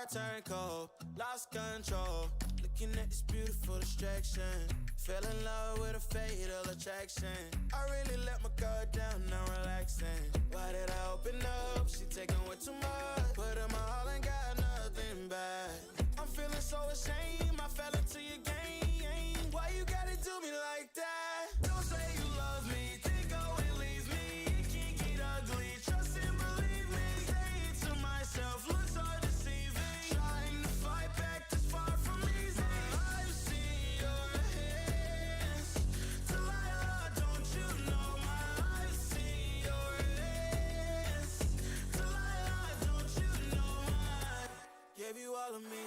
heart turned cold, lost control. Looking at this beautiful distraction. Fell in love with a fatal attraction. I really let my guard down, now relaxing. Why did I open up? She taking way too much. Put in my all and got nothing back. I'm feeling so ashamed, I fell into your game. Why you gotta do me like that? Don't say you love me, then go and leave me. It can get ugly, trust and believe me. Say it to myself, looks so deceiving. Trying to fight back, this far from easy. I've seen your hands. Delilah, don't you know my I've seen your hands. Delilah, don't you know my gave you all of me,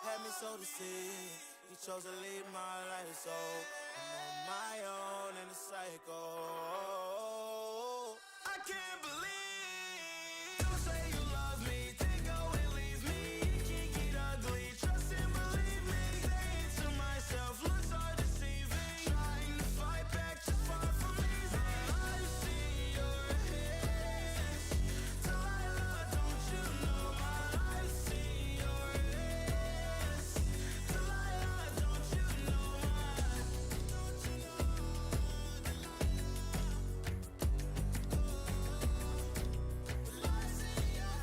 had me so deceived. You chose to leave my life, so I'm on my own in the cycle. I can't believe. Don't say you love me, then go and leave me. It can get ugly, trust and believe me. Say it to myself, looks so deceiving. Trying to fight back, just far from easy. I've seen your hands. Delilah, don't you know my I've seen your hands. Delilah, don't you know my don't you know Delilah. I've seen your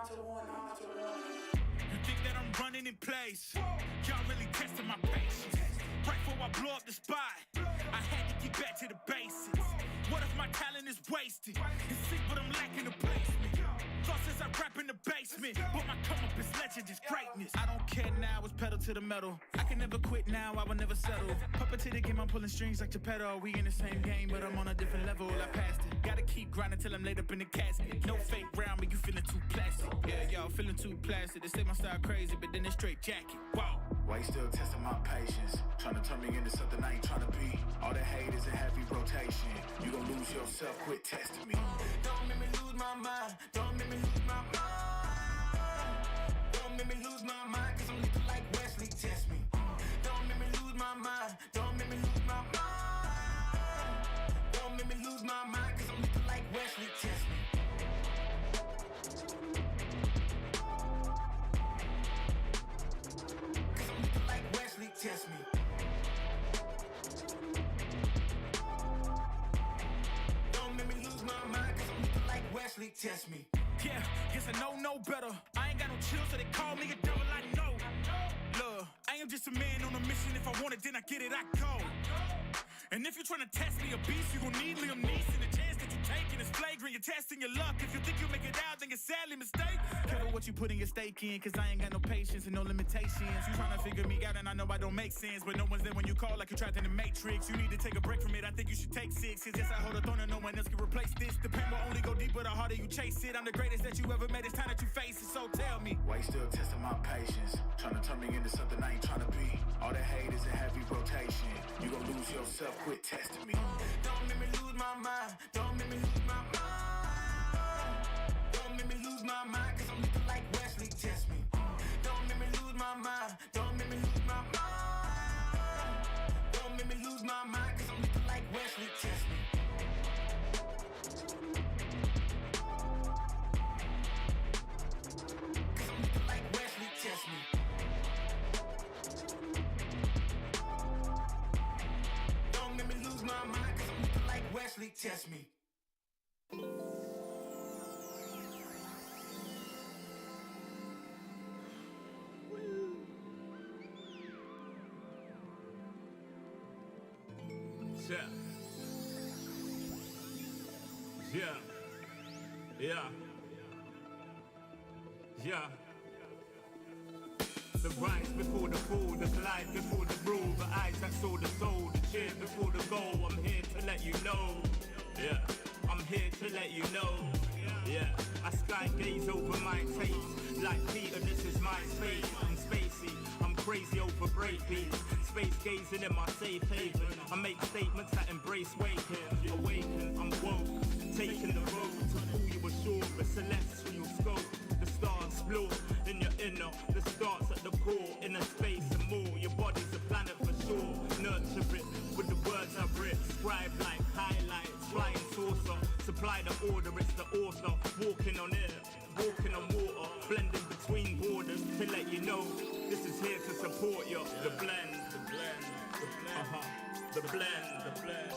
You think that I'm running in place? Y'all really testing my patience. Right before I blow up the spot, I had to get back to the basics. What if my talent is wasted? It's sick, but I'm lacking the placement. Thought since I rap in the basement, but my come up is legend, is greatness. I don't care now, it's pedal to the metal. I can never quit now, I will never settle. Puppet to the game, I'm pulling strings like Geppetto. We in the same game, but I'm on a different level. I passed it. Gotta keep grinding till I'm laid up in the casket. No fake round, but you feeling too plastic. Yeah, y'all feeling too plastic. They say my style crazy, but then it's straight jacket. Wow. Why you still testing my patience? Trying to turn me into something I ain't trying to be. All the hate is a heavy rotation. You gon' lose yourself, quit testing me. Don't make me lose my mind. Don't make me lose my mind. Don't make me lose my mind, cause I'm looking like Wesley, test me. Don't make me lose my mind. Don't make me lose my mind. Don't make me lose my mind, cause I'm looking like Wesley, test me. Cause I'm looking like Wesley, test me. Don't make me lose my mind, cause I'm looking like Wesley, test me. Yeah, guess I know no better. I ain't got no chill, so they call me a devil, I know. Look, I am just a man on a mission. If I want it, then I get it, I go. And if you're trying to test me a beast, you gon' need Liam Neeson. The chance that you taking is flagrant. You're testing your luck. If you think you make it out, then you're sadly mistaken. Careful what you putting your stake in, cause I ain't got no patience and no limitations. You trying to figure me out, and I know I don't make sense, but no one's there when you call like you trapped in the Matrix. You need to take a break from it. I think you should take 6. Cause yes, I hold a throne and no one else can replace this. The pain will only go deeper the harder you chase it. I'm the greatest that you ever met. It's time that you face it. So tell me, why you still testing my patience? Trying to turn me into something I ain't trying to be. All the hate is a heavy rotation. You gon' lose yourself, quit testing me. Don't make me lose my mind. Don't make me lose my mind. Don't make me lose my mind, cause I'm looking like Wesley, test me. Don't make me lose my mind. Don't make me lose my mind. Don't make me lose my mind, cause I'm looking like Wesley, test me. Cause I'm looking like Wesley, test me. Don't make me lose my mind, cause I'm looking like Wesley, test me. Yeah. The rise before the fall, the glide before the rule, the eyes that saw the soul, the cheer before the goal. I'm here to let you know. Yeah, I'm here to let you know. Yeah, I sky gaze over my taste. Like Peter, this is my space. I'm spacey, I'm crazy over breakbeats. Space gazing in my safe haven. I make statements that embrace waking. Awaken, I'm woke. Taking the road to pull you ashore. A celestial scope. The stars explore in your inner. The starts at the core. Inner space and more. Your body's a planet for sure. Nurture it with the words I've written. Scribe like highlights. Flying saucer. Supply the order, it's the author. Walking on air. Walking on water. Blending between borders to let you know. This is here to support you. The blend. The blend. The blend. The blend. The blend.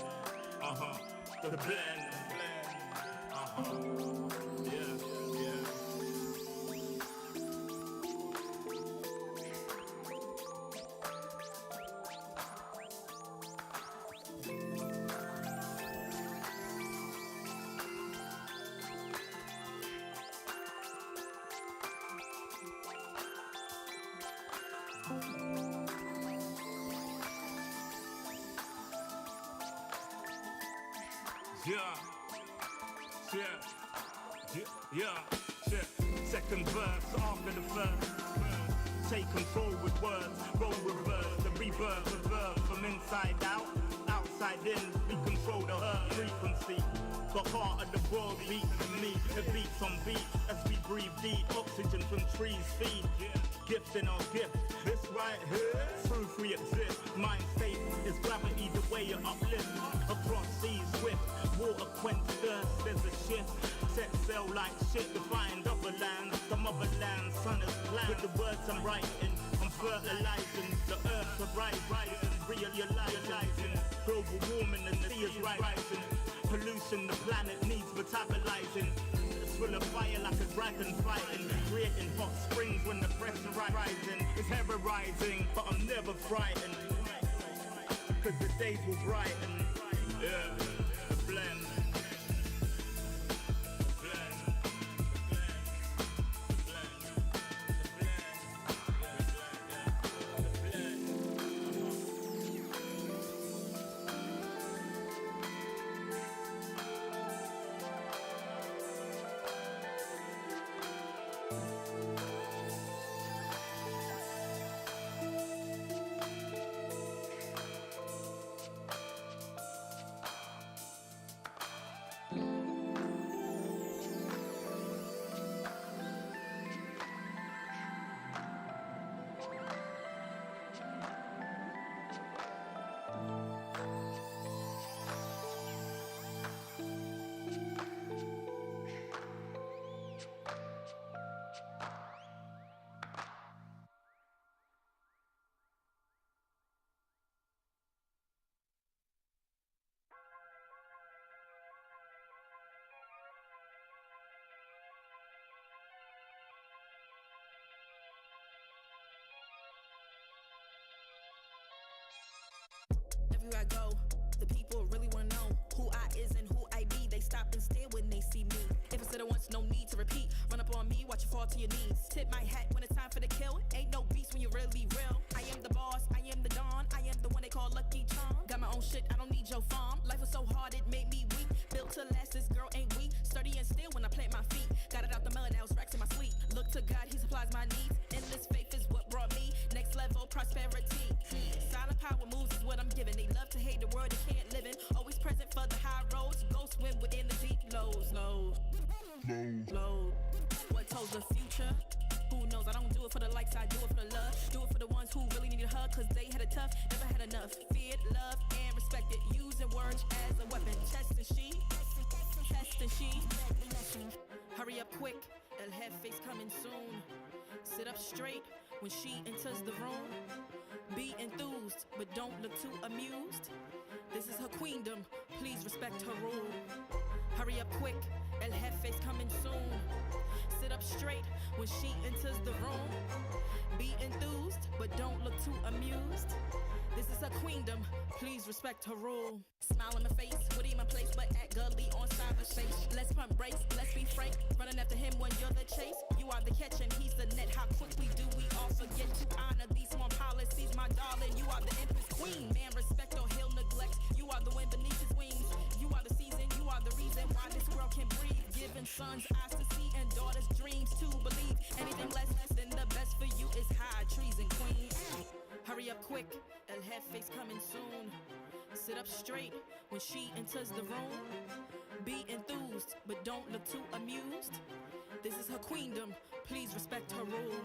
The blend. The blend. Yeah, yeah. Second verse after the first. Take control with words, roll reverse. The rebirth of verb from inside out, outside in. We control the earth frequency. The heart of the world beats in me. It beats on beat as we breathe deep. Oxygen from trees feed. Gift in our gift. This right here, proof we exist. Mind state is gravity, the way you uplift. Across seas swift, water quench thirst. There's a shift. Set sail like shit to find other lands. Some other lands, sun is planned. With the words I'm writing, I'm fertilizing. The earth's a rising, realizing. Global warming and the sea is rising. Pollution the planet needs metabolizing. That's full of fire like a dragon fighting, creating hot springs when the pressure rising. It's terrorizing, but I'm never frightened, cause the days will brighten. Yeah, the blend. Everywhere I go, the people really wanna know who I is and who I be. They stop and stare when they see me. If I said it once, no need to repeat. Run up on me, watch you fall to your knees. Tip my hat when it's time for the kill. Ain't no beast when you're really real. I am the boss, I am the Don. I am the one they call Lucky Charm. Got my own shit, I don't need your farm. Life was so hard, it made me weak. Built to last, this girl ain't weak. Sturdy and still when I plant my feet. Got it out the mud, now it's racks in my sleep. Look to God, he supplies my needs. Endless faith is what brought me next level prosperity. Silent power moves is what I'm giving. They love to hate the world they can't live in. Always present for the high roads. Go swim within the deep lows. Low. What told the future? Who knows? I don't do it for the likes, I do it for the love. Do it for the ones who really need a hug, cause they had it tough, never had enough. Feared, loved, and respected. Using words as a weapon. Test and she. Hurry up quick, El Jefe's coming soon. Sit up straight when she enters the room. Be enthused, but don't look too amused. This is her queendom, please respect her rule. Hurry up quick, El Jefe's coming soon. Sit up straight when she enters the room. Be enthused, but don't look too amused. This is her queendom, please respect her rule. Smile in my face, what in my place, but act gully on cyberspace. Let's pump brakes, let's be frank. Running after him when you're the chase. You are the catch and he's the net. How quickly do we all forget to honor these small policies, my darling? You are the empress queen. Man, respect or he'll neglect. You are the wind beneath his wings. You are the season, you are the reason why this world can breathe. Giving sons eyes to see and daughters dreams to believe. Anything less than the best for you is high treason, queen. Hurry up quick, El Jefe's coming soon. Sit up straight when she enters the room. Be enthused, but don't look too amused. This is her queendom, please respect her rule.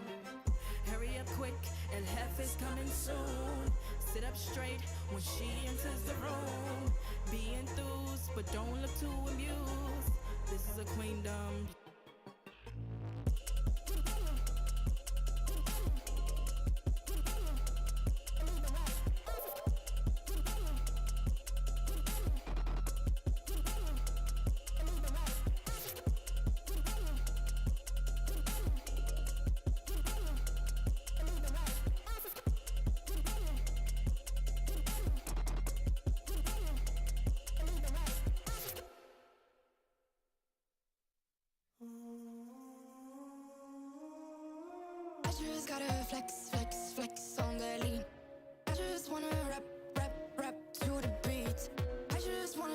Hurry up quick, El Jefe's coming soon. Sit up straight when she enters the room. Be enthused, but don't look too amused. This is a queendom. I just gotta flex on the lean. I just wanna rap to the beat. I just wanna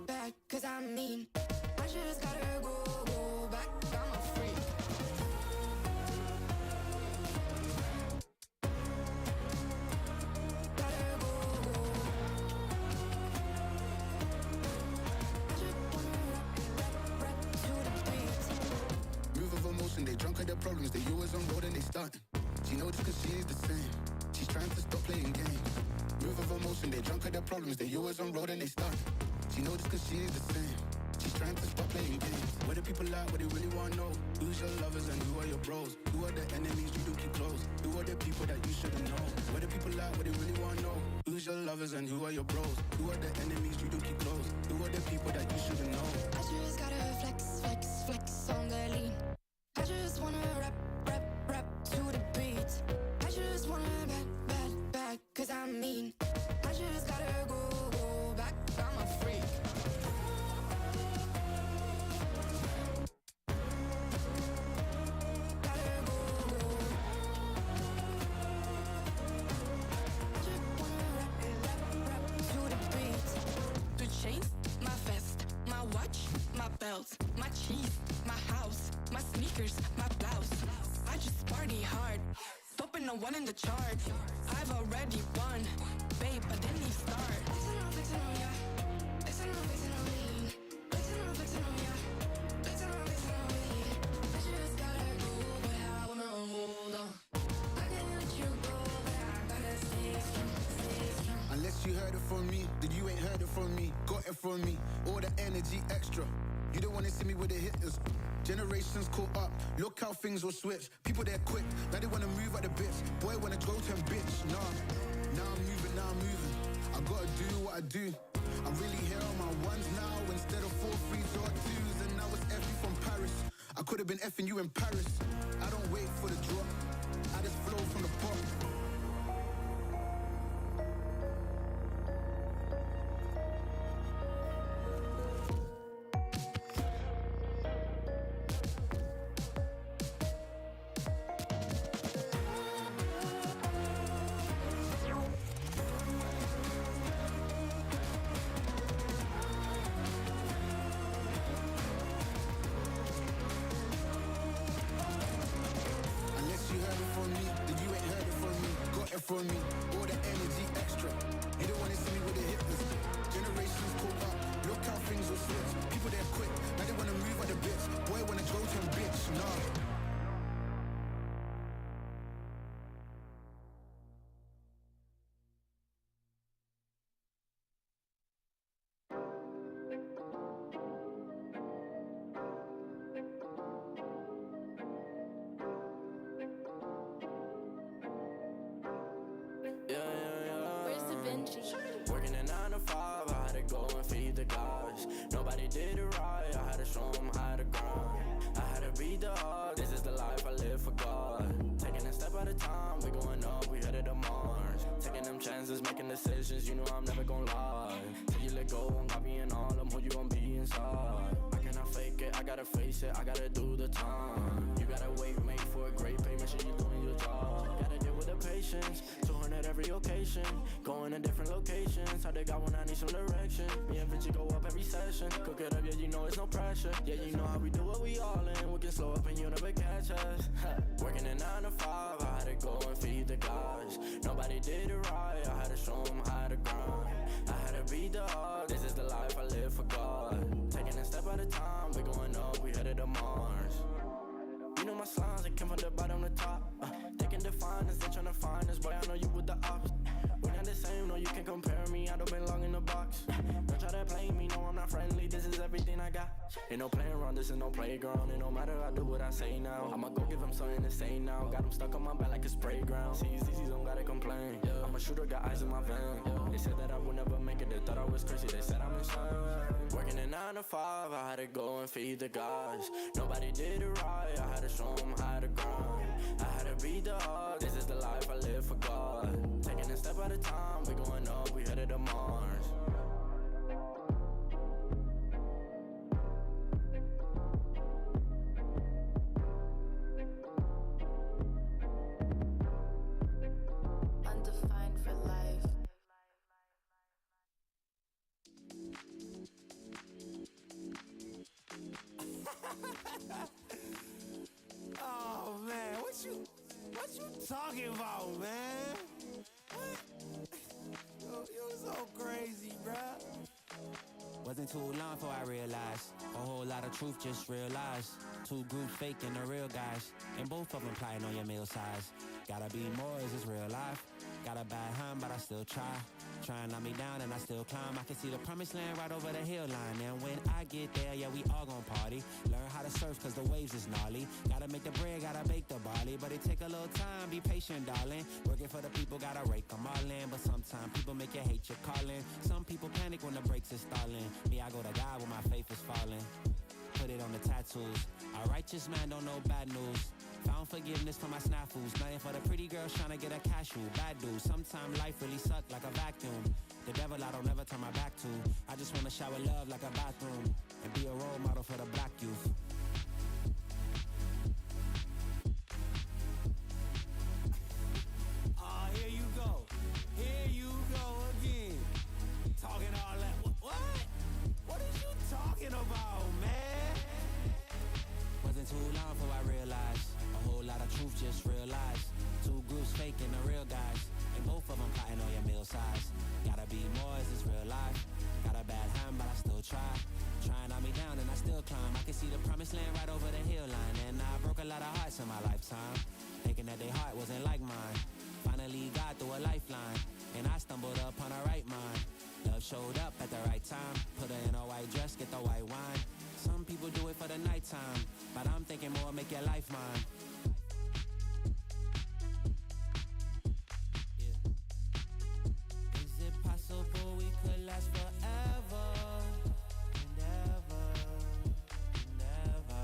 back, cause I'm mean. I just gotta go back, I'm a freak. Gotta go. I just wanna rap to the beat. Move of emotion, they drunk at their problems. They always on road and they starting. She knows cause she is the same. She's trying to stop playing games. Move of emotion, they drunk at their problems. They always on road and they starting. She knows cause she is the same. She's trying to stop playing games. Where the people at, what they really wanna know. Who's your lovers and who are your bros? Who are the enemies you don't keep close? Who are the people that you shouldn't know? Where the people at, what they really wanna know. Who's who's your lovers and who are your bros? Who are the enemies you do keep close? Who are the people that you shouldn't know? I just gotta flex, flex, flex on the lean. I just wanna rap, rap, rap to the beat. I just wanna back, cause I'm mean. I just gotta go back, I'm a freak. Gotta go. I just wanna rap to the beat. The chains, my vest, my watch, my belt, my cheese, my house, my sneakers, my blouse. I just party hard, topping the one in the chart. I've already won, babe, but then you start. Flexing on ya, flexing on me. Flexing on ya, flexing on me. I just gotta go, but I wanna hold on. I can't let you go, but I gotta stay strong. Unless you heard it from me, then you ain't heard it from me. Got it from me, all the energy extra. You don't wanna see me with the hitters. Generations caught up, look how things will switch. People they're quick, now they wanna move at the bits. Boy wanna go to him, bitch. Now I'm moving. I gotta do what I do. I'm really here on my ones now instead of 4 3s or 2s. And now it's Effie from Paris. I could've been effing you in Paris. I don't wait for the drop, I just flow from the pot. From me, all the energy extra. You don't wanna see me with the hitters. Generations caught up, look how things will switch. People they're quick, now they wanna move at the bits. Boy wanna go to him, bitch. Working a 9 to 5, I had to go and feed the guys. Nobody did it right, I had to show them how to grind. I had to beat the odds, this is the life I live for God. Taking a step at a time, we going up, we headed to Mars. Taking them chances, making decisions, you know I'm never gonna lie. Till you let go, I'm copying all of who you gon' be inside. I cannot fake it, I gotta face it, I gotta do the time. You gotta wait, make for a great pay, make sure you're doing your job. Gotta deal with the patience, 200 every occasion. Going to different locations, how they got when I need some direction. Me and Vinci go up every session. Cook it up, yeah, you know it's no pressure. Yeah, you know how we do what we all in. We can slow up and you never catch us. Working a 9 to 5, I had to go and feed the guys. Nobody did it right, I had to show them how to grind. I had to beat the odds, this is the life I live for God. Taking a step at a time, we going up, we headed to Mars. You know my slimes, they came from the bottom to top. They can define us, they tryna find us. Boy, I know you with the ops. We're not the same, no, you can't compare me. I don't belong in the box. Don't try to play me, no, I'm not friendly. This is everything I got. Ain't no playing around, this is no playground. It no matter, I do what I say now. I'ma go give them something to say now. Got them stuck on my back like a spray ground. CZ's don't gotta complain. I'm a shooter, got eyes in my vein. They said that I would never make it, they thought I was crazy. They said I'm insane. Working a 9 to 5, I had to go and feed the guys. Nobody did it right, I had to show them how to grind. I had to beat the odds, this is the life I live for God. Taking a step at a time, we going up, we headed to Mars. Undefined for life. Oh man, what you talking about, man? What? You so crazy, bruh. Wasn't too long before I realized a whole lot of truth just realized. 2 groups faking the real guys, and both of them plotting on your meal size. Gotta be more, is this real life? Gotta buy home, but I still try. Try and knock me down and I still climb. I can see the promised land right over the hill line. And when I get there, yeah, we all gon' party. Learn how to surf cause the waves is gnarly. Gotta make the bread, gotta bake the barley. But it take a little time, be patient, darling. Working for the people, gotta rake them all in. But sometimes people make you hate your calling. Some people panic when the brakes is stalling. Me, I go to God when my faith is falling. Put it on the tattoos. A righteous man don't know bad news. Found forgiveness for my snafus. Nothing for the pretty girls trying to get a cashew. Bad dude. Sometimes life really suck like a vacuum. The devil I don't never turn my back to. I just wanna shower love like a bathroom. And be a role model for the black youth. Here you go. Here you go again. Talking all that. What? What is you talking about, man? Wasn't too long before I realized a whole lot of truth, just realized. Two groups faking the real guys, and both of them plotting on your meal size. Gotta be more, is this real life? Got a bad hand, but I still try. Trying to knock me down and I still climb. I can see the promised land right over the hill line. And I broke a lot of hearts in my lifetime, thinking that their heart wasn't like mine. Finally got through a lifeline, and I stumbled upon a right mind. Love showed up at the right time. Put her in a white dress, get the white wine. Some people do it for the nighttime, but I'm thinking more, make your life mine. Yeah. Is it possible we could last forever and ever and ever?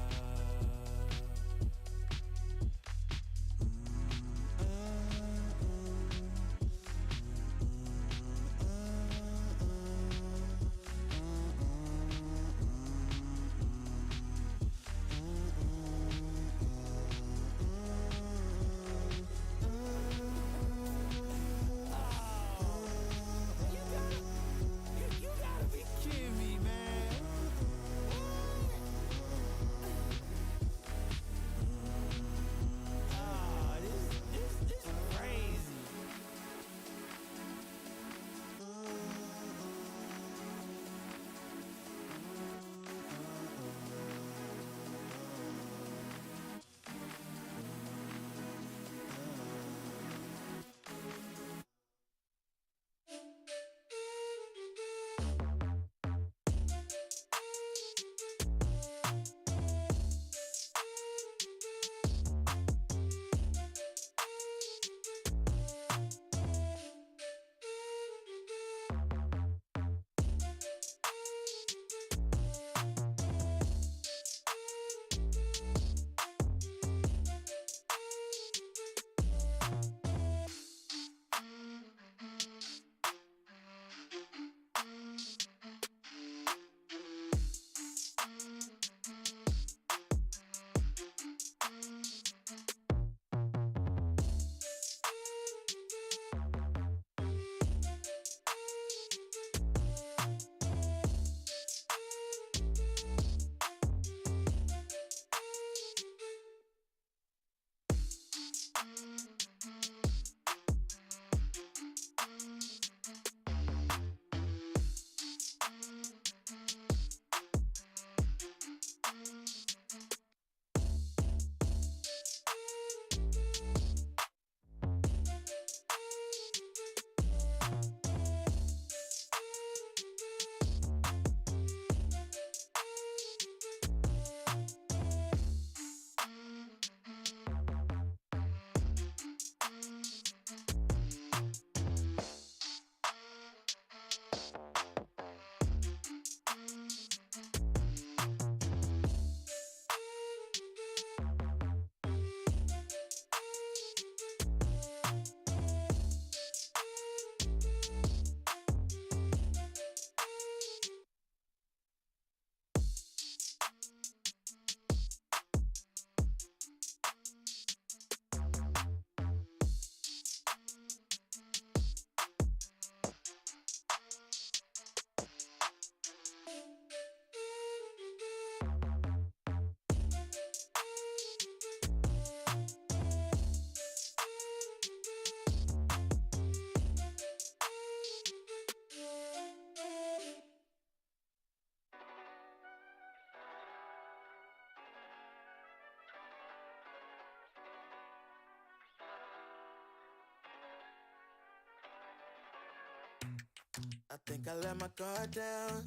think I let my guard down.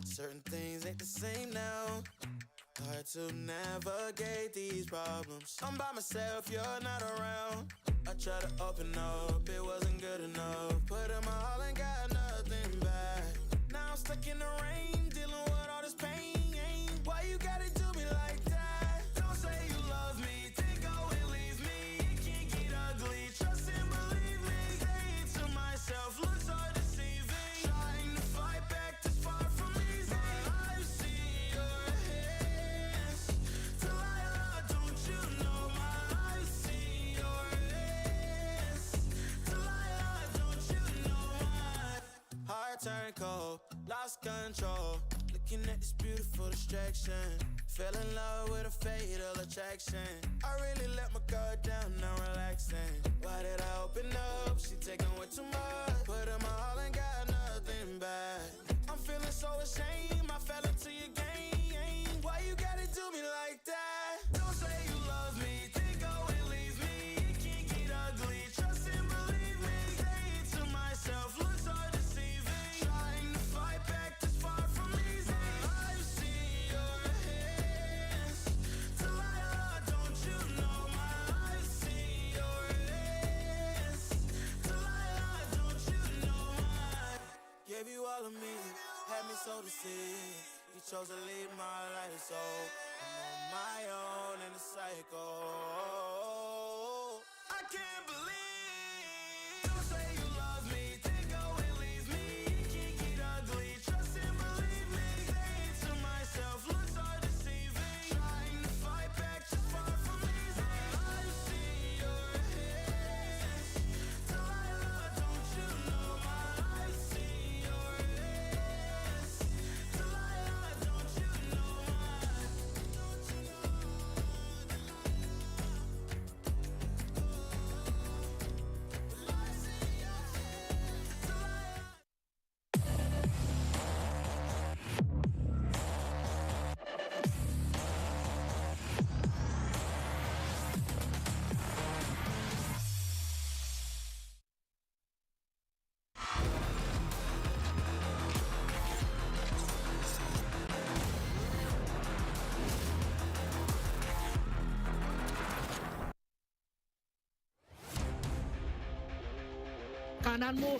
Certain things ain't the same now. Hard to navigate these problems. I'm by myself, you're not around. I tried to open up, it wasn't good enough. Put in my all and got nothing back. Now I'm stuck in the rain, dealing with all this pain. Why you gotta do me like that? Don't say you love me, then go and leave me. It can't get ugly, trust and believe me. Say it to myself, looks so deceiving. Trying to fight back, this far from easy. I've seen your hands. Delilah, don't you know I've seen your hands. Delilah, don't you know heart turned cold, lost control. Looking at this beautiful distraction. Fell in love with a fatal attraction. I really let my guard down, now relaxing. Why did I open up? She taking way too much. Put in my all and got nothing back. I'm feeling so ashamed, I fell into your game. Why you gotta do me like that? Don't say you love me, then go and leave me. It can't get ugly, trust and believe me. Say it to myself, looks so deceiving. Trying to fight back, this far from easy. I've seen your hands. Delilah, don't you know I've seen your hands. Delilah, don't you know gave you all of me, had me so deceived. You chose to leave my life, so I'm on my own in the cycle. I can't believe. Don't say you love me, then go and leave me. It can't get ugly, trust and believe me. Say it to myself, looks so deceiving. Trying to fight back, just far from easy. I've seen your hands. Delilah, don't you know I've seen your hands. Delilah, don't you know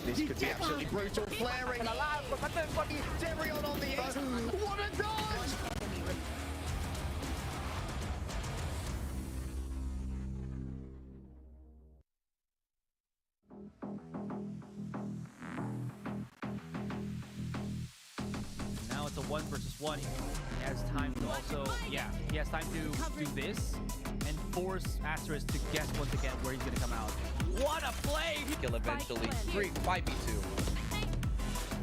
This could be absolutely brutal. Flaring allowed, but then Derion on the edge. What a dodge! Now it's a 1 versus 1. He has time to also, he has time to do this and force Asterisk to guess once again where he's going to come out. What a play! He'll eventually 5v2.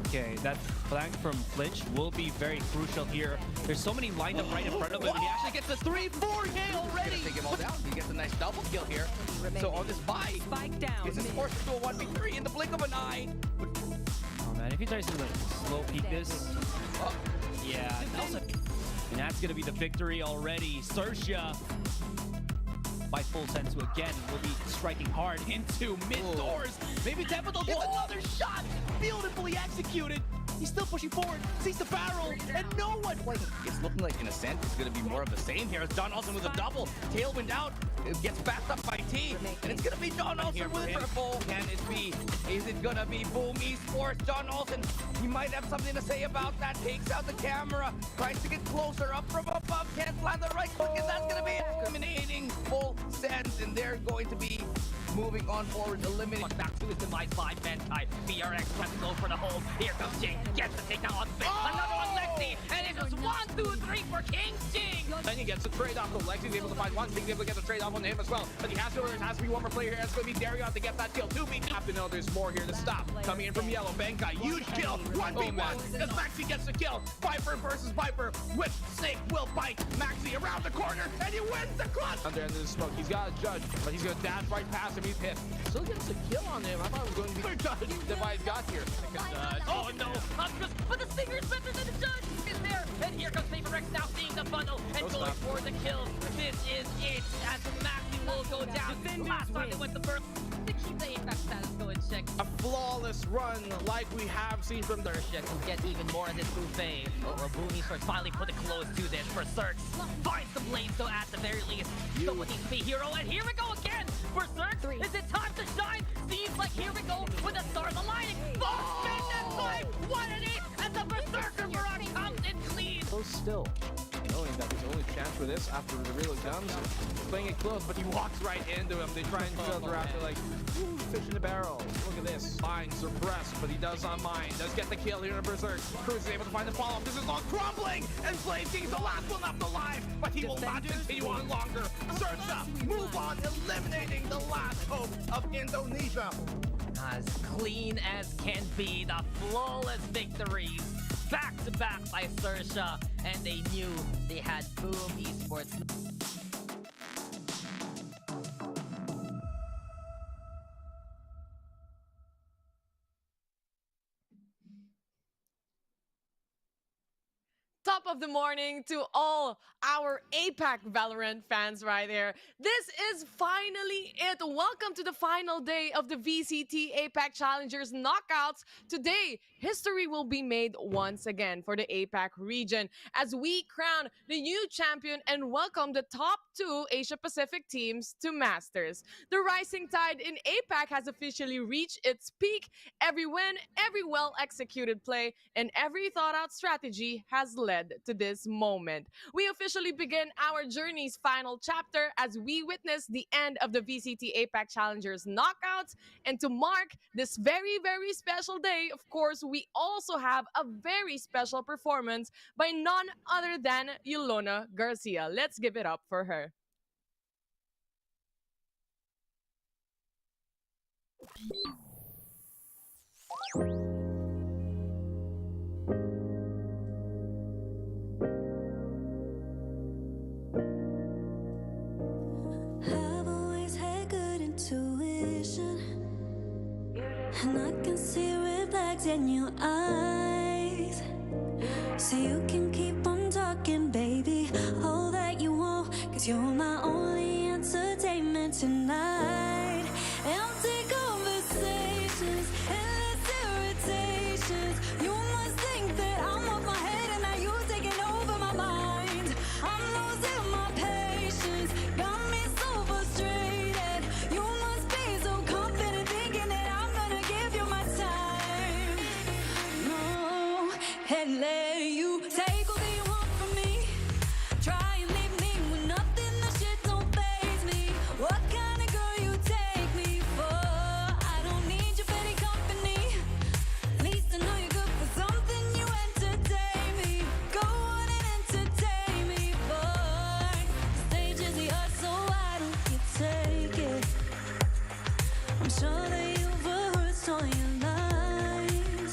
Okay, that flank from Flinch will be very crucial here. There's so many lined up right in front of him, and he actually gets a 3-4K already! Take him all down. He gets a nice double kill here. So on this buy, this is forced into a 1v3 in the blink of an eye. Oh man, if he tries to like slow peek this, yeah, and that's gonna be the victory already. XERXIA by full sense again will be striking hard into mid doors. Maybe Temple will get another shot. Beautifully executed. He's still pushing forward, sees the barrel, and no one. It's looking like in a sense it's going to be more of the same here as John Olsen with a double. Tailwind out. It gets backed up by T. And it's going to be John Olsen with a purple. Can it be? Is it going to be Boom Esports? John Olsen, he might have something to say about that. Takes out the camera. Tries to get closer. Up from above. Can't land the right click. And that's going to be eliminating full sense. And they're going to be moving on forward, eliminating. Back to his demise by Mentai. VRX trying to go for the hold. Here comes Jing. Gets the takedown on Finn. Another one, Lexi. And it's just 1, 2, 3 for King Jing. Then he gets the trade off. So Lexi's able to find one. King's able to get the trade off on him as well. But he has to be one more player here. It's going to be Darion to get that kill. 2v2. Have to know there's more here to stop. Coming in from yellow. Benkai. Huge kill. 1v1. As Maxi gets the kill. Viper versus Viper. With Snake will bite Maxi around the corner. And he wins the clutch. Under the smoke. He's got a judge. But he's going to dash right past him. He's hit. Still gets a kill on him. I thought it was going to be the judge Device got here. Oh no! But the Stinger's better than the judge is there. And here comes PaperX now seeing the bundle and going for the kill. This is it as Maxi will go down. Last time they went the first. To keep the APAC status, go and check. A flawless run like we have seen from XERXIA can get even more in this buffet. Boom Esports finally put a close to this for XERX. Finds the blade, so at the very least, someone needs to be hero. And here we go again for XERX. Is it time to shine? Seems like here we go with the stars aligning. Oh, and 5, 1 and 8, and the Berserker Barak comes in clean. So still, knowing that his only chance for this after the reveal comes, playing it close, but he walks right into him. They try and filter after like, ooh, fish in the barrel. Look at this. Lines suppressed, but he does not mind. Does get the kill here in Berserk. Cruz is able to find the follow-up. This is all crumbling, and Flame King's the last one left alive, but he will not continue on longer. XERXIA move on, eliminating the last hope of Indonesia. As clean as can be, the flawless victories back-to-back by XERXIA, and they knew they had Boom Esports. Top of the morning to all our APAC Valorant fans right there. This is finally it. Welcome to the final day of the VCT APAC Challengers Knockouts. Today, history will be made once again for the APAC region as we crown the new champion and welcome the top 2 Asia-Pacific teams to Masters. The rising tide in APAC has officially reached its peak. Every win, every well-executed play, and every thought-out strategy has led to this moment. We officially begin our journey's final chapter as we witness the end of the VCT APAC Challengers Knockouts. And to mark this very, very special day, of course, we also have a very special performance by none other than Yolona Garcia. Let's give it up for her. And I can see red flags in your eyes, so you can keep on talking, baby, all that you want, cause you're my only entertainment tonight. Empty conversations, endless irritations. You must think that I'm off my head and now you're taking over my mind. I'm losing my patience, got me so frustrated. You must be so confident thinking that I'm gonna give you my time. No, and let you take all that you want from me. Try and leave me with nothing, that shit don't faze me. What kind of girl you take me for? I don't need your petty company. At least I know you're good for something, you entertain me. Go on and entertain me, boy. Stage is the art, so why don't you take it? I'm sure that you've rehearsed all your lines,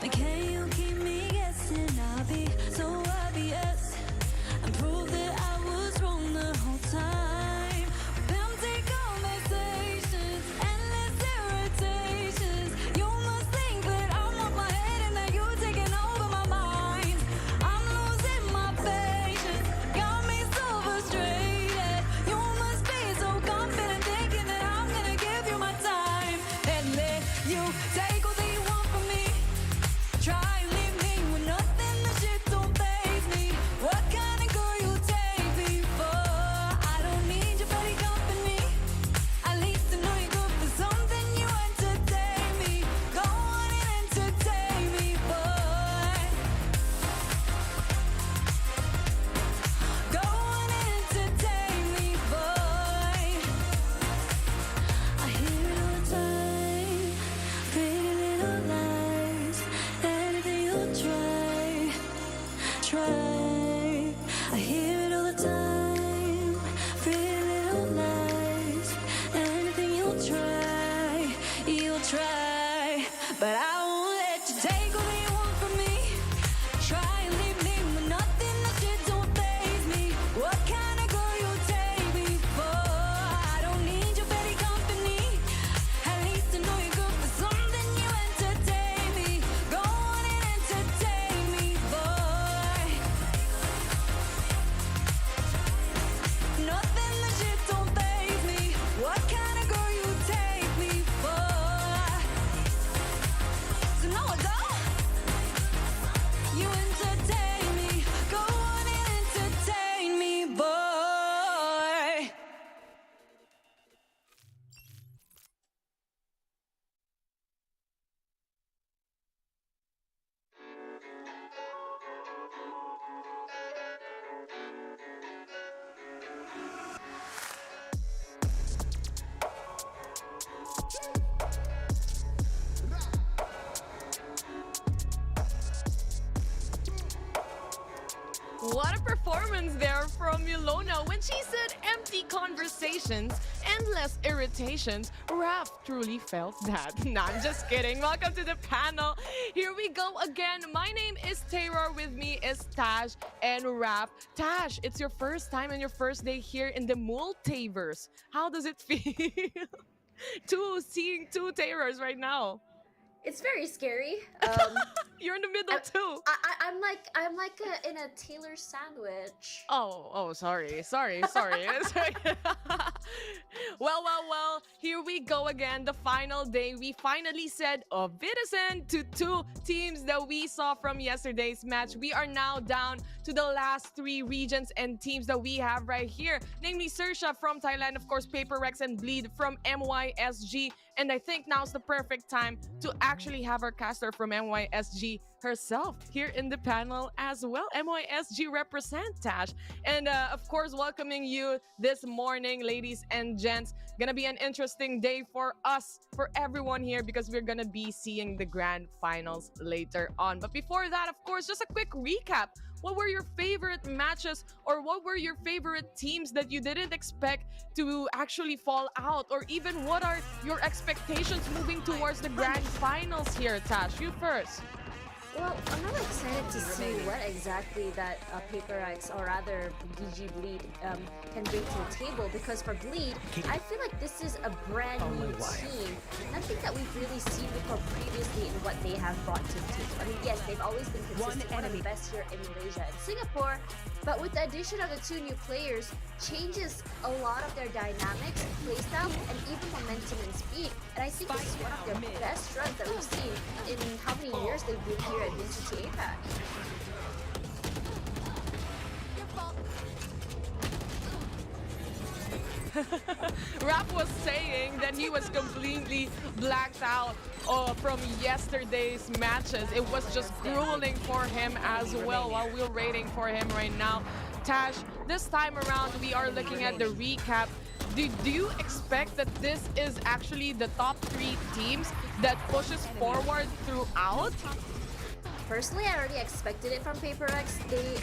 but can you keep me guessing? I'll be so obvious and prove that I was wrong the whole time. Empty conversations, endless irritations. You must think that I'm off my head and that you're taking over my mind. I'm losing my patience, got me so frustrated. You must be so confident thinking that I'm gonna give you my time and let you take all that you want from me. Try and leave me with nothing, that shit don't faze me. What kind of girl you take me for? I don't need your petty company. At least I know you're good for something, you entertain me. Go on and entertain me, boy. Go on and entertain me, boy. I hear it all the time, pretty little lies. Anything you'll try. I hear it all the time, pretty little lies. Anything you'll try. But I won't let you take all that you want from me. Try and leave me with nothing, that shit don't faze me. What kind of girl you take me for? I don't need your petty company. At least I know you're good for something, you entertain me. Go on and entertain me, boy. Nothing, that shit don't faze me. What kind of girl you take me for? go. You entertain me. Go on and entertain me, boy. What a performance there from Milona when she said empty conversations, endless irritations. Raph truly felt that. Nah, I'm just kidding. Welcome to the panel. Here we go again. My name is Terror. With me is Tash and Raph. Tash, it's your first time and your first day here in the multiverse. How does it feel? Seeing two Terrors right now. It's very scary. You're in the middle too. I'm like in a Taylor sandwich. Oh, sorry. Well, here we go again. The final day. We finally said auf Wiedersehen to two teams that we saw from yesterday's match. We are now down to the last three regions and teams that we have right here. Namely, XERXIA from Thailand, of course, Paper Rex and Bleed from MYSG. And I think now's the perfect time to actually have our caster from MYSG herself here in the panel as well. MYSG represent, Tash. And of course, welcoming you this morning, ladies and gents. Gonna be an interesting day for us, for everyone here, because we're gonna be seeing the grand finals later on. But before that, of course, just a quick recap. What were your favorite matches, or what were your favorite teams that you didn't expect to actually fall out? Or even what are your expectations moving towards the grand finals here, Tash? You first. Well, I'm really excited to see what exactly that Paper X, or rather DG Bleed, can bring to the table. Because for Bleed, I feel like this is a brand new team. Nothing that we've really seen before previously in what they have brought to the team. I mean, yes, they've always been consistent, one of the best here in Malaysia and Singapore. But with the addition of the two new players, changes a lot of their dynamics, playstyle, and even momentum and speed. And I think this is one of their best runs that we've seen in how many years they've been here at VCT APAC. Raph was saying that he was completely blacked out from yesterday's matches. It was just grueling for him as well while we're waiting for him right now. Tash, this time around we are looking at the recap. Do you expect that this is actually the top three teams that pushes forward throughout? Personally, I already expected it from Paper X. They,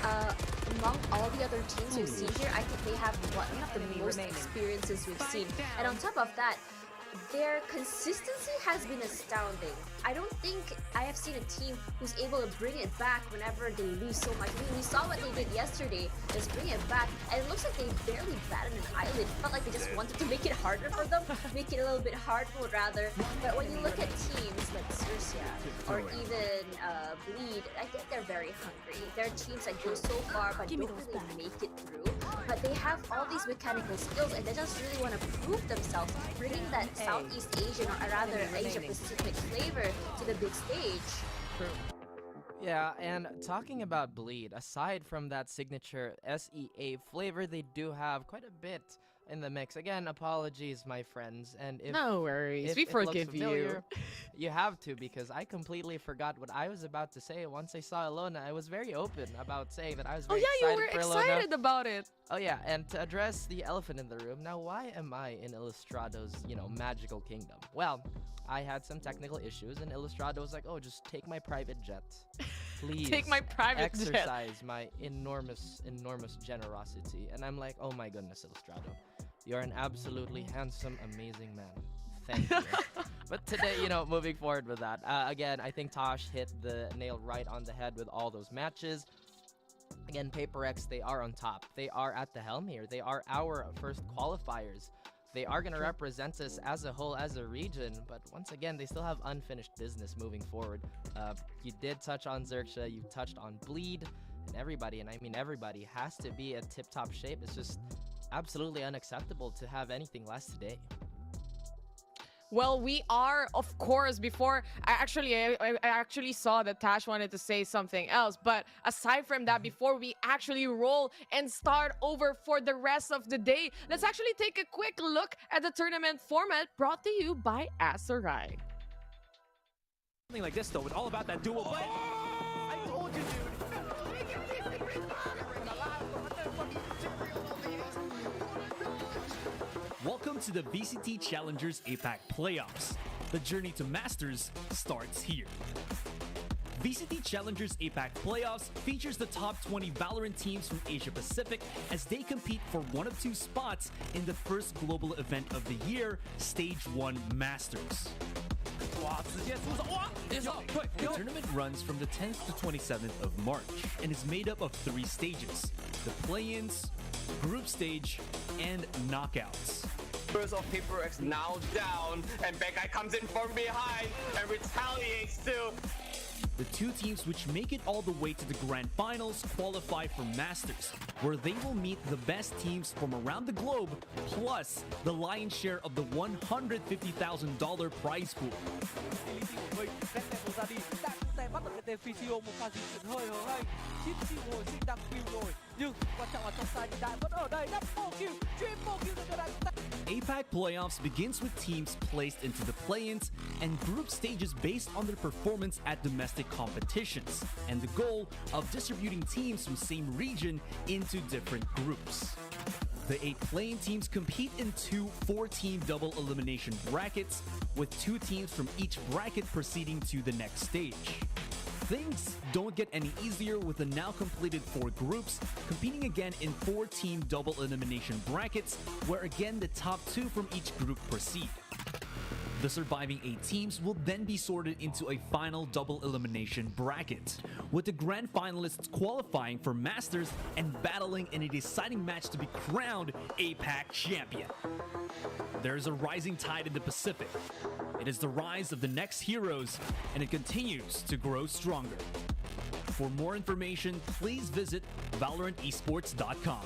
among all the other teams we've seen here, I think they have one of the most experiences we've seen. And on top of that, their consistency has been astounding. I don't think I have seen a team who's able to bring it back whenever they lose so much. I mean, we saw what they did yesterday, just bring it back, and it looks like they barely batted an eyelid. It felt like they just wanted to make it harder for them, make it a little bit hard mode rather. But when you look at teams like XERXIA or even Bleed, I think they're very hungry. They're teams that go so far but don't really make it through. But they have all these mechanical skills and they just really want to prove themselves, bringing that Southeast Asian, or rather Asia Pacific flavor to the big stage. True. Yeah, and talking about Bleed, aside from that signature SEA flavor, they do have quite a bit in the mix. Again, apologies, my friends. And if, no worries, we forgive you. You have to, because I completely forgot what I was about to say once I saw Ilona. I was very open about saying that I was very excited for Ilona. Oh yeah, you were excited about it. Oh yeah, and to address the elephant in the room, now why am I in Illustrado's, magical kingdom? Well, I had some technical issues, and Illustrado was like, oh, just take my private jet. Please take my private exercise my enormous generosity. And I'm like, oh my goodness, Illustrado. You're an absolutely handsome, amazing man. Thank you. But today, moving forward with that, again, I think Tosh hit the nail right on the head with all those matches. Again, Paper X, they are on top. They are at the helm here. They are our first qualifiers. They are going to represent us as a whole, as a region, but once again, they still have unfinished business moving forward. You did touch on XERXIA, you touched on Bleed, and everybody, and I mean everybody, has to be at tip-top shape. It's just absolutely unacceptable to have anything less today. Well, we are, of course, before I actually saw that Tash wanted to say something else. But aside from that, before we actually roll and start over for the rest of the day, let's actually take a quick look at the tournament format brought to you by Aserai. Something like this, though, with all about that dual play. I told you, dude. Welcome to the VCT Challengers APAC Playoffs. The journey to Masters starts here. VCT Challengers APAC Playoffs features the top 20 Valorant teams from Asia Pacific as they compete for one of two spots in the first global event of the year, Stage 1 Masters. The tournament runs from the 10th to 27th of March and is made up of 3 stages: the play-ins, group stage, and knockouts. Members of PPGL now down, and Benkai comes in from behind and retaliates too. The 2 teams which make it all the way to the grand finals qualify for Masters, where they will meet the best teams from around the globe, plus the lion's share of the $150,000 prize pool. APAC Playoffs begins with teams placed into the play-ins and group stages based on their performance at domestic competitions, and the goal of distributing teams from same region into different groups. The 8 play-in teams compete in 2 4-team double elimination brackets, with 2 teams from each bracket proceeding to the next stage. Things don't get any easier with the now completed 4 groups competing again in 4-team double elimination brackets, where again the top 2 from each group proceed. The surviving 8 teams will then be sorted into a final double elimination bracket, with the grand finalists qualifying for Masters and battling in a deciding match to be crowned APAC champion. There is a rising tide in the Pacific. It is the rise of the next heroes, and it continues to grow stronger. For more information, please visit ValorantEsports.com.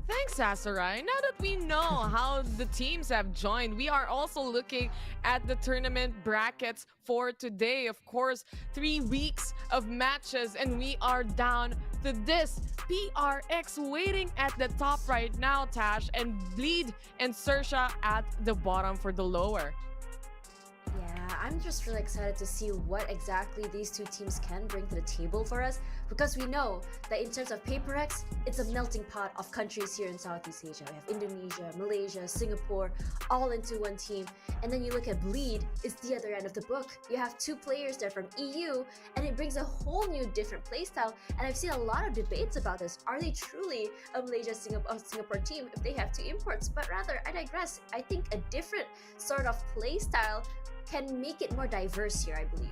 Thanks, Aserai. Now that we know how the teams have joined, we are also looking at the tournament brackets for today. Of course, 3 weeks of matches, and we are down to this. PRX waiting at the top right now, Tash, and Bleed and XERXIA at the bottom for the lower. Yeah, I'm just really excited to see what exactly these 2 teams can bring to the table for us, because we know that in terms of PaperX, it's a melting pot of countries here in Southeast Asia. We have Indonesia, Malaysia, Singapore, all into one team. And then you look at Bleed, it's the other end of the book. You have 2 players there from EU, and it brings a whole new different playstyle. And I've seen a lot of debates about this. Are they truly a Malaysia-Singapore team if they have 2 imports? But rather, I digress. I think a different sort of playstyle can make it more diverse here, I believe.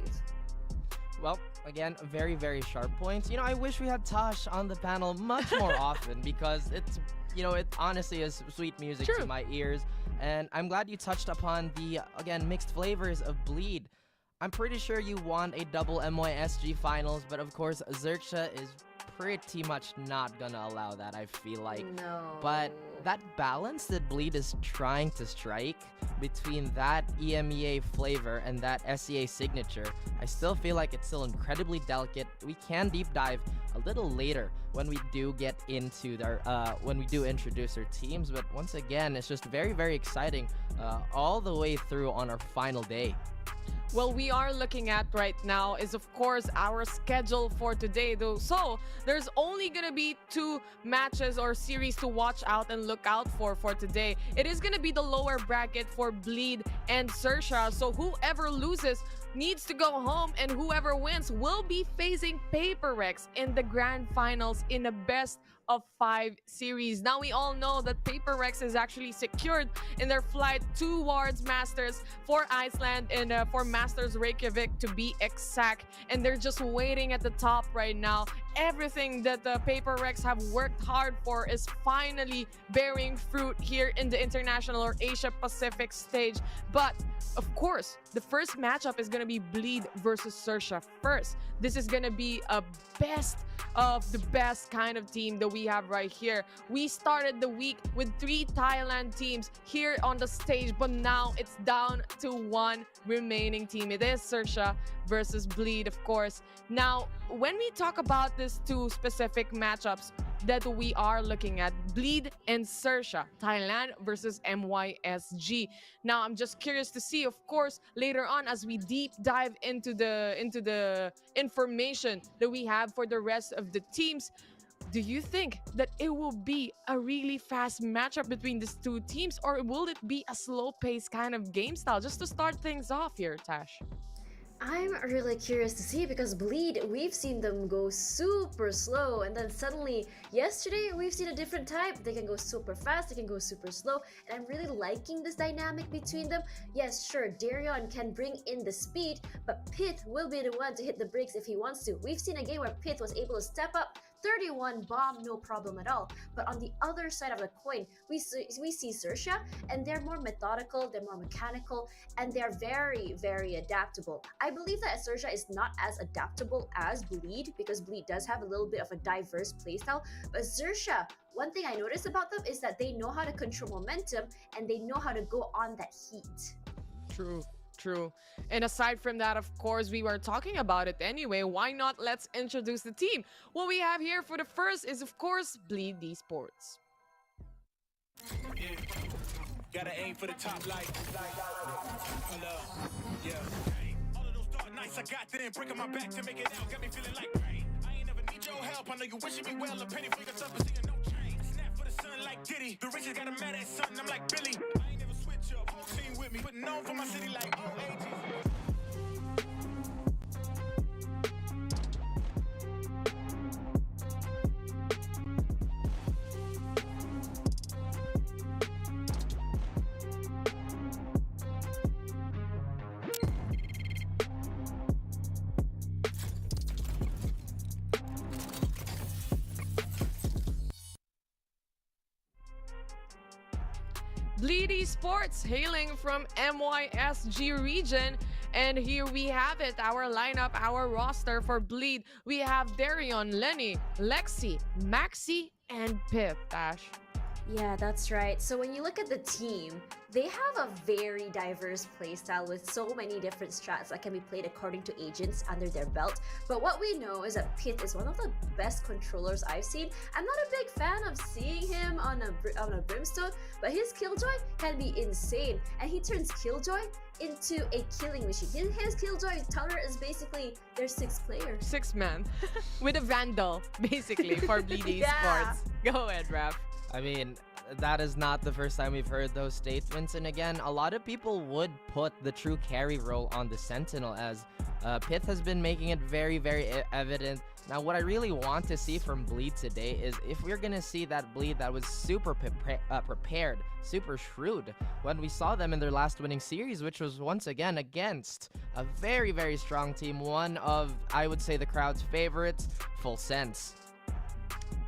Well, again, very, very sharp points. You know, I wish we had Tosh on the panel much more often, because it's, you know, it honestly is sweet music to my ears. And I'm glad you touched upon the, again, mixed flavors of Bleed. I'm pretty sure you want a double MYSG finals, but of course, XERXIA is pretty much not gonna allow that, I feel like. No. But that balance that Bleed is trying to strike between that EMEA flavor and that SEA signature, I still feel like it's still incredibly delicate. We can deep dive a little later when we do get into their when we do introduce their teams, but once again, it's just very, very exciting all the way through on our final day. Well, we are looking at right now is, of course, our schedule for today, though. So there's only going to be 2 matches or series to watch out and look out for today. It is going to be the lower bracket for Bleed and XERXIA. So whoever loses needs to go home, and whoever wins will be facing PaperX in the grand finals in a best of 5 series. Now we all know that PaperX is actually secured in their flight towards Masters for Iceland and for Masters Reykjavik to be exact, and they're just waiting at the top right now. everything that the Paper Rex have worked hard for is finally bearing fruit here in the international or Asia Pacific stage. But of course, the first matchup is gonna be Bleed versus XERXIA first. This is gonna be a best of the best kind of team that we have right here. We started the week with 3 Thailand teams here on the stage, but now it's down to 1 remaining team. It is XERXIA versus Bleed, of course. Now, when we talk about these 2 specific matchups that we are looking at, Bleed and XERXIA, Thailand versus MYSG. Now, I'm just curious to see, of course, later on as we deep dive into the information that we have for the rest of the teams. Do you think that it will be a really fast matchup between these 2 teams, or will it be a slow-paced kind of game style? Just to start things off here, Tash. I'm really curious to see, because Bleed, we've seen them go super slow, and then suddenly yesterday we've seen a different type. They can go super fast, they can go super slow, and I'm really liking this dynamic between them. Yes, sure, Darion can bring in the speed, but Pith will be the one to hit the brakes if he wants to. We've seen a game where Pith was able to step up 31 bomb, no problem at all. But on the other side of the coin, we see XERXIA, and they're more methodical, they're more mechanical, and they're very, very adaptable. I believe that XERXIA is not as adaptable as Bleed, because Bleed does have a little bit of a diverse playstyle. But XERXIA, one thing I noticed about them is that they know how to control momentum, and they know how to go on that heat. True. And aside from that, of course, we were talking about it anyway. Why not? Let's introduce the team. What we have here for the first is, of course, Bleed Esports. Yeah. Gotta aim for the top light. Yeah. All of those dark nights I got them breaking my back to make it out. Got me feeling like rain. I ain't never need your help. I know you wishing me well. A penny for your stuff, but seeing no change. Snap for the sun like Diddy. The riches got a mad at something. I'm like Billy. I ain't never switch up. Whole team with me. Putting on for my city like all ages. Bleed Esports, hailing from MYSG region. And here we have it, our lineup, our roster for Bleed. We have Darion, Lenny, Lexi, Maxi, and Pip. Ash. Yeah, that's right. So when you look at the team, they have a very diverse playstyle with so many different strats that can be played according to agents under their belt. But what we know is that Pith is one of the best controllers I've seen. I'm not a big fan of seeing him on a Brimstone, but his Killjoy can be insane, and he turns Killjoy into a killing machine. His Killjoy tower is basically their 6th player. 6th man with a Vandal, basically, for Bleed Esports. Go ahead, Raph. I mean, that is not the first time we've heard those statements. And again, a lot of people would put the true carry role on the Sentinel, as Pith has been making it very, very evident. Now, what I really want to see from Bleed today is if we're going to see that Bleed that was super prepared, super shrewd, when we saw them in their last winning series, which was once again against a very, very strong team. One of, I would say, the crowd's favorites, Full Sense.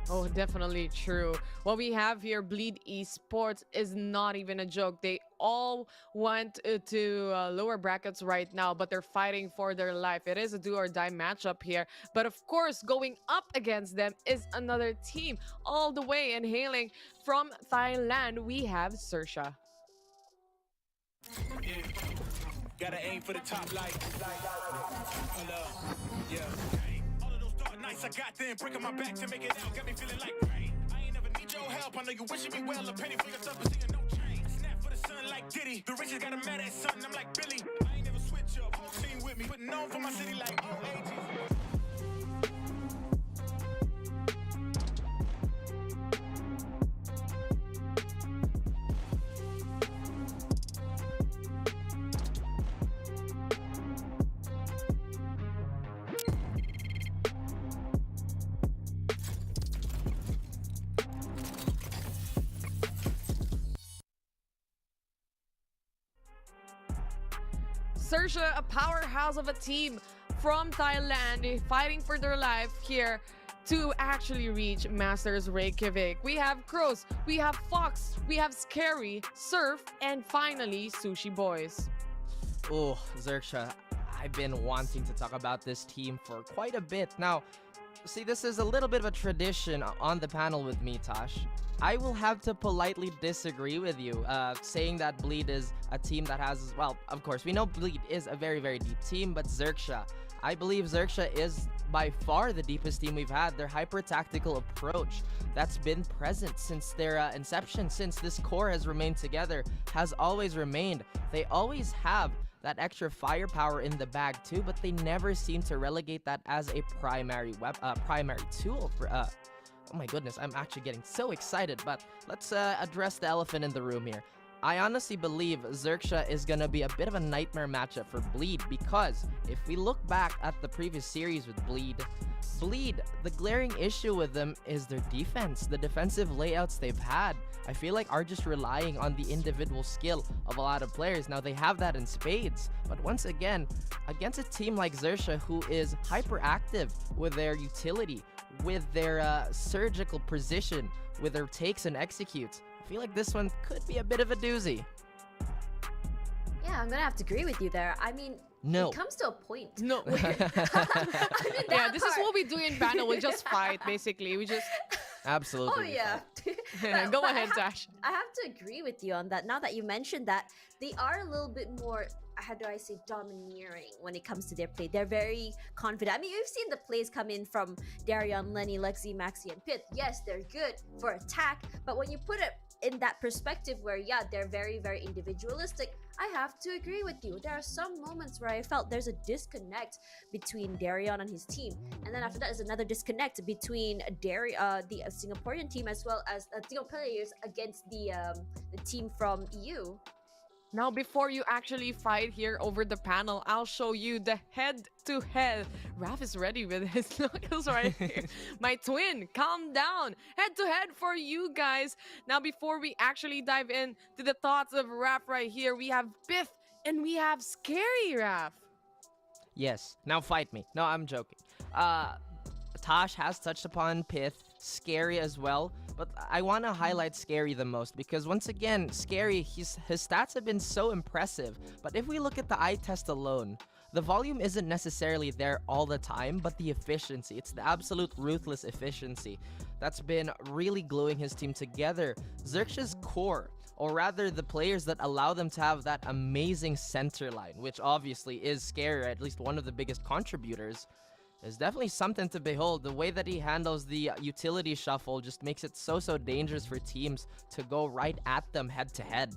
Oh, definitely true. What we have here, Bleed Esports, is not even a joke. They all went to lower brackets right now, but they're fighting for their life. It is a do or die matchup here. But of course, going up against them is another team all the way. And hailing from Thailand, we have XERXIA. Yeah. Gotta aim for the top light. Yeah. Nights I got them breaking my back to make it out. Got me feeling like rain. I ain't never need your help. I know you wishing me well. A penny for your stuff, but seeing no change. Snap for the sun like Diddy. The riches got a mad at something. I'm like Billy. I ain't never switch up. Whole team with me. Putting on for my city like all ages. XERXIA, a powerhouse of a team from Thailand, fighting for their life here to actually reach Masters Reykjavik. We have Crows, we have Fox, we have Scary, Surf, and finally Sushi Boys. Oh, XERXIA, I've been wanting to talk about this team for quite a bit. Now, see, this is a little bit of a tradition on the panel with me, Tosh. I will have to politely disagree with you, saying that Bleed is a team that has, well, of course, we know Bleed is a very, very deep team, but XERXIA, I believe XERXIA is by far the deepest team we've had. Their hyper-tactical approach that's been present since their inception, since this core has remained together, has always remained. They always have that extra firepower in the bag too, but they never seem to relegate that as a primary tool for oh my goodness, I'm actually getting so excited, but let's address the elephant in the room here. I honestly believe XERXIA is going to be a bit of a nightmare matchup for Bleed, because if we look back at the previous series with Bleed, the glaring issue with them is their defense. The defensive layouts they've had, I feel like, are just relying on the individual skill of a lot of players. Now, they have that in spades, but once again, against a team like XERXIA, who is hyperactive with their utility, with their surgical precision, with their takes and executes, I feel like this one could be a bit of a doozy. Yeah, I'm gonna have to agree with you there. I mean, no. It comes to a point. No. I mean, Yeah, this is what we do in panel. We just fight, basically. We just... Absolutely. Oh, yeah. Go ahead, Tash. I have to agree with you on that. Now that you mentioned that, they are a little bit more, how do I say, domineering when it comes to their play. They're very confident. I mean, you've seen the plays come in from Darion, Lenny, Lexi, Maxi, and Pith. Yes, they're good for attack, but when you put it in that perspective where, yeah, they're very, very individualistic, I have to agree with you. There are some moments where I felt there's a disconnect between Darion and his team, and then after that there's another disconnect between the Singaporean team as well as Singapore players against the team from EU. Now, before you actually fight here over the panel, I'll show you the head-to-head. Raph is ready with his knuckles right here. My twin, calm down. Head-to-head for you guys. Now, before we actually dive in to the thoughts of Raph right here, we have Biff and we have Scary Raph. Yes. Now fight me. No, I'm joking. Tosh has touched upon Pith, Scary as well, but I want to highlight Scary the most because, once again, Scary, his stats have been so impressive, but if we look at the eye test alone, the volume isn't necessarily there all the time, but the efficiency, it's the absolute ruthless efficiency that's been really gluing his team together. XERXIA's core, or rather the players that allow them to have that amazing center line, which obviously is Scary, at least one of the biggest contributors, is definitely something to behold. The way that he handles the utility shuffle just makes it so dangerous for teams to go right at them head to head.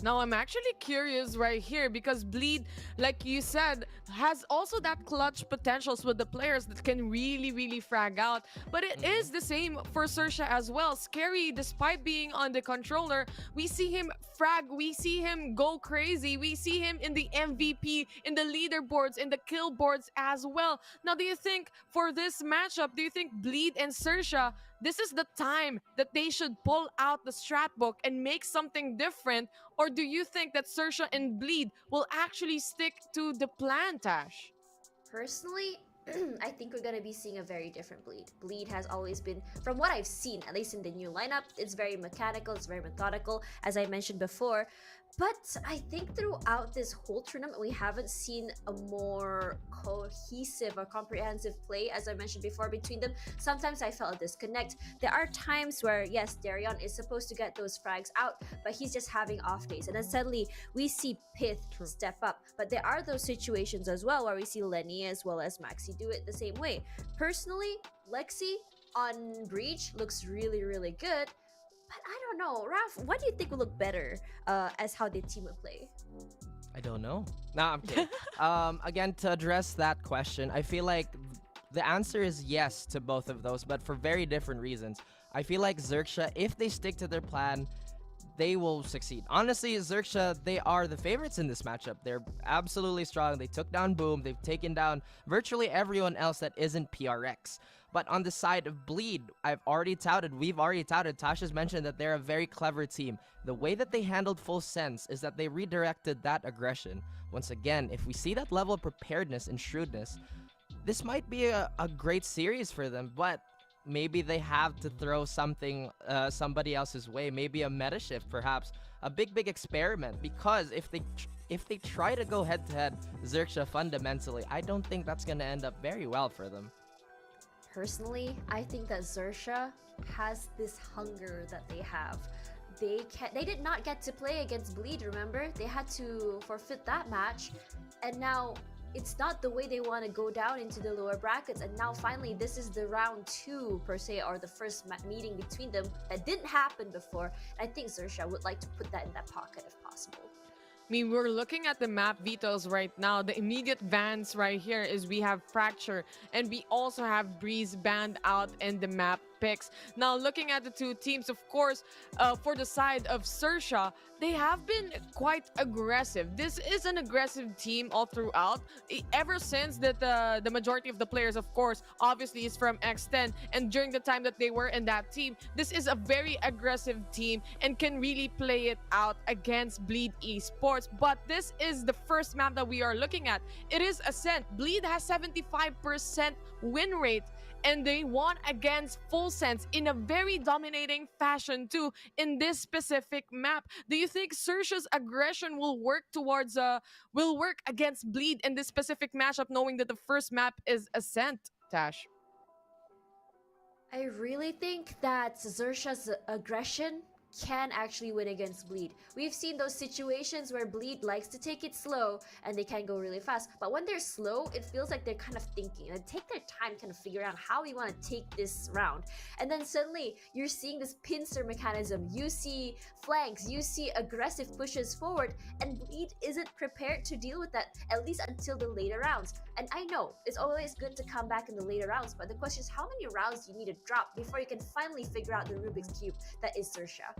Now, I'm actually curious right here because Bleed, like you said, has also that clutch potentials with the players that can really frag out. But it is the same for XERXIA as well. Scary, despite being on the controller, we see him frag, we see him go crazy, we see him in the MVP, in the leaderboards, in the kill boards as well. Now, do you think for this matchup, do you think Bleed and XERXIA, this is the time that they should pull out the strat book and make something different? Or do you think that XERXIA and Bleed will actually stick to the plan, Tash? Personally, I think we're gonna be seeing a very different Bleed. Bleed has always been, from what I've seen, at least in the new lineup, it's very mechanical, it's very methodical, as I mentioned before. But I think throughout this whole tournament, we haven't seen a more cohesive or comprehensive play, as I mentioned before, between them. Sometimes I felt a disconnect. There are times where, yes, Darion is supposed to get those frags out, but he's just having off days. And then suddenly, we see Pith step up. But there are those situations as well where we see Lenny as well as Maxi do it the same way. Personally, Lexi on Breach looks really good. But I don't know, Raph, what do you think will look better as how the team would play? I don't know. Nah, I'm kidding. Again, to address that question, I feel like the answer is yes to both of those, but for very different reasons. I feel like XERXIA, if they stick to their plan, they will succeed. Honestly, XERXIA, they are the favorites in this matchup. They're absolutely strong. They took down Boom. They've taken down virtually everyone else that isn't PRX. But on the side of Bleed, we've already touted, Tasha's mentioned that they're a very clever team. The way that they handled Full Sense is that they redirected that aggression. Once again, if we see that level of preparedness and shrewdness, this might be a great series for them, but maybe they have to throw something somebody else's way. Maybe a meta shift, perhaps. A big experiment, because if they try to go head-to-head XERXIA fundamentally, I don't think that's going to end up very well for them. Personally, I think that XERXIA has this hunger that they have. They did not get to play against Bleed, remember? They had to forfeit that match, and now it's not the way they want to go down into the lower brackets, and now finally this is the round 2 per se, or the first meeting between them that didn't happen before. I think XERXIA would like to put that in that pocket if possible. I mean, we're looking at the map vetoes right now. The immediate bans right here is we have Fracture, and we also have Breeze banned out in the map picks. Now, looking at the two teams, of course, for the side of XERXIA, they have been quite aggressive. This is an aggressive team all throughout. Ever since that the majority of the players, of course, obviously is from X10, and during the time that they were in that team, this is a very aggressive team and can really play it out against Bleed Esports. But this is the first map that we are looking at. It is Ascent. Bleed has 75% win rate, and they won against Full Sense in a very dominating fashion too in this specific map. Do you think XERXIA's aggression will work against Bleed in this specific matchup, knowing that the first map is Ascent, Tash? I really think that XERXIA's aggression can actually win against Bleed. We've seen those situations where Bleed likes to take it slow and they can go really fast, but when they're slow, it feels like they're kind of thinking and take their time kind of figure out how we want to take this round. And then suddenly you're seeing this pincer mechanism, you see flanks, you see aggressive pushes forward, and Bleed isn't prepared to deal with that, at least until the later rounds. And I know it's always good to come back in the later rounds, but the question is how many rounds you need to drop before you can finally figure out the Rubik's Cube that is XERXIA.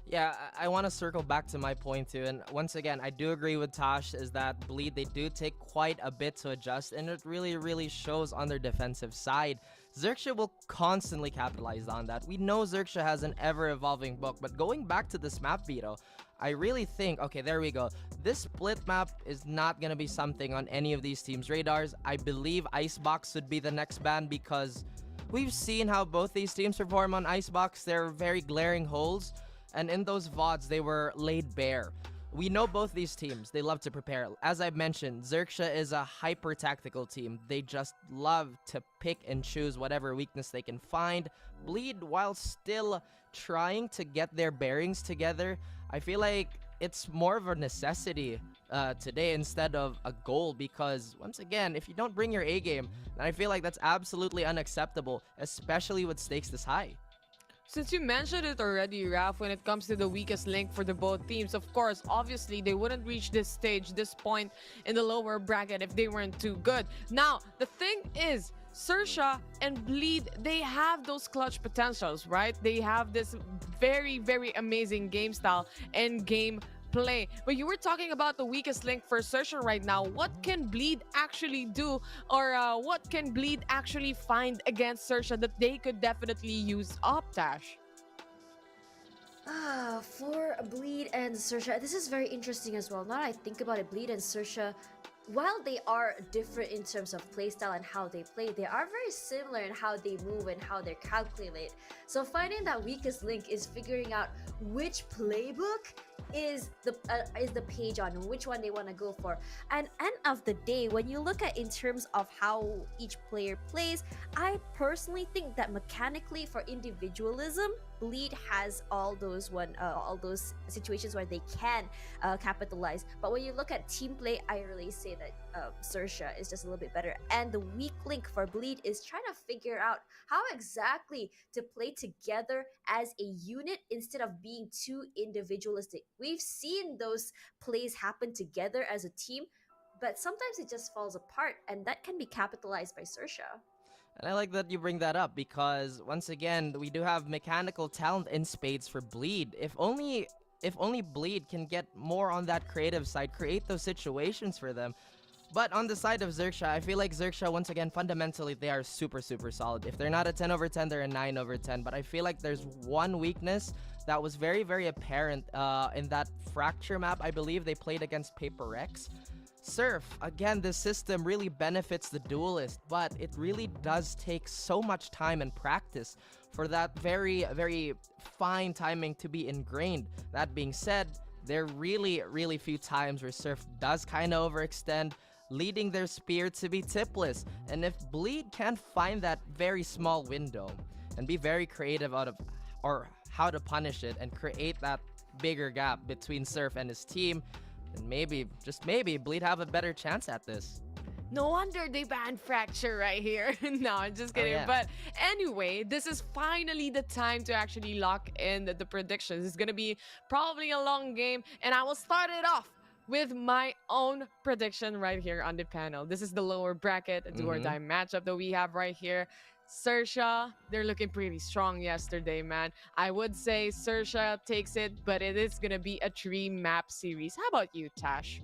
Yeah, I want to circle back to my point too, and once again, I do agree with Tosh, is that Bleed, they do take quite a bit to adjust, and it really shows on their defensive side. XERXIA will constantly capitalize on that. We know XERXIA has an ever-evolving book, but going back to this map veto, I really think, okay, there we go. This split map is not going to be something on any of these teams' radars. I believe Icebox would be the next ban, because we've seen how both these teams perform on Icebox. They're very glaring holes, and in those VODs, they were laid bare. We know both these teams, they love to prepare. As I've mentioned, XERXIA is a hyper-tactical team. They just love to pick and choose whatever weakness they can find. Bleed, while still trying to get their bearings together, I feel like it's more of a necessity today instead of a goal, because once again, if you don't bring your A game, then I feel like that's absolutely unacceptable, especially with stakes this high. Since you mentioned it already, Raf, when it comes to the weakest link for the both teams, of course, obviously, they wouldn't reach this stage, this point in the lower bracket if they weren't too good. Now, the thing is, XERXIA and Bleed, they have those clutch potentials, right? They have this very amazing game style and game play. But you were talking about the weakest link for XERXIA right now. What can Bleed actually do, or what can Bleed actually find against XERXIA that they could definitely use up, Tash? For Bleed and XERXIA, this is very interesting as well. Now that I think about it, Bleed and XERXIA, while they are different in terms of playstyle and how they play, they are very similar in how they move and how they're calculated. So finding that weakest link is figuring out which playbook is the page on, which one they want to go for. And end of the day, when you look at in terms of how each player plays, I personally think that mechanically for individualism, Bleed has all those situations where they can capitalize. But when you look at team play, I really say that XERXIA is just a little bit better. And the weak link for Bleed is trying to figure out how exactly to play together as a unit instead of being too individualistic. We've seen those plays happen together as a team, but sometimes it just falls apart, and that can be capitalized by XERXIA. And I like that you bring that up, because once again, we do have mechanical talent in spades for Bleed. If only Bleed can get more on that creative side, create those situations for them. But on the side of XERXIA, I feel like XERXIA, once again, fundamentally, they are super solid. If they're not a 10 over 10, they're a 9 over 10. But I feel like there's one weakness that was very apparent in that Fracture map. I believe they played against Paper X. Surf, again, this system really benefits the duelist, but it really does take so much time and practice for that very, very fine timing to be ingrained. That being said, there are really few times where Surf does kind of overextend, leading their spear to be tipless. And if Bleed can't find that very small window and be very creative out of or how to punish it and create that bigger gap between Surf and his team, then maybe, just maybe, Bleed have a better chance at this. No wonder they banned Fracture right here. No, I'm just kidding. yeah. But anyway, this is finally the time to actually lock in the predictions. It's gonna be probably a long game, and I will start it off with my own prediction right here on the panel. This is the lower bracket do or die matchup that we have right here. XERXIA, they're looking pretty strong yesterday, man. I would say XERXIA takes it, but it is gonna be a 3-map series. How about you, Tash?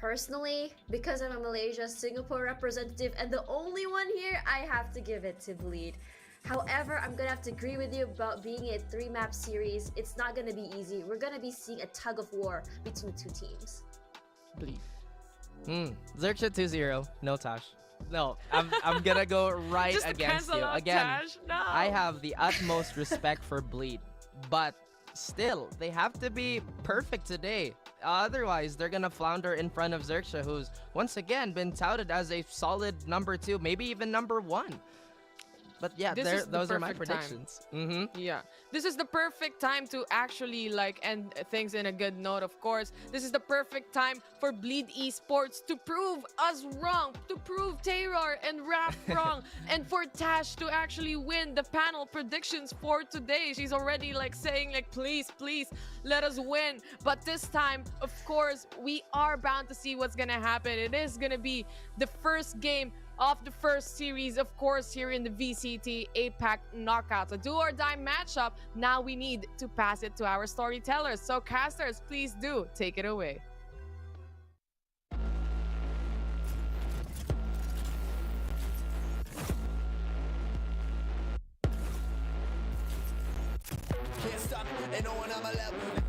Personally, because I'm a Malaysia Singapore representative and the only one here, I have to give it to Bleed. However, I'm gonna have to agree with you about being a 3-map series. It's not gonna be easy. We're gonna be seeing a tug of war between the two teams. Bleed. XERXIA 2-0. No, Tash. No, I'm gonna go right Just against you. out, Again, Tash. No. I have the utmost respect for Bleed, but still, they have to be perfect today. Otherwise, they're gonna flounder in front of XERXIA, who's once again been touted as a solid number 2, maybe even number 1. But yeah, those are my predictions. Yeah, this is the perfect time to actually like end things in a good note. Of course, this is the perfect time for Bleed Esports to prove us wrong, to prove Taylor and Rap wrong, and for Tash to actually win the panel predictions for today. She's already like saying like, please let us win. But this time, of course, we are bound to see what's gonna happen. It is gonna be the first game of the first series, of course, here in the VCT APAC Knockouts. A do-or-die matchup. Now we need to pass it to our storytellers. So casters, please do take it away. Can't stop, they know when I'm a level.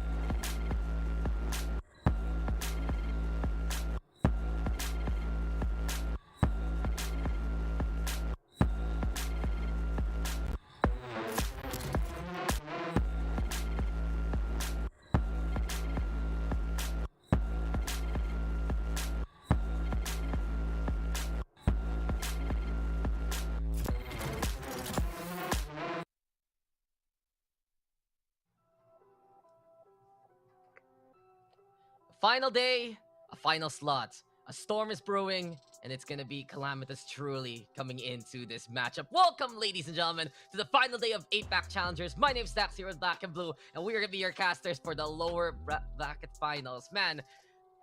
Final day, a final slot. A storm is brewing, and it's gonna be calamitous truly coming into this matchup. Welcome, ladies and gentlemen, to the final day of APAC Challengers. My name's Dax here with Black and Blue, and we're gonna be your casters for the lower bracket finals. Man,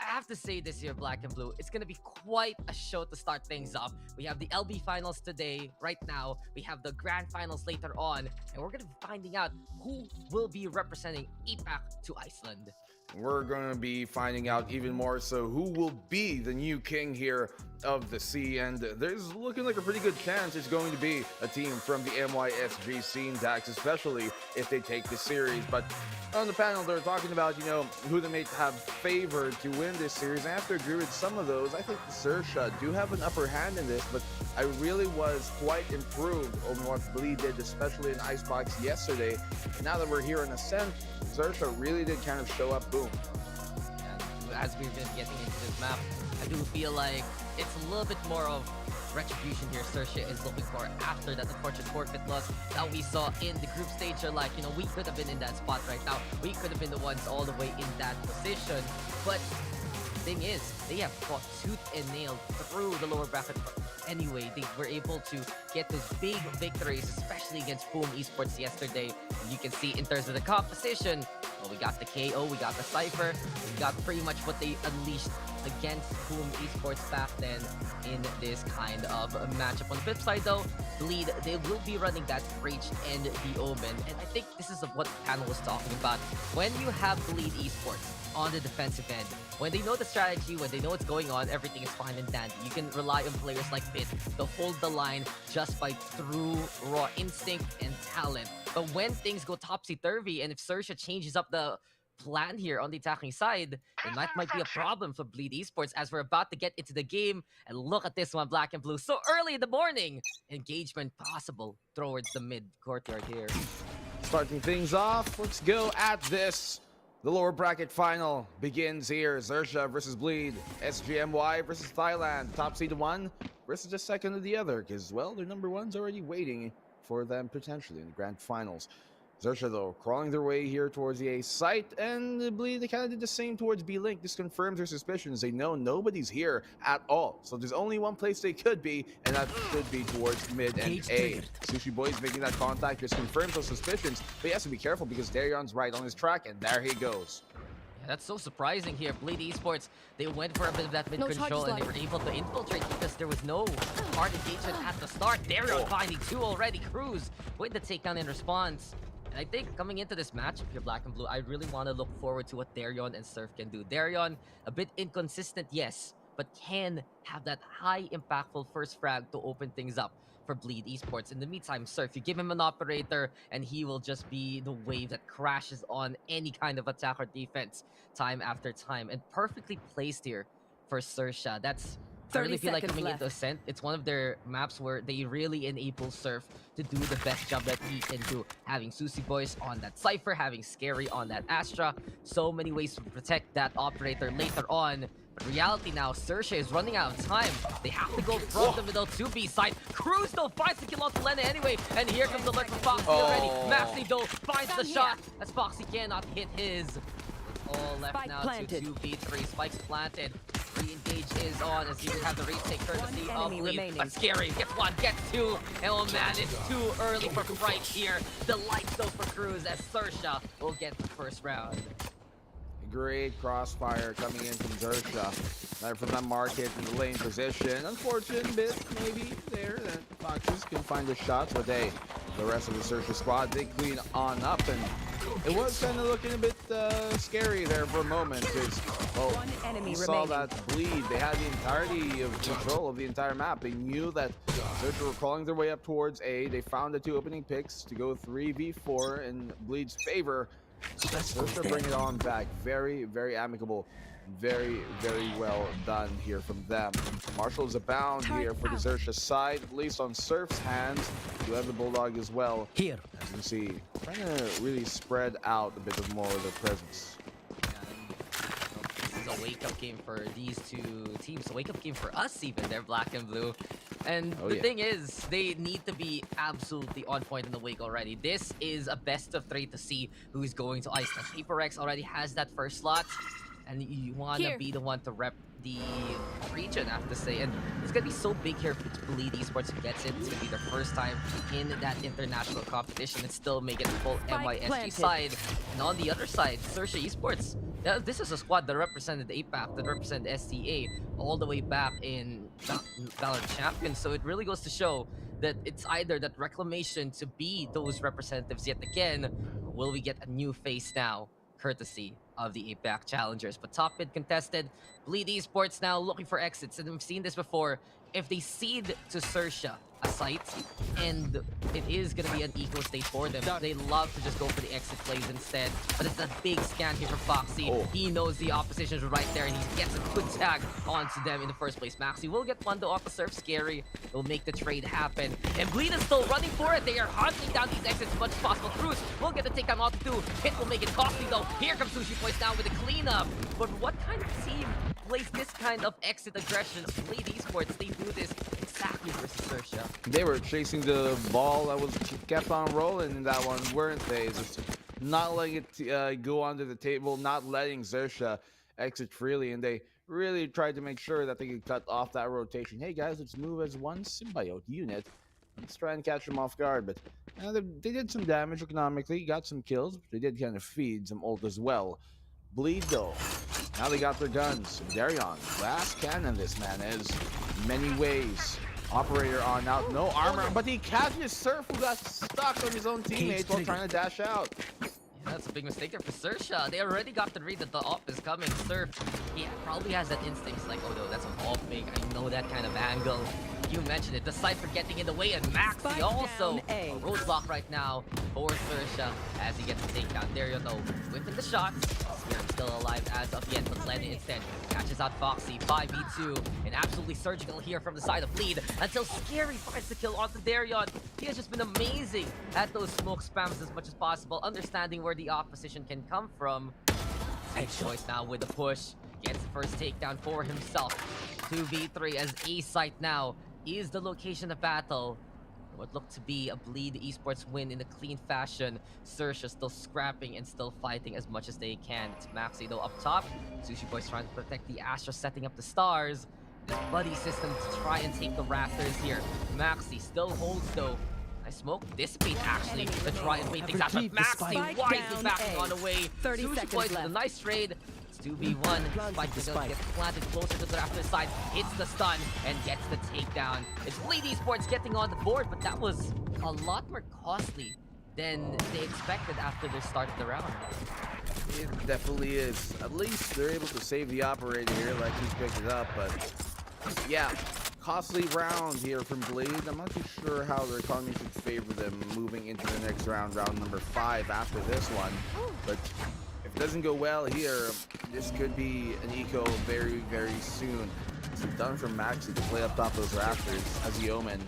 I have to say this here, Black and Blue, it's gonna be quite a show to start things off. We have the LB finals today, right now. We have the grand finals later on, and we're gonna be finding out who will be representing APAC to Iceland. We're going to be finding out even more so who will be the new king here of the sea, and there's looking like a pretty good chance it's going to be a team from the MYSG scene, Dax, especially if they take the series. But on the panel, they're talking about, you know, who they may have favored to win this series. I have to agree with some of those. I think XERXIA do have an upper hand in this, but I really was quite improved on what Bleed did, especially in Icebox yesterday. And now that we're here in Ascent, XERXIA really did kind of show up, boom. And as we've been getting into this map, I do feel like it's a little bit more of retribution here XERXIA is looking for after that unfortunate forfeit loss that we saw in the group stage. Are like, you know, we could have been in that spot right now. We could have been the ones all the way in that position. But the thing is, they have fought tooth and nail through the lower bracket. Anyway, they were able to get those big victories, especially against Boom Esports yesterday. And you can see in terms of the composition, well, we got the KO, we got the Cypher, we got pretty much what they unleashed against Boom Esports back then in this kind of a matchup. On the flip side though, Bleed, they will be running that Breach and the Omen. And I think this is what the panel was talking about. When you have Bleed Esports on the defensive end, when they know the strategy, when they know what's going on, everything is fine and dandy. You can rely on players like Pit to hold the line just by true raw instinct and talent. But when things go topsy-turvy, and if XERXIA changes up the plan here on the attacking side, and that might be a problem for Bleed Esports as we're about to get into the game. And look at this one, Black and Blue, so early in the morning. Engagement possible towards the mid courtyard here. Starting things off, let's go at this. The lower bracket final begins here. XERXIA versus Bleed. SGMY versus Thailand. Top seed one versus the second of the other. Because, well, their number one's already waiting for them potentially in the grand finals. XERXIA, though, crawling their way here towards the A site, and Bleed, they kind of did the same towards B-Link. This confirms their suspicions. They know nobody's here at all. So there's only one place they could be, and that could be towards mid and A. Sushi Boy's making that contact, just confirms those suspicions, but he has to be careful because Darion's right on his track, and there he goes. Yeah, that's so surprising here. Bleed Esports, they went for a bit of that mid control, and they were able to infiltrate because there was no hard engagement at the start. Darion finding two already. Cruz with the takedown in response. And I think coming into this match, if you're Black and Blue, I really want to look forward to what Darion and Surf can do. Darion, a bit inconsistent, yes, but can have that high impactful first frag to open things up for Bleed Esports. In the meantime, Surf, you give him an operator, and he will just be the wave that crashes on any kind of attack or defense time after time. And perfectly placed here for XERXIA. That's... I really feel like coming into Ascent, it's one of their maps where they really enable Surf to do the best job that he can do. Having Sushi Boys on that Cypher, having Scary on that Astra. So many ways to protect that operator later on. But reality now, XERXIA is running out of time. They have to go from the middle to B side. Cruz though finds the kill on Selena anyway. And here comes the alert from Foxy already. Maxi though finds the shot as Foxy cannot hit his. All left Spike now planted. to 2v3. Spikes planted. Re-engage is on as he would have the retake courtesy of Bleed. But Scary gets one, gets two. And oh man, it's too early for Fright here. The lights though for Cruz as XERXIA will get the first round. Great crossfire coming in from XERXIA. Right from that market in the lane position. Unfortunate bit maybe there that Foxes can find the shots, but hey, the rest of the XERXIA squad, they clean on up, and it was kind of looking a bit scary there for a moment because, well, you saw that Bleed. They had the entirety of control of the entire map. They knew that XERXIA were crawling their way up towards A. They found the two opening picks to go 3v4 in Bleed's favor. XERXIA bring it on back. Very, very amicable. Very, very well done here from them. Marshall's abound here for the XERXIA side, at least on Surf's hands. You have the Bulldog as well. Here, as you can see, trying to really spread out a bit of more of their presence. This is a wake-up game for these two teams. A wake-up game for us even. They're Black and Blue. And the thing is, they need to be absolutely on point in the wake already. This is a best of 3 to see who is going to ice. PPGL already has that first slot. And you want to be the one to rep the region, I have to say. And it's going to be so big here if it's Bleed Esports who gets it. It's going to be their first time in that international competition and still make it full MYSG side. And on the other side, XERXIA Esports. This is a squad that represented APAC, that represented STA all the way back in Valorant Champions. So it really goes to show that it's either that reclamation to be those representatives yet again, or will we get a new face now, courtesy of the APAC Challengers. But top mid contested, Bleed Esports now looking for exits, and we've seen this before. If they cede to XERXIA a site, and it is going to be an eco state for them, they love to just go for the exit plays instead. But it's a big scan here for Foxy. He knows the opposition is right there, and he gets a good tag onto them in the first place. Maxi will get one though off the Surf. Scary will make the trade happen. And Bleed is still running for it. They are hunting down these exits as much as possible. Cruz will get the takedown onto two. Hit will make it costly though. Here comes Sushi Boys now with a cleanup. But what kind of team plays this kind of exit aggression? Bleed Esports, they do this exactly versus XERXIA. They were chasing the ball that was kept on rolling in that one, weren't they? Just not letting it go onto the table, not letting XERXIA exit freely, and they really tried to make sure that they could cut off that rotation. Hey guys, let's move as one symbiote unit. Let's try and catch them off guard, but they did some damage economically, got some kills, but they did kind of feed some ult as well. Bleed though, now they got their guns. Darion, last cannon this man is. Many ways. Operator on out, no armor, but he catches Surf who got stuck on his own teammates while trying to dash out. That's a big mistake there for XERXIA. They already got the read that the op is coming. Surf, he probably has that instinct. It's like, oh no, that's an off fake. I know that kind of angle. You mentioned it. The Cypher getting in the way, and Maxi also a roadblock right now for XERXIA as he gets a takedown. Dario though, whipping the shots. Scary still alive as of yet, but Lenny instead catches out Foxy. 5v2, and absolutely surgical here from the side of lead until Scary finds the kill onto Darion. He has just been amazing at those smoke spams as much as possible, understanding where the opposition can come from. Takes choice now with the push. Gets the first takedown for himself. 2v3 as A-site now is the location of battle. What looked to be a Bleed Esports win in a clean fashion. XERXIA still scrapping and still fighting as much as they can. It's Maxi though up top. Sushi Boy's trying to protect the Astra, setting up the stars. This buddy system to try and take the Raptors here. Maxi still holds though. Nice smoke. Dissipate actually to try and wait things out. But Maxi wisely backing on the way. Sushi Boys with a nice trade. 2v1. Spike gets planted closer to the Raptors side, hits the stun, and gets the takedown. It's Bleed Esports getting on the board, but that was a lot more costly than they expected after the start of the round. It definitely is. At least they're able to save the operator here, like he's picked it up, but yeah. Costly round here from Bleed. I'm not too sure how their economy should favor them moving into the next round, round number 5 after this one. But if it doesn't go well here, this could be an eco very, very soon. It's done from Maxi to play up top those Raptors as the Omen.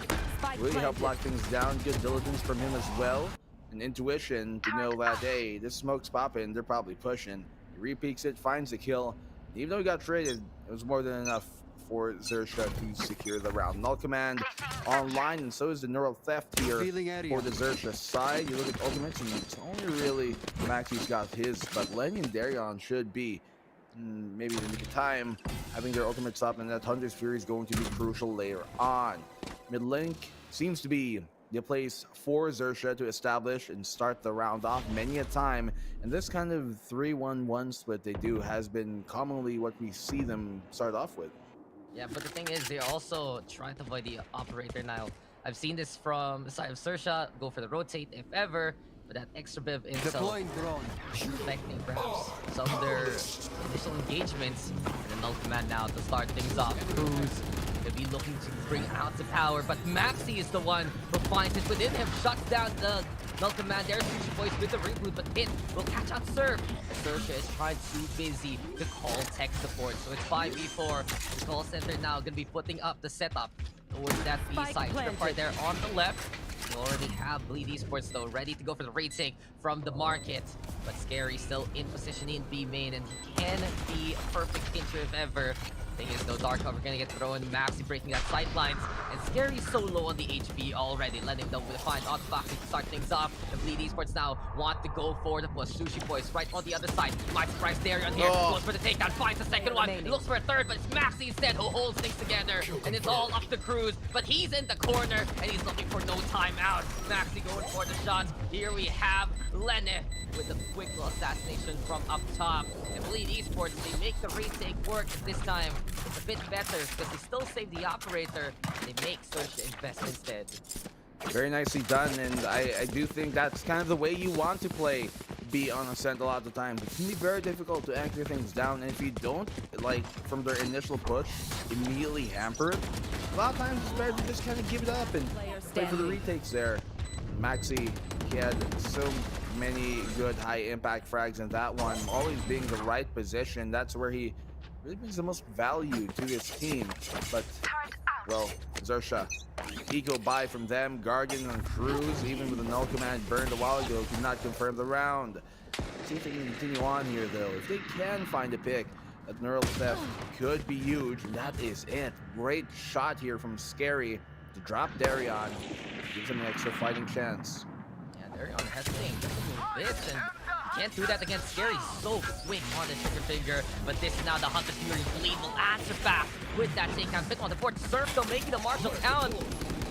Really helped lock things down. Good diligence from him as well. And intuition to know that, hey, this smoke's popping, they're probably pushing. He re-peeks it, finds the kill. Even though he got traded, it was more than enough for XERXIA to secure the round. Null Command online, and so is the Neural Theft here for the XERXIA side. You look at ultimates, and it's only really Maxi's got his, but Lenny and Darion should be maybe in the nick of time having their ultimates up, and that Hunter's Fury is going to be crucial later on. Mid link seems to be the place for XERXIA to establish and start the round off many a time, and this kind of 3-1-1 split they do has been commonly what we see them start off with. Yeah, but the thing is, they're also trying to avoid the operator now. I've seen this from the side of XERXIA, go for the rotate if ever, but that extra bit of intel affecting perhaps some of their initial engagements. And then Null Command now to start things off. Cruz could be looking to bring out the power, but Maxi is the one who finds it within him, shuts down the Null Command. There's Sushi Boys with the reboot, but Pit will catch out Surf. XERXIA is trying too busy to call tech support, so it's 5v4. The call center now gonna be putting up the setup towards that B side. Part there on the left. We already have Bleed Esports though, ready to go for the retake from the market. But Scary still in position in B main, and he can be a perfect pincher if ever. Thing is though, Dark Cover gonna get thrown, Maxi breaking that sidelines, and Scary's so low on the HP already, letting them find Foxy to start things off. The Bleed Esports now want to go for the push. Sushi Boys right on the other side. Might surprise Darion here, goes for the takedown, finds the second one, looks for a third, but it's Maxi instead who holds things together, and it's all up to Cruz, but he's in the corner, and he's looking for no timeout. Maxi going for the shots. Here we have Lene with the quick assassination from up top. And Bleed Esports, they make the retake work, but this time it's a bit better because they still save the operator. They make XERXIA invest instead. Very nicely done, and I do think that's kind of the way you want to play B on Ascent a lot of the times. It can be very difficult to anchor things down, and if you don't, like, from their initial push, immediately hamper it, a lot of times it's better to just kind of give it up and play for the retakes there. Maxi, he had so many good high impact frags in that one, always being the right position. That's where he really brings the most value to his team. But well, XERXIA, eco buy from them. Gargan and Cruz, even with the Null Command burned a while ago, could not confirm the round. See if they can continue on here though. If they can find a pick, that Neural Theft could be huge, and that is it. Great shot here from Scary to drop Darion. Gives him an extra fighting chance. Darion hesitating just a little bit, and can't do that against Scary. So quick on the trigger finger, but this is now the Hunter's Fury. Bleed will answer back with that takedown. Pick on the board. Surf though making a martial count.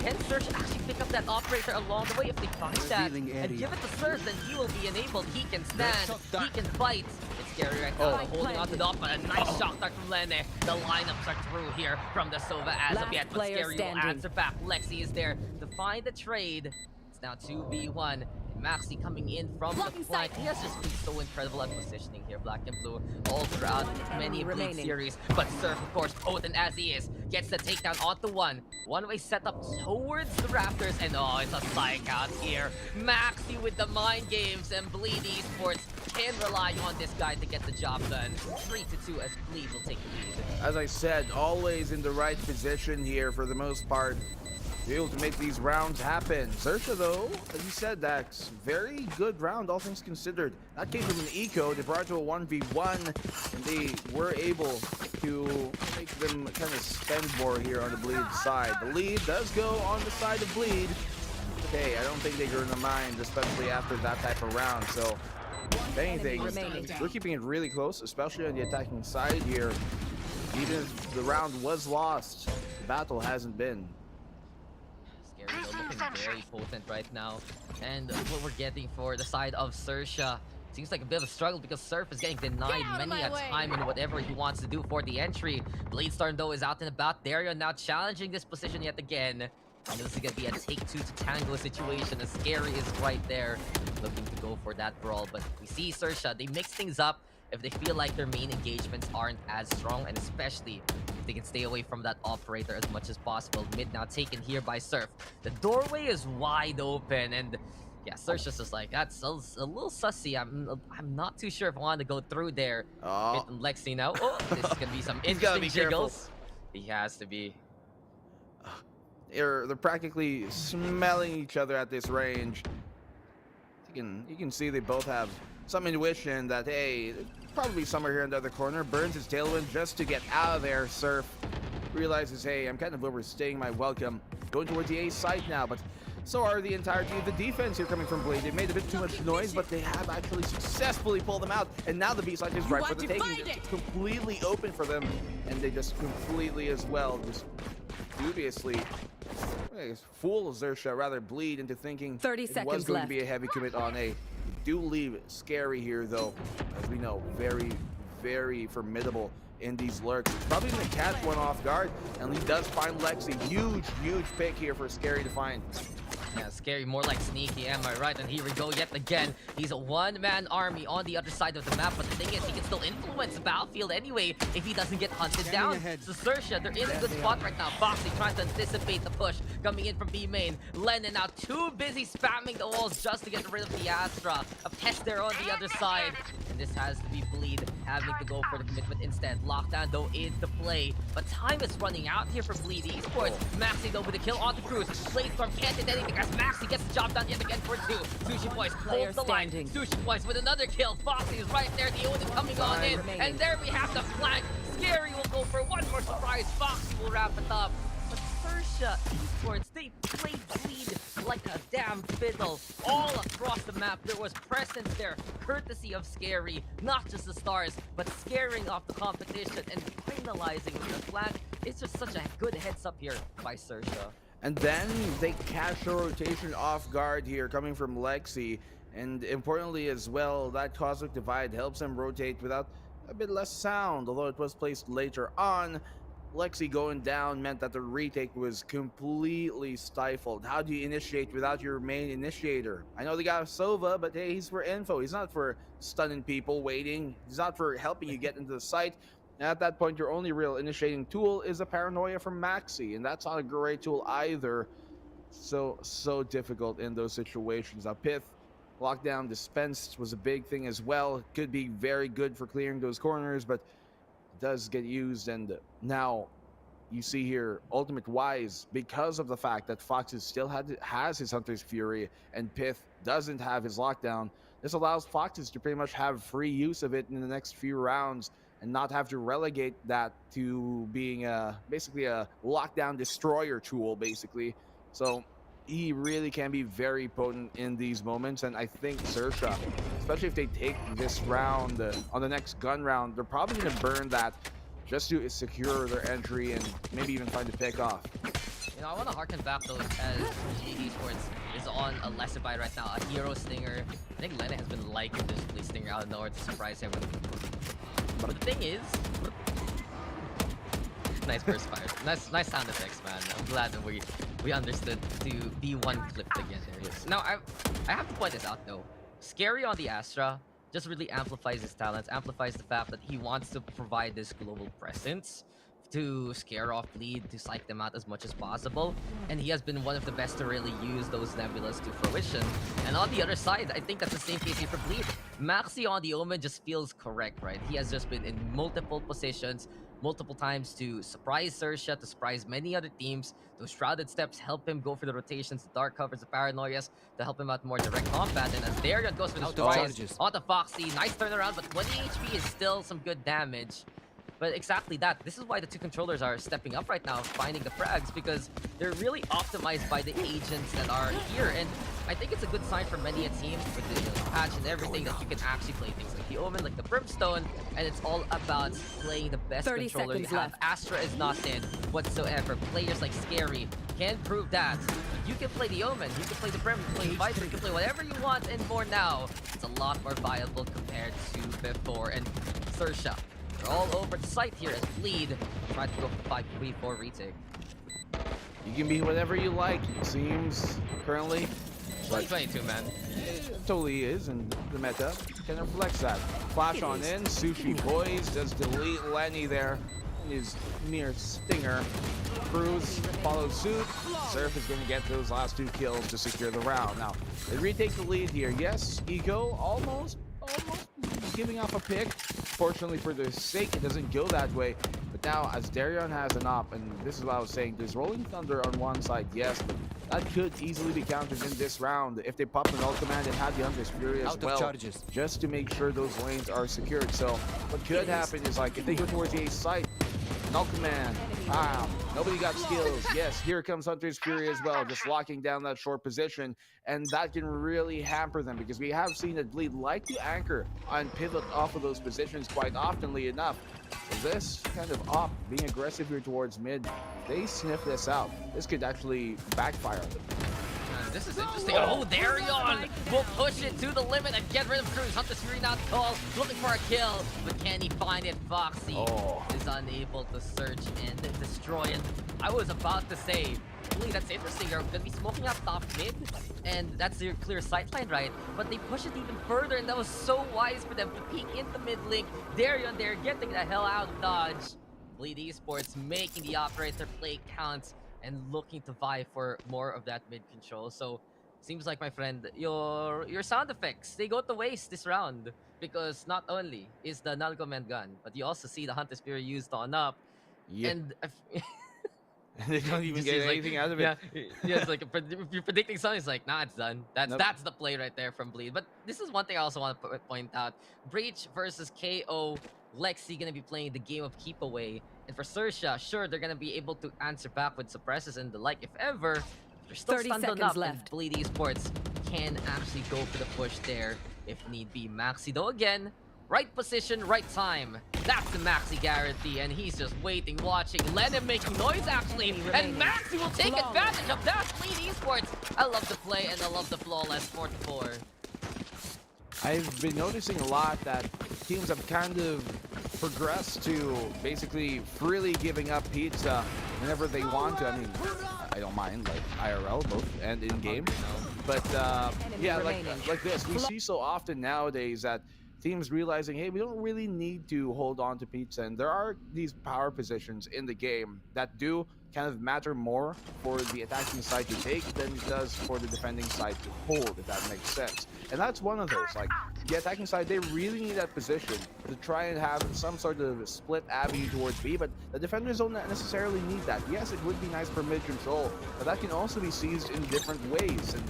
Can XERXIA actually pick up that operator along the way if they find that and give it to Surf? Then he will be enabled. He can stand. He can fight. It's Scary right now, holding on to the op, but a nice shot start from Lene. The lineups are through here from the Sova as of yet, but Scary will answer back. Lexi is there to find the trade. It's now 2v1. Maxi coming in from the flank. He has just been so incredible at positioning here, Black and Blue, all throughout many Bleed series. But Surf, of course, potent as he is, gets the takedown onto one. One-way setup towards the Raptors, and oh, it's a psych out here. Maxi with the mind games, and Bleed Esports can rely on this guy to get the job done. 3-2 as Bleed will take the lead. As I said, always in the right position here for the most part. Be able to make these rounds happen. XERXIA, though, as you said, Dax, very good round, all things considered. That came from an eco. They brought it to a 1v1, and they were able to make them kind of spend more here on the Bleed side. The lead does go on the side of Bleed. Hey, I don't think they're going to mind, especially after that type of round. So, if anything, we're keeping it really close, especially on the attacking side here. Even if the round was lost, the battle hasn't been. Looking very potent right now, and what we're getting for the side of XERXIA seems like a bit of a struggle because Surf is getting denied many a time in whatever he wants to do for the entry. Bladestorm though is out and about. Dario now challenging this position yet again, and this is gonna be a take two to tango situation as Scary is right there looking to go for that brawl. But we see XERXIA, they mix things up if they feel like their main engagements aren't as strong, and especially if they can stay away from that operator as much as possible. Mid now taken here by Surf. The doorway is wide open, and yeah, XERXIA's just like, that's a little sussy. I'm not too sure if I want to go through there. Oh. Lexi now. Oh, this is gonna be some interesting jiggles. He has to be. They're practically smelling each other at this range. You can see they both have some intuition that, hey, probably somewhere here in the other corner. Burns his tailwind just to get out of there. Surf realizes, hey, I'm kind of overstaying my welcome. Going towards the A site now, but so are the entirety of the defense here coming from Blade. They've made a bit too much noise, but they have actually successfully pulled them out. And now the B site is right for the taking. It's completely open for them, and they just completely as well, just dubiously fool XERXIA, rather Bleed into thinking 30 it seconds was going left. to be a heavy commit on A. Do leave Scary here, though, as we know, very, very formidable in these lurks. Probably going to catch one off guard, and he does find Lexi. Huge pick here for Scary to find. Yeah, Scary, more like sneaky, am I right? And here we go yet again. He's a one-man army on the other side of the map, but the thing is, he can still influence the battlefield anyway if he doesn't get hunted down. So XERXIA, they're in a good spot right now. Foxy trying to anticipate the push coming in from B main. Lennon now too busy spamming the walls just to get rid of the Astra. A pest there on the other side. And this has to be Bleed having to go for the commitment instead. Lockdown though into play, but time is running out here for Bleed Esports. Maxi though with the kill on the Cruise. Bladestorm can't hit anything as Maxi gets the job done yet again for two. Sushi Boys holds the line. Sushi Boys with another kill. Foxy is right there. The Odin coming on in. And there we have the flank. Scary will go for one more surprise. Foxy will wrap it up. But XERXIA Esports, they played Bleed like a damn fiddle all across the map. There was presence there, courtesy of Scary, not just the stars, but scaring off the competition and finalizing with the flank. It's just such a good heads up here by XERXIA. And then they catch a rotation off guard here coming from Lexi. And importantly as well, that Cosmic Divide helps them rotate without a bit less sound, although it was placed later on. Lexi going down meant that the retake was completely stifled. How do you initiate without your main initiator? I know they got Sova, but hey, he's for info. He's not for stunning people waiting. He's not for helping you get into the site. And at that point, your only real initiating tool is a Paranoia from Maxi, and that's not a great tool either. So difficult in those situations. Now, Pith, lockdown dispensed was a big thing as well. It could be very good for clearing those corners, but it does get used. And now you see here, Ultimate Wise, because of the fact that Foxes still has his Hunter's Fury and Pith doesn't have his lockdown, this allows Foxes to pretty much have free use of it in the next few rounds and not have to relegate that to being basically a lockdown destroyer tool, basically. So he really can be very potent in these moments, and I think XERXIA, especially if they take this round on the next gun round, they're probably going to burn that just to secure their entry and maybe even find a pick off. You know, I want to harken back though, as VCT Esports is on a lesser buy right now, a hero stinger. I think Lennon has been liking this police stinger out of nowhere to surprise him. But the thing is, Nice burst fire. Nice sound effects, man. I'm glad that we understood to be one clipped again there. Yes. Now I have to point this out though. Scary on the Astra just really amplifies his talents, amplifies the fact that he wants to provide this global presence to scare off Bleed, to psych them out as much as possible. And he has been one of the best to really use those Nebulas to fruition. And on the other side, I think that's the same case here for Bleed. Maxi on the Omen just feels correct, right? He has just been in multiple positions, multiple times to surprise XERXIA, to surprise many other teams. Those Shrouded Steps help him go for the rotations, the Dark Covers, the Paranoias to help him out more direct combat. And as Darion goes for the surprise onto Foxy, nice turnaround, but 20 HP is still some good damage. But exactly that. This is why the two controllers are stepping up right now, finding the frags, because they're really optimized by the agents that are here. And I think it's a good sign for many a team with the patch and everything that you can actually play things like the Omen, like the Brimstone, and it's all about playing the best controller you have. Astra is not in whatsoever. Players like Scary can prove that. You can play the Omen, you can play the Brim, you can play the Viper, you can play whatever you want and more now. It's a lot more viable compared to before. And XERXIA, they're all over the site here as Bleed trying to go for 5-3-4 retake. You can be whatever you like, it seems, currently. 2022, man. It totally is, and the meta kind of reflects that. Flash on in, Sushi Boys does delete Lenny there. His mere stinger. Cruz follows suit. Surf is going to get those last 2 kills to secure the round. Now, they retake the lead here. Yes, Eco almost giving off a pick. Fortunately for their sake, it doesn't go that way. But now, as Darion has an op, and this is what I was saying, there's Rolling Thunder on one side, yes, but that could easily be countered in this round if they pop an ult command and have the Hunter's Fury as well, just to make sure those lanes are secured. So what could happen is, like, if they go towards the A site, ult command, nobody got skills. Yes, here comes Hunter's Fury as well, just locking down that short position, and that can really hamper them because we have seen that Bleed like to anchor and pivot off of those positions quite oftenly enough. So this kind of op, being aggressive here towards mid, they sniff this out. This could actually backfire on them. This is interesting. Oh, Darion will push it to the limit and get rid of Cruz. Hunter's Fury now calls, looking for a kill, but can he find it? Foxy is unable to search and destroy it. I was about to say, really, that's interesting. You're gonna be smoking out top mid, and that's your clear sightline, right? But they push it even further, and that was so wise for them to peek into mid link. Darion there getting the hell out of dodge. Bleed Esports making the operator play count and looking to vie for more of that mid control. So seems like, my friend, your sound effects, they go to waste this round, because not only is the null command gun, but you also see the Hunter's Fury used on up. Yeah. And they don't even get anything out of it. Yeah, it's like if you're predicting something, it's like, nah, it's done. That's the play right there from Bleed. But this is one thing I also want to point out. Breach versus KO. Lexi gonna be playing the game of keep away. And for XERXIA, sure, they're gonna be able to answer back with suppresses and the like if ever. They're still stunned on up, and Bleed Esports can actually go for the push there if need be. Maxi, though, again, right position, right time. That's the Maxi guarantee, and he's just waiting, watching. Lennon making noise, actually, and Maxi will take advantage of that. Bleed Esports. I love the play, and I love the flawless 4-4. I've been noticing a lot that teams have kind of progressed to basically freely giving up pizza whenever they want to. I mean, I don't mind, like IRL both and in game, but yeah, like this we see so often nowadays that teams realizing, hey, we don't really need to hold on to pizza, and there are these power positions in the game that do kind of matter more for the attacking side to take than it does for the defending side to hold, if that makes sense. And that's one of those. Like, the attacking side, they really need that position to try and have some sort of split avenue towards B, but the defenders don't necessarily need that. Yes, it would be nice for mid control, but that can also be seized in different ways. And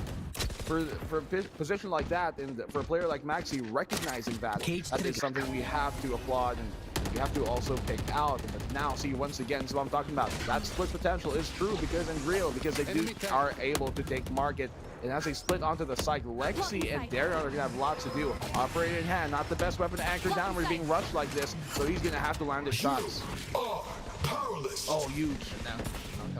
for a position like that, and for a player like Maxi recognizing that is something we have to applaud and we have to also pick out. But now, see, once again, so what I'm talking about, that split potential is true because and real, because they are able to take market. And as they split onto the site, Lexi and Darion are going to have lots to do. Operator in hand, not the best weapon to anchor down when you're being rushed like this, so he's going to have to land his shots. Oh, huge. Now,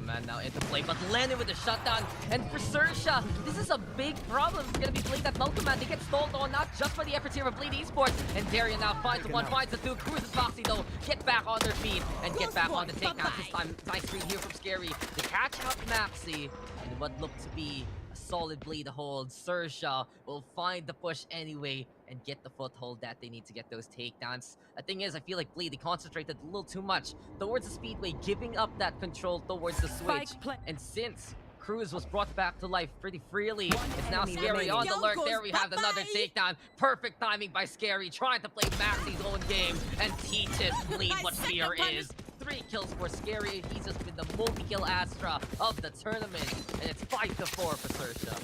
command now into play, but Lenny with the shutdown. And for XERXIA, this is a big problem. It's gonna be playing that null command. They get stalled on, not just by the efforts here of Bleed Esports. And Darian now finds one, finds the two. Cruz and Foxy though get back on their feet and get back on the takedown. This time, nice screen here from Scary. They catch out Maxi in what looked to be a solid Bleed hold. XERXIA will find the push anyway and get the foothold that they need to get those takedowns. The thing is, I feel like Bleed, they concentrated a little too much towards the Speedway, giving up that control towards the switch. And since Cruz was brought back to life pretty freely, it's now Scary on the lurk. There we have another takedown. Perfect timing by Scary, trying to play Maxi's own game and teaches Bleed what fear is. 3 kills for Scary. He's just been the multi-kill Astra of the tournament, and it's 5-4 for XERXIA.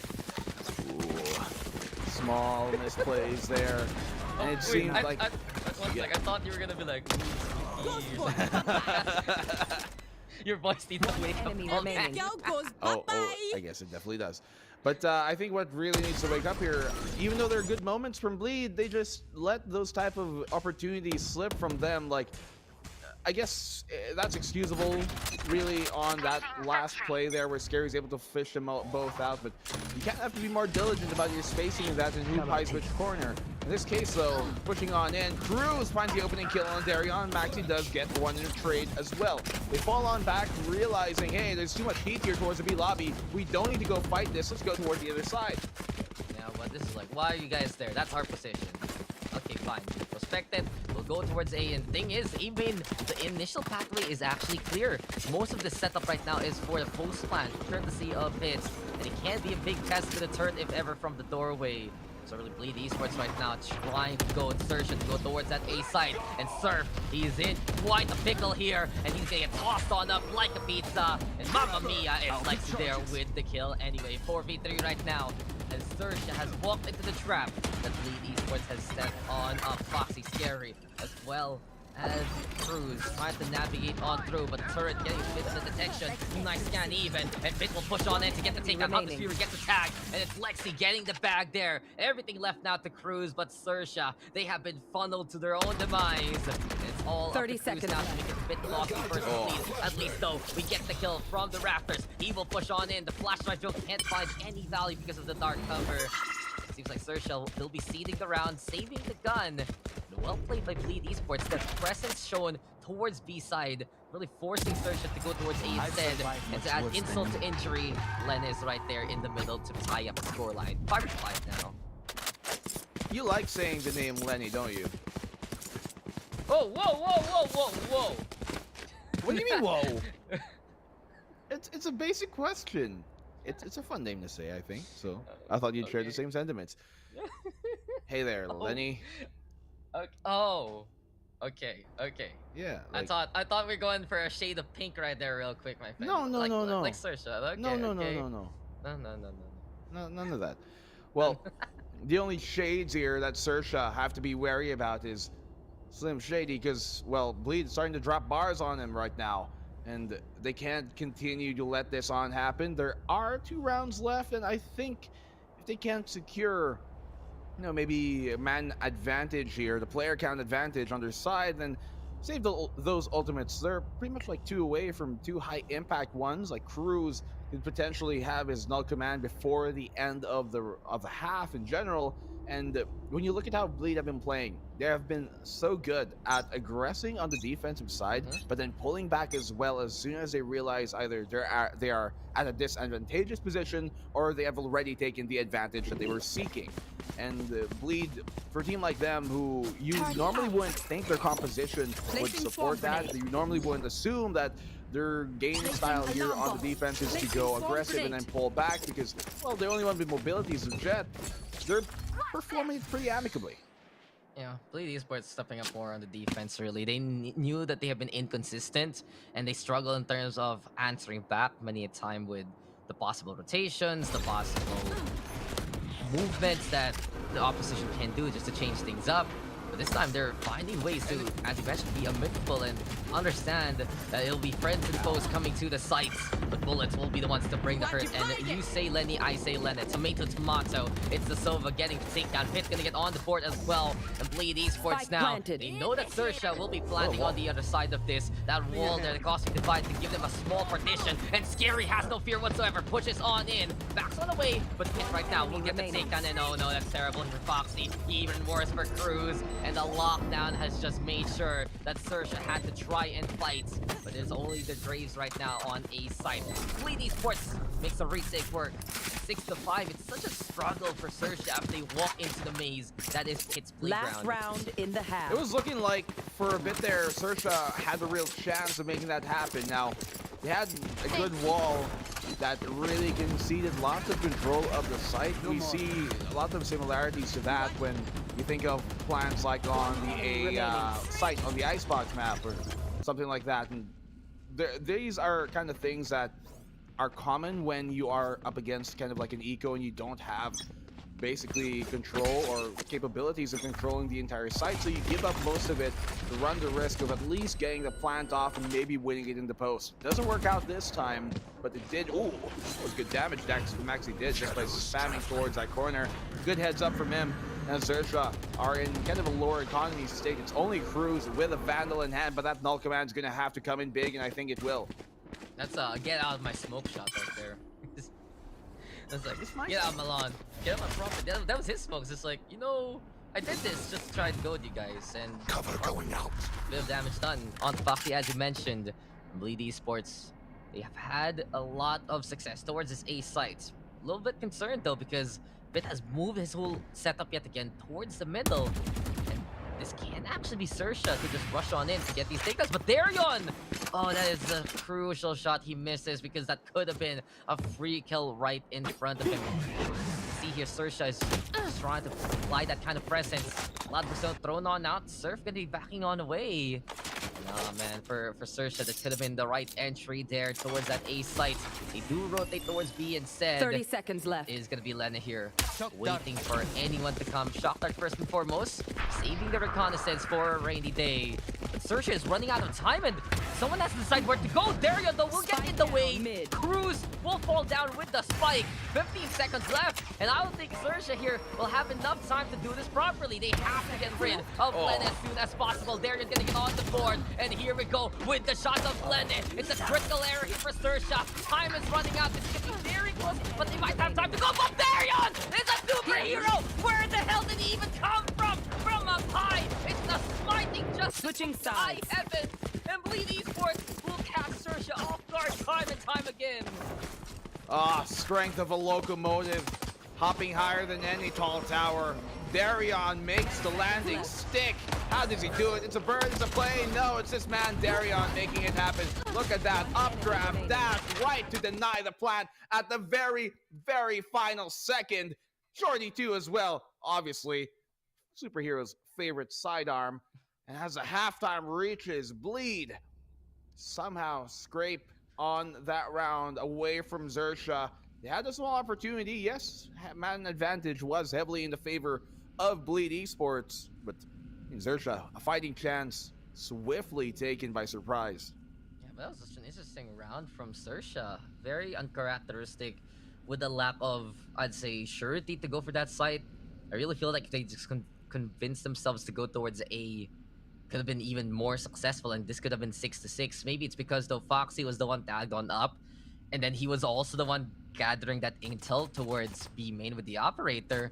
Ooh, small misplays there, and it seemed like. One sec, I thought you were gonna be like. Your voice needs to wake up. Oh, I guess it definitely does. But I think what really needs to wake up here, even though there are good moments from Bleed, they just let those type of opportunities slip from them. Like, I guess that's excusable, really, on that last play there where Scary's able to fish them both out. But you can't have to be more diligent about your spacing in that and who buys which corner. In this case, though, pushing on in, Cruz finds the opening kill on Darion. Maxi does get one in a trade as well. They fall on back, realizing, hey, there's too much heat here towards the B lobby. We don't need to go fight this. Let's go towards the other side. Yeah, but this is like, why are you guys there? That's our position. Okay, fine. Respect it. We'll go towards A. And the thing is, even the initial pathway is actually clear. Most of the setup right now is for the post plant, courtesy of Hits. And it can be a big test for the turret, if ever, from the doorway. So really Bleed Esports right now trying to go insertion to go towards that A side. And Surf, he's in quite a pickle here. And he's gonna get tossed on up like a pizza. And Mamma Mia is Lexi there with the kill. Anyway, 4v3 right now. As XERXIA has walked into the trap that Bleed Esports has stepped on up. Foxy Scary as well as Cruz trying to navigate on through, but the turret getting Fit in the detection. Nice scan even, and Fit will push on in to get the takedown. How the Fury gets the tag, and it's Lexi getting the bag there. Everything left now to Cruz, but XERXIA, they have been funneled to their own demise. And it's all 30 seconds now to make it a bit lost first lead. At least though, we get the kill from the rafters. He will push on in. The flashlight drill can't find any value because of the dark cover. Seems like XERXIA will be seeding the round, saving the gun. Well played by Bleed Esports. That presence shown towards B side, really forcing XERXIA to go towards A instead. And to add insult to injury, Len is right there in the middle to tie up the scoreline. 5-5 now. You like saying the name Lenny, don't you? Oh, whoa. What do you mean, whoa? It's a basic question. It's a fun name to say, I think. So I thought you'd share the same sentiments. Hey there, Lenny. Okay. Yeah. Like, I thought we were going for a shade of pink right there, real quick, my friend. No. Like XERXIA. Okay, No. No, none of that. Well, the only shades here that XERXIA have to be wary about is Slim Shady, because, well, Bleed's starting to drop bars on him right now. And they can't continue to let this on happen. There are 2 rounds left, and I think if they can't secure, you know, maybe a man advantage here, the player count advantage on their side, then save those ultimates. They're pretty much like 2 away from 2 high impact ones. Like Cruz could potentially have his null command before the end of the half in general. And when you look at how Bleed have been playing, they have been so good at aggressing on the defensive side, but then pulling back as well as soon as they realize either they are at a disadvantageous position or they have already taken the advantage that they were seeking. And Bleed, for a team like them, who you normally wouldn't think their composition would support that, you normally wouldn't assume that their game style here on the defense is to go aggressive and then pull back because, well, the only one with mobility is the Jet. They're performing pretty amicably. Yeah, Bleed Esports stepping up more on the defense, really. They knew that they have been inconsistent, and they struggle in terms of answering back many a time with the possible rotations, the possible movements that the opposition can do just to change things up. But this time they're finding ways to, as you mentioned, be amicable and understand that it'll be friends and foes coming to the sites. But bullets will be the ones to bring the hurt. And you say Lenny, I say Lenny. Tomato, tomato. It's the Sova getting to take down. Pit's gonna get on the board as well. And Bleed Esports now. They know that XERXIA will be planting on the other side of this. That wall there, the Cosmic Divide to give them a small partition. And Scary has no fear whatsoever. Pushes on in. Backs on the way. But Pit right now will get the takedown. And oh no, that's terrible for Foxy. Even worse for Cruz. And the lockdown has just made sure that XERXIA had to try and fight. But there's only the Graves right now on a site. Bleed Esports makes a retake work. 6-5. It's such a struggle for XERXIA after they walk into the maze that is Pit's playground. Last round in the half. It was looking like for a bit there, XERXIA had a real chance of making that happen. Now, they had a good wall that really conceded lots of control of the site. We see a lot of similarities to that when you think of plans like on the site on the Icebox map or something like that. And these are kind of things that are common when you are up against kind of like an eco and you don't have basically control or capabilities of controlling the entire site, so you give up most of it to run the risk of at least getting the plant off and maybe winning it in the post. Doesn't work out this time, but it did. Ooh, that was good damage Maxi did just by spamming towards that corner. Good heads up from him. And XERXIA are in kind of a lower economy state. It's only Cruz with a Vandal in hand, but that null command is going to have to come in big, and I think it will. That's get out of my smoke shot right there. It's like, get out of Milan. Get out of my profit. That was his smokes. It's like, you know, I did this just to try to go with you guys. And cover going out. Bit of damage done. On Foxy, as you mentioned, Bleed Esports, they have had a lot of success towards this A site. A little bit concerned though, because Bit has moved his whole setup yet again towards the middle. And this can actually be XERXIA to just rush on in to get these takedowns. But Darion! Oh, that is a crucial shot he misses because that could have been a free kill right in front of him. See here, XERXIA is trying to apply that kind of presence. A lot of percent thrown on out. Surf gonna be backing on away. Nah, man, for XERXIA, that could have been the right entry there towards that A site. They do rotate towards B instead. 30 seconds left. Is gonna be Lena here, waiting for anyone to come. Shock Dart first and foremost, saving the reconnaissance for a rainy day. But XERXIA is running out of time, and someone has to decide where to go. Darion, though, will get in the way. Cruz will fall down with the spike. 15 seconds left, and I don't think XERXIA here will have enough time to do this properly. They have to get rid of Lena as soon as possible. Darion's gonna get on the board. And here we go with the shot of Lenny. It's a critical area here for XERXIA. Time is running out. This could be very close, but they might have time to go. But Darion is a superhero. Where the hell did he even come from? From up high. It's the smiting justice switching sides. High heaven. And Bleed Esports will catch XERXIA off guard time and time again. Strength of a locomotive. Hopping higher than any tall tower. Darion makes the landing stick. How does he do it? It's a bird, it's a plane. No, it's this man, Darion, making it happen. Look at that. Updraft, dash, right to deny the plant at the very, very final second. Shorty too as well, obviously. Superhero's favorite sidearm. And as the halftime reaches, Bleed somehow scrape on that round away from XERXIA. They had a small opportunity. Yes, man advantage was heavily in the favor of Bleed Esports, but XERXIA, a fighting chance, swiftly taken by surprise. Yeah, but that was such an interesting round from XERXIA. Very uncharacteristic with a lack of, I'd say, surety to go for that site. I really feel like they just convinced themselves to go towards A. Could have been even more successful, and this could have been 6-6. Maybe it's because though Foxy was the one tagged on up, and then he was also the one gathering that intel towards B main with the operator.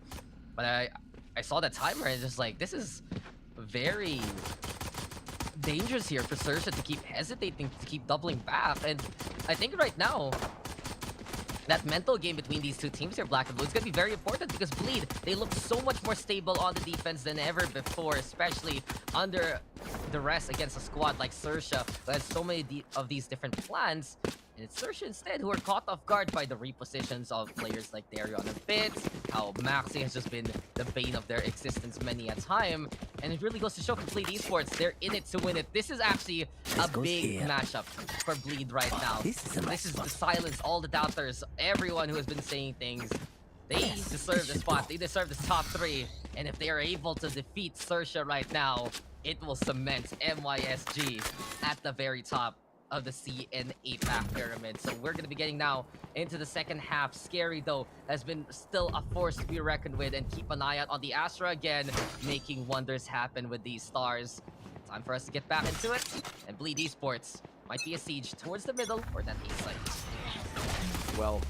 But I saw that timer and just like, this is very dangerous here for XERXIA to keep hesitating, to keep doubling back. And I think right now, that mental game between these two teams here, Black and Blue, is going to be very important because Bleed, they look so much more stable on the defense than ever before, especially under duress against a squad like XERXIA, who has so many of these different plans. And it's XERXIA instead who are caught off guard by the repositions of players like Darion and Fitz, how Maxi has just been the bane of their existence many a time. And it really goes to show Bleed Esports, they're in it to win it. This is actually a big matchup for Bleed right now. This is to silence all the doubters, everyone who has been saying things. They deserve the spot. They deserve the top 3. And if they are able to defeat XERXIA right now, it will cement MYSG at the very top of the C and APAC pyramid. So we're going to be getting now into the second half. Scary, though, has been still a force to be reckoned with. And keep an eye out on the Astra again, making wonders happen with these stars. Time for us to get back into it. And Bleed Esports might be a siege towards the middle or that A site. Well,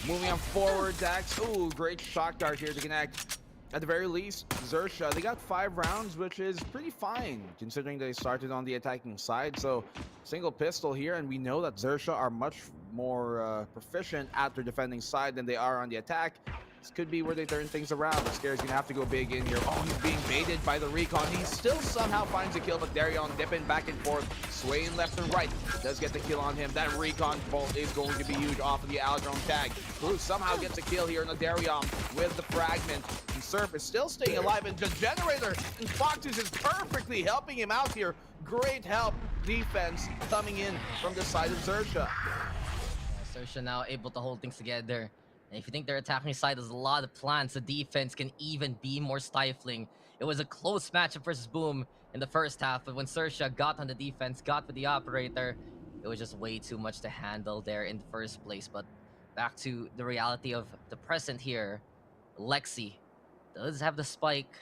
moving on forward, Dax. Ooh, great shot guard here to connect. At the very least, XERXIA, they got 5 rounds, which is pretty fine, considering they started on the attacking side. So, single pistol here, and we know that XERXIA are much more proficient at their defending side than they are on the attack. This could be where they turn things around. The Scare's gonna have to go big in here. Oh, he's being baited by the recon. He still somehow finds a kill, but Darion dipping back and forth, swaying left and right. Does get the kill on him. That recon bolt is going to be huge off of the Aldron tag. Cruz somehow gets a kill here on the Darion with the fragment. And Surf is still staying alive, and the Generator and Foxes is perfectly helping him out here. Great help defense coming in from the side of XERXIA. XERXIA now able to hold things together. And if you think their attacking side has a lot of plans, the defense can even be more stifling. It was a close matchup versus Boom in the first half, but when XERXIA got on the defense, got with the operator, it was just way too much to handle there in the first place. But back to the reality of the present here, Lexi does have the spike,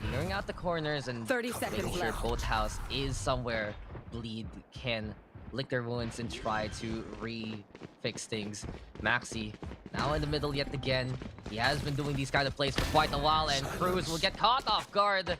clearing out the corners and 30 seconds making sure left. Boat House is somewhere Bleed can lick their wounds and try to re-fix things. Maxi now in the middle yet again. He has been doing these kind of plays for quite a while, and Cruz will get caught off guard.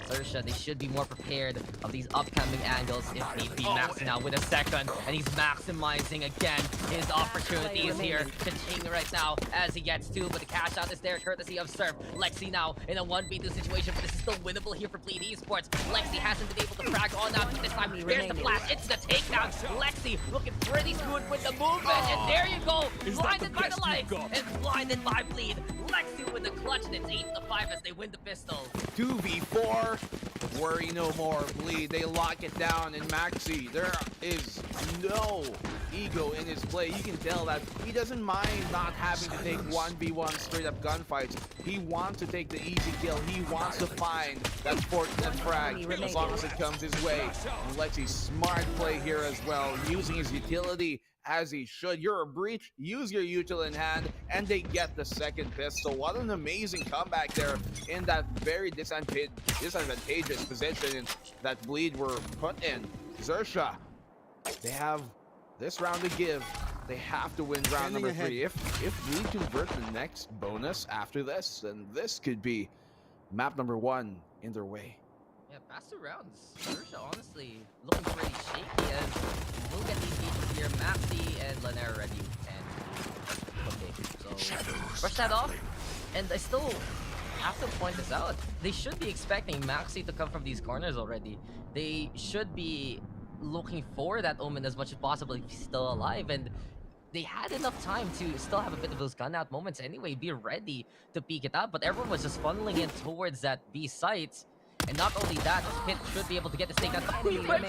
XERXIA, they should be more prepared of these upcoming angles if need be. Maxi now with a second, and he's maximizing again his opportunities here. Continuing right now as he gets to, but the cash out is there courtesy of Surf. Lexi now in a 1v2 situation, but this is still winnable here for Bleed Esports. Lexi hasn't been able to frag on out this time. There's the flash, it's the takedown. Lexi looking pretty good with the movement, and there you go. Blinded by the light and blinded by Bleed. Lexi with the clutch, and it's 8-5 as they win the pistol. 2v4, worry no more. Bleed, they lock it down, and Maxi, there is no ego in his play. You can tell that he doesn't mind not having to take 1v1 straight up gunfights. He wants to take the easy kill. He wants to find that Fortnite frag as long as it comes his way. And Lexi's smart play here as well, using his utility as he should. You're a breach, use your util in hand, and they get the second pistol. What an amazing comeback there in that very disadvantageous position that Bleed were put in. XERXIA, they have this round to give. They have to win round number 3. If Bleed convert the next bonus after this, then this could be map number 1 in their way. Yeah, past 2 rounds, XERXIA honestly looking pretty shaky as we'll get these features here. Maxi and Lanera ready. And okay, so brush that off. And I still have to point this out. They should be expecting Maxi to come from these corners already. They should be looking for that Omen as much as possible if he's still alive. And they had enough time to still have a bit of those gun out moments anyway, be ready to peek it out. But everyone was just funneling in towards that B site. And not only that, Pit should be able to get this takedown. He went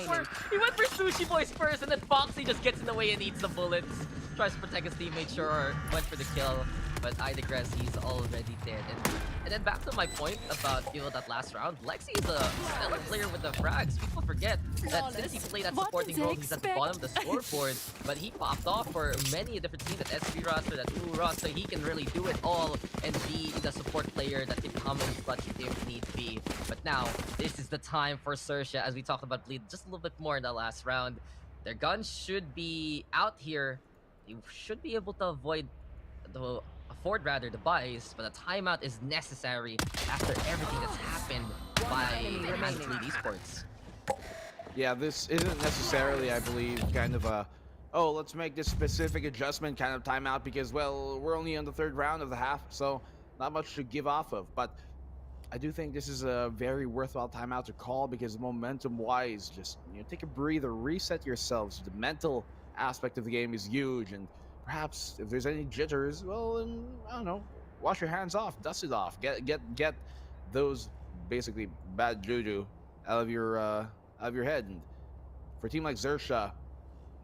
for Sushi Boys first, and then Foxy just gets in the way and eats the bullets. Tries to protect his teammate, sure, went for the kill, but I digress, he's already dead. And then back to my point about, you know, that last round, Lexi is a stellar player with the frags. People forget that since he played that supporting role, he's at the bottom of the scoreboard, but he popped off for many different teams, that SB roster, that Blue roster, he can really do it all and be the support player that can come in clutch if need be. But now, this is the time for XERXIA, as we talked about Bleed just a little bit more in the last round. Their guns should be out here. They should be able to afford the buys, but a timeout is necessary after everything that's happened by Enhanced Bleed Esports. Yeah, this isn't necessarily, I believe, kind of a, oh, let's make this specific adjustment kind of timeout because, well, we're only on the 3rd round of the half, so not much to give off of. But I do think this is a very worthwhile timeout to call because momentum-wise, just, you know, take a breather, reset yourselves. The mental aspect of the game is huge, and perhaps if there's any jitters, well, then, I don't know, wash your hands off, dust it off, get those basically bad juju out of your head. And for a team like XERXIA,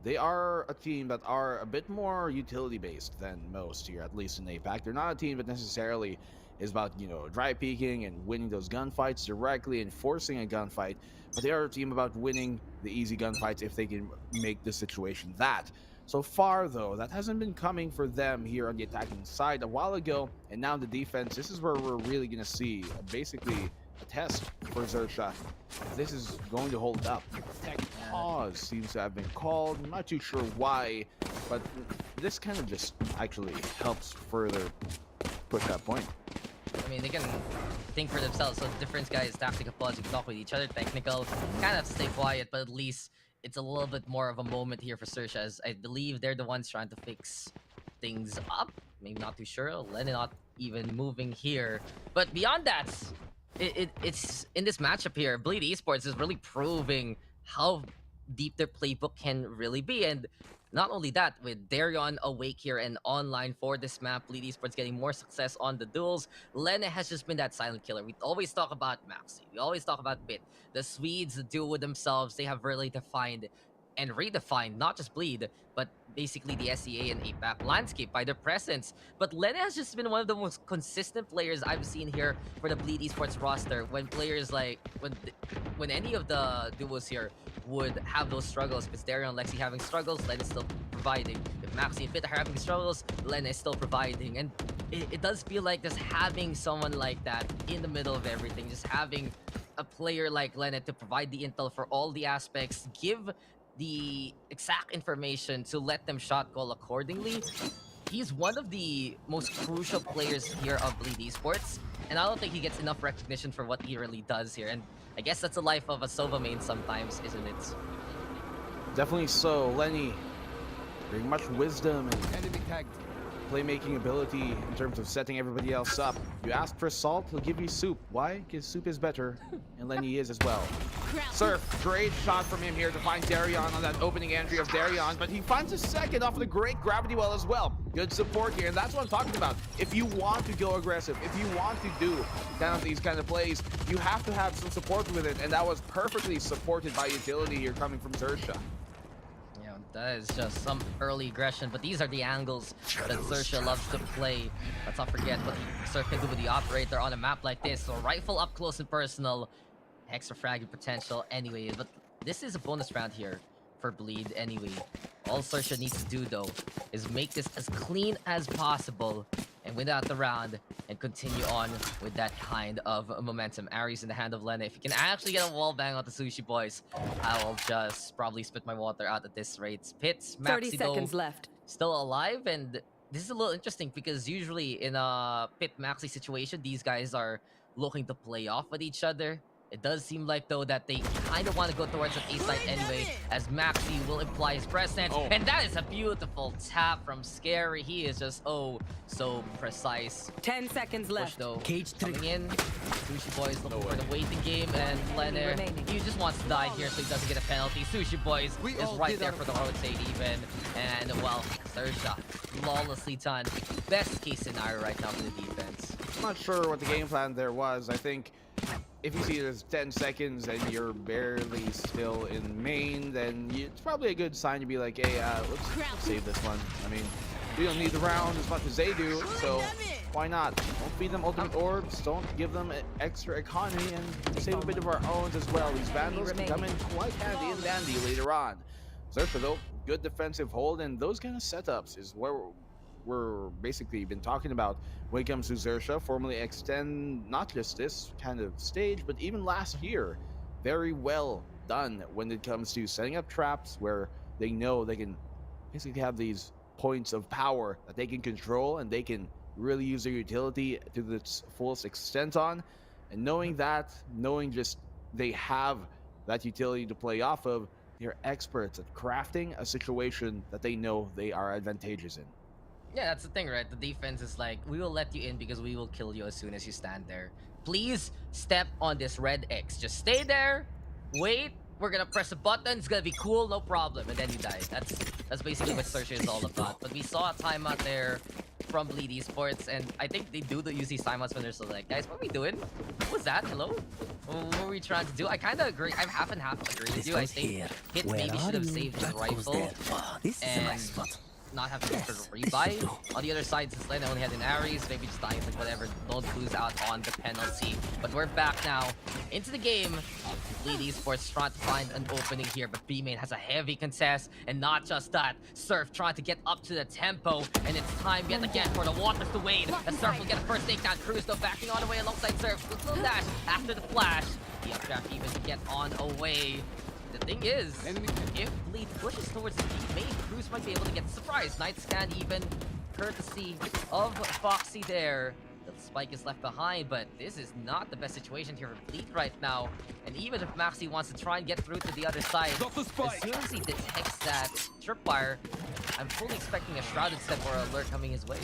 they are a team that are a bit more utility-based than most here, at least in APAC. They're not a team that necessarily is about, you know, dry peeking and winning those gunfights directly and forcing a gunfight, but they are a team about winning the easy gunfights if they can make the situation that. So far, though, that hasn't been coming for them here on the attacking side a while ago, and now the defense, this is where we're really going to see basically a test for XERXIA. This is going to hold up. Tech pause seems to have been called. I'm not too sure why, but this kind of just actually helps further push that point. I mean, they can think for themselves. So the difference, guys, tactical pause, you can talk with each other. Technical, kind of have to stay quiet, but at least it's a little bit more of a moment here for XERXIA, as I believe they're the ones trying to fix things up. Maybe not too sure. Lenny not even moving here. But beyond that, it's in this matchup here, Bleed Esports is really proving how deep their playbook can really be. And not only that, with Darion awake here and online for this map, Bleed Esports getting more success on the duels. Lene has just been that silent killer. We always talk about Maxi. We always talk about Pit. The Swedes, the duo themselves, they have really defined and redefined not just Bleed, but basically the SEA and APAC landscape by their presence. But Lene has just been one of the most consistent players I've seen here for the Bleed Esports roster. When players like, when any of the duos here would have those struggles, if it's Darion and Lexi having struggles, Lene is still providing. If Maxi and Pit are having struggles, Lene is still providing. And it does feel like just having someone like that in the middle of everything, just having a player like Lene to provide the intel for all the aspects, give the exact information to let them shot call accordingly. He's one of the most crucial players here of Bleed Esports, and I don't think he gets enough recognition for what he really does here. And I guess that's the life of a Sova main sometimes, isn't it? Definitely so. Lenny, very much wisdom and enemy tagged playmaking ability in terms of setting everybody else up. You ask for salt, he'll give you soup. Why? Because soup is better, and Lenny is as well. Surf, great shot from him here to find Darion on that opening entry of Darion, but he finds a second off of the great gravity well as well. Good support here, and that's what I'm talking about. If you want to go aggressive, if you want to do kind of these kind of plays, you have to have some support with it, and that was perfectly supported by utility here coming from XERXIA. That is just some early aggression, but these are the angles that XERXIA loves to play. Let's not forget what Surf can do with the operator on a map like this. So rifle up close and personal, extra fragging potential anyway. But this is a bonus round here for Bleed anyway. All XERXIA needs to do though is make this as clean as possible and win out the round and continue on with that kind of momentum. Aries in the hand of Lene. If you can actually get a wall bang on the Sushi Boys, I will just probably spit my water out at this rate. Pits, Maxi 30 seconds left. Still alive, and this is a little interesting because usually in a Pit Maxi situation, these guys are looking to play off with each other. It does seem like, though, that they kind of want to go towards an A side anyway, as Maxi will imply his presence. And that is a beautiful tap from Scary. He is just, so precise. 10 seconds left. Push, though, Cage coming in. Sushi Boys looking for the waiting game, and Lene, he just wants to die here so he doesn't get a penalty. Sushi Boys is right there for the rotate even. And, well, XERXIA flawlessly done. Best case scenario right now for the defense. I'm not sure what the game plan there was. I think if you see there's 10 seconds and you're barely still in main, then it's probably a good sign to be like, hey, let's save this one. I mean, we don't need the round as much as they do, so why not? Don't feed them ultimate orbs, don't give them extra economy, and save a bit of our own as well. These Vandals can come in quite handy and dandy later on. XERXIA, though, good defensive hold, and those kind of setups is where we're basically been talking about when it comes to XERXIA. Formally extend not just this kind of stage, but even last year. Very well done when it comes to setting up traps where they know they can basically have these points of power that they can control and they can really use their utility to its fullest extent on. And knowing just they have that utility to play off of, they're experts at crafting a situation that they know they are advantageous in. Yeah, that's the thing, right? The defense is like, we will let you in because we will kill you as soon as you stand there. Please step on this red X. Just stay there, wait, we're gonna press a button, it's gonna be cool, no problem, and then you die. That's basically what XERXIA is all about. But we saw a timeout there from Bleed Esports, and I think they do use these timeouts when they're so like, guys, what are we doing? What was that? Hello? What were we trying to do? I kind of agree. I'm half and half agree with you. I think Hit maybe should have saved his rifle and not have to go for the rebuy. On the other side, since Lena only had an Ares, maybe just dying like whatever, don't lose out on the penalty. But we're back now into the game. Bleed Esports trying to find an opening here, but B-Main has a heavy contest, and not just that, Surf trying to get up to the tempo, and it's time yet again for the waters to wade. As Surf will get a first takedown. Cruz though backing on away alongside Surf. With little dash after the flash. The updraft even to get on away. The thing is, if Bleed pushes towards the B-Main, Cruz might be able to get the surprise. Night Scan even courtesy of Foxy there. The spike is left behind, but this is not the best situation here for Bleed right now. And even if Maxi wants to try and get through to the other side, as soon as he detects that tripwire, I'm fully expecting a Shrouded Step or alert coming his way.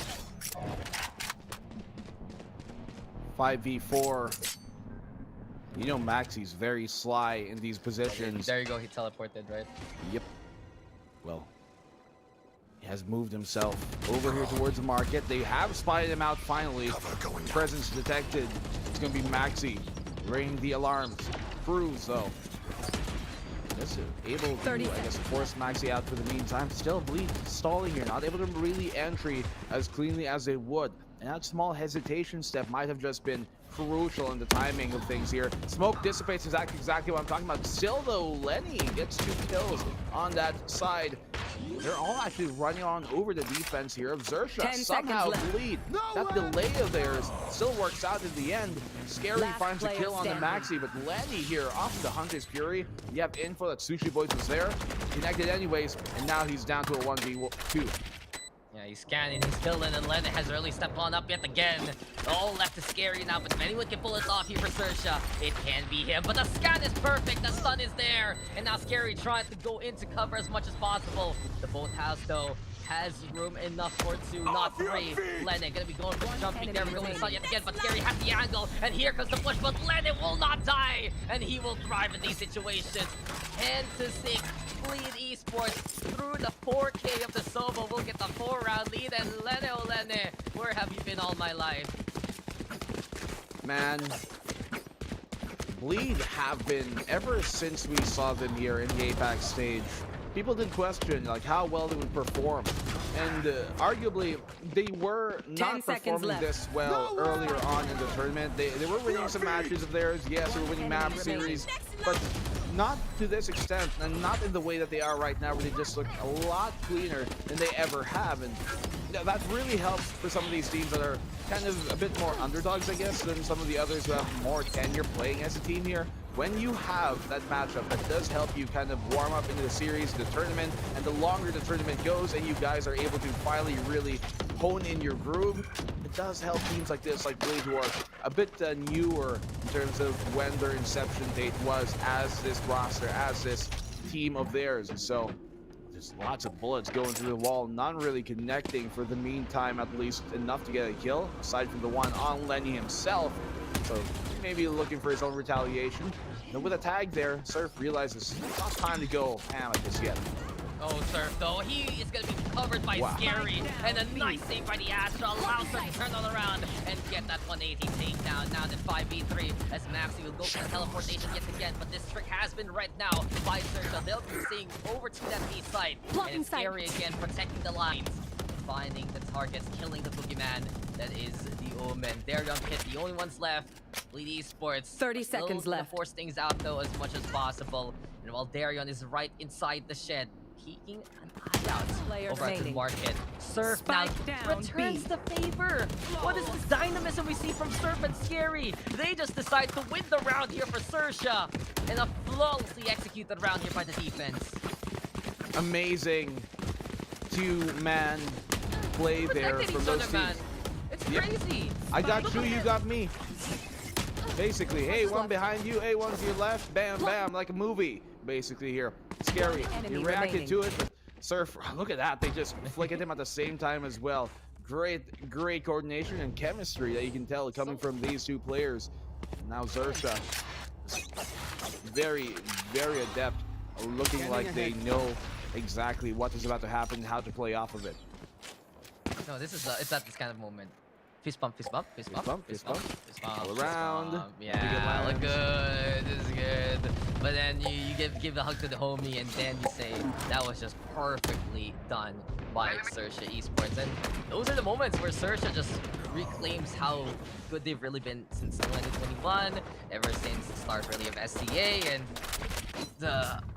5v4. You know Maxi's very sly in these positions. There you go, he teleported, right? Yep. Well, he has moved himself over here towards the market. They have spotted him out finally. Presence detected. It's going to be Maxi ringing the alarms. Cruz, though. Just able to, I guess, force Maxi out for the meantime. Still Bleed stalling here. Not able to really entry as cleanly as they would. And that small hesitation step might have just been crucial in the timing of things here. Smoke dissipates exactly what I'm talking about. Still, though, Lenny gets 2 kills on that side. They're all actually running on over the defense here of XERXIA. Somehow Bleed. That delay of theirs still works out in the end. Scary finds a kill on the Maxi, but Lenny here off the Hunter's Fury. You have info that Sushi Boys was there. Connected anyways, and now he's down to a 1v2. Yeah, he's scanning, he's killing, and Lenny has really stepped on up yet again. All left is Scary now, but if anyone can pull this off here for XERXIA, it can be him. But the scan is perfect, the stun is there, and now Scary trying to go into cover as much as possible. The boathouse, though, has room enough for 2, not 3. Lenny gonna be going for the jumping there, going inside yet again, but Scary has the angle, and here comes the push, but Lenny will not die, and he will thrive in these situations. 10-6. Bleed Esports through the 4K of the Sobo will get the 4-round lead, and Lene, oh Lene, where have you been all my life? Man, Bleed have been, ever since we saw them here in the APAC stage, people did question like how well they would perform, and arguably they were not performing this well earlier on in the tournament. They were winning some matches of theirs, yes, they were winning map series, but not to this extent, and not in the way that they are right now, where they just look a lot cleaner than they ever have. And that really helps for some of these teams that are kind of a bit more underdogs, I guess, than some of the others who have more tenure playing as a team here. When you have that matchup, that does help you kind of warm up into the series, the tournament, and the longer the tournament goes and you guys are able to finally really hone in your groove, it does help teams like this, like Bleed, who are a bit newer in terms of when their inception date was as this roster, as this team of theirs. And so there's lots of bullets going through the wall, none really connecting for the meantime, at least enough to get a kill, aside from the one on Lenny himself. So maybe looking for his own retaliation. And with a tag there, Surf realizes it's not time to go ham at this yet. Oh, Surf, though, he is going to be covered by Scary, and a nice save by the Astra allows her to turn all around and get that 180 takedown. Now that 5v3, as Maxi will go for the teleportation yet again, but this trick has been read now by XERXIA. They'll be seeing over to that B side, and it's Scary again protecting the lines, finding the targets, killing the boogeyman. That is the Omen. They're young Pit, the only ones left. Bleed Esports 30 seconds left. Force things out though as much as possible. And while Darion is right inside the shed, keeping an eye out over at the market. Surf now returns the favor. What is this dynamism we see from Surf and Scary? They just decide to win the round here for XERXIA, and a flawlessly executed round here by the defense. Amazing 2-man play there from those teams. It's crazy. I got you, you got me. Basically, hey, one behind you, hey, one to your left, bam, bam, like a movie. Basically here. Scary. You reacted to it, but Surf, look at that. They just flick at him at the same time as well. Great coordination and chemistry that you can tell coming from these two players. Now XERXIA very, very adept, looking like they know exactly what is about to happen and how to play off of it. No, this is it's at this kind of moment. Fist bump, fist bump, fist bump, Fist bump. fist bump, All fist around. bump. Yeah, look good. This is good. But then you give the hug to the homie, and then you say that was just perfectly done by XERXIA Esports. And those are the moments where XERXIA just reclaims how good they've really been since 2021, ever since the start really of SCA, and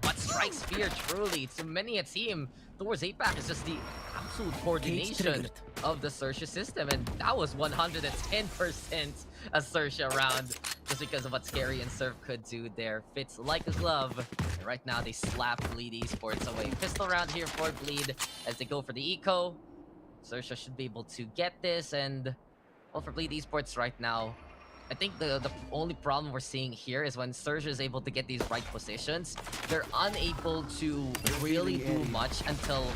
what strikes fear truly to many a team towards APAC is just the absolute coordination of the XERXIA system, and that was 110% a XERXIA round just because of what Scary and Surf could do there. Fits like a glove, and right now they slap Bleed Esports away. Pistol round here for Bleed as they go for the eco. XERXIA should be able to get this, and well, for Bleed Esports right now, I think the only problem we're seeing here is when XERXIA is able to get these right positions, they're unable to really do much until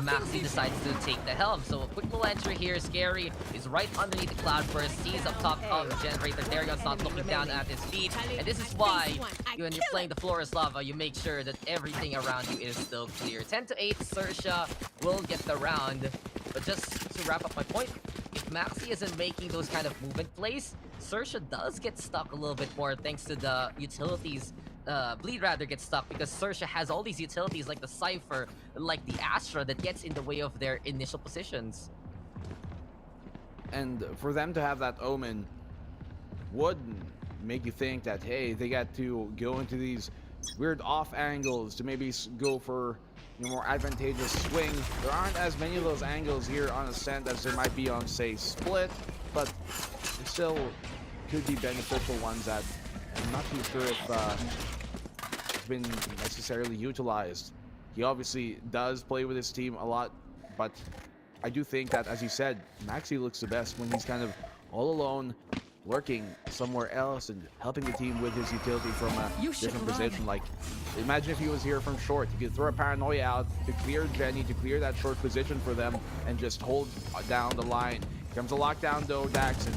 Maxi decides to take the helm. So a quick little entry here. Scary is right underneath the Cloudburst, sees up top of the generator. Darion's not looking down at his feet, and this is why when you're playing the floor is lava, you make sure that everything around you is still clear. 10-8, XERXIA will get the round. But just to wrap up my point, if Maxi isn't making those kind of movement plays, XERXIA does get stuck a little bit more thanks to the utilities. Bleed rather gets stuck because XERXIA has all these utilities like the Cypher, like the Astra that gets in the way of their initial positions. And for them to have that Omen would make you think that, hey, they got to go into these weird off angles to maybe go for more advantageous swing. There aren't as many of those angles here on Ascent as there might be on, say, Split, but it still could be beneficial ones that I'm not too sure if it's been necessarily utilized. He obviously does play with his team a lot, but I do think that, as you said, Maxi looks the best when he's kind of all alone, working somewhere else and helping the team with his utility from a different position. Like, imagine if he was here from short. He could throw a Paranoia out to clear Jenny, to clear that short position for them, and just hold down the line. Here comes a lockdown though, Dax, and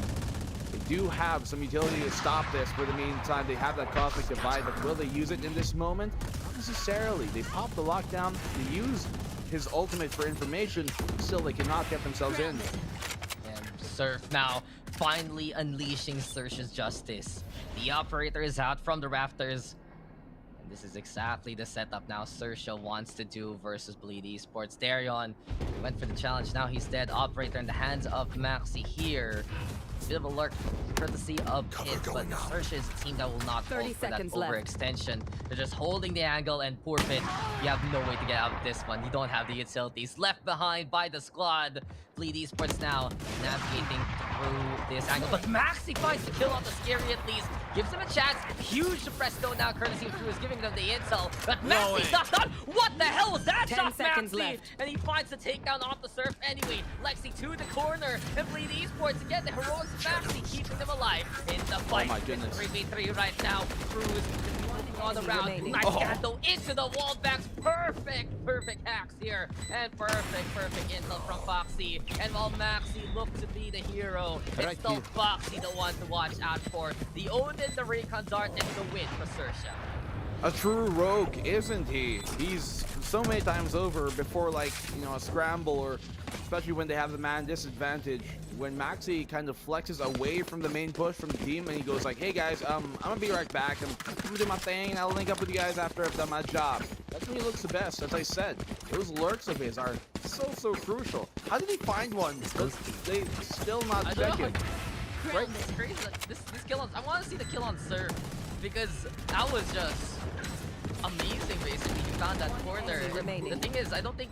they do have some utility to stop this. For the meantime, they have that Cosmic Divide, but will they use it in this moment? Not necessarily. They pop the lockdown, they use his ultimate for information, still they cannot get themselves in. And Surf now finally unleashing XERXIA's justice. The operator is out from the rafters. And this is exactly the setup now XERXIA wants to do versus Bleed Esports. Darion went for the challenge, now he's dead. Operator in the hands of Maxi here. Bit of a lurk courtesy of it, but XERXIA is a team that will not fall for that overextension. They're just holding the angle, and poor Pit, you have no way to get out of this one. You don't have the utilities. Left behind by the squad. Bleed Esports now navigating through this angle, but Maxi finds the kill on the Scary at least. Gives him a chance. Huge Presto now, courtesy of Drew is giving them the intel. But Maxi's not done. What the hell was that shot, Maxi? And he finds the takedown off the Surf anyway. Lexi to the corner, and Bleed Esports again. The heroics of Maxi keeping them alive in the fight. Oh my goodness. 3v3 right now. Cruz on the round. Nice Gando into the wall backs. Perfect hacks here. And perfect intel from Foxy. And while Maxi looked to be the hero, it's still Foxy the one to watch out for. The own and the recon dart and the win for XERXIA. A true rogue, isn't he? He's so many times over before, like, a scramble, or especially when they have the man disadvantage. When Maxi kind of flexes away from the main push from the team and he goes like, hey guys, I'm gonna be right back. I'm gonna do my thing and I'll link up with you guys after I've done my job. That's when he looks the best, as I said. Those lurks of his are so crucial. How did he find one? They still not checking. Right? It's crazy. Like, this kill on, I want to see the kill on Surf, because that was just amazing. Basically, he found that corner. The thing is, I don't think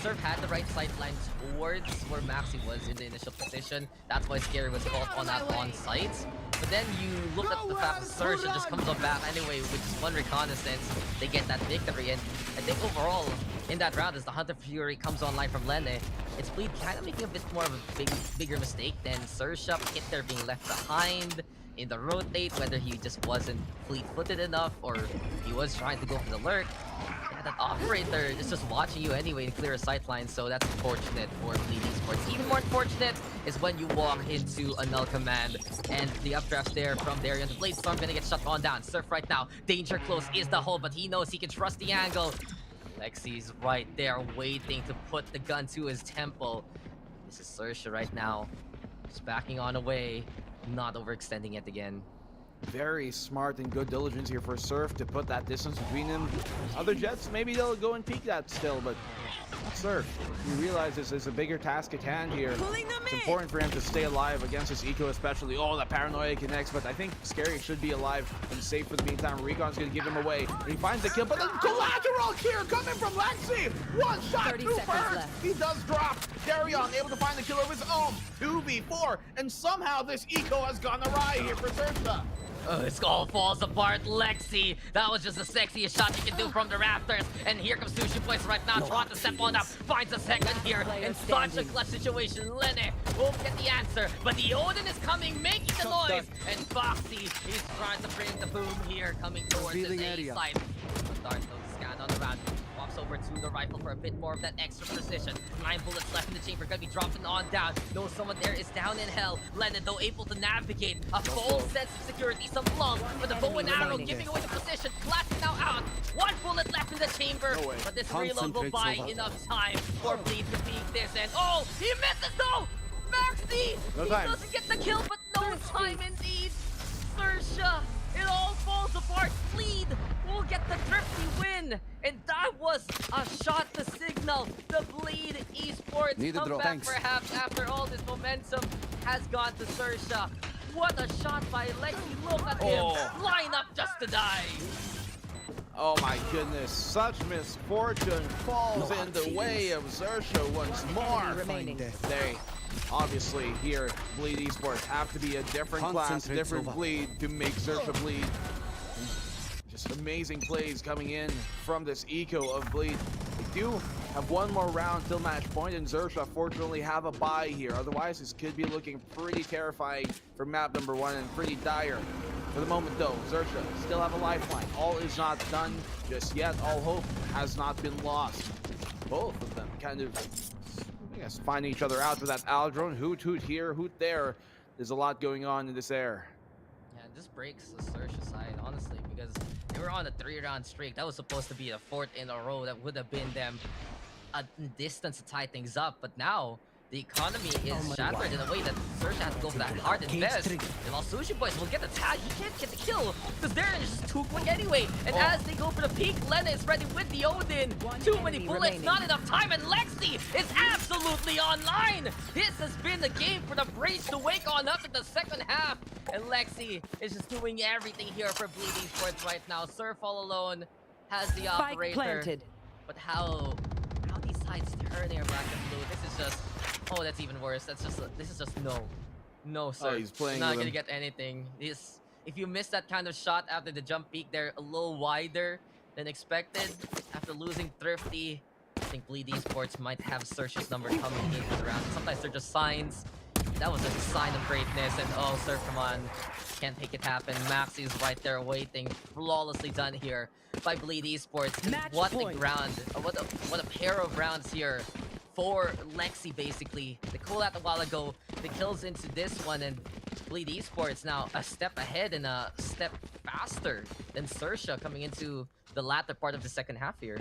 Surf had the right sight line towards where Maxi was in the initial position. That's why Scary was caught on that on site. But then you look at the fact that XERXIA just comes up back anyway with one reconnaissance. They get that victory, and I think overall in that round, as the Hunter Fury comes online from Lene, it's Bleed kind of making a bit more of a bigger mistake than XERXIA. Hit there being left behind in the rotate, whether he just wasn't fleet-footed enough or he was trying to go for the lurk. Yeah, that operator is just watching you anyway and clear a sightline, so that's unfortunate for Bleed Esports. Even more unfortunate is when you walk into a null command and the updrafts there from Darian. The Blade Storm gonna get shut on down. Surf right now. Danger close is the hold, but he knows he can trust the angle. Lexi's right there waiting to put the gun to his temple. This is XERXIA right now. Just backing on away, not overextending it again. Very smart and good diligence here for Surf to put that distance between them. Other Jets, maybe they'll go and peek that still, but Surf, you realize this is a bigger task at hand here. It's important for him to stay alive against this eco especially. Oh, the paranoia connects, but I think Scary should be alive and safe for the meantime. Recon's gonna give him away. He finds the kill, but the collateral here coming from Lexi! One shot, 2 burns! He does drop! Darion able to find the kill of his own. 2v4, and somehow this eco has gone awry here for XERXIA. Oh, this all falls apart. Lexi, that was just the sexiest shot you can do from the rafters. And here comes Sushi Boys right now, trying to step on up. Finds a second here in such a clutch situation. Lene won't get the answer, but the Odin is coming, making the noise. And Foxy, he's trying to bring the boom here, coming towards his A side. Dark though, scan on the round. Walks over to the rifle for a bit more of that extra precision. 9 bullets left in the chamber, gonna be dropping on down. Knows someone there is down in hell. Lennon though able to navigate a full sense of security. Some long for the bow and arrow, giving away the position. Blasting now out. 1 bullet left in the chamber, but this reload will buy enough time for Bleed to peek this. And oh, he misses though. Maxi, he doesn't get the kill, but no time indeed. XERXIA, it all falls apart. Bleed will get the thrifty win, and that was a shot to signal the Bleed Esports comeback perhaps after all this momentum has gone to XERXIA. What a shot by Lexi, look at him, line up just to die. Oh my goodness, such misfortune falls in the way of XERXIA once more. They obviously here, Bleed Esports have to be a different class, different bleed to make XERXIA bleed. Just amazing plays coming in from this eco of Bleed. They do have one more round till match point, and XERXIA fortunately have a bye here. Otherwise, this could be looking pretty terrifying for map number 1 and pretty dire. For the moment though, XERXIA still have a lifeline. All is not done just yet. All hope has not been lost. Both of them kind of, I guess, finding each other out with that Aldrone. Hoot here, hoot there. There's a lot going on in this air. Yeah, this breaks the XERXIA side, honestly, because they were on a 3-round streak. That was supposed to be a 4th in a row. That would have been them a distance to tie things up. But now, the economy is shattered in a way that XERXIA has to go for that hard invest. And while Sushi Boys will get the tag, he can't get the kill because Darren is just too quick anyway. And as they go for the peak, Lena is ready with the Odin. Too many bullets, not enough time, and Lexi is absolutely online. This has been the game for the Breach to wake on up in the second half. And Lexi is just doing everything here for Bleed Esports right now. Surf all alone has the operator. But how these sides turn there, Black and Blue. This is just, oh, that's even worse. This is just no, sir. Oh, he's playing not gonna get anything. If you miss that kind of shot after the jump peak, they're a little wider than expected. After losing Thrifty, I think Bleed Esports might have XERXIA's number coming into the round. Sometimes they're just signs. That was a sign of greatness, and oh, Surf, come on. Can't make it happen. Maxi's right there waiting. Flawlessly done here by Bleed Esports. What a round. What a pair of rounds here for Lexi, basically. The call out a while ago, the kills into this one, and Bleed Esports now a step ahead and a step faster than XERXIA coming into the latter part of the second half here.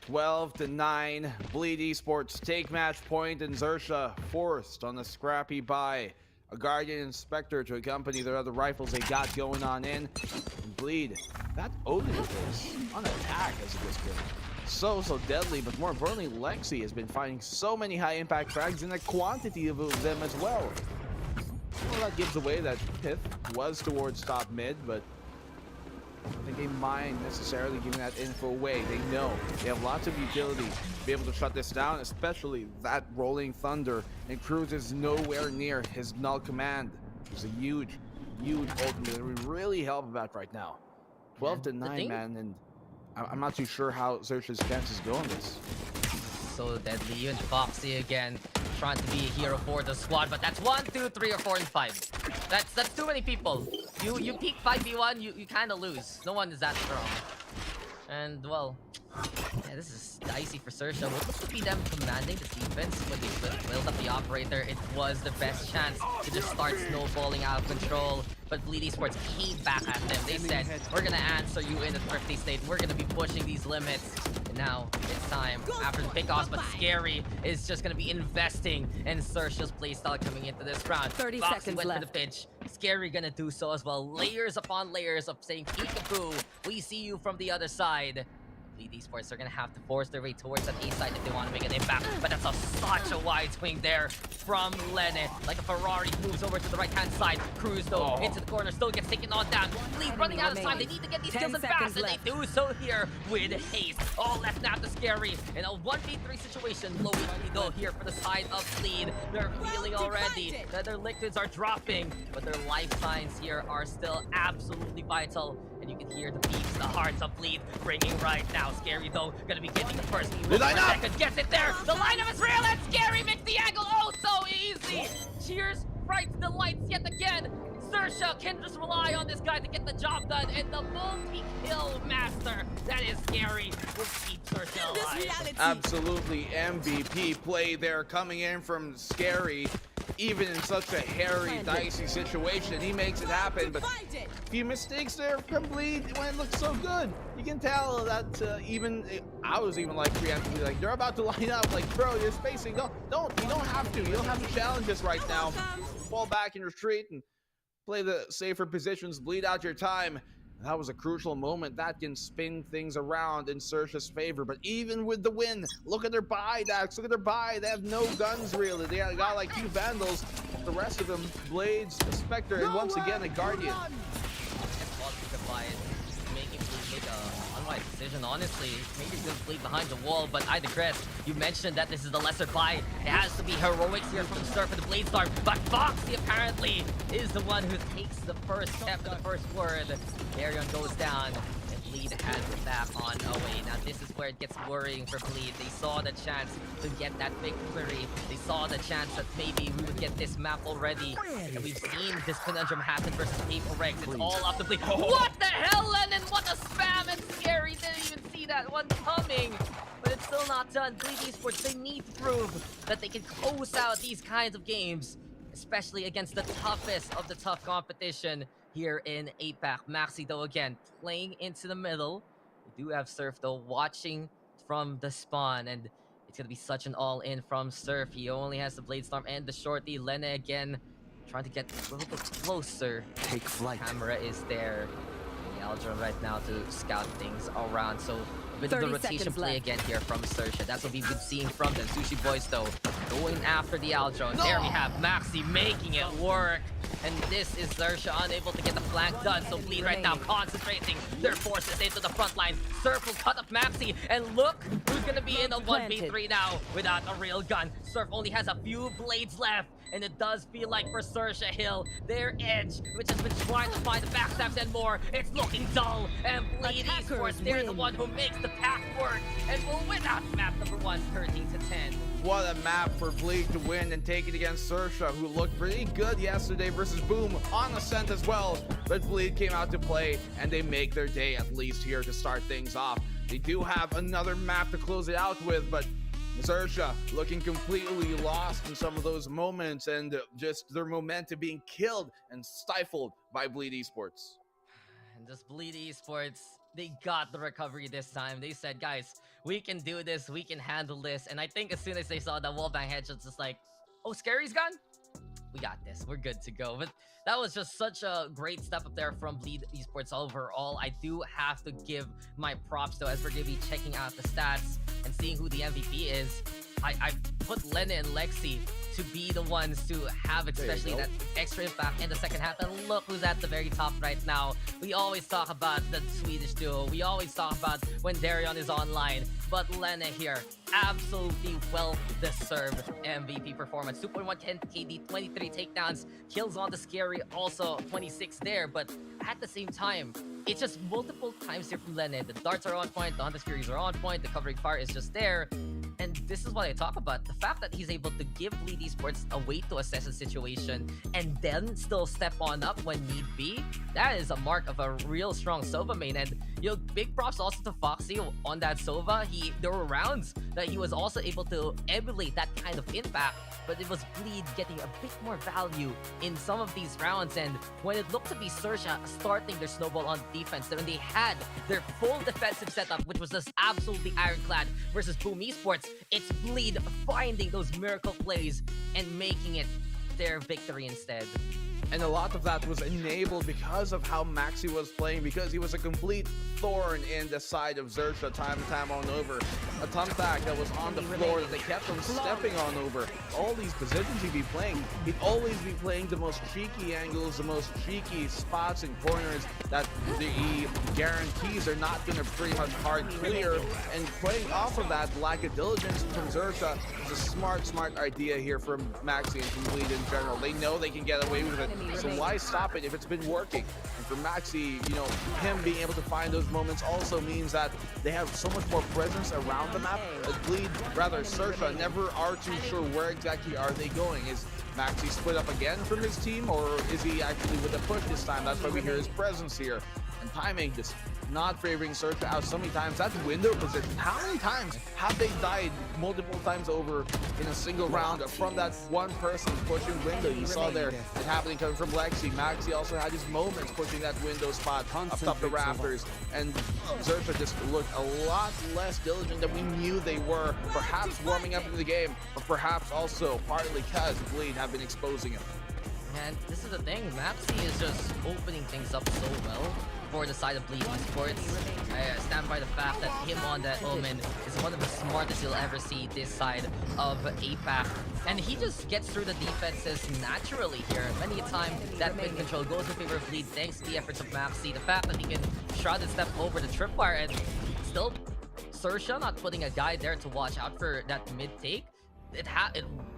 12-9, Bleed Esports take match point, and XERXIA forced on the scrappy bye. A Guardian Inspector to accompany their other rifles they got going on in. And Bleed, that Odin is on attack as it was good. So deadly, but more importantly, Lexi has been finding so many high impact frags and a quantity of them as well. Well, that gives away that Pith was towards top mid, but I don't think they mind necessarily giving that info away. They know they have lots of utility to be able to shut this down, especially that Rolling Thunder. And Cruz is nowhere near his null command. It's a huge ultimate that would really help about right now. 12-9, man, and I'm not too sure how XERXIA's chances go on this. So deadly. Even Foxy again trying to be a hero for the squad, but that's 1, 2, 3, or 4, and 5. That's too many people. You peak 5v1, you kind of lose. No one is that strong. And, well, yeah, this is dicey for SERXIA. What looks to be them commanding the defense when they build up the operator. It was the best chance to just start snowballing out of control. But Bleed Esports came back at them. They said, we're gonna answer you in the thrifty state. We're gonna be pushing these limits. And now it's time after the pickoffs, but Scary is just gonna be investing in SERXIA's playstyle coming into this round. 30 Foxy seconds went left. for the pitch. Scary gonna do so as well. Layers upon layers of saying, peekaboo, we see you from the other side. Bleed Esports are gonna have to force their way towards that A side if they want to make an impact. But that's such a wide swing there from Lene. Like a Ferrari moves over to the right-hand side. Cruz though into the corner, still gets taken on down. Bleed running out of time. They need to get these kills in fast, and they do so here with haste. All left now to Scary in a 1v3 situation. Low HP though here for the side of Bleed. They're feeling already that their liquids are dropping, but their life signs here are still absolutely vital. And you can hear the beats, the hearts of Bleed ringing right now. Scary though, gonna be getting the first second. Gets it there. The lineup is real, and Scary makes the angle. Oh, so easy. Cheers, frights, delights yet again. SERXIA can just rely on this guy to get the job done, and the multi-kill master, that is Scary, will keep SERXIA alive. Absolutely MVP play there coming in from Scary. Even in such a hairy, dicey situation, he makes it happen. But a few mistakes there from Bleed when it looked so good. You can tell that I was even like preemptively like, you're about to line up. Like, bro, you're spacing. You don't have to. You don't have to challenge us right now. Fall back and retreat and play the safer positions. Bleed out your time. That was a crucial moment that can spin things around in SERXIA's favor. But even with the win, look at their buy, Dax. Look at their buy. They have no guns, really. They got like 2 Vandals. The rest of them, Blades, a Spectre, and once again, a Guardian. Making Bleed make a unwise decision, honestly. Maybe good Bleed behind the wall, but I digress. You mentioned that this is the lesser buy. It has to be heroics here from the start for the Blade Storm. But Foxy apparently is the one who takes the first step and the first word. Arion goes down, and Bleed has the back on away. Now this is where it gets worrying for Bleed. They saw the chance to get that victory. They saw the chance that maybe we would get this map already. And we've seen this conundrum happen versus APAC. It's all up to Bleed. What the hell, Lennon? What a spam! And Scary didn't even see that one coming. But it's still not done. Bleed Esports, they need to prove that they can close out these kinds of games, especially against the toughest of the tough competition here in APAC. Maxi, though, again, playing into the middle. We do have Surf, though, watching from the spawn, and it's going to be such an all-in from Surf. He only has the Blade Storm and the Shorty. Lene, again, trying to get a little bit closer. Take flight. Camera is there. The Aldron right now to scout things around, so with the rotation play again here from SERXIA. That's what we've been seeing from the Sushi Boys, though. Going after the Aldron. There we have Maxi making it work. And this is SERXIA unable to get the flank done. So Bleed right now concentrating their forces into the front line. Surf will cut up Maxi. And look who's going to be in a 1v3 now without a real gun. Surf only has a few blades left. And it does feel like for SERXIA Hill, their edge, which has been trying to find the backstabs and more, it's looking dull. And Bleed Esports, they're the one who makes the path work and will win out map number 1, 13-10. What a map for Bleed to win and take it against SERXIA, who looked pretty good yesterday versus Boom on Ascent as well. But Bleed came out to play, and they make their day at least here to start things off. They do have another map to close it out with, but SERXIA looking completely lost in some of those moments, and just their momentum being killed and stifled by Bleed Esports. And just Bleed Esports, they got the recovery this time. They said, guys, we can do this, we can handle this. And I think as soon as they saw the wallbang headshots, it's like, oh, Scary's gone? We got this, we're good to go. But that was just such a great step up there from Bleed Esports overall. I do have to give my props, though, as we're going to be checking out the stats and seeing who the MVP is. I put Lena and Lexi to be the ones to have especially that extra impact in the second half. And look who's at the very top right now. We always talk about the Swedish duo. We always talk about when Darion is online. But Lena here, absolutely well-deserved MVP performance. 2.110 KD, 23 takedowns, kills on the Scary, also 26 there. But at the same time, it's just multiple times here from Lena. The darts are on point, the Hunter Furies are on point, the covering fire is just there. And this is what I talk about. The fact that he's able to give Bleed Esports a way to assess the situation and then still step on up when need be, that is a mark of a real strong Sova main. And big props also to Foxy on that Sova. There were rounds that he was also able to emulate that kind of impact, but it was Bleed getting a bit more value in some of these rounds. And when it looked to be XERXIA starting their snowball on defense, when they had their full defensive setup, which was just absolutely ironclad versus Boom Esports, it's Bleed finding those miracle plays and making it their victory instead. And a lot of that was enabled because of how Maxi was playing, because he was a complete thorn in the side of XERXIA time and time on over. A thumbtack that was on the floor that they kept on stepping on over. All these positions he'd be playing, he'd always be playing the most cheeky angles, the most cheeky spots and corners that he guarantees are not going to pretty much hard clear. And playing off of that lack of diligence from XERXIA is a smart idea here from Maxi and from Bleed in general. They know they can get away with it. So why stop it if it's been working? And for Maxi, him being able to find those moments also means that they have so much more presence around the map. XERXIA never are too sure where exactly are they going. Is Maxi split up again from his team, or is he actually with a push this time? That's why we hear his presence here. And timing just not favoring XERXIA out so many times. That's window position. How many times have they died multiple times over in a single round from that one person pushing window? You saw there it happening coming from Lexi. Maxi also had his moments pushing that window spot up top the rafters. And XERXIA just looked a lot less diligent than we knew they were. Perhaps warming up into the game, but perhaps also partly because Bleed have been exposing him. And this is the thing, Maxi is just opening things up so well for the side of Bleed Esports. I stand by the fact that him on that Omen is one of the smartest you'll ever see this side of APAC. And he just gets through the defenses naturally here. Many a time that mid control goes in favor of Bleed thanks to the efforts of Maxi. The fact that he can shroud and step over the tripwire and still XERXIA not putting a guy there to watch out for that mid take. It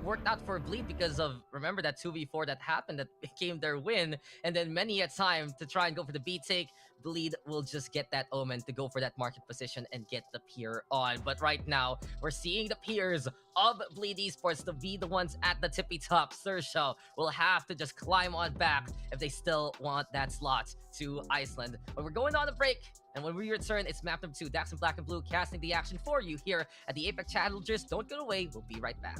worked out for Bleed because of, remember that 2v4 that happened that became their win, and then many a time to try and go for the B take, Bleed will just get that Omen to go for that market position and get the peer on. But right now, we're seeing the peers of Bleed Esports to be the ones at the tippy top. XERXIA will have to just climb on back if they still want that slot to Iceland. But we're going on a break, and when we return, it's map number 2, Dax in Black and Blue, casting the action for you here at the APAC Challengers. Don't go away, we'll be right back.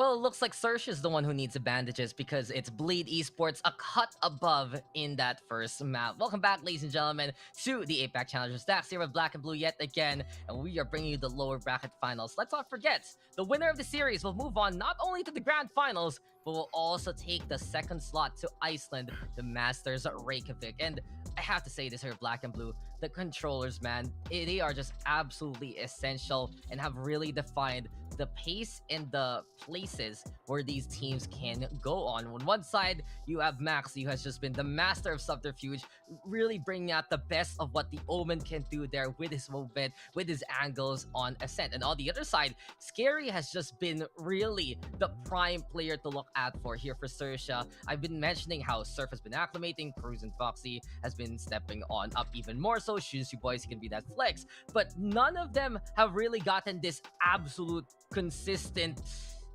Well, it looks like XERXIA is the one who needs the bandages because it's Bleed Esports a cut above in that first map. Welcome back, ladies and gentlemen, to the APAC Challengers Stacks here with Black and Blue yet again, and we are bringing you the lower bracket finals. Let's not forget, the winner of the series will move on not only to the grand finals, but will also take the second slot to Iceland, the Masters Reykjavik. And I have to say this here, Black and Blue, the controllers, man, they are just absolutely essential and have really defined the pace and the places where these teams can go on. On one side, you have Maxi, who has just been the master of subterfuge, really bringing out the best of what the Omen can do there with his movement, with his angles on Ascent. And on the other side, Scary has just been really the prime player to look out for here for XERXIA. I've been mentioning how Surf has been acclimating, Cruz and Foxy has been stepping on up even more so. Shoots you boys, he can be that flex. But none of them have really gotten this absolute consistent,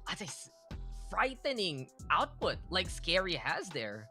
I'd say, frightening output like Scary has there.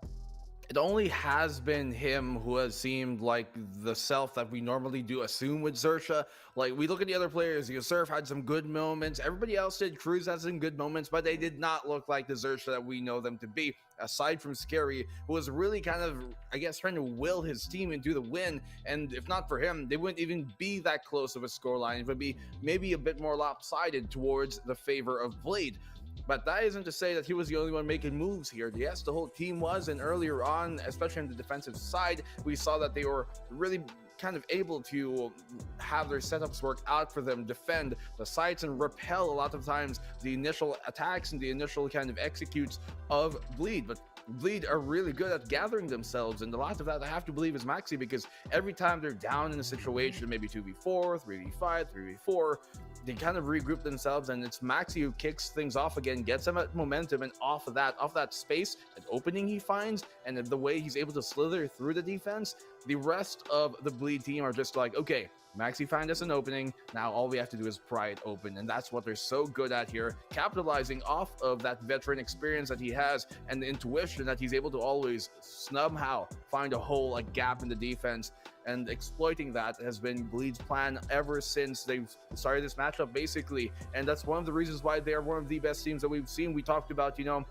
It only has been him who has seemed like the self that we normally do assume with XERXIA. Like, we look at the other players, Surf had some good moments, everybody else did, Cruz had some good moments, but they did not look like the XERXIA that we know them to be, aside from Scary, who was really kind of, I guess, trying to will his team into the win, and if not for him, they wouldn't even be that close of a scoreline. It would be maybe a bit more lopsided towards the favor of Blade. But that isn't to say that he was the only one making moves here. Yes, the whole team was, and earlier on, especially on the defensive side, we saw that they were really kind of able to have their setups work out for them, defend the sites and repel a lot of times the initial attacks and the initial kind of executes of Bleed. But Bleed are really good at gathering themselves, and a lot of that I have to believe is Maxi, because every time they're down in a situation, maybe 2v4, 3v5, 3v4, they kind of regroup themselves, and it's Maxi who kicks things off again, gets them at momentum, and off that space, an opening he finds, and the way he's able to slither through the defense, the rest of the Bleed team are just like, okay, Maxi find us an opening, now all we have to do is pry it open, and that's what they're so good at here, capitalizing off of that veteran experience that he has and the intuition that he's able to always somehow find a hole, a gap in the defense, and exploiting that has been Bleed's plan ever since they've started this matchup, basically, and that's one of the reasons why they're one of the best teams that we've seen. We talked about, the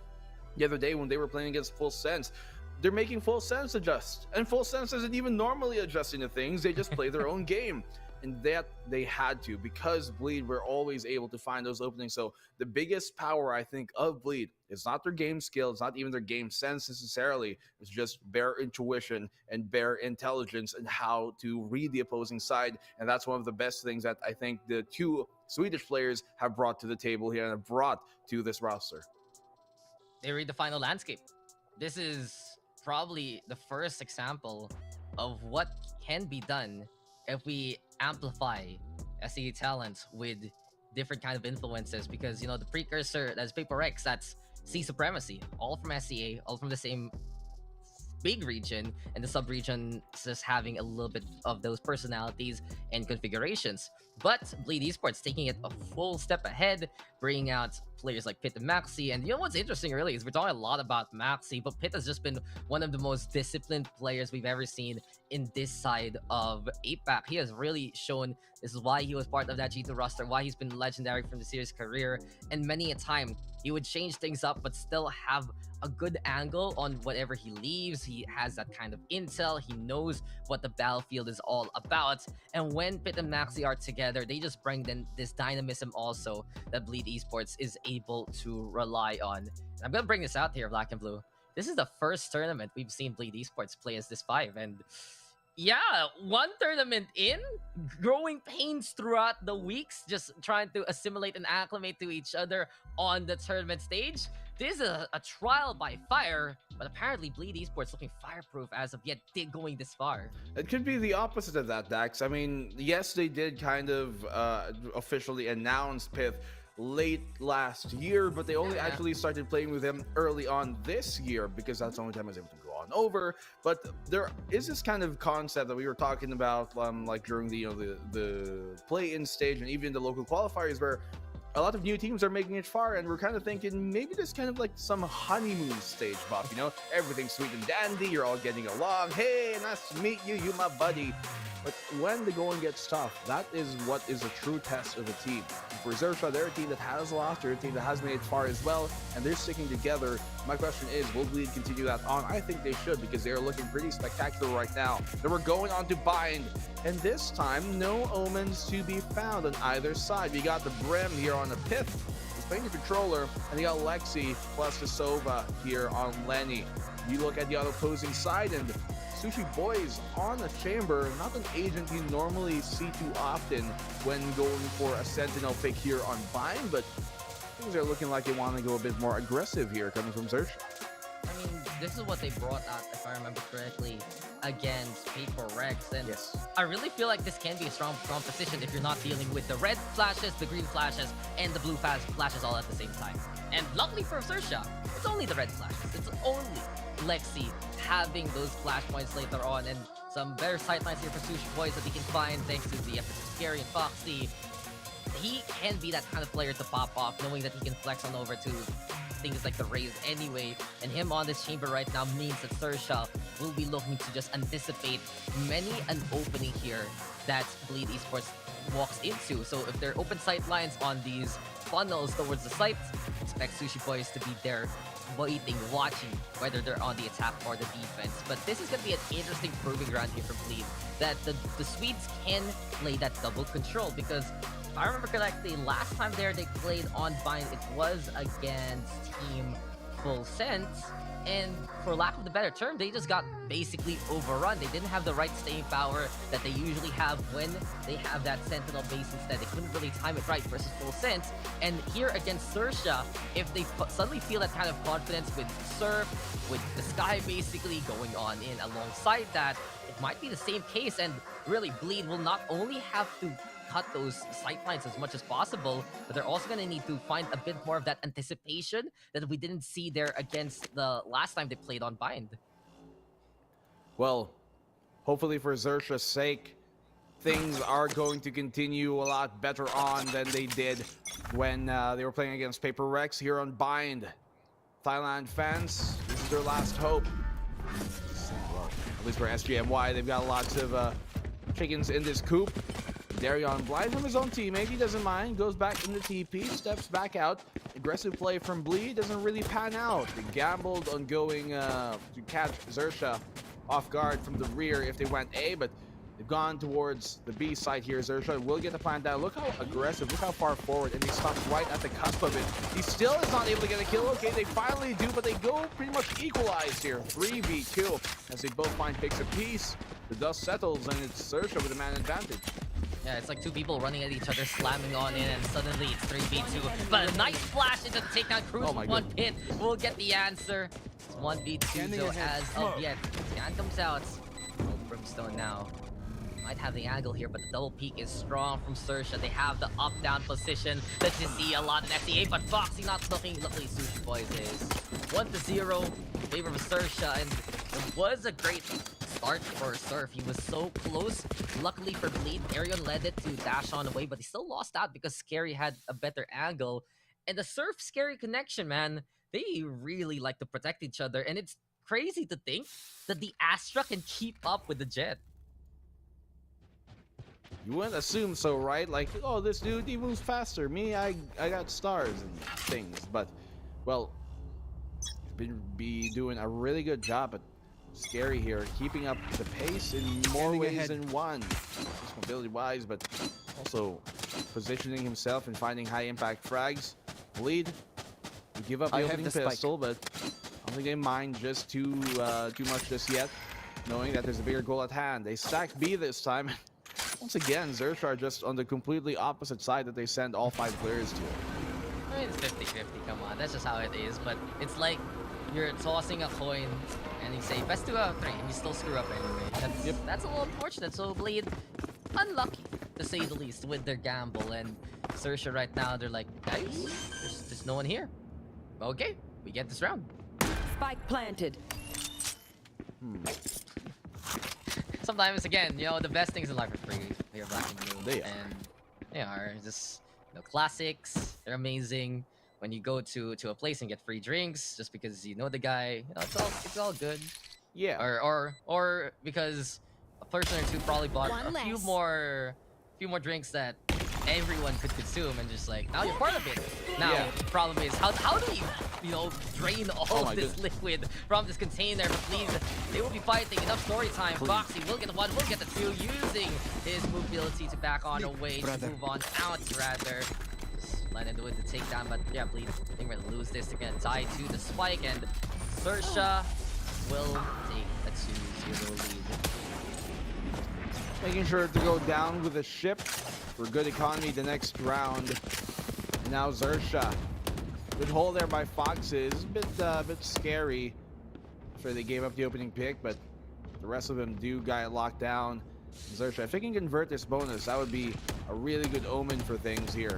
other day when they were playing against Full Sense. They're making Full Sense adjust, and Full Sense isn't even normally adjusting to things. They just play their own game, and that they had to, because Bleed were always able to find those openings. So the biggest power, I think, of Bleed is not their game skill, it's not even their game sense necessarily, it's just bare intuition and bare intelligence and how to read the opposing side. And that's one of the best things that I think the two Swedish players have brought to the table here and have brought to this roster. They read the final landscape. This is probably the first example of what can be done if we amplify SEA talents with different kind of influences, because the precursor, that's Paper X, that's Sea Supremacy, all from SEA, all from the same big region, and the sub-region just having a little bit of those personalities and configurations. But Bleed Esports taking it a full step ahead, bringing out players like Pit and Maxi. And what's interesting really is we're talking a lot about Maxi, but Pit has just been one of the most disciplined players we've ever seen in this side of APAC. He has really shown this is why he was part of that G2 roster, why he's been legendary from the series career, and many a time he would change things up but still have a good angle on whatever he leaves. He has that kind of intel, he knows what the battlefield is all about, and when Pit and Maxi are together, they just bring then this dynamism also that Bleed Esports is able to rely on. And I'm gonna bring this out here, Black and Blue. This is the first tournament we've seen Bleed Esports play as this 5, and yeah, one tournament in, growing pains throughout the weeks, just trying to assimilate and acclimate to each other on the tournament stage. This is a trial by fire, but apparently Bleed Esports looking fireproof as of yet going this far. It could be the opposite of that, Dax. I mean, yes, they did kind of officially announce Pith late last year, but they only actually started playing with him early on this year, because that's the only time I was able to go on over. But there is this kind of concept that we were talking about like during the the play-in stage and even the local qualifiers, where a lot of new teams are making it far, and we're kind of thinking maybe there's kind of like some honeymoon stage buff, you know? Everything's sweet and dandy, you're all getting along. Hey, nice to meet you, you my buddy. But when the going gets tough, that is what is a true test of a team. For XERXIA, they're a team that has lost, they're a team that has made it far as well, and they're sticking together. My question is, will Bleed continue that on? I think they should, because they are looking pretty spectacular right now. Then we're going on to Bind, and this time, no omens to be found on either side. We got the Brim here on the Pith, who's playing the controller, and you got Lexi plus the Sova here on Lenny. You look at the other opposing side, and Sushi Boys on a Chamber, not an agent you normally see too often when going for a Sentinel pick here on Bind, but things are looking like they want to go a bit more aggressive here coming from XERXIA. I mean, this is what they brought out, if I remember correctly, against PPGL, and yes. I really feel like this can be a strong composition if you're not dealing with the red flashes, the green flashes, and the blue flashes all at the same time. And luckily for XERXIA, it's only the red flashes. It's only Lexi having those flashpoints later on, and some better sightlines here for Sushi Boys that he can find thanks to the efforts of Scary and Foxy. He can be that kind of player to pop off, knowing that he can flex on over to things like the Raze anyway, and him on this chamber right now means that XERXIA will be looking to just anticipate many an opening here that Bleed Esports walks into. So if there are open sight lines on these funnels towards the site, expect Sushi Boys to be there waiting, watching whether they're on the attack or the defense. But this is going to be an interesting proving ground here for Bleed, that the Swedes can play that double control, because if I remember correctly, last time there they played on Bind, it was against Team Full Sense, and for lack of the better term, they just got basically overrun. They didn't have the right staying power that they usually have when they have that Sentinel base instead. They couldn't really time it right versus Full Sense. And here against XERXIA, if they suddenly feel that kind of confidence with Surf, with the Sky basically going on in alongside that, it might be the same case. And really, Bleed will not only have to cut those sightlines as much as possible, but they're also going to need to find a bit more of that anticipation that we didn't see there against the last time they played on Bind. Well, hopefully for XERXIA's sake, things are going to continue a lot better on than they did when they were playing against PPGL here on Bind. Thailand fans, this is their last hope. Well, at least for SGMY, they've got lots of chickens in this coop. Darion blind from his own teammate, he doesn't mind, goes back in the TP, steps back out. Aggressive play from Bleed doesn't really pan out. They gambled on going to catch XERXIA off guard from the rear if they went A, but they've gone towards the B side here. XERXIA will get the plan down. Look how aggressive, look how far forward, and they stop right at the cusp of it. He still is not able to get a kill. Okay, they finally do, but they go pretty much equalized here. 3v2 as they both find picks apiece. The dust settles, and it's XERXIA with a man advantage. Yeah, it's like two people running at each other, slamming on in, and suddenly it's 3v2. But a nice flash into the takedown. Cruz with one pit will get the answer. It's 1v2 though as of yet. Scan comes out. Oh, Brimstone now might have the angle here, but the double peek is strong from XERXIA. They have the up-down position that you see a lot in XEA, but Foxy not looking. Luckily, Sushi Boys is 1-0 in favor of XERXIA, and it was a great start for Surf. He was so close. Luckily for Bleed, Arion led it to dash on away, but he still lost out because Scary had a better angle. And the Surf-Scary connection, man, they really like to protect each other, and it's crazy to think that the Astra can keep up with the Jet. You wouldn't assume so, right? Like, oh, this dude, he moves faster. Me, I got stars and things. But, well, be doing a really good job at Scary here, keeping up the pace in more ways than one. Just mobility-wise, but also positioning himself and finding high-impact frags. Bleed, we give up the opening pistol, but I don't think they mind just too much just yet, knowing that there's a bigger goal at hand. They stack B this time. Once again, XERXIA are just on the completely opposite side that they send all 5 players to. I mean, it's 50-50, come on, that's just how it is. But it's like you're tossing a coin and you say best 2 out of 3 and you still screw up anyway. That's a little unfortunate. So Bleed, unlucky to say the least with their gamble, and XERXIA right now, they're like, guys, there's no one here. Okay, we get this round. Spike planted. Sometimes, again, you know, the best things in life are free. They are black and blue. They are. And they are just, you know, classics. They're amazing. When you go to a place and get free drinks just because you know the guy, you know, it's all good. Yeah. Or because a person or two probably bought One a few less. more drinks that everyone could consume, and just like now you're part of it. Now Yeah. the problem is how do we, you know, drain all my this liquid from this container? But please, they will be fighting. Enough story time. Foxy will get the one, will get the two, using his mobility to back on away to move on out rather. Let him do it to take down, but yeah, Bleed, I think we're gonna lose this. They're gonna die to the spike, and XERXIA will take a 2-0 lead. Making sure to go down with a ship for good economy the next round. And now XERXIA. Good hold there by Foxes. A bit scary after they gave up the opening pick, but the rest of them do got it locked down. XERXIA, if they can convert this bonus, that would be a really good omen for things here.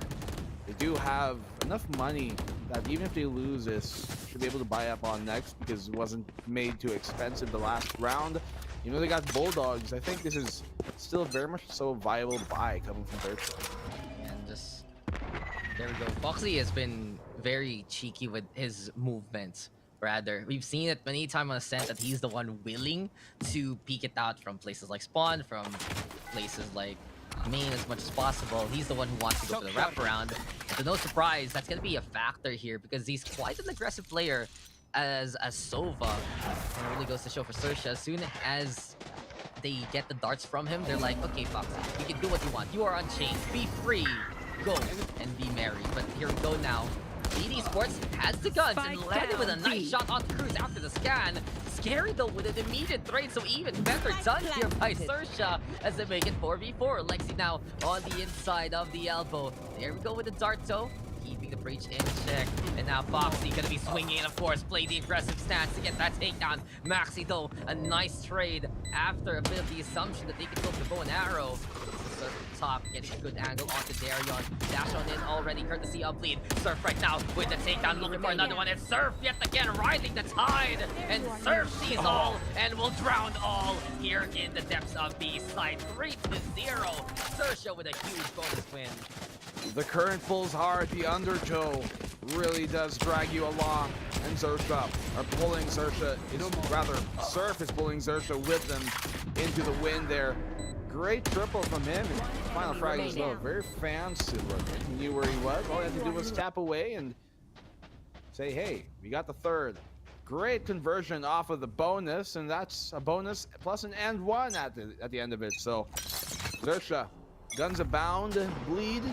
They do have enough money that even if they lose this, should be able to buy up on next because it wasn't made too expensive the last round. You know, they got Bulldogs. I think this is still very much so a viable buy coming from XERXIA. And just there we go. Foxy has been very cheeky with his movements. Rather, we've seen it many times on Ascent that he's the one willing to peek it out from places like Spawn, from places like main as much as possible. He's the one who wants to go for the wraparound. So no surprise, that's going to be a factor here because he's quite an aggressive player as Sova. And it really goes to show for XERXIA, as soon as they get the darts from him, they're like, okay, Foxy, you can do what you want. You are unchained. Be free. Go and be merry. But here we go now. Esports has the guns and landed with a nice shot on Cruz after the scan. Scary though with an immediate trade, so even better done here by XERXIA as they make it 4v4. Lexi now on the inside of the elbow. There we go with the dart though, keeping the breach in check. And now Foxy gonna be swinging, of course, play the aggressive stance to get that takedown. Maxi though, a nice trade after a bit of the assumption that they could go for the bow and arrow. Surf top, getting a good angle onto Darion. Dash on in already, courtesy of Bleed. Surf right now with the takedown, looking for another one. And Surf yet again riding the tide. And Surf sees all and will drown all here in the depths of B side. 3-0. XERXIA with a huge bonus win. The current pulls hard. The undertow really does drag you along. And XERXIA are pulling XERXIA. Rather, Surf is pulling XERXIA with them into the win there. Great triple from him. And final frag as well. Very fancy look. He knew where he was. All he had to do was tap away and say, hey, we got the third. Great conversion off of the bonus, and that's a bonus plus an and one at the end of it. So XERXIA, guns abound. Bleed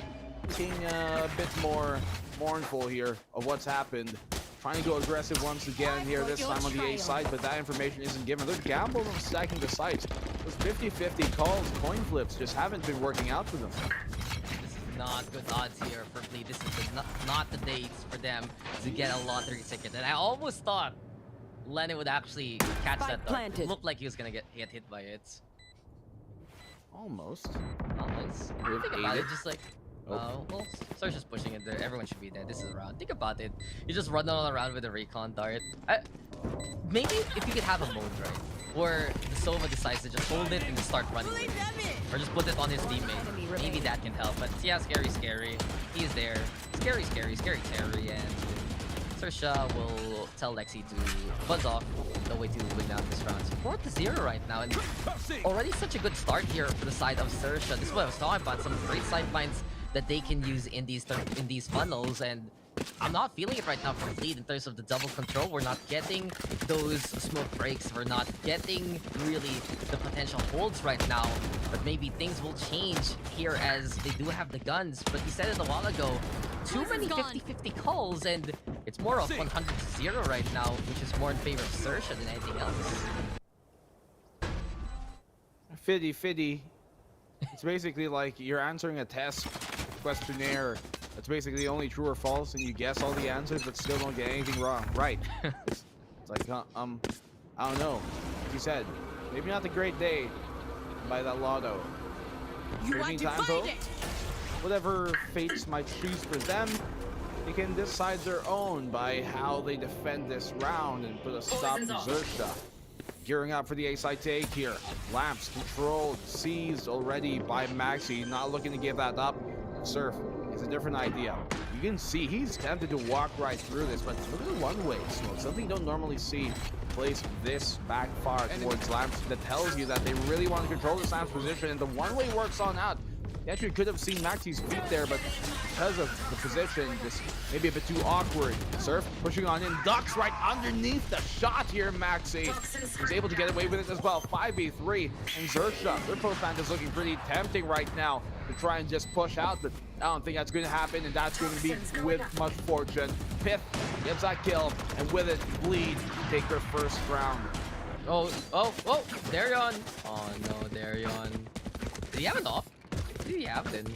looking a bit more mournful here of what's happened. Trying to go aggressive once again here, this time on the A side, but that information isn't given. They're gambling on stacking the sites. Those 50-50 calls, coin flips, just haven't been working out for them. This is not good odds here for Bleed. This is not the days for them to get a lottery ticket. And I almost thought Lennon would actually catch that dart. It looked like he was going to get hit by it. Almost. Think about it, just like... well, XERXIA's pushing it there. Everyone should be there. This is a round. Think about it. You just run all around with a recon dart. Maybe if you could have a mode, right? Where the Sova decides to just hold it and just start running with it. Or just put it on his teammate. Maybe that can help. But yeah, scary. He is there. Scary Terry. And XERXIA will tell Lexi to buzz off the way to win out this round. So 4-0 right now. And already such a good start here for the side of XERXIA. This is what I was talking about. Some great sidelines that they can use in these funnels, and I'm not feeling it right now from Bleed in terms of the double control. We're not getting those smoke breaks. We're not getting really the potential holds right now, but maybe things will change here as they do have the guns. But you said it a while ago, too many 50-50 calls, and it's more of 100-0 right now, which is more in favor of XERXIA than anything else. 50-50. It's basically like you're answering a test questionnaire. That's basically only true or false, and you guess all the answers, but still don't get anything wrong. Right? It's like I don't know. Like you said, maybe not a great day by that lotto. You are divided. Whatever fates might choose for them, they can decide their own by how they defend this round and put a stop to XERXIA. Gearing up for the A-side take here. Lamps controlled, seized already by Maxi. Not looking to give that up. Surf is a different idea. You can see he's tempted to walk right through this, but look at the one-way smoke. Something you don't normally see placed this back far towards Lamps. That tells you that they really want to control the Lamps position, and the one-way works on out. You actually could have seen Maxi's feet there, but because of the position, just maybe a bit too awkward. Surf pushing on in, ducks right underneath the shot here. Maxi was able to get away with it as well. 5v3, and XERXIA, their post plant is looking pretty tempting right now to try and just push out, but I don't think that's going to happen, and that's going to be with much fortune. Pith gets that kill, and with it, Bleed take their first round. Oh, Darion. Oh no, Darion. Did he have it off? Did he have it?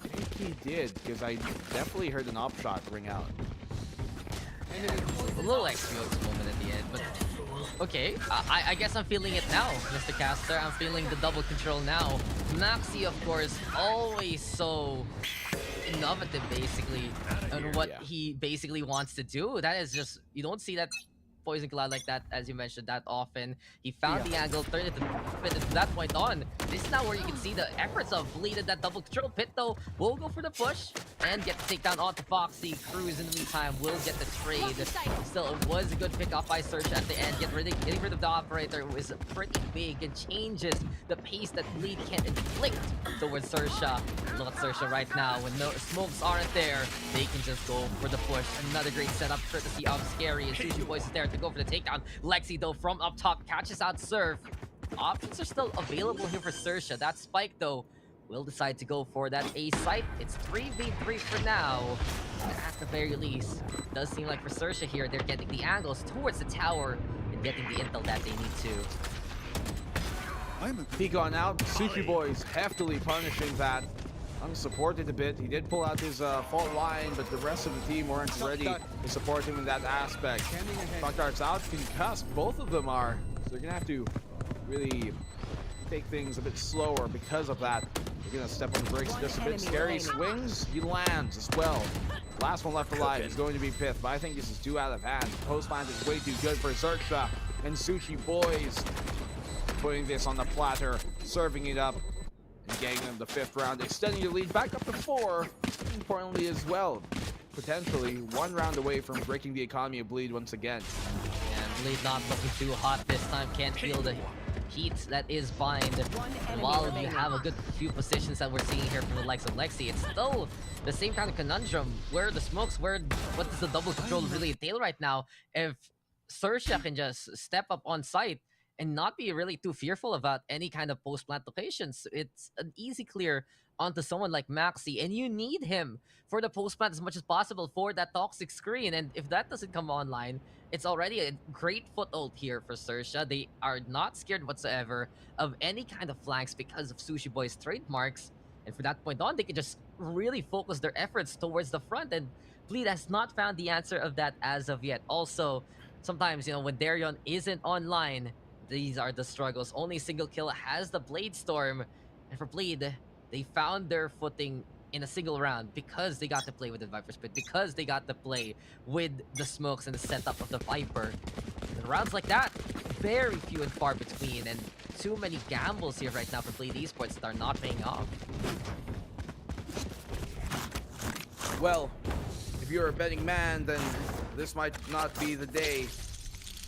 I think he did, because I definitely heard an op shot ring out. A little XPO's moment at the end, but okay, I guess I'm feeling it now, Mr. Caster. I'm feeling the double control now. Maxi, of course, always so innovative, basically, on what he basically wants to do. That is just, you don't see that Poison Cloud like that, as you mentioned, that often. He found the angle, turned it to Pit, and from that point on, this is now where you can see the efforts of Bleed at that double control. Pit, though, will go for the push and get the takedown onto Foxy. Cruz, in the meantime, will get the trade. Still, it was a good pick off by XERXIA at the end. Getting rid of the operator was pretty big and changes the pace that Bleed can inflict towards XERXIA. Look at XERXIA right now. When no smokes aren't there, they can just go for the push. Another great setup, courtesy of Scary, and Sushi Boys is there to go for the takedown. Lexi, though, from up top, catches out Surf. Options are still available here for XERXIA. That Spike, though, will decide to go for that A site. It's 3v3 for now. At the very least, it does seem like for XERXIA here, they're getting the angles towards the tower and getting the intel that they need to. Peek on out. Sushi Boys heftily punishing that. Unsupported a bit. He did pull out his fault line, but the rest of the team weren't ready to support him in that aspect. Shock darts out, concussed. Both of them are. So they're gonna have to really take things a bit slower because of that. They're gonna step on the brakes just a bit. Scary swings. He lands as well. Last one left alive is going to be Pith, but I think this is too out of hand. Post plant is way too good for XERXIA, and Sushi Boys putting this on the platter, serving it up, and getting them the 5th round, extending your lead back up to 4. Importantly as well, potentially 1 round away from breaking the economy of Bleed once again. And Bleed not looking too hot this time. Can't feel the heat that is Bind. And while you have a good few positions that we're seeing here from the likes of Lexi, it's still the same kind of conundrum. Where are the smokes? What does the double control really entail right now? If XERXIA can just step up on site and not be really too fearful about any kind of post-plant locations, it's an easy clear onto someone like Maxi, and you need him for the post-plant as much as possible for that toxic screen. And if that doesn't come online, it's already a great foothold here for XERXIA. They are not scared whatsoever of any kind of flanks because of Sushi Boy's trademarks, and from that point on, they can just really focus their efforts towards the front, and Bleed has not found the answer of that as of yet. Also, sometimes, you know, when Darion isn't online, these are the struggles. Only single kill has the Blade Storm. And for Bleed, they found their footing in a single round because they got to play with the Viper Spit, because they got to play with the smokes and the setup of the Viper. And rounds like that, very few and far between, and too many gambles here right now for Bleed Esports that are not paying off. Well, if you're a betting man, then this might not be the day.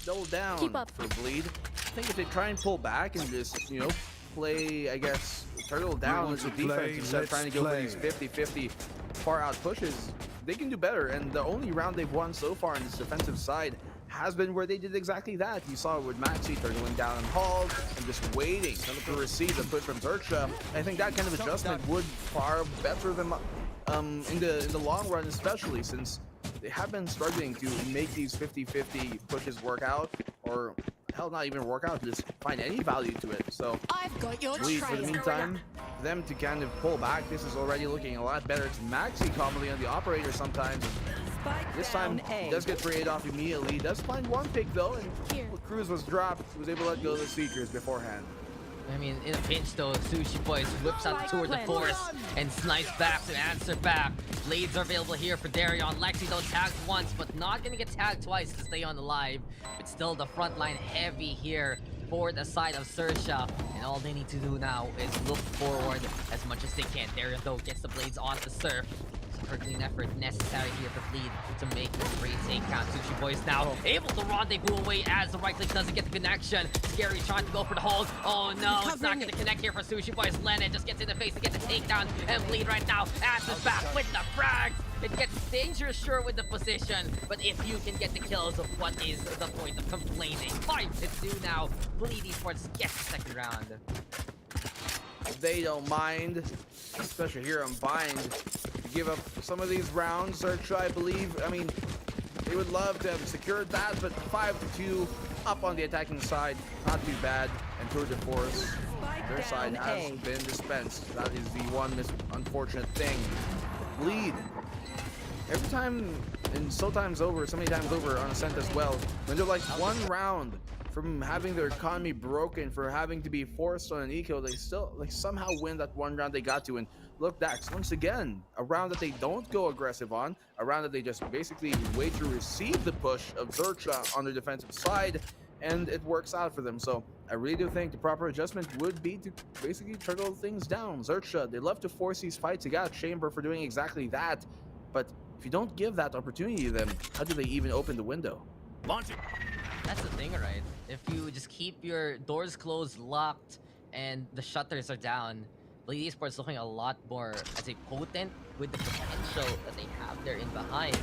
Double down for Bleed. I think if they try and pull back and just, you know, play, I guess, turtle down with the defense instead of trying to go for these 50-50 far out pushes, they can do better. And the only round they've won so far on this defensive side has been where they did exactly that. You saw it with Maxi turtling down and Hall and just waiting to receive the push from XERXIA. I think that kind of adjustment would far better them in the long run, especially since they have been struggling to make these 50-50 pushes work out, or hell, not even work out, just find any value to it. So I've got your Bleed, for the meantime, for them to kind of pull back, this is already looking a lot better. It's Maxi commonly on the operator sometimes. This time, does get 3-8 off immediately. Does find one pick though, and Cruz was dropped. Was able to let go of the Seekers beforehand. I mean, in a pinch though, Sushi Boys whips out the Tour de Force and snipes back to answer back. Blades are available here for Darion. Lexi though tagged once, but not gonna get tagged twice to stay on the live. But still the front line heavy here for the side of XERXIA. And all they need to do now is look forward as much as they can. Darion though gets the blades onto Surf. Herculean effort necessary here for Bleed to make this great take count. Sushi Boy is now able to rendezvous away as the right click doesn't get the connection. Scary trying to go for the hold. Oh no, it's not going to connect here for Sushi Boys. Lennon just gets in the face to get the takedown, and Bleed right now answers back with the frags. It gets dangerous, sure, with the position, but if you can get the kills, what is the point of complaining? 5-2 now. Bleed Esports gets the second round. They don't mind, especially here on Bind, to give up some of these rounds. XERXIA, I believe, I mean, they would love to have secured that, but 5-2 up on the attacking side, not too bad. And Tour de Force, their side has been dispensed. That is the one unfortunate thing. Bleed. Every time, and so many times over on Ascent as well, when they're like one round from having their economy broken, for having to be forced on an eco, they still somehow win that one round they got to. And look, Dax, once again, a round that they don't go aggressive on, a round that they just basically wait to receive the push of XERXIA on their defensive side, and it works out for them. So I really do think the proper adjustment would be to basically trickle things down. XERXIA, they love to force these fights. You got Chamber for doing exactly that, but if you don't give that opportunity to them, how do they even open the window? That's the thing, right? If you just keep your doors closed, locked, and the shutters are down, Bleed Esports looking a lot more as a potent with the potential that they have there in behind.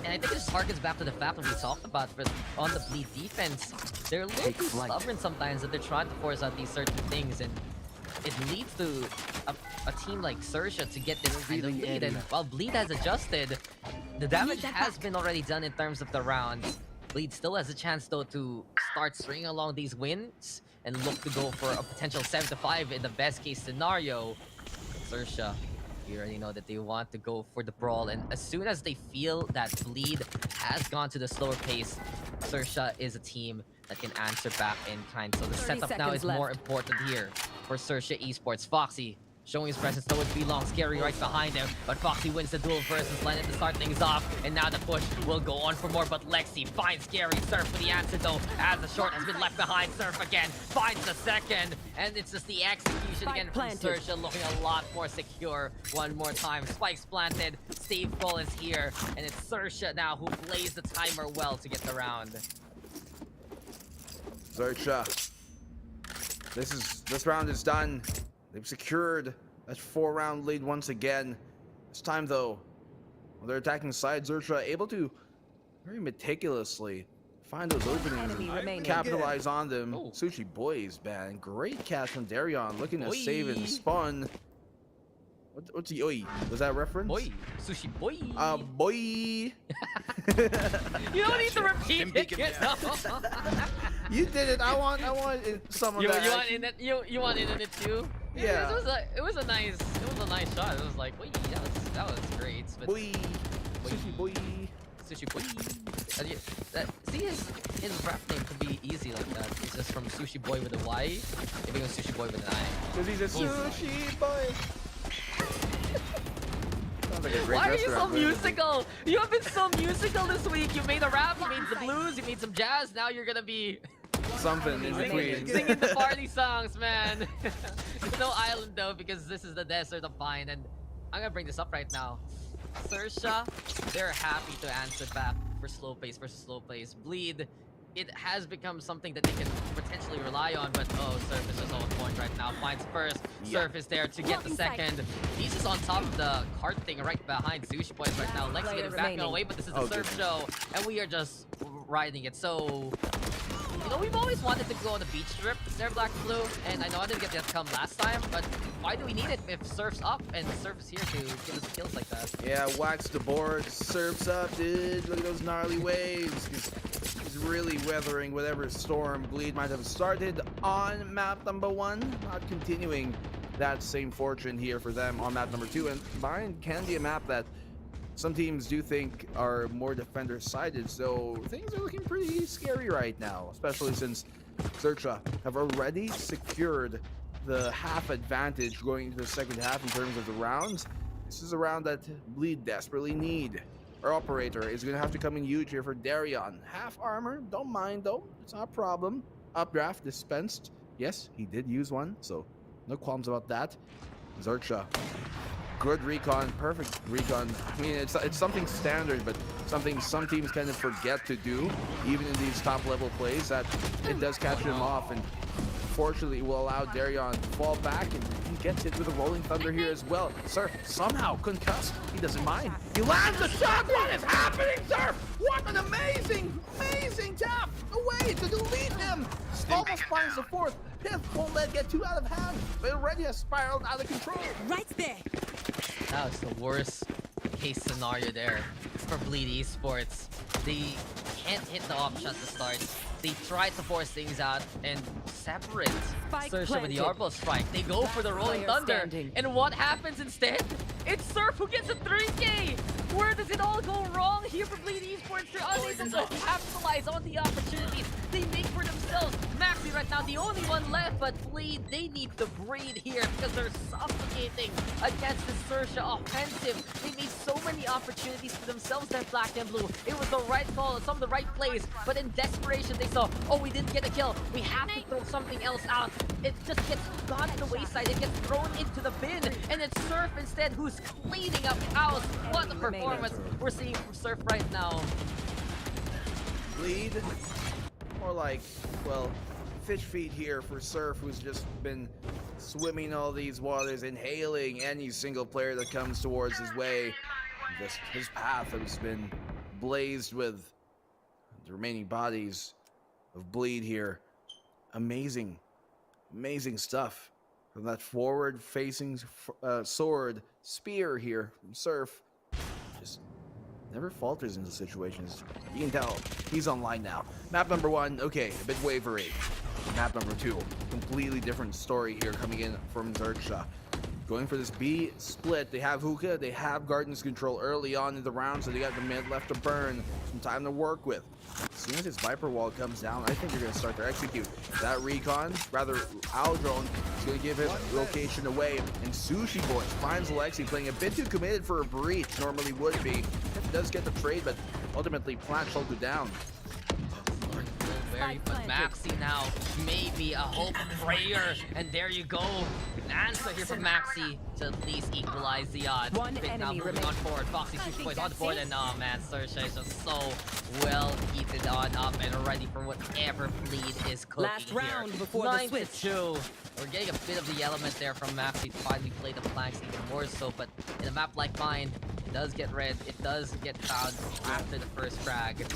And I think it just harkens back to the fact that we talked about on the Bleed defense. They're a little too stubborn sometimes, that they're trying to force out these certain things, and it leads to a team like XERXIA to get this kind of lead. And while Bleed has adjusted, the damage has been already done in terms of the rounds. Bleed still has a chance though to start stringing along these wins and look to go for a potential 7-5 in the best case scenario. XERXIA, you already know that they want to go for the brawl, and as soon as they feel that Bleed has gone to the slower pace, XERXIA is a team that can answer back in kind. So the setup now is more important here for XERXIA Esports. Foxy showing his presence, though it be long. Scary right behind him, but Foxy wins the duel versus Lennon to start things off, and now the push will go on for more, but Lexi finds Scary. Surf for the answer, though, as the short has been left behind. Surf again finds the second, and it's just the execution again from XERXIA, looking a lot more secure one more time. Spikes planted, Steve Bull is here, and it's XERXIA now who plays the timer well to get the round. XERXIA, this round is done. They've secured that 4-round lead once again. This time, though, on their attacking side, XERXIA able to very meticulously find those openings and capitalize on them. Sushi Boys, man, great catch from Darion, looking to save and spun. What's the oi? Was that a reference? Boy, Sushi Boy. Boy. You don't need to repeat it. You did it. I want some of that. You want it in it too? Yeah. It was a nice shot. It was like, wait, that was great. But boy. Sushi Boy. Sushi Boy. See, his rap name could be easy like that. It's just from Sushi Boy with a Y, it becomes Sushi Boy with an I. Because he's a Sushi Boy. Like why are you so musical? You have been so musical this week. You made a rap, you made some blues, you made some jazz. Now you're gonna be something in between. Singing the party songs, man. It's no island though, because this is the desert of Pine, and I'm gonna bring this up right now. XERXIA, they're happy to answer back for slow pace versus slow pace. Bleed, it has become something that they can potentially rely on, but Surf is just on point right now. Finds first, Surf is there to get the second. He's just on top of the cart thing right behind Sushi Boys right now. Lexi getting back away, but this is a Surf show, and we are just riding it. So, you know, we've always wanted to go on the beach strip. They're black and blue, and I know I didn't get that come last time, but why do we need it if Surf's up and Surf is here to give us kills like that? Yeah, wax the board, Surf's up, dude. Look at those gnarly waves. He's really weathering whatever storm Bleed might have started on map number 1. Not continuing that same fortune here for them on map number 2. And Bind can be a map that some teams do think are more defender-sided, so things are looking pretty scary right now, especially since XERXIA have already secured the half advantage going into the second half in terms of the rounds. This is a round that Bleed desperately need. Our operator is going to have to come in huge here for Darion. Half armor, don't mind though, it's not a problem. Updraft dispensed. Yes, he did use one, so no qualms about that. XERXIA Good recon, perfect recon. I mean, it's something standard, but something some teams kind of forget to do, even in these top level plays, that it does catch them off, and fortunately will allow Darion to fall back, and he gets hit with a rolling thunder here as well. Surf somehow concussed. He doesn't mind. He lands the shot. What is happening, Surf? What an amazing tap away to delete him. Almost finds the fourth. Piff won't let it get too out of hand, but it already has spiraled out of control. Right there. That was the worst case scenario there for Bleed Esports. They can't hit the off shot to start. They try to force things out and separate XERXIA with the Arbol Strike. They go for the Rolling Thunder. And what happens instead? It's Surf who gets a 3K! Where does it all go wrong here for Bleed Esports? They're unable to capitalize on the opportunities they make for themselves. Maxi right now, the only one left, but Bleed, they need to breathe here because they're suffocating against the XERXIA offensive. They made so many opportunities for themselves there, Black and Blue. It was the right call and some of the right plays, but in desperation, they saw, oh, we didn't get a kill. We have to throw something else out. It just gets gone to the wayside. It gets thrown into the bin, and it's Surf instead who's cleaning up house. What a performance we're seeing from Surf right now. Bleed, more like, well, fish feet here for Surf, who's just been swimming all these waters, inhaling any single player that comes towards his way. Just his path has been blazed with the remaining bodies of Bleed here. Amazing stuff from that forward-facing sword spear here from Surf. Just never falters into situations. You can tell he's online now. Map number 1, okay, a bit wavery. Map number 2, completely different story here coming in from XERXIA. Going for this B split. They have Hookah, they have Garden's Control early on in the round, so they got the mid left to burn. Some time to work with. As soon as this Viper wall comes down, I think they're going to start their execute. That recon, rather Owl Drone, is going to give his location away. And Sushi Boys finds Lexi playing a bit too committed for a breach, normally would be. It does get the trade, but ultimately Plant shall go down. But Maxi now, maybe a hope prayer, and there you go. An answer here from Maxi to at least equalize the odds. Now moving on forward, Foxy Sushi Boys on the board, and oh man, XERXIA is just so well heated on up and ready for whatever Bleed is cooking. Last round here. before the switch. 9-2. We're getting a bit of the element there from Maxi to finally play the flanks even more so, but in a map like mine, it does get red, it does get found after the first frag. And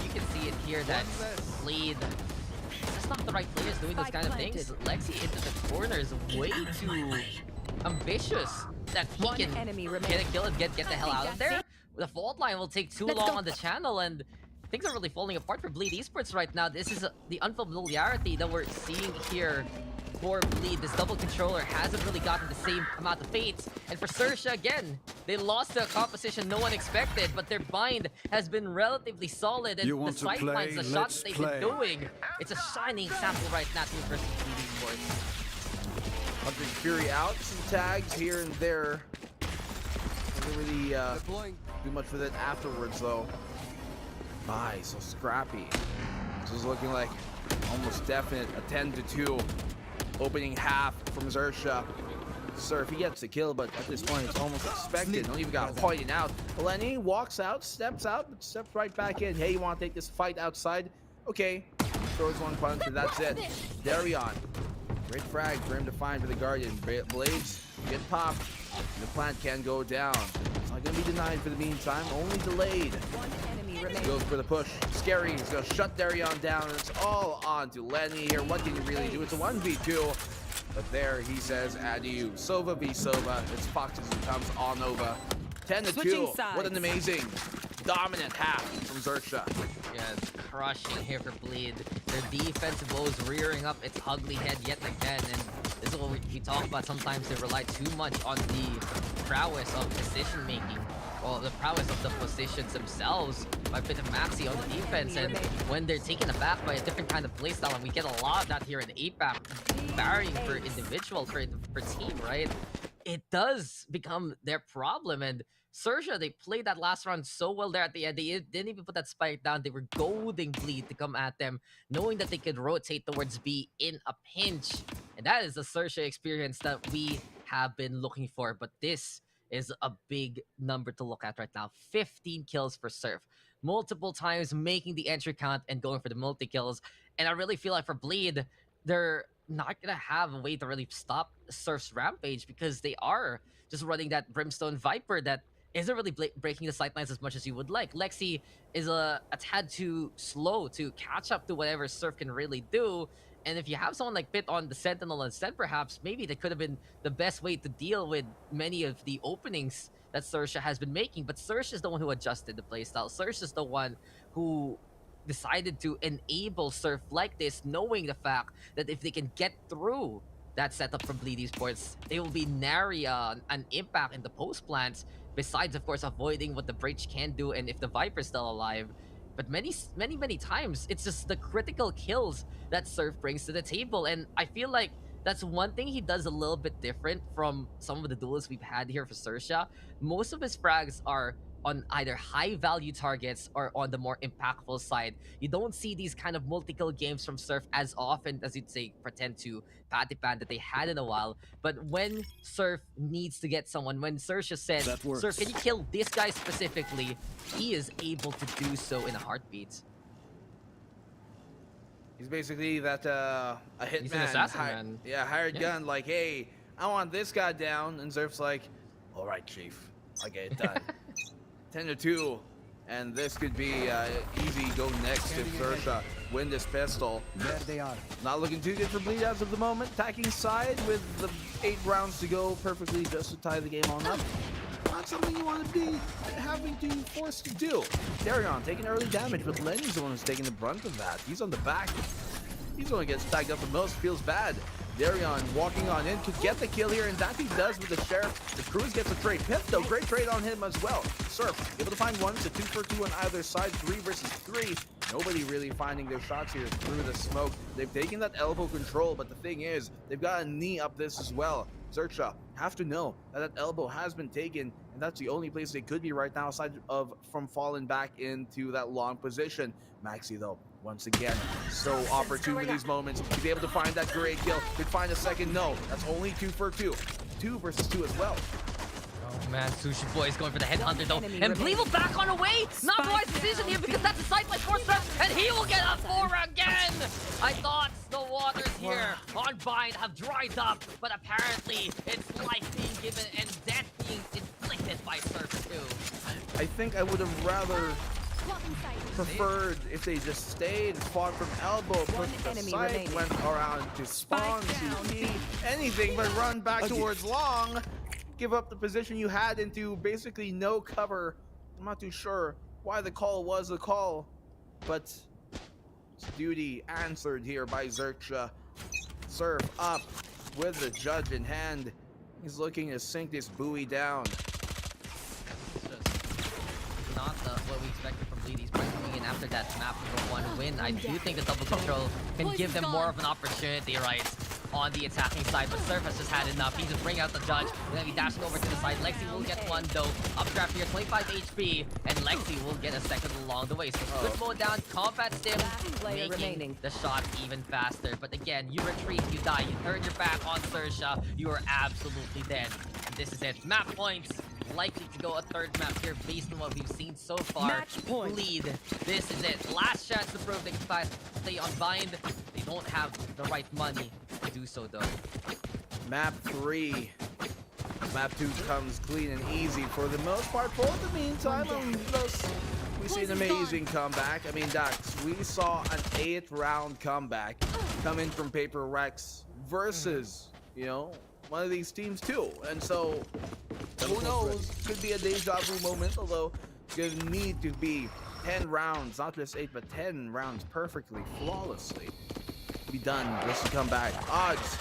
you can see it here that Bleed, it's not the right players doing those kind of things. Lexi into the corner is way too ambitious that he can get a kill and get the hell out of there. The fault line will take too long on the channel, and things are really falling apart for Bleed Esports right now. This is the unfamiliarity that we're seeing here for Bleed. This double controller hasn't really gotten the same amount of fates. And for XERXIA, again, they lost to a composition no one expected, but their bind has been relatively solid. And the sidelines, the shots they've been doing, it's a shining example right now to versus Bleed Esports. Hunting Fury out, some tags here and there. Doesn't really do much with it afterwards, though. My, so scrappy. This is looking like almost definite a 10-2 opening half from XERXIA. Surf, he gets the kill, but at this point it's almost expected. Don't even got pointed out. Lenny walks out, steps right back in. Hey, you want to take this fight outside? Okay. Throws one punch and that's it. Darion. Great frag for him to find for the Guardian. Blades get popped. The plant can go down. It's not going to be denied for the meantime, only delayed. Goes for the push. Scary. He's going to shut Darion down. And it's all on to Lenny here. What can he really do? It's a 1v2. But there he says adieu. Sova v Sova. It's Foxes who comes on over. 10-2. What an amazing, dominant half from XERXIA. Yeah, it's crushing here for Bleed. Their defensive woes rearing up its ugly head yet again. And this is what we talk about. Sometimes they rely too much on the prowess of decision making. Well, the prowess of the positions themselves by a bit of Maxi on the defense, and when they're taken aback by a different kind of playstyle, and we get a lot of that here in APAC, varying for individual, for team, right? It does become their problem, and XERXIA, they played that last round so well there at the end. They didn't even put that spike down. They were goading Bleed to come at them, knowing that they could rotate towards B in a pinch, and that is the XERXIA experience that we have been looking for. But this is a big number to look at right now. 15 kills for Surf. Multiple times making the entry count and going for the multi-kills. And I really feel like for Bleed, they're not going to have a way to really stop Surf's rampage because they are just running that Brimstone Viper that isn't really breaking the sightlines as much as you would like. Lexi is a tad too slow to catch up to whatever Surf can really do. And if you have someone like Pit on the Sentinel instead, perhaps, maybe that could have been the best way to deal with many of the openings that XERXIA has been making. But XERXIA is the one who adjusted the playstyle. XERXIA is the one who decided to enable Surf like this, knowing the fact that if they can get through that setup from Bleed Esports, it will be nary an impact in the post plants, besides, of course, avoiding what the Breach can do and if the Viper's still alive. But many times, it's just the critical kills that Surf brings to the table. And I feel like that's one thing he does a little bit different from some of the duelists we've had here for XERXIA. Most of his frags are on either high-value targets or on the more impactful side. You don't see these kind of multi-kill games from Surf as often as you'd say pretend to Patty Pan that they had in a while. But when Surf needs to get someone, when XERXIA said, Surf, can you kill this guy specifically? He is able to do so in a heartbeat. He's basically that a hitman. He's an assassin, man. Yeah, hired gun. Like, hey, I want this guy down, and Surf's like, all right, chief, I'll get it done. 10-2, and this could be easy go next if XERXIA win this pistol. There they are. Not looking too good for Bleed as of the moment. Attacking side with the 8 rounds to go perfectly just to tie the game on up. Not something you want to be having to force to do. Darion taking early damage, but Lenny's the one who's taking the brunt of that. He's on the back. He's the one who gets tagged up the most. Feels bad. Darion walking on in to get the kill here, and that he does with the Sheriff. The Cruz gets a trade. Pip, though, great trade on him as well. Surf, able to find one, so 2 for 2 on either side, 3 versus 3. Nobody really finding their shots here through the smoke. They've taken that elbow control, but the thing is, they've got a knee up this as well. XERXIA have to know that that elbow has been taken, and that's the only place they could be right now, aside of from falling back into that long position. Maxi, though, once again, so opportune with these moments. He's able to find that great kill. Could find a second. No, that's only 2 for 2. 2 versus 2 as well. Oh man, Sushi Boy is going for the headhunter though. And Bleed will back on away. Not the right decision here because that's a side by 4 steps, and he will get a 4 again. I thought the waters here on Bind have dried up, but apparently it's life being given and death being inflicted by Surf too. I think I would have rather preferred if they just stayed and fought from elbow, but the site went around to spawn, CT, anything but run back towards long, give up the position you had into basically no cover. I'm not too sure why the call was a call, but it's duty answered here by XERXIA. Surf up with the judge in hand. He's looking to sink this buoy down. Not what we expected from Bleed. He's coming in after that map for 1 win. I do think the double control can give them more of an opportunity, right, on the attacking side, but Surf has just had enough. He just bring out the judge, and then he dashes over to the side. Lexi will get 1 though. Updraft here, 25 HP, and Lexi will get a second along the way. So good mode down, combat stim, making the shot even faster. But again, you retreat, you die, you turn your back on XERXIA, you are absolutely dead. And this is it. Map points. Likely to go a 3rd map here based on what we've seen so far. Match point. Bleed. This is it. Last chance to prove they can stay on Bind. They don't have the right money to do so though. Map 3. Map 2 comes clean and easy for the most part. For the meantime, we see an amazing comeback. I mean, Dax, we saw an 8-round comeback coming from Paper Rex versus, you know, one of these teams too. And so, who knows? Could be a deja vu moment, although it's gonna need to be 10 rounds, not just 8, but 10 rounds perfectly, flawlessly. Be done just to come back. Odds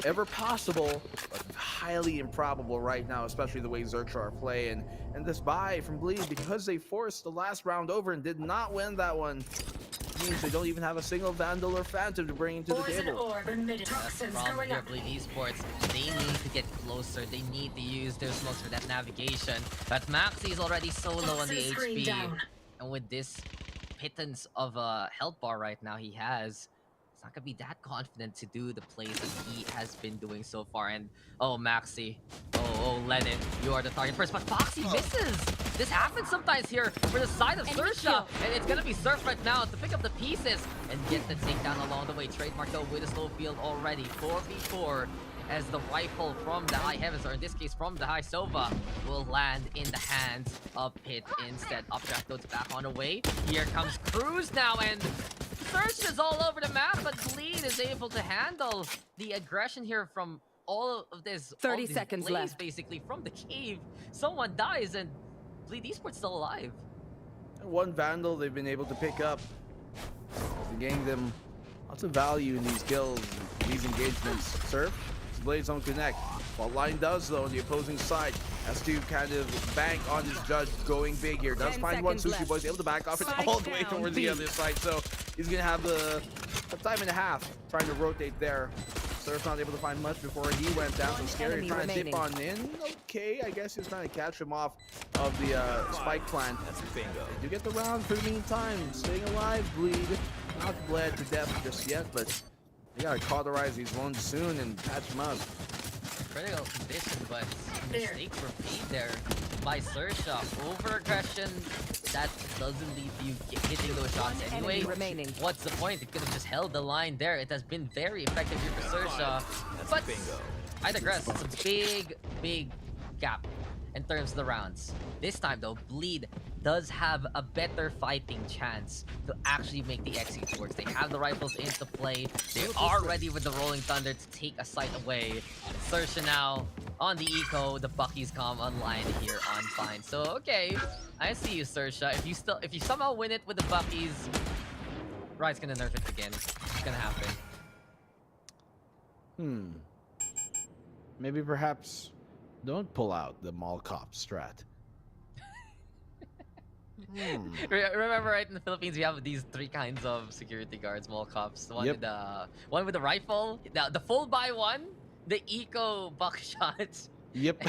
ever possible, but highly improbable right now, especially the way XERXIA are playing. And this buy from Bleed, because they forced the last round over and did not win that one, means they don't even have a single Vandal or Phantom to bring into the table. That's the problem here, Bleed Esports. They need to get closer. They need to use their smokes for that navigation. But Maxi is already so low on the HP. And with this pittance of a health bar right now he has, It's not gonna be that confident to do the plays that he has been doing so far. And oh, Maxi, oh, Lennon, you are the target first, but Foxy misses. This happens sometimes here for the side of XERXIA, and it's gonna be Surf right now to pick up the pieces and get the takedown along the way. Trademark though with a slow field already, 4v4. As the rifle from the high heavens, or in this case from the high Sova, will land in the hands of Pit instead. Updraft goes back on the way. Here comes Cruz now, and XERXIA's all over the map, but Bleed is able to handle the aggression here from all of this. 30 seconds left. Basically from the cave. Someone dies, and Bleed Esports still alive. One Vandal they've been able to pick up. Getting them lots of value in these kills, these engagements. Surf. Blades don't connect. What Line does though on the opposing side has to kind of bank on his judge going big here. Does find one. Sushi Boy's able to back off it all the way towards the other side, so he's gonna have a time and a half trying to rotate there. Surf not able to find much before he went down. So Scary trying to dip on in. Okay, I guess he's trying to catch him off of the spike plant. That's bingo. You get the round for the meantime. Staying alive, Bleed. Not bled to death just yet, but they gotta cauterize these wounds soon and patch them up. Critical condition, but mistakes were made there by XERXIA. Over-aggression, that doesn't leave you hitting those shots anyway. What's the point? It could have just held the line there. It has been very effective here for XERXIA. But I digress. It's a big gap in terms of the rounds. This time though, Bleed does have a better fighting chance to actually make the exit works. They have the rifles into play. They are ready with the Rolling Thunder to take a sight away. XERXIA now on the eco. The Buckies come online here on fine. So okay, I see you, XERXIA. If you somehow win it with the Buckies, Riot's gonna nerf it again. It's gonna happen. Maybe perhaps don't pull out the mall cop strat. Remember, right, in the Philippines, we have these three kinds of security guards, mall cops. One with the rifle, the full buy one, the eco buckshot. Yep.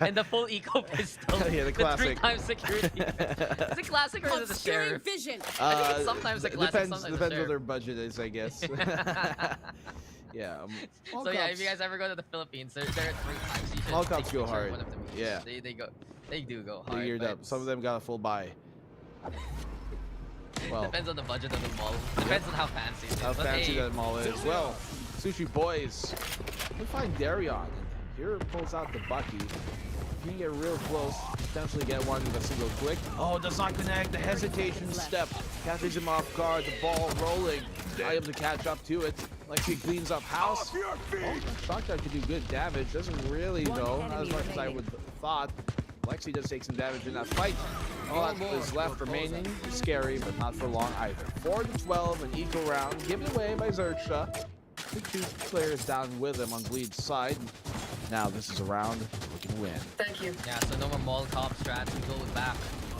And the full eco pistol. Yeah, the classic. The 3x security. Is it classic or is it a share? Vision. I think it's sometimes a classic, depends sometimes what a share. their budget is, I guess. Yeah. So yeah, if you guys ever go to the Philippines, there are 3 types. Mall cops go hard. One of them Yeah. They do go hard. They geared up. Some of them got a full buy. Well, depends on the budget of the mall. Depends on how fancy it is. How fancy that mall is. Well, Sushi Boys, we find Darion. Here pulls out the Bucky. You can get real close, potentially get one with a single click. Oh, does not connect. The hesitation step catches him off guard. The ball rolling. Not able to catch up to it. Like he cleans up house. Oh, Shotgun could do good damage. Doesn't really though, not as much as I would thought. Lexi does take some damage in that fight. All that is left remaining. Scary, but not for long either. 4-12, an eco round given away by XERXIA. The 2 players down with him on Bleed's side. Now this is a round we can win. Thank you. Yeah, so no more mall cop strats. We go back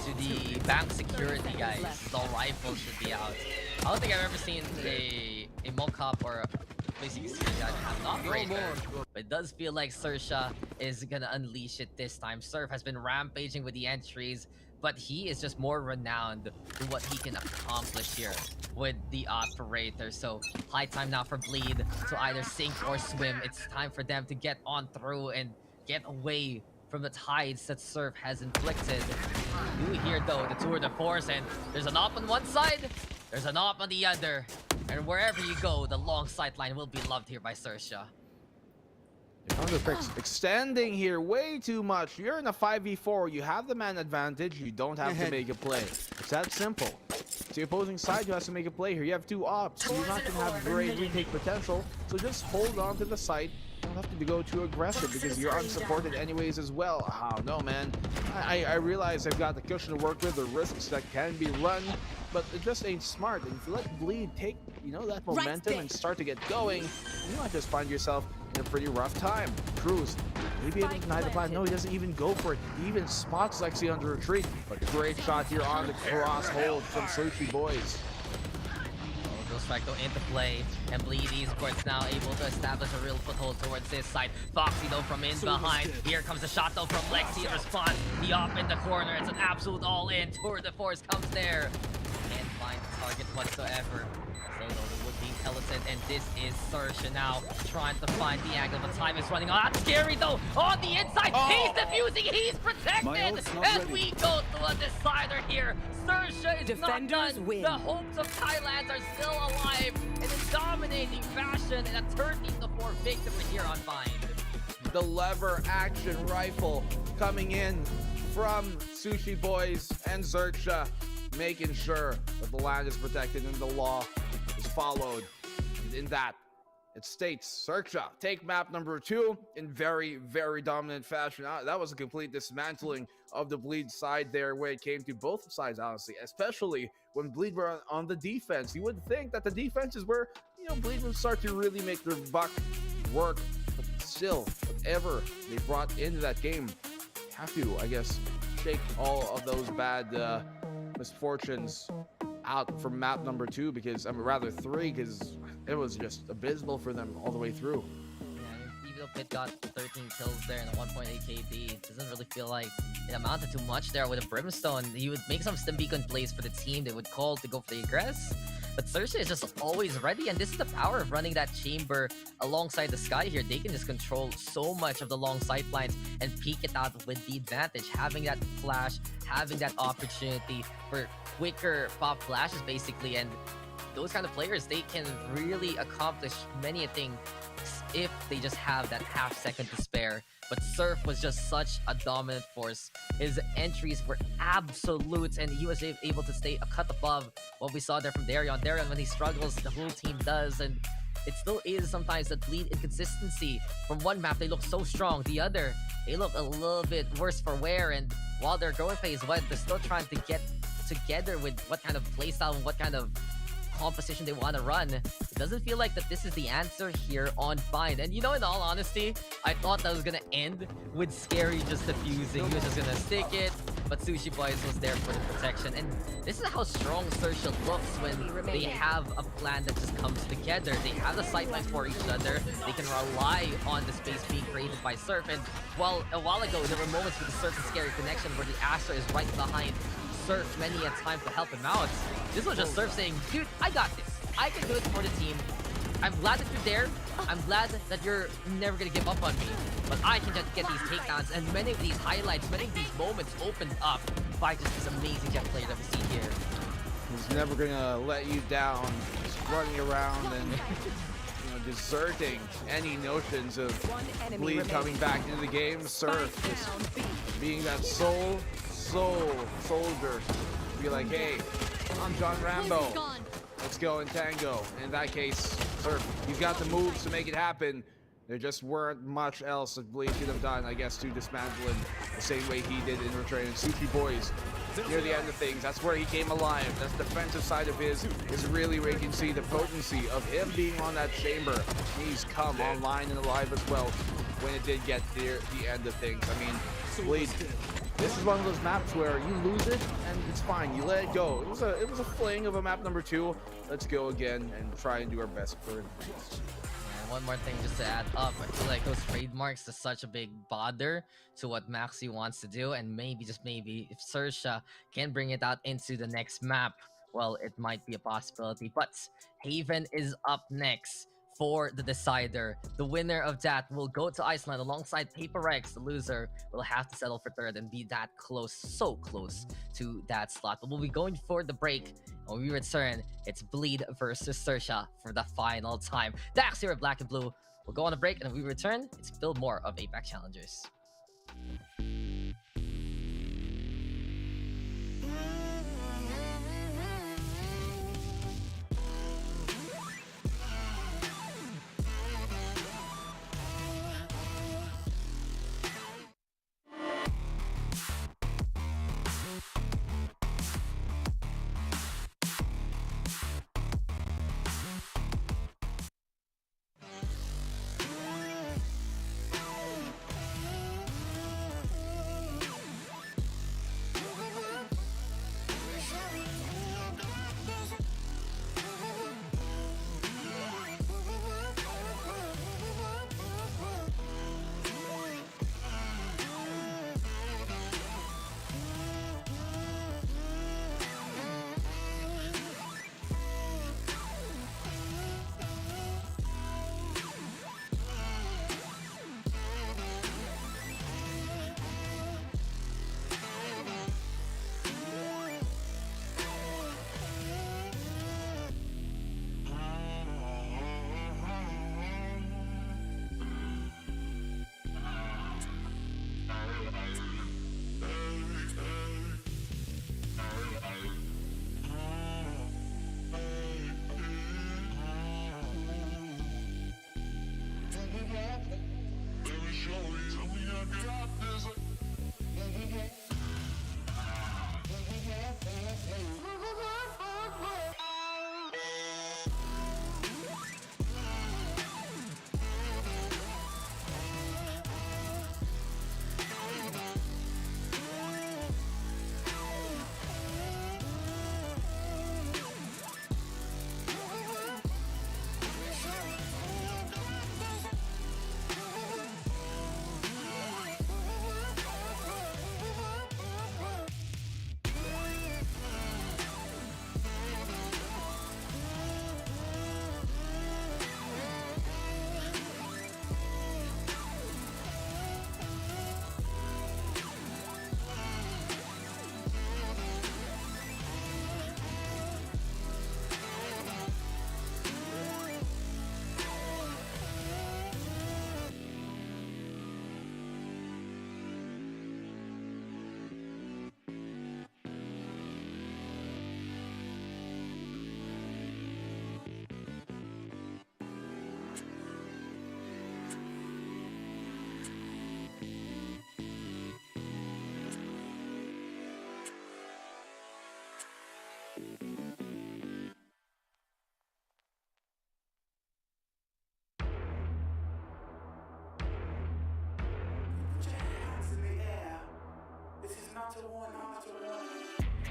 to the bank security guys. The rifle should be out. I don't think I've ever seen a mall cop or a basically security guy have an operator. But it does feel like XERXIA is gonna unleash it this time. Surf has been rampaging with the entries, but he is just more renowned to what he can accomplish here with the operator. So high time now for Bleed to either sink or swim. It's time for them to get on through and get away from the tides that Surf has inflicted. You hear though the tour de force, and there's an op on one side, there's an op on the other, and wherever you go, the long sight line will be loved here by XERXIA. Extending here way too much. You're in a 5v4. You have the man advantage. You don't have to make a play. It's that simple. To the opposing side, you have to make a play here. You have 2 ops. You're not going to have great retake potential. So just hold on to the site. You don't have to go too aggressive because you're unsupported anyways as well. Oh, no, man. I realize I've got the cushion to work with, the risks that can be run, but it just ain't smart. And if you let Bleed take, that momentum and start to get going, you might just find yourself in a pretty rough time. Cruz, maybe able to deny the plan. No, he doesn't even go for it. He even spots Lexi under retreat. But great shot here on the cross hold from Sushi Boys. Strike though into play, and Bleed Esports now able to establish a real foothold towards this side. Foxy though from in behind. Here comes a shot though from Lexi in response. The op in the corner. It's an absolute all-in. Tour de force comes there. And finds the target whatsoever. So no, it would be Peloton, and this is XERXIA now trying to find the angle, but time is running out. Scary though, on the inside, he's defusing, he's protected, and we go to a decider here. XERXIA is Defenders not done. win. The hopes of Thailand are still alive in a dominating fashion, and a 13-4 victory here on Vine. The lever action rifle coming in from Sushi Boys and XERXIA, making sure that the land is protected and the law is followed. And in that, it states XERXIA take map number 2 in very, very dominant fashion. That was a complete dismantling of the Bleed side there when it came to both sides, honestly, especially when Bleed were on the defense. You would think that the defense is where, Bleed would start to really make their buck work. But still, whatever they brought into that game, have to, I guess, shake all of those bad misfortunes out from map number 2, because rather 3, because it was just abysmal for them all the way through. Yeah, even though Pit got 13 kills there and a 1.8 KD, it doesn't really feel like it amounted to much there with a Brimstone. He would make some stim beacon plays for the team. They would call to go for the aggress. But XERXIA is just always ready, and this is the power of running that chamber alongside the sky here. They can just control so much of the long sight lines and peek it out with the advantage. Having that flash, having that opportunity for quicker pop flashes, basically, and those kind of players, they can really accomplish many a thing if they just have that half second to spare. But Surf was just such a dominant force. His entries were absolute, and he was able to stay a cut above what we saw there from Darion. Darion, when he struggles, the whole team does, and it still is sometimes that Bleed inconsistency. From one map, they look so strong. The other, they look a little bit worse for wear, and while they're going phase 1, they're still trying to get together with what kind of playstyle and what kind of composition they want to run. It doesn't feel like that this is the answer here on Vine. And in all honesty, I thought that was gonna end with Scary just defusing. He was just gonna stick it, but Sushi Boys was there for the protection. And this is how strong XERXIA looks when they have a plan that just comes together. They have the sightlines for each other. They can rely on the space being created by Surf. And while a while ago, there were moments with the Surf and Scary connection where the Astra is right behind Surf many a time to help him out. This was just Surf saying, dude, I got this. I can do it for the team. I'm glad that you're there. I'm glad that you're never gonna give up on me. But I can just get these takedowns, and many of these highlights, many of these moments opened up by just this amazing jet player that we see here. He's never gonna let you down. Just running around and deserting any notions of Bleed coming back into the game. Surf just being that soldier, be like, hey, I'm John Rambo, let's go and tango. And in that case, Surf, he's got the moves to make it happen. There just weren't much else that Bleed could have done, I guess, to dismantle him the same way he did in return. And Sushi Boys, near the end of things, that's where he came alive. That's the defensive side of his is really where you can see the potency of him being on that chamber. He's come online and alive as well when it did get near the end of things. I mean, Bleed, this is one of those maps where you lose it and it's fine. You let it go. It was a fling of a map number 2. Let's go again and try and do our best for it. One more thing just to add up, I feel like those trademarks is such a big bother to what Maxi wants to do, and maybe, just maybe, if XERXIA can bring it out into the next map, well, it might be a possibility. But Haven is up next for the decider. The winner of that will go to Iceland alongside PaperX. The loser will have to settle for third and be that close, so close to that slot. But we'll be going for the break. When we return, it's Bleed versus XERXIA for the final time. Dax here at Black and Blue. We'll go on a break, and when we return, it's still more of APAC Challengers.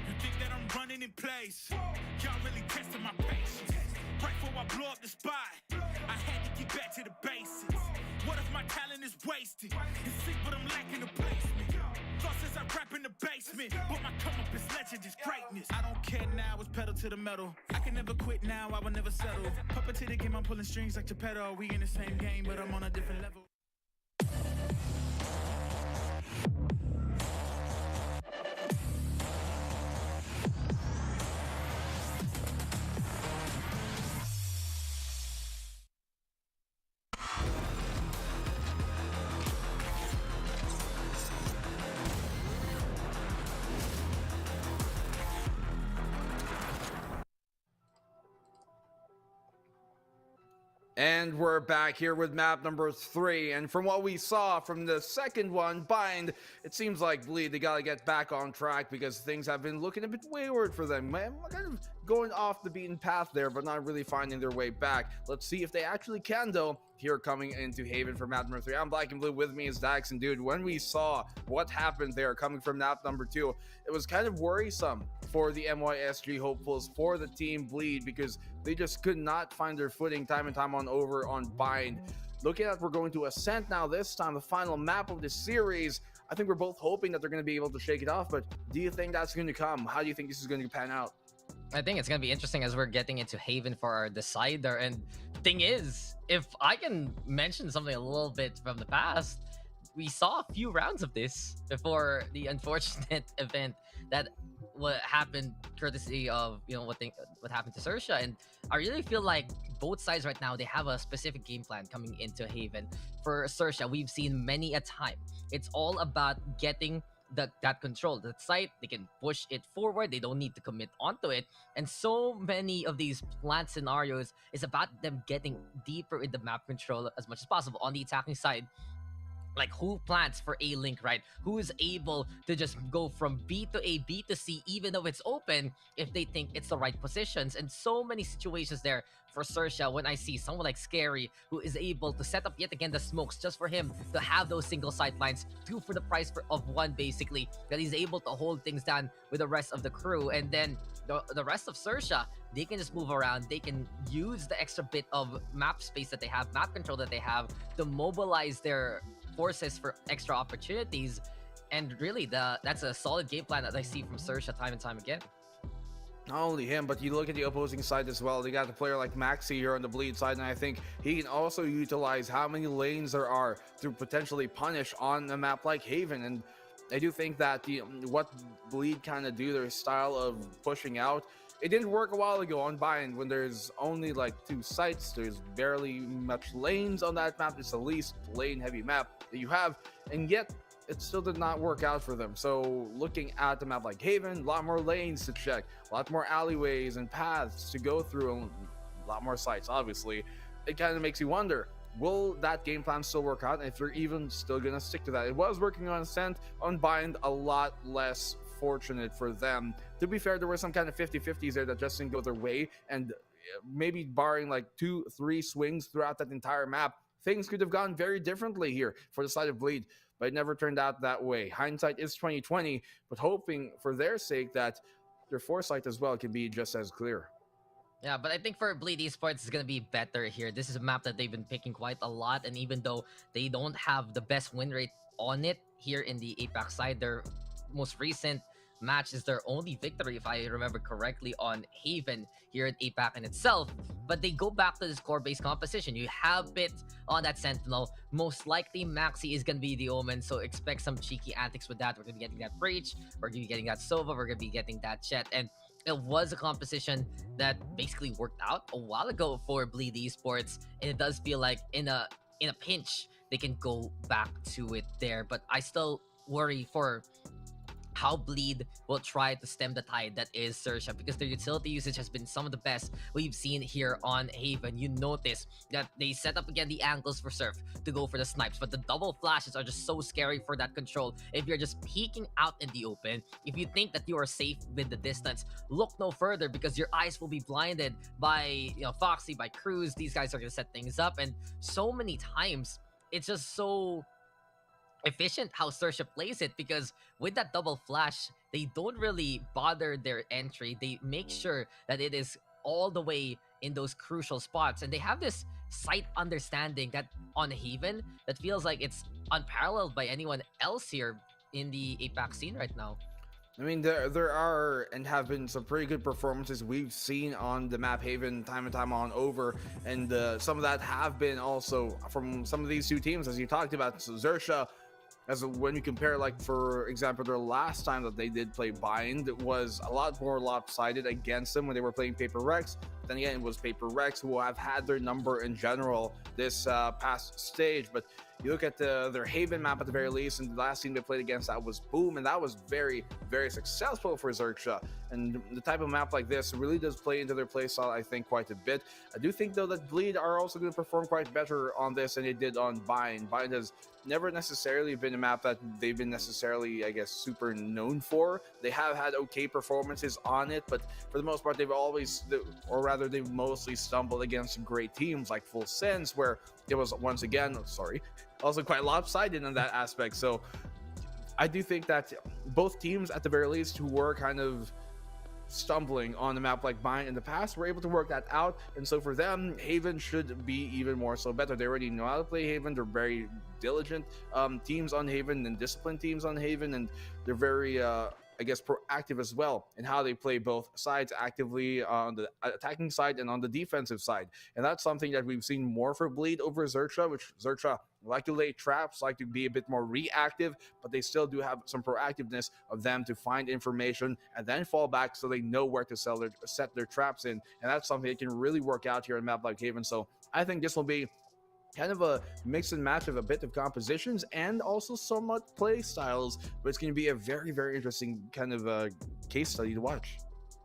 You think that I'm running in place? Y'all really testing my patience. Right before I blow up the spot, I had to get back to the basics. What if my talent is wasted? It's sick, but I'm lacking the placement. Thought since I rap in the basement, but my come up is legend, is greatness. I don't care now, it's pedal to the metal. I can never quit now, I will never settle. Puppet to the game, I'm pulling strings like Geppetto. We in the same game, but I'm on a different level. And we're back here with map number 3, and from what we saw from the second one, Bind, it seems like Bleed, they gotta get back on track because things have been looking a bit wayward for them, man. Kind of going off the beaten path there, but not really finding their way back. Let's see if they actually can, though, here coming into Haven for map number 3. I'm Black and Blue, with me is Dax, and dude, when we saw what happened there coming from map number 2, it was kind of worrisome for the MYSG hopefuls, for the team Bleed, because they just could not find their footing time and time on over on Bind. Looking at, we're going to Ascent now, this time the final map of the series. I think we're both hoping that they're going to be able to shake it off, but do you think that's going to come? How do you think this is going to pan out? I think it's going to be interesting as we're getting into Haven for our decider. And thing is, if I can mention something a little bit from the past, we saw a few rounds of this before the unfortunate event that what happened courtesy of, you know, what happened to XERXIA. And I really feel like both sides right now, they have a specific game plan coming into Haven. For XERXIA, we've seen many a time, it's all about getting that control. That site, they can push it forward, they don't need to commit onto it. And so many of these plant scenarios is about them getting deeper in the map control as much as possible. On the attacking side, like who plants for A link, right? Who is able to just go from B to A, B to C, even though it's open, if they think it's the right positions. And so many situations there for XERXIA when I see someone like Scary, who is able to set up yet again the smokes just for him to have those single sight lines, 2 for the price of 1 basically, that he's able to hold things down with the rest of the crew. And then the rest of XERXIA, they can just move around, they can use the extra bit of map space that they have, map control that they have, to mobilize their forces for extra opportunities. And really, that's a solid game plan that I see from XERXIA time and time again. Not only him, but you look at the opposing side as well. They got a player like Maxi here on the Bleed side, and I think he can also utilize how many lanes there are to potentially punish on a map like Haven. And I do think that what Bleed kind of do, their style of pushing out, it didn't work a while ago on Bind when there's only like 2 sites. There's barely much lanes on that map. It's the least lane heavy map that you have, and yet it still did not work out for them. So looking at the map like Haven, a lot more lanes to check, a lot more alleyways and paths to go through, and a lot more sites, obviously. It kind of makes you wonder, will that game plan still work out? And if they're even still gonna stick to that. It was working on Ascent, on Bind, a lot less fortunate for them. To be fair, there were some kind of 50-50s there that just didn't go their way, and maybe barring like 2-3 swings throughout that entire map, things could have gone very differently here for the side of Bleed, but it never turned out that way. Hindsight is 2020, but hoping for their sake that their foresight as well can be just as clear. Yeah, but I think for Bleed Esports, it's going to be better here. This is a map that they've been picking quite a lot, and even though they don't have the best win rate on it here in the APAC side, their most recent match is their only victory, if I remember correctly, on Haven here at APAC in itself. But they go back to this core-based composition. You have Bit on that Sentinel. Most likely, Maxi is going to be the Omen, so expect some cheeky antics with that. We're going to be getting that Breach, we're going to be getting that Sova, we're going to be getting that Chet, and it was a composition that basically worked out a while ago for Bleed Esports, and it does feel like in a pinch they can go back to it there. But I still worry for how Bleed will try to stem the tide that is XERXIA, because their utility usage has been some of the best we've seen here on Haven. You notice that they set up again the angles for Surf to go for the snipes, but the double flashes are just so scary for that control. If you're just peeking out in the open, if you think that you are safe with the distance, look no further, because your eyes will be blinded by Foxy, by Cruz. These guys are going to set things up, and so many times it's just so efficient how XERXIA plays it, because with that double flash, they don't really bother their entry. They make sure that it is all the way in those crucial spots, and they have this sight understanding that on Haven that feels like it's unparalleled by anyone else here in the APAC scene right now. I mean, there are and have been some pretty good performances we've seen on the map Haven time and time on over, and some of that have been also from some of these two teams, as you talked about. So XERXIA, as when you compare, like, for example, their last time that they did play Bind, it was a lot more lopsided against them when they were playing Paper Rex. But then again, it was Paper Rex who have had their number in general this past stage. But you look at their Haven map at the very least, and the last team they played against, that was Boom, and that was very, very successful for XERXIA. And the type of map like this really does play into their playstyle, I think, quite a bit. I do think, though, that Bleed are also going to perform quite better on this than they did on Bind. Bind has never necessarily been a map that they've been necessarily, I guess, super known for. They have had okay performances on it, but for the most part, they've always, or rather, they've mostly stumbled against great teams like Full Sense, where it was, once again, also quite lopsided in that aspect. So I do think that both teams, at the very least, who were kind of stumbling on a map like Bind in the past, were able to work that out. And so for them, Haven should be even more so better. They already know how to play Haven. They're very diligent teams on Haven and disciplined teams on Haven, and they're very I guess proactive as well in how they play both sides, actively on the attacking side and on the defensive side. And that's something that we've seen more for Bleed over XERXIA, which XERXIA like to lay traps, like to be a bit more reactive, but they still do have some proactiveness of them to find information and then fall back, so they know where to set their traps in. And that's something that can really work out here in a map like Haven. So I think this will be kind of a mix and match of a bit of compositions and also somewhat play styles, but it's going to be a very, very interesting kind of case study to watch.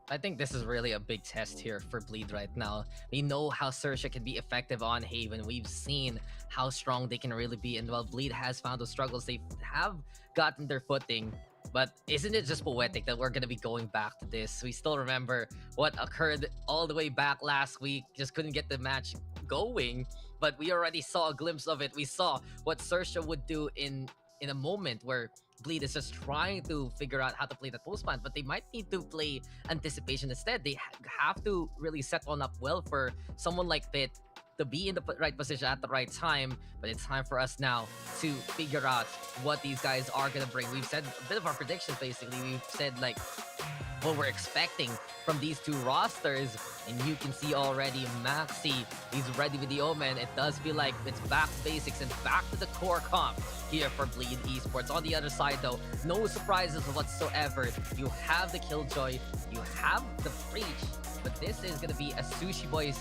I think this is really a big test here for Bleed right now. We know how XERXIA can be effective on Haven. We've seen how strong they can really be, and while Bleed has found those struggles, they have gotten their footing. But isn't it just poetic that we're going to be going back to this? We still remember what occurred all the way back last week. Just couldn't get the match going, but we already saw a glimpse of it. We saw what XERXIA would do in a moment where Bleed is just trying to figure out how to play that post plant, but they might need to play anticipation instead. They have to really set one up well for someone like Pit to be in the right position at the right time. But it's time for us now to figure out what these guys are going to bring. We've said a bit of our predictions, basically. We've said, like, what we're expecting from these two rosters, and you can see already Maxi, he's ready with the Omen. It does feel like it's back to basics and back to the core comp here for Bleed Esports. On the other side, though, no surprises whatsoever. You have the Killjoy, you have the Breach, but this is going to be a Sushi Boys,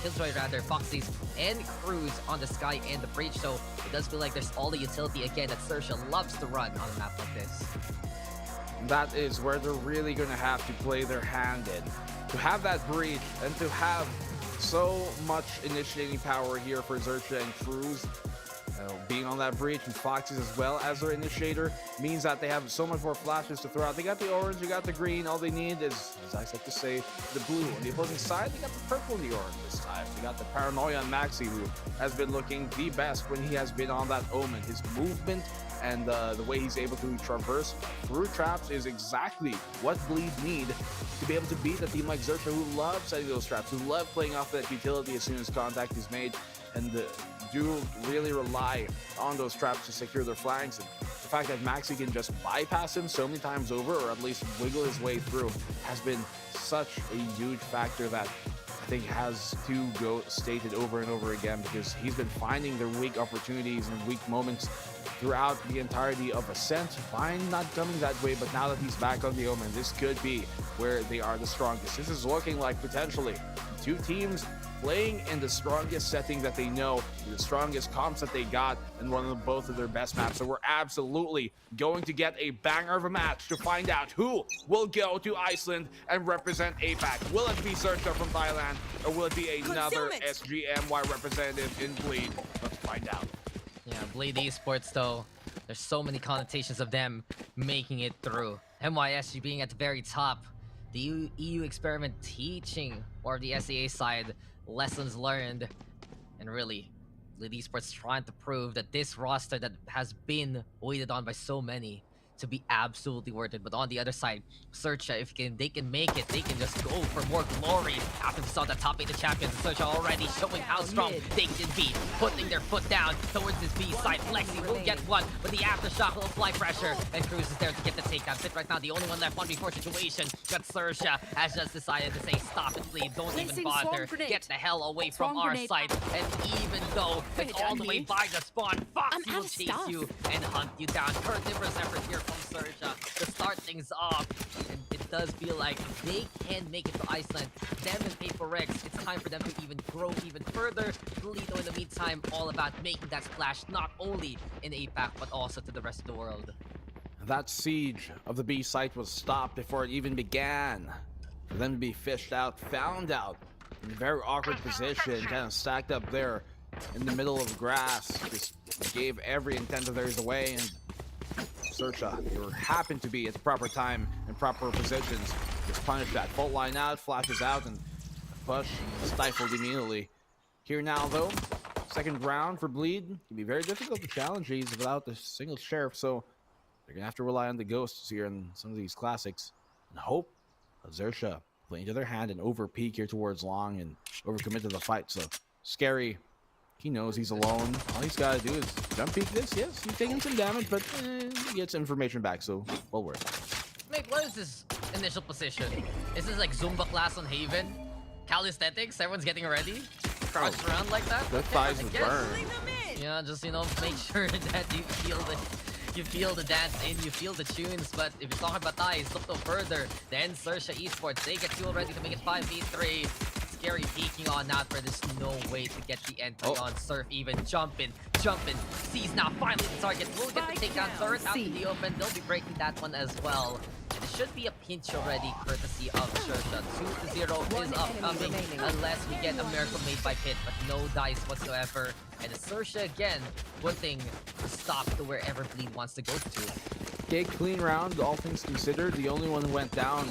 Killjoy rather, Foxy's, and Cruz on the Sky and the Breach. So it does feel like there's all the utility again that XERXIA loves to run on a map like this. That is where they're really going to have to play their hand in. To have that Breach and to have so much initiating power here for XERXIA and Cruz. Being on that breach and Foxes as well as their initiator means that they have so much more flashes to throw out. They got the orange, they got the green. All they need is, as I like to say, the blue. On the opposing side, they got the purple and the orange this time. They got the Paranoia on Maxi, who has been looking the best when he has been on that Omen. His movement and the way he's able to traverse through traps is exactly what Bleed need to be able to beat a team like XERXIA, who love setting those traps, who love playing off that utility as soon as contact is made, and do really rely on those traps to secure their flanks. And the fact that Maxi can just bypass him so many times over, or at least wiggle his way through, has been such a huge factor that I think has to go stated over and over again, because he's been finding their weak opportunities and weak moments throughout the entirety of Ascent. Fine not coming that way, but now that he's back on the Omen, this could be where they are the strongest. This is looking like potentially two teams playing in the strongest setting that they know, the strongest comps that they got, and both of their best maps. So we're absolutely going to get a banger of a match to find out who will go to Iceland and represent APAC. Will it be XERXIA from Thailand, or will it be another SGMY representative in Bleed? Let's find out. Yeah, Bleed Esports though, there's so many connotations of them making it through. MYSG being at the very top, the EU experiment teaching, or the SEA side, lessons learned, and really, Bleed Esports trying to prove that this roster that has been waited on by so many to be absolutely worth it. But on the other side, XERXIA, if they can make it, they can just go for more glory. After we saw the top 8 champions, XERXIA already showing how strong they can be, putting their foot down towards this B side. Flexi will get one, but the aftershock will apply pressure, and Cruz is there to get the takedown. Sit right now, the only one left 1v4 situation, but XERXIA has just decided to say, stop it, please, don't even bother, get the hell away from our side. And even though it's all the way by the spawn, Foxy will chase you and hunt you down. Carnivorous effort here from XERXIA to start things off, and it does feel like they can make it to Iceland. Them and PaperX, it's time for them to even grow even further. Toledo in the meantime, all about making that splash, not only in APAC, but also to the rest of the world. That siege of the B site was stopped before it even began. For them to be fished out, found out, in a very awkward position, kind of stacked up there in the middle of grass, just gave every intent of theirs away, and XERXIA, you happened to be at the proper time and proper positions. Just punish that. Fault line out, flashes out, and push stifled immediately. Here now, though, second round for Bleed. Can be very difficult to challenge these without the single sheriff, so they're going to have to rely on the ghosts here in some of these classics. And hope of XERXIA playing to their hand and over peak here towards long and overcommit to the fight. So Scary, he knows he's alone. All he's got to do is jump peek this. Yes, he's taking some damage, but he gets information back, so well worth it. Mate, what is this initial position? Is this like Zumba class on Haven? Calisthenics? Everyone's getting ready? Crouch around like that? The thighs would burn. Yeah, just, you know, make sure that you feel the dance in, you feel the tunes. But if you're talking about thighs, look no further. Then XERXIA Esports, they get fuel ready to make it 5v3. Scary peeking on out, but there's no way to get the entry on Surf, even jumping. Sees now finally the target, will get the takedown. Turret out in the open, they'll be breaking that one as well. It should be a pinch already, courtesy of XERXIA. 2-0 is upcoming unless we get a miracle made by Pit, but no dice whatsoever. And XERXIA again putting a stop to wherever Bleed wants to go to. Okay, clean round, all things considered. The only one who went down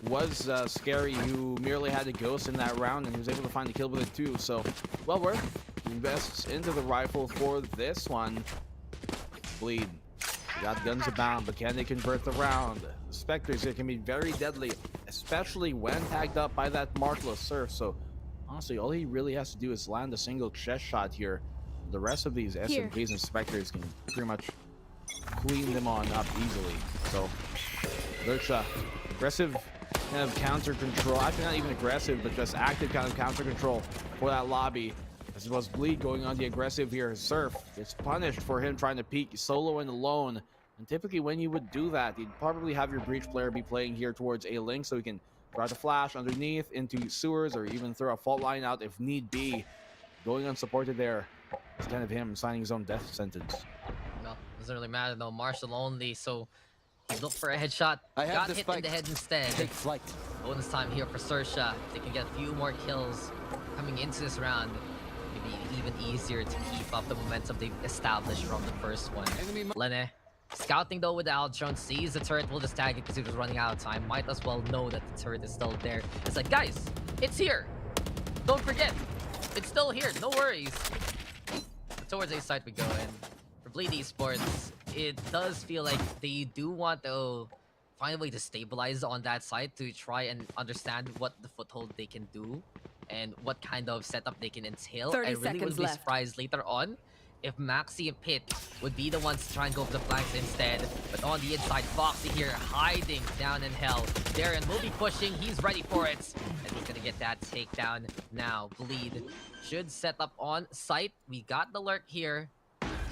was Scary, who merely had a ghost in that round, and he was able to find the kill with it too. So, well worth. Invests into the rifle for this one. Bleed. Got guns abound, but can they convert the round? The Spectres here can be very deadly, especially when tagged up by that Marshall's Surf. So, honestly, all he really has to do is land a single chest shot here. The rest of these SMGs and Spectres can pretty much clean them on up easily. So, XERXIA, aggressive kind of counter control. Actually, not even aggressive, but just active kind of counter control for that lobby. As was Bleed going on the aggressive here. Surf gets punished for him trying to peek solo and alone. And typically when you would do that, you'd probably have your breach player be playing here towards A link, so he can try to flash underneath into sewers, or even throw a fault line out if need be. Going unsupported there. It's kind of him signing his own death sentence. No, doesn't really matter though. Marshall only, so he looked for a headshot. Got hit in the head instead. Take flight. Bonus time here for XERXIA. They can get a few more kills. coming into this round, maybe even easier to keep up the momentum they've established from the first one. Lene, scouting though with the Aldrone, sees the turret, will just tag it because he was running out of time. Might as well know that the turret is still there. It's like, guys, it's here. Don't forget, it's still here. No worries. But towards A side we go, and for Bleed Esports, it does feel like they do want to find a way to stabilize on that side to try and understand what the foothold they can do and what kind of setup they can entail. 30 I really seconds would be left. surprised later on if Maxi and Pit would be the ones to try and go for the flanks instead. But on the inside, Foxy here hiding down in hell. Darren will be pushing. He's ready for it. And he's going to get that takedown now. Bleed should set up on site. We got the lurk here.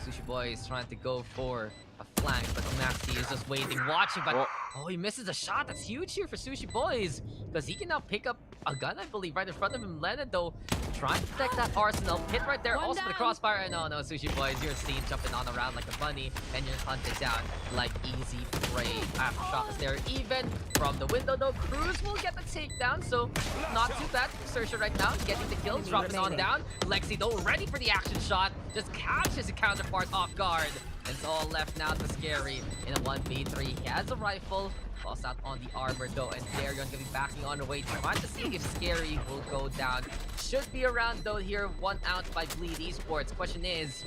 Sushi Boy is trying to go for a flank, but Maxi is just waiting, watching, but oh, he misses a shot. That's huge here for Sushi Boys, because he can now pick up a gun, I believe, right in front of him. Lennon, though, trying to protect that arsenal. Pit right there, also the crossfire. No, Sushi Boys, you're seen jumping on around like a bunny, and you're hunted down like easy prey. Aftershock is there, even from the window, though. Cruz will get the takedown, so not too bad for Sersha right now, getting the kill, dropping on down. Lexi, though, ready for the action shot, just catches a counterpart off guard. It's all left now to Scary in a 1v3. He has a rifle, falls out on the armor though, and Darion gonna be backing on the way, trying to see if Scary will go down. Should be around though here, 1 out by Bleed Esports. Question is,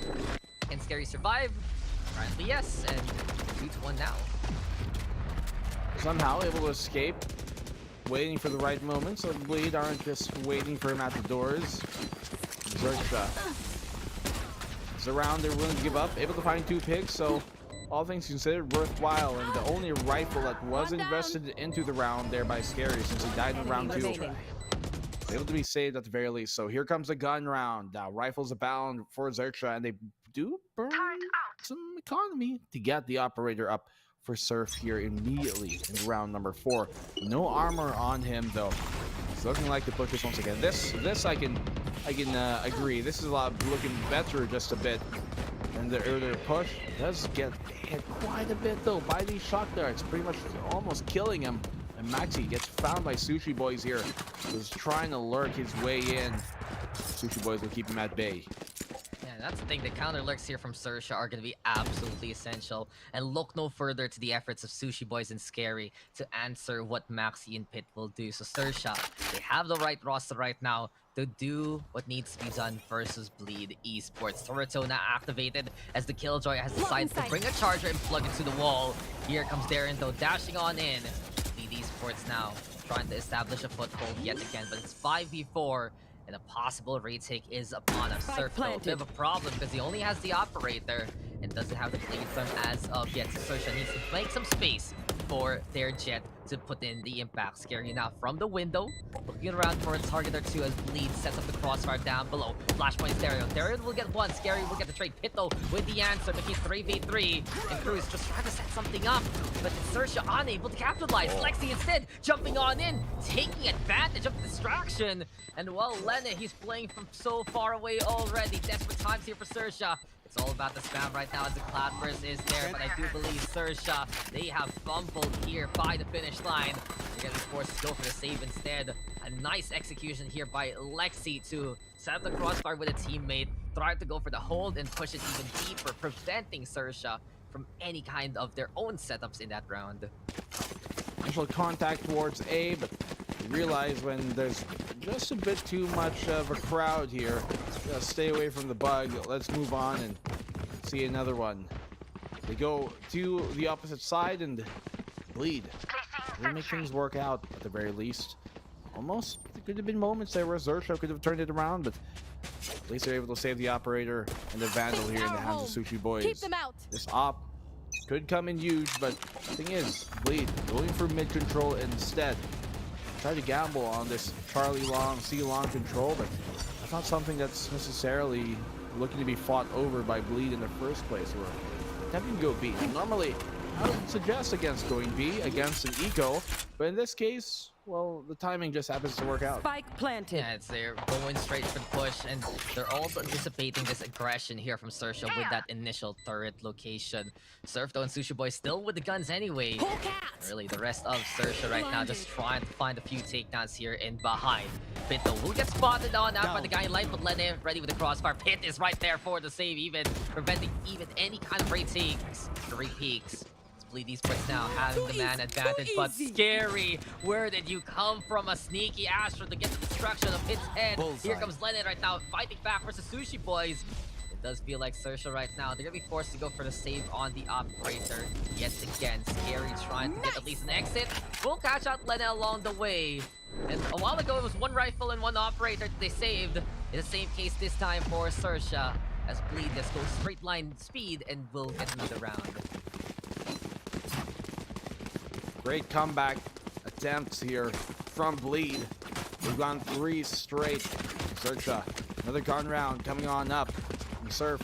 can Scary survive? Apparently yes, and 2-1 now. Somehow able to escape, waiting for the right moment, so Bleed aren't just waiting for him at the doors. XERXIA is around, they're willing to give up, able to find 2 picks, so all things considered worthwhile, and the only rifle that was invested into the round there by Scary since he died in round 2. Able to be saved at the very least. So here comes the gun round. Now rifles abound for XERXIA, and they do burn some economy to get the operator up for Surf here immediately in round number 4. No armor on him though. It's looking like the push is once again. This I can agree. This is looking better just a bit. And the earlier push does get hit quite a bit though by these shot darts, pretty much almost killing him. And Maxi gets found by Sushi Boys here. He's trying to lurk his way in. Sushi Boys will keep him at bay. Yeah, that's the thing. The counter lurks here from Sersha are going to be absolutely essential. And look no further to the efforts of Sushi Boys and Scary to answer what Maxi and Pit will do. So Sersha, they have the right roster right now to do what needs to be done versus Bleed Esports. Toretto now activated as the Killjoy has decided to bring a charger and plug it to the wall. Here comes Darren though, dashing on in. Bleed Esports now trying to establish a foothold yet again, but it's 5v4 and a possible retake is upon us. Surf though, a bit of a problem because he only has the operator and doesn't have the blade from as of yet. So Sersha needs to make some space for their jet to put in the impact. Scary now from the window, looking around for a target or two as Bleed sets up the crossfire down below. Flashpoint Dario. Dario will get one. Scary will get the trade. Pit though with the answer, making 3v3. And Cruz just trying to set something up, but Sersha unable to capitalize. Lexi instead jumping on in, taking advantage of the distraction. And well, Lene, he's playing from so far away already. Desperate times here for Sersha. It's all about the spam right now as the Cloudburst is there, but I do believe Sersha, they have fumbled here by the finish line. They're getting forced to go for the save instead. A nice execution here by Lexi to set up the crossfire with a teammate, try to go for the hold and push it even deeper, preventing Sersha from any kind of their own setups in that round. Initial contact towards A, but realize when there's just a bit too much of a crowd here, just stay away from the bug. Let's move on and see another one. They go to the opposite side and Bleed. They make things work out at the very least. Almost, there could have been moments there where XERXIA could have turned it around, but at least they're able to save the operator and the Vandal here in the hands of Sushi Boys. Keep them out. This op could come in huge, but the thing is, Bleed going for mid control instead. Try to gamble on this Charlie Long, C Long control, but that's not something that's necessarily looking to be fought over by Bleed in the first place. We're attempting to go B. Normally, I would suggest against going B against an eco, but in this case, well, the timing just happens to work out. Spike planted. Yeah, they're going straight for the push, and they're also anticipating this aggression here from Sersha with that initial turret location. Surf though and Sushi Boy still with the guns anyway. Really, the rest of Sersha right now just trying to find a few takedowns here in behind. Pit though will get spotted on out by the guy in light, but Lene ready with the crossfire. Pit is right there for the save, even preventing even any kind of retakes. 3 peaks. These Brits now having the man advantage, but Scary, where did you come from? A sneaky Astro to get the destruction of Pit's head. Here comes Lennon right now, fighting back versus Sushi Boys. It does feel like Sersha right now, they're gonna be forced to go for the save on the operator yet again. Scary trying to get at least an exit. We'll catch out Lennon along the way. And a while ago, it was 1 rifle and 1 operator that they saved. In the same case this time for Sersha, as Bleed just goes straight line speed and will get another round. Great comeback attempts here from Bleed. We've gone 3 straight. XERXIA, another gun round coming on up. And Surf,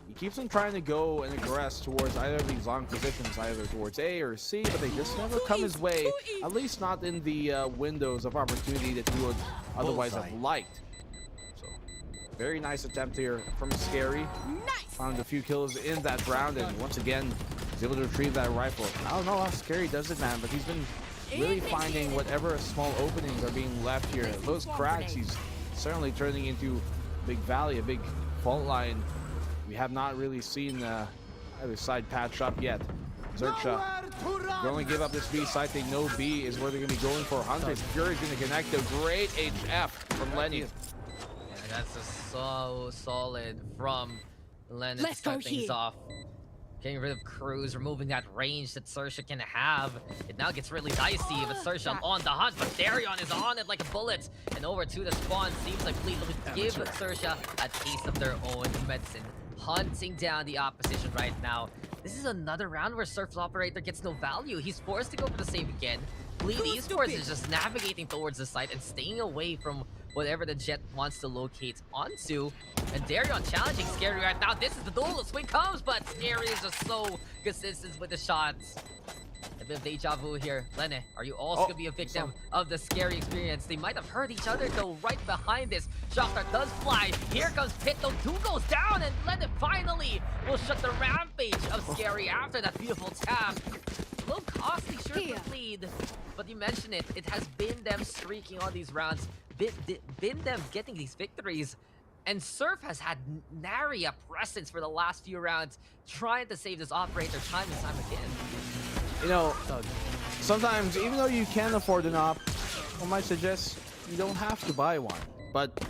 he keeps on trying to go and aggress towards either of these long positions, either towards A or C, but they just never come his way, at least not in the windows of opportunity that he would otherwise have liked. So, very nice attempt here from Scary. Found a few kills in that round, and once again, he's able to retrieve that rifle. I don't know how Scary does it, man, but he's been really finding whatever small openings are being left here. Those cracks, he's certainly turning into a big valley, a big fault line. We have not really seen either side patch up yet. XERXIA, they only give up this B site. They know B is where they're going to be going for. Hunter Fury's going to connect a great HF from Lenny. Yeah, that's just so solid from Lennon to start things off. Getting rid of Cruz, removing that range that Sersha can have. It now gets really dicey, but Sersha on the hunt, but Darion is on it like a bullet. And over to the spawn, seems like Fleet will give Sersha a taste of their own medicine. Hunting down the opposition right now. This is another round where Surf's operator gets no value. He's forced to go for the save again. Bleed Esports is just navigating towards the site and staying away from whatever the Jet wants to locate onto. And Darion challenging Scary right now. This is the duel. The swing comes, but Scary is just so consistent with the shots. A bit of deja vu here. Lene, are you also going to be a victim of the Scary experience? They might have heard each other though right behind this. Shockdart does fly. Here comes Pit though. 2 goes down, and Lene finally will shut the rampage of Scary after that beautiful tap. A little costly, sure, for Bleed, but you mentioned it. It has been them streaking on these rounds, been them getting these victories. And Surf has had nary a presence for the last few rounds, trying to save this operator time and time again. You know, sometimes, even though you can afford an op, I might suggest you don't have to buy one. But,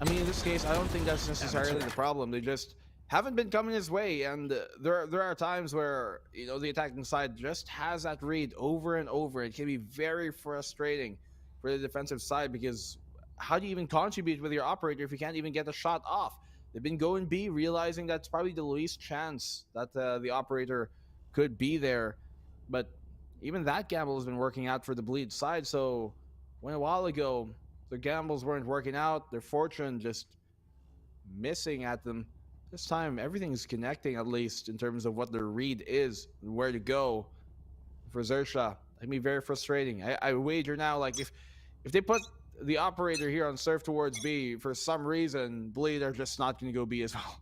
I mean, in this case, I don't think that's necessarily the problem. They just haven't been coming his way, and there are times where, you know, the attacking side just has that read over and over. It can be very frustrating for the defensive side, because how do you even contribute with your operator if you can't even get a shot off? They've been going B, realizing that's probably the least chance that the operator could be there. But even that gamble has been working out for the Bleed side. So when a while ago the gambles weren't working out, their fortune just missing at them, this time everything's connecting, at least in terms of what their read is and where to go. For XERXIA, it'd be very frustrating. I wager now, like, if they put the operator here on Surf towards B, for some reason, Bleed are just not going to go B as well.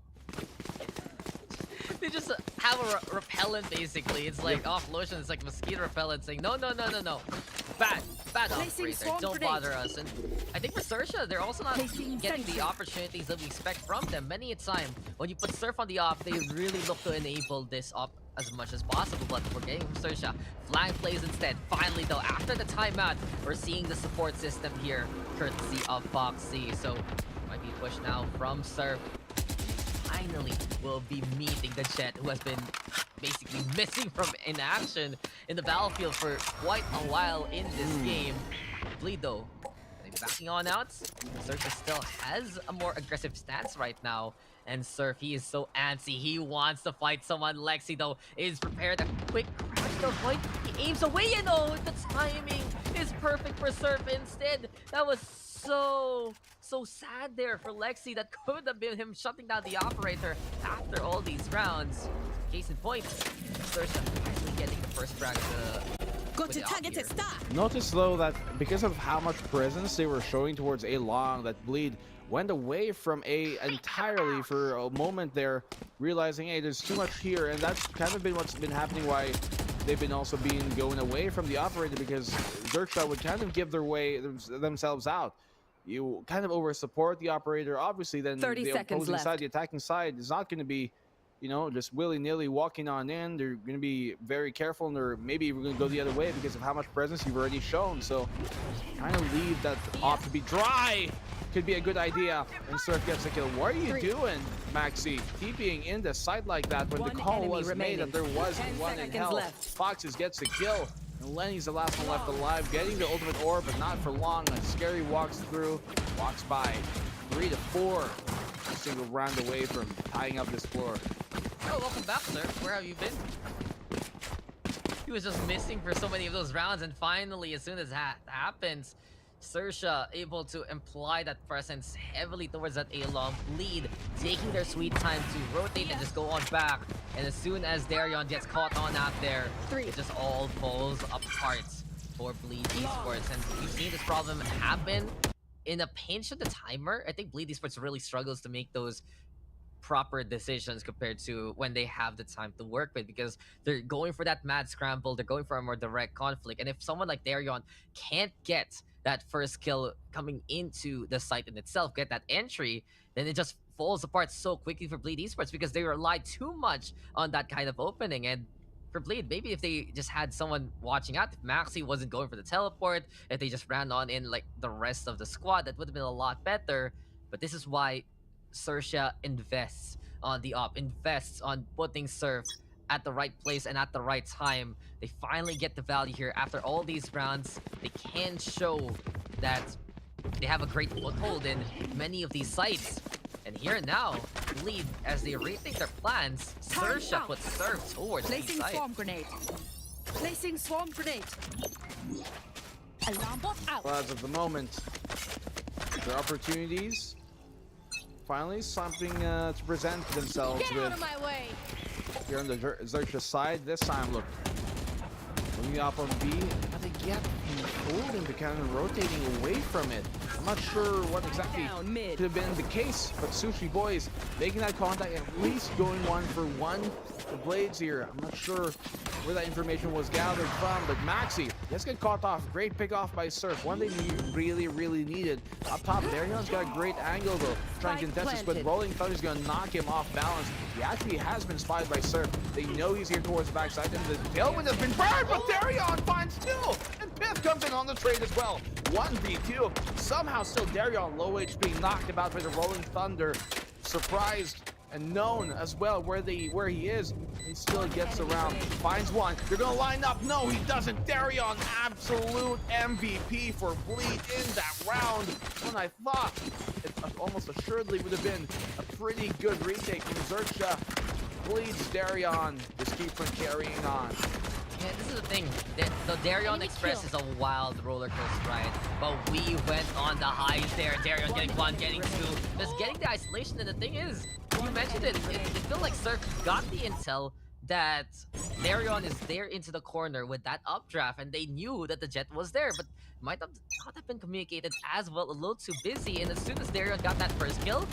They just have a repellent, basically. It's like off lotion. It's like mosquito repellent, saying no. Bad operator. Don't bother us. And I think for Sersha, they're also not getting the opportunities that we expect from them. Many a time, when you put Surf on the op, they really look to enable this op as much as possible. But we're getting from Sersha flank plays instead. Finally, though, after the timeout, we're seeing the support system here, courtesy of Foxy. So might be pushed now from Surf. Finally will be meeting the Jet, who has been basically missing from inaction in the battlefield for quite a while in this game. Bleed though, maybe backing on out. Sersha still has a more aggressive stance right now. And Surf, he is so antsy. He wants to fight someone. Lexi though is prepared. A quick crash to avoid. He aims away, you know. The timing is perfect for Surf instead. That was so sad there for Lexi. That could have been him shutting down the operator after all these rounds. Case in point, Sersha actually getting the first frag of Got your targeted star. Notice though that because of how much presence they were showing towards A long, that Bleed went away from A entirely for a moment there, realizing, hey, there's too much here, and that's kind of been what's been happening, why they've been also going away from the operator, because XERXIA would kind of give themselves out. You kind of over support the operator, obviously, then the opposing side, the attacking side, is not going to be, you know, just willy-nilly walking on in. They're going to be very careful, and they're maybe we're going to go the other way because of how much presence you've already shown. So kind of leave that off to be dry could be a good idea. And Surf gets a kill. What are you doing, Maxi? TPing in the side like that when the call was made that there was one in hell. Foxes gets the kill. And Lenny's the last one left alive, getting the ultimate orb, but not for long. And Scary walks through, walks by 3 to 4. A single round away from tying up this floor. Oh, welcome back, sir. Where have you been? He was just missing for so many of those rounds, and finally, as soon as that happens, XERXIA able to imply that presence heavily towards that A-long lead, taking their sweet time to rotate and just go on back. And as soon as Darion gets caught on out there, it just all falls apart for Bleed Esports. And we've seen this problem happen in a pinch of the timer. I think Bleed Esports really struggles to make those proper decisions compared to when they have the time to work with, because they're going for that mad scramble, they're going for a more direct conflict. And if someone like Darion can't get that first kill coming into the site in itself, get that entry, then it just falls apart so quickly for Bleed Esports because they relied too much on that kind of opening. And for Bleed, maybe if they just had someone watching out, if Maxi wasn't going for the teleport, if they just ran on in like the rest of the squad, that would have been a lot better. But this is why XERXIA invests on the op, invests on putting Surf at the right place and at the right time. They finally get the value here after all these rounds. They can show that they have a great foothold in many of these sites. And here now, Bleed, as they rethink their plans, XERXIA puts Surf towards the Placing site. swarm grenade. Placing swarm grenade. Alarm bot out. Well, as of the moment, their opportunities, finally something to present themselves Get with. out of my way. Here on the XERXIA side, this time, look, moving up on B, but they get holding the cannon, rotating away from it. I'm not sure what exactly could have been the case, but Sushi Boys making that contact, at least going 1-for-1. The Blades here, I'm not sure where that information was gathered from, but Maxi, let's get caught off. Great pick off by Surf. One they really needed. Up top, Darion's got a great angle though. Trying to contest this, but Rolling Thunder's gonna knock him off balance. He actually has been spotted by Surf. They know he's here towards the backside, and the tailwind has been burned, but Darion finds two! And Pith comes in on the trade as well. 1v2. Somehow still Darion low HP, knocked about by the Rolling Thunder. Surprised and known as well where he is. He still gets around, finds one. They're gonna line up. No, he doesn't. Darion, absolute MVP for Bleed in that round. When I thought it almost assuredly would have been a pretty good retake from XERXIA. Bleeds Darion just keeps on carrying on. Yeah, this is the thing. The Darion Express is a wild roller coaster ride, but we went on the highs there. Darion getting one, getting two, just getting the isolation. And the thing is, you mentioned it feels like Surf got the intel that Darion is there into the corner with that updraft, and they knew that the jet was there, but might not have been communicated as well, a little too busy. And as soon as Darion got that first kill,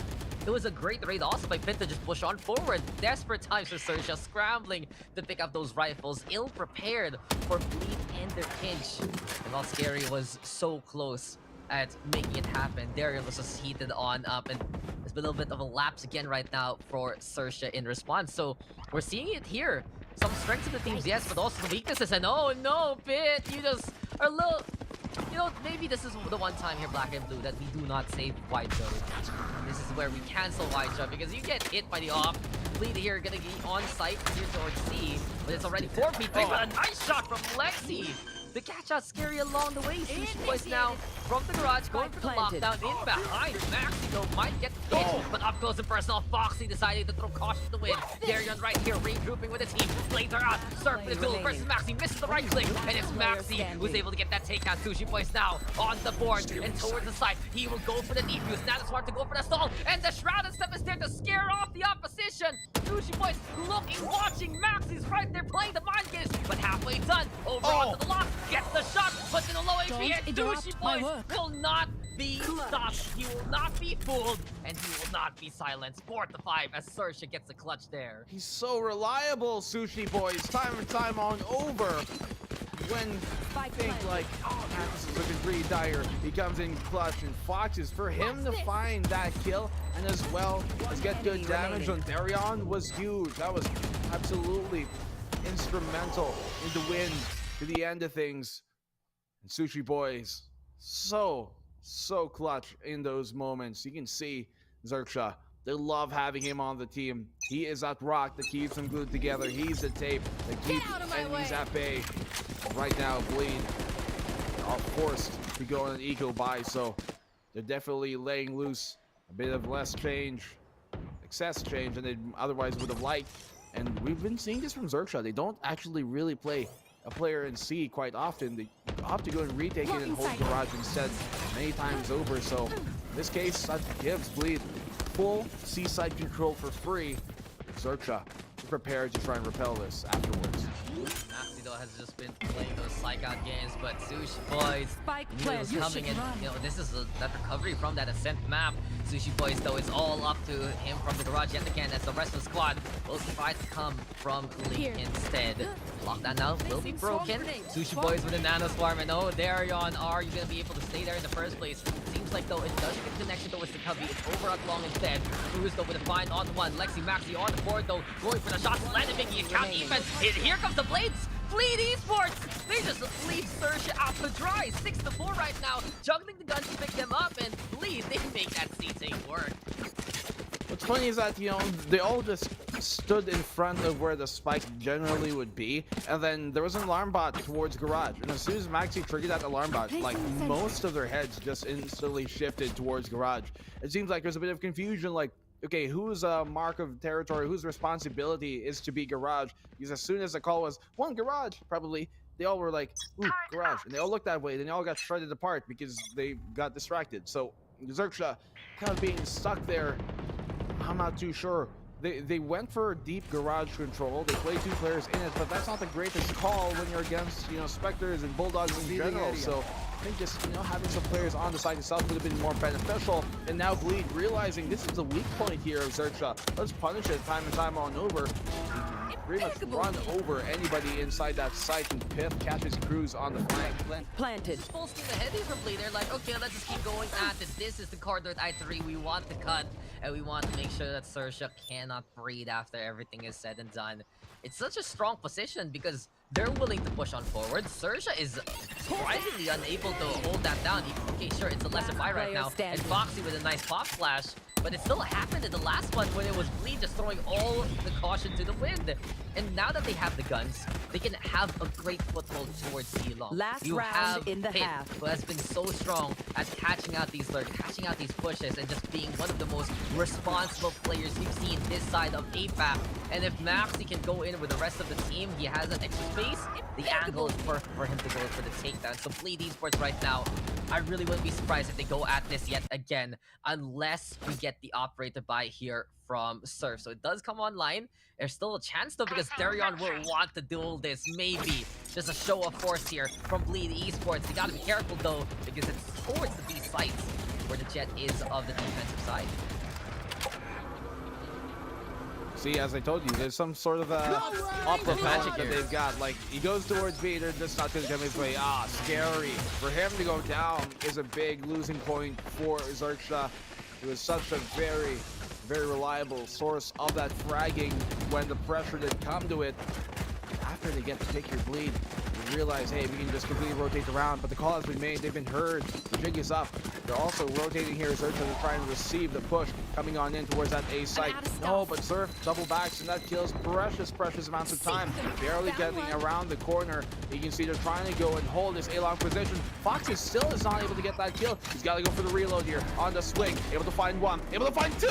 it was a great raid also by Pith to just push on forward. Desperate times for XERXIA, scrambling to pick up those rifles, ill-prepared for Bleed and their pinch. And while Scary was so close at making it happen, Darion was just heated on up, and there's been a little bit of a lapse again right now for XERXIA in response. So we're seeing it here. Some strengths of the teams, yes, but also the weaknesses. And oh no, Pith, you just are a little... You know, maybe this is the one time here, Black and Blue, that we do not save Wide Jump. This is where we cancel Wide Jump, because you get hit by the off. Bleed here, gonna be on site here towards C, but it's already 4 people. But a nice shot from Lexi to catch out Scary along the way. Sushi Boys now from the garage, going for the lockdown in behind. Maxi though might get the hit, but up close and personal. Foxy deciding to throw caution to the wind. Darion right here, regrouping with the team. Blades are out. Surf with the duel versus Maxi, misses the right click, and it's Maxi who's able to get that takedown. Sushi Boys now on the board and towards the side. He will go for the defuse. Now it's smart to go for the stall, and the Shrouded Step is there to scare off the opposition. Sushi Boys looking, watching. Max is right there playing the mind games, but halfway done. Over onto the lock, gets the shot, puts in a low HP, and Sushi Boys will not be stopped. He will not be fooled, and he will not be silenced. 4-5 as XERXIA gets the clutch there. He's so reliable, Sushi Boys, time and time on over. When I think like, oh man, this is looking pretty dire, he comes in clutch, and Foxes, for him to find that kill and as well as get good damage on Darion was huge. That was absolutely instrumental in the win to the end of things. And Sushi Boys, so clutch in those moments. You can see XERXIA, they love having him on the team. He is that rock that keeps them glued together. He's the tape that keeps enemies at bay. Right now, Bleed are forced to go on an eco buy, so they're definitely laying loose a bit of less change, excess change than they otherwise would have liked. And we've been seeing this from XERXIA. They don't actually really play a player in C quite often. They opt to go and retake it and hold Garage instead many times over. So in this case, that gives Bleed full C side control for free. XERXIA prepared to try and repel this afterwards. Maxi though has just been playing those psych out games, but Sushi Boys knew it was coming, and you know this is that recovery from that ascent map. Sushi Boys though is all up to him from the garage yet again, as the rest of the squad will try to come from Lee instead. Lockdown now will be broken. Sushi Boys with a nano swarm, and oh, Darion, are you gonna be able to stay there in the first place? Seems like though it does get connection towards the Cubby. It's over at long instead. Cruz though with a find on one. Lexi Maxi on the board though, going for the shots, landing making a count defense. And here comes the Blades. Bleed Esports! They just leave XERXIA out to dry. 6-4 right now. Juggling the guns to pick them up, and Bleed, they make that CT work. What's funny is that, you know, they all just stood in front of where the spike generally would be, and then there was an alarm bot towards Garage. And as soon as Maxi triggered that alarm bot, like, most of their heads just instantly shifted towards Garage. It seems like there's a bit of confusion, like, okay, whose mark of territory, whose responsibility is to be Garage? Because as soon as the call was, one Garage, probably, they all were like, ooh, Garage. And they all looked that way, then they all got shredded apart because they got distracted. So, XERXIA kind of being stuck there, I'm not too sure. They went for deep Garage control. They played two players in it, but that's not the greatest call when you're against, you know, Spectres and Bulldogs in general. So I think just, you know, having some players on the side itself would have been more beneficial. And now Bleed realizing this is the weak point here of XERXIA. Let's punish it time and time on over. Pretty much run over anybody inside that site, and Piff catches Cruz on the flank. Planted. Full steam ahead here from Bleed. They're like, okay, let's just keep going at it. This is the corridor at I3. We want the cut, and we want to make sure that XERXIA cannot breathe after everything is said and done. It's such a strong position because they're willing to push on forward. XERXIA is surprisingly unable to hold that down. Okay, sure, it's a lesser buy right now. And Foxy with a nice pop flash. But it still happened in the last one when it was Bleed just throwing all the caution to the wind. And now that they have the guns, they can have a great foothold towards C-Long. Last round in the half. Who has been so strong at catching out these lurks, catching out these pushes, and just being one of the most responsible players we've seen this side of APAC. And if Maxi can go in with the rest of the team, he has an extra space. The angle is perfect for him to go for the takedown. So Bleed Esports right now, I really wouldn't be surprised if they go at this yet again, unless we get the operator buy here from Surf. So it does come online. There's still a chance though, because Darion will want to duel this. Maybe just a show of force here from Bleed Esports. You gotta be careful though, because it's towards the B sites where the Jet is of the defensive side. See, as I told you, there's some sort of opera magic that they've got. Like, he goes towards B, they're just not going to come his way. Ah, scary. For him to go down is a big losing point for XERXIA. It was such a very, very reliable source of that fragging when the pressure did come to it. After they get to pick your Bleed, you realize, hey, we can just completely rotate around, but the call has been made, they've been heard, the jig is up. They're also rotating here as XERXIA to try and receive the push coming on in towards that A site. No, but Surf double backs, and that kills precious amounts of time. Barely getting around the corner. You can see they're trying to go and hold this A-long position. Foxy still is not able to get that kill. He's got to go for the reload here on the swing. Able to find one, able to find two!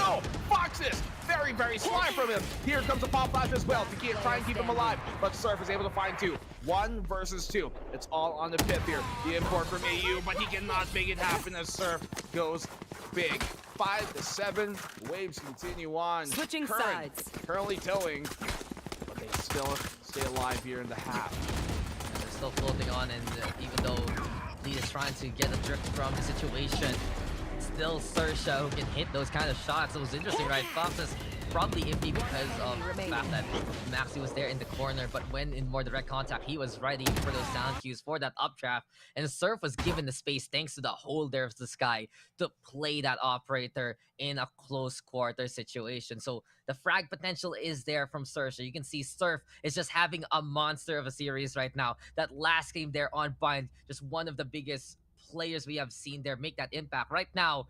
Foxes! Very, very sly from him. Here comes the pop flash as well to try and keep him alive. But Surf is able to find two. 1 versus 2. It's all on the Pip here. The import from AU, but he cannot make it happen as Surf goes big. 5-7. Waves continue on. Switching Current sides. Currently towing, but they still stay alive here in the half. And they're still floating on, and even though Lee is trying to get a drift from the situation, still XERXIA who can hit those kind of shots. It was interesting, right? Fox is probably iffy because of the fact that Maxi was there in the corner, but when in more direct contact, he was ready for those down cues for that updraft, and Surf was given the space thanks to the hole there of the sky to play that operator in a close quarter situation. So the frag potential is there from XERXIA. You can see Surf is just having a monster of a series right now. That last game there on Bind, just one of the biggest players we have seen there make that impact. Right now,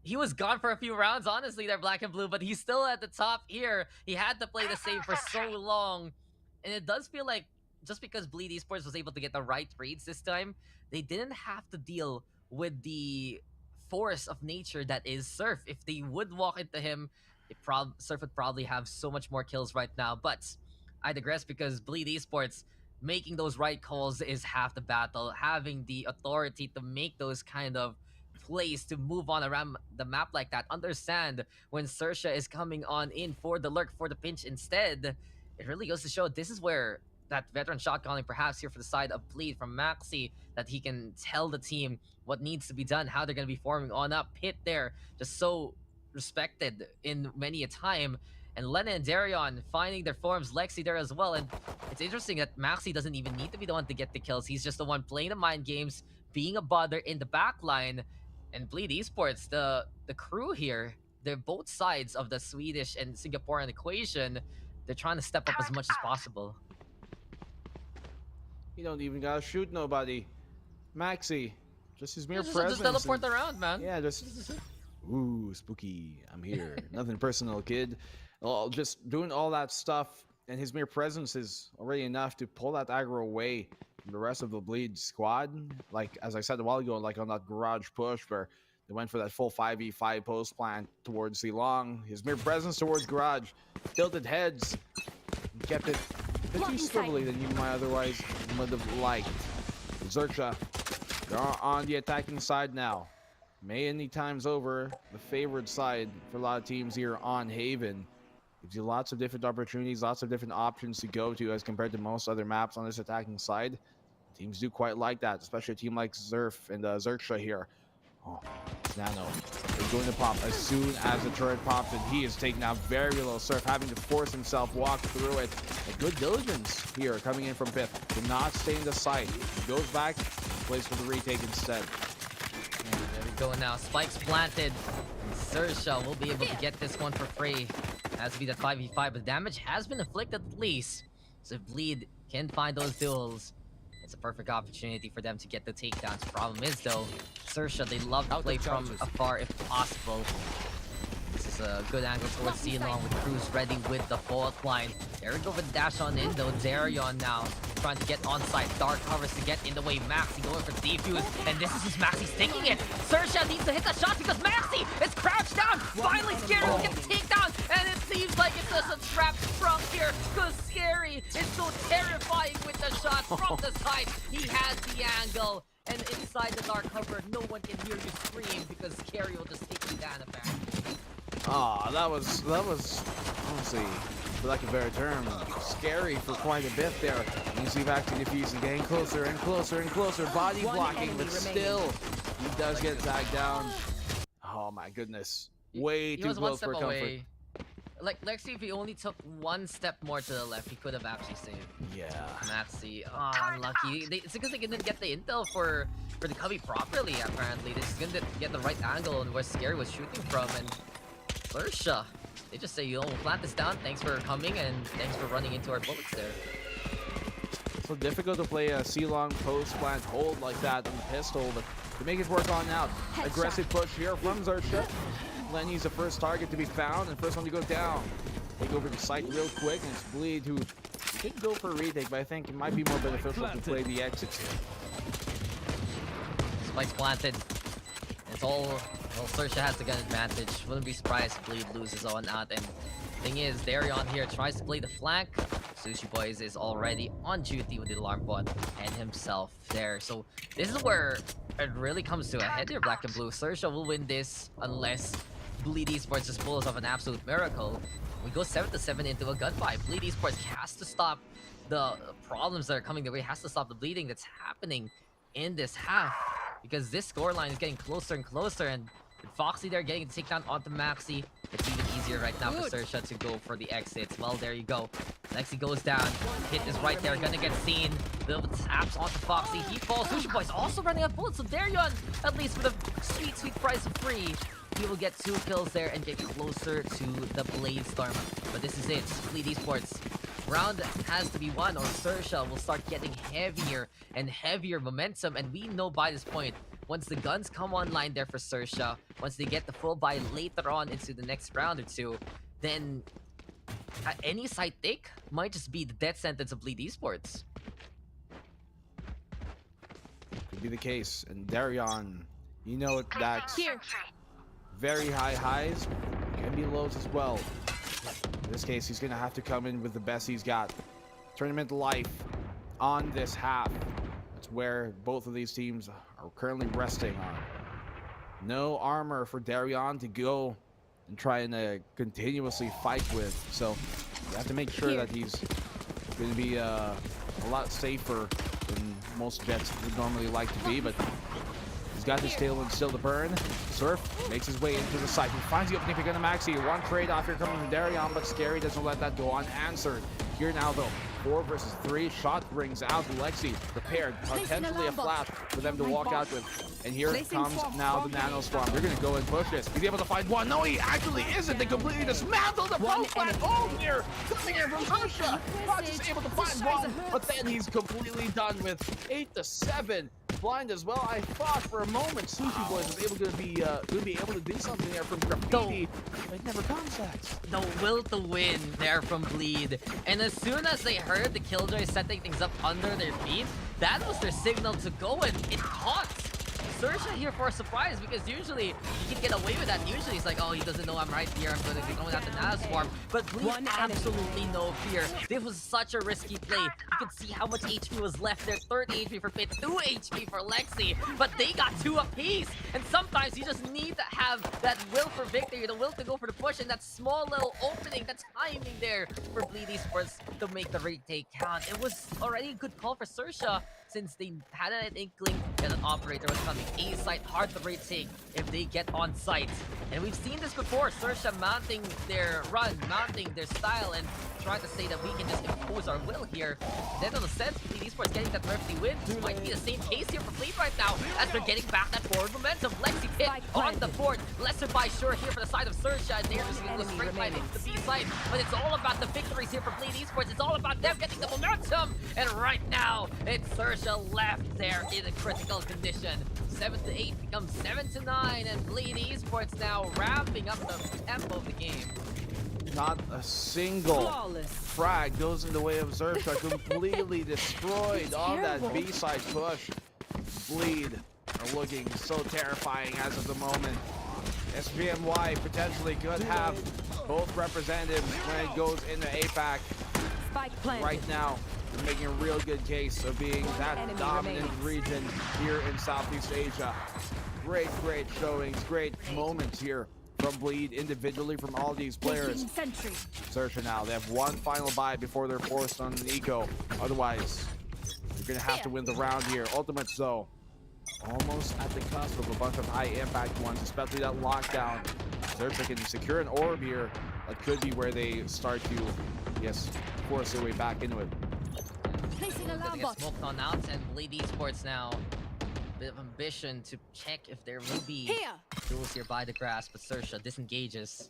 he was gone for a few rounds, honestly, they're Black and Blue, but he's still at the top here. He had to play the same for so long. And it does feel like just because Bleed Esports was able to get the right reads this time, they didn't have to deal with the force of nature that is Surf. If they would walk into him, Surf would probably have so much more kills right now. But I digress, because Bleed Esports making those right calls is half the battle. Having the authority to make those kind of plays to move on around the map like that. Understand when XERXIA is coming on in for the lurk, for the pinch instead. It really goes to show this is where that veteran shot calling perhaps here for the side of Bleed from Maxi, that he can tell the team what needs to be done, how they're going to be forming on up. Pit there, just so respected in many a time. And Lena and Darion finding their forms, Lexi there as well. And it's interesting that Maxi doesn't even need to be the one to get the kills. He's just the one playing the mind games, being a bother in the back line. And Bleed Esports, the crew here, they're both sides of the Swedish and Singaporean equation. They're trying to step up as much as possible. You don't even gotta shoot nobody. Maxi, just his mere Just presence. teleport around, man. Yeah, just ooh, spooky. I'm here. Nothing personal, kid. Well, just doing all that stuff, and his mere presence is already enough to pull that aggro away from the rest of the Bleed squad. Like, as I said a while ago, like on that garage push where they went for that full 5v5 post plant towards the long. His mere presence towards garage, tilted heads, and kept it a bit too swivelly than you might otherwise would have liked. XERXIA, they're on the attacking side now. Many times over, the favored side for a lot of teams here on Haven. Gives you lots of different opportunities, lots of different options to go to as compared to most other maps on this attacking side. Teams do quite like that, especially a team like Zerf and XERXIA here. Oh, Nano is going to pop as soon as the turret pops, and he is taken out very low. Surf having to force himself, walk through it. A good diligence here coming in from Pith to not stay in the site. He goes back, plays for the retake instead. And there we go now. Spikes planted. XERXIA will be able to get this one for free. Has to be that 5v5, but damage has been inflicted at least. So if Bleed can find those duels, it's a perfect opportunity for them to get the takedowns. Problem is though, XERXIA, they love to play from afar if possible. This is a good angle towards C-Long with Cruz ready with the fault line. There we go with the dash on in though. Darion now trying to get on site. Dark covers to get in the way. Maxi going for the defuse, and this is just Maxi's taking it. XERXIA needs to hit the shot because Maxi is crouched down. Finally, Scary will get the takedown, and it seems like it's just a trap from here because Scary is so terrifying with the shot from the side. He has the angle, and inside the dark cover, no one can hear you scream because Scary will just take you down apparently. Ah, that was honestly, for lack of a better term, scary for quite a bit there. You see Maxi defusing, getting closer and closer and closer, body blocking, but still, he does get tagged down. Oh my goodness, way too close for comfort. Like, Lexi, if he only took one step more to the left, he could have actually saved. Yeah. Maxi, unlucky. It's because they didn't get the intel for the cubby properly, apparently. They just didn't get the right angle on where Scary was shooting from, and XERXIA, they just say, we'll plant this down, thanks for coming, and thanks for running into our bullets there. So difficult to play a C-Long post plant hold like that on the pistol, but to make it work on out. Aggressive push here from XERXIA. Lenny's the first target to be found and first one to go down. Take over the site real quick, and it's Bleed who did go for a retake, but I think it might be more beneficial to play the exits here. Spike's planted. It's all, well, XERXIA has the gun advantage. Wouldn't be surprised if Bleed loses on out. And thing is, Darion here tries to play the flank. Sushi Boys is already on duty with the alarm bot and himself there. So this is where it really comes to a head here, Black and Blue. XERXIA will win this unless Bleed Esports just pulls off an absolute miracle. We go 7-7 into a gunfight. Bleed Esports has to stop the problems that are coming their way, has to stop the bleeding that's happening in this half, because this scoreline is getting closer and closer, and with Foxy there getting to take down onto Maxi, it's even easier right now for XERXIA to go for the exits. Well, there you go. Lexi goes down. Hit is right there, gonna get seen. Little taps onto Foxy. He falls. Sushi Boy's also running out of bullets, so Darion, at least for the sweet, sweet price of free, he will get 2 kills there and get closer to the Blade Storm. But this is it. Bleed Esports. Round has to be won, or XERXIA will start getting heavier and heavier momentum. And we know by this point, once the guns come online there for XERXIA, once they get the full buy later on into the next round or two, then any side take might just be the death sentence of Bleed Esports. Could be the case. And Darion, you know that's Here. very high highs, can be lows as well. In this case, he's gonna have to come in with the best he's got. Tournament life on this half. That's where both of these teams are currently resting on. No armor for Darion to go and try and continuously fight with. So you have to make sure that he's gonna be a lot safer than most Jets would normally like to be, but he's got his tailwind still to burn. Surf makes his way into the site. He finds the opening pick on Maxi. One trade off here coming from Darion, but Scary doesn't let that go unanswered. Here now though, 4 versus 3. Shot rings out. Lexi prepared, potentially a flash for them to walk out with. And here comes now the Nano Swarm. They're gonna go and push this. He's able to find one. No, he actually isn't. They completely dismantled the profile home here. Coming in from XERXIA. Not just able to find one, but then he's completely done with 8-7. Blind as well. I thought for a moment Sushi Boys was able to be able to do something there from Graffiti, but it never comes back. The will to win there from Bleed, and as soon as they heard the Killjoy setting things up under their feet, that was their signal to go, and it caught XERXIA here for a surprise, because usually you can get away with that. Usually it's like, oh, he doesn't know I'm right here, I'm going to be going out the Nano Swarm. But Bleed, absolutely no fear. This was such a risky play. You could see how much HP was left there. 30 HP for Pit, 2 HP for Lexi, but they got 2 apiece. And sometimes you just need to have that will for victory, the will to go for the push, and that small little opening, that timing there for Bleed Esports to make the retake count. It was already a good call for XERXIA, since they had an inkling that an operator was coming. A site, hard to retake if they get on site. And we've seen this before, XERXIA mounting their run, mounting their style, and trying to say that we can just impose our will here. Then in a sense, Bleed Esports getting that thrifty win might be the same case here for Bleed right now, as they're getting back that forward momentum. Lexi Pit on the board. Lesser by sure here for the side of XERXIA, and they're just going to go straight line into the B side. But it's all about the victories here for Bleed Esports. It's all about them getting the momentum. And right now, it's XERXIA left there in a critical condition. 7-8 becomes 7-9, and Bleed Esports now ramping up the tempo of the game. Not a single frag goes in the way of XERXIA. Completely destroyed on that B-side push. Bleed are looking so terrifying as of the moment. SBMY potentially could have both representatives when it goes into APAC. Right now, they're making a real good case of being that dominant region here in Southeast Asia. Great showings, great moments here from Bleed individually from all these players. XERXIA now, they have one final buy before they're forced on an eco. Otherwise, you're gonna have to win the round here. Ultimates though, almost at the cusp of a bunch of high impact ones, especially that lockdown. XERXIA can secure an orb here. That could be where they start to, yes, force their way back into it. Gonna get smoked on out, and Bleed Esports now bit of ambition to check if there will be duels here by the grass, but XERXIA disengages,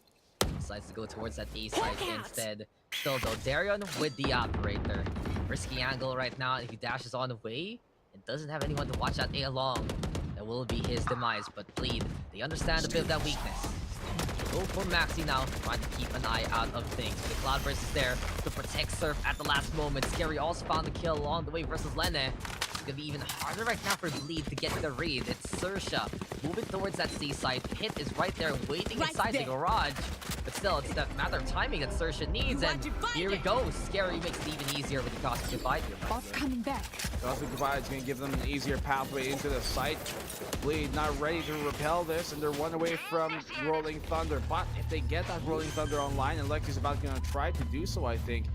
decides to go towards that A side instead. Still though, Darion with the operator. Risky angle right now, if he dashes on the way, it doesn't have anyone to watch that A along. That will be his demise, but Bleed, they understand a bit of that weakness. Go for Maxi now, trying to keep an eye out of things. The Cloudburst is there to protect Surf at the last moment. Scary also found the kill along the way versus Lene. gonna be even harder right now for Bleed to get the raid. It's XERXIA moving towards that C side. Pit is right there waiting inside the garage. But still, it's that matter of timing that XERXIA needs. And here we go. Scary makes it even easier with the Cosmic Divide here. Boss coming back. Cosmic Divide is going to give them an easier pathway into the site. Bleed not ready to repel this, and they're one away from Rolling Thunder. But if they get that Rolling Thunder online, and Lexi's about going to try to do so, I think.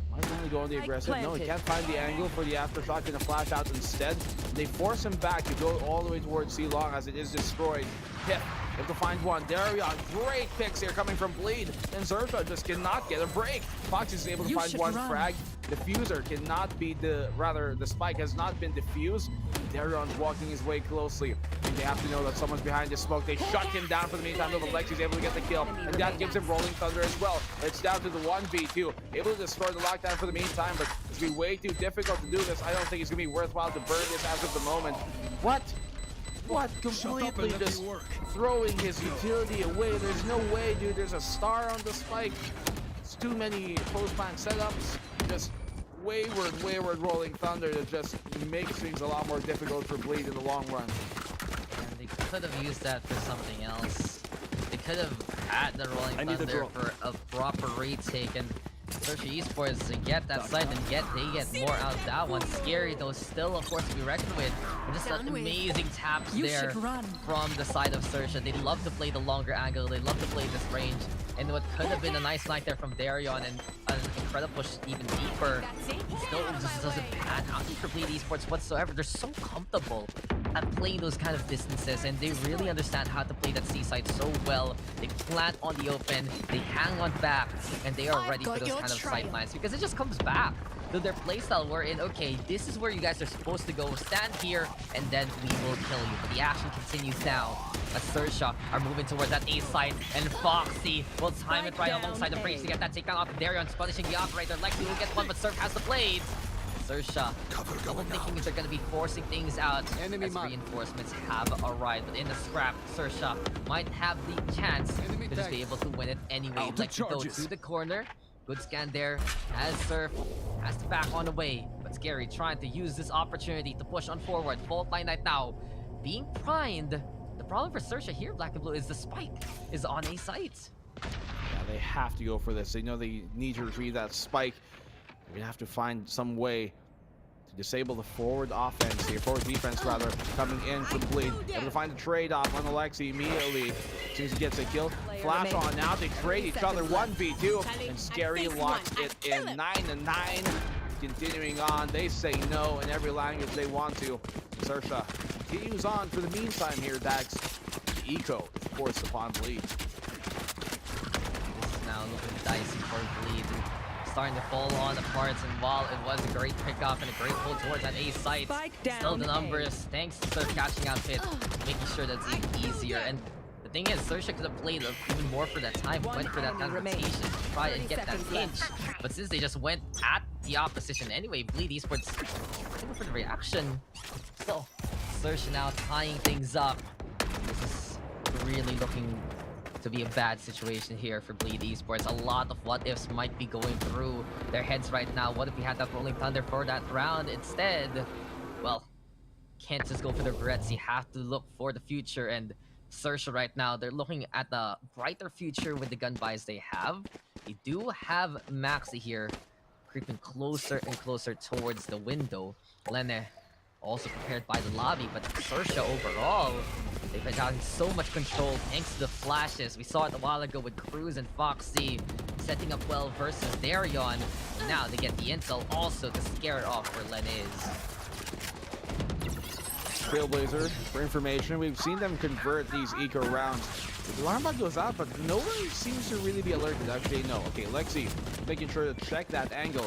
Might only go on the aggressive. No, he can't find the angle for the aftershock. Going to flash out instead. They force him back to go all the way towards C Long as it is destroyed. Pip able to find one. Darion, great picks here coming from Bleed. And XERXIA just cannot get a break. Fox is able to find one frag. Diffuser cannot be the spike has not been diffused. Darion's walking his way closely. And they have to know that someone's behind the smoke. They shut him down for the meantime, though Lexi's able to get the kill. And that gives him Rolling Thunder as well. It's down to the 1v2. Able to destroy the lockdown for the meantime, but it's going to be way too difficult to do this. I don't think it's going to be worthwhile to burn this as of the moment. What? Completely just throwing his utility away. There's no way, dude. There's a star on the spike. It's too many post-plant setups. Just wayward Rolling Thunder that just makes things a lot more difficult for Bleed in the long run. And they could have used that for something else. They could have had the Rolling Thunder for a proper retake, and XERXIA Esports to get that site and they get more out of that one. Scary though, still of course to be reckoned with. And just amazing taps there from the side of XERXIA. They love to play the longer angle, they love to play this range. And what could have been a nice night there from Darion and an incredible push even deeper. Still just doesn't pan out for Bleed Esports whatsoever. They're so comfortable at playing those kind of distances, and they really understand how to play that C side so well. They plant on the open, they hang on back, and they are ready for those kind of sightlines because it just comes back to their playstyle wherein, okay, this is where you guys are supposed to go. Stand here, and then we will kill you. But the action continues now. As XERXIA are moving towards that A side, and Foxy will time it right alongside the breach to get that takedown off of Darion's punishing the operator. Lexi will get one, but Surf has the blades. XERXIA double thinking if they're going to be forcing things out as reinforcements have arrived. But in the scrap, XERXIA might have the chance to just be able to win it anyway. Lexi go to the corner. Good scan there as Surf has to back on the way. But Scary trying to use this opportunity to push on forward. Fault line right now being primed. The problem for XERXIA here, Black and Blue, is the spike is on A site. Yeah, they have to go for this. They know they need to retrieve that spike. They're going to have to find some way to disable the forward offense here, forward defense rather, coming in from Bleed. Able to find a trade-off on Alexi immediately. As soon as he gets a kill, flash on now, they trade each other 1v2, and Scary locks it in 9-9. Continuing on, they say no in every language they want to. XERXIA continues on for the meantime here, Dax. The eco, of course, upon Bleed. This is now looking dicey for Bleed. Starting to fall on the parts, and while it was a great pickup and a great pull towards that A site, still the numbers, thanks to Surf catching out Pit, making sure that's even easier. And the thing is, XERXIA could have played even more for that time, went for that kind of rotation to try and get that pinch. But since they just went at the opposition anyway, Bleed Esports looking for the reaction. Still, XERXIA now tying things up. This is really looking to be a bad situation here for Bleed Esports. A lot of what ifs might be going through their heads right now. What if we had that Rolling Thunder for that round instead? Well, can't just go for the regrets. You have to look for the future, and XERXIA right now, they're looking at the brighter future with the gun buys they have. They do have Maxi here creeping closer and closer towards the window. Lene also prepared by the lobby, but XERXIA overall, they've been having so much control thanks to the flashes. We saw it a while ago with Cruz and Foxy setting up well versus Darion. And now they get the intel also to scare it off where Len is. Trailblazer, for information, we've seen them convert these eco rounds. The alarm bot goes out, but no one seems to really be alerted. Actually, no. Okay, Lexi making sure to check that angle.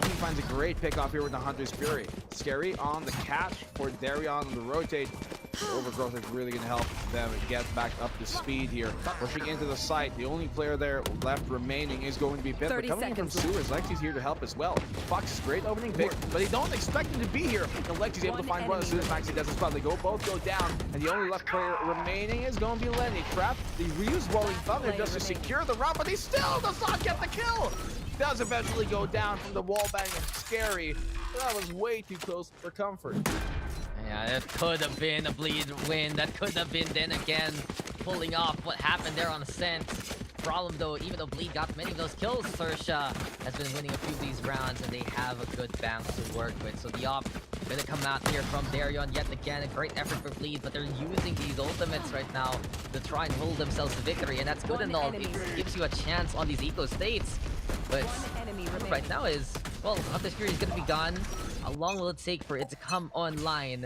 He finds a great pick off here with the Hunter's Fury. Scary on the catch for Darion on the rotate. The overgrowth is really going to help them get back up to speed here. Pushing into the site. The only player there left remaining is going to be Pip. But coming in from sewers, Lexi's here to help as well. Fox is great opening pick, but they don't expect him to be here. And Lexi's able to find one as soon as Maxi does as well. They both go down, and the only left player remaining is going to be Lenny. Trapped. They reuse Rolling Thunder just to secure the round, but he still does not get the kill. does eventually go down from the wallbang of Scary. But that was way too close for comfort. Yeah, that could have been a bleed win. That could have been then again pulling off what happened there on Ascent. Problem though, even though Bleed got many of those kills, XERXIA has been winning a few of these rounds and they have a good balance to work with. So the op gonna come out here from Darion yet again. A great effort for Bleed, but they're using these ultimates right now to try and roll themselves to victory, and that's good and all. It gives you a chance on these eco states. But right now is, well, Hunter's Fury is gonna be gone. How long will it take for it to come online?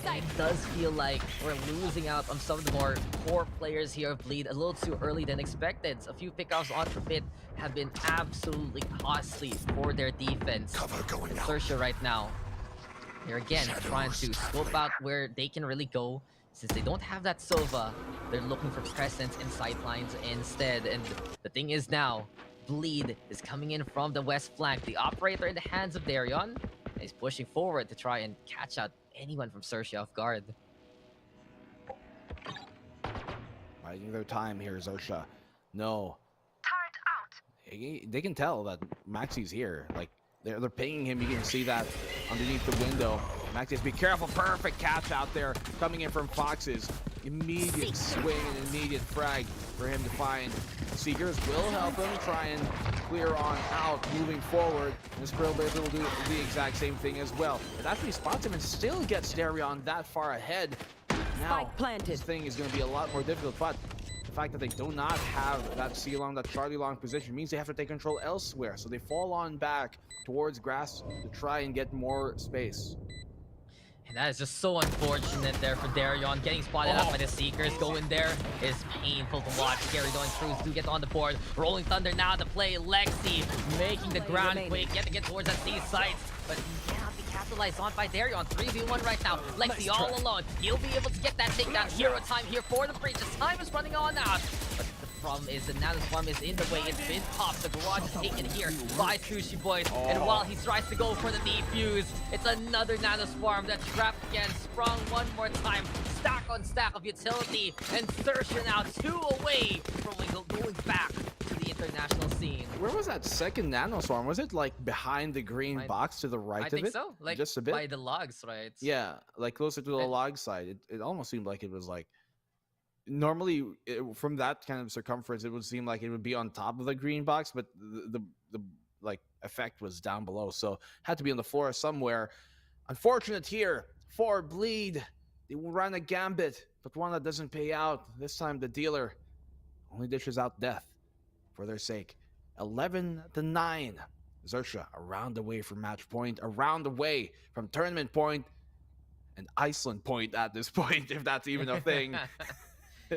And it does feel like we're losing out on some of the more core players here of Bleed a little too early than expected. A few pickoffs on Profit have been absolutely costly for their defense. XERXIA right now, they're again trying to scope out where they can really go. Since they don't have that Sova, they're looking for presence and sightlines instead. And the thing is now, Bleed is coming in from the west flank. The operator in the hands of Darion is pushing forward to try and catch out anyone from XERXIA off guard. Biding their time here, XERXIA. No. They can tell that Maxi's here. Like, they're pinging him. You can see that underneath the window. Maxis, be careful. Perfect catch out there. Coming in from Foxes. Immediate swing and immediate frag for him to find. Seekers will help him try and clear on out moving forward. And Skrillblazer will do the exact same thing as well. It actually spots him and still gets Darion that far ahead. Now, this thing is going to be a lot more difficult, but the fact that they do not have that C-Long, that Charlie Long position means they have to take control elsewhere. So they fall on back towards grass to try and get more space. And that is just so unfortunate there for Darion. Getting spotted out by the Seekers. Going there is painful to watch. Scary going through to get on the board. Rolling Thunder now to play Lexi. Making the ground quake. Yet to get towards that C site. But he cannot be capitalized on by Darion. 3v1 right now. Lexi all alone. He'll be able to get that takedown. Hero time here for the breach. The time is running on out. But the problem is the Nano Swarm is in the way. It's been popped. The garage is taken here by Sushi Boys. And while he tries to go for the defuse, it's another Nano Swarm that's trapped again. Sprung one more time. Stack on stack of utility. And XERXIA now 2 away from going back to the international scene. Where was that second Nano Swarm? Was it like behind the green box to the right of it? I think so. Like just a bit? by the logs, right? Yeah, like closer to the log side. It almost seemed like it was like... Normally, from that kind of circumference, it would seem like it would be on top of the green box, but the like effect was down below, so had to be on the floor somewhere. Unfortunate here for Bleed. They will run a gambit, but one that doesn't pay out. This time, the dealer only dishes out death for their sake. 11-9. XERXIA around the way from match point, around the way from tournament point, and Iceland point at this point, if that's even a thing.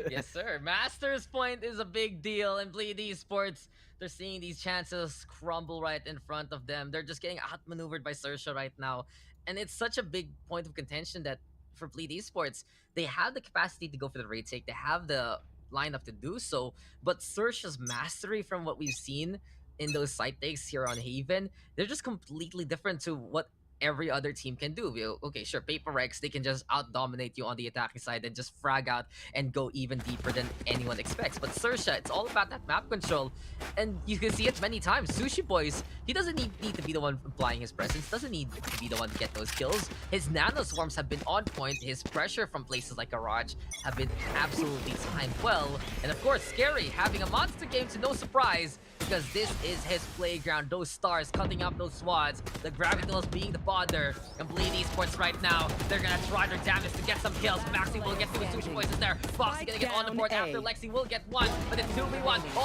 Yes, sir. Masters point is a big deal, and Bleed Esports, they're seeing these chances crumble right in front of them. They're just getting outmaneuvered by XERXIA right now, and it's such a big point of contention that for Bleed Esports, they have the capacity to go for the raid take. They have the lineup to do so, but XERXIA's mastery from what we've seen in those site takes here on Haven, they're just completely different to what every other team can do. Okay, sure, PaperX, they can just out-dominate you on the attacking side and just frag out and go even deeper than anyone expects. But XERXIA, it's all about that map control. And you can see it many times. Sushi Boys, he doesn't need to be the one applying his presence, doesn't need to be the one to get those kills. His Nano Swarms have been on point. His pressure from places like Garage have been absolutely timed well. And of course, Scary having a monster game to no surprise, because this is his playground. Those stars cutting up those swads. The Gravitals being the bother. And Bleed Esports right now, they're gonna try their damage to get some kills. Maxi will get 2 Sushi Boys is there. Fox is gonna get on the board after Lexi will get 1, but it's 2v1. Oh,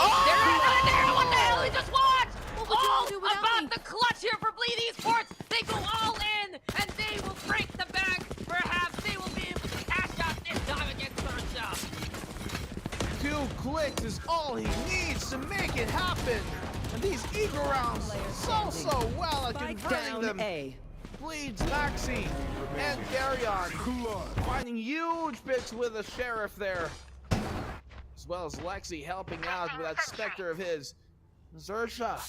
what the hell we just watched? All about the clutch here for Bleed Esports. They go all in, and they will break the bank. Perhaps they will be able to cash out this time against XERXIA. 2 clicks is all he needs to make it happen. And these eagle rounds so well at converting them. Bleeds Maxi and Darion finding huge picks with the Sheriff there. As well as Lexi helping out with that Spectre of his. XERXIA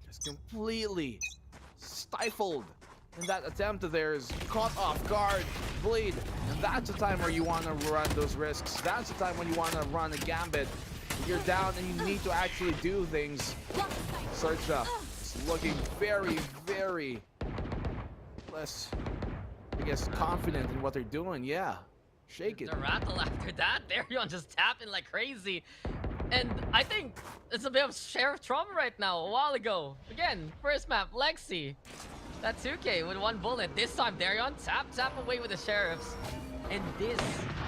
just completely stifled in that attempt of theirs, caught off guard. Bleed, and that's the time where you want to run those risks. That's the time when you want to run a gambit. you're down and you need to actually do things. XERXIA is looking very, very less, I guess, confident in what they're doing. Yeah, shake it. The rattle after that. Darion just tapping like crazy. And I think it's a bit of sheriff trauma right now. A while ago, again, first map, Lexi. That 2K with one bullet. This time, Darion tap away with the sheriffs. And this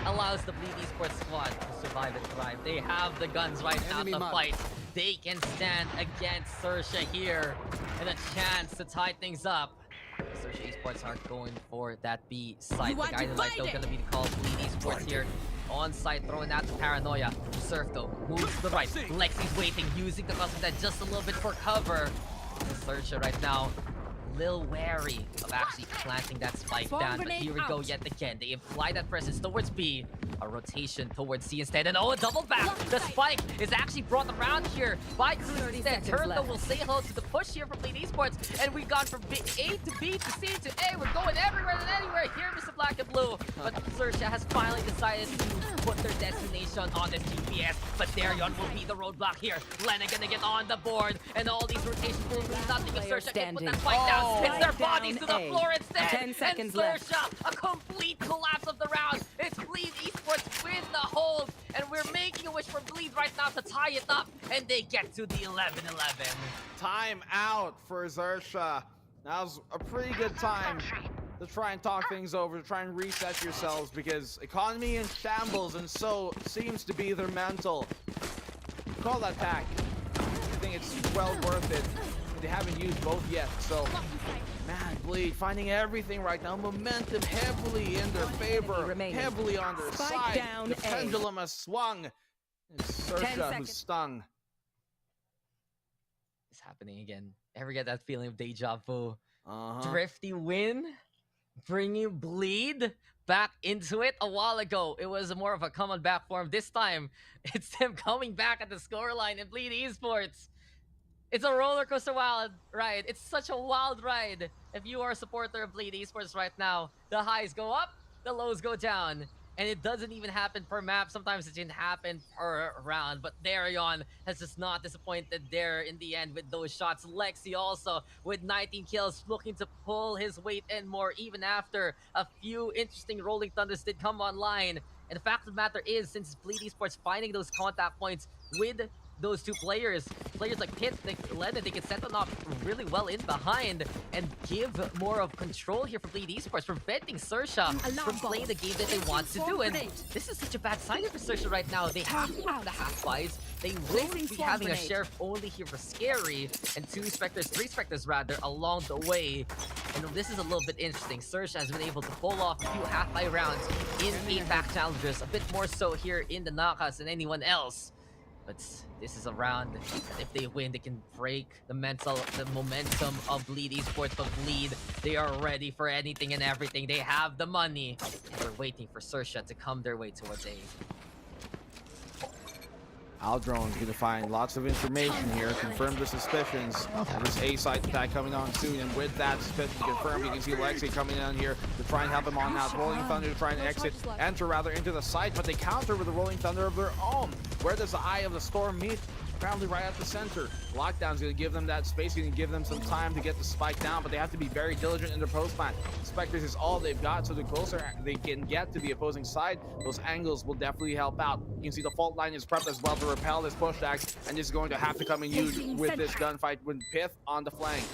allows the Bleed Esports squad to survive and thrive. They have the guns right now to fight. They can stand against XERXIA here. And a chance to tie things up. XERXIA Esports are going for that B site. The guy like though gonna be called Bleed Esports here. On site, throwing out the paranoia. Surf though moves to the right. Lexi's waiting, using the custom that just a little bit for cover. XERXIA right now, a little wary of actually planting that spike down. But here we go yet again. They imply that presence towards B. A rotation towards C instead. And oh, a double back. The spike is actually brought around here by Cruz instead. Turbo will say hello to the push here from Bleed Esports. And we've gone from A to B to C to A. We're going everywhere and anywhere here, Mr. Black and Blue. But XERXIA has finally decided to put their destination on this GPS. But Darion will be the roadblock here. Lena gonna get on the board. And all these rotations will do nothing if XERXIA can put that spike down. It's their bodies to the floor instead. 10 seconds and XERXIA, a complete collapse of the round. It's Bleed Esports win the hold, and we're making a wish for Bleed right now to tie it up, and they get to the 11-11. Time out for XERXIA. Now's a pretty good time to try and talk things over, to try and reset yourselves, because economy in shambles, and so seems to be their mental. Call that pack. I think it's well worth it. They haven't used both yet, so man, Bleed finding everything right now. Momentum heavily in their favor, heavily on their side. The pendulum has swung. It's XERXIA who's stung. It's happening again. Ever get that feeling of deja vu? Thrifty win, bringing Bleed back into it. A while ago, it was more of a come on back form. This time, it's them coming back at the scoreline and Bleed Esports. It's a roller coaster wild ride. It's such a wild ride. If you are a supporter of Bleed Esports right now, the highs go up, the lows go down. And it doesn't even happen per map. Sometimes it didn't happen per round. But Darion has just not disappointed there in the end with those shots. Lexi also with 19 kills, looking to pull his weight and more, even after a few interesting Rolling Thunders did come online. And the fact of the matter is, since Bleed Esports finding those contact points with those two players like Pit, Lena, they can set them up really well in behind and give more of control here for Bleed Esports, preventing XERXIA from playing the game that they want to do. And this is such a bad sign for XERXIA right now. They have to have the half-buys. They will be having a sheriff only here for Scary and 3 Spectres rather, along the way. And this is a little bit interesting. XERXIA has been able to pull off a few half-buy rounds in APAC Challengers, a bit more so here in the knockouts than anyone else. But this is a round that if they win, they can break the momentum of Bleed Esports. But Bleed, they are ready for anything and everything. They have the money, and they're waiting for XERXIA to come their way towards A. Aldron's gonna find lots of information here, confirm the suspicions of this A site attack coming on soon, and with that suspicion confirmed, you can see Lexi coming in here to try and help him on now. Rolling Thunder to try and enter rather into the site, but they counter with the Rolling Thunder of their own. Where does the eye of the storm meet? Probably right at the center. Lockdown's gonna give them that space, gonna give them some time to get the spike down, but they have to be very diligent in their post plan. Spectres is all they've got, so the closer they can get to the opposing side, those angles will definitely help out. You can see the fault line is prepped as well to repel this push axe, and this is going to have to come in huge with this gunfight with Pith on the flank.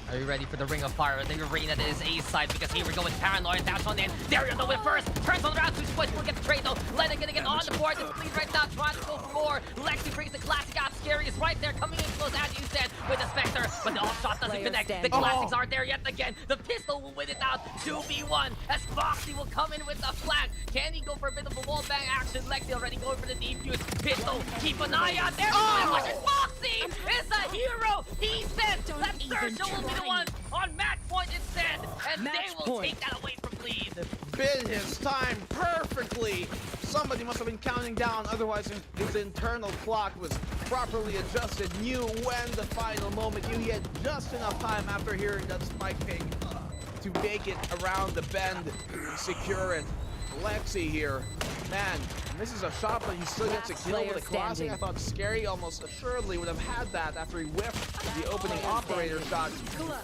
Are you ready for the Ring of Fire? The arena that is A side, because here we go with Paranoid. Dash on in. Darion though with first. Turns on around. 2 points will get the trade though. Lena gonna get on the board. It's Bleed right now, trying to go for more. Lexi brings the classic out. Scary is right there, coming in close as you said with the Spectre. But the off shot doesn't connect. The classics aren't there yet again. The pistol will win it out. 2v1 as Foxy will come in with the flank. Can he go for a bit of a wall bang action? Lexi already going for the defuse. Pistol, keep an eye out there. Foxy is a hero. He said that XERXIA will be the one on match point instead, and they will take that away from Bleed. Bid his time perfectly. Somebody must have been counting down, otherwise his internal clock was properly adjusted. Knew when the final moment. He had just enough time after hearing that spike ping to make it around the bend and secure it. Lexi here, man, misses a shot, but he still gets a kill with a classic. I thought Scary almost assuredly would have had that after he whiffed the opening operator shot.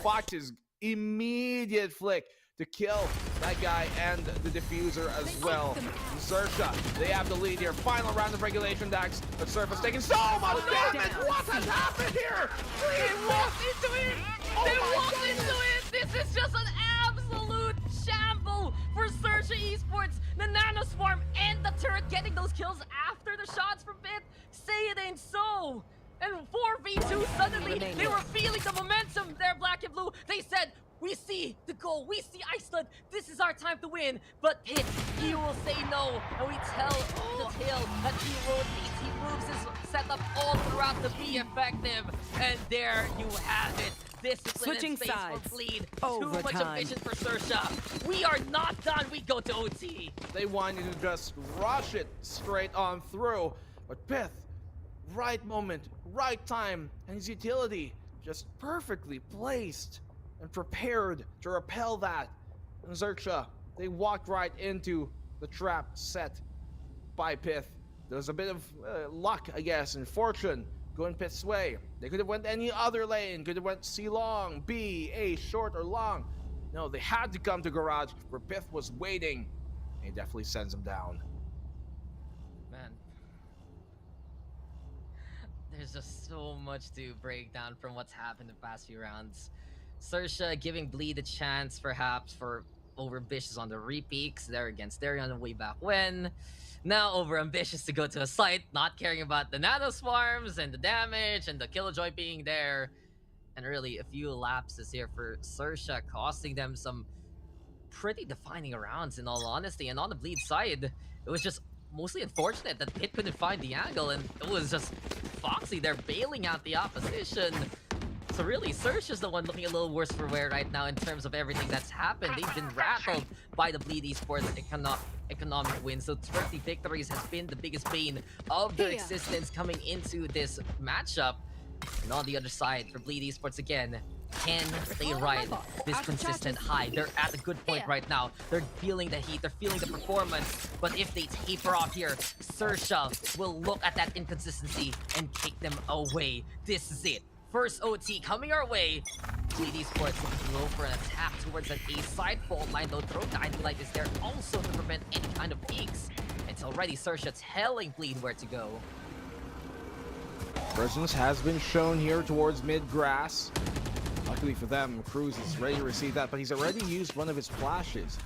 Fox his immediate flick to kill that guy and the diffuser as well. XERXIA, they have the lead here. Final round of regulation, Dax, but Surf has taken so much damage. What has happened here? They walked into it! They walked into it! This is just an absolute shamble for XERXIA Esports. The Nano Swarm and the turret getting those kills after the shots from Pit. Say it ain't so! And 4v2 suddenly, they were feeling the momentum there, Black and Blue. They said, we see the goal, we see Iceland, this is our time to win. But Pit, he will say no, and we tell the tale that he moves his setup all throughout to be effective. And there you have it. Discipline Switching and space sides. for Bleed. Overtime. Too much ambition for XERXIA. We are not done, we go to OT. They wanted to just rush it straight on through, but Pith, right moment, right time, and his utility just perfectly placed and prepared to repel that. And XERXIA, they walked right into the trap set by Pith. There was a bit of luck, I guess, and fortune going Pith's way. They could have went any other lane, could have went C long, B, A, short or long. No, they had to come to Garage where Pith was waiting. He definitely sends him down. Man, there's just so much to break down from what's happened the past few rounds. XERXIA giving Bleed a chance perhaps for overambitious on the repeaks there against Darion way back when. Now overambitious to go to a site, not caring about the nano swarms and the damage and the killjoy being there. And really a few lapses here for XERXIA, costing them some pretty defining rounds in all honesty. And on the Bleed side, it was just mostly unfortunate that Pit couldn't find the angle, and it was just Foxy there bailing out the opposition. So really, XERXIA's the one looking a little worse for wear right now in terms of everything that's happened. They've been rattled by the Bleed Esports economic win. So 30 victories has been the biggest bane of their existence coming into this matchup. And on the other side, for Bleed Esports again, can they ride this consistent high? They're at a good point right now. They're feeling the heat, they're feeling the performance. But if they taper off here, XERXIA will look at that inconsistency and kick them away. This is it. First OT coming our way. Bleed Esports looking to go for an attack towards an A side fault line, though throw guiding light is there also to prevent any kind of peaks. It's already XERXIA telling Bleed where to go. Presence has been shown here towards mid-grass. Luckily for them, Cruz is ready to receive that, but he's already used one of his flashes.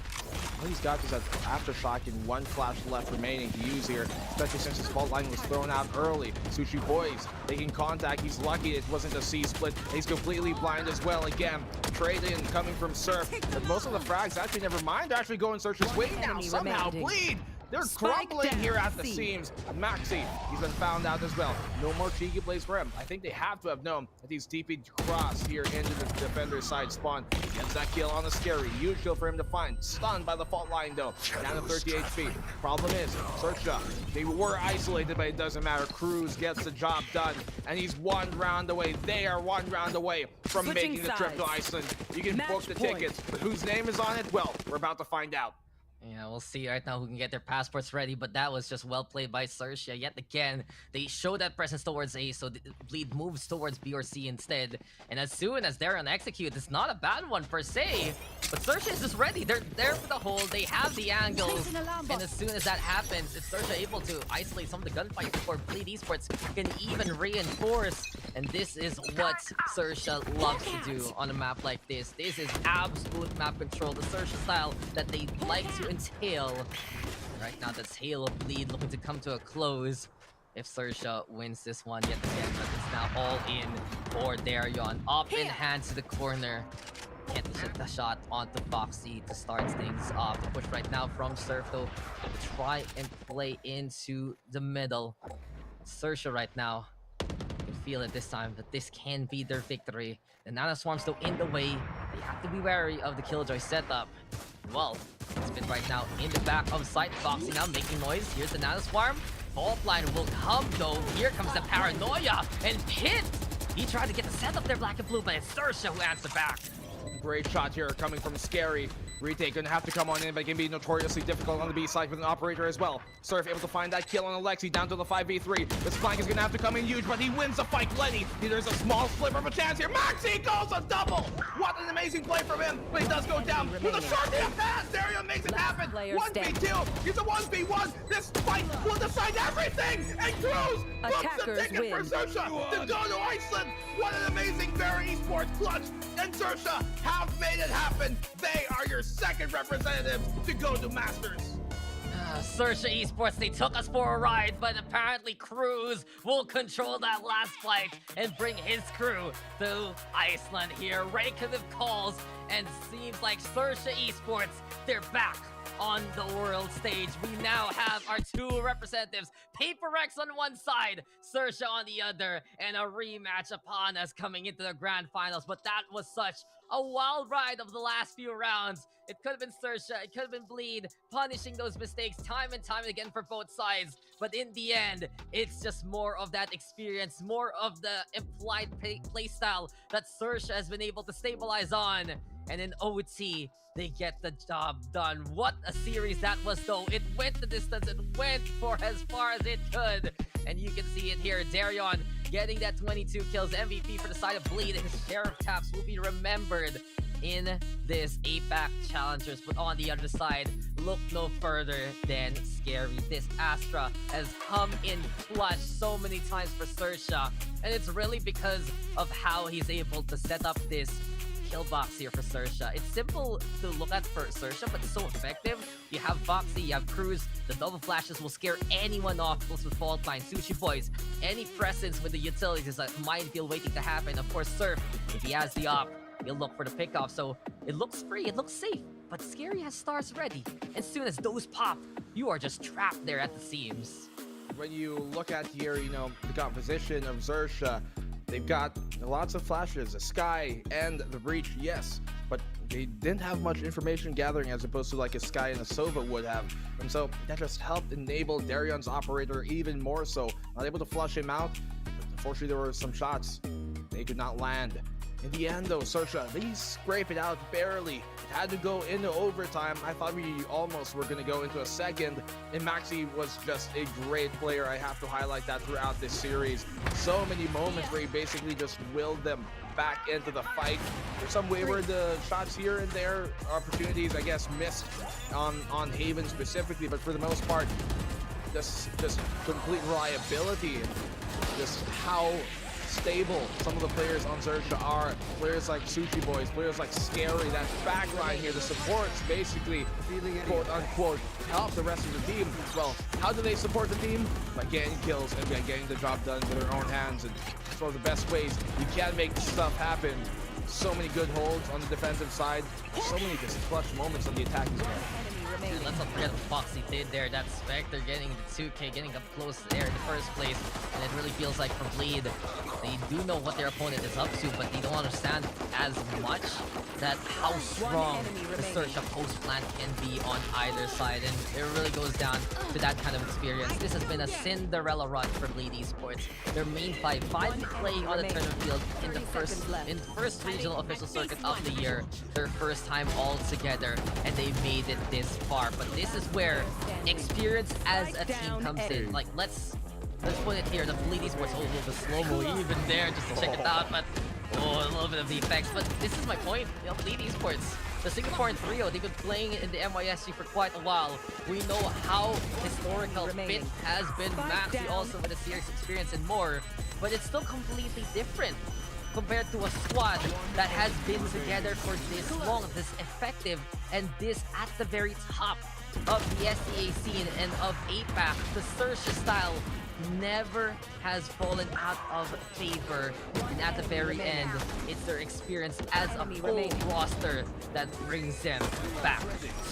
All he's got is that aftershock and one flash left remaining to use here, especially since his fault line was thrown out early. Sushi Boys taking contact. He's lucky it wasn't a C-split. He's completely blind as well. Again, trade-in coming from Surf. But most of the frags, actually, never mind, actually going XERXIA's way now. Somehow Bleed! They're crumbling here at the seams. Maxi, he's been found out as well. No more cheeky plays for him. I think they have to have known that he's TP'd across here into the defender's side spawn. Gets that kill on the Scary. Huge kill for him to find. Stunned by the fault line though. Down to 30 HP. Problem is, XERXIA, they were isolated, but it doesn't matter. Cruz gets the job done, and he's one round away. They are one round away from making the trip to Iceland. You can book the tickets, but whose name is on it? Well, we're about to find out. Yeah, we'll see right now who can get their passports ready, but that was just well played by XERXIA. Yet again, they show that presence towards A, so the Bleed moves towards B or C instead. And as soon as they're on execute, it's not a bad one per se, but XERXIA is just ready. They're there for the hold, they have the angles, and as soon as that happens, it's XERXIA able to isolate some of the gunfight before Bleed Esports can even reinforce. And this is what XERXIA loves to do on a map like this. This is absolute map control, the XERXIA style that they like to entail. Right now, the tail of Bleed looking to come to a close if XERXIA wins this one yet again. But it's now all in for Darion. Up in hand to the corner. Can't hit the shot onto Foxy to start things off. The push right now from Surf though to try and play into the middle. XERXIA right now can feel it this time, but this can be their victory. The Nano Swarm's still in the way. They have to be wary of the Killjoy setup. Well, it's been right now in the back of sight. Foxy now making noise. Here's the Nano Swarm. Fault line will come though. Here comes the paranoia. And Pit! He tried to get the setup there, Black and Blue, but it's XERXIA who answered back. Great shot here coming from Scary. Retake gonna have to come on in, but it can be notoriously difficult on the B side with an operator as well. Surf able to find that kill on Alexi down to the 5v3. This flank is gonna have to come in huge, but he wins the fight. Lenny, there's a small sliver of a chance here. Maxi goes a double. What an amazing play from him, but he does go down with a short pass. Dario makes it happen. 1v2, it's a 1v1. This fight will decide everything. And Cruz books the ticket for Xerxia to go to Iceland. What an amazing Vera Esports clutch. And Xerxia have made it happen. They are your second representative to go to Masters. XERXIA Esports, they took us for a ride, but apparently Cruz will control that last fight and bring his crew to Iceland here. Reykjavik calls, and seems like XERXIA Esports, they're back on the world stage. We now have our two representatives, PaperX on one side, XERXIA on the other, and a rematch upon us coming into the grand finals. But that was such a wild ride of the last few rounds. It could have been XERXIA, it could have been Bleed, punishing those mistakes time and time again for both sides. But in the end, it's just more of that experience, more of the implied playstyle that XERXIA has been able to stabilize on. And in OT, they get the job done. What a series that was, though. It went the distance. It went for as far as it could. And you can see it here. Darion getting that 22 kills. MVP for the side of Bleed. His share of taps will be remembered in this APAC Challengers. But on the other side, look no further than Scary. This Astra has come in clutch so many times for XERXIA. And it's really because of how he's able to set up this kill box here for XERXIA. It's simple to look at for XERXIA, but it's so effective. You have Foxy, you have Cruz. The double flashes will scare anyone off. Close with Fault Line, Sushi Boys. Any presence with the utilities is a minefield waiting to happen. Of course, Surf, if he has the op, he'll look for the pickoff. So it looks free, it looks safe. But Scary has stars ready. As soon as those pop, you are just trapped there at the seams. When you look at here, you know, the composition of XERXIA, they've got lots of flashes, the Sky and the Breach, yes, but they didn't have much information gathering as opposed to like a Sky and a Sova would have. And so that just helped enable Darion's operator even more so. Not able to flush him out, but unfortunately there were some shots they could not land. In the end though, XERXIA, they scrape it out barely. It had to go into overtime. I thought we almost were going to go into a second. And Maxi was just a great player. I have to highlight that throughout this series. So many moments where he basically just willed them back into the fight. There's some wayward shots here and there. Opportunities, I guess, missed on Haven specifically. But for the most part, just complete reliability. And just how stable some of the players on XERXIA are. Players like Sushi Boys, players like Scary, that backline here, the supports basically, quote unquote, help the rest of the team. Well, how do they support the team? By getting kills and by getting the job done with their own hands. And it's one of the best ways you can make stuff happen. So many good holds on the defensive side. So many just clutch moments on the attack as well. Dude, let's not forget what Foxy did there. That Spectre getting the 2K, getting up close there in the first place. And it really feels like for Bleed, they do know what their opponent is up to, but they don't understand as much that how strong the XERXIA post plant can be on either side. And it really goes down to that kind of experience. This has been a Cinderella run for Bleed Esports. Their main five playing on the tournament field in the first regional official circuit of the year. Their first time all together, and they made it this far. But this is where experience as a team comes in. Like, let's put it here. The Bleed Esports, oh, the slow-mo even there just to check it out. But oh, a little bit of the effects. But this is my point. You know, Bleed Esports, the Singaporean trio, they've been playing in the MYSG for quite a while. We know how historical fit has been. Maxi also with a serious experience and more. But it's still completely different compared to a squad that has been together for this long, this effective, and this at the very top of the SEA scene and of APAC. The XERXIA style never has fallen out of favor, and at the very end, it's their experience as a full roster that brings them back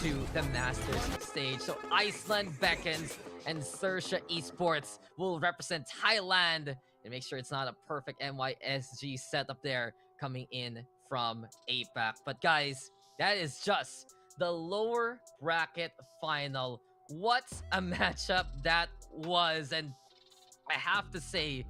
to the Masters stage. So Iceland beckons, and XERXIA Esports will represent Thailand. And make sure it's not a perfect MYSG setup there coming in from APAC. But guys, that is just the lower bracket final. What a matchup that was. And I have to say,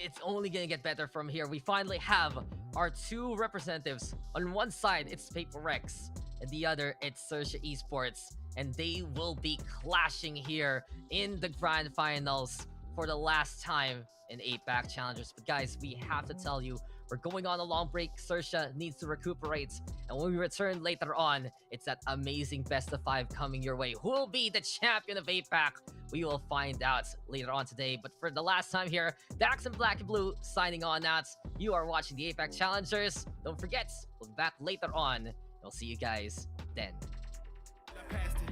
it's only gonna get better from here. We finally have our two representatives. On one side, it's PaperX, and the other, it's XERXIA Esports. And they will be clashing here in the grand finals for the last time in APAC Challengers. But guys, we have to tell you, we're going on a long break. XERXIA needs to recuperate. And when we return later on, it's that amazing best of 5 coming your way. Who will be the champion of APAC? We will find out later on today. But for the last time here, Dax and Black and Blue signing on out. You are watching the APAC Challengers. Don't forget, we'll be back later on. I'll see you guys then.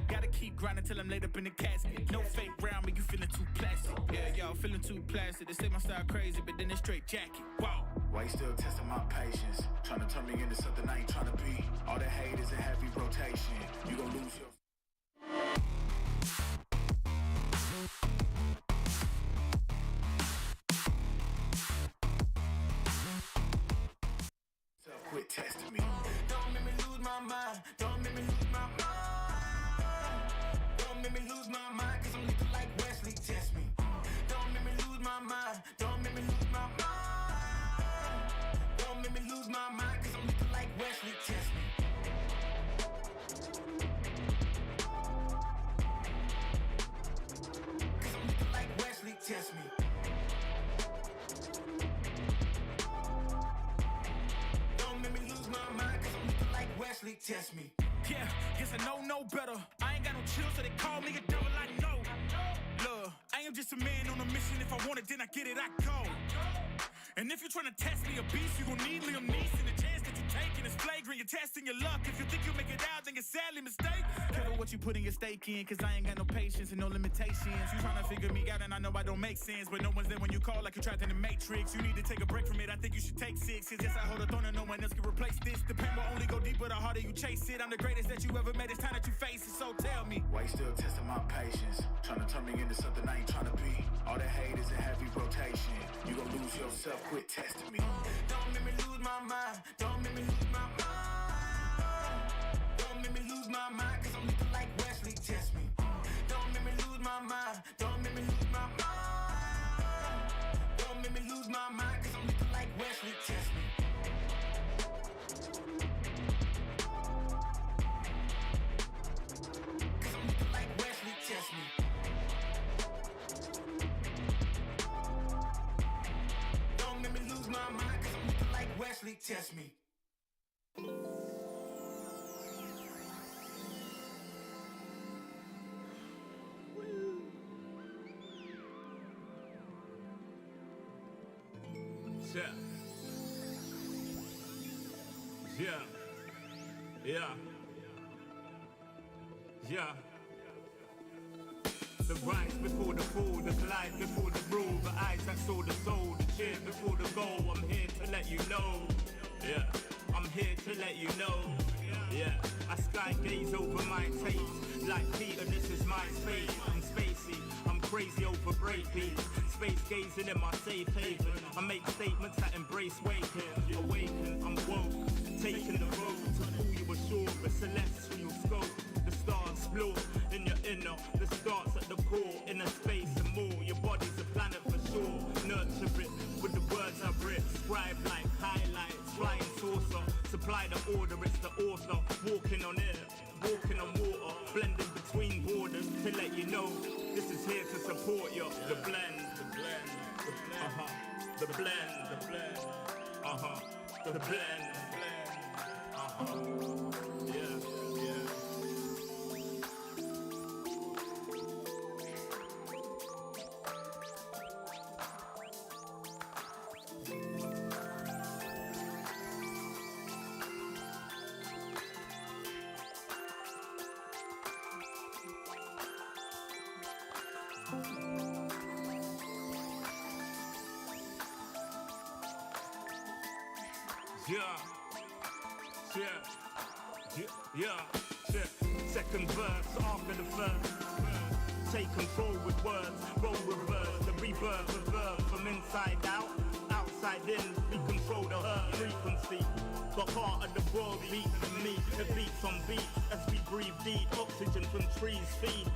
Gotta keep grinding till I'm laid up in the casket. No fake round, but you feeling too plastic. Yeah, y'all feeling too plastic. They say my style crazy, but then it's straight jacket. Wow. Why you still testing my patience? Trying to turn me into something I ain't trying to be. All the hate is a heavy rotation. You gon' lose your... Quit testing me. Don't make me lose my mind. Don't make me lose my mind. Don't make me lose my mind, cause I'm looking like Wesley. Test me. Don't make me lose my mind. Don't make me lose my mind. Don't make me lose my mind, cause I'm looking like Wesley. Test me. Cause I'm looking like Wesley. Test me. Wesley, test me. Yeah, guess I know no better. I ain't got no chill, so they call me a devil. I know. Look, I am just a man on a mission. If I want it, then I get it, I go. And if you're trying to test me a beast, you gon' need Liam Neeson. The chance that you taking is flagrant. You're testing your luck. If you think you'll make it out, then you're sadly mistaken. Careful what you putting your stake in, cause I ain't got no patience and no limitations. You trying to figure me out, and I know I don't make sense, but no one's there when you call like you trapped in the Matrix. You need to take a break from it. I think you should take 6. Cause yes, I hold a throne and no one else can replace this. The pain will only go deeper the harder you chase it. I'm the greatest that you ever made. It's time that you face it. So tell me, why you still testing my patience? Trying to turn me into something I ain't trying to be. All the hate is a heavy rotation. You gon' lose yourself. Quit testing me. Don't make me lose my mind. Don't make me lose my mind. Don't make me lose my mind, cause I'm looking like Wesley. Test me. Don't make me lose my mind. Don't make me lose my mind. Don't make me lose my mind, cause I'm looking like Wesley. Test me. Cause I'm looking like Wesley. Test me. Don't make me lose my mind, cause I'm looking like Wesley. Test me. Yeah. The rise before the fall, the glide before the rule, the eyes that saw the soul, the cheer before the goal. I'm here to let you know. Yeah, I'm here to let you know. Yeah, I sky gaze over my taste. Like Peter, this is my space. I'm spacey, I'm crazy over breakbeats. Space gazing in my safe haven. I make statements that embrace waking. Awaken, I'm woke. Taking the road to who you ashore. A celestial scope. The stars explore in your inner. The starts at the core. Inner space and more. Your body's a planet for sure. Nurture it with the words I writ. Scribe like highlights. Flying saucer. Supply the order, it's the author. Walking on air. Walking on water. Blending between borders to let you know this is here to support you. The blend. The blend. The blend. The blend. The blend. Second verse after the first. Take control with words, roll reverse, the rebirth of verb from inside out, outside in. We control the earth frequency. The heart of the world beats in me. It beats on beats as we breathe deep. Oxygen from trees feed.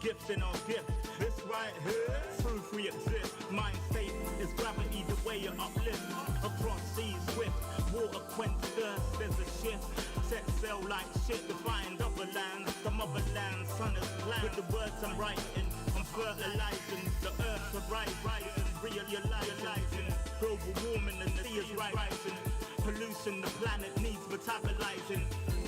gifting on gift. This right here, proof we exist. Mind state is gravity, the way you uplift. Across seas swift, water quench thirst, there's a shift. Set sail like shit to find other lands. The motherland, sun is planned. With the words I'm writing, I'm fertilizing. The earth's a rising, realizing. Global warming and the sea is rising. Pollution, the planet needs metabolizing.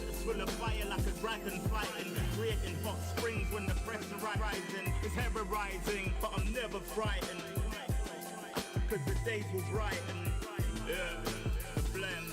It's full of fire like a dragon fighting. Creating hot springs when the pressure rising. It's ever rising, but I'm never frightened. Cause the days will brighten. Yeah, the blend.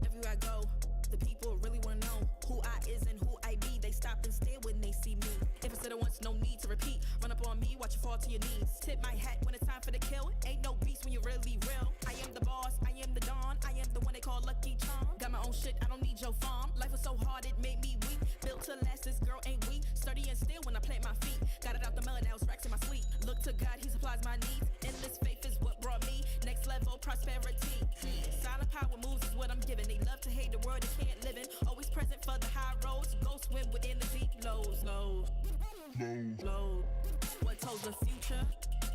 Everywhere I go, the people really wanna know who I is and who I be. They stop and stare when they see me. If I said it once, no need to repeat. Run up on me, watch you fall to your knees. Tip my hat when it's time for the kill. Ain't no beast when you're really real. I am the boss, I am the dawn. I am the one they call Lucky Charm. Got my own shit, I don't need your farm. Life was so hard, it made me weak. Built to last, this girl ain't weak. Sturdy and still when I plant my feet. Got it out the mud, now it's racks in my sleep. Look to God, he supplies my needs. Endless faith is what brought me next level prosperity. Silent power moves is what I'm giving. They love to hate the world they can't live in. Always present for the high roads. Go swim within the deep lows. Low. What told the future?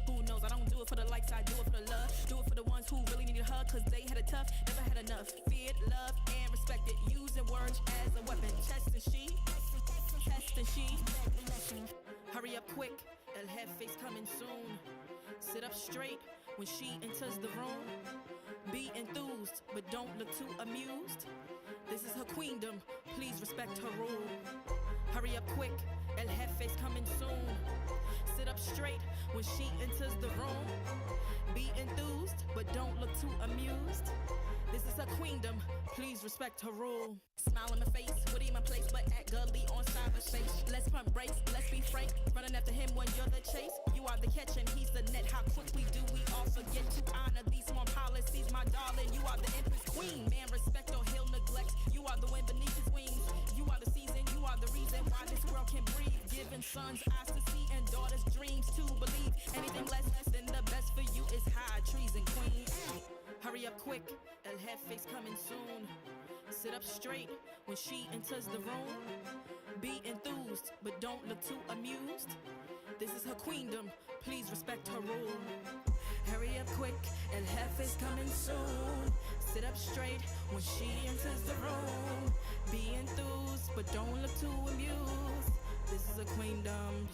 Who knows? I don't do it for the likes, I do it for the love. Do it for the ones who really needed a hug, cause they had it tough, never had enough. Feared, loved, and respected. Using words as a weapon. Test and she. Hurry up quick, El Jefe's coming soon. Sit up straight when she enters the room. Be enthused, but don't look too amused. This is her queendom, please respect her rule. Hurry up quick, El Jefe's coming soon. Sit up straight when she enters the room. Be enthused, but don't look too amused. This is her queendom, please respect her rule. Smile on my face, Woody in my place, but act gully on cyberspace. Let's pump brakes, let's be frank. Running after him when you're the chase. You are the catch and he's the net. How quickly do we all forget to honor these small policies, my darling? You are the empress queen. Man, respect or he'll neglect. You are the wind beneath his wings. You are the season, you are the reason why this world can breathe. Giving sons eyes to see and daughters dreams to believe. Anything less than the best for you is high treason, queen. Hurry up quick, El Jefe's coming soon. Sit up straight when she enters the room. Be enthused, but don't look too amused. This is her queendom, please respect her rule. Hurry up quick, El Jefe's coming soon. Sit up straight when she enters the room. Be enthused, but don't look too amused. This is a queendom.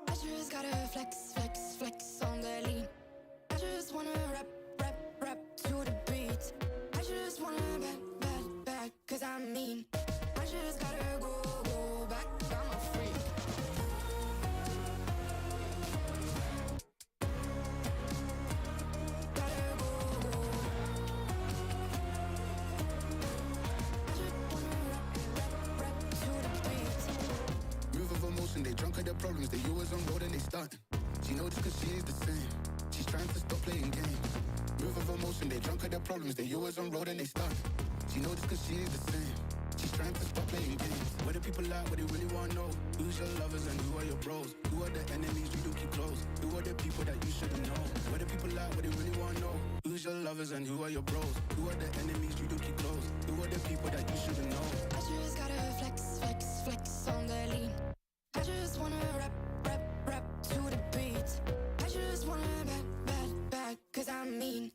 I just gotta flex on the lean. I just wanna rap to the beat. I just wanna back, cause I'm mean. I just gotta go back, I'm a freak. Gotta go. I just wanna rap to the beat. Move of emotion, they drunk of their problems. They always on road and they stunting. problems, they always on road and they stuck. She know this cause she is the same. She's trying to stop playing games. Where the people at, what they really want to know? Who's your lovers and who are your bros? Who are the enemies you do keep close? Who are the people that you shouldn't know? Where the people at, what they really want to know? Who's your lovers and who are your bros? Who are the enemies you do keep close? Who are the people that you shouldn't know? I just gotta flex, flex, flex on the lean. I just wanna rap, rap, rap to the beat. I just wanna back, cause I'm mean.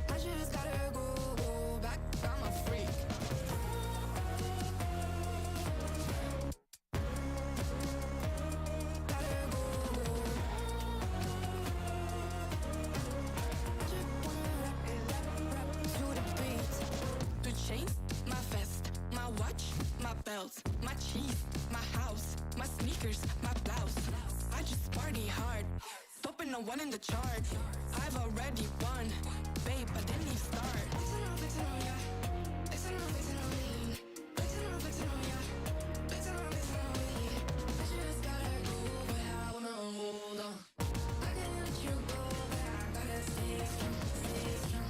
I just gotta go back, I'm a freak. My vest, my watch, my belt, my cheese, my house, my sneakers, my blouse. I just party hard, popping the one in the chart. I've already won, babe, I didn't even start. Flexing on ya, flexing on me, flexing on ya, flexing on me. I just gotta go where I wanna hold on. I can't let you go, but I gotta stay strong.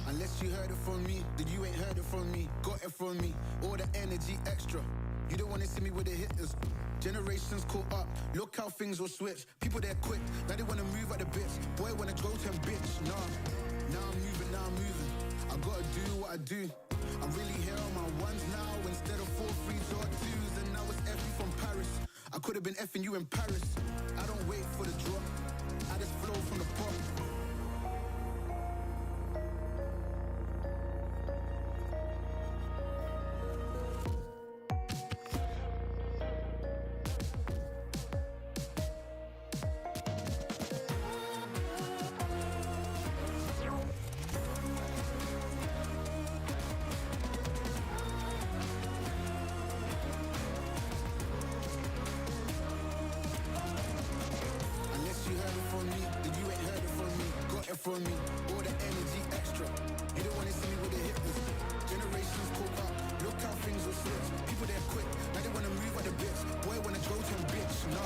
Unless you heard it from me, then you ain't heard it from me. Got it from me, all the energy extra. You don't wanna see me with the hitters. Generations caught up, look how things will switch. People they're quick, now they wanna move at the bits. Boy wanna go to bitch, now I'm moving. I gotta do what I do. I'm really here on my ones now instead of 4 3s or 2s. And now it's effing from Paris. I could have been effing you in Paris. I don't wait for the drop, I just flow from the pop. From me, all the energy extra. You don't wanna see me with the hitters. Generations caught up, look how things will switch. People they're quick, now they wanna move at the bits. Boy wanna go to bitch, nah.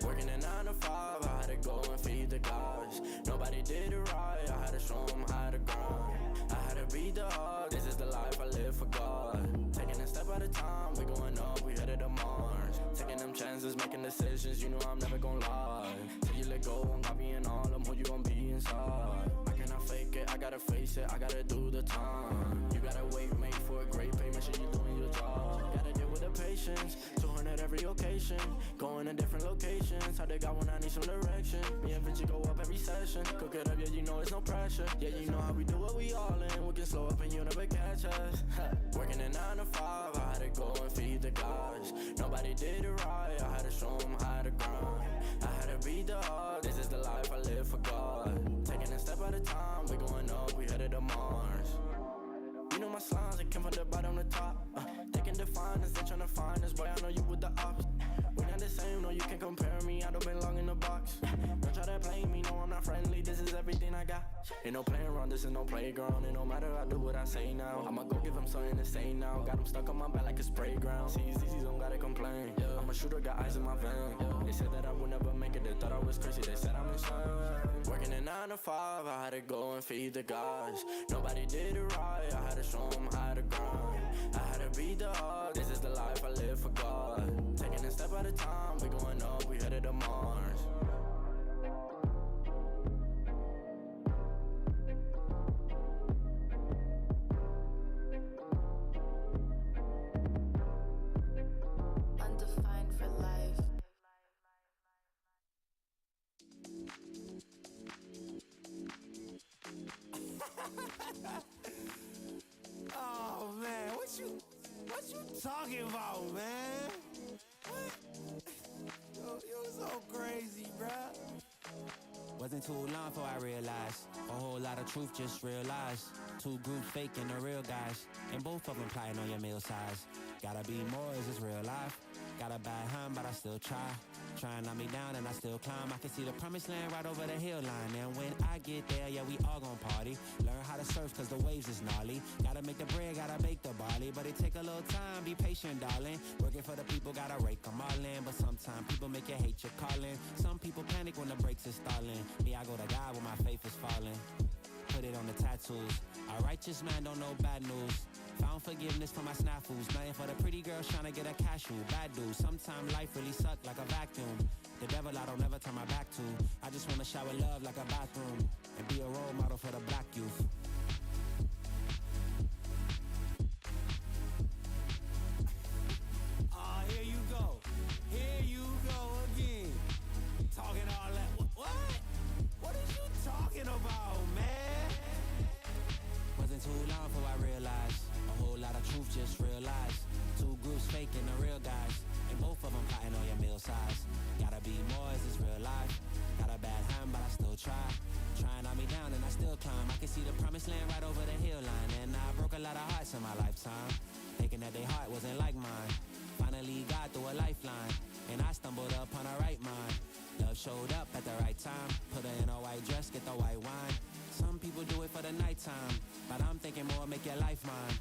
Working a 9 to 5, I had to go and feed the guys. Nobody did it right, I had to show them how to grind. I had to beat the odds, this is the life I live for God. Taking a step at a time, we going up, we headed to Mars. Taking them chances, making decisions, you know I'm never gonna lie. Till you let go, I'm copying all them, who you gon' be inside. I cannot fake it, I gotta face it, I gotta do the time. You gotta wait, make for a great pay, make sure you're doing your job. Gotta deal with the patience, 200 every occasion. Going to different locations, how they got when I need some direction. Me and Vinci go up every session. Cook it up, yeah, you know it's no pressure. Yeah, you know how we do it, we all in. We can slow up and you never catch us. Working a 9 to 5, I had to go and feed the guys. Nobody did it right, I had to show them how to grind. I had to beat the odds, this is the life I live for God. Taking a step at a time, we going up, we headed to Mars. You know my slimes, they came from the bottom to top. They can define us, they tryna find us. Boy, I know you with the ops. We not the same, no, you can't compare me. I don't belong in the box. Don't try to play me, no, I'm not friendly. This is everything I got. Ain't no playing around, this is no playground. It no matter, I do what I say now. I'ma go give them something to say now. Got them stuck on my back like a spray ground. See, these don't gotta complain. I'm a shooter, got eyes in my vein. They said that I would never make it, they thought I was crazy. They said I'm insane. Working a 9 to 5, I had to go and feed the guys. Nobody did it right, I had to show them how to grind. I had to beat the odds, this is the life I live for God. Taking a step at a time, we going up, we headed to Mars. Undefined for life. Oh man, what you talking about, man? What? You're so crazy, bruh. Wasn't too long before I realized a whole lot of truth just realized. 2 groups fake and the real guys, and both of them plotting on your meal size. Gotta be more, is this real life? Gotta buy home, but I still try. Try and knock me down and I still climb. I can see the promised land right over the hill line. And when I get there, yeah, we all gon' party. Learn how to surf cause the waves is gnarly. Gotta make the bread, gotta bake the barley. But it take a little time, be patient, darling. Working for the people, gotta rake them all in. But sometimes people make you hate your calling. Some people panic when the brakes is stalling. Me, I go to God when my faith is falling. Put it on the tattoos. A righteous man don't know bad news. Found forgiveness for my snafus. Nothing for the pretty girls trying to get a cashew. Bad dude. Sometimes life really suck like a vacuum. The devil I don't never turn my back to. I just wanna shower love like a bathroom. And be a role model for the black youth. Here you go. Here you go again. Talking all that. What? What are you talking about, man? Wasn't too long before I realized a whole lot of truth just realized. Two groups faking the real guys. And both of them plotting on your meal size. Gotta be more, is this real life? Got a bad hand, but I still try. Trying on me down and I still climb. I can see the promised land right over the hill line. And I broke a lot of hearts in my lifetime. Thinking that their heart wasn't like mine. Finally got through a lifeline. And I stumbled upon a right mind. Love showed up at the right time. Put her in a white dress, get the white wine. Some people do it for the nighttime. But I'm thinking more, make your life mine.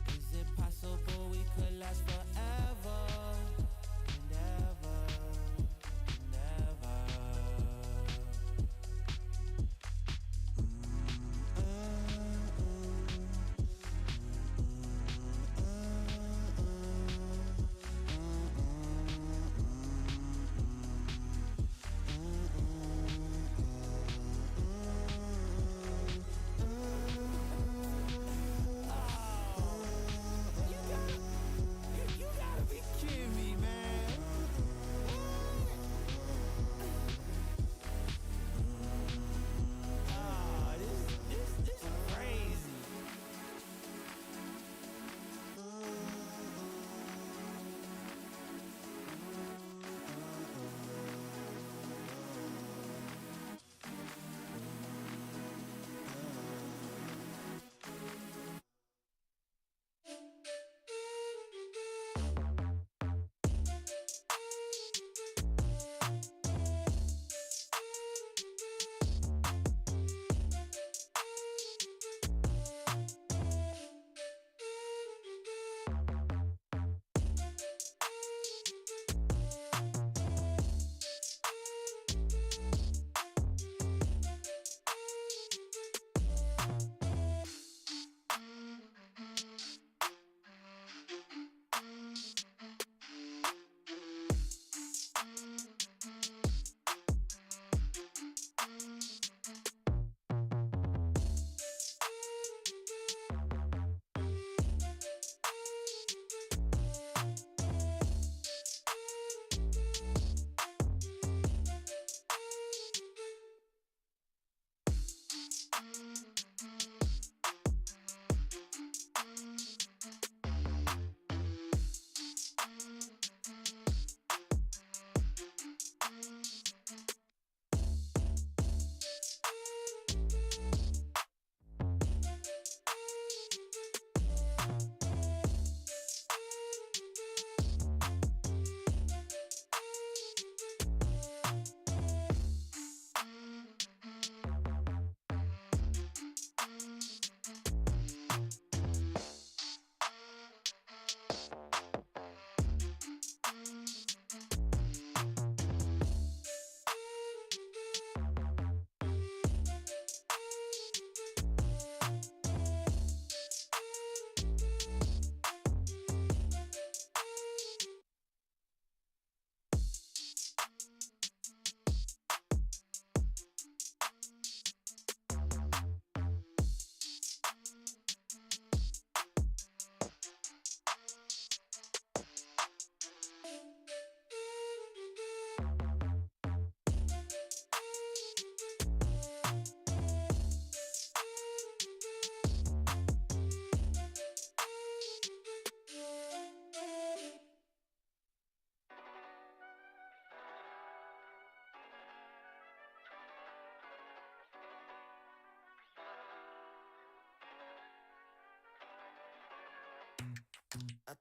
Is it possible we could last forever and ever and ever?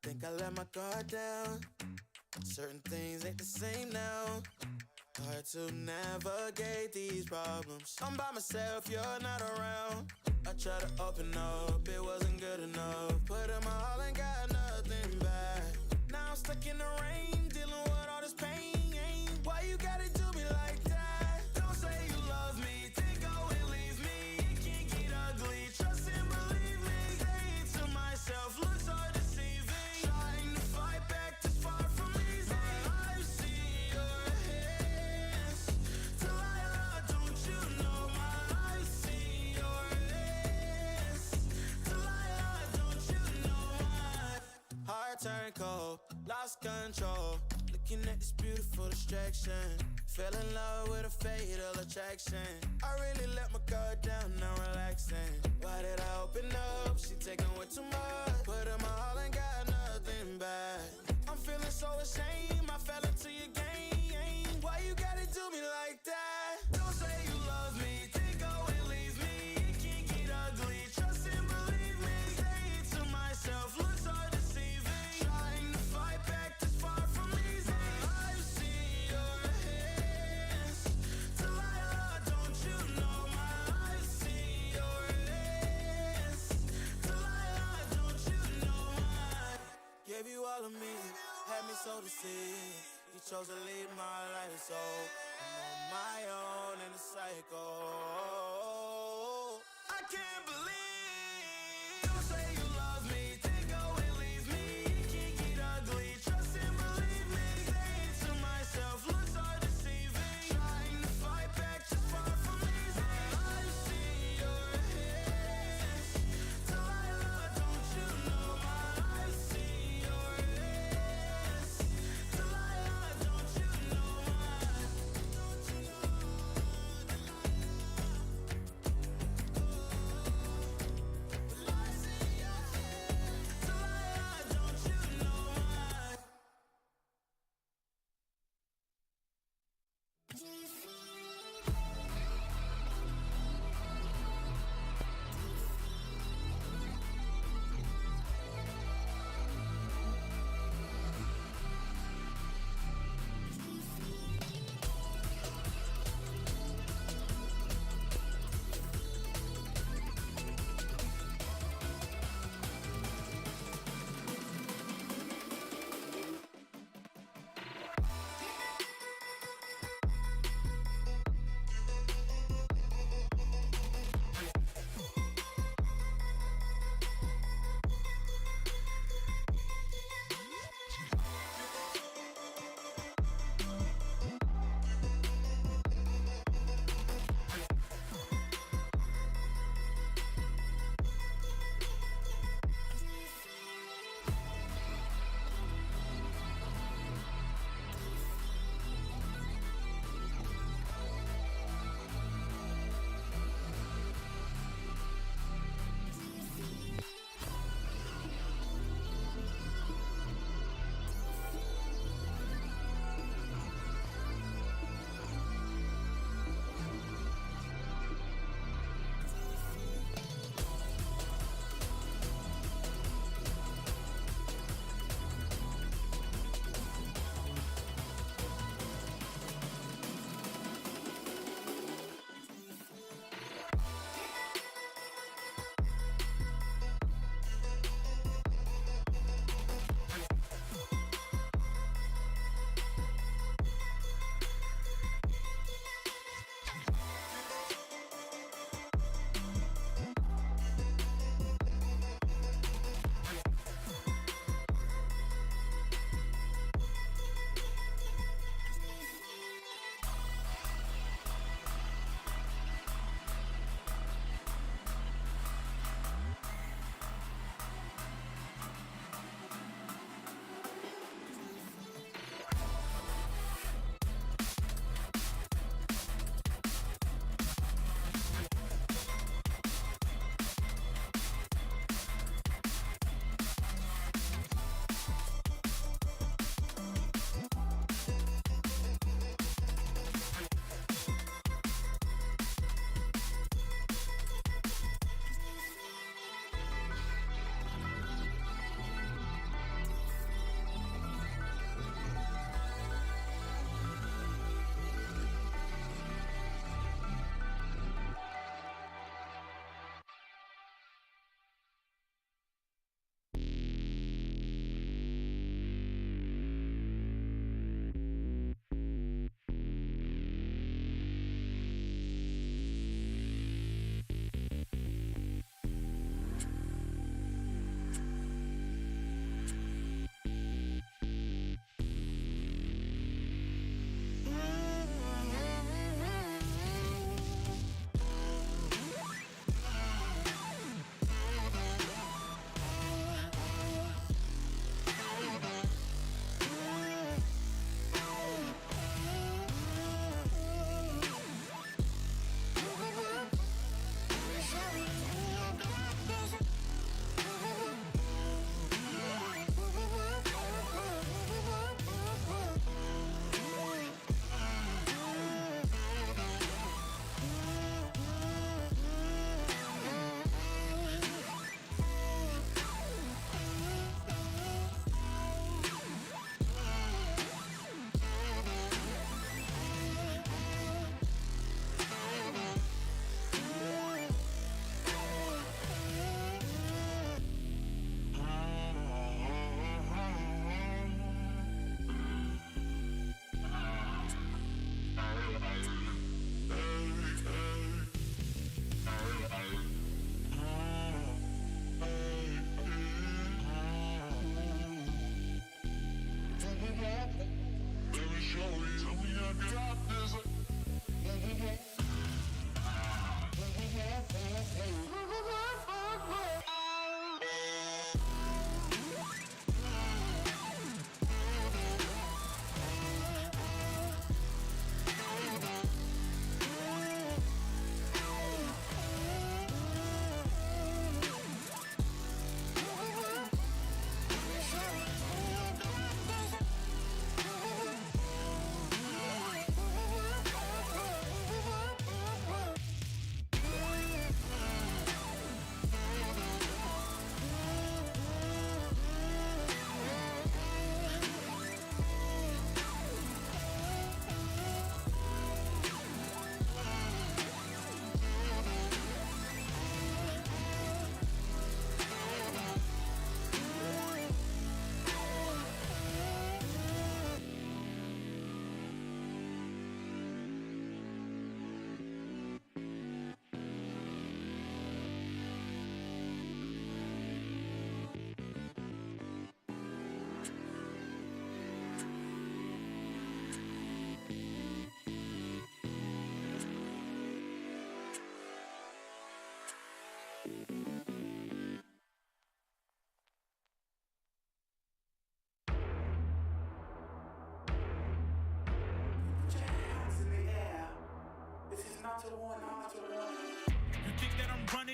think I let my guard down. Certain things ain't the same now. Hard to navigate these problems. I'm by myself, you're not around. I tried to open up, it wasn't good enough. Put in my all and got nothing back. Now I'm stuck in the rain, dealing with all this pain. Why you gotta do me like that? Don't say you love me, then go and leave me. It can't get ugly, trust and believe me. Say it to myself, looks so deceiving. Trying to fight back, this far from easy. I've seen your hands. Delilah, don't you know I've seen your hands. Delilah, don't you know heart turned cold, lost control. Looking at this beautiful distraction. Fell in love with a fatal attraction. I really let my guard down, now relaxing. Why did I open up? She taking way too much. Put in my all and got nothing back. I'm feeling so ashamed, I fell into your game. Why you gotta do me like that? Don't say you love me, then go and leave me. It can't get ugly, trust and believe me. Say it to myself, looks so deceiving. Trying to fight back, this far from easy. I've seen your hands. Delilah, don't you know I've seen your hands. Delilah, don't you know gave you all of me, had me so deceived. You chose to leave my life, so I'm on my own in the cycle. I can't believe. Don't say you love me, then go and leave me. It can't get ugly, trust and believe me. Say it to myself, looks so deceiving. Trying to fight back, just far from easy. I've seen your hands. Delilah, don't you know I've seen your hands. Delilah, don't you know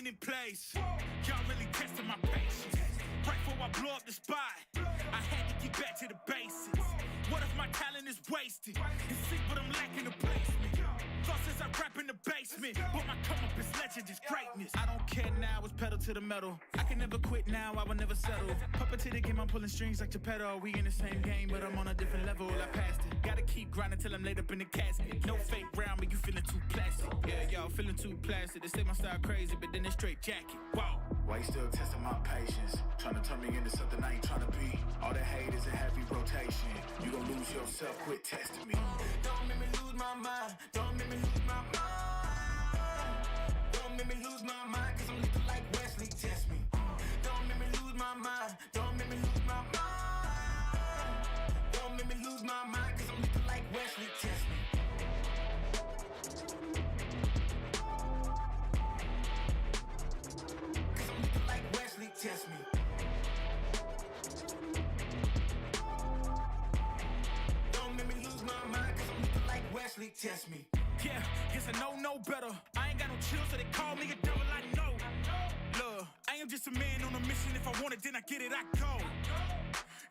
ain't in place. Y'all really testing my patience. Right before I blow up the spot, I had to get back to the basics. What if my talent is wasted? It's sick, but I'm lacking the placement. Thought since I rap in the basement, but my come up is legend, is greatness. I don't care now, it's pedal to the metal. I can never quit now, I will never settle. Puppet to the game, I'm pulling strings like Geppetto. We in the same game, but I'm on a different level. I passed it. Gotta keep grinding till I'm laid up in the casket. No fake round, but you feeling too plastic. Yeah, y'all feeling too plastic. They say my style crazy, but then it's straight jacket. Wow. Why you still testing my patience? Trying to turn me into something I ain't trying to be. All that hate is a heavy rotation. You gon' lose yourself, quit testing me. Don't make me lose my mind. Don't make me lose my mind. Don't make me lose my mind, cause I'm looking like Wesley, test me. Don't make me lose my mind. Don't make me lose my mind. Don't make me lose my mind, cause I'm looking like Wesley, test me. Cause I'm looking like Wesley, test me. Don't make me lose my mind, cause I'm looking like Wesley, test me. Yeah, guess I know no better. I ain't got no chill, so they call me a devil, I know. Look, I am just a man on a mission. If I want it, then I get it, I go.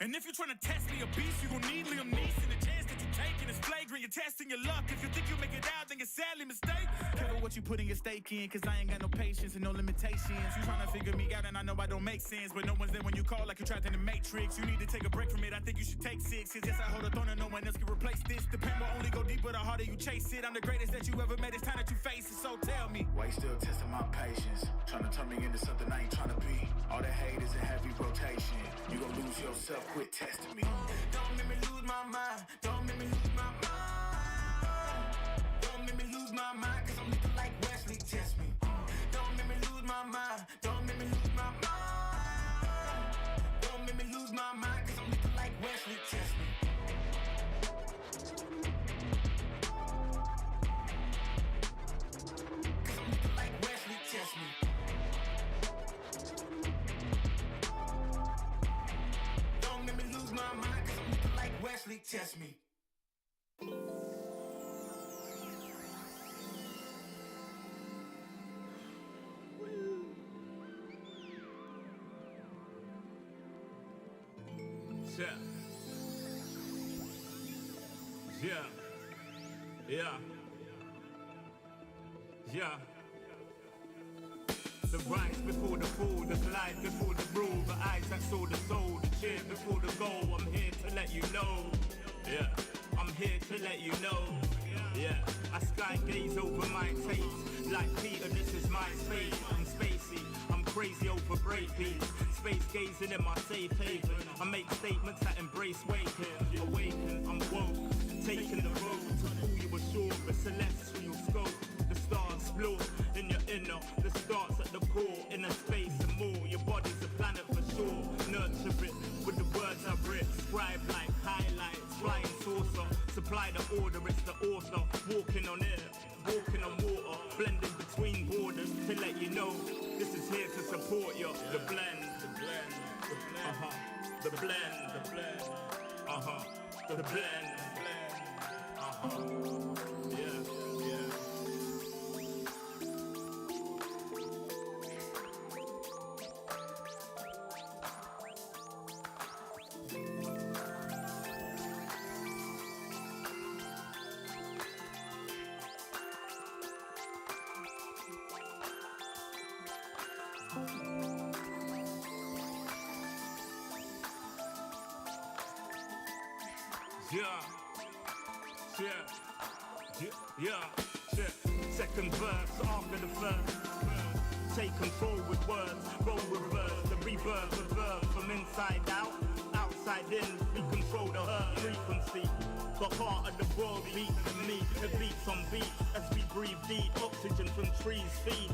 And if you're trying to test me a beast, you gon' need Liam Neeson. The chance that you're taking is flagrant. You're testing your luck. If you think you'll make it out, then you're sadly mistaken. Careful what you put in your stake in, cause I ain't got no patience and no limitations. You trying to figure me out, and I know I don't make sense, but no one's there when you call like you're trapped in the Matrix. You need to take a break from it. I think you should take 6. Cause yes, I hold a throne and no one else can replace this. The pain will only go deeper the harder you chase it. I'm the greatest that you ever met. It's time that you face it, so tell me. Why you still testing my patience? Trying to turn me into something I ain't trying to be. All that hate is a heavy rotation. You gon' lose yourself, quit testing me. Don't make me lose my mind. Don't make me lose my mind. Don't make me lose my mind, cause I'm looking like Wesley, test me. Don't make me lose my mind. Don't make me lose my mind. Don't make me lose my mind, cause I'm looking like Wesley, test me. Cause I'm looking like Wesley, test me. Don't make me lose my mind, cause I'm looking like Wesley, test me. Yeah. The rise before the fall, the glide before the rule, the eyes that saw the soul, the cheer before the goal. I'm here to let you know. Yeah, I'm here to let you know. Yeah, I sky gaze over my taste. Like Peter, this is my space. I'm spacey, I'm crazy over breakbeats. Space gazing in my safe haven. I make statements that embrace waking. Awaken, I'm woke. Taking the road to pull you ashore. The celestial scope. The stars explore in your inner. The starts at the core. Inner space and more. Your body's a planet for sure. Nurture it with the words I've written. Scribe like highlights. Flying saucer. Supply the order, it's the author. Walking on air. Walking on water. Blending between borders to let you know. This is here to support you. The blend. The blend. The blend. Uh-huh. The blend. The blend. Uh-huh. The blend. The blend. Uh-huh. Yeah. Yeah. Yeah. Second verse after the first. Take control with words, roll reverse, the rebirth of verb from inside out, outside in. We control the herd frequency. The heart of the world beats in me. It beats on beat as we breathe deep. Oxygen from trees feed.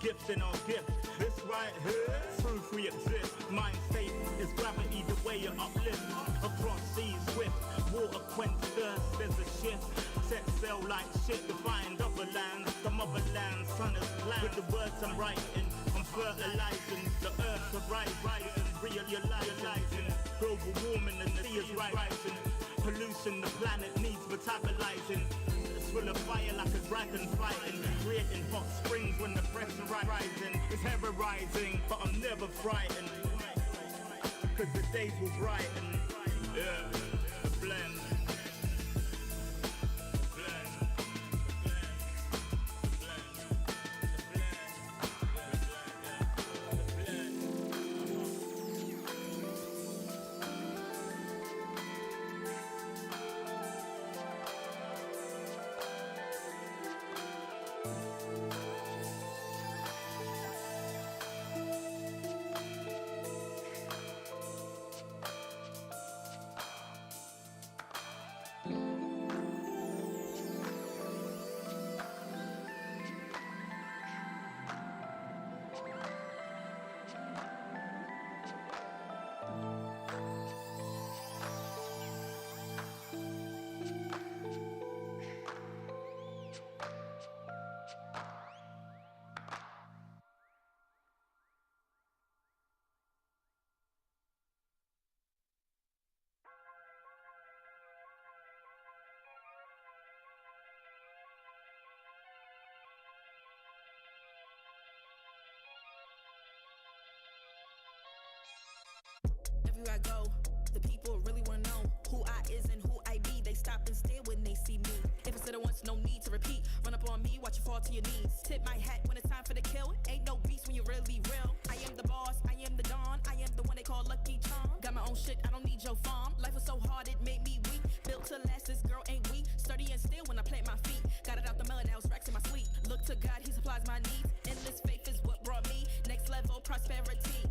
Gift in our gift. This right here, proof we exist. Mind state is gravity, the way you uplift. Across seas swift, water quench thirst. There's a shift. Set sail like shit to find other lands. The motherland, sun is planned. With the words I'm writing, I'm fertilizing. The earth to rising, realizing. Global warming and the sea is rising. Pollution the planet needs metabolizing. full of fire like a dragon fighting, creating hot springs when the pressure rising. It's ever rising, but I'm never frightened, cause the days will brighten. Yeah, the blend. Everywhere I go, the people really wanna know who I is and who I be. They stop and stare when they see me. If I said it once, no need to repeat. Run up on me, watch you fall to your knees. Tip my hat when it's time for the kill. Ain't no beast when you're really real. I am the boss, I am the dawn. I am the one they call Lucky Charm. Got my own shit, I don't need your farm. Life was so hard, it made me weak. Built to last, this girl ain't weak. Sturdy and still when I plant my feet. Got it out the melon, now it's racks in my sleep. Look to God, he supplies my needs. Endless faith is what brought me next level prosperity.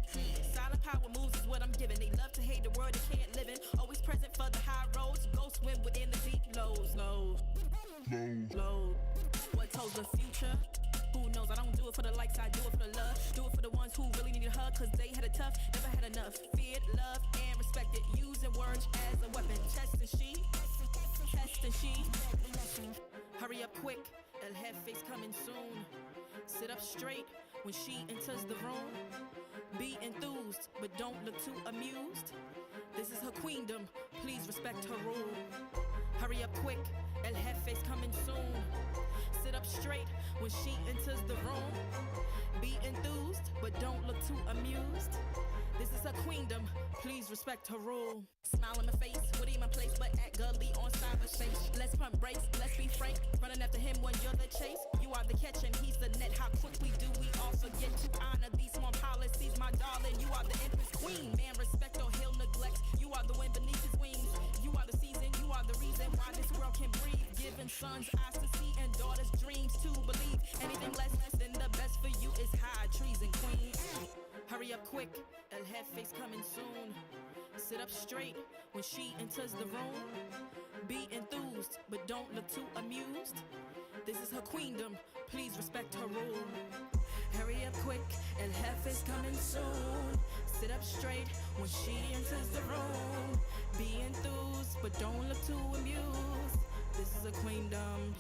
Silent power moves is what I'm giving. They love to hate the world they can't live in. Always present for the high roads. Go swim within the deep lows. Low. What told the future? Who knows? I don't do it for the likes, I do it for the love. Do it for the ones who really need a hug, cause they had it tough, never had enough. Feared, loved, and respected. Using words as a weapon. Test and she. Hurry up quick, El Jefe's coming soon. Sit up straight when she enters the room. Be enthused, but don't look too amused. This is her queendom, please respect her rule. Hurry up quick, El Jefe's coming soon. Sit up straight when she enters the room. Be enthused, but don't look too amused. This is her queendom, please respect her rule. Smile in my face, would in my place, but act gully on cyberspace. Let's pump brakes, let's be frank. Running after him when you're the chase. You are the catch and he's the net. How quickly do we all forget to honor these small policies, my darling? You are the empress queen. Man, respect or he'll neglect. You are the wind beneath his wings. You are the season, you are the reason why this world can breathe. Giving sons eyes to see and daughters dreams to believe. Anything less than the best for you is high treason, queen. Hurry up quick, El Jefe's coming soon. Sit up straight when she enters the room. Be enthused, but don't look too amused. This is her queendom, please respect her rule. Hurry up quick, El Jefe's coming soon. Sit up straight when she enters the room. Be enthused, but don't look too amused. This is a queendom.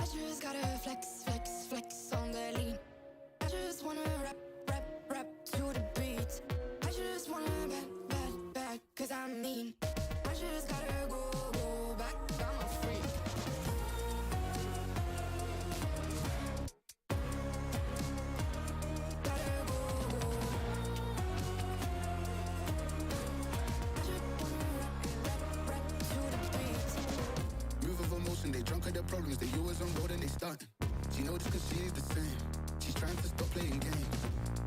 I just gotta flex, flex, flex on the lean. I just wanna rap, rap, rap to the beat. I just wanna back, cause I'm mean. I just gotta go back, I'm a freak. Gotta go. I just wanna rap, to the beat. Move of emotion, they drunk at their problems. They always on road and they starting. She knows cause she's the same. She's trying to stop playing games.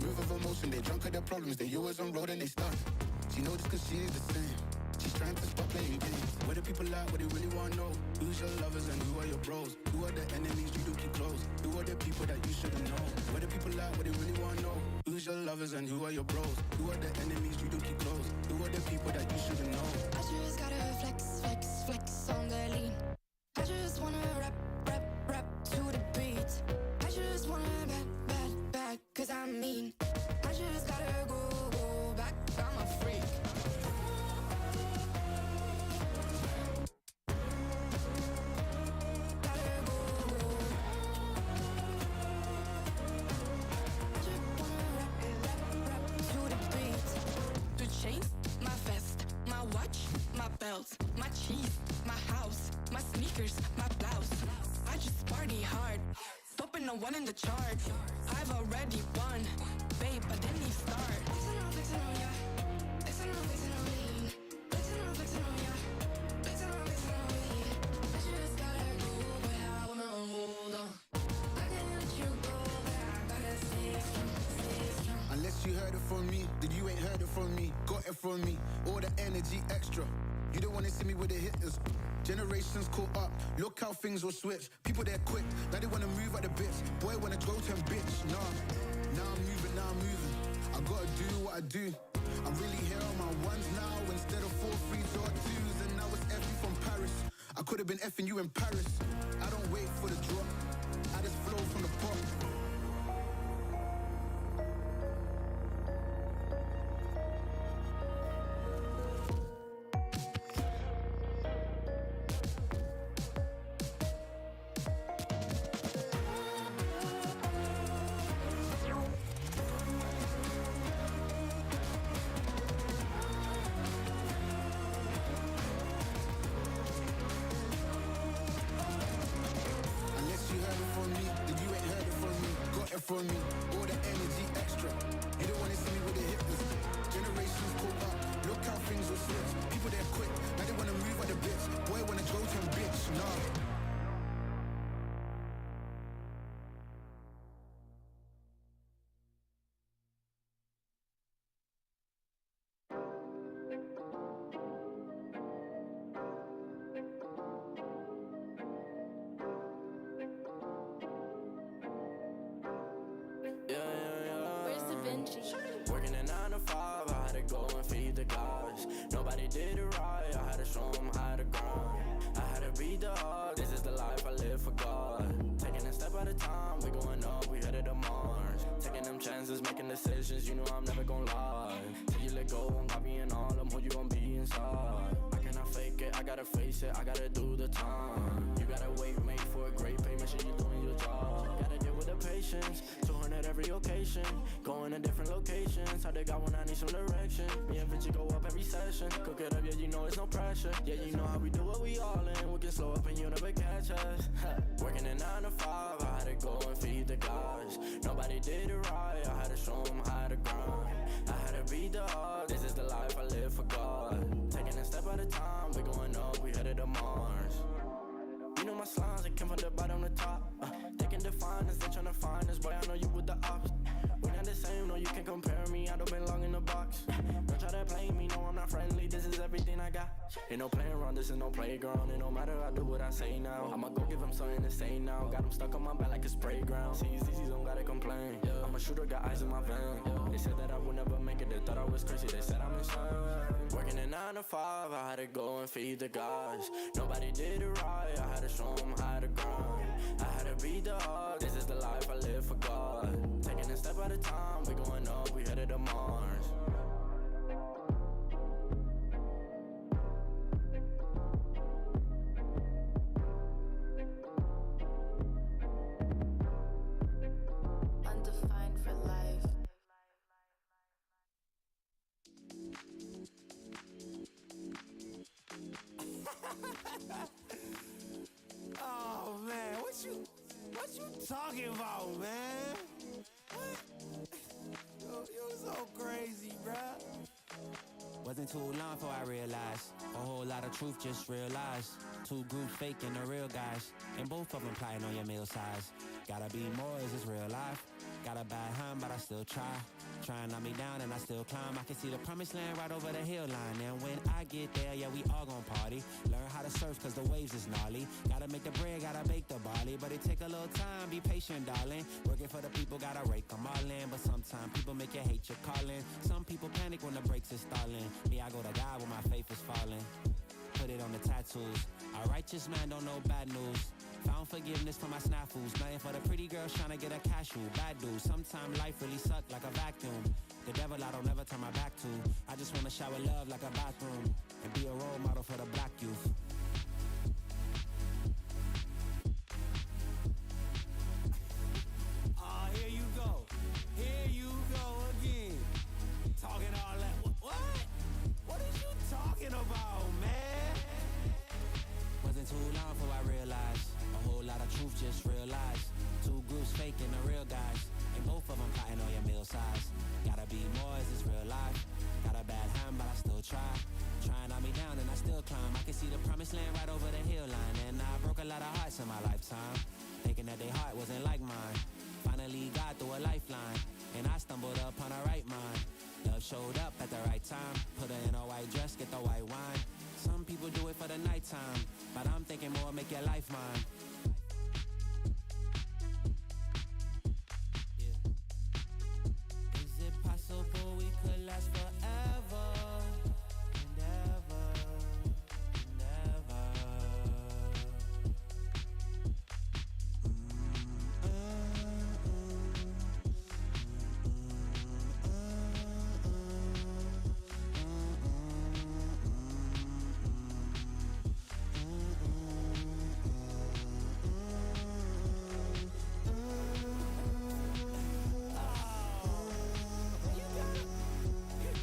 Move of emotion, they drunk at their problems. They always on road and they starting. She knows cause she's the same. She's trying to stop playing games. Where the people at, what they really wanna know? Who's your lovers and who are your bros? Who are the enemies you do keep close? Who are the people that you shouldn't know? Where the people at, what they really wanna know? Who's your lovers and who are your bros? Who are the enemies you do keep close? Who are the people that you shouldn't know? I just gotta flex, flex, flex belts, my cheese, my house, my sneakers, my blouse. I just party hard, topping the one in the chart. I've already won, babe, I didn't even start. Flexing on ya, flexing on me. Flexing on ya, flexing on me. I just gotta go, but I wanna hold on. I can't let you go, but I gotta stay strong. Unless you heard it from me, then you ain't heard it from me. Got it from me, all the energy extra. You don't wanna see me with the hitters. Generations caught up, look how things will switch. People they're quick, now they wanna move at the bits. Boy wanna go to bitch, nah. Now I'm moving. I gotta do what I do. I'm really here on my ones now instead of 4 3s or 2s. And now it's F from Paris. I could've been effing you in Paris. I don't wait for the drop, I just flow from the pop. From me, all the energy extra. You don't wanna see me with the hitters. Generations caught up, look how things will switch. People they're quick, now they wanna move at the bits. Boy wanna go to bitch, nah. Working a 9 to 5, I had to go and feed the guys. Nobody did it right, I had to show them how to grind. I had to beat the odds, this is the life I live for God. Taking a step at a time, we going up, we headed to Mars. Taking them chances, making decisions, you know I'm never gonna lie. Till you let go, I'm copying all of them, who you gon' be inside. I cannot fake it, I gotta face it, I gotta do the time. You gotta wait, make for a great pay, make sure you're doing your job. Gotta deal with the patience, 200 every occasion. Going to different locations, how they got when I need some direction. Me and Vinci go up every session. Cook it up, yeah, you know it's no pressure. Yeah, you know how we do what we all in. We can slow up and you never catch us. Working a 9 to 5, I had to go and feed the guys. Nobody did it right, I had to show them how to grind. I had to beat the odds, this is the life I live for God. Taking a step at a time, we going up, we headed to Mars. You know my slimes, they came from the bottom to top. They can define us, they tryna find us. Boy, I know you with the ops. We're not the same, no, you can't compare me. I don't belong in the box. Don't try to play me, no, I'm not friendly. This is everything I got. Ain't no playing around, this is no playground. It no matter, I do what I say now. I'ma go give them something to say now. Got them stuck on my back like a spray ground. CZs don't gotta complain. I'm a shooter, got eyes in my vein. They said that I would never make it, they thought I was crazy. They said I'm insane. Working a 9 to 5, I had to go and feed the guys. Nobody did it right, I had to show them how to grind. I had to beat the odds, this is the life I live for God. Taking a step at a time, we going up, we headed to Mars. Undefined for life. Oh man, what you talking about, man? What? You so crazy, bruh. Wasn't too long before I realized a whole lot of truth just realized. 2 groups faking the real guys, and both of them plotting on your meal size. Gotta be more, is this real life? Got a bad hand, but I still try. Try and knock me down and I still climb. I can see the promised land right over the hill line. And when I get there, yeah, we all gon' party. Learn how to surf cause the waves is gnarly. Gotta make the bread, gotta bake the barley. But it take a little time, be patient, darling. Working for the people, gotta rake them all in. But sometimes people make you hate your calling. Some people panic when the brakes is stalling. Me, I go to God when my faith is falling. Put it on the tattoos. A righteous man don't know bad news. Found forgiveness for my snafus. Nothing for the pretty girls trying to get a cashew. Bad dude. Sometimes life really suck like a vacuum. The devil I don't ever turn my back to. I just want to shower love like a bathroom. And be a role model for the black youth. Oh, here you go. Here you go again. Talking all that. What? What are you talking about, man? promised land right over the hill line. And I broke a lot of hearts in my lifetime, thinking that their heart wasn't like mine. Finally got through a lifeline, and I stumbled upon a right mind. Love showed up at the right time, put her in a white dress, get the white wine. Some people do it for the nighttime, but I'm thinking more make your life mine. Is it possible we could last forever and ever and ever?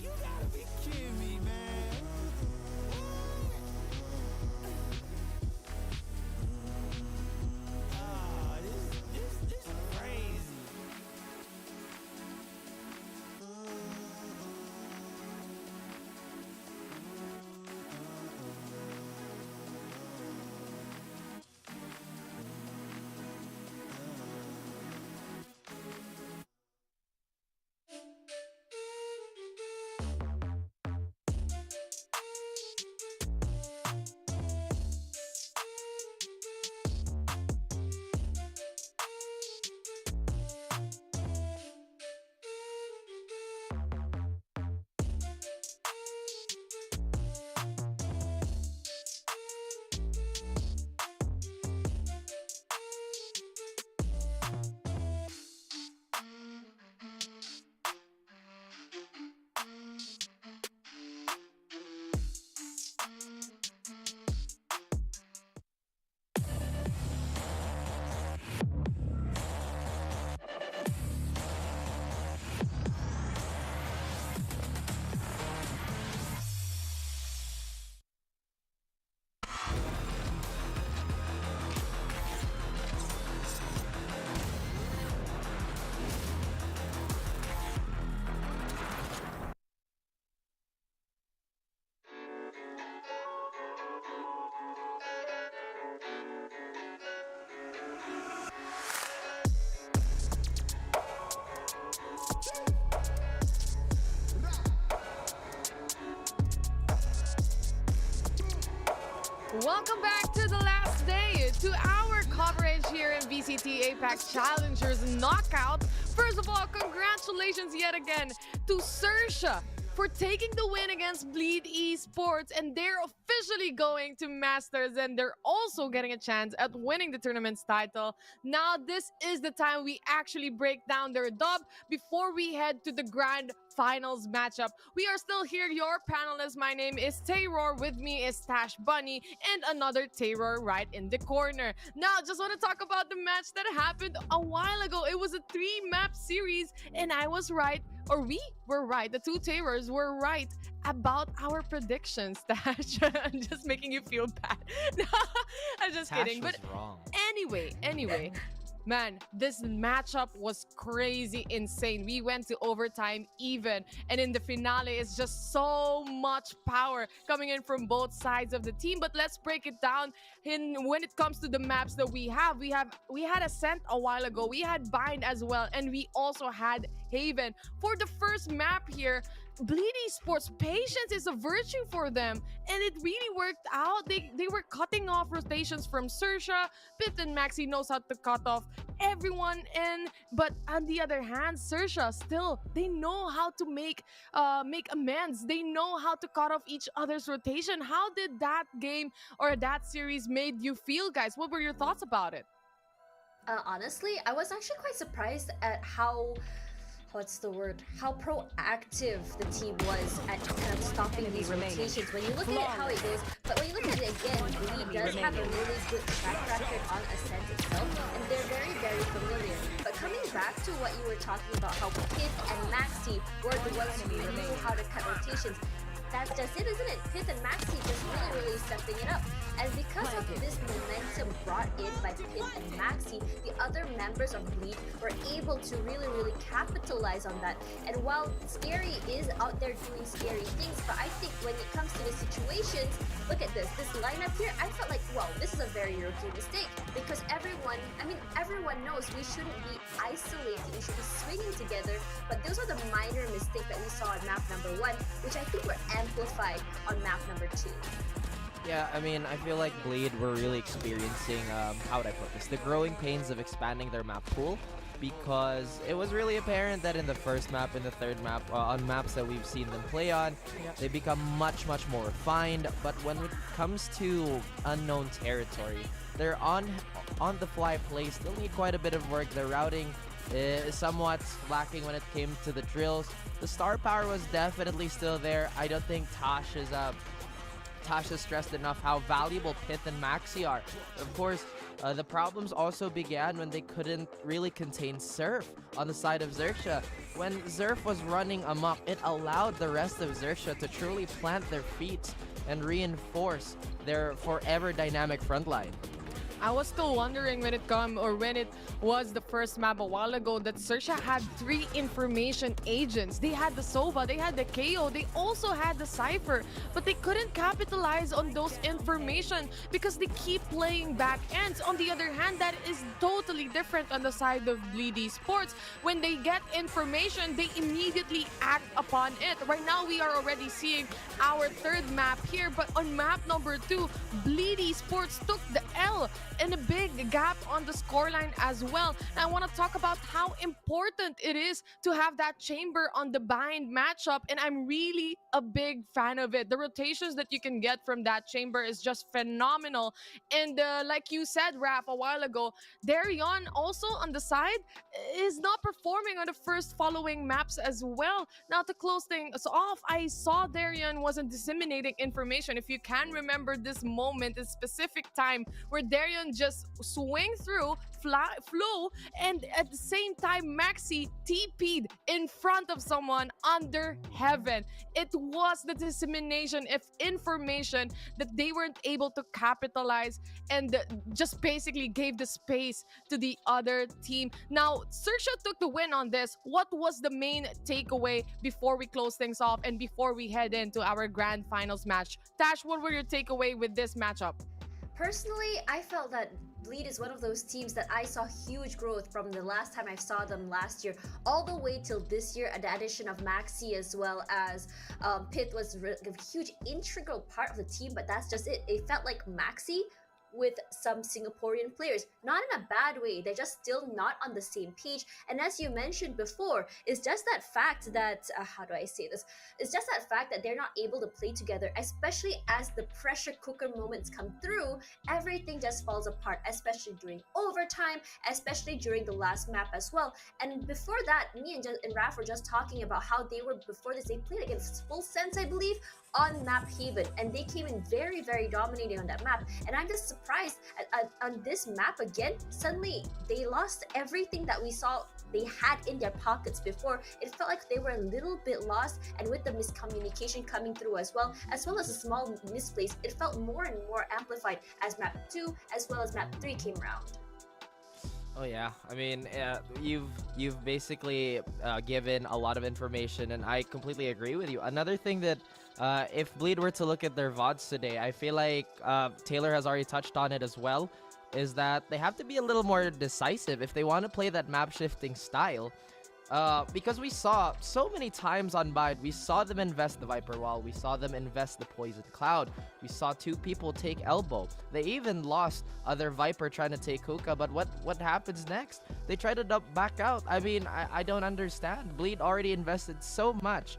You gotta be kidding me, man. This is crazy. Welcome back to the last day, to our coverage here in VCT APAC Challengers Knockout. First of all, congratulations yet again to XERXIA for taking the win against Bleed Esports, and they're officially going to Masters, and they're also getting a chance at winning the tournament's title. Now, this is the time we actually break down their dub before we head to the grand finals matchup. We are still here, your panelists. My name is Tayror. With me is Tash Bunny and another Tayror right in the corner. Now, just want to talk about the match that happened a while ago. It was a 3-map series, and I was right, or we were right. The two Tayrors were right about our predictions, Tash. I'm just making you feel bad. I'm just kidding. Was But wrong. anyway. Man, this matchup was crazy insane. We went to overtime even. And in the finale, it's just so much power coming in from both sides of the team. But let's break it down. When it comes to the maps that we had Ascent a while ago. We had Bind as well. And we also had Haven. For the first map here, Bleed Esports, patience is a virtue for them, and it really worked out. They were cutting off rotations from XERXIA. Pit and Maxi knows how to cut off everyone, but on the other hand, XERXIA still, they know how to make amends. They know how to cut off each other's rotation. How did that game or that series made you feel, guys? What were your thoughts about it? Honestly, I was actually quite surprised at how proactive the team was at kind of stopping these rotations. When you look at it how it goes, but when you look at it again, Bleed does have a really good track record on Ascent itself, and they're very, very familiar. But coming back to what you were talking about, how Pit and Maxi were the ones who knew how to cut rotations, that's just it, isn't it? Pit and Maxi just really stepping it up. And because of this momentum brought in by Pit and Maxi, the other members of Bleed were able to really capitalize on that. And while Scary is out there doing scary things, but I think when it comes to the situations, look at this lineup here. I felt like, wow, this is a very rookie mistake because everyone knows we shouldn't be isolating, we should be swinging together. But those are the minor mistakes that we saw on map number 1, which I think were amplified on map number 2. Yeah, I mean, I feel like Bleed were really experiencing, how would I put this, the growing pains of expanding their map pool, because it was really apparent that in the first map, in the third map, on maps that we've seen them play on, they become much more refined. But when it comes to unknown territory, their on-the-fly play still need quite a bit of work. Their routing is somewhat lacking when it came to the drills. The star power was definitely still there. I don't think Tosh has stressed enough how valuable Pith and Maxi are. Of course, the problems also began when they couldn't really contain Surf on the side of XERXIA. When Surf was running amok, it allowed the rest of XERXIA to truly plant their feet and reinforce their forever dynamic frontline. I was still wondering when it was the first map a while ago that XERXIA had 3 information agents. They had the Sova, they had the KO, they also had the Cypher, but they couldn't capitalize on those information because they keep playing back ends. On the other hand, that is totally different on the side of Bleed Esports. When they get information, they immediately act upon it. Right now, we are already seeing our 3rd map here, but on map number 2, Bleed Esports took the L and a big gap on the scoreline as well. And I want to talk about how important it is to have that chamber on the bind matchup, and I'm really a big fan of it. The rotations that you can get from that chamber is just phenomenal. And like you said, Raph, a while ago, Darion also on the side is not performing on the first following maps as well. Now to close things off, I saw Darion wasn't disseminating information. If you can remember this moment, this specific time where Darion just swing through, flew, and at the same time Maxi TP'd in front of someone under heaven. It was the dissemination of information that they weren't able to capitalize and just basically gave the space to the other team. Now, XERXIA took the win on this. What was the main takeaway before we close things off and before we head into our grand finals match? Tash, what were your takeaway with this matchup? Personally, I felt that Bleed is one of those teams that I saw huge growth from the last time I saw them last year, all the way till this year, and the addition of Maxi as well as Pith was a huge integral part of the team, but that's just it. It felt like Maxi with some Singaporean players, not in a bad way, they're just still not on the same page. And as you mentioned before, it's just that fact that how do I say this, it's just that fact that they're not able to play together, especially as the pressure cooker moments come through. Everything just falls apart, especially during overtime, especially during the last map as well. And before that, me and Raph were just talking about how they were, before this, they played against Full Sense, I believe, on map Haven, and they came in very dominating on that map. And I'm just surprised on this map again, suddenly they lost everything that we saw they had in their pockets before. It felt like they were a little bit lost, and with the miscommunication coming through as well as a small misplace, it felt more and more amplified as map 2 as well as map 3 came around. Oh yeah, I mean, you've basically given a lot of information, and I completely agree with you. Another thing that if Bleed were to look at their VODs today, I feel like Taylor has already touched on it as well, is that they have to be a little more decisive if they want to play that map shifting style. Because we saw so many times on Bide, we saw them invest the Viper Wall, we saw them invest the Poison Cloud, we saw 2 people take Elbow. They even lost other Viper trying to take Hookah, but what happens next? They try to back out. I mean, I don't understand. Bleed already invested so much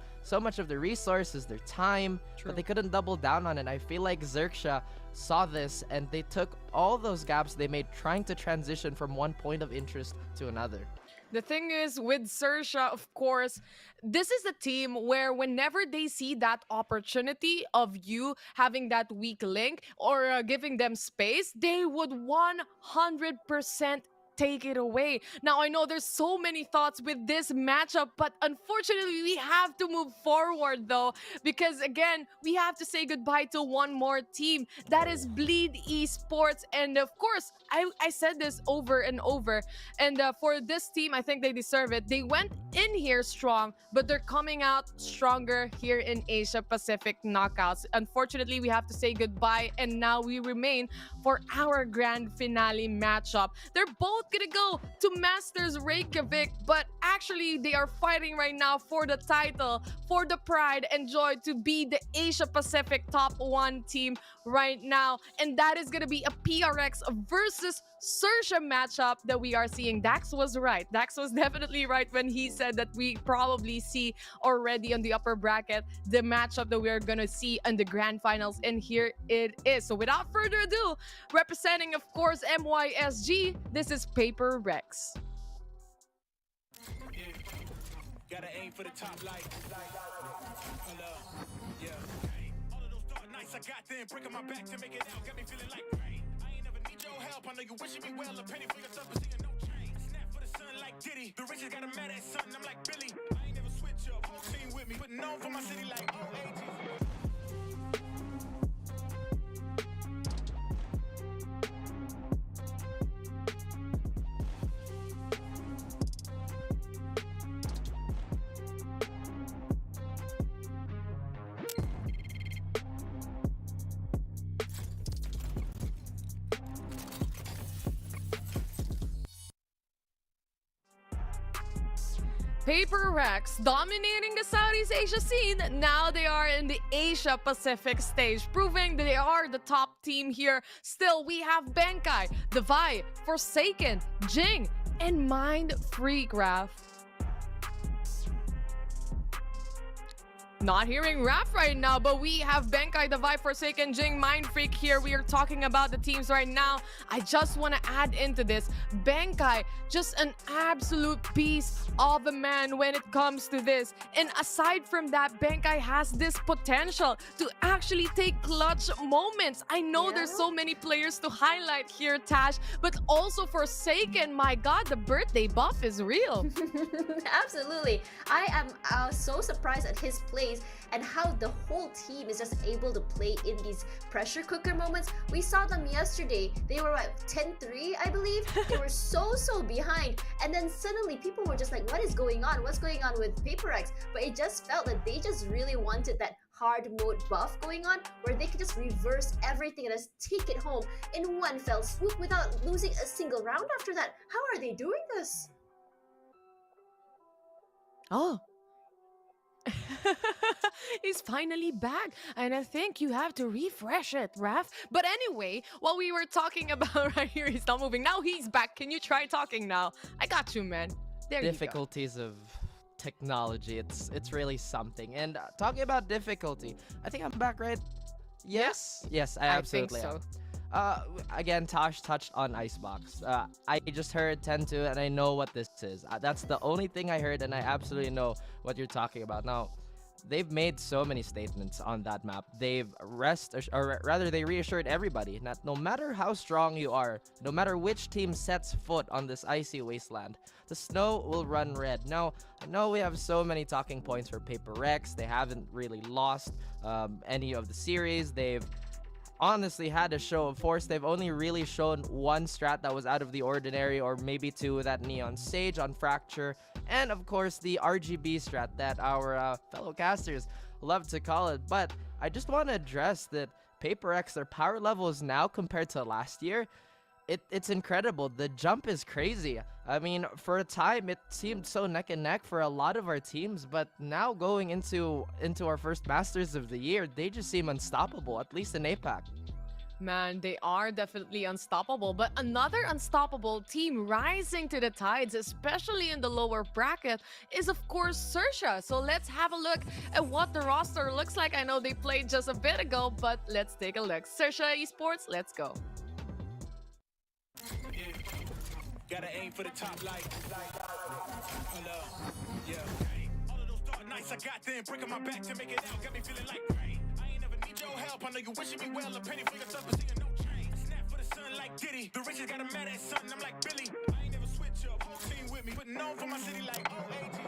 of their resources, their time, but they couldn't double down on it. I feel like XERXIA saw this and they took all those gaps they made trying to transition from one point of interest to another. The thing is, with XERXIA, of course, this is a team where whenever they see that opportunity of you having that weak link or giving them space, they would 100% take it away. Now, I know there's so many thoughts with this matchup, but unfortunately, we have to move forward though, because again, we have to say goodbye to one more team. That is Bleed Esports. And of course, I said this over and over. And for this team, I think they deserve it. They went in here strong, but they're coming out stronger here in Asia Pacific knockouts. Unfortunately, we have to say goodbye, and now we remain for our grand finale matchup. They're both gonna go to Masters Reykjavik, but actually they are fighting right now for the title, for the pride and joy to be the Asia Pacific top 1 team right now. And that is gonna be a PRX versus XERXIA matchup that we are seeing. Dax was right. Dax was definitely right when he said that we probably see already on the upper bracket the matchup that we're gonna see in the grand finals, and here it is. So without further ado, representing of course MYSG, this is Paper Rex. Gotta aim for the top like yeah. All of those dark nights I got them breaking my back to make it out, got me feeling like rain. I ain't never need your help, I know you wishing me well, a penny for yourself, but seeing no change. Snap for the sun like Diddy, the riches got a mad at something, I'm like Billy. I ain't never switch up, whole team with me, putting on for my city like OAG. Paper Rex dominating the Southeast Asia scene. Now they are in the Asia Pacific stage, proving that they are the top team here. Still, we have Benkai, Devi, Forsaken, Jing, and Mind Freak, Raph. Not hearing Raph right now, but we have Benkai, Devi, Forsaken, Jing, Mind Freak here. We are talking about the teams right now. I just want to add into this. Benkai, just an absolute beast of a man when it comes to this. And aside from that, Benkai has this potential to actually take clutch moments. I know there's so many players to highlight here, Tash, but also Forsaken. My God, the birthday buff is real. Absolutely. I am so surprised at his plays and how the whole team is just able to play in these pressure cooker moments. We saw them yesterday. They were at 10-3, I believe. They were so behind, and then suddenly people were just like, what is going on? What's going on with PaperX? But it just felt that they just really wanted that hard mode buff going on, where they could just reverse everything and just take it home in one fell swoop without losing a single round after that. How are they doing this? Oh. He's finally back, and I think you have to refresh it, Raph. But anyway, while we were talking about right here, he's not moving. Now he's back. Can you try talking now? I got you, man. There you go. Difficulties of technology. It's really something. And talking about difficulty, I think I'm back, right? Yes? Yes, I absolutely think so. Again, Tosh touched on Icebox. I just heard 10-2 and I know what this is. That's the only thing I heard, and I absolutely know what you're talking about. Now, they've made so many statements on that map. They've they reassured everybody that no matter how strong you are, no matter which team sets foot on this icy wasteland, the snow will run red. Now, I know we have so many talking points for Paper Rex. They haven't really lost any of the series. They've honestly had a show of force. They've only really shown one strat that was out of the ordinary, or maybe two, that Neon Sage on Fracture, and of course the RGB strat that our fellow casters love to call it. But I just want to address that Paper X, their power levels now compared to last year, it's incredible. The jump is crazy. I mean, for a time it seemed so neck and neck for a lot of our teams, but now going into our first Masters of the year, they just seem unstoppable, at least in APAC. Man, they are definitely unstoppable, but another unstoppable team rising to the tides, especially in the lower bracket, is of course XERXIA. So let's have a look at what the roster looks like. I know they played just a bit ago, but let's take a look. XERXIA Esports, let's go. Gotta aim for the top like yeah. All of those dark nights I got them breaking my back to make it out, got me feeling like rain. I ain't never need your help, I know you wishing me well, a penny for yourself, but seeing no change. Snap for the sun like Diddy, the riches got a mad at something, I'm like Billy. I ain't with me, but known for my city like OAG.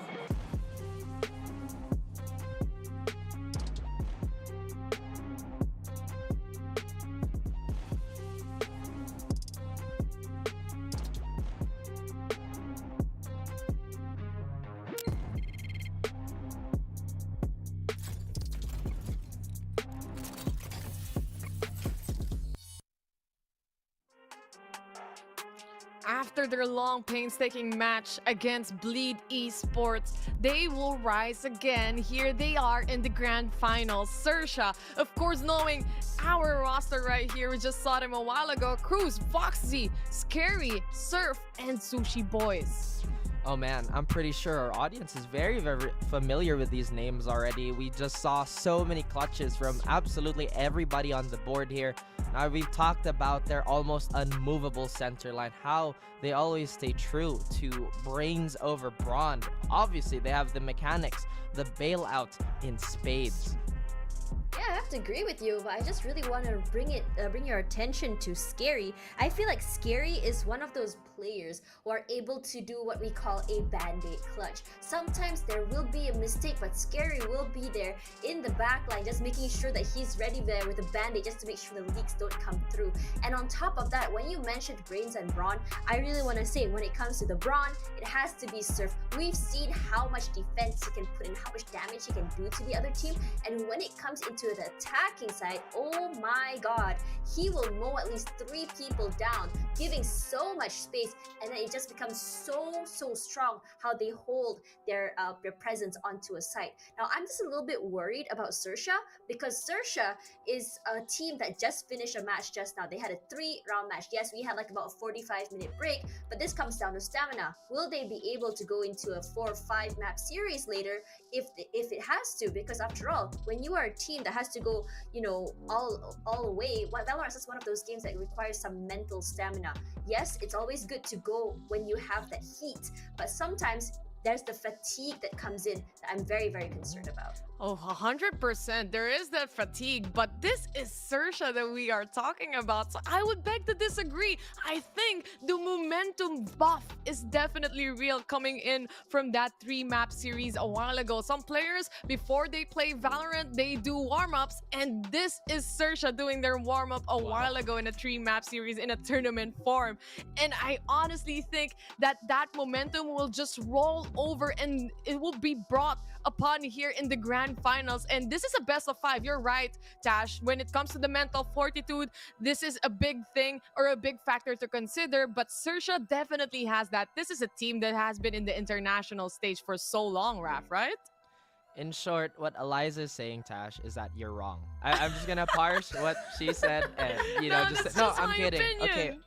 After their long, painstaking match against Bleed Esports, they will rise again. Here they are in the grand finals. XERXIA, of course, knowing our roster right here, we just saw them a while ago. Cruz, Foxy, Scary, Surf, and Sushi Boys. Oh man, I'm pretty sure our audience is very, very familiar with these names already. We just saw so many clutches from absolutely everybody on the board here. Now, we've talked about their almost unmovable center line, how they always stay true to brains over brawn. Obviously, they have the mechanics, the bailout in spades. Yeah, I have to agree with you, but I just really want to bring your attention to Scary. I feel like Scary is one of those players who are able to do what we call a band-aid clutch. Sometimes there will be a mistake, but Scary will be there in the back line, just making sure that he's ready there with a band-aid just to make sure the leaks don't come through. And on top of that, when you mentioned brains and brawn, I really want to say when it comes to the brawn, it has to be Surf. We've seen how much defense he can put in, how much damage he can do to the other team, and when it comes into the attacking side, oh my god, he will mow at least 3 people down, giving so much space, and then it just becomes so strong how they hold their presence onto a site. Now I'm just a little bit worried about XERXIA, because XERXIA is a team that just finished a match just now. They had a 3-round match. Yes, we had like about a 45-minute break, but this comes down to stamina. Will they be able to go into a 4 or 5 map series later if it has to? Because after all, when you are a team that has to go, you know, all the way, Valorant is one of those games that requires some mental stamina. Yes, it's always good to go when you have that heat, but sometimes there's the fatigue that comes in that I'm very, very concerned about. Oh, 100%. There is that fatigue, but this is XERXIA that we are talking about. So I would beg to disagree. I think the momentum buff is definitely real coming in from that 3-map series a while ago. Some players, before they play Valorant, they do warm-ups, and this is XERXIA doing their warm-up a while ago in a 3-map series in a tournament form. And I honestly think that that momentum will just roll over and it will be brought upon here in the grand finals. And this is a best of 5. You're right, Tash. When it comes to the mental fortitude, this is a big thing or a big factor to consider, but XERXIA definitely has that. This is a team that has been in the international stage for so long, Raf, right? In short, what Eliza is saying, Tash, is that you're wrong. I'm just gonna parse what she said and, you know, I'm kidding. Okay.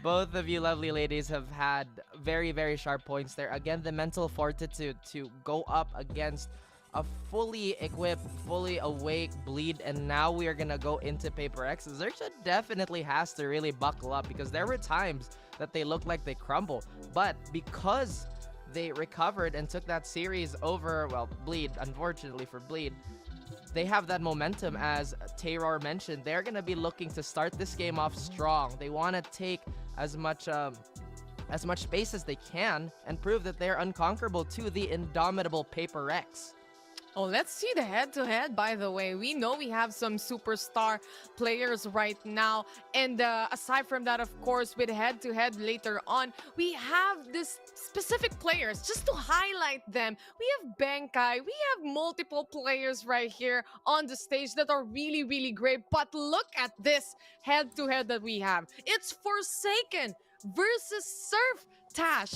Both of you lovely ladies have had very, very sharp points there. Again, the mental fortitude to go up against a fully equipped, fully awake Bleed, and now we are gonna go into Paper X. XERXIA definitely has to really buckle up, because there were times that they looked like they crumble. But because they recovered and took that series over, well, Bleed, unfortunately for Bleed, they have that momentum. As Taylor mentioned, they're going to be looking to start this game off strong. They want to take as much space as they can and prove that they're unconquerable to the indomitable Paper X. Oh, let's see the head-to-head, by the way. We know we have some superstar players right now. And aside from that, of course, with head-to-head later on, we have this specific players. Just to highlight them, we have Benkai. We have multiple players right here on the stage that are really, really great. But look at this head-to-head that we have. It's Forsaken versus Surf, Tash.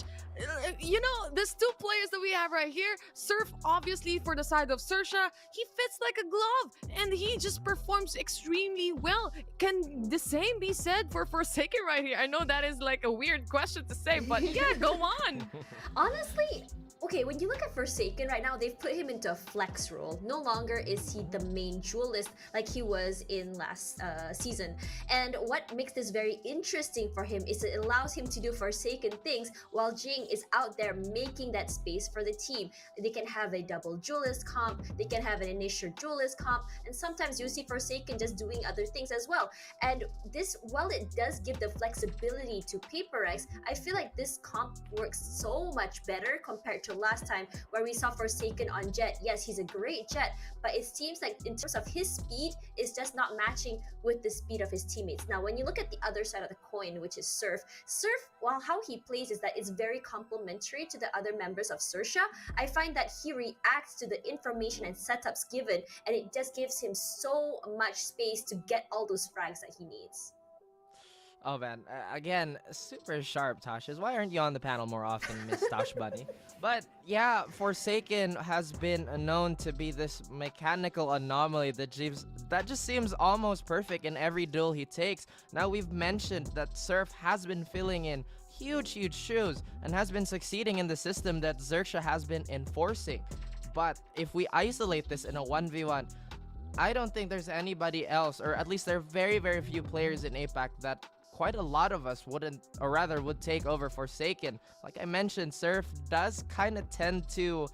You know, there's 2 players that we have right here. Surf, obviously, for the side of XERXIA, he fits like a glove and he just performs extremely well. Can the same be said for Forsaken right here? I know that is like a weird question to say, but yeah, go on. Honestly, okay, when you look at Forsaken right now, they've put him into a flex role. No longer is he the main duelist like he was in last season. And what makes this very interesting for him is it allows him to do Forsaken things while Jinx King is out there making that space for the team. They can have a double duelist comp, they can have an initial duelist comp, and sometimes you see Forsaken just doing other things as well. And this, while it does give the flexibility to PaperX, I feel like this comp works so much better compared to last time where we saw Forsaken on Jet. Yes, he's a great Jet, but it seems like in terms of his speed, is just not matching with the speed of his teammates. Now, when you look at the other side of the coin, which is Surf, while how he plays is that it's very complementary to the other members of XERXIA. I find that he reacts to the information and setups given, and it just gives him so much space to get all those frags that he needs. Oh man, again, super sharp, Tashes. Why aren't you on the panel more often, Miss Tash Bunny? But yeah, Forsaken has been known to be this mechanical anomaly that just seems almost perfect in every duel he takes. Now, we've mentioned that Surf has been filling in huge shoes and has been succeeding in the system that XERXIA has been enforcing. But if we isolate this in a 1v1, I don't think there's anybody else, or at least there are very few players in APAC that quite a lot of us would take over Forsaken. Like I mentioned, Surf does kind of tend to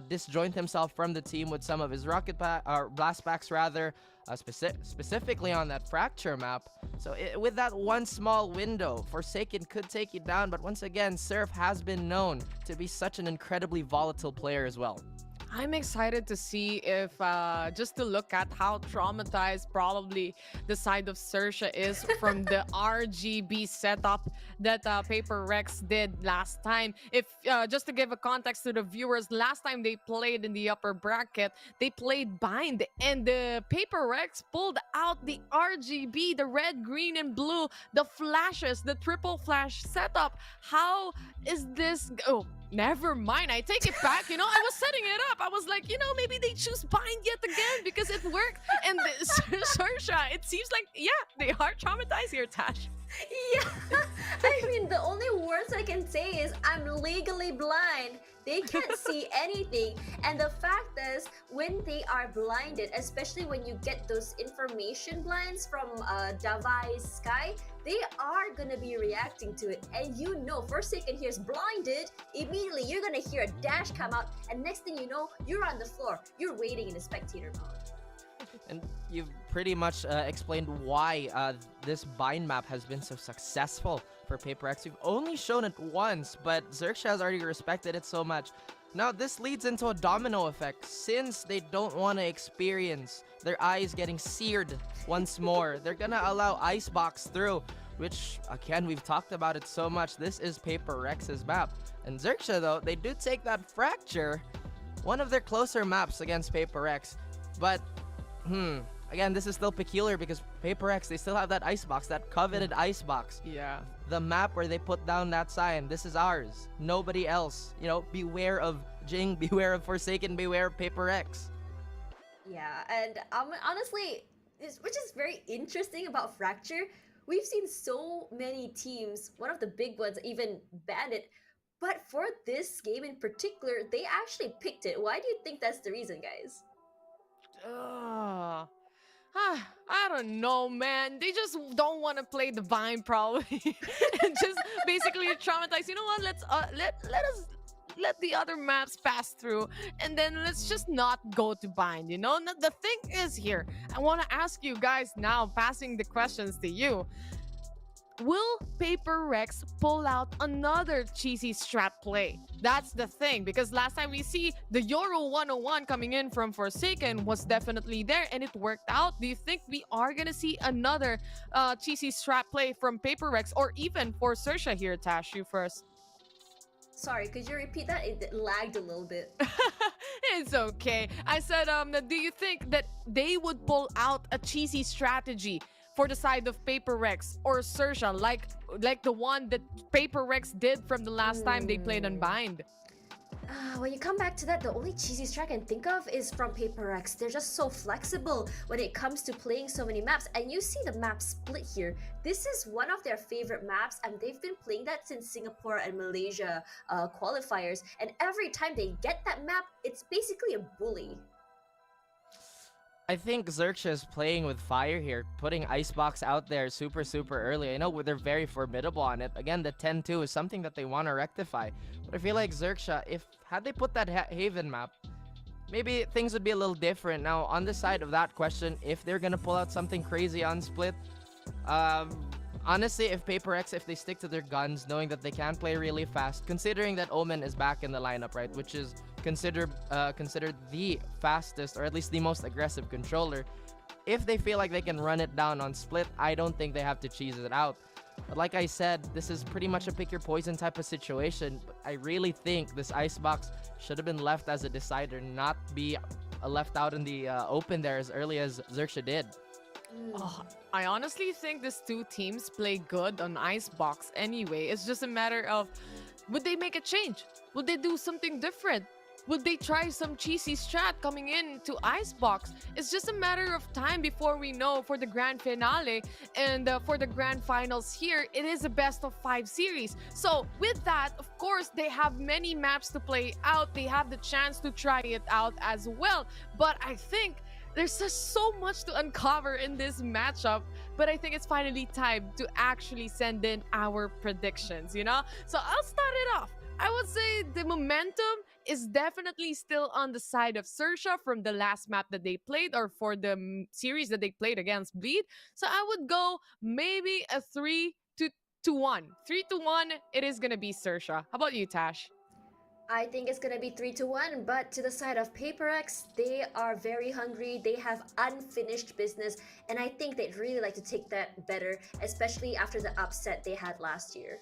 disjoint himself from the team with some of his blast packs rather, specifically on that fracture map. So with that one small window, Forsaken could take you down, but once again, Surf has been known to be such an incredibly volatile player as well. I'm excited to see if, just to look at how traumatized probably the side of XERXIA is from the RGB setup that PaperX did last time. If just to give a context to the viewers, last time they played in the upper bracket, they played Bind, and the PaperX pulled out the RGB, the red, green, and blue, the flashes, the triple flash setup. How is this? Oh, never mind. I take it back. You know, I was setting it up. I was like, you know, maybe they choose Bind yet again because it worked. And XERXIA, it seems like, yeah, they are traumatized here, Tash. Yeah, I mean, the only words I can say is I'm legally blind. They can't see anything. And the fact is, when they are blinded, especially when you get those information blinds from Davai's Sky, they are gonna be reacting to it. And you know, Forsaken hears blinded, immediately you're gonna hear a dash come out, and next thing you know, you're on the floor. You're waiting in the spectator mode. And you've pretty much explained why this bind map has been so successful for PaperX. We've only shown it once, but XERXIA has already respected it so much. Now, this leads into a domino effect. Since they don't want to experience their eyes getting seared once more, they're gonna allow Icebox through, which, again, we've talked about it so much. This is PaperX's map. And XERXIA, though, they do take that Fracture, one of their closer maps against PaperX. But again, this is still peculiar because PaperX, they still have that icebox, that coveted icebox. Yeah. The map where they put down that sign, this is ours. Nobody else. You know, beware of Jing, beware of Forsaken, beware of PaperX. Yeah, and honestly, which is very interesting about Fracture, we've seen so many teams, one of the big ones even banned it, but for this game in particular, they actually picked it. Why do you think that's the reason, guys? I don't know, man. They just don't want to play the Vine, probably, and just basically traumatize. You know what? Let's let the other maps pass through, and then let's just not go to Bind. You know, the thing is here. I want to ask you guys now, passing the questions to you. Will PaperX pull out another cheesy strat play? That's the thing, because last time we see the Euro 101 coming in from Forsaken was definitely there and it worked out. Do you think we are gonna see another cheesy strat play from PaperX or even for XERXIA here? Tash, you first. Sorry, could you repeat that? It lagged a little bit. It's okay. I said, do you think that they would pull out a cheesy strategy for the side of PaperX or XERXIA, like the one that PaperX did from the last time they played Unbind? When you come back to that, the only cheesy strat I can think of is from PaperX. They're just so flexible when it comes to playing so many maps. And you see the map split here. This is one of their favorite maps, and they've been playing that since Singapore and Malaysia qualifiers. And every time they get that map, it's basically a bully. I think XERXIA is playing with fire here, putting Icebox out there super early. I know they're very formidable on it. Again, the 10-2 is something that they want to rectify. But I feel like XERXIA, had they put that Haven map, maybe things would be a little different. Now, on the side of that question, if they're gonna pull out something crazy on Split, honestly, if PaperX, if they stick to their guns, knowing that they can play really fast, considering that Omen is back in the lineup, right, which is considered the fastest, or at least the most aggressive controller, if they feel like they can run it down on Split, I don't think they have to cheese it out. But like I said, this is pretty much a pick your poison type of situation. But I really think this Icebox should have been left as a decider, not be left out in the open there as early as XERXIA did. Oh, I honestly think these two teams play good on Icebox anyway. It's just a matter of, would they make a change? Would they do something different? Would they try some cheesy strat coming in to Icebox? It's just a matter of time before we know for the grand finale and for the grand finals here. It is a best of 5 series. So with that, of course, they have many maps to play out. They have the chance to try it out as well. But I think there's just so much to uncover in this matchup, but I think it's finally time to actually send in our predictions, you know? So I'll start it off. I would say the momentum is definitely still on the side of XERXIA from the last map that they played, or for the series that they played against Bleed. So I would go maybe a 3-1. 3-1, it is gonna be XERXIA. How about you, Tash? I think it's gonna be 3-1, but to the side of PaperX, they are very hungry. They have unfinished business, and I think they'd really like to take that better, especially after the upset they had last year.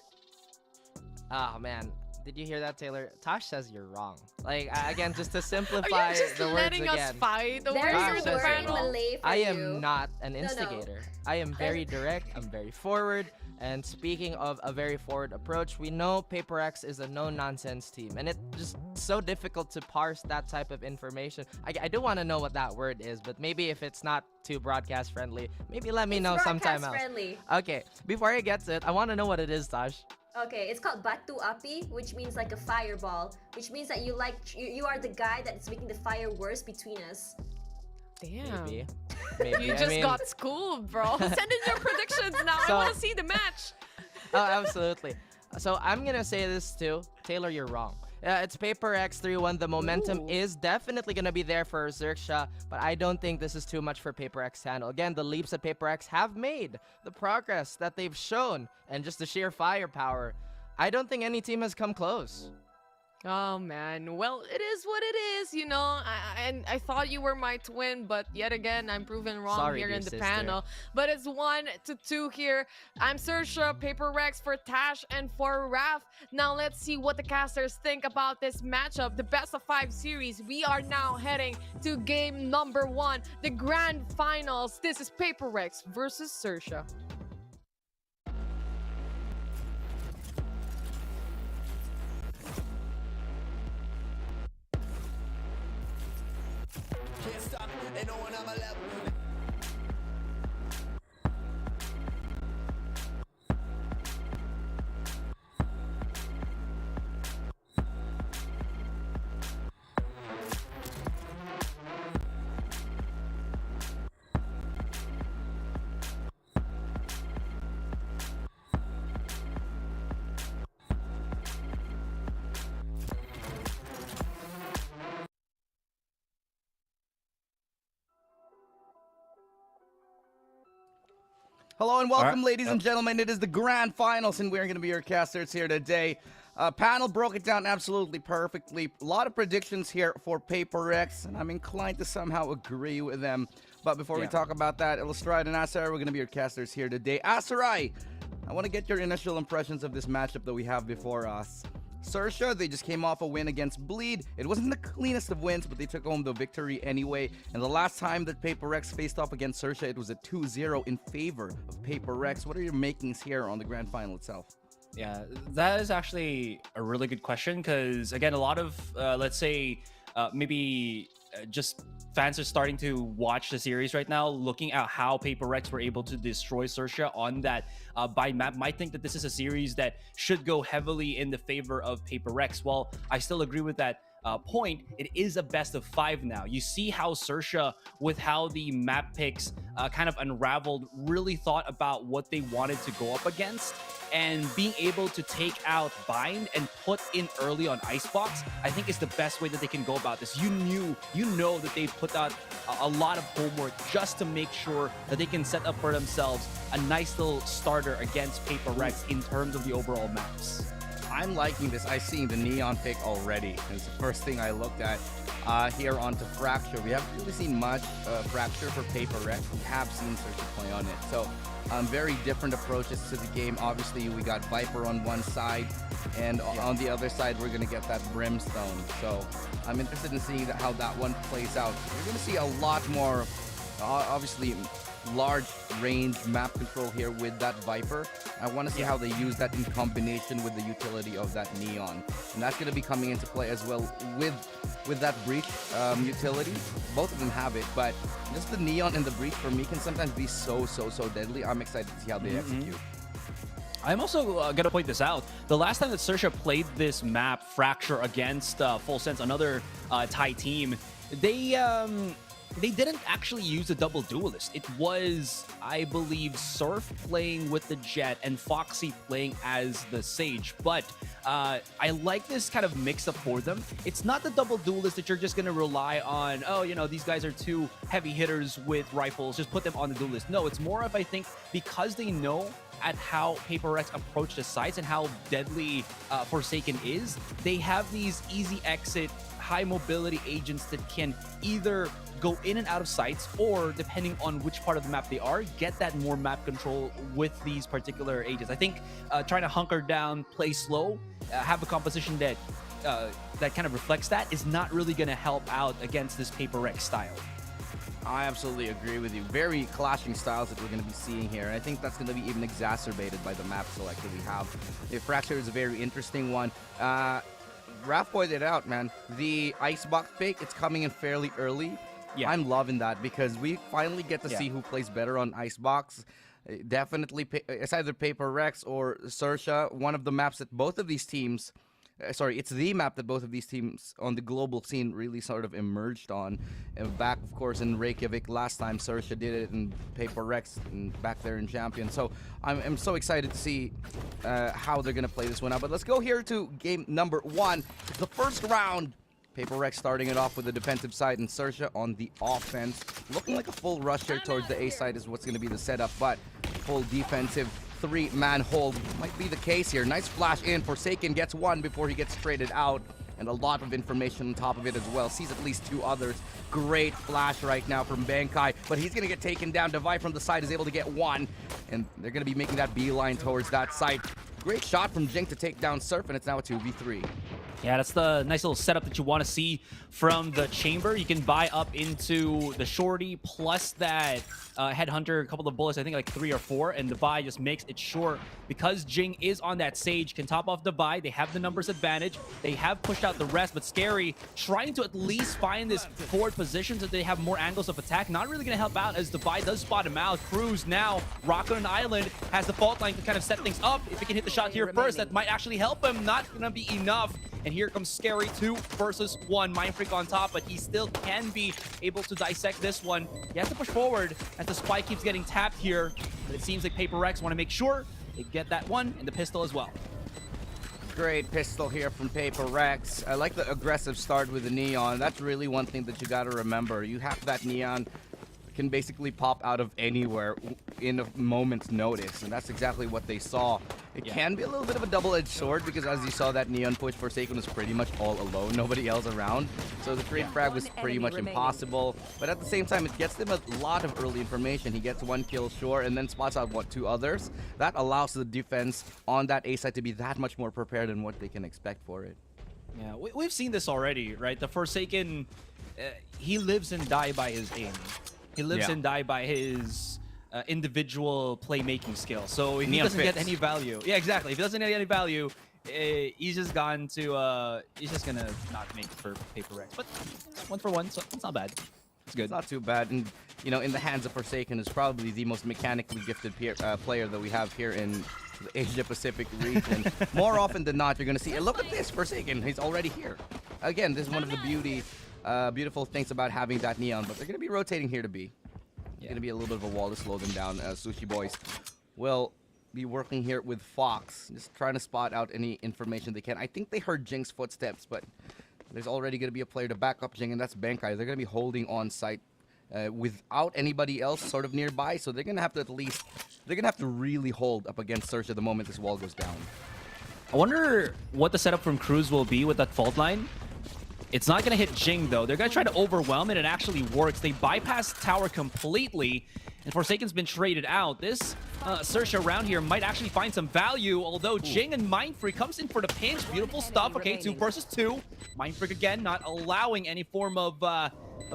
Oh man, did you hear that, Taylor? Tosh says you're wrong. Like, again, just to simplify Are you just the words letting again. us fight over There's the a word in panel? Malay for I you. am not an instigator. I am very direct. I'm very forward. And speaking of a very forward approach, we know PaperX is a no-nonsense team, and it's just so difficult to parse that type of information. I do want to know what that word is, but maybe if it's not too broadcast friendly, maybe let me know sometime else. Friendly. Okay, before I get to it, I want to know what it is, Tosh. Okay, it's called Batu Api, which means like a fireball, which means that you are the guy that's making the fire worse between us. Damn. Maybe. You just got schooled, bro. Send in your predictions now. I want to see the match. Oh, absolutely. So I'm going to say this too. Taylor, you're wrong. It's PaperX 3-1. The momentum is definitely going to be there for XERXIA, but I don't think this is too much for PaperX to handle. Again, the leaps that PaperX have made, the progress that they've shown, and just the sheer firepower, I don't think any team has come close. Oh man, well, it is what it is, you know. I thought you were my twin, but yet again, I'm proven wrong here in the panel. But it's 1-2 here. I'm XERXIA, PaperX for Tash, and for Raf. Now let's see what the casters think about this matchup, the best of 5 series. We are now heading to game number 1, the grand finals. This is PaperX versus XERXIA. Can't stop, ain't no one on my level. Hello and welcome, ladies and gentlemen. It is the grand finals, and we're going to be your casters here today. Panel broke it down absolutely perfectly. A lot of predictions here for PaperX, and I'm inclined to somehow agree with them. But before we talk about that, Illustrate and Asarai, we're going to be your casters here today. Asarai, I want to get your initial impressions of this matchup that we have before us. XERXIA, they just came off a win against Bleed. It wasn't the cleanest of wins, but they took home the victory anyway. And the last time that PaperX faced off against XERXIA, it was a 2-0 in favor of PaperX. What are your makings here on the grand final itself? Yeah, that is actually a really good question because, again, a lot of, let's say, maybe just fans are starting to watch the series right now, looking at how PaperX were able to destroy XERXIA on that by map, might think that this is a series that should go heavily in the favor of PaperX. Well, I still agree with that. point, it is a best of 5 now. You see how XERXIA, with how the map picks kind of unraveled, really thought about what they wanted to go up against, and being able to take out Bind and put in early on Icebox, I think is the best way that they can go about this. You know that they put out a lot of homework just to make sure that they can set up for themselves a nice little starter against PaperX in terms of the overall maps. I'm liking this. I've seen the Neon pick already. It's the first thing I looked at. Here onto Fracture. We haven't really seen much Fracture for PaperX. We have seen XERXIA play on it. So very different approaches to the game. Obviously, we got Viper on one side, and on the other side, we're going to get that Brimstone. So I'm interested in seeing how that one plays out. We're going to see a lot more, obviously, large range map control here with that Viper. I want to see how they use that in combination with the utility of that Neon, and that's going to be coming into play as well with that Breach utility. Both of them have it, but just the Neon and the Breach for me can sometimes be so deadly. I'm excited to see how they execute. I'm also going to point this out. The last time that XERXIA played this map, Fracture, against Full Sense, another Thai team, they didn't actually use a double duelist. It was, I believe, Surf playing with the Jet and Foxy playing as the Sage. But I like this kind of mix-up for them. It's not the double duelist that you're just going to rely on, oh, you know, these guys are two heavy hitters with rifles, just put them on the duel list. No, it's more of, I think, because they know at how PaperX approach the sites and how deadly Forsaken is, they have these easy exit, high mobility agents that can either go in and out of sites, or depending on which part of the map they are, get that more map control with these particular agents. I think trying to hunker down, play slow, have a composition that that kind of reflects that is not really going to help out against this PaperX style. I absolutely agree with you. Very clashing styles that we're going to be seeing here. And I think that's going to be even exacerbated by the map select that we have. The Fracture is a very interesting one. Raph pointed out, man, the Icebox pick, it's coming in fairly early. Yeah. I'm loving that because we finally get to see who plays better on Icebox. Definitely, it's either PaperX or XERXIA. One of the maps that both of these teams, it's the map that both of these teams on the global scene really sort of emerged on. And back, of course, in Reykjavik last time, XERXIA did it, and PaperX and back there in Champion. So I'm so excited to see how they're going to play this one out. But let's go here to game number 1. It's the first round. PaperX starting it off with the defensive side, and XERXIA on the offense. Looking like a full rush here towards the A side is what's going to be the setup, but full defensive 3-man hold might be the case here. Nice flash in. Forsaken gets one before he gets traded out, and a lot of information on top of it as well. Sees at least 2 others. Great flash right now from Bankai, but he's going to get taken down. Devi from the side is able to get one, and they're going to be making that beeline towards that side. Great shot from Jing to take down Surf, and it's now a 2v3. Yeah, that's the nice little setup that you want to see from the chamber. You can buy up into the shorty plus that headhunter, a couple of bullets, I think like 3 or 4, and the buy just makes it short. Because Jing is on that Sage, can top off the buy. They have the numbers advantage. They have pushed out the rest, but Scary trying to at least find this forward position so they have more angles of attack. Not really going to help out as the buy does spot him out. Cruz now, Rock on an Island, has the fault line to kind of set things up. If he can hit the shot here first, that might actually help him. Not going to be enough. And here comes Scary, 2 versus 1. Mind Freak on top, but he still can be able to dissect this one. He has to push forward as the spy keeps getting tapped here. But it seems like PaperX want to make sure they get that one and the pistol as well. Great pistol here from PaperX. I like the aggressive start with the Neon. That's really one thing that you got to remember. You have that Neon can basically pop out of anywhere in a moment's notice, and that's exactly what they saw. It can be a little bit of a double-edged sword because as you saw, that Neon push, Forsaken was pretty much all alone, nobody else around, so the trade frag was pretty much impossible. But at the same time, it gets them a lot of early information. He gets 1 kill sure and then spots out, what, 2 others? That allows the defense on that A side to be that much more prepared than what they can expect for it. Yeah, we've seen this already, right? The Forsaken, he lives and die by his aim. He lives and die by his individual playmaking skill. So if he doesn't get any value, exactly. If he doesn't get any value, he's just gone to he's just gonna not make it for PaperX. But 1 for 1, so it's not bad. It's good. It's not too bad, and you know, in the hands of Forsaken is probably the most mechanically gifted player that we have here in the Asia Pacific region. More often than not, you're gonna see. Look at this, Forsaken. He's already here. again, this is one of the beautiful things about having that neon. But they're going to be rotating here to B. It's going to be a little bit of a wall to slow them down. Sushi Boys will be working here with Fox, just trying to spot out any information they can. I think they heard Jing's footsteps, but there's already going to be a player to back up Jing, and that's Benkai. They're going to be holding on site without anybody else sort of nearby, so they're going to have to really hold up against XERXIA the moment this wall goes down. I wonder what the setup from Cruz will be with that fault line. It's not going to hit Jing, though. They're going to try to overwhelm it. It actually works. They bypass tower completely, and Forsaken's been traded out. This XERXIA around here might actually find some value, although Jing and Mindfreak comes in for the pinch. Beautiful stuff. Okay, 2 versus 2. Mindfreak, again, not allowing any form of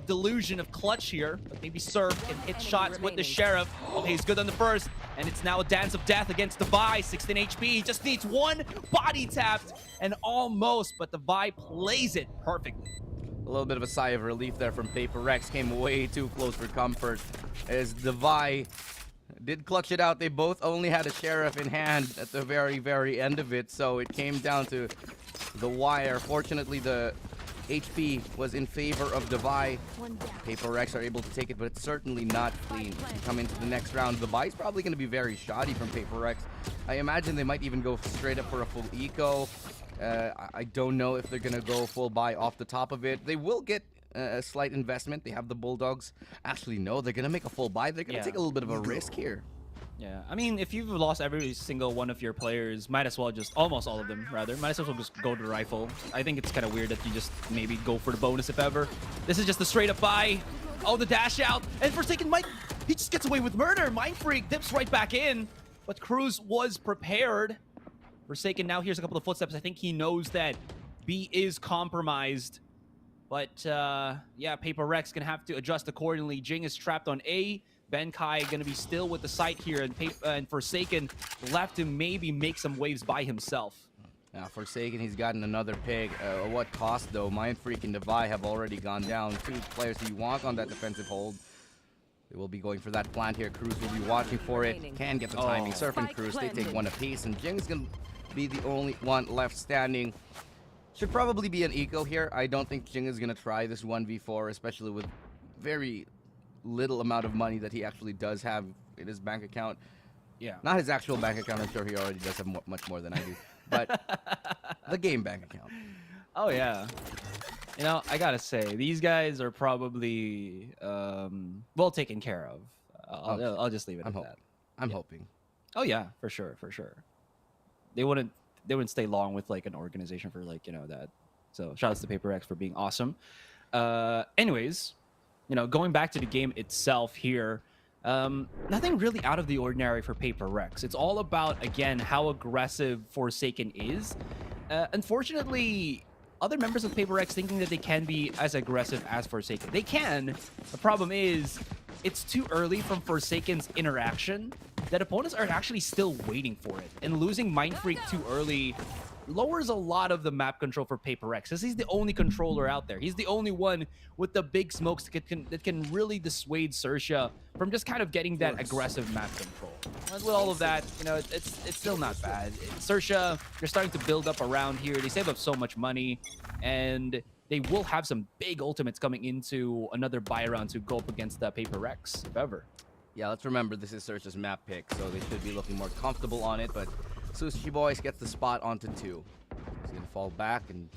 delusion of clutch here, but maybe Surf can hit shots with the Sheriff. Okay, he's good on the first, and it's now a dance of death against Devi. 16 HP. He just needs one body tapped, and almost, but Devi plays it perfectly. A little bit of a sigh of relief there from Paper Rex. Came way too close for comfort as Devi did clutch it out. They both only had a Sheriff in hand at the very, very end of it, so it came down to the wire. Fortunately, the HP was in favor of Devi. Paper Rex are able to take it, but it's certainly not clean. Come into the next round. Devi's probably going to be very shoddy from Paper Rex. I imagine they might even go straight up for a full eco. I don't know if they're going to go full buy off the top of it. They will get a slight investment. They have the Bulldogs. Actually, no, they're going to make a full buy. They're going to take a little bit of a risk here. Yeah, I mean, if you've lost every single one of your players, might as well just, almost all of them, rather, might as well just go to rifle. I think it's kind of weird that you just maybe go for the bonus if ever. This is just a straight up buy. Oh, the dash out. And Forsaken might, he just gets away with murder. Mindfreak dips right back in. But Cruz was prepared. Forsaken now hears a couple of footsteps. I think he knows that B is compromised. But, yeah, Paper Rex gonna have to adjust accordingly. Jing is trapped on A. Benkai gonna be still with the site here, and Forsaken left to maybe make some waves by himself. Now, Forsaken, he's gotten another pick. At what cost, though? Mindfreak and Devi have already gone down. 2 players he wants on that defensive hold. They will be going for that plant here. Cruz will be watching for it. Can get the timing. Surf and Cruz, they take one apiece, and Jing's gonna be the only one left standing. Should probably be an eco here. I don't think Jing is gonna try this 1v4, especially with very little amount of money that he actually does have in his bank account. Yeah. Not his actual bank account. I'm sure he already does have much more than I do. But the game bank account. Oh, yeah. You know, I gotta say, these guys are probably well taken care of. I'll just leave it at that. I'm hoping. Oh, yeah, for sure, for sure. They wouldn't stay long with, like, an organization for, like, you know, that. So, shout out to Paper X for being awesome. Anyways, you know, going back to the game itself here, nothing really out of the ordinary for Paper Rex. It's all about, again, how aggressive Forsaken is. Unfortunately, other members of Paper Rex thinking that they can be as aggressive as Forsaken. They can. The problem is, it's too early from Forsaken's interaction that opponents are actually still waiting for it. And losing Mindfreak too early lowers a lot of the map control for Paper X, because he's the only controller out there. He's the only one with the big smokes that can really dissuade XERXIA from just kind of getting that aggressive map control. And with all of that, you know, it's still not bad. XERXIA, they're starting to build up around here. They save up so much money, and they will have some big ultimates coming into another buy round to go up against the Paper X, if ever. Yeah, let's remember this is XERXIA's map pick, so they should be looking more comfortable on it, but Sushi Boys gets the spot onto 2. He's gonna fall back and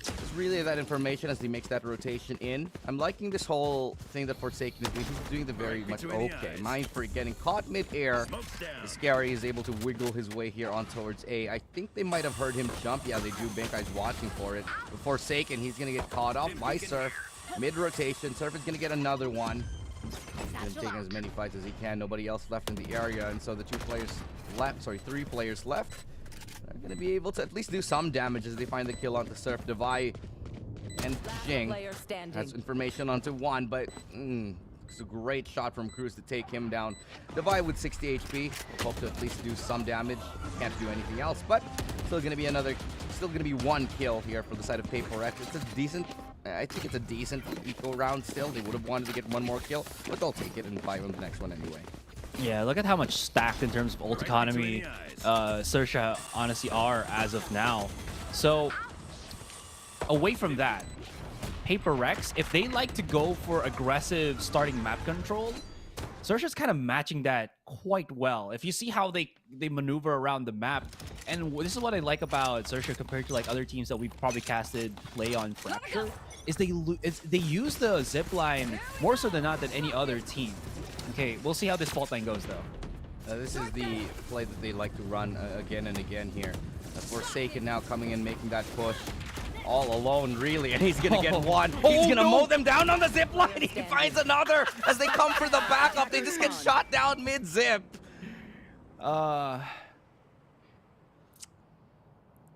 just relay that information as he makes that rotation in. I'm liking this whole thing that Forsaken is doing. He's doing the very much okay. Mindfreak getting caught mid-air. Scary is able to wiggle his way here on towards A. I think they might have heard him jump. Yeah, they do. Benkai's watching for it. But Forsaken, he's gonna get caught off by Surf. Mid-rotation. Surf is gonna get another one. He's taking as many fights as he can. Nobody else left in the area, and so the 3 players left are going to be able to at least do some damage as they find the kill onto Surf. Devi and Jing has information onto 1, but it's a great shot from Cruz to take him down. Devi with 60 HP, hope to at least do some damage. Can't do anything else, but still going to be 1 kill here for the side of Paper X. It's a decent, I think it's a decent eco round still. They would have wanted to get 1 more kill, but they'll take it and buy on the next one anyway. Yeah, look at how much stacked in terms of ult economy XERXIA honestly are as of now. So, away from that, Paper Rex, if they like to go for aggressive starting map control, XERXIA's kind of matching that quite well. If you see how they maneuver around the map, and this is what I like about XERXIA compared to like other teams that we've probably casted play on Fracture, is they use the zip line more so than not than any other team. Okay, we'll see how this fault line goes though. This is the play that they like to run again and again here. Forsaken now coming in, making that push. All alone, really, and he's gonna get one. He's gonna mow them down on the zip line. He finds another as they come for the backup. They just get shot down mid-zip.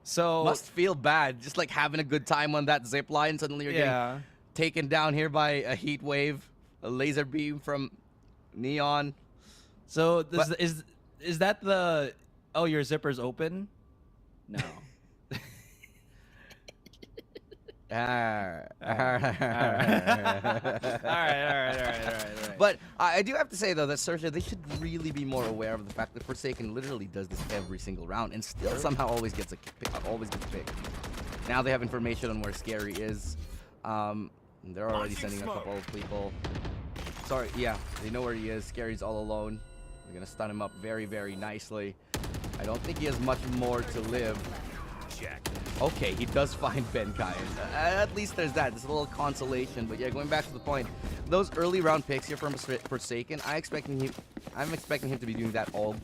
So must feel bad, just like having a good time on that zip line. Suddenly you're getting taken down here by a heat wave, a laser beam from Neon. So is that the your zipper's open? No. All right. But I do have to say though that XERXIA, they should really be more aware of the fact that Forsaken literally does this every single round and still somehow always gets picked. Now they have information on where Scary is. They're already sending a couple of people. Sorry, yeah, they know where he is. Scary's all alone. They're gonna stun him up very, very nicely. I don't think he has much more to live. Okay, he does find Benkai. At least there's that. It's a little consolation. But yeah, going back to the point, those early round picks here from Forsaken, I'm expecting him to be doing that all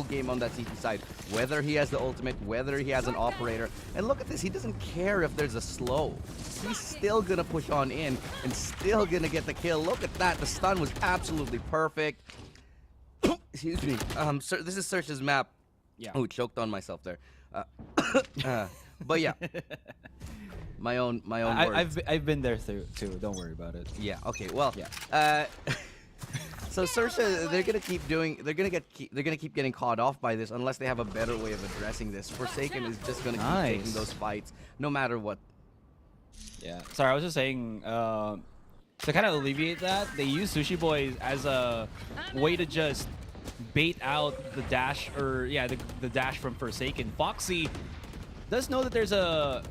game on that CT side. Whether he has the ultimate, whether he has an operator. And look at this, he doesn't care if there's a slow. He's still gonna push on in and still gonna get the kill. Look at that. The stun was absolutely perfect. Excuse me. This is XERXIA's map. Yeah. Oh, choked on myself there. But yeah, my own words. I've been there too. Don't worry about it. Yeah. Okay. Well. Yeah. So XERXIA, they're gonna keep getting caught off by this unless they have a better way of addressing this. Forsaken is just gonna keep taking those fights no matter what. Yeah. Sorry, I was just saying. To kind of alleviate that, they use Sushi Boy as a way to just bait out the dash, or the dash from Forsaken. Foxy does know that there's a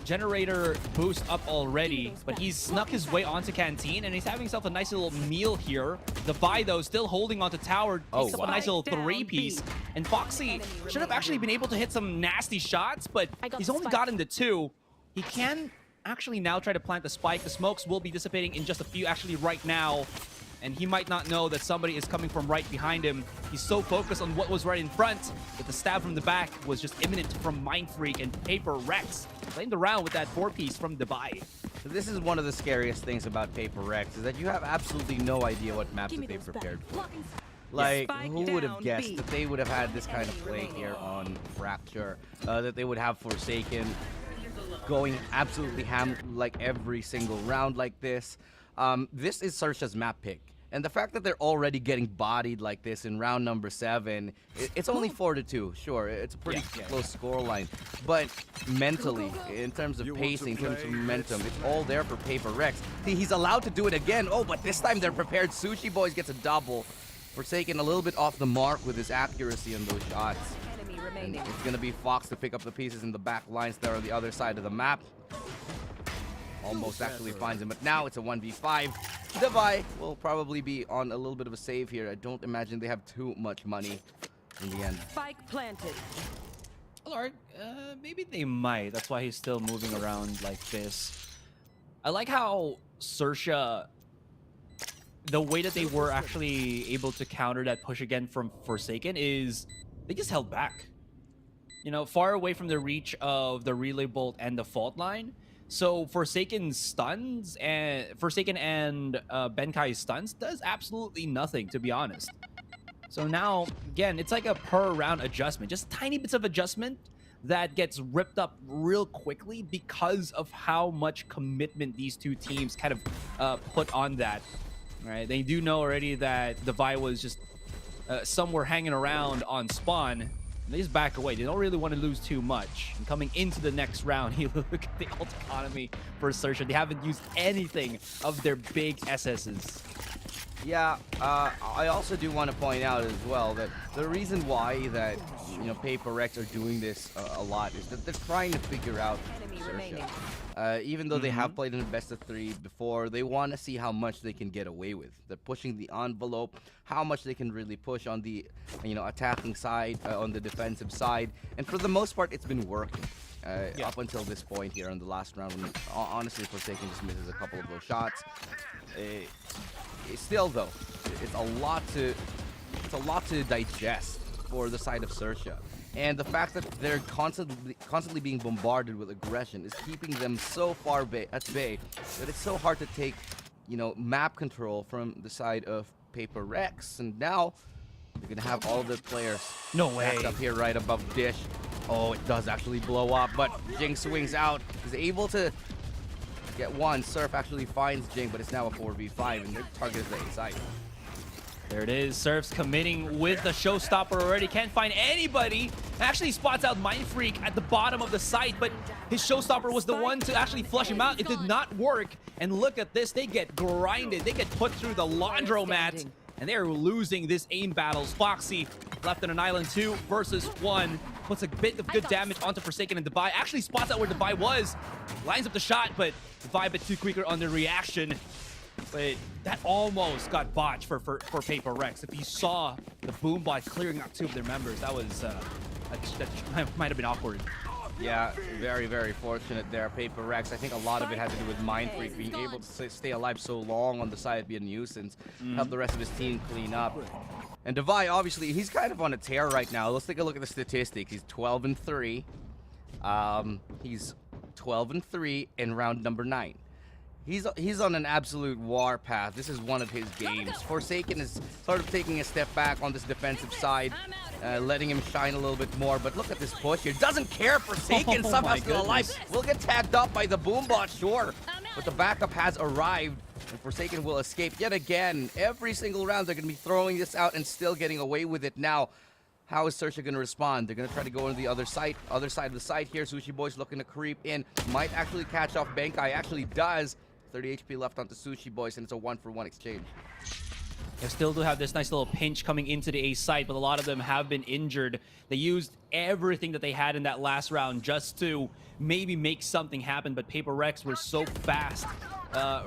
generator boost up already, but he's snuck his way onto Canteen, and he's having himself a nice little meal here. The Vi, though, still holding onto Tower, picks up a nice little 3-piece, and Foxy should have actually been able to hit some nasty shots, but he's only gotten the 2. He can actually now try to plant the spike. The smokes will be dissipating in just a few, actually right now, and he might not know that somebody is coming from right behind him. He's so focused on what was right in front that the stab from the back was just imminent from Mind Freak, and Paper Rex playing around with that 4-piece from Dubai. So this is one of the scariest things about Paper Rex, is that you have absolutely no idea what maps that they prepared for. Like, who would have guessed that they would have had this kind of play here on Fracture, that they would have Forsaken going absolutely ham like every single round like this. This is XERXIA's map pick. And the fact that they're already getting bodied like this in round number 7, it's only 4-2. Sure, it's a pretty close scoreline. But mentally, in terms of pacing, in terms of momentum, it's all there for Paper Rex. See, he's allowed to do it again. Oh, but this time they're prepared. Sushi Boys gets a double. Forsaken a little bit off the mark with his accuracy on those shots. And it's going to be Fox to pick up the pieces in the back lines there on the other side of the map. Almost actually finds him, but now it's a 1v5. Devi will probably be on a little bit of a save here. I don't imagine they have too much money in the end. Spike planted. Lord, maybe they might. That's why he's still moving around like this. I like how XERXIA, the way that they were actually able to counter that push again from Forsaken is they just held back. You know, far away from the reach of the relay bolt and the fault line. So Forsaken stuns and Benkai's stuns does absolutely nothing, to be honest. So now, again, it's like a per round adjustment, just tiny bits of adjustment that gets ripped up real quickly because of how much commitment these two teams kind of put on that. Right? They do know already that the Vi was just somewhere hanging around on spawn. They just back away. They don't really want to lose too much. And coming into the next round, you look at the ult economy for XERXIA. They haven't used anything of their big SSs. Yeah, I also do want to point out as well that the reason why that, you know, PaperX are doing this a lot is that they're trying to figure out XERXIA. Even though they have played in the best of 3 before, they want to see how much they can get away with. They're pushing the envelope, how much they can really push on the, you know, attacking side, on the defensive side, and for the most part, it's been working. Up until this point here in the last round, when honestly Forsaken just misses a couple of those shots. Still though, it's a lot to digest for the side of XERXIA, and the fact that they're constantly being bombarded with aggression is keeping them so far at bay that it's so hard to take, you know, map control from the side of PaperX. And now they're gonna have all of their players backed up here right above Dish. Oh, it does actually blow up, but Jing swings out. He's able to get one. Surf actually finds Jing, but it's now a 4v5, and their target is the A side. There it is. Surf's committing with the showstopper already. Can't find anybody. Actually spots out Mind Freak at the bottom of the site, but his showstopper was the one to actually flush him out. It did not work. And look at this. They get grinded. They get put through the laundromat. And they're losing this aim battles. Foxy left on an island 2 versus 1. Puts a bit of good damage onto Forsaken, and Devi actually spots out where Devi was. Lines up the shot, but Devi a bit too quicker on the reaction. But that almost got botched for PaperX. If you saw the boom bot clearing out 2 of their members, that was that might have been awkward. Yeah, very, very fortunate there, PaperX. I think a lot of it had to do with Mind Freak being able to stay alive so long on the side, be a nuisance, help the rest of his team clean up. And Devi, obviously, he's kind of on a tear right now. Let's take a look at the statistics. He's 12-3. He's 12-3 in round number 9. He's on an absolute war path. This is one of his games. Forsaken is sort of taking a step back on this defensive side, letting him shine a little bit more. But look at this push here. Doesn't care. Forsaken somehow still alive. Will get tagged up by the Boombot, sure. But the backup has arrived, and Forsaken will escape yet again. Every single round, they're going to be throwing this out and still getting away with it now. How is XERXIA going to respond? They're going to try to go into the other side of the site here. Sushi Boy's looking to creep in. Might actually catch off Benkai. Actually does. 30 HP left onto Sushi Boys, and it's a 1-for-1 exchange. They still do have this nice little pinch coming into the A site, but a lot of them have been injured. They used everything that they had in that last round just to maybe make something happen, but PaperX were so fast,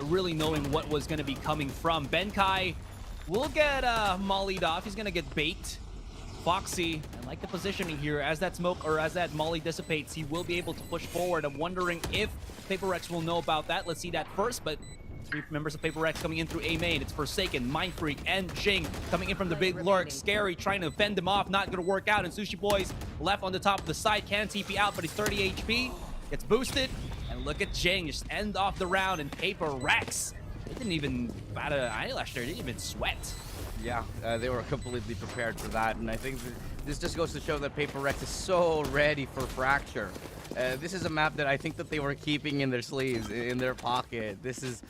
really knowing what was going to be coming from. Benkai will get mollied off. He's going to get baked. Foxy, I like the positioning here. As that smoke or as that molly dissipates, he will be able to push forward. I'm wondering if PaperX will know about that. Let's see that first, but 3 members of PaperX coming in through A main. It's Forsaken, Mind Freak, and Jing coming in from the big lurk. Scary trying to fend him off. Not going to work out. And Sushi Boys left on the top of the side. Can TP out, but he's 30 HP. Gets boosted. And look at Jing just end off the round. And PaperX, they didn't even bat an eyelash there. They didn't even sweat. Yeah, they were completely prepared for that, and I think this just goes to show that PaperX is so ready for Fracture. This is a map that I think that they were keeping in their sleeves, in their pocket. This is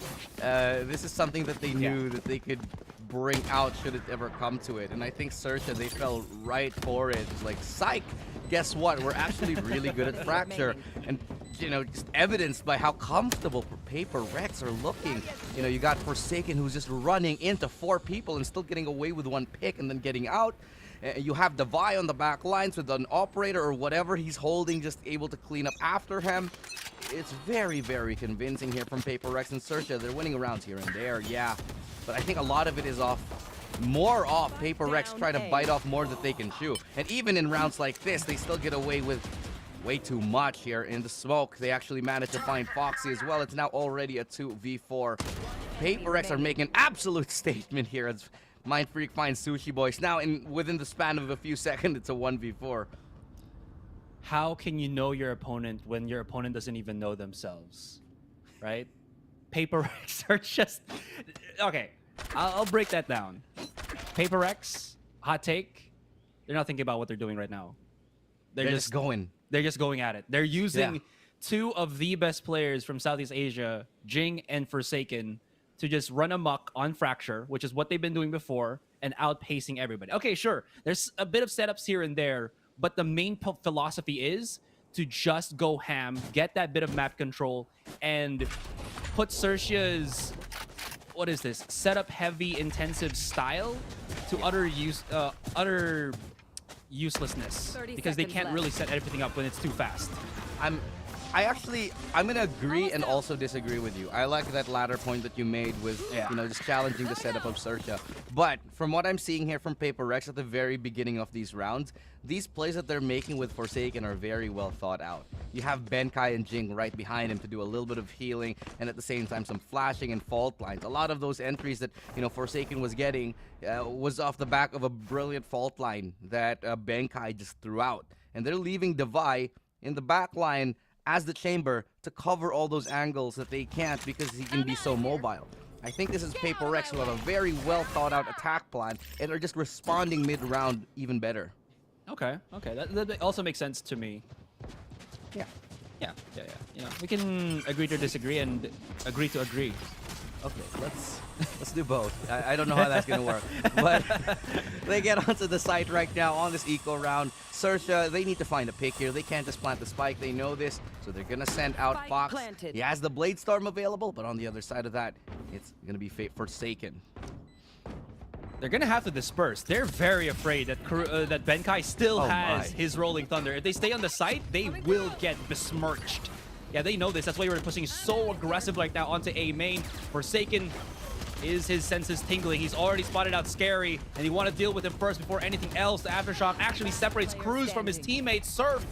something that they knew that they could bring out should it ever come to it, and I think XERXIA, they fell right for it. It's like, psych, guess what? We're actually really good at Fracture, and you know, just evidenced by how comfortable PaperX are looking. You know, you got Forsaken who's just running into 4 people and still getting away with 1 pick and then getting out. You have Devi on the back lines with an operator or whatever he's holding, just able to clean up after him. It's very, very convincing here from PaperX and XERXIA. They're winning rounds here and there, yeah. But I think a lot of it is more off PaperX trying to bite off more that they can chew. And even in rounds like this, they still get away with way too much here in the smoke. They actually managed to find Foxy as well. It's now already a 2v4. PaperX are making an absolute statement here as Mind Freak finds Sushi Boys. Now, within the span of a few seconds, it's a 1v4. How can you know your opponent when your opponent doesn't even know themselves, right? PaperX are just... Okay, I'll break that down. PaperX, hot take, they're not thinking about what they're doing right now. They're just going. They're just going at it. They're using 2 of the best players from Southeast Asia, Jing and Forsaken, to just run amok on Fracture, which is what they've been doing before, and outpacing everybody. Okay, sure, there's a bit of setups here and there, but the main philosophy is to just go ham, get that bit of map control, and put XERXIA's what is this, setup heavy intensive style to utter uselessness, because they can't really set everything up when it's too fast. I'm gonna agree and also disagree with you. I like that latter point that you made with just challenging the setup of XERXIA. But from what I'm seeing here from PaperX at the very beginning of these rounds, these plays that they're making with Forsaken are very well thought out. You have Benkai and Jing right behind him to do a little bit of healing and at the same time some flashing and fault lines. A lot of those entries that Forsaken was getting was off the back of a brilliant fault line that Benkai just threw out. And they're leaving Devi in the back line as the chamber to cover all those angles that they can't because he can be so mobile. I think this is PaperX who have a very well thought out attack plan and are just responding mid-round even better. Okay, that also makes sense to me. Yeah. We can agree to disagree and agree to agree. Okay, let's do both. I don't know how that's gonna work, but they get onto the site right now on this eco round. XERXIA, they need to find a pick here. They can't just plant the spike. They know this, so they're gonna send out Fox. He has the Blade Storm available, but on the other side of that, it's gonna be Forsaken. They're gonna have to disperse. They're very afraid that that Benkai still has his Rolling Thunder. If they stay on the site, they will get besmirched. Yeah, they know this. That's why we're pushing so aggressive right now onto A main. Forsaken is his senses tingling. He's already spotted out Scary, and you want to deal with him first before anything else. The Aftershock actually separates Cruz from his teammates. Surf,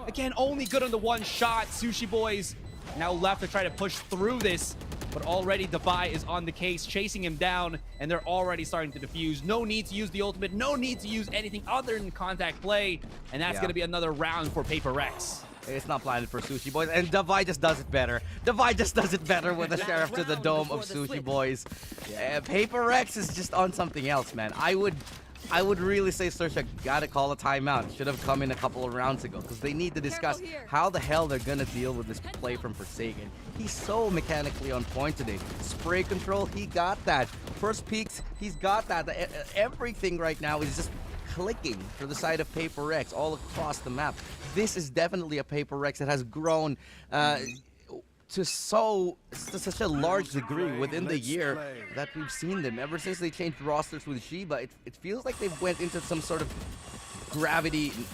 again, only good on the one shot. Sushi Boys now left to try to push through this, but already Devi is on the case, chasing him down, and they're already starting to defuse. No need to use the ultimate, no need to use anything other than contact play, and that's going to be another round for PaperX. It's not planted for Sushi Boys, and Devi just does it better. Devi just does it better with the Sheriff to the dome of Sushi Boys. PaperX is just on something else, man. I would really say XERXIA gotta call a timeout. Should have come in a couple of rounds ago, because they need to discuss how the hell they're gonna deal with this play from Forsaken. He's so mechanically on point today. Spray control, he got that. First peaks, he's got that. Everything right now is just clicking for the side of PaperX all across the map. This is definitely a PaperX that has grown to such a large degree within the year that we've seen them. Ever since they changed rosters with Shiba, it feels like they've went into some sort of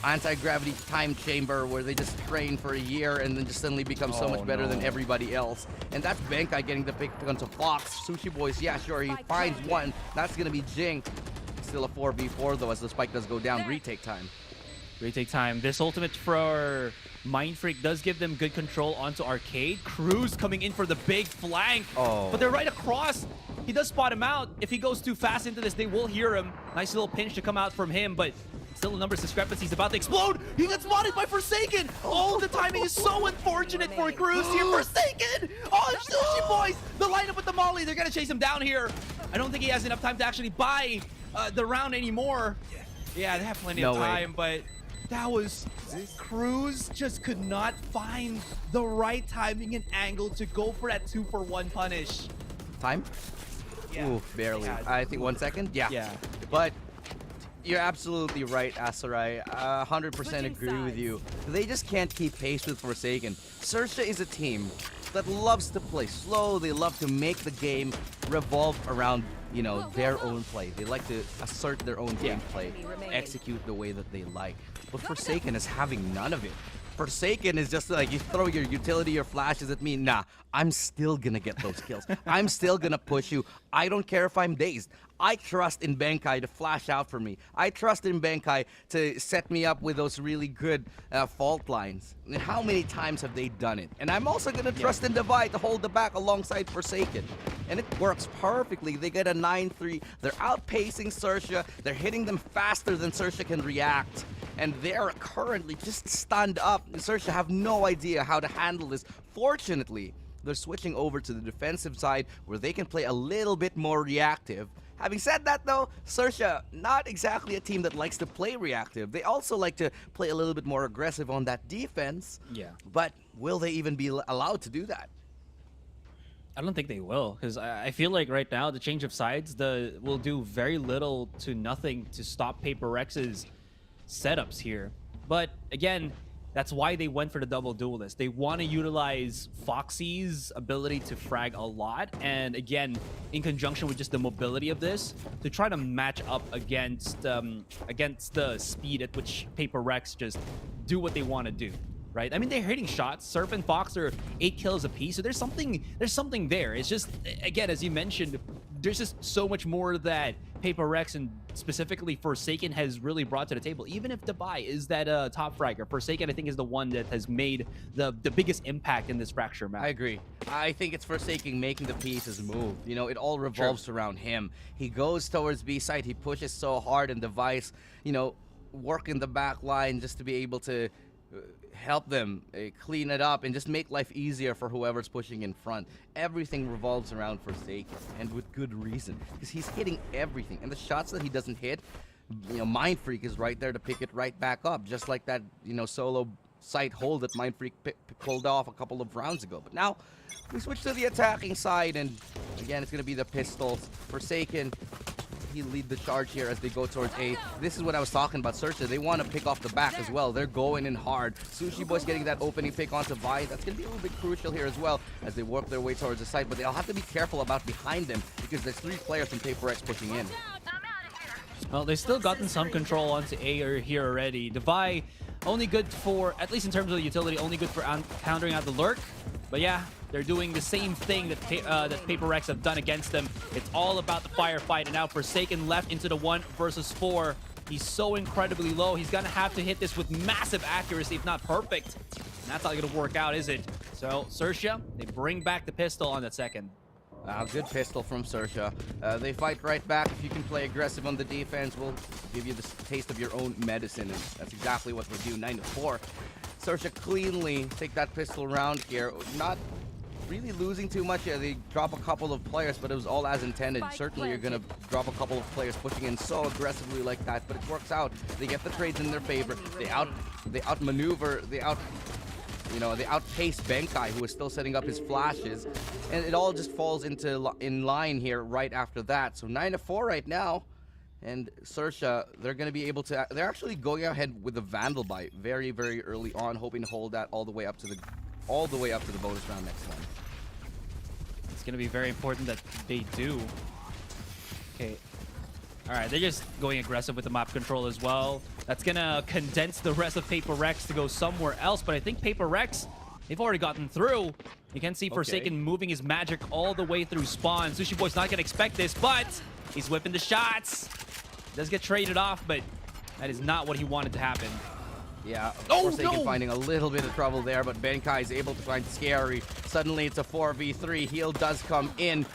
anti-gravity time chamber where they just train for a year and then just suddenly become so much better than everybody else. And that's Benkai getting the pick onto Fox. Sushi Boys, yeah, sure, he finds one. That's gonna be Jing. Still a 4v4 though, as the spike does go down. Retake time. Retake time. This ultimate for Mind Freak does give them good control onto Arcade. Cruz coming in for the big flank. But they're right across. He does spot him out. If he goes too fast into this, they will hear him. Nice little pinch to come out from him, but still a numbers discrepancy. He's about to explode. He gets spotted by Forsaken. Oh, the timing is so unfortunate for Cruz here. Forsaken! Oh, Sushi Boys! The lineup with the Molly. They're gonna chase him down here. I don't think he has enough time to actually buy the round anymore. Yeah, they have plenty of time, but that was... Cruz just could not find the right timing and angle to go for that 2-for-1 punish. Time? Yeah. Ooh, barely. Yeah. I think 1 second? Yeah. But you're absolutely right, Asarai. 100% agree with you. They just can't keep pace with Forsaken. XERXIA is a team that loves to play slow. They love to make the game revolve around, their own play. They like to assert their own gameplay, execute the way that they like. But Forsaken is having none of it. Forsaken is just like, you throw your utility or flashes at me. Nah, I'm still gonna get those kills. I'm still gonna push you. I don't care if I'm dazed. I trust in Benkai to flash out for me. I trust in Benkai to set me up with those really good fault lines. And how many times have they done it? And I'm also gonna trust in Devi to hold the back alongside Forsaken. And it works perfectly. They get a 9-3. They're outpacing XERXIA. They're hitting them faster than XERXIA can react. And they're currently just stunned up. XERXIA have no idea how to handle this. Fortunately, they're switching over to the defensive side where they can play a little bit more reactive. Having said that though, XERXIA, not exactly a team that likes to play reactive. They also like to play a little bit more aggressive on that defense. Yeah. But will they even be allowed to do that? I don't think they will, because I feel like right now the change of sides will do very little to nothing to stop PaperX's setups here. But again, That's why they went for the double duelist. They want to utilize Foxy's ability to frag a lot, and again, in conjunction with just the mobility of this, to try to match up against the speed at which Paper Rex just do what they want to do. Right? I mean, they're hitting shots. Surf and Fox are 8 kills apiece, so there's something there. It's just, again, as you mentioned, there's just so much more that Paper Rex and specifically Forsaken has really brought to the table. Even if Dubai is that top fragger, Forsaken I think is the one that has made the biggest impact in this Fracture map. I agree. I think it's Forsaken making the pieces move. You know, it all revolves around him. He goes towards B side. He pushes so hard, and Device, you know, work in the back line just to be able to help them clean it up and just make life easier for whoever's pushing in front. Everything revolves around Forsaken, and with good reason, because he's hitting everything. And the shots that he doesn't hit, you know, Mind Freak is right there to pick it right back up, just like that, you know, solo site hold that Mind Freak pulled off a couple of rounds ago. But now we switch to the attacking side, and again, it's going to be the pistols. Forsaken, he lead the charge here as they go towards A. This is what I was talking about, XERXIA. They want to pick off the back as well. They're going in hard. Sushi Boy's getting that opening pick onto Vi. That's going to be a little bit crucial here as well as they work their way towards the site, but they'll have to be careful about behind them because there's 3 players from Paper X pushing in. Well, they've still gotten some control onto A here already. Devi, only good for, at least in terms of the utility, only good for countering out the lurk. But yeah, they're doing the same thing that Paper Rex have done against them. It's all about the firefight, and now Forsaken left into the 1 versus 4. He's so incredibly low. He's gonna have to hit this with massive accuracy, if not perfect. And that's not gonna work out, is it? So XERXIA, they bring back the pistol on that second. Good pistol from XERXIA. They fight right back. If you can play aggressive on the defense, we'll give you the taste of your own medicine, and that's exactly what we're doing. 9-4. XERXIA cleanly take that pistol round here. Not really losing too much. Yeah, they drop a couple of players, but it was all as intended. Certainly you're going to drop a couple of players pushing in so aggressively like that, but it works out. They get the trades in their favor. They outmaneuver, they outpace Benkai, who is still setting up his flashes, and it all just falls in line here right after that. So 9-4 right now, and XERXIA, they're going to be able to. They're actually going ahead with the Vandal bite very, very early on, hoping to hold that all the way up to the bonus round next one. It's going to be very important that they do. Okay. All right, they're just going aggressive with the map control as well. That's going to condense the rest of Paper Rex to go somewhere else, but I think Paper Rex, they've already gotten through. You can see Forsaken moving his magic all the way through spawn. Sushi Boy's not going to expect this, but he's whipping the shots. Does get traded off, but that is not what he wanted to happen. Yeah, Forsaken finding a little bit of trouble there, but Benkai is able to find Scary. Suddenly it's a 4v3. Heal does come in.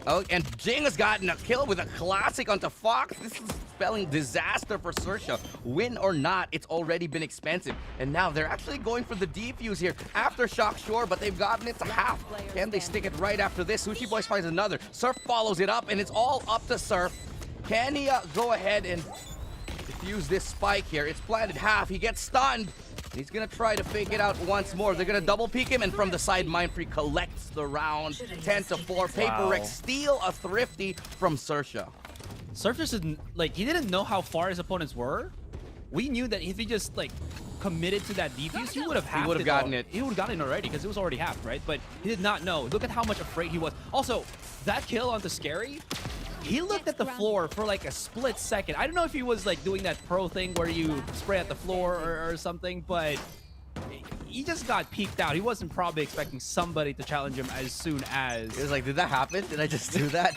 Oh, and Jing has gotten a kill with a classic onto Fox. This is spelling disaster for XERXIA. Win or not, it's already been expensive. And now they're actually going for the defuse here. Aftershock, sure, but they've gotten it to half. Can they stick it right after this? Sushi Boys finds another. Surf follows it up, and it's all up to Surf. Can he go ahead and defuse this spike here? It's planted half. He gets stunned. He's going to try to fake it out once more. They're going to double peek him, and from the side, Mind Freak collects the round. 10-4. Paper Rex steal a thrifty from XERXIA. XERXIA didn't, he didn't know how far his opponents were. We knew that if he just, committed to that defuse, he would have halved it. He would have gotten it. He would have gotten it already because it was already halved, right? But he did not know. Look at how much afraid he was. Also, that kill onto Scary, he looked at the floor for a split second. I don't know if he was doing that pro thing where you spray at the floor or something, but he just got peeked out. He wasn't probably expecting somebody to challenge him as soon as. He was like, did that happen? Did I just do that?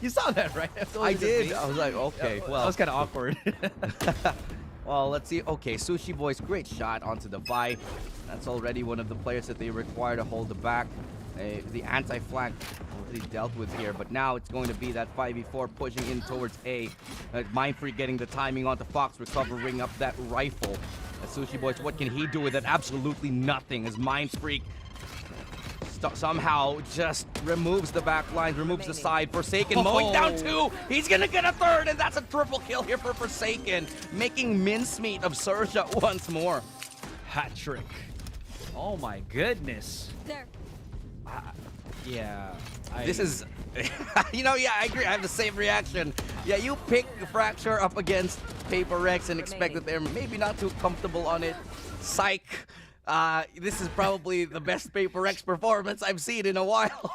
You saw that, right? I did. I was like, okay, well. That was kind of awkward. Well, let's see. Okay, Sushi Boys, great shot onto the Vi. That's already one of the players that they require to hold the back. The anti-flank already dealt with here, but now it's going to be that 5v4 pushing in towards A. Mind Freak getting the timing onto Fox, recovering up that rifle. Sushi Boys, what can he do with it? Absolutely nothing, as Mind Freak somehow just removes the back lines, removes the side. Forsaken mowing down 2. He's gonna get a 3rd, and that's a triple kill here for Forsaken, making mincemeat of XERXIA once more. Hat trick. Oh my goodness. There. Yeah. This is You know, yeah, I agree. I have the same reaction. Yeah, you pick Fracture up against PaperX and expect that they're maybe not too comfortable on it. Psych. This is probably the best PaperX performance I've seen in a while.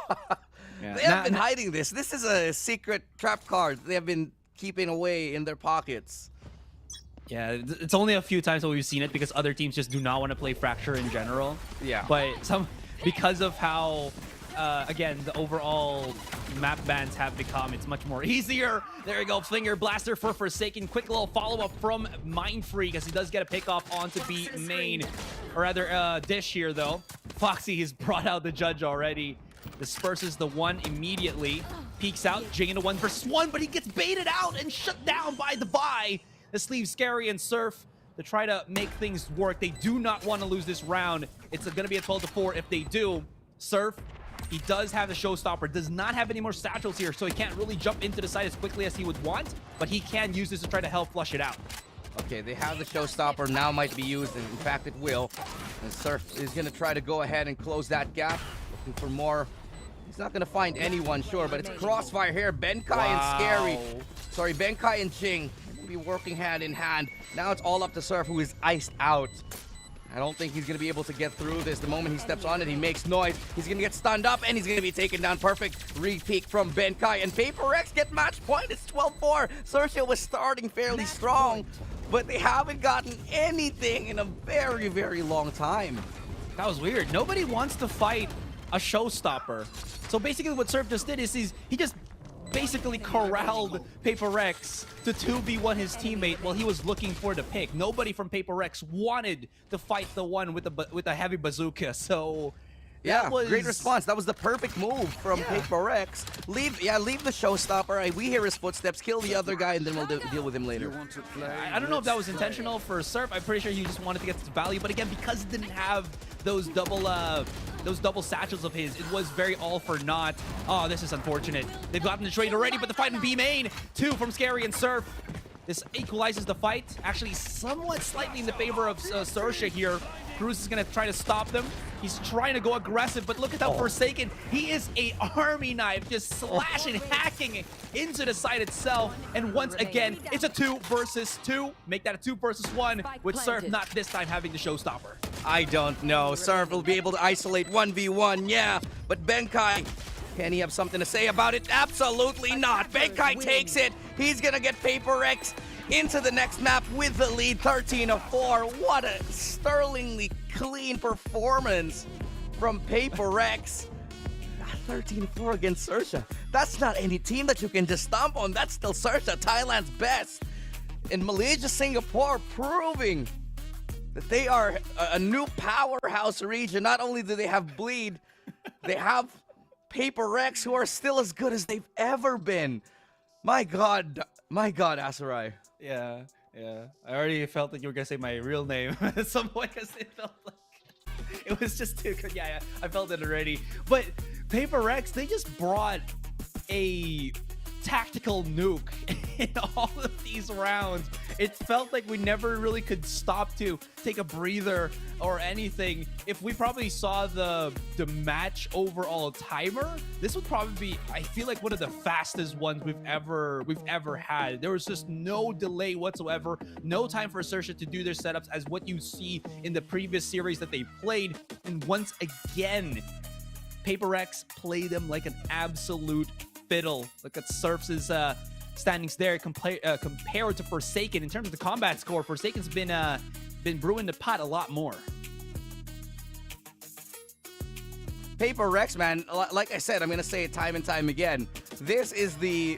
They have been hiding this. This is a secret trap card they have been keeping away in their pockets. Yeah, it's only a few times that we've seen it because other teams just do not want to play Fracture in general. Yeah. But because of how, again, the overall map bans have become, it's much more easier. There you go, Finger Blaster for Forsaken. Quick little follow-up from Mindfree because he does get a pick-off onto B main. Or rather, Dish here, though. Foxy has brought out the judge already. Disperses the one immediately. Peeks out, Jing in a 1v1, but he gets baited out and shut down by the Vi. This leaves Scary and Surf to try to make things work. They do not want to lose this round. It's going to be a 12-4 if they do. Surf, he does have the showstopper, does not have any more satchels here, so he can't really jump into the side as quickly as he would want, but he can use this to try to help flush it out. Okay, they have the showstopper, now might be used, and in fact it will. And Surf is going to try to go ahead and close that gap, looking for more. He's not going to find anyone, sure, but it's Crossfire here. Benkai and Scary. Sorry, Benkai and Jing will be working hand in hand. Now it's all up to Surf, who is iced out. I don't think he's going to be able to get through this. The moment he steps on it, he makes noise. He's going to get stunned up, and he's going to be taken down. Perfect re-peek from Benkai. And PaperX get match point. It's 12-4. XERXIA was starting fairly strong, but they haven't gotten anything in a very, very long time. That was weird. Nobody wants to fight a showstopper. So basically what Surf just did is he just basically corralled PaperX to 2v1 his teammate while he was looking for the pick. Nobody from PaperX wanted to fight the one with a heavy bazooka. So yeah, great response. That was the perfect move from PaperX. Leave the showstopper. We hear his footsteps. Kill the other guy, and then we'll deal with him later. I don't know if that was intentional for Surf. I'm pretty sure he just wanted to get the value, but again, because he didn't have those double satchels of his, it was very all for naught. Oh, this is unfortunate. They've gotten the trade already, but the fight in B main. 2 from Scary and Surf. This equalizes the fight, actually somewhat slightly in the favor of XERXIA here. Cruz is going to try to stop them. He's trying to go aggressive, but look at how Forsaken. He is a army knife, just slashing, hacking into the side itself. And once again, it's a 2 versus 2. Make that a 2 versus 1 with Surf not this time having the showstopper. I don't know. Surf will be able to isolate 1v1, yeah. But Benkai, can he have something to say about it? Absolutely not. Benkai takes it. He's going to get PaperX into the next map with the lead, 13-4. What a sterlingly clean performance from PaperX. 13-4 against XERXIA. That's not any team that you can just stomp on. That's still XERXIA, Thailand's best. And Malaysia, Singapore proving that they are a new powerhouse region. Not only do they have Bleed, they have PaperX, who are still as good as they've ever been. My God, Asarai. Yeah. I already felt that you were gonna say my real name at some point because it felt like it was just too good. Yeah, I felt it already. But PaperX, they just brought a tactical nuke in all of these rounds. It felt like we never really could stop to take a breather or anything. If we probably saw the match overall timer, this would probably be, I feel like, one of the fastest ones we've ever had. There was just no delay whatsoever, no time for XERXIA to do their setups as what you see in the previous series that they played. And once again, PaperX played them like an absolute fiddle. Look at Surf's standings there compared to Forsaken. In terms of the combat score, Forsaken's been brewing the pot a lot more. PaperX, man, like I said, I'm gonna say it time and time again. This is the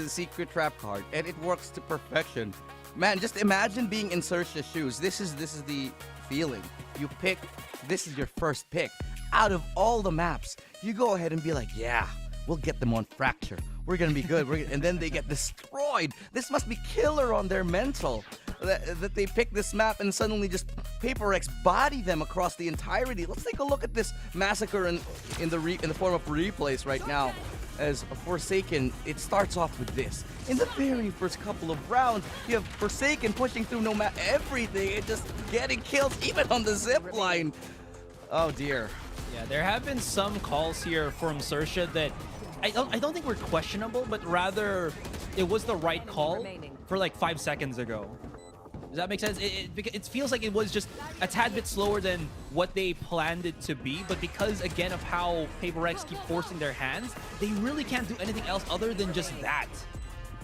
secret trap card, and it works to perfection. Man, just imagine being in XERXIA's shoes. This is the feeling. You pick. This is your first pick out of all the maps. You go ahead and be like, yeah, we'll get them on Fracture. We're gonna be good. And then they get destroyed. This must be killer on their mental that they pick this map and suddenly just PaperX body them across the entirety. Let's take a look at this massacre in the form of replays right now. As Forsaken, it starts off with this. In the very first couple of rounds, you have Forsaken pushing through no matter everything and just getting kills even on the zip line. Oh dear. Yeah, there have been some calls here from XERXIA that I don't think we're questionable, but rather it was the right call for like 5 seconds ago. Does that make sense? It feels like it was just a tad bit slower than what they planned it to be, but because, again, of how PaperX keep forcing their hands, they really can't do anything else other than just that,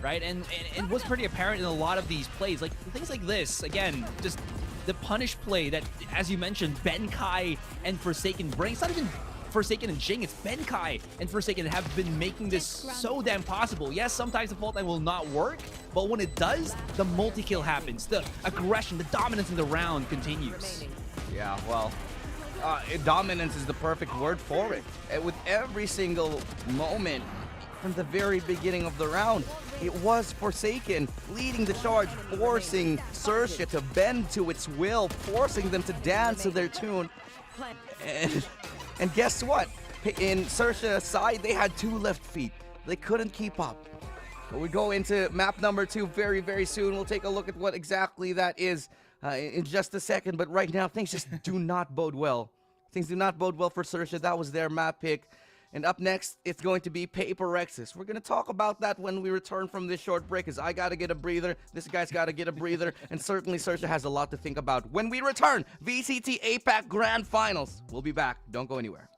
right? And it was pretty apparent in a lot of these plays. Like, things like this, again, just the punish play that, as you mentioned, Benkai and Forsaken bring. It's not even Forsaken and Jing, it's Benkai and Forsaken have been making this so damn possible. Yes, sometimes the fault line will not work, but when it does, the multi-kill happens. The aggression, the dominance in the round continues. Yeah, well, dominance is the perfect word for it. With every single moment from the very beginning of the round, it was Forsaken leading the charge, forcing XERXIA to bend to its will, forcing them to dance to their tune. And guess what? In XERXIA's side, they had 2 left feet. They couldn't keep up. But we go into map number 2 very, very soon. We'll take a look at what exactly that is in just a second. But right now, things just do not bode well. Things do not bode well for XERXIA. That was their map pick. And up next, it's going to be PaperX's. We're going to talk about that when we return from this short break, because I got to get a breather, this guy's got to get a breather, and certainly XERXIA has a lot to think about. When we return, VCT APAC Grand Finals. We'll be back. Don't go anywhere.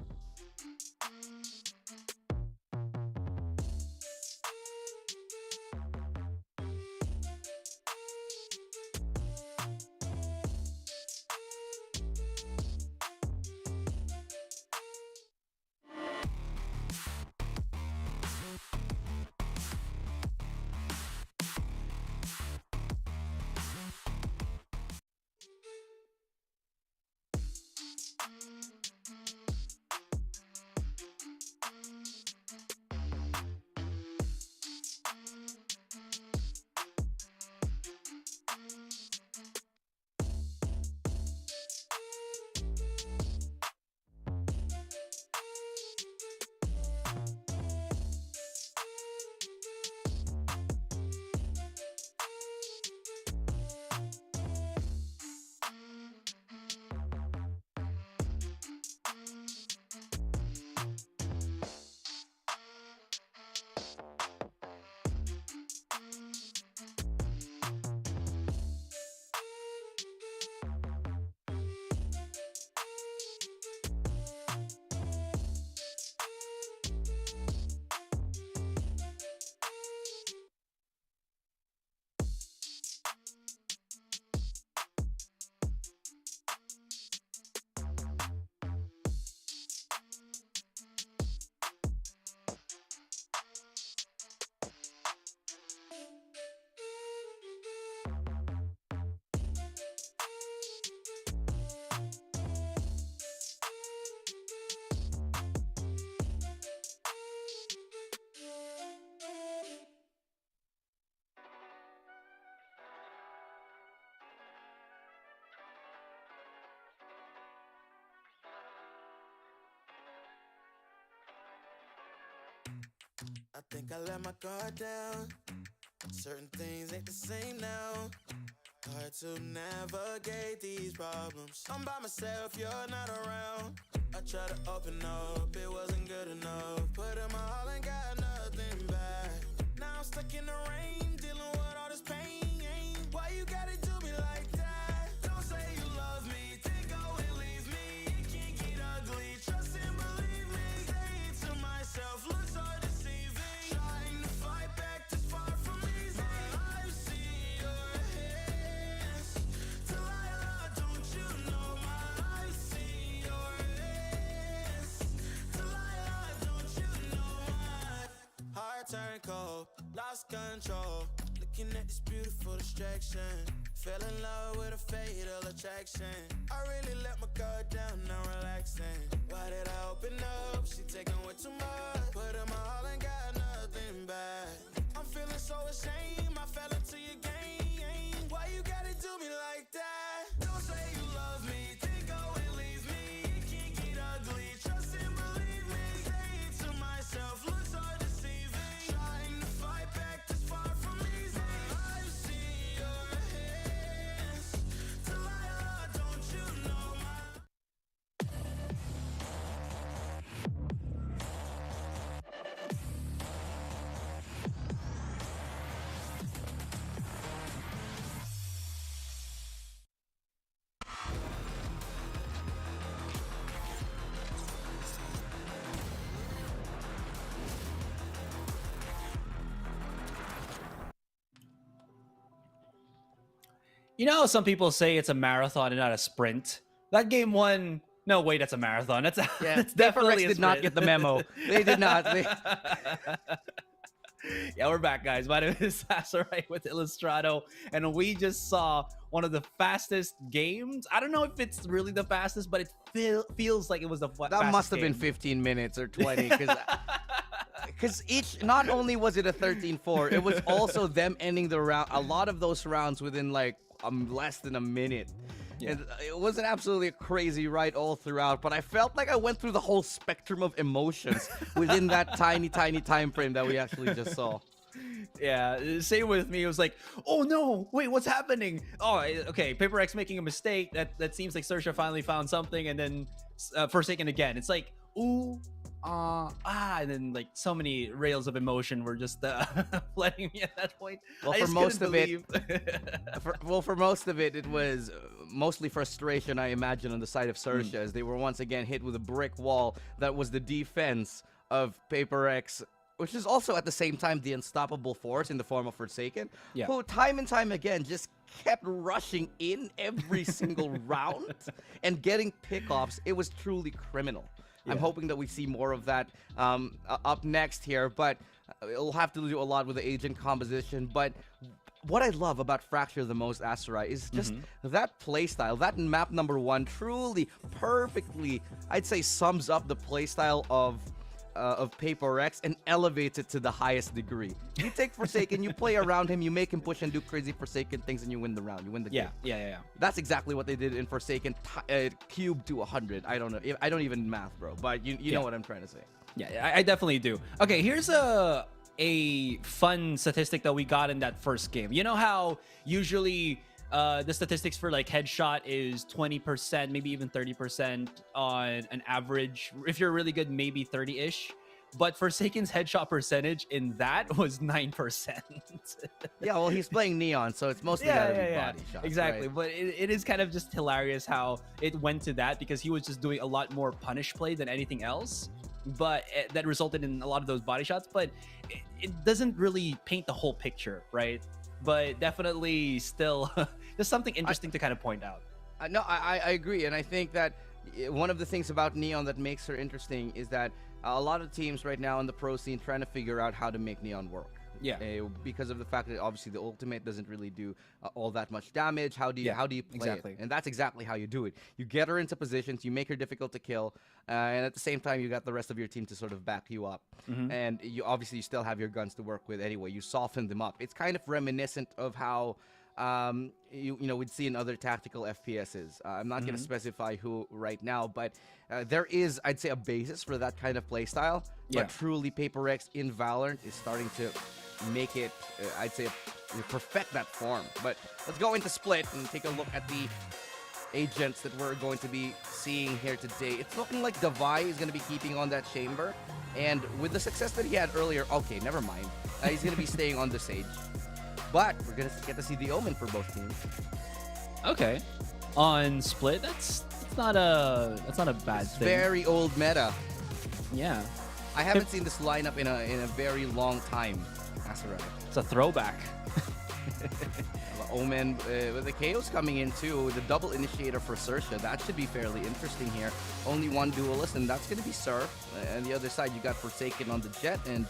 I think I let my guard down. Certain things ain't the same now. Hard to navigate these problems. I'm by myself, you're not around. I tried to open up, it wasn't good enough. Put in my all and got nothing back. Now I'm stuck in the rain, dealing with all this pain. Why you gotta do me like that? Don't say you love me, then go and leave me. It can't get ugly, trust and believe me. Say it to myself, looks so deceiving. Trying to fight back, this far from easy. I see your hands. Delilah, don't you know I see your hands. Delilah, don't you know heart turned cold, lost control. Looking at this beautiful distraction. Fell in love with a fatal attraction. I really let my guard down, now relaxing. Why did I open up? She taking way too much. Put in my all and got nothing back. I'm feeling so ashamed, I fell into your game. Why you gotta do me like that? Don't say you love me, then go and leave me. It can't get ugly, trust and believe me. Say it to myself, look so deceiving. Trying to fight back, this far from easy. I see your hands. Delilah, don't you know You know how some people say it's a marathon and not a sprint? That game one, no, wait, that's a marathon. That's definitely did not get the memo. They did not. Yeah, we're back, guys. My name is Sasarai with Illustrato, and we just saw one of the fastest games. I don't know if it's really the fastest, but it feels like it was the fastest. That must have been game. 15 minutes or 20, because not only was it a 13-4, it was also them ending the round. A lot of those rounds within like less than a minute. Yeah. And it was an absolutely crazy ride all throughout, but I felt like I went through the whole spectrum of emotions within that tiny time frame that we actually just saw. Yeah, same with me. It was like, oh no, wait, what's happening? Oh, okay, Paper X making a mistake. That seems like XERXIA finally found something, and then Forsaken again. It's like, ooh, and then like so many rails of emotion were just flooding me at that point. Well, for most of it, it was mostly frustration, I imagine, on the side of XERXIA, as they were once again hit with a brick wall that was the defense of Paper X, which is also at the same time the unstoppable force in the form of Forsaken, who time and time again just kept rushing in every single round and getting pickoffs. It was truly criminal. I'm hoping that we see more of that up next here, but it'll have to do a lot with the agent composition. But what I love about Fracture the most, Asarai, is just that playstyle. That map number 1 truly, perfectly, I'd say, sums up the playstyle of Paper X and elevates it to the highest degree. You take Forsaken, you play around him, you make him push and do crazy Forsaken things, and you win the round. You win the game. Yeah. That's exactly what they did in Forsaken, cubed to 100. I don't know. I don't even math, bro. But you know what I'm trying to say. Yeah, I definitely do. Okay, here's a fun statistic that we got in that first game. You know how usually the statistics for like headshot is 20%, maybe even 30% on an average. If you're really good, maybe 30-ish. But Forsaken's headshot percentage in that was 9%. Yeah, well, he's playing Neon, so it's mostly gotta be body shots. Exactly, right? but it is kind of just hilarious how it went to that, because he was just doing a lot more punish play than anything else. But that resulted in a lot of those body shots. But it doesn't really paint the whole picture, right? But definitely still just something interesting to kind of point out. No, I agree, and I think that one of the things about Neon that makes her interesting is that a lot of teams right now in the pro scene trying to figure out how to make Neon work. Yeah. Because of the fact that obviously the ultimate doesn't really do all that much damage. How do you play it? And that's exactly how you do it. You get her into positions, you make her difficult to kill, and at the same time you got the rest of your team to sort of back you up. And you obviously still have your guns to work with anyway. You soften them up. It's kind of reminiscent of how you know we'd see in other tactical FPSs. I'm not going to specify who right now, but there is, I'd say, a basis for that kind of playstyle. But truly, Paper X in Valorant is starting to make it, I'd say, perfect that form. But let's go into Split and take a look at the agents that we're going to be seeing here today. It's looking like Devi is going to be keeping on that chamber, and with the success that he had earlier, okay, never mind. He's going to be staying on the Sage. But we're going to get to see the Omen for both teams. Okay. On Split, that's not a bad thing. Very old meta. Yeah. I haven't seen this lineup in a very long time. It's a throwback. Omen with the KOs coming in too. The double initiator for XERXIA. That should be fairly interesting here. Only one duelist, and that's going to be Surf. And the other side, you got Forsaken on the Jet, and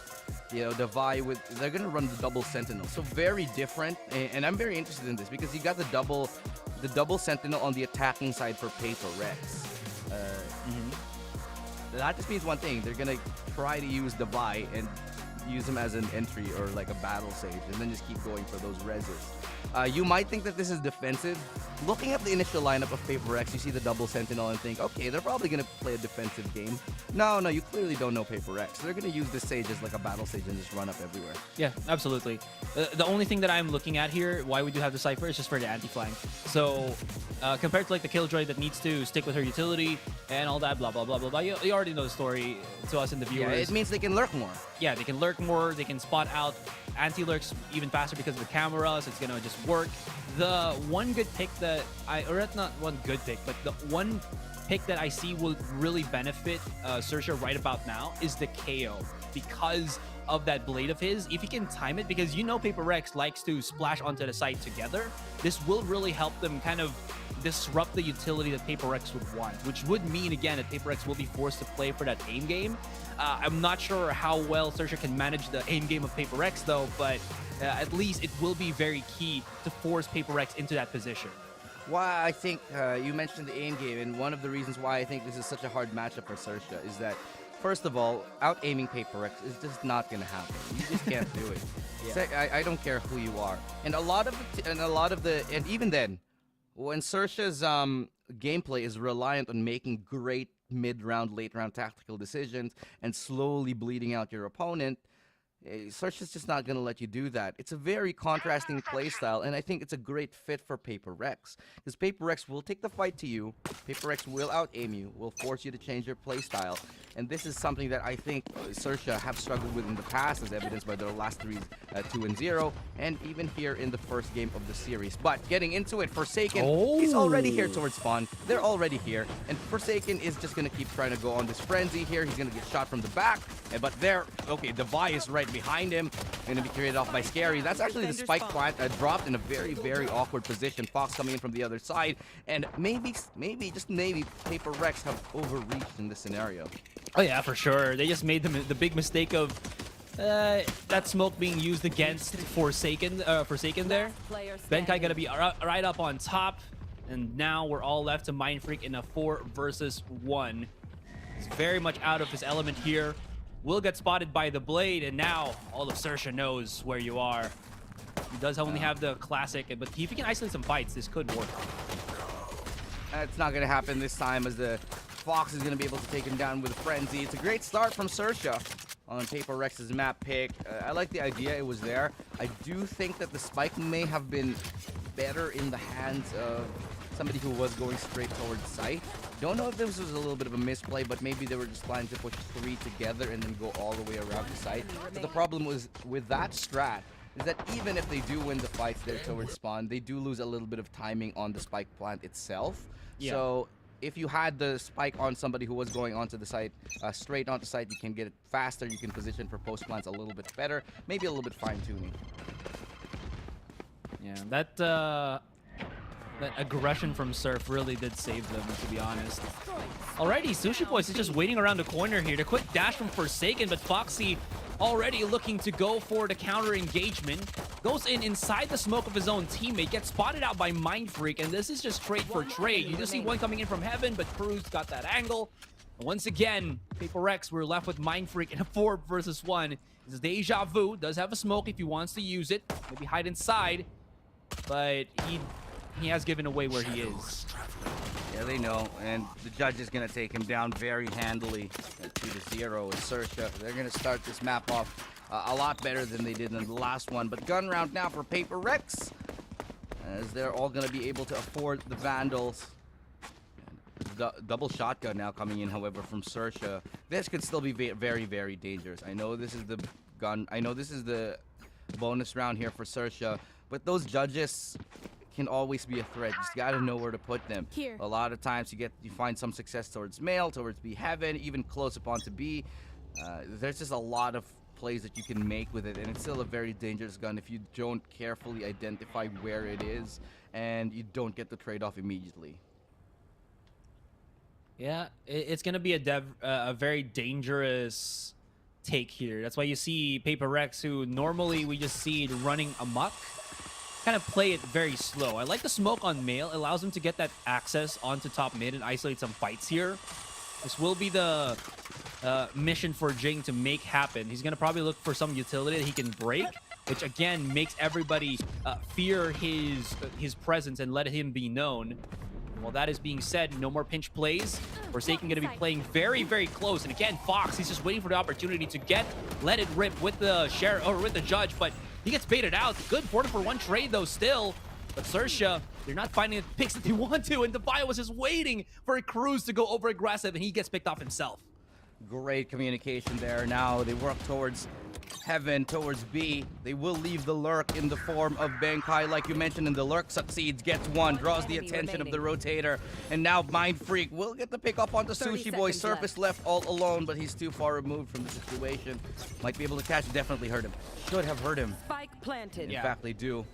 Devi with. They're going to run the double Sentinel. So very different, and I'm very interested in this because you got the double Sentinel on the attacking side for Paper Rex. That just means one thing. They're going to try to use Devi and use him as an entry or like a battle sage, and then just keep going for those reses. You might think that this is defensive. Looking at the initial lineup of Paper X, you see the double Sentinel and think, okay, they're probably going to play a defensive game. No, you clearly don't know Paper X. They're going to use this sage as like a battle sage and just run up everywhere. Yeah, absolutely. The only thing that I'm looking at here, why we do have the Cypher, is just for the anti-flank. So compared to like the Killjoy that needs to stick with her utility and all that, blah, blah, blah, blah, blah. You already know the story to us and the viewers. Yeah, it means they can lurk more. Yeah, they can lurk more. They can spot out anti-lurks even faster because of the camera, so it's going to just work. The one good pick that not one good pick, but the one pick that I see will really benefit XERXIA right about now is the KO, because of that blade of his, if he can time it, because you know Paper Rex likes to splash onto the side together, this will really help them kind of disrupt the utility that Paper Rex would want, which would mean, again, that Paper Rex will be forced to play for that aim game. I'm not sure how well XERXIA can manage the aim game of Paper Rex, though, but at least it will be very key to force Paper Rex into that position. Why I think you mentioned the aim game, and one of the reasons why I think this is such a hard matchup for XERXIA is that, first of all, out-aiming Paper Rex is just not going to happen. You just can't do it. Yeah. I don't care who you are. And and even then, when XERXIA's gameplay is reliant on making great mid-round, late-round tactical decisions and slowly bleeding out your opponent, XERXIA's just not going to let you do that. It's a very contrasting playstyle, and I think it's a great fit for Paper Rex. Because Paper Rex will take the fight to you, Paper Rex will out-aim you, will force you to change your playstyle, and this is something that I think XERXIA have struggled with in the past, as evidenced by their last 2-0, and even here in the first game of the series. But getting into it, Forsaken is already here towards spawn. They're already here, and Forsaken is just going to keep trying to go on this frenzy here. He's going to get shot from the back, but there, okay, Devi is right behind him, going to be carried off by Scary. That's actually the spike plant dropped in a very, very awkward position. Fox coming in from the other side, and maybe, just maybe, Paper Rex have overreached in this scenario. Oh yeah, for sure. They just made the big mistake of that smoke being used against Forsaken there. Benkai gonna be right up on top, and now we're all left to Mind Freak in a 4 versus 1. He's very much out of his element here. Will get spotted by the blade, and now all of XERXIA knows where you are. He does only have the classic, but if he can isolate some fights, this could work. It's not going to happen this time, as the Fox is going to be able to take him down with a frenzy. It's a great start from XERXIA on Paper Rex's map pick. I like the idea, it was there. I do think that the spike may have been better in the hands of somebody who was going straight towards site. Don't know if this was a little bit of a misplay, but maybe they were just planning to push 3 together and then go all the way around the site. But the problem was with that strat is that even if they do win the fights there towards spawn, they do lose a little bit of timing on the spike plant itself. Yeah. So if you had the spike on somebody who was going onto the site, straight onto site, you can get it faster, you can position for post plants a little bit better, maybe a little bit fine-tuning. Yeah, that aggression from Surf really did save them, to be honest. Alrighty, Sushi Boys is just waiting around the corner here. The quick dash from Forsaken, but Foxy already looking to go for the counter engagement. Goes inside the smoke of his own teammate, gets spotted out by Mind Freak, and this is just trade for trade. You just see one coming in from heaven, but Cruz got that angle. And once again, Paper Rex, we're left with Mind Freak in a 4 versus 1. This is Deja Vu, does have a smoke if he wants to use it. Maybe hide inside, but he has given away where he is. Yeah, they know, and the judge is going to take him down very handily at 2-0 with XERXIA. They're going to start this map off a lot better than they did in the last one. But gun round now for Paper Rex, as they're all going to be able to afford the Vandals. Double shotgun now coming in, however, from XERXIA. This could still be very, very dangerous. I know this is the gun. I know this is the bonus round here for XERXIA, but those judges can always be a threat. Just gotta know where to put them. Here. A lot of times you find some success towards male, towards B heaven, even close upon to B. There's just a lot of plays that you can make with it, and it's still a very dangerous gun if you don't carefully identify where it is and you don't get the trade-off immediately. Yeah, it's gonna be a very dangerous take here. That's why you see Paper Rex, who normally we just see running amok, kind of play it very slow. I like the smoke on male. It allows him to get that access onto top mid and isolate some fights here. This will be the mission for Jing to make happen. He's going to probably look for some utility that he can break, which again makes everybody fear his presence and let him be known. While that is being said, no more pinch plays. Forsaken going to be playing very, very close. And again, Fox, he's just waiting for the opportunity to let it rip with the sheriff or with the judge, but he gets baited out. Good 4-for-1 trade though still. But XERXIA, they're not finding the picks that they want to, and Defio was just waiting for a Cruz to go over aggressive, and he gets picked off himself. Great communication there. Now they work towards Heaven, towards B. They will leave the lurk in the form of Benkai, like you mentioned, and the lurk succeeds, gets one, draws the attention of the rotator, and now Mind Freak will get the pick up onto Sushi Boy. Surface left all alone, but he's too far removed from the situation. Might be able to catch, definitely hurt him. Should have hurt him. Spike planted. In fact, they do.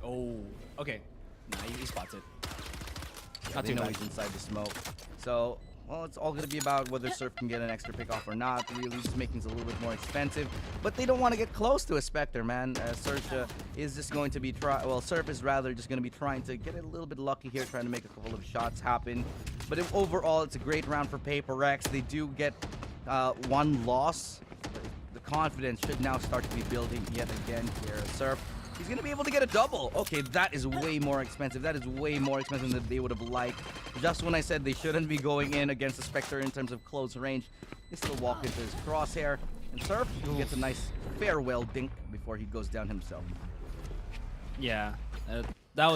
Oh, okay. Nah, he spots it. Not too much inside the smoke. So, well, it's all going to be about whether Surf can get an extra pick off or not. Really, just making it a little bit more expensive. But they don't want to get close to a Spectre, man. XERXIA is just going to be Surf is rather just going to be trying to get a little bit lucky here, trying to make a couple of shots happen. But overall, it's a great round for PaperX. They do get one loss. The confidence should now start to be building yet again here. Surf, he's going to be able to get a double. Okay, that is way more expensive. That is way more expensive than they would have liked. Just when I said they shouldn't be going in against the Spectre in terms of close range, they still walk into his crosshair. And Surf gets a nice farewell dink before he goes down himself. Yeah, that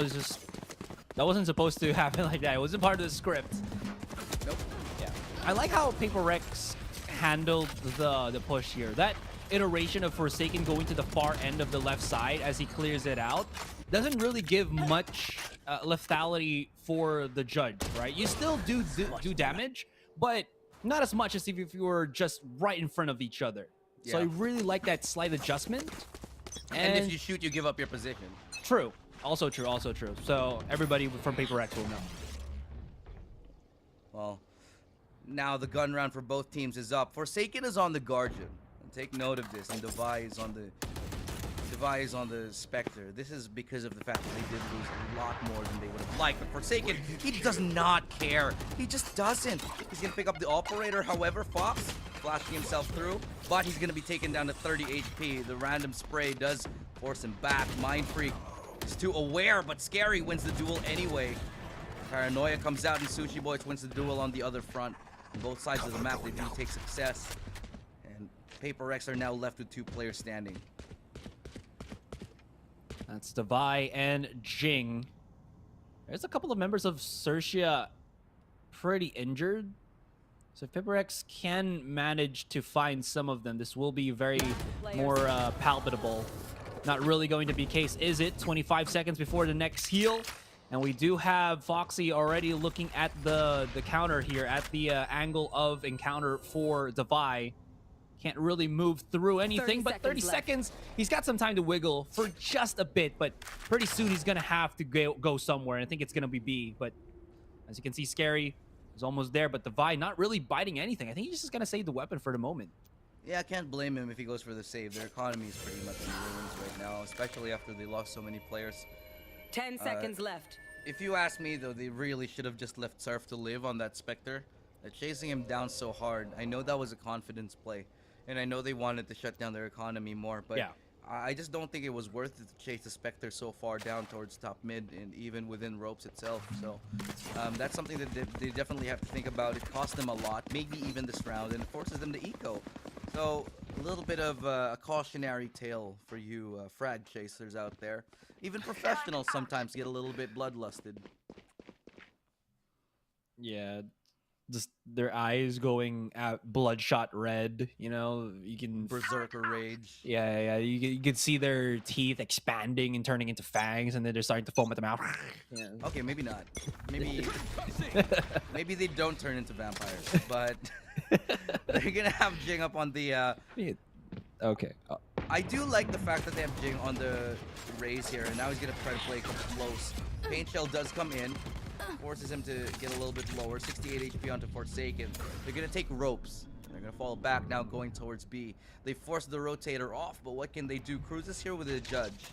wasn't supposed to happen like that. It wasn't part of the script. Nope. Yeah. I like how PaperX handled the push here. That iteration of Forsaken going to the far end of the left side as he clears it out doesn't really give much lethality for the judge, right? You still do damage, but not as much as if you were just right in front of each other. Yeah. So I really like that slight adjustment. And if you shoot, you give up your position. True. Also true, also true. So everybody from PaperX will know. Well, now the gun round for both teams is up. Forsaken is on the Guardian. And take note of this. And Devi is on the Spectre. This is because of the fact that they did lose a lot more than they would have liked. But Forsaken, he does not care. He just doesn't. He's going to pick up the operator, however, Fox, flashing himself through. But he's going to be taken down to 30 HP. The random spray does force him back. Mind Freak is too aware, but Scary wins the duel anyway. Paranoia comes out and Sushi Boy wins the duel on the other front. On both sides of the map, they do take success. And PaperX are now left with 2 players standing. That's Devi and Jing. There's a couple of members of XERXIA pretty injured. So if PaperX can manage to find some of them, this will be very more palpable. Not really going to be case, is it? 25 seconds before the next heal. And we do have Foxy already looking at the counter here, at the angle of encounter for Devi. Can't really move through anything, but 30 seconds, he's got some time to wiggle for just a bit, but pretty soon he's gonna have to go somewhere, and I think it's gonna be B. But as you can see, Scary is almost there, but Devi not really biting anything. I think he's just gonna save the weapon for the moment. Yeah, I can't blame him if he goes for the save. Their economy is pretty much in ruins right now, especially after they lost so many players. 10 seconds left. If you ask me, though, they really should have just left Surf to live on that Spectre. They're chasing him down so hard. I know that was a confidence play, and I know they wanted to shut down their economy more, but yeah. I just don't think it was worth it to chase the Spectre so far down towards top mid and even within ropes itself. So that's something that they definitely have to think about. It cost them a lot, maybe even this round, and it forces them to eco. So a little bit of a cautionary tale for you frag chasers out there. Even professionals sometimes get a little bit bloodlusted. Yeah, just their eyes going at bloodshot red, you know, you can... Berserker rage. Yeah, you can see their teeth expanding and turning into fangs, and then they're starting to foam at the mouth. Yeah. Okay, maybe not. Maybe they don't turn into vampires, but they're gonna have Jing up on the... Okay. I do like the fact that they have Jing on the raise here, and now he's gonna try to play close. Paint Shell does come in, forces him to get a little bit lower. 68 HP onto Forsaken. They're gonna take ropes. They're gonna fall back now, going towards B. They force the rotator off, but what can they do? Cruz is here with a judge.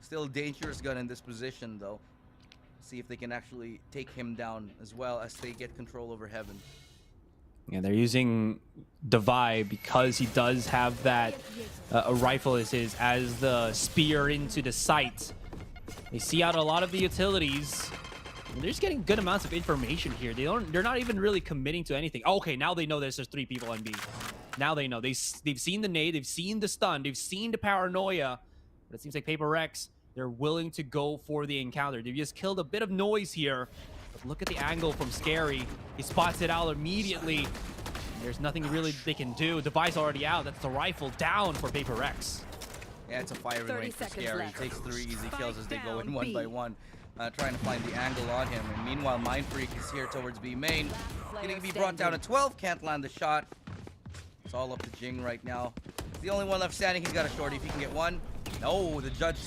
Still a dangerous gun in this position, though. See if they can actually take him down as well as they get control over Heaven. Yeah, they're using Devi because he does have that a rifle as the spear into the sight. They see out a lot of the utilities. And they're just getting good amounts of information here. They're not even really committing to anything. Okay, now they know there's 3 people on B. Now they know. They've seen the nade, they've seen the stun, they've seen the paranoia. But it seems like PaperX, they're willing to go for the encounter. They've just killed a bit of noise here. But look at the angle from Scary. He spots it out immediately. There's nothing really they can do. Device already out. That's the rifle down for Paper Rex. Yeah, it's a firing range for Scary. He takes 3 easy kills as they go in one by one. Trying to find the angle on him. And meanwhile, Mind Freak is here towards B main. Going to be brought down to 12. Can't land the shot. It's all up to Jing right now. He's the only one left standing. He's got a shorty if he can get one. No, the judge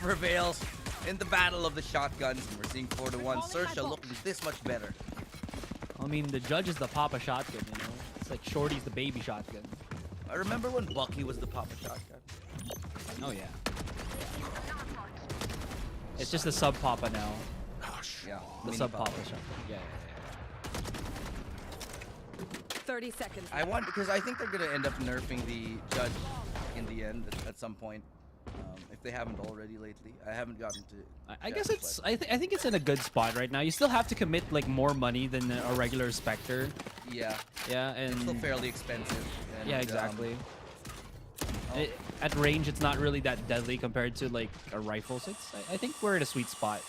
prevails in the battle of the shotguns. And we're seeing 4-1. XERXIA looking this much better. I mean, the judge is the Papa shotgun, you know? It's like Shorty's the baby shotgun. I remember when Bucky was the Papa shotgun. Oh, yeah. It's just the sub Papa now. Yeah, the sub Papa shotgun. Yeah. 30 seconds. I want, because I think they're going to end up nerfing the judge in the end at some point. If they haven't already lately. I haven't gotten to I guess it's I think it's in a good spot right now. You still have to commit like more money than a regular Spectre. Yeah. Yeah, and it's still fairly expensive. And, yeah, exactly. At range, it's not really that deadly compared to like a rifle. So it's, I think we're in a sweet spot.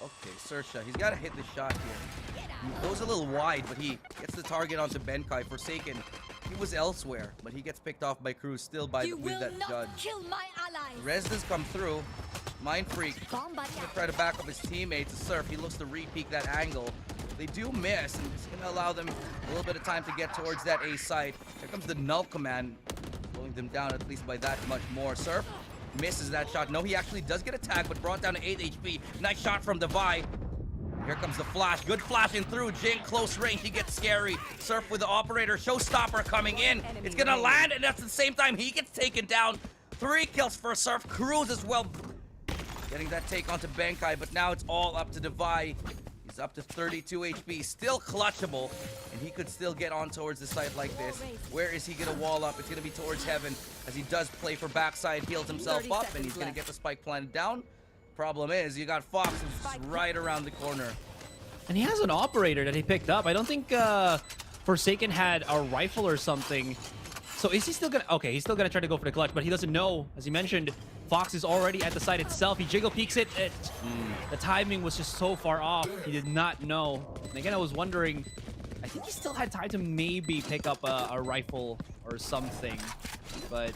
Okay, XERXIA, he's got to hit the shot here. He goes a little wide, but he gets the target onto Benkai. Forsaken, he was elsewhere, but he gets picked off by Cruz still with that judge. Kill my allies. Rez does come through. Mind Freak gonna try to back up his teammates. Surf, he looks to re-peek that angle. They do miss, and it's gonna allow them a little bit of time to get towards that A site. Here comes the null command, slowing them down at least by that much more. Surf misses that shot. No, he actually does get a tag, but brought down to 8 HP. Nice shot from Devi. Here comes the flash. Good flashing through. Jing, close range. He gets Scary. Surf with the operator. Showstopper coming in. It's going to land, and at the same time, he gets taken down. 3 kills for Surf. Cruz as well. Getting that take onto Benkai, but now it's all up to Devi. He's up to 32 HP. Still clutchable, and he could still get on towards the site like this. Where is he going to wall up? It's going to be towards Heaven, as he does play for backside. Heals himself up, and he's going to get the spike planted down. Problem is, you got Fox who's right around the corner. And he has an operator that he picked up. I don't think Forsaken had a rifle or something. So is he still gonna... Okay, he's still gonna try to go for the clutch, but he doesn't know. As he mentioned, Fox is already at the site itself. He jiggle peeks it. The timing was just so far off. He did not know. And again, I was wondering... I think he still had time to maybe pick up a rifle or something. But,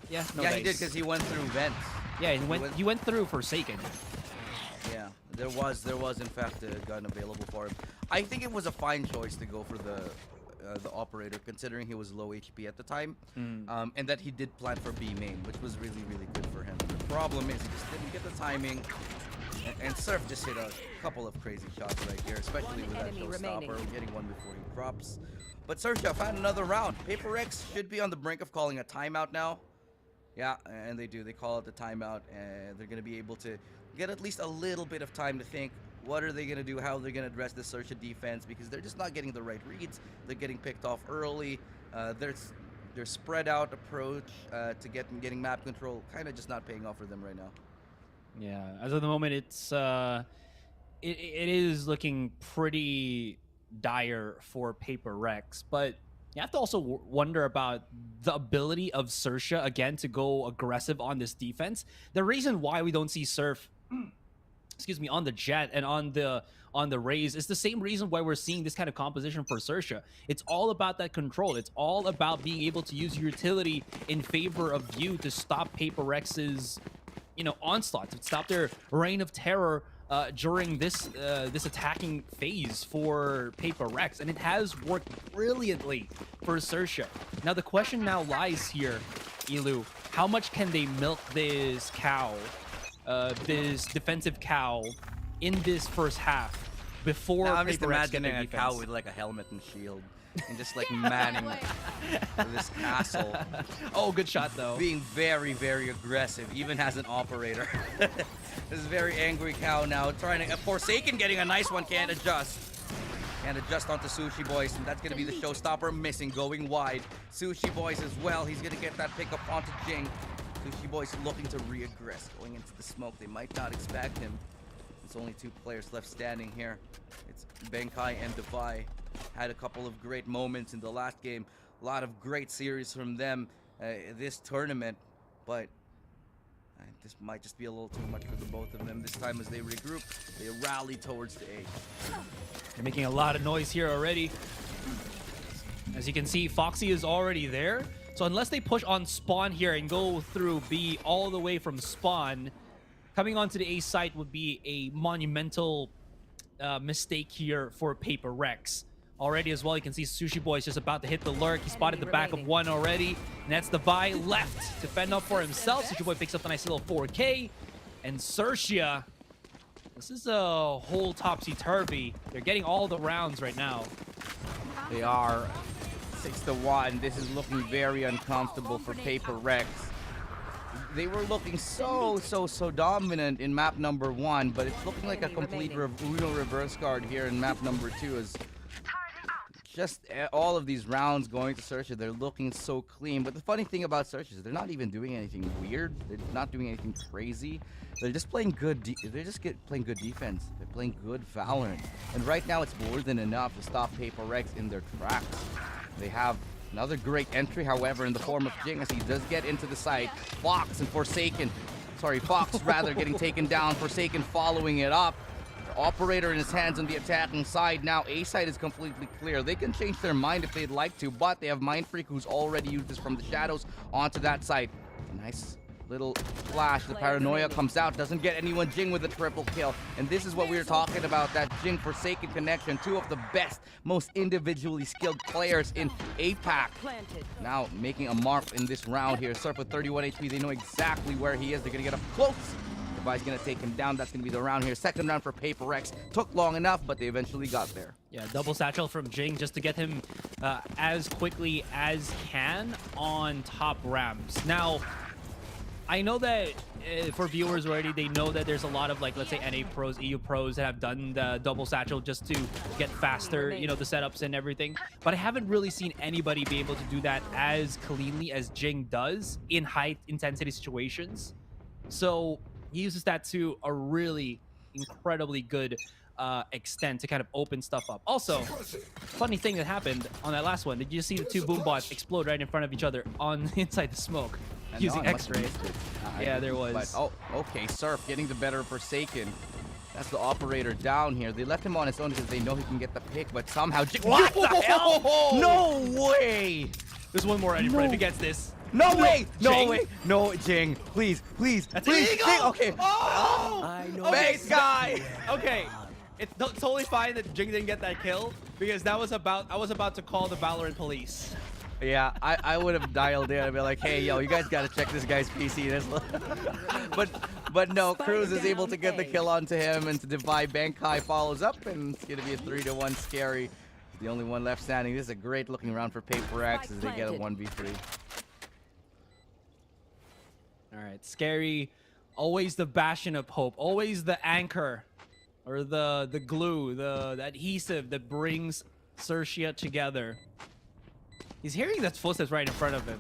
yeah, no dice. He did, because he went through vents. Yeah, he went through Forsaken. Yeah, there was in fact a gun available for him. I think it was a fine choice to go for the operator, considering he was low HP at the time, and that he did plan for B main, which was really, really good for him. The problem is he just didn't get the timing, and Surf just hit a couple of crazy shots right here, especially with that showstopper, getting one before he drops. But XERXIA found another round. Paper X should be on the brink of calling a timeout now. Yeah, and they do. They call it the timeout, and they're going to be able to get at least a little bit of time to think. What are they going to do? How they're going to address the XERXIA defense? Because they're just not getting the right reads. They're getting picked off early. Their spread out approach to getting map control kind of just not paying off for them right now. Yeah, as of the moment, it's it is looking pretty dire for Paper Rex, but you have to also wonder about the ability of XERXIA again to go aggressive on this defense. The reason why we don't see Surf, excuse me, on the Jet and on the Raze is the same reason why we're seeing this kind of composition for XERXIA. It's all about that control. It's all about being able to use your utility in favor of you to stop Paper Rex's, onslaught, to stop their reign of terror during this attacking phase for Paper Rex, and it has worked brilliantly for XERXIA. Now the question now lies here, Ilu, how much can they milk this cow, this defensive cow, in this first half before I'm just Paper Rex get imagining their a defense? cow with like a helmet and shield, and just like manning this castle. Oh, good shot though. Being very, very aggressive, even has an operator. This is very angry cow now, trying to Forsaken getting a nice one, can't adjust. Can't adjust onto Sushi Boys, and that's gonna be the showstopper missing, going wide. Sushi Boys as well, he's gonna get that pickup onto Jing. Sushi Boys looking to re-aggress, going into the smoke. They might not expect him. There's only 2 players left standing here. It's Benkai and Devi. Had a couple of great moments in the last game. A lot of great series from them this tournament, but this might just be a little too much for the both of them. This time as they regroup, they rally towards the A. They're making a lot of noise here already. As you can see, Foxy is already there. So unless they push on spawn here and go through B all the way from spawn, coming onto the A site would be a monumental mistake here for Paper Rex. Already as well, you can see Sushi Boy is just about to hit the lurk. He spotted the back of one already. And that's the buy left to fend up for himself. Sushi Boy picks up a nice little 4K. And XERXIA, this is a whole topsy-turvy. They're getting all the rounds right now. They are 6-1. This is looking very uncomfortable for Paper Rex. They were looking so dominant in map number 1, but it's looking like a complete Uno reverse card here in map number 2 as just all of these rounds going to XERXIA, they're looking so clean. But the funny thing about XERXIA is they're not even doing anything weird. They're not doing anything crazy. They're just playing good. Playing good defense. They're playing good Valorant. And right now, it's more than enough to stop Paper Rex in their tracks. They have another great entry, however, in the form of Jing as he does get into the site. Fox and Forsaken. Sorry, Fox rather getting taken down. Forsaken following it up. Operator in his hands on the attacking side. Now A side is completely clear. They can change their mind if they'd like to, but they have Mindfreak who's already used this from the shadows onto that side. Nice little flash. The paranoia comes out, doesn't get anyone. Jing with a triple kill. And this is what we were talking about, that Jing Forsaken connection. Two of the best, most individually skilled players in APAC. Now making a mark in this round here. Surf with 31 HP. They know exactly where he is. They're gonna get up close. He's gonna take him down. That's gonna be the round here. Second round for Paper Rex. Took long enough, but they eventually got there. Yeah, double satchel from Jing just to get him as quickly as can on top ramps. Now, I know that for viewers already, they know that there's a lot of, like, let's say NA pros, EU pros that have done the double satchel just to get faster, you know, the setups and everything. But I haven't really seen anybody be able to do that as cleanly as Jing does in high intensity situations. So he uses that to a really incredibly good extent to kind of open stuff up. Also, funny thing that happened on that last one, did you see the two boom bots explode right in front of each other on inside the smoke using X-ray? Yeah, there was. But, oh, okay, Surf getting the better of Forsaken. That's the operator down here. They left him on his own because they know he can get the pick, but somehow... What the hell? No way! There's one more right in front if he gets this. No way! No way! No, Jing, please, please, That's please. illegal! Okay. Oh! I know. Okay, Base guy. Okay, it's totally fine that Jing didn't get that kill because I was about to call the Valorant police. Yeah, I would have dialed in and be like, hey, yo, you guys got to check this guy's PC. But no, Cruz is able to get the kill onto him, and to Defy, Bankai follows up, and it's going to be a 3-1 Scary. The only one left standing. This is a great looking round for Paper X as they get a 1v3. All right, Scary, always the bastion of hope, always the anchor, or the glue, the adhesive that brings XERXIA together. He's hearing that footsteps right in front of him.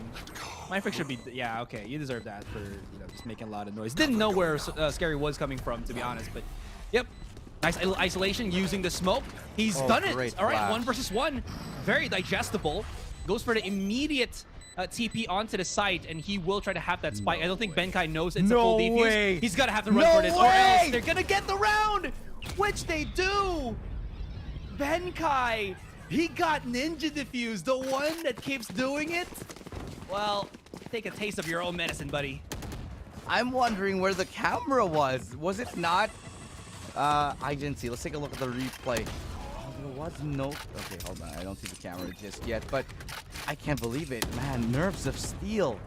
Mindfreak should be, yeah, okay, you deserve that for, you know, just making a lot of noise. Didn't know where Scary was coming from, to be honest, but yep. Nice isolation using the smoke. He's done it. All right, 1 versus 1. Very digestible. Goes for the immediate TP onto the site, and he will try to have that spike. I don't think Bankai knows it's a full defuse. Way. He's got to have to run for this, or else they're going to get the round, which they do. Bankai, he got ninja defuse, the one that keeps doing it. Well, take a taste of your own medicine, buddy. I'm wondering where the camera was. Was it not? I didn't see. Let's take a look at the replay. Oh, there was no... Okay, hold on. I don't see the camera just yet, but I can't believe it. Man, nerves of steel.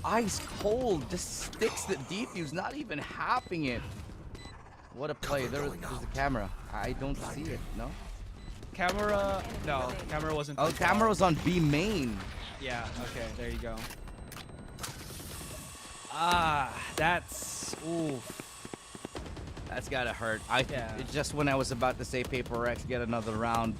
Ice cold. Just sticks the defuse, not even halving it. What a play. There's the camera. I don't see it. No? Camera... No, camera wasn't... Oh, camera was on B main. Yeah, okay. There you go. Ah, that's... Oof. That's gotta hurt. It's just when I was about to say Paper X get another round,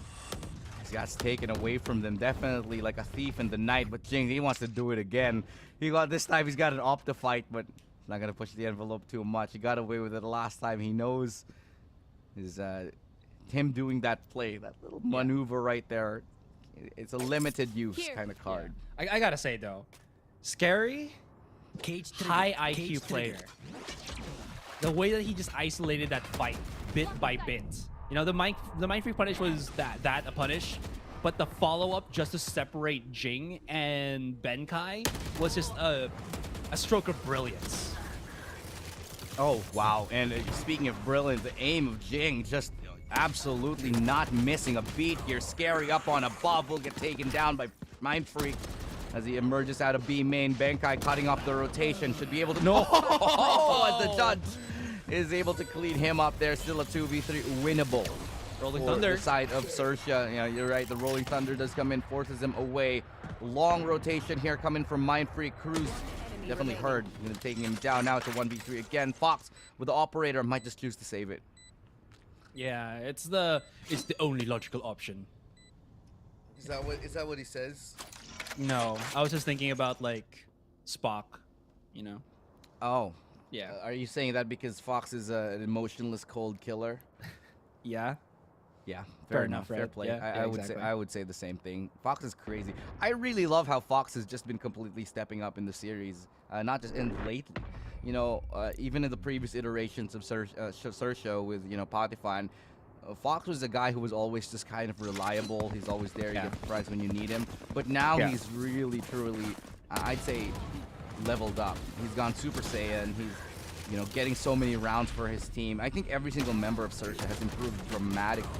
he got taken away from them. Definitely like a thief in the night. But Jing, he wants to do it again. This time he's got an op to fight, but not gonna push the envelope too much. He got away with it the last time. He knows is him doing that play, that little maneuver right there. It's a limited use kind of card. Yeah. I gotta say though, Scary, high IQ player. The way that he just isolated that fight bit by bit. You know, the Mindfreak punish was that a punish. but the follow-up just to separate Jing and Benkai was just a stroke of brilliance. Oh, wow. And speaking of brilliant, the aim of Jing just absolutely not missing a beat here. Scary up on above will get taken down by Mind Freak as he emerges out of B main. Benkai cutting off the rotation. Should be able to... No! As the judge is able to clean him up there. Still a 2v3 winnable. Rolling for Thunder. the side of XERXIA. Yeah, you're right. The Rolling Thunder does come in, forces him away. Long rotation here coming from Mind Freak. Cruz definitely heard, taking him down. Now it's a 1v3 again. Fox with the operator might just choose to save it. Yeah, it's the only logical option. Is that what he says? No, I was just thinking about like Spock, you know. Oh. Yeah. Are you saying that because Fox is an emotionless cold killer? Yeah. Yeah, Fair enough, fair right? play. Yeah, I would say the same thing. Fox is crazy. I really love how Fox has just been completely stepping up in the series, not just in lately. You know, even in the previous iterations of XERXIA with Potifan, Fox was a guy who was always just kind of reliable. He's always there. You get the prize when you need him. But now he's really, truly, I'd say, leveled up. He's gone Super Saiyan. He's getting so many rounds for his team. I think every single member of XERXIA has improved dramatically.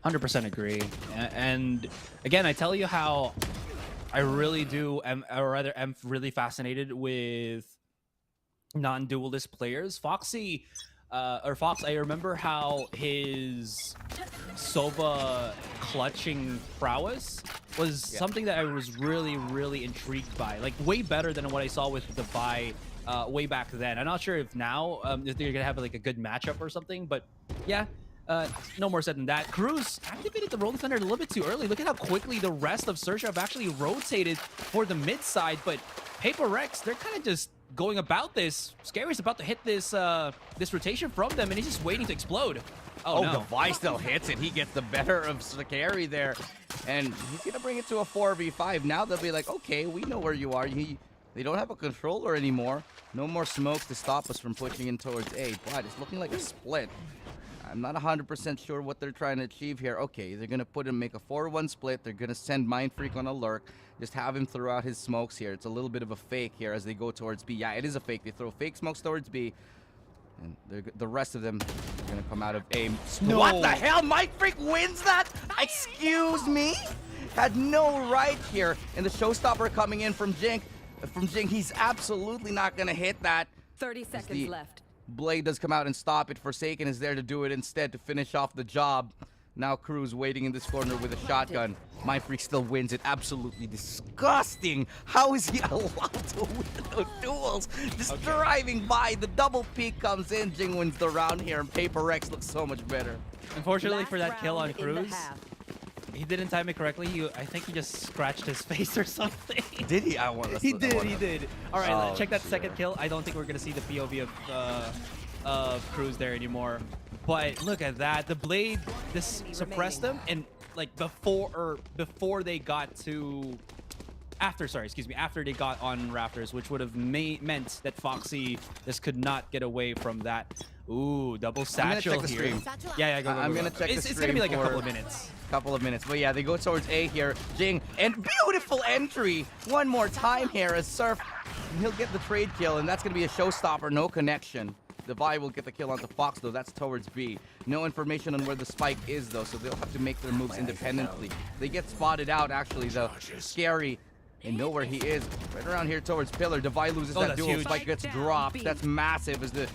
100% agree. And again, I tell you how I really am really fascinated with non-duelist players. Fox, I remember how his Sova clutching prowess was something that I was really, really intrigued by. Like, way better than what I saw with Defy way back then. I'm not sure if now if they're gonna have like a good matchup or something, but yeah, no more said than that. Cruz activated the Rolling Thunder a little bit too early. Look at how quickly the rest of XERXIA have actually rotated for the mid side, but PaperX, they're kind of just going about this. Scary's about to hit this this rotation from them, and he's just waiting to explode. Oh, no. Defy still hits it. He gets the better of Scary there, and he's gonna bring it to a 4v5. Now they'll be like, okay, we know where you are. They don't have a controller anymore. No more smokes to stop us from pushing in towards A, but it's looking like a split. I'm not 100% sure what they're trying to achieve here. Okay, they're gonna make a 4-1 split. They're gonna send Mind Freak on a lurk. Just have him throw out his smokes here. It's a little bit of a fake here as they go towards B. Yeah, it is a fake. They throw fake smokes towards B. And the rest of them are gonna come out of A. No. What the hell? Mind Freak wins that? Excuse me? Had no right here. And the showstopper coming in from Jing. He's absolutely not gonna hit that. 30 seconds left. Blade does come out and stop it. Forsaken is there to do it instead to finish off the job. Now Cruz waiting in this corner with a shotgun. Mind Freak still wins it. Absolutely disgusting. How is he allowed to win those duels? Just driving by. The double peek comes in. Jing wins the round here, and PaperX looks so much better. Unfortunately for that kill on Cruz, he didn't time it correctly. I think he just scratched his face or something. Did he? He did. All right, check that second kill. I don't think we're gonna see the POV of Cruz there anymore. But look at that. The Blade suppressed them, and like before they got to after they got on Rafters, which would have meant that Foxy just could not get away from that. Ooh, double satchel here. Yeah, go. I'm gonna check the stream. It's gonna be like a couple of minutes. But yeah, they go towards A here. Jing, and beautiful entry one more time here as Surf. He'll get the trade kill, and that's gonna be a showstopper. No connection. Devi will get the kill onto Fox, though. That's towards B. No information on where the spike is, though, so they'll have to make their moves independently. They get spotted out, actually, though. Scary. They know where he is. Right around here towards Pillar. Devi loses that duel. Huge. Spike gets dropped. That's massive as the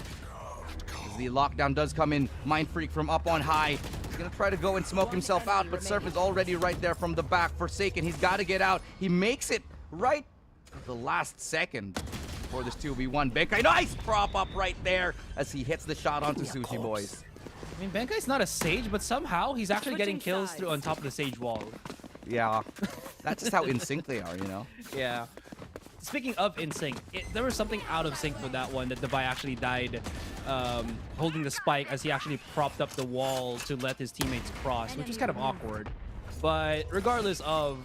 lockdown does come in. Mind Freak from up on high. He's going to try to go and smoke himself out, but Surf is already right there from the back. Forsaken. He's got to get out. He makes it right at the last second. For this 2v1. Benkai, nice prop up right there as he hits the shot onto Sushi Boys. I mean, Benkai's not a Sage, but somehow he's actually getting kills through on top of the Sage wall. Yeah, that's just how in sync they are, you know? Yeah. Speaking of in sync, there was something out of sync for that one that Devi actually died holding the spike as he actually propped up the wall to let his teammates cross, which was kind of awkward. But regardless of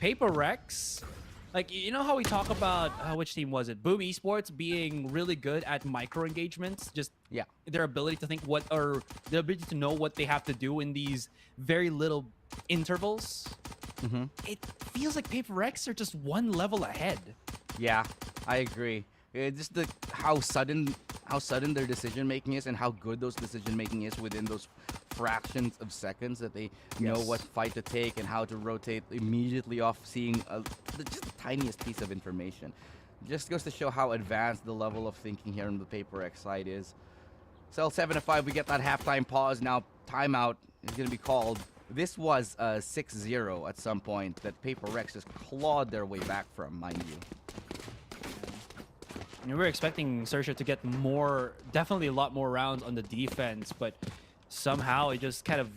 PaperX, Like, you know how we talk about, which team was it? Boom Esports being really good at micro engagements, just their ability to think or their ability to know what they have to do in these very little intervals. It feels like PaperX are just one level ahead. Yeah, I agree. Just how sudden their decision making is, and how good those decision making is within those fractions of seconds that they know what fight to take and how to rotate immediately off seeing just the tiniest piece of information. Just goes to show how advanced the level of thinking here on the PaperX side is. So 7-5, we get that halftime pause. Now timeout is going to be called. This was 6-0 at some point that PaperX just clawed their way back from, mind you. And we were expecting XERXIA to get definitely a lot more rounds on the defense, but somehow it just kind of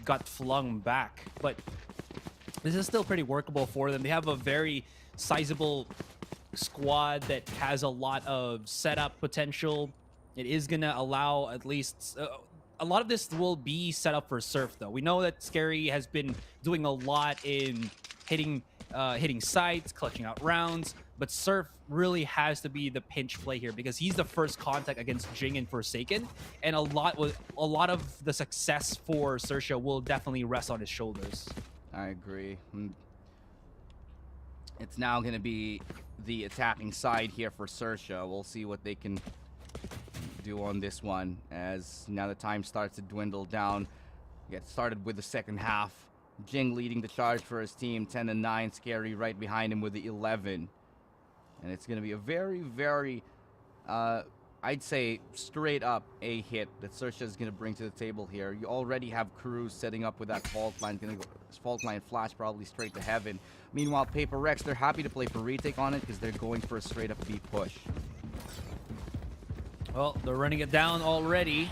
got flung back. But this is still pretty workable for them. They have a very sizable squad that has a lot of setup potential. It is going to allow at least... a lot of this will be set up for Surf, though. We know that Scary has been doing a lot in hitting sites, clutching out rounds, but Surf really has to be the pinch play here because he's the first contact against Jing and Forsaken, and a lot of the success for XERXIA will definitely rest on his shoulders. I agree. It's now going to be the attacking side here for XERXIA. We'll see what they can do on this one as now the time starts to dwindle down. Get started with the second half. Jing leading the charge for his team, 10-9. Scary right behind him with the 11. And it's going to be a very, very, I'd say, straight up a hit that XERXIA is going to bring to the table here. You already have Cruz setting up with that fault line. Going to go fault line flash probably straight to heaven. Meanwhile, PaperX, they're happy to play for retake on it because they're going for a straight up B push. Well, they're running it down already.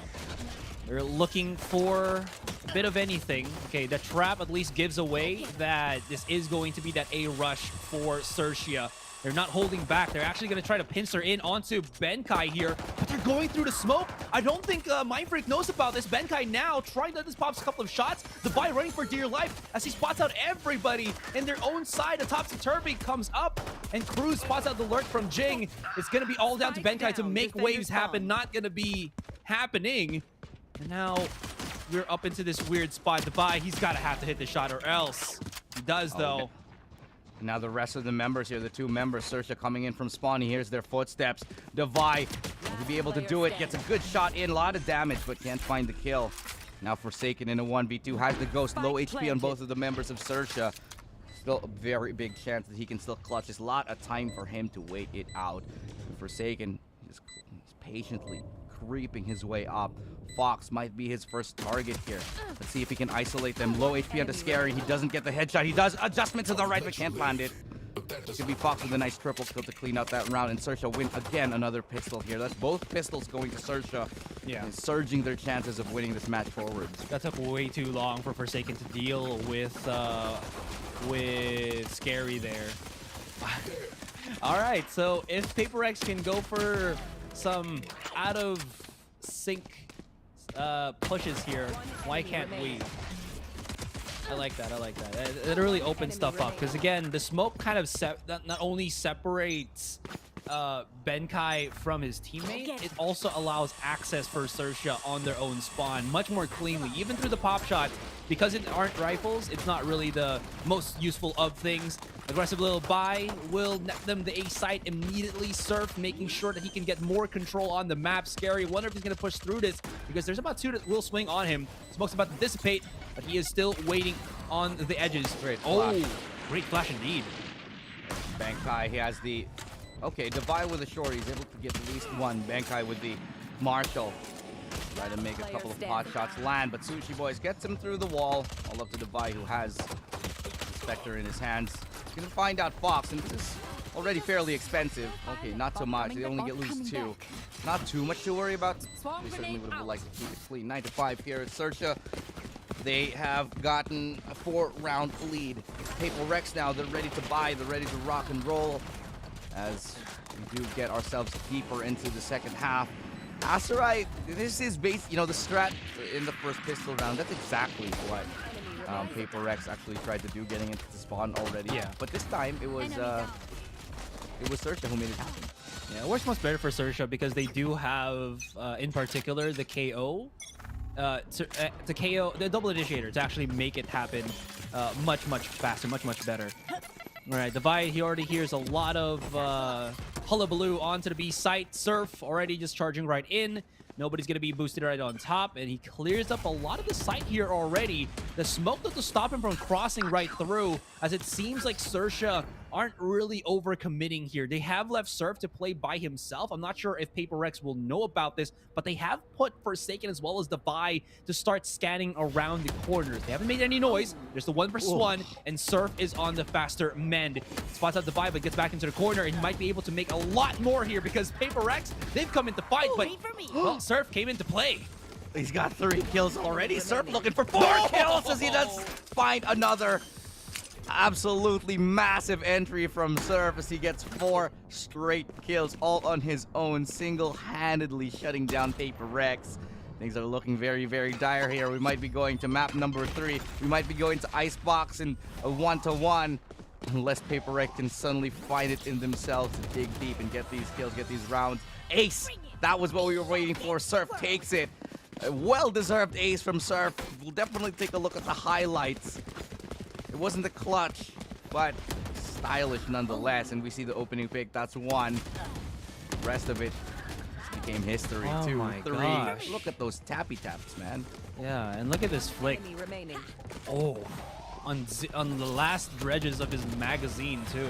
They're looking for a bit of anything. Okay, the trap at least gives away that this is going to be that A rush for XERXIA. They're not holding back. They're actually going to try to pincer in onto Benkai here. But they're going through the smoke. I don't think Mindfreak knows about this. Benkai now trying to let this pops a couple of shots. The buy running for dear life as he spots out everybody in their own side. The topsy-turvy comes up, and Cruz spots out the lurk from Jing. It's going to be all down to Benkai to make waves happen. Not going to be happening. And now we're up into this weird spot. The buy, he's got to have to hit the shot or else. He does, though. Okay. Now the rest of the members here, the two members, XERXIA coming in from spawn. He hears their footsteps. Devi will be able to do it. Gets a good shot in, a lot of damage, but can't find the kill. Now Forsaken in a 1v2. Has the Ghost, low HP on both of the members of XERXIA. Still a very big chance that he can still clutch. There's a lot of time for him to wait it out. Forsaken is patiently creeping his way up. Fox might be his first target here. Let's see if he can isolate them. Low HP onto Scary. He doesn't get the headshot. He does. Adjustment to the right, but can't land it. It could be Fox with a nice triple kill to clean out that round. And XERXIA win again another pistol here. That's both pistols going to XERXIA. Yeah. And surging their chances of winning this match forwards. That took way too long for Forsaken to deal with Scary there. All right, so if PaperX can go for some out of sync pushes here, why can't we? I like that. I like that. It really opens stuff up because again, the smoke kind of not only separates Benkai from his teammate, it also allows access for XERXIA on their own spawn much more cleanly, even through the pop shots. Because it aren't rifles, it's not really the most useful of things. Aggressive little buy will net them the A site immediately. Surf making sure that he can get more control on the map. Scary, wonder if he's going to push through this because there's about two that will swing on him. Smoke's about to dissipate, but he is still waiting on the edges. Great flash. Oh, great flash indeed. Benkai, he has the... Okay, Devi with a short. He's able to get at least one. Benkai with the Marshall. Try to make a couple of pot shots land, but Sushi Boys gets him through the wall. All up to Devi, who has Spectre in his hands. He's gonna find out Fox, and this is already fairly expensive. Okay, not so much. They only lose 2. Not too much to worry about. We certainly would have liked to keep it clean. 9-5 here at XERXIA. They have gotten a 4-round lead. PaperX now, they're ready to buy. They're ready to rock and roll. As we do get ourselves deeper into the second half. Aserai, this is based, you know, the strat in the first pistol round. That's exactly what Paper Rex actually tried to do, getting into the spawn already. Yeah. But this time it was XERXIA who made it happen. Yeah, it works much better for XERXIA because they do have, in particular, the KO. To KO, the double initiator to actually make it happen much faster, much better. All right, Divide, he already hears a lot of hullabaloo onto the B site. Surf already just charging right in. Nobody's going to be boosted right on top, and he clears up a lot of the site here already. The smoke doesn't stop him from crossing right through, as it seems like XERXIA aren't really overcommitting here. They have left Surf to play by himself. I'm not sure if Paper Rex will know about this, but they have put Forsaken as well as Divide to start scanning around the corners. They haven't made any noise. There's the 1v1, and Surf is on the faster mend. Spots out Divide, but gets back into the corner, and might be able to make a lot more here because Paper Rex, they've come into fight, but well, Surf came into play. He's got 3 kills already. Surf looking for 4 kills as he does find another absolutely massive entry from Surf as he gets 4 straight kills all on his own, single-handedly shutting down Paper Rex. Things are looking very, very dire here. We might be going to map number 3. We might be going to Icebox in a 1-to-1. Unless Paper Rex can suddenly find it in themselves to dig deep and get these kills, get these rounds. Ace! That was what we were waiting for. Surf takes it. A well-deserved ace from Surf. We'll definitely take a look at the highlights. It wasn't the clutch, but stylish nonetheless. And we see the opening pick. That's 1. The rest of it became history. Oh 2, my 3. gosh. Look at those tappy taps, man. Yeah, and look at this flick. Oh, on the last dredges of his magazine too.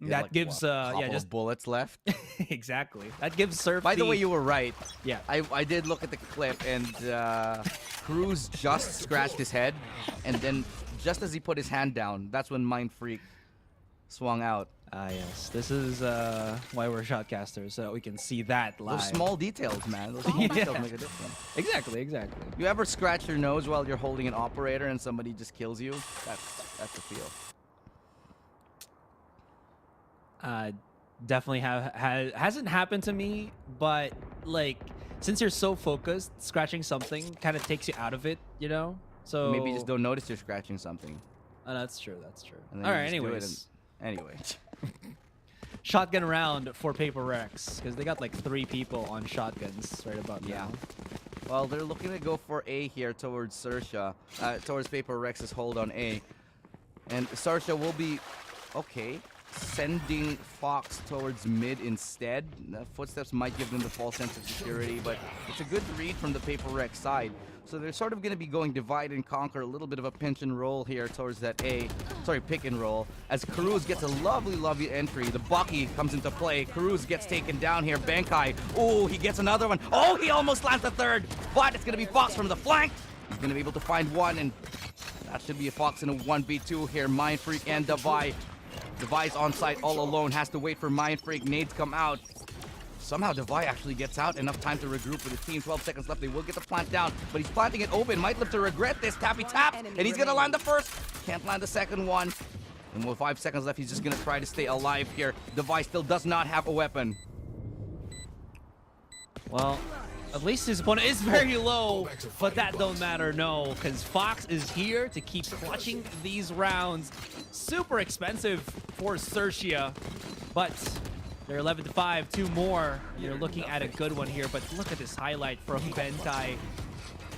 That like, gives just bullets left. Exactly. That gives Surf. By the way, you were right. Yeah. I did look at the clip, and Cruz just scratched his head, and then just as he put his hand down, that's when Mind Freak swung out. Ah, yes. This is why we're shotcasters, so we can see that live. Those small details, man. Those small details make a difference. Exactly. You ever scratch your nose while you're holding an operator and somebody just kills you? That's the feel. Definitely hasn't happened to me, but like since you're so focused, scratching something kind of takes you out of it, you know. So maybe you just don't notice you're scratching something. Oh, that's true. And then All you right. just do it Anyways. Anyway. Shotgun round for Paper Rex because they got like 3 people on shotguns right about now. Well, they're looking to go for A here towards XERXIA, towards Paper Rex's hold on A, and XERXIA will be sending Fox towards mid instead. The footsteps might give them the false sense of security, but it's a good read from the Paper Rex side. So they're sort of going to be going divide and conquer, a little bit of a pinch and roll here towards that pick and roll. As Cruz gets a lovely entry. The Bucky comes into play. Cruz gets taken down here. Bankai, oh, he gets another one. Oh, he almost lands the 3rd, but it's going to be Fox from the flank. He's going to be able to find 1, and that should be a Fox in a 1v2 here. Mind Freak and Divide. Divide's on site all alone, has to wait for Mind Freak. Nades come out. Somehow Divide actually gets out. Enough time to regroup with his team. 12 seconds left. They will get the plant down, but he's planting it open. Might live to regret this. Tappy tap, and he's gonna land the first. Can't land the second one. And with 5 seconds left, he's just gonna try to stay alive here. Divide still does not have a weapon. Well, at least his opponent is very low, but that don't matter, no, because Fox is here to keep clutching these rounds. Super expensive for XERXIA, but they're 11-5, 2 more. You're looking at a good one here, but look at this highlight from Benkai.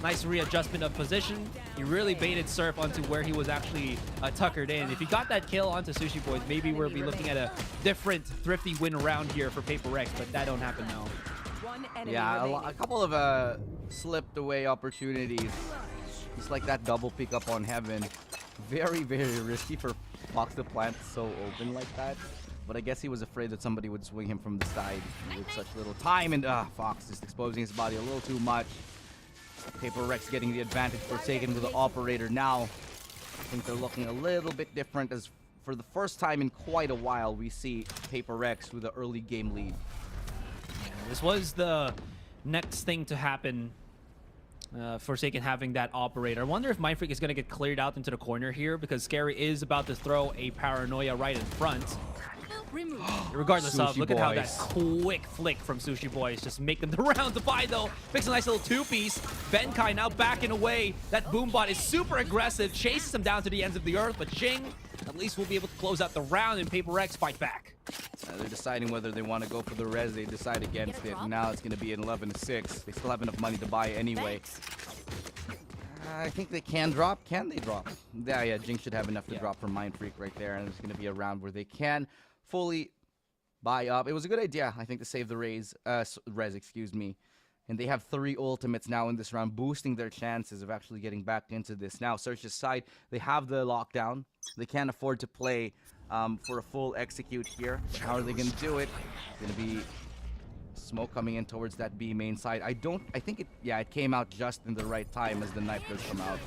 Nice readjustment of position. He really baited Surf onto where he was actually tuckered in. If he got that kill onto Sushi Boys, maybe we'll be looking at a different thrifty win round here for Paper Rex, but that don't happen now. Yeah, a couple of slipped away opportunities. Just like that double pick up on Heaven. Very, very risky for Fox to plant so open like that. But I guess he was afraid that somebody would swing him from the side with such little time. And Fox just exposing his body a little too much. Paper Rex getting the advantage. Forsaken with the operator now. I think they're looking a little bit different, as for the first time in quite a while we see Paper Rex with the early game lead. This was the next thing to happen. Forsaken having that operator. I wonder if Mind Freak is going to get cleared out into the corner here, because Scary is about to throw a paranoia right in front. Regardless of, Sushi look at how that Boys. quick flick from Sushi Boys just make them the round to buy though. Makes a nice little two-piece. Benkai now backing away. That Boombot is super aggressive, chases him down to the ends of the earth, but Jing at least will be able to close out the round and Paper X fight back. They're deciding whether they want to go for the res. They decide against it. Now it's going to be an 11-6. They still have enough money to buy anyway. I think they can drop. Can they drop? Yeah, Jing should have enough to drop from Mind Freak right there. And there's going to be a round where they can fully buy up. It was a good idea, I think, to save the res, excuse me. And they have 3 ultimates now in this round, boosting their chances of actually getting back into this. Now, XERXIA's side, they have the lockdown. They can't afford to play for a full execute here. How are they going to do it? It's going to be smoke coming in towards that B main side. I think it came out just in the right time as the knife does come out.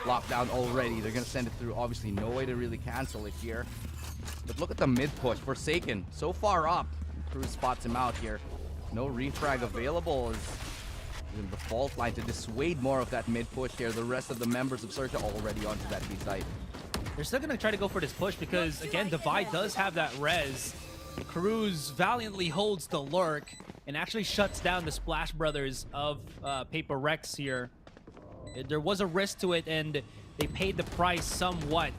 Lockdown already. They're going to send it through. Obviously, no way to really cancel it here. But look at the mid push. Forsaken, so far up. Cruz spots him out here. No refrag available. The fault line to dissuade more of that mid push here. The rest of the members of XERXIA already onto that B side. They're still going to try to go for this push because, again, Divide does have that res. Cruz valiantly holds the lurk and actually shuts down the Splash Brothers of Paper Rex here. There was a risk to it, and they paid the price somewhat.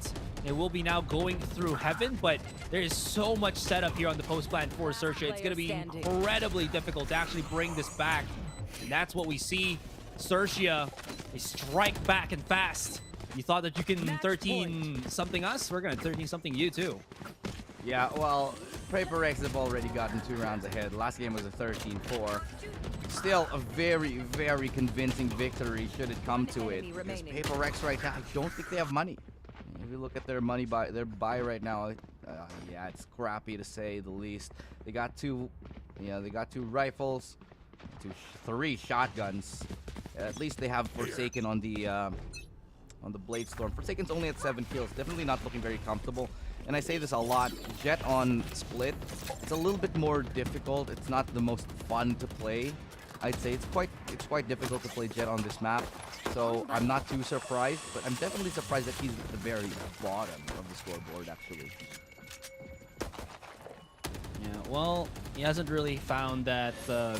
It will be now going through Heaven, but there is so much setup here on the post plan for XERXIA. It's going to be incredibly difficult to actually bring this back. And that's what we see. XERXIA, they strike back and fast. You thought that you can 13-something us? We're going to 13-something you, too. Yeah, well, Paper X have already gotten 2 rounds ahead. Last game was a 13-4. Still a very, very convincing victory should it come to it. Because Paper X right now, I don't think they have money. If you look at their money their buy right now, yeah, it's crappy to say the least. They got 2 rifles, 3 shotguns. At least they have Forsaken on the Blade Storm. Forsaken's only at 7 kills. Definitely not looking very comfortable. And I say this a lot. Jet on Split, it's a little bit more difficult. It's not the most fun to play. I'd say it's quite difficult to play Jet on this map. So I'm not too surprised, but I'm definitely surprised that he's at the very bottom of the scoreboard, actually. Yeah, well, he hasn't really found that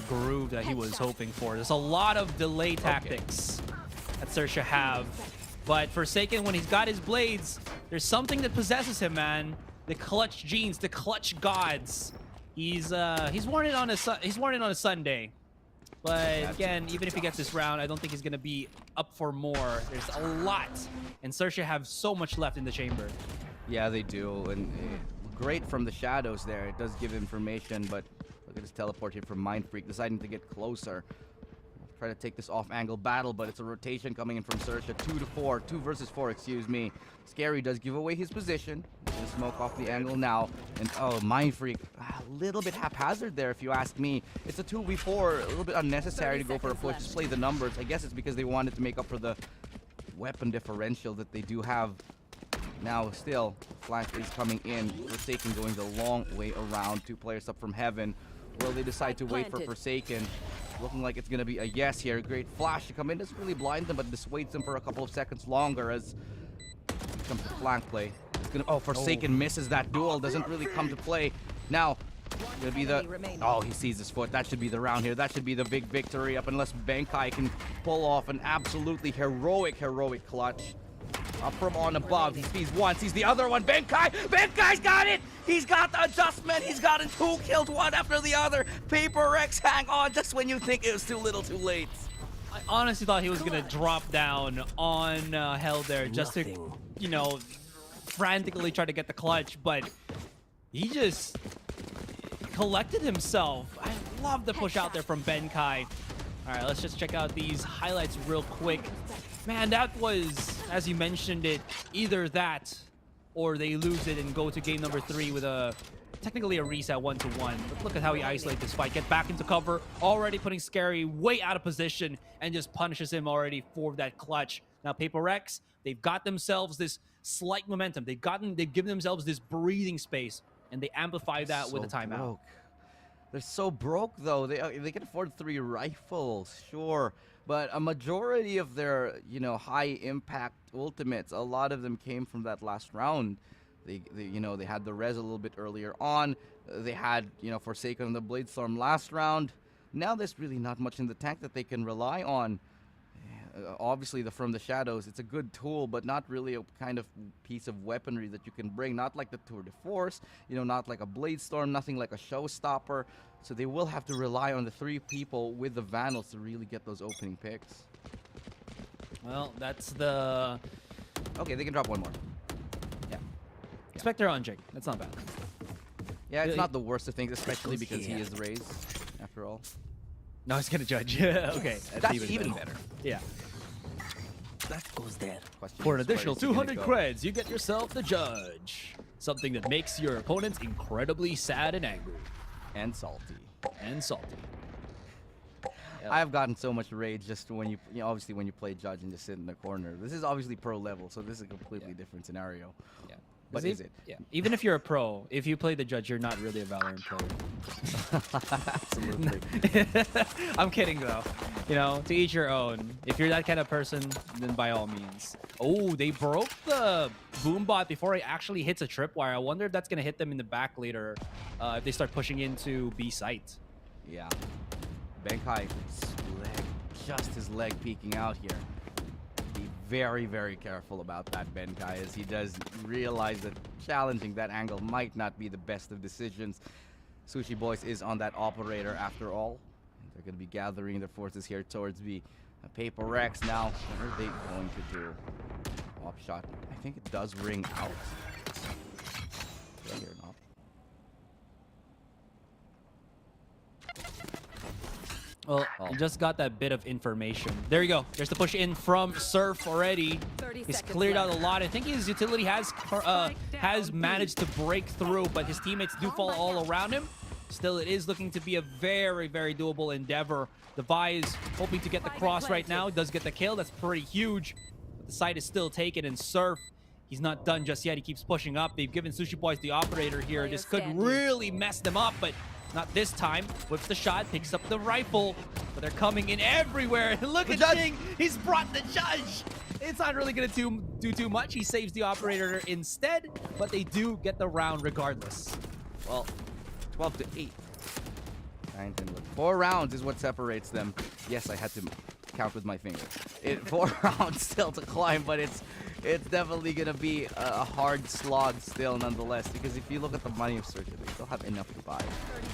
groove that he was hoping for. There's a lot of delay tactics that XERXIA have. But Forsaken, when he's got his blades, there's something that possesses him, man. The clutch genes, the clutch gods. He's worn it on a Sunday. But again, even if he gets this round, I don't think he's gonna be up for more. There's a lot, and XERXIA have so much left in the chamber. Yeah, they do, and great from the shadows there. It does give information, but look at this teleport here from Mind Freak, deciding to get closer. Try to take this off-angle battle, but it's a rotation coming in from XERXIA. 2 versus 4, excuse me. Scary does give away his position. He's gonna smoke off the angle now. And oh, Mind Freak, a little bit haphazard there if you ask me. It's a 2v4, a little bit unnecessary to go for a push. Just play the numbers. I guess it's because they wanted to make up for the weapon differential that they do have. Now still, flank is coming in. Forsaken going the long way around. 2 players up from Heaven. Will they decide to wait for Forsaken? Looking like it's going to be a yes here. Great flash to come in. Doesn't really blind them, but dissuades them for a couple of seconds longer as it comes to flank play. It's gonna, Forsaken misses that duel. Doesn't really come to play. Now, gonna be the... Oh, he sees his foot. That should be the round here. That should be the big victory up unless Benkai can pull off an absolutely heroic clutch. Up from on above, he sees one, sees the other one. Benkai's got it! He's got the adjustment, he's gotten 2 kills, one after the other. Paper X, hang on, just when you think it was too little too late. I honestly thought he was gonna drop down on Hell there just to, you know, frantically try to get the clutch, but he just collected himself. I love the push out there from Benkai. All right, let's just check out these highlights real quick. Man, that was, as you mentioned it, either that or they lose it and go to game number 3 with technically a reset 1-1. But look at how he isolates this fight. Get back into cover, already putting Scary way out of position and just punishes him already for that clutch. Now, Paper X, they've got themselves this slight momentum. They've given themselves this breathing space, and they amplify that with a timeout. Broke. They're so broke, though. They can afford 3 rifles, sure. But a majority of their, high-impact ultimates, a lot of them came from that last round. They had the res a little bit earlier on. They had, Forsaken and the Bladestorm last round. Now there's really not much in the tank that they can rely on. Obviously, the From the Shadows, it's a good tool, but not really a kind of piece of weaponry that you can bring. Not like the Tour de Force, not like a Bladestorm, nothing like a Showstopper. So they will have to rely on the 3 people with the Vandals to really get those opening picks. Well, that's the... Okay, they can drop one more. Yeah. Spectre on Jake. That's not bad. Yeah, it's not the worst of things, especially because he is raised, after all. No, he's gonna judge. Okay, that's even better. Yeah. That goes there. For an additional 200 creds, you get yourself the judge. Something that makes your opponents incredibly sad and angry. And salty. And salty. Yep. I've gotten so much rage just when you obviously when you play judge and just sit in the corner. This is obviously pro level, so this is a completely different scenario. Yeah. But is it? Yeah. Even if you're a pro, if you play the judge, you're not really a Valorant player. Absolutely. I'm kidding though. To each your own. If you're that kind of person, then by all means. Oh, they broke the boom bot before it actually hits a tripwire. I wonder if that's gonna hit them in the back later if they start pushing into B site. Yeah. Benkai, just his leg peeking out here. Be very, very careful about that, Benkai, as he does realize that challenging that angle might not be the best of decisions. Sushi Boys is on that operator after all. They're going to be gathering their forces here towards B. Paper Rex now. What are they going to do? Op shot. I think it does ring out. Did I hear an op? Well, you just got that bit of information. There you go. There's the push in from Surf already. He's cleared out a lot. I think his utility has managed to break through, but his teammates do fall all around him. Still, it is looking to be a very, very doable endeavor. The Vi is hoping to get the cross right now. Does get the kill. That's pretty huge. But the site is still taken, and Surf, he's not done just yet. He keeps pushing up. They've given Sushi Boys the operator here. This could really mess them up, but not this time. Whips the shot, picks up the rifle, but they're coming in everywhere. Look at Jing. He's brought the judge. It's not really going to do too much. He saves the operator instead, but they do get the round regardless. Well, 12-8. 4 rounds is what separates them. Yes, I had to count with my finger. 4 rounds still to climb, but it's definitely going to be a hard slog still nonetheless, because if you look at the money of Searcher, they still have enough to buy.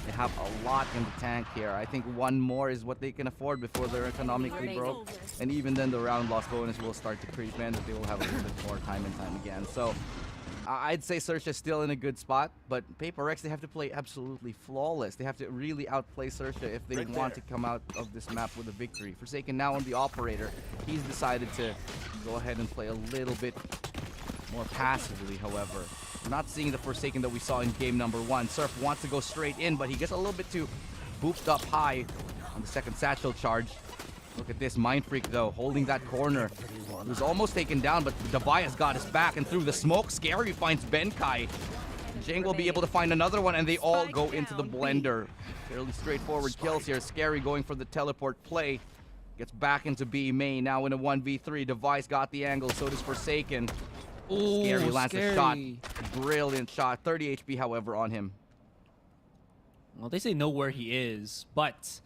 They have a lot in the tank here. I think one more is what they can afford before they're economically broke. And even then, the round loss bonus will start to creep in, that they will have a little bit more time and time again. So I'd say Searcher is still in a good spot, but Paper Rex, they have to play absolutely flawless. They have to really outplay Searcher if they want to come out of this map with a victory. Forsaken now on the operator. He's decided to go ahead and play a little bit more passively, however. We're not seeing the Forsaken that we saw in game number 1. Surf wants to go straight in, but he gets a little bit too booped up high on the second satchel charge. Look at this Mind Freak though, holding that corner. He was almost taken down, but Dabaya's got his back, and through the smoke, Scary finds Benkai. Jing will be able to find another one, and they all go into the blender. Fairly straightforward kills here. Scary going for the teleport play. Gets back into B main, now in a 1v3. Device got the angle, so does Forsaken. Ooh, Scary lands a shot. Brilliant shot. 30 HP, however, on him. Well, they say know where he is, but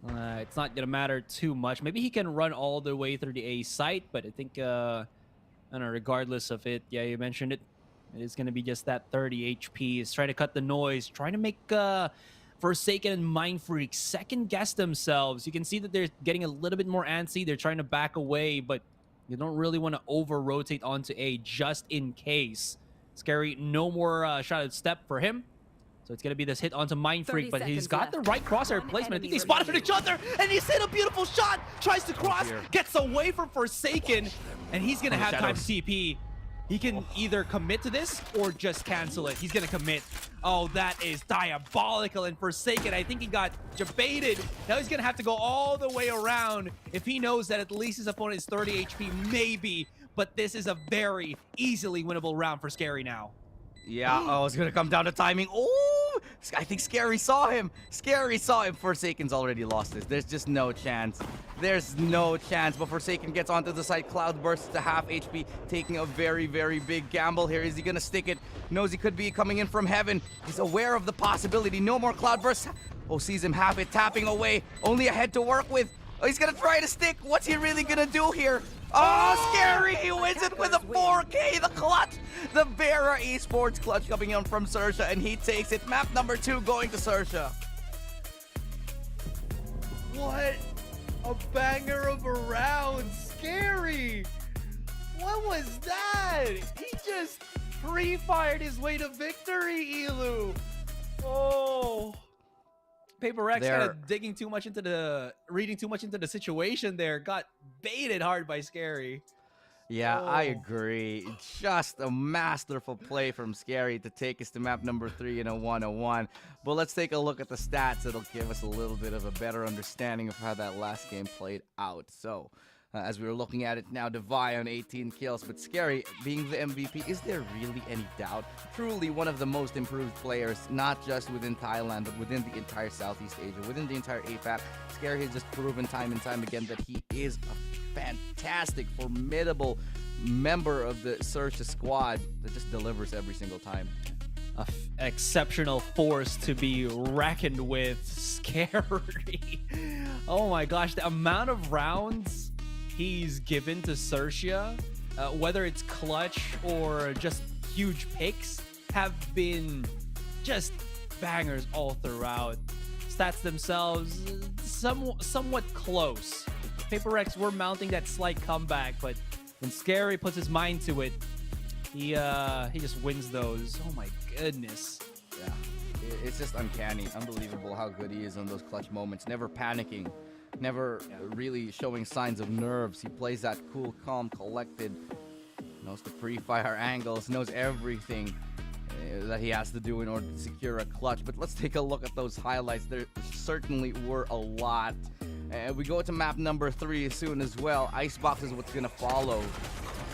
it's not going to matter too much. Maybe he can run all the way through the A site, but I think, I don't know, regardless of it, yeah, you mentioned it, it is going to be just that 30 HP. He's trying to cut the noise, trying to make Forsaken and Mind Freak second guess themselves. You can see that they're getting a little bit more antsy. They're trying to back away, but you don't really want to over-rotate onto A just in case. Scary, no more shot at step for him. So it's going to be this hit onto Mind Freak, but he's got the right crosshair placement. I think they spotted each other, and he's hit a beautiful shot. Tries to cross, gets away from Forsaken, and he's going to have time to TP. He can either commit to this or just cancel it. He's going to commit. Oh, that is diabolical. And Forsaken, I think he got jebaited. Now he's going to have to go all the way around. If he knows that at least his opponent is 30 HP, maybe. But this is a very easily winnable round for Scary now. Yeah, oh, it's going to come down to timing. Oh, I think Scary saw him. Scary saw him. Forsaken's already lost this. There's just no chance. There's no chance. But Forsaken gets onto the side. Cloud bursts to half HP, taking a very, very big gamble here. Is he going to stick it? Knows he could be coming in from heaven. He's aware of the possibility. No more cloudbursts. Oh, sees him have it, tapping away. Only a head to work with. Oh, he's gonna try to stick. What's he really gonna do here? Oh, Scary! He wins it with a 4K. The clutch. The Vera Esports clutch coming in from XERXIA, and he takes it. Map number 2 going to XERXIA. What a banger of a round. Scary. What was that? He just free-fired his way to victory, Elu. Oh. PaperX kind of reading too much into the situation there. Got baited hard by Scary. Yeah, I agree. Just a masterful play from Scary to take us to map number 3 in a 1-on-1. But let's take a look at the stats. It'll give us a little bit of a better understanding of how that last game played out. So, as we were looking at it now, Devi on 18 kills, but Scary being the MVP, is there really any doubt? Truly one of the most improved players, not just within Thailand, but within the entire Southeast Asia, within the entire APAC. Scary has just proven time and time again that he is a fantastic, formidable member of the XERXIA squad that just delivers every single time. An exceptional force to be reckoned with. Scary. Oh my gosh, the amount of rounds he's given to XERXIA, whether it's clutch or just huge picks, have been just bangers all throughout. Stats themselves, somewhat close. PaperX were mounting that slight comeback, but when Scary puts his mind to it, he just wins those. Oh my goodness. Yeah, it's just uncanny, unbelievable how good he is on those clutch moments. Never panicking. Never really showing signs of nerves. He plays that cool, calm, collected. Knows the pre-fire angles. Knows everything that he has to do in order to secure a clutch. But let's take a look at those highlights. There certainly were a lot. We go to map number 3 soon as well. Icebox is what's going to follow.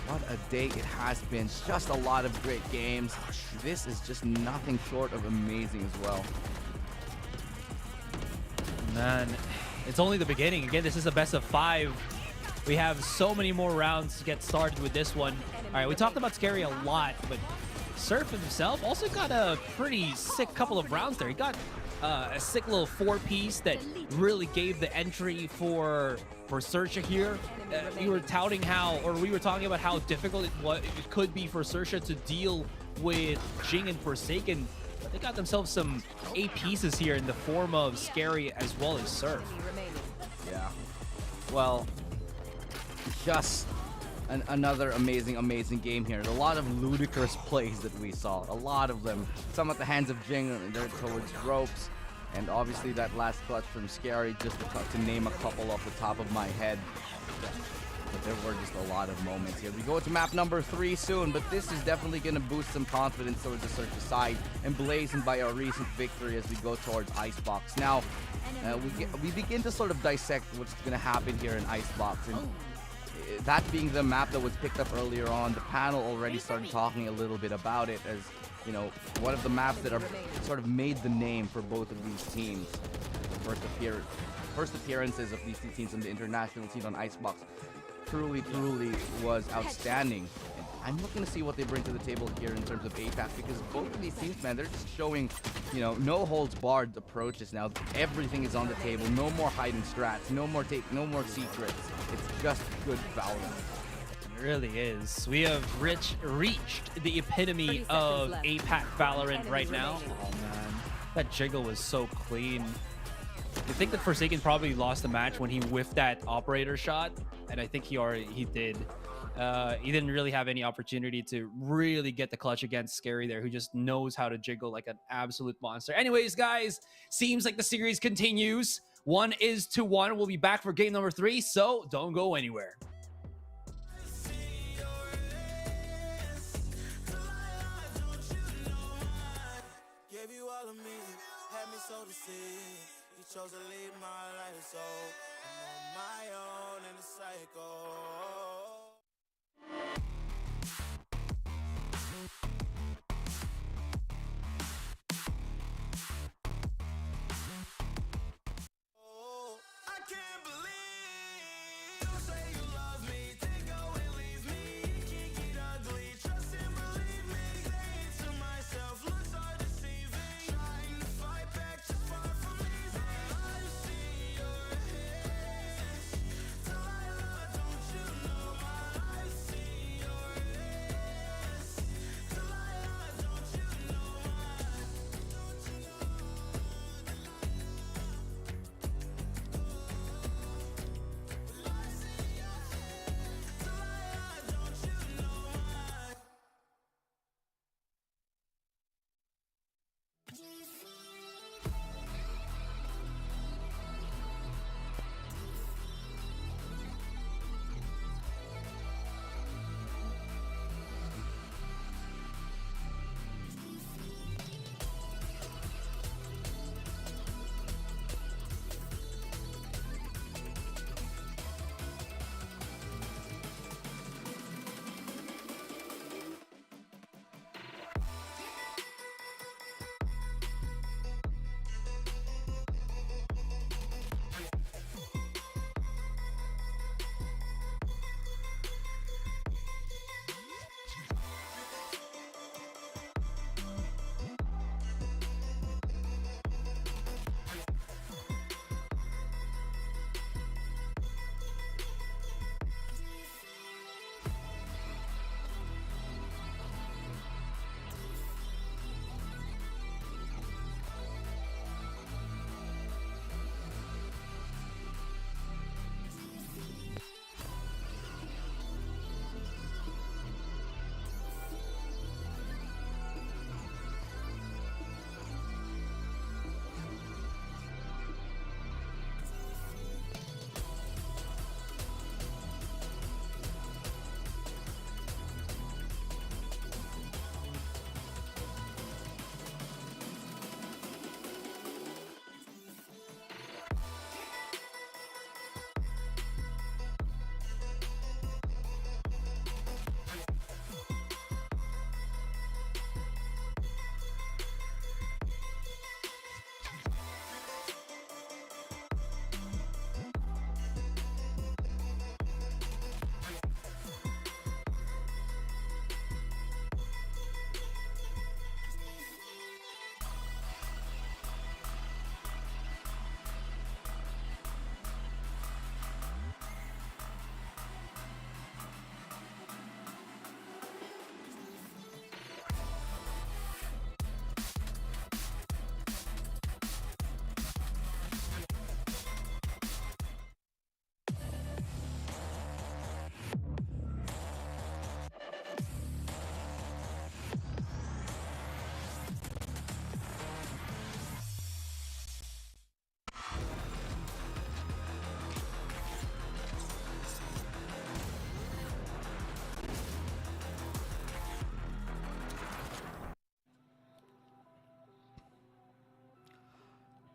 What a day it has been. Just a lot of great games. This is just nothing short of amazing as well. Man, it's only the beginning. Again, this is a best of 5. We have so many more rounds to get started with this one. All right, we talked about Scary a lot, but Surf himself also got a pretty sick couple of rounds there. He got a sick little 4-piece that really gave the entry for XERXIA here. We were touting how, or we were talking about how difficult it could be for XERXIA to deal with Jing and Forsaken. They got themselves some A pieces here in the form of Scary as well as Surf. Yeah. Well, just another amazing game here. A lot of ludicrous plays that we saw. A lot of them. Some at the hands of Jing, they're towards ropes. And obviously that last clutch from Scary, just to name a couple off the top of my head. But there were just a lot of moments here. We go to map number 3 soon, but this is definitely going to boost some confidence towards the XERXIA side, emblazoned by our recent victory as we go towards Icebox. Now, we begin to sort of dissect what's going to happen here in Icebox. And that being the map that was picked up earlier on, the panel already started talking a little bit about it as, you know, one of the maps that are sort of made the name for both of these teams. First appearances of these two teams on the international scene on Icebox truly was outstanding. And I'm looking to see what they bring to the table here in terms of APAC, because both of these teams, man, they're just showing, you know, no holds barred approaches now. Everything is on the table. No more hiding strats. No more secrets. It's just good Valorant. It really is. We have reached the epitome of APAC Valorant right now. Oh man, that jiggle was so clean. I think that Forsaken probably lost the match when he whiffed that operator shot, and I think he did. He didn't really have any opportunity to really get the clutch against Scary there, who just knows how to jiggle like an absolute monster. Anyways, guys, seems like the series continues. 1-1. We'll be back for game number 3, so don't go anywhere. You chose to leave my life, so I'm on my own in the cycle.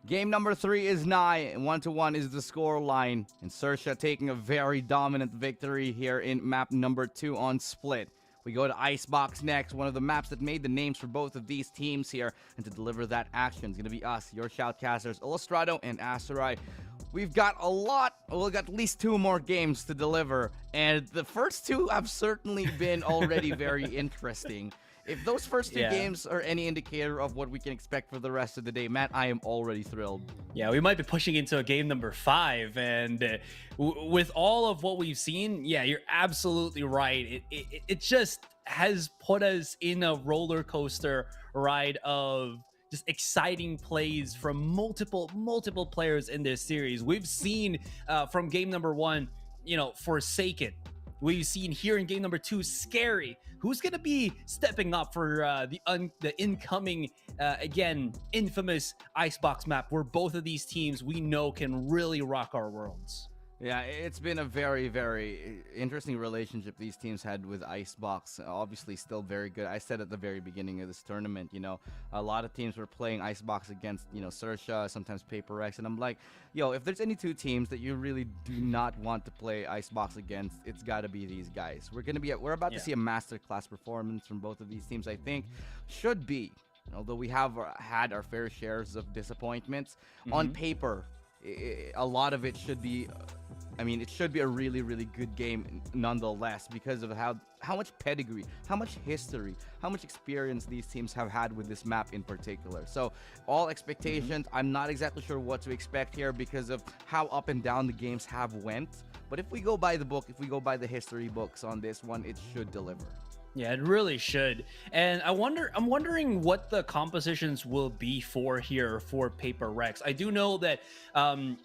Game number 3 is nigh. 1-1 is the score line. And XERXIA taking a very dominant victory here in map number 2 on Split. We go to Icebox next, one of the maps that made the names for both of these teams here. And to deliver that action is going to be us, your shoutcasters, Illustrado and Asteroid. We've got we've got at least 2 more games to deliver. And the first 2 have certainly been already very interesting. If those first 2 games are any indicator of what we can expect for the rest of the day, Matt, I am already thrilled. Yeah, we might be pushing into a game number 5, and with all of what we've seen, yeah, you're absolutely right. It just has put us in a roller coaster ride of just exciting plays from multiple players in this series. We've seen from game number 1, Forsaken. We've seen here in game number 2, Scary. Who's going to be stepping up for the incoming, again, infamous Icebox map where both of these teams we know can really rock our worlds? Yeah, it's been a very, very interesting relationship these teams had with Icebox. Obviously, still very good. I said at the very beginning of this tournament, a lot of teams were playing Icebox against, XERXIA, sometimes PaperX, and I'm like, if there's any 2 teams that you really do not want to play Icebox against, it's got to be these guys. We're about to see a masterclass performance from both of these teams. I think should be, although we have had our fair shares of disappointments on paper. A lot of it should be, it should be a really, really good game nonetheless because of how much pedigree, how much history, how much experience these teams have had with this map in particular. So all expectations, I'm not exactly sure what to expect here because of how up and down the games have went. But if we go by the book, if we go by the history books on this one, it should deliver. Yeah, it really should. And I'm wondering what the compositions will be for PaperX. I do know that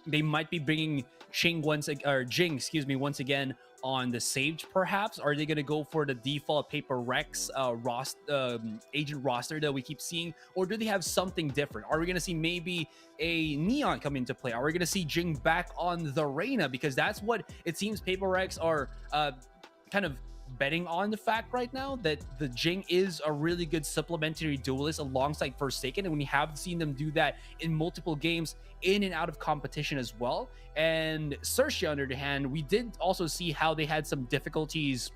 they might be bringing Jing once again on the Sage, perhaps. Are they going to go for the default PaperX agent roster that we keep seeing? Or do they have something different? Are we going to see maybe a Neon come into play? Are we going to see Jing back on the Reyna? Because that's what it seems PaperX are kind of betting on the fact right now, that the Jing is a really good supplementary duelist alongside Forsaken, and we have seen them do that in multiple games in and out of competition as well. And XERXIA, on the other hand, we did also see how they had some difficulties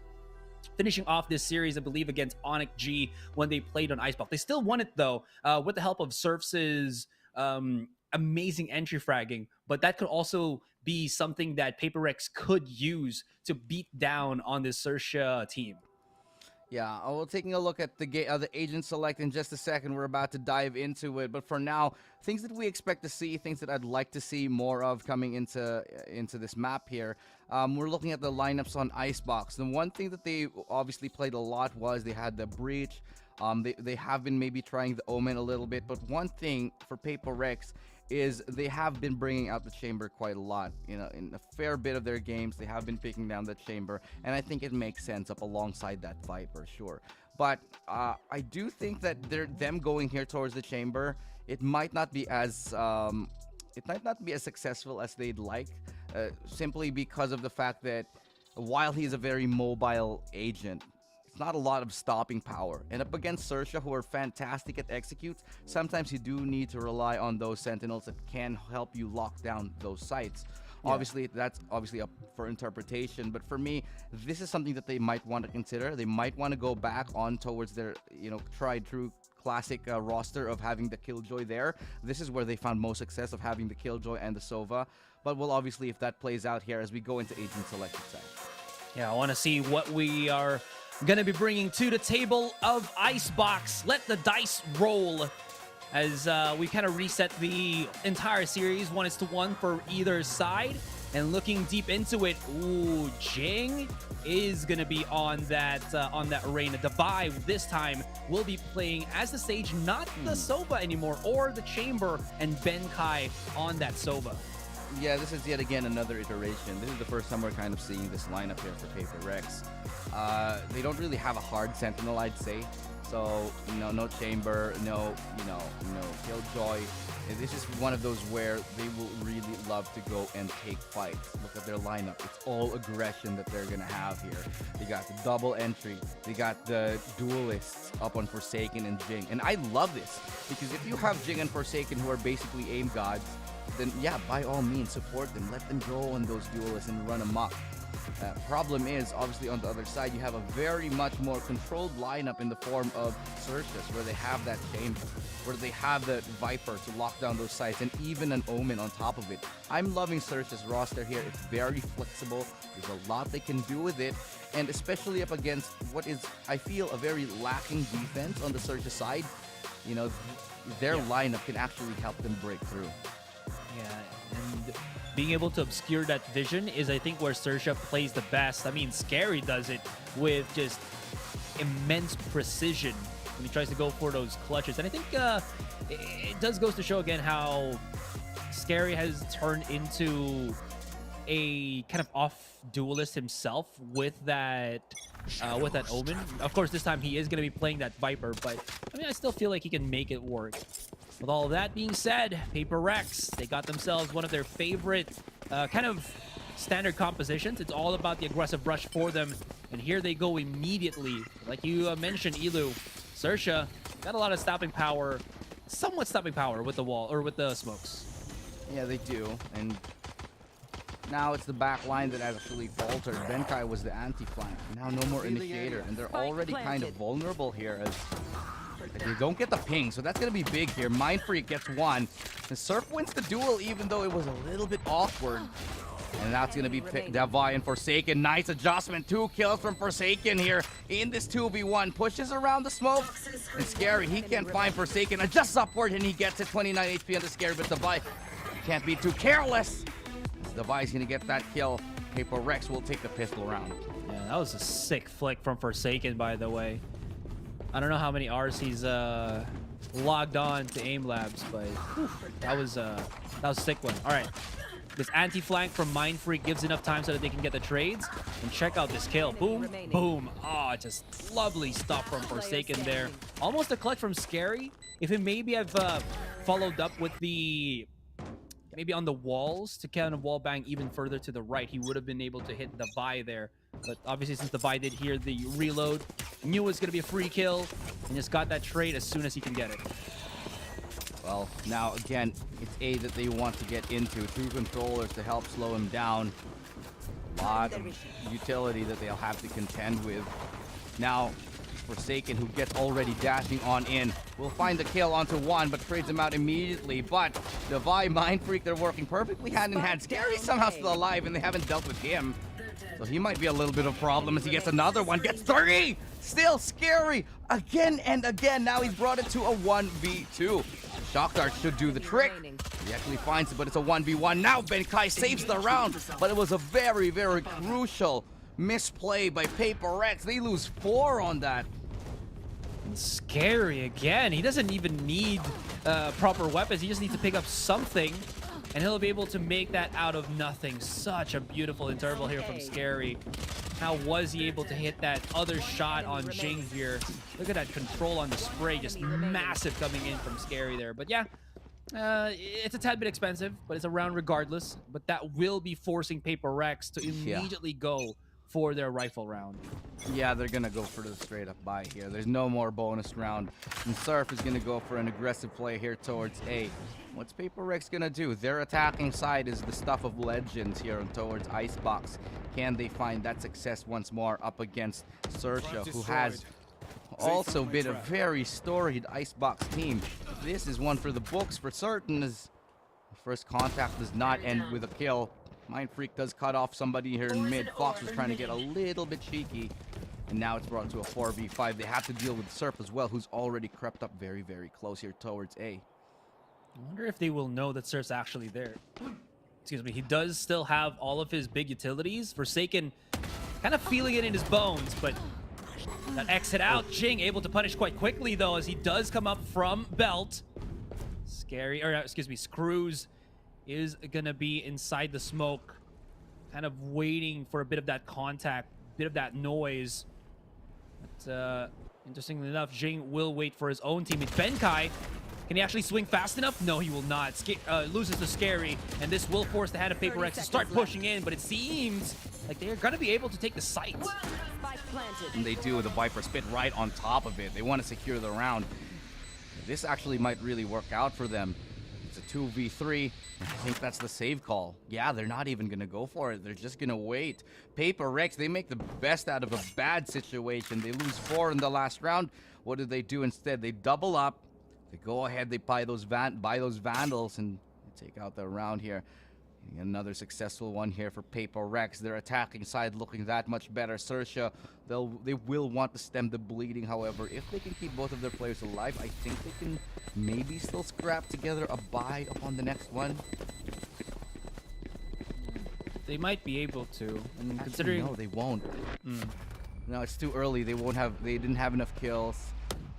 finishing off this series, I believe, against Onyx G when they played on Icebox. They still won it though, with the help of Surf's amazing entry fragging, but that could also be something that PaperX could use to beat down on this XERXIA team. Yeah, we'll taking a look at the agent select in just a second. We're about to dive into it, but for now, things that we expect to see, things that I'd like to see more of coming into this map here. We're looking at the lineups on Icebox. The one thing that they obviously played a lot was they had the Breach. They have been maybe trying the Omen a little bit, but one thing for PaperX is they have been bringing out the Chamber quite a lot. In a fair bit of their games, they have been picking down the Chamber, and I think it makes sense up alongside that Viper, sure. But I do think that them going here towards the Chamber, it might not be as successful as they'd like, simply because of the fact that while he's a very mobile agent, not a lot of stopping power, and up against XERXIA, who are fantastic at executes, sometimes you do need to rely on those sentinels that can help you lock down those sites. Obviously, that's obviously up for interpretation, but for me, this is something that they might want to consider. They might want to go back on towards their tried true classic roster of having the Killjoy there. This is where they found most success, of having the Killjoy and the Sova. But we'll obviously, if that plays out here as we go into agent selected side. Yeah, I want to see what we are gonna be bringing to the table of Icebox. Let the dice roll as we kind of reset the entire series 1-1 for either side. And looking deep into it, ooh, Jing is gonna be on that Reyna. Dabai this time will be playing as the Sage, not the Sova anymore, or the Chamber, and Benkai on that Sova. Yeah, this is yet again another iteration. This is the first time we're kind of seeing this lineup here for PaperX. They don't really have a hard Sentinel, I'd say. So, no chamber, no killjoy. And this is one of those where they will really love to go and take fights. Look at their lineup. It's all aggression that they're going to have here. They got the double entry. They got the duelists up on Forsaken and Jing. And I love this because if you have Jing and Forsaken who are basically aim gods, then yeah, by all means, support them. Let them go on those duelists and run amok. Problem is, obviously, on the other side, you have a very much more controlled lineup in the form of XERXIA, where they have that chamber, where they have the Viper to lock down those sites, and even an Omen on top of it. I'm loving XERXIA's roster here. It's very flexible. There's a lot they can do with it, and especially up against what is, I feel, a very lacking defense on the XERXIA side. You know, their lineup can actually help them break through. Yeah, and being able to obscure that vision is, I think, where XERXIA plays the best. I mean, Scary does it with just immense precision when he tries to go for those clutches. And I think it does goes to show again how Scary has turned into a kind of off duelist himself with that Omen. Of course, this time he is going to be playing that Viper, but I mean, I still feel like he can make it work. With all of that being said, PaperRex, they got themselves one of their favorite kind of standard compositions. It's all about the aggressive rush for them. And here they go immediately. Like you mentioned, Elu, XERXIA got a lot of stopping power, somewhat stopping power with the wall, or with the smokes. Yeah, they do. And now it's the back line that actually faltered. Benkai was the anti-flank. Now no more initiator. And they're already kind of vulnerable here as they don't get the ping, so that's going to be big here. Mindfreak gets one. The Surf wins the duel, even though it was a little bit awkward. And that's going to be Davai and Forsaken. Nice adjustment. 2 kills from Forsaken here in this 2v1. Pushes around the smoke. And Scary, he can't find Forsaken. Adjusts upward, and he gets it. 29 HP on the Scary, but Davai can't be too careless. Davai's going to get that kill. PaperRex will take the pistol round. Yeah, that was a sick flick from Forsaken, by the way. I don't know how many hours he's logged on to Aim Labs, but whew, that was a sick one. All right, this anti-flank from Mindfreak gives enough time so that they can get the trades. And check out this kill. Boom, boom. Ah, just lovely stop from Forsaken there. Almost a clutch from Scary. If it maybe have followed up with the maybe on the walls to kind of wall bang even further to the right, he would have been able to hit the Vi there. But obviously, since the Vi did hear the reload, knew it was going to be a free kill, and just got that trade as soon as he can get it. Well, now again, it's A that they want to get into. 2 controllers to help slow him down. A lot of utility that they'll have to contend with. Now, Forsaken, who gets already dashing on in, will find the kill onto one, but trades him out immediately. But the Vi Mindfreak, they're working perfectly hand in hand. Scary somehow still alive, and they haven't dealt with him. So he might be a little bit of a problem as he gets another one. Gets 3! Still Scary again and again. Now he's brought it to a 1v2. Shock Dart should do the trick. He actually finds it, but it's a 1v1. Now Benkai saves the round, but it was a very, very crucial misplay by PaperRex. They lose 4 on that. Scary again. He doesn't even need proper weapons. He just needs to pick up something, and he'll be able to make that out of nothing. Such a beautiful interval here from Scary. How was he able to hit that other shot on Jing here? Look at that control on the spray. Just massive coming in from Scary there. But yeah, it's a tad bit expensive, but it's a round regardless. But that will be forcing PaperRex to immediately go for their rifle round. Yeah, they're gonna go for the straight up buy here. There's no more bonus round. And Surf is gonna go for an aggressive play here towards A. What's PaperRex gonna do? Their attacking side is the stuff of legends here towards Icebox. Can they find that success once more up against XERXIA, who has also been a very storied Icebox team? This is one for the books for certain, as the first contact does not end with a kill. Mindfreak does cut off somebody here in mid. Fox was trying to get a little bit cheeky, and now it's brought to a 4v5. They have to deal with Surf as well, who's already crept up very, very close here towards A. I wonder if they will know that Surf's actually there. Excuse me. He does still have all of his big utilities. Forsaken kind of feeling it in his bones, but that exit out. Jing able to punish quite quickly, though, as he does come up from Belt. Scary, or excuse me, Screws is gonna be inside the smoke, kind of waiting for a bit of that contact, bit of that noise. But Interestingly enough, Jing will wait for his own teammate. Benkai, can he actually swing fast enough? No, he will not. Loses to Scary, and this will force the hand of Paper Rex to start pushing in, but it seems like they're going to be able to take the site. And they do with the Viper Spit right on top of it. They want to secure the round. This actually might really work out for them. It's a 2v3. I think that's the save call. Yeah, they're not even going to go for it. They're just going to wait. Paper Rex, they make the best out of a bad situation. They lose 4 in the last round. What do instead? They double up. They go ahead, they buy those Vandals and take out the round here. Another successful one here for Paper Rex. Their attacking side looking that much better. XERXIA, they will want to stem the bleeding. However, if they can keep both of their players alive, I think they can maybe still scrap together a buy upon the next one. They might be able to, and Actually, considering no, they won't. No, it's too early. They didn't have enough kills.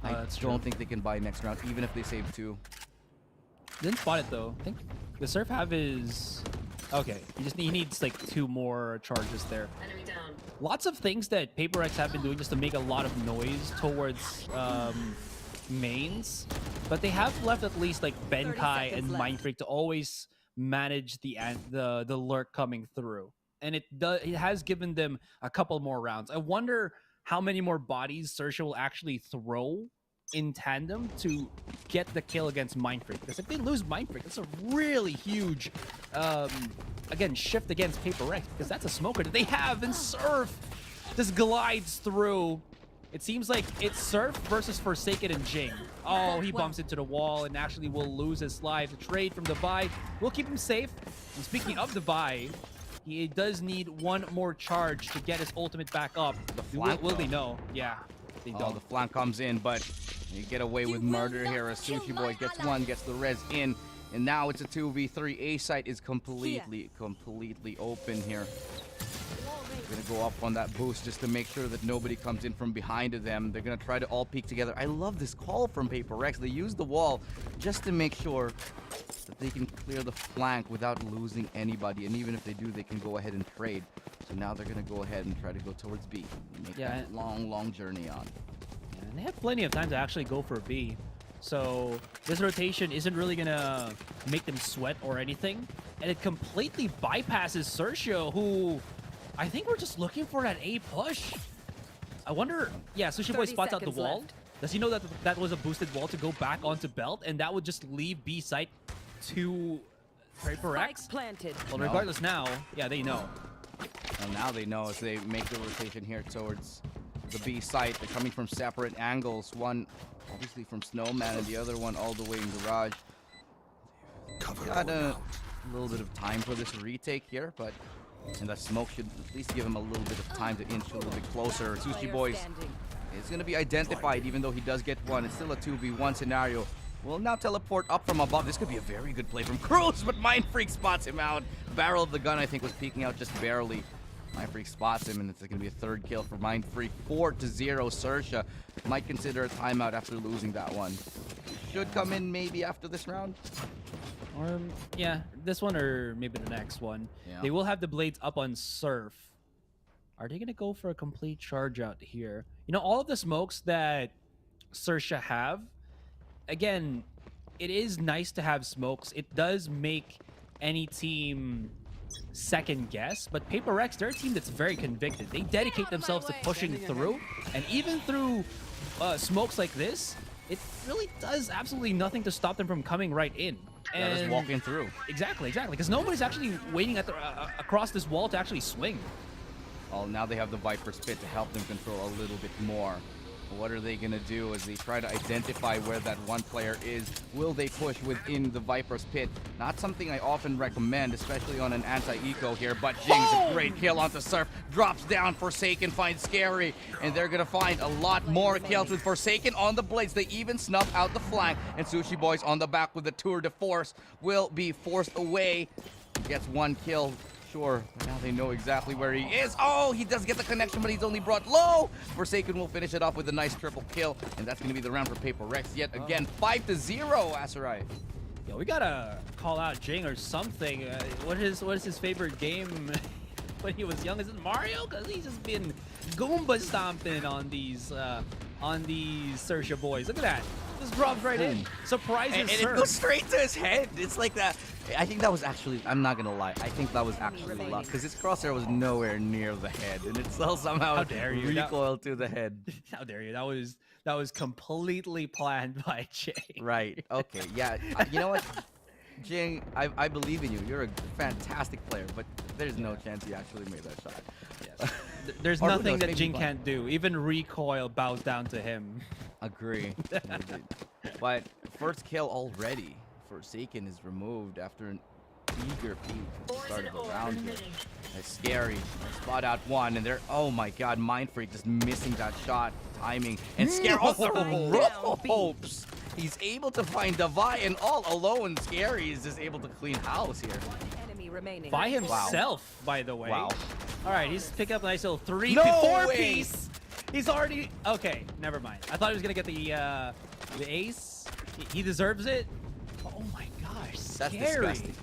I don't think they can buy next round, even if they save 2. Didn't spot it though. I think the Surf have his. Okay, he needs like 2 more charges there. Enemy down. Lots of things that Paper Rex have been doing just to make a lot of noise towards mains, but they have left at least like Benkai and Mindfreak to always manage the lurk coming through, and it has given them a couple more rounds. I wonder how many more bodies XERXIA will actually throw in tandem to get the kill against Mindfreak. Because if they lose Mindfreak, that's a really huge, again, shift against Paper Rex, because that's a smoker that they have, and Surf just glides through. It seems like it's Surf versus Forsaken and Jing. Oh, he bumps into the wall and actually will lose his life. The trade from Devi will keep him safe. And speaking of Devi, he does need 1 more charge to get his ultimate back up. Will they know? Yeah, they don't. The flank comes in, but you get away with murder here as Sushi Boy gets one, gets the res in, and now it's a 2v3. A site is completely open here. They're gonna go up on that boost just to make sure that nobody comes in from behind of them. They're gonna try to all peek together. I love this call from Paper Rex. They use the wall just to make sure that they can clear the flank without losing anybody. And even if they do, they can go ahead and trade. So now they're gonna go ahead and try to go towards B. Make that long journey on. Yeah, and they have plenty of time to actually go for B. So this rotation isn't really gonna make them sweat or anything. And it completely bypasses XERXIA, who I think we're just looking for that A push. I wonder, yeah, Sushi Boy spots out the wall. Left. Does he know that that was a boosted wall to go back onto Belt, and that would just leave B site to Paper Rex? Planted. Well, regardless now, yeah, they know. Well, now they know as they make the rotation here towards the B site. They're coming from separate angles. One obviously from Snowman and the other one all the way in Garage. Got a little bit of time for this retake here, but and the smoke should at least give him a little bit of time to inch a little bit closer. Sushi Boys is going to be identified even though he does get one. It's still a 2v1 scenario. Will now teleport up from above. This could be a very good play from Cruz, but Mindfreak spots him out. Barrel of the gun, I think, was peeking out just barely. Mindfreak spots him, and it's going to be a 3rd kill for Mindfreak. 4-0. XERXIA might consider a timeout after losing that one. Should come in maybe after this round. Or, yeah, this one or maybe the next one. Yeah. They will have the blades up on Surf. Are they going to go for a complete charge out here? You know, all of the smokes that XERXIA have, again, it is nice to have smokes. It does make any team second guess, but Paper Rex, they're a team that's very convicted. They dedicate themselves to pushing through, and even through smokes like this, it really does absolutely nothing to stop them from coming right in. And just walking through. Exactly, because nobody's actually waiting at the, across this wall to actually swing. Well, now they have the Viper Spit to help them control a little bit more. What are they going to do as they try to identify where that one player is? Will they push within the Viper's Pit? Not something I often recommend, especially on an anti-eco here, but Jing's a great kill onto Surf. Drops down, Forsaken finds Scary, and they're going to find a lot more kills with Forsaken on the blades. They even snuff out the flank, and Sushi Boys on the back with the tour de force will be forced away. Gets 1 kill. Sure, but now they know exactly where he is. Oh, he does get the connection, but he's only brought low. Forsaken will finish it off with a nice triple kill, and that's going to be the round for Paper Rex yet again. 5-0, Asarai. Yo, we gotta call out Jing or something. What is his favorite game when he was young? Is it Mario? Because he's just been Goomba stomping on these on these XERXIA boys. Look at that. Just drops right in. Surprises And it Surf. goes straight to his head. It's like that. I think that was actually, I'm not gonna lie, I think that was actually luck because his crosshair was nowhere near the head, and it still somehow How dare you. recoiled to the head. How dare you? That was completely planned by Jay. Right. Okay. Yeah. You know what, Jing, I believe in you. You're a fantastic player, but there's no chance you actually made that shot. Yes. There's Or who nothing knows, that maybe Jing Bun. can't do. Even recoil bows down to him. Agree. Indeed. But first kill already. Forsaken is removed after an eager peek at the start of the round here. It's scary. Spot out one, and they're, oh my god, Mind Freak just missing that shot. Timing. And Scare off the ropes. He's able to find Devi, and all alone, Scary is just able to clean house here. Enemy remaining. By himself, by the way. Wow. All right, he's picking up a nice little No four way. piece. He's already, okay, never mind. I thought he was gonna get the ace. He deserves it. Oh my gosh, That's Scary. disgusting.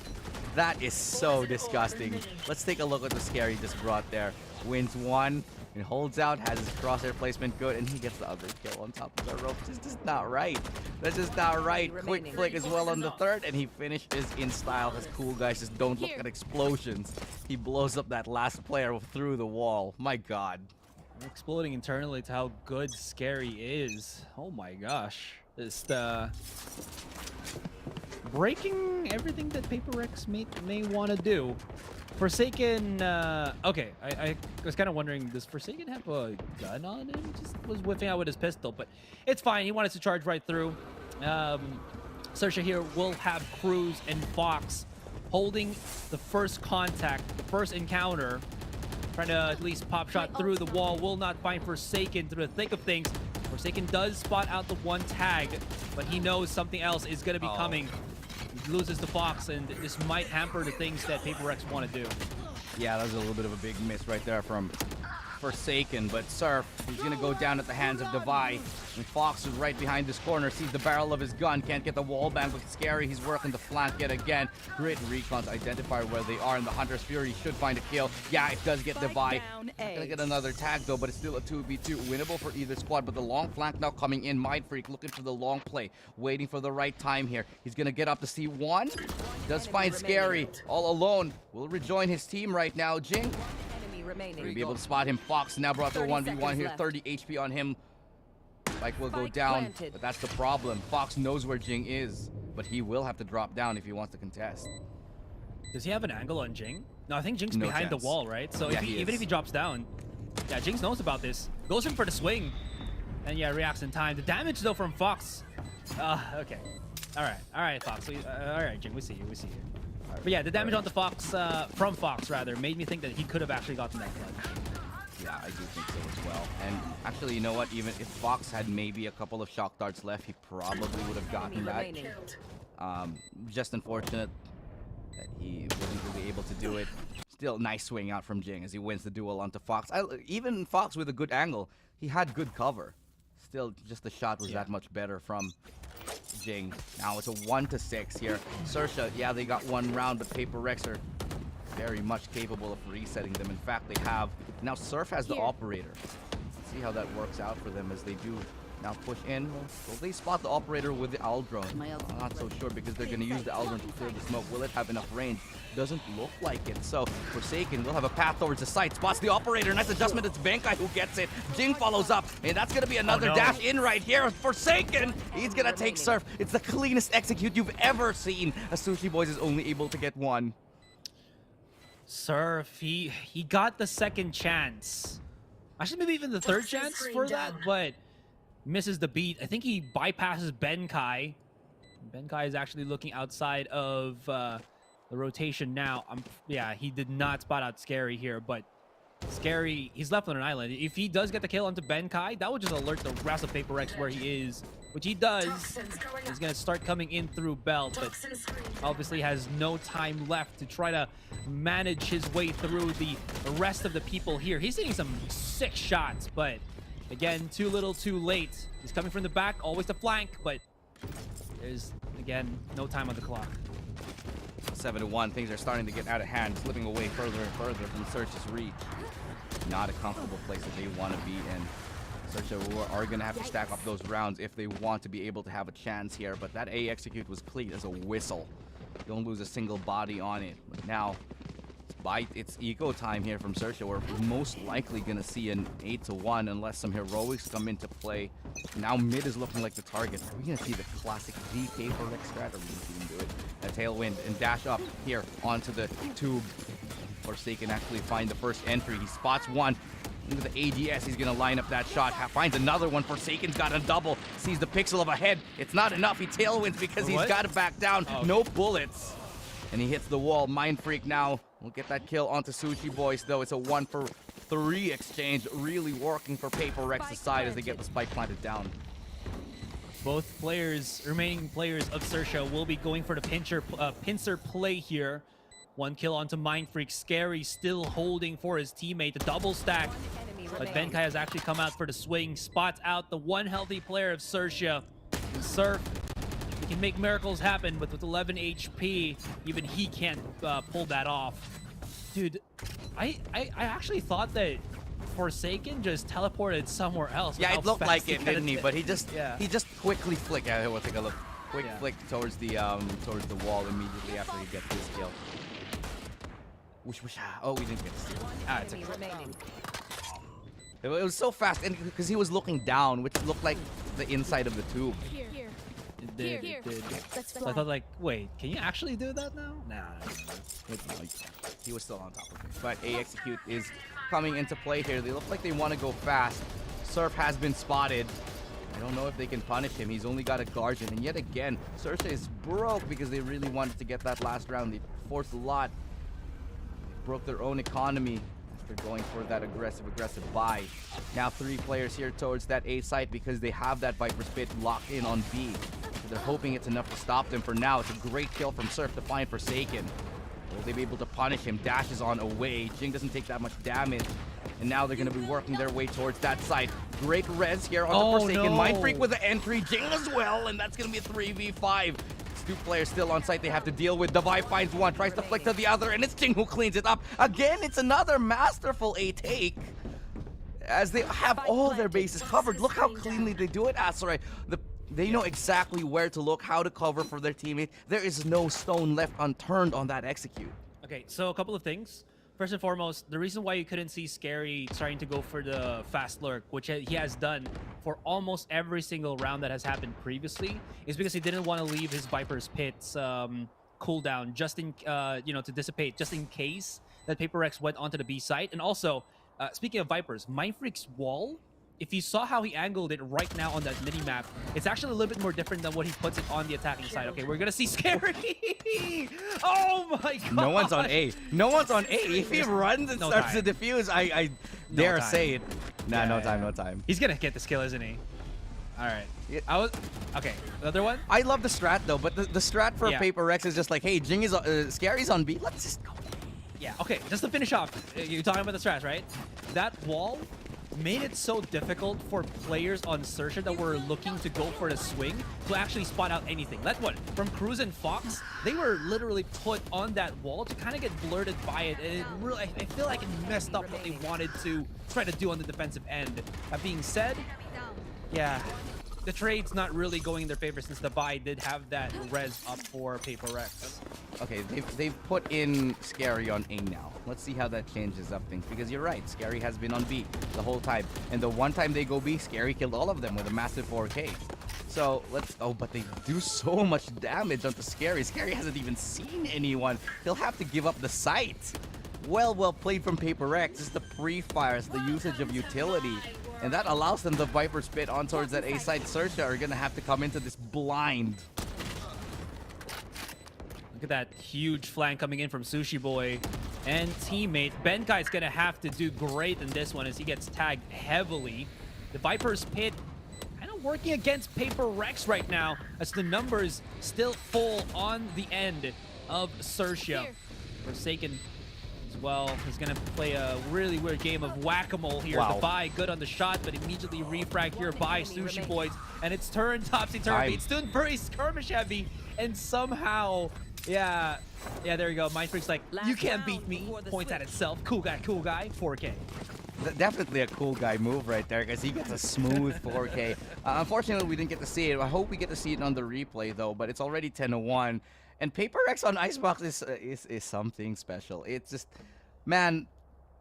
That is so disgusting. Let's take a look at the Scary just brought there. Wins one and holds out, has his crosshair placement good, and he gets the other kill on top of the rope. This is just not right. That's just not right. Quick flick as well on the third, and he finishes in style. His cool guys just don't look at explosions. He blows up that last player through the wall. My god. Exploding internally to how good Scary is. Oh my gosh. Just breaking everything that PaperX may want to do. Forsaken, okay, I was kind of wondering, does Forsaken have a gun on him? Just was whiffing out with his pistol, but it's fine. He wanted to charge right through. XERXIA here will have Cruz and Fox holding the first contact, the first encounter, trying to at least pop shot through the wall. Will not find Forsaken through the thick of things. Forsaken does spot out the one tag, but he knows something else is going to be coming. He loses to Fox, and this might hamper the things that PaperX want to do. Yeah, that was a little bit of a big miss right there from Forsaken, but Surf, he's gonna go down at the hands of Devi. And Fox is right behind this corner, sees the barrel of his gun, can't get the wall bang, but Scary, he's working the flank yet again. Great recon to identify where they are, and the Hunter's Fury should find a kill. Yeah, it does get Devi. Not gonna get another tag though, but it's still a 2v2, winnable for either squad. But the long flank now coming in. Mind Freak looking for the long play, waiting for the right time here. He's gonna get up to C1. Does find Scary all alone. Will rejoin his team right now. Jing. Remaining. We'll be able to spot him. Fox now brought to a 1v1 here. 30 HP on him. Spike will go down, but that's the problem. Fox knows where Jing is, but he will have to drop down if he wants to contest. Does he have an angle on Jing? No, I think Jing's No behind chance. the wall, right? So Yeah, even if he drops down, yeah, Jinx knows about this. Goes in for the swing, and yeah, reacts in time. The damage though from Fox. Okay. All right, Fox. All right, Jing, we see you. But yeah, the damage on the Fox, from Fox rather, made me think that he could have actually gotten that clutch. Yeah, I do think so as well. And actually, you know what? Even if Fox had maybe a couple of shock darts left, he probably would have gotten that. Just unfortunate that he wasn't really able to do it. Still, nice swing out from Jing as he wins the duel onto Fox. Even Fox with a good angle, he had good cover. Still, just the shot was that much better from Jing. Now it's a 1-6 here. XERXIA, yeah, they got one round, but PaperX are very much capable of resetting them. In fact, they have. Now Surf has the operator. Let's see how that works out for them as they do now push in. Will they spot the operator with the owl drone? I'm not so sure because they're going to use the owl drone to clear the smoke. Will it have enough range? Doesn't look like it. So Forsaken will have a path towards the site. Spots the operator. Nice adjustment. It's Benkai who gets it. Jing follows up, and that's going to be another dash in right here. Forsaken, he's going to take Surf. It's the cleanest execute you've ever seen. A Sushi Boys is only able to get one. Surf, he got the second chance. Actually, maybe even the third chance for that, but misses the beat. I think he bypasses Benkai. Benkai is actually looking outside of the rotation now. Yeah, he did not spot out Scary here, but Scary, he's left on an island. If he does get the kill onto Benkai, that would just alert the rest of PaperX where he is, which he does. He's going to start coming in through Belt, but obviously has no time left to try to manage his way through the rest of the people here. He's hitting some sick shots, but again, too little, too late. He's coming from the back, always the flank, but there's, again, no time on the clock. 7-1, things are starting to get out of hand, slipping away further and further from XERXIA's reach. Not a comfortable place that they want to be in. XERXIA are going to have to stack up those rounds if they want to be able to have a chance here. But that A execute was clean as a whistle. Don't lose a single body on it. But now, it's eco time here from XERXIA. We're most likely going to see an 8-1 unless some heroics come into play. Now mid is looking like the target. Are we going to see the classic V paper strat, or are we going to see him do it? A tailwind and dash up here onto the tube. Forsaken actually find the first entry. He spots one. Look at the ADS. He's going to line up that shot. Finds another one. Forsaken's got a double. Sees the pixel of a head. It's not enough. He tailwinds because he's got to back down. Oh. No bullets. And he hits the wall. Mind Freak now will get that kill onto Sushi Boys, though. It's a 1-for-3 exchange. Really working for Paper Rex's side as they get the spike planted down. Both remaining players of XERXIA will be going for the pincer play here. One kill onto Mind Freak. Scary still holding for his teammate. The double stack. But Benkai has actually come out for the swing. Spots out the one healthy player of XERXIA. Surf, he can make miracles happen, but with 11 HP, even he can't pull that off. Dude, I actually thought that Forsaken just teleported somewhere else. Yeah, it looked like it, didn't he? did. But he just quickly flicked. Yeah, we'll take a look. Quick flick towards the wall immediately after he gets this kill. Oh, we didn't get to steal. It's okay. It was so fast, and because he was looking down, which looked like the inside of the tube. It did. So I thought, like, wait, can you actually do that now? Nah. He was still on top of it. But A execute is coming into play here. They look like they want to go fast. Surf has been spotted. I don't know if they can punish him. He's only got a Guardian. And yet again, XERXIA is broke because they really wanted to get that last round. They forced a lot. Broke their own economy after going for that aggressive buy. Now 3 players here towards that A site because they have that Viper's Pit locked in on B. So they're hoping it's enough to stop them for now. It's a great kill from Surf to find Forsaken. Will they be able to punish him? Dashes on away. Jing doesn't take that much damage. And now they're going to be working their way towards that site. Great res here on the Forsaken. No. Mind Freak with the entry. Jing as well. And that's going to be a 3v5. 2 players still on site they have to deal with. Devi finds one, tries to flick to the other, and it's Jing who cleans it up. Again, it's another masterful A take. As they have all their bases covered. Look how cleanly they do it, Asarai. They know exactly where to look, how to cover for their teammate. There is no stone left unturned on that execute. Okay, so a couple of things. First and foremost, the reason why you couldn't see Scary starting to go for the fast lurk, which he has done for almost every single round that has happened previously, is because he didn't want to leave his Viper's Pit's cooldown just in, to dissipate, just in case that Paper Rex went onto the B site. And also, speaking of Vipers, Mind Freak's wall, if you saw how he angled it right now on that mini-map, it's actually a little bit more different than what he puts it on the attacking side. Okay, we're gonna see Scary. Oh my god. No one's on A. No one's on A. If he runs and starts to defuse, I dare say it. Nah, no time. He's gonna get this kill, isn't he? All right. Okay. Another one. I love the strat though, but the strat for Paper Rex is just like, hey, Jing is Scary's on B. Let's just go. Yeah. Okay. Just to finish off, you're talking about the strats, right? That wall made it so difficult for players on XERXIA that were looking to go for the swing to actually spot out anything. That one from Cruz and Fox, they were literally put on that wall to kind of get blurted by it, and it really, I feel like it messed up what they wanted to try to do on the defensive end. That being said, yeah, the trade's not really going in their favor since the buy did have that res up for Paper Rex. Okay, they've put in Scary on A now. Let's see how that changes up things, because you're right, Scary has been on B the whole time. And the one time they go B, Scary killed all of them with a massive 4K. So but they do so much damage onto Scary. Scary hasn't even seen anyone. He'll have to give up the site. Well played from Paper Rex. It's the pre-fires, the usage of utility. And that allows them the Viper's Pit on towards that A side. XERXIA are gonna have to come into this blind. Look at that huge flank coming in from Sushi Boy and teammate. Benkai's gonna have to do great in this one as he gets tagged heavily. The Viper's Pit kind of working against Paper Rex right now as the numbers still full on the end of XERXIA. Forsaken as well is gonna play a really weird game of whack-a-mole here. The buy good on the shot, but immediately refrag here by Sushi Boys, and it's turned topsy-turvy. It's doing very skirmish heavy, and somehow, yeah, there you go. Mind Freak's like, you can't beat me. Points at itself. Cool guy, 4K. Definitely a cool guy move right there because he gets a smooth 4K. Unfortunately, we didn't get to see it. I hope we get to see it on the replay though. But it's already 10-1, and PaperX on Icebox is something special. It's just, man,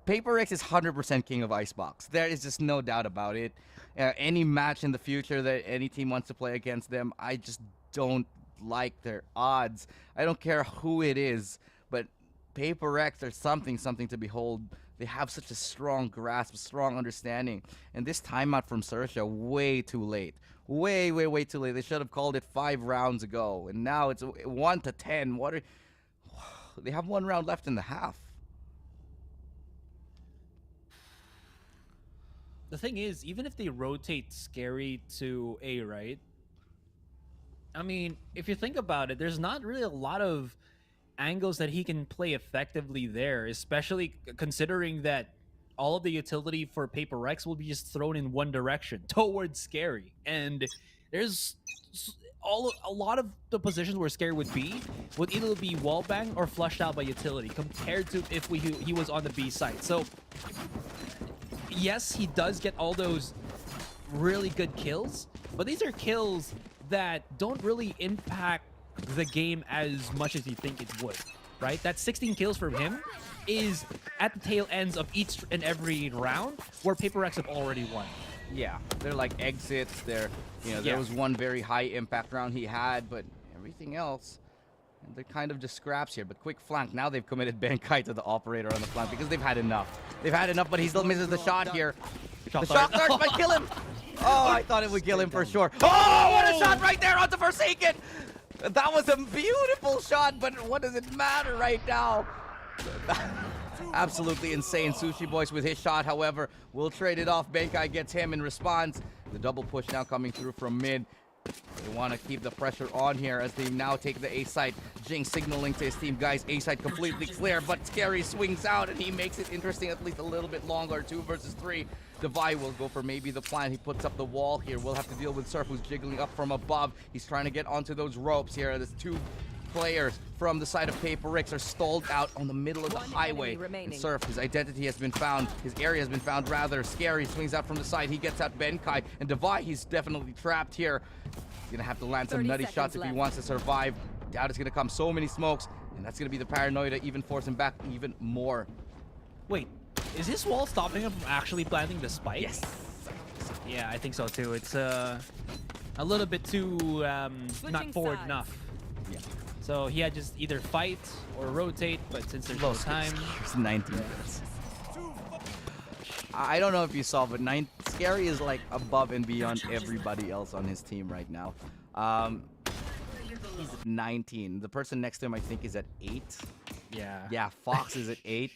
PaperX is 100% king of Icebox. There is just no doubt about it. Any match in the future that any team wants to play against them, I just don't like their odds. I don't care who it is, but PaperX are something to behold. They have such a strong grasp, strong understanding. And this timeout from XERXIA, way too late. Way too late. They should have called it 5 rounds ago. And now it's 1-10. They have 1 round left in the half. The thing is, even if they rotate Scary to A, right? I mean, if you think about it, there's not really a lot of angles that he can play effectively there, especially considering that all of the utility for PaperX will be just thrown in one direction, towards Scary. And there's a lot of the positions where Scary would either be wallbang or flushed out by utility, compared to if he was on the B side. So yes, he does get all those really good kills, but these are kills that don't really impact the game as much as you think it would, right? That 16 kills from him is at the tail ends of each and every round where PaperX have already won. Yeah, they're like exits. There was one very high impact round he had, but everything else, they're kind of just scraps here. But quick flank. Now they've committed Benkai to the operator on the flank because they've had enough. They've had enough, but he still misses the shot here. The shot dart might kill him. Oh, I thought it would kill him for sure. Oh, what a shot right there onto Forsaken. That was a beautiful shot, but what does it matter right now? Absolutely insane. Sushi Boys with his shot, however, will trade it off. Benkai gets him in response. The double push now coming through from mid. They want to keep the pressure on here as they now take the A side. Jing signaling to his team, guys, A side completely clear, but Scary swings out and he makes it interesting, at least a little bit longer. 2 versus 3. Devi will go for maybe the plan. He puts up the wall here. We'll have to deal with Surf, who's jiggling up from above. He's trying to get onto those ropes here. There's 2 players from the side of PaperX are stalled out on the middle of the highway. And Surf, his identity has been found. His area has been found, rather. Scary swings out from the side. He gets out Benkai. And Devi, he's definitely trapped here. He's going to have to land some nutty shots if he wants to survive. Doubt is going to come. So many smokes. And that's going to be the paranoia to even force him back even more. Wait, is this wall stopping him from actually planting the spike? Yes. Yeah, I think so too. It's a little bit too not forward enough. Yeah. So he had just either fight or rotate, but since there's no time... It's 19 minutes. I don't know if you saw, but Scary is like above and beyond everybody else on his team right now. He's at 19. The person next to him, I think, is at 8. Yeah. Yeah, Fox is at 8.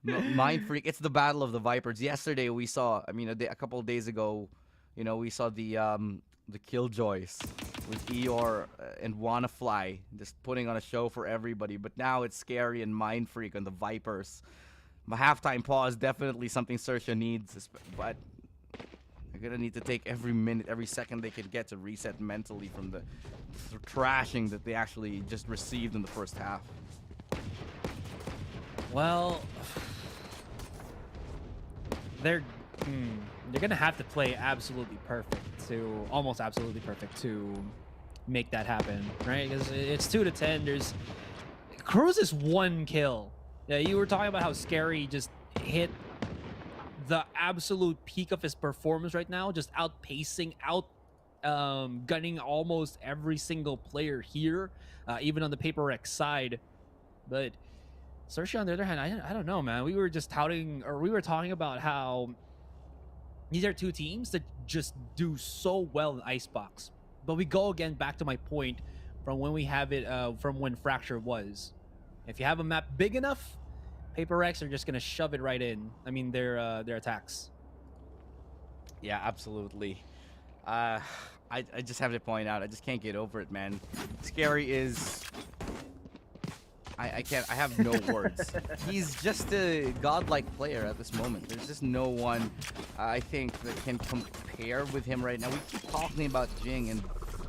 Mind Freak, it's the battle of the Vipers. Yesterday we saw, I mean, a couple of days ago, we saw the Killjoys with Eeyore and Wannafly just putting on a show for everybody. But now it's Scary and Mind Freak on the Vipers. My halftime pause, definitely something XERXIA needs, but they're gonna need to take every minute, every second they can get to reset mentally from the trashing that they actually just received in the first half. Well, they're gonna have to play absolutely perfect almost absolutely perfect to make that happen, right? Because it's 2-10. There's Cruz is 1 kill. Yeah, you were talking about how Scary just hit the absolute peak of his performance right now, just outpacing, gunning almost every single player here, even on the PaperX side. But XERXIA, on the other hand, I don't know, man. We were just touting, or we were talking about how these are 2 teams that just do so well in Icebox. But we go again back to my point from when we have it, from when Fracture was. If you have a map big enough, PaperX are just gonna shove it right in. I mean, their attacks. Yeah, absolutely. I just have to point out, I just can't get over it, man. Scary is... I can't, I have no words. He's just a godlike player at this moment. There's just no one, I think, that can compare with him right now. We keep talking about Jing and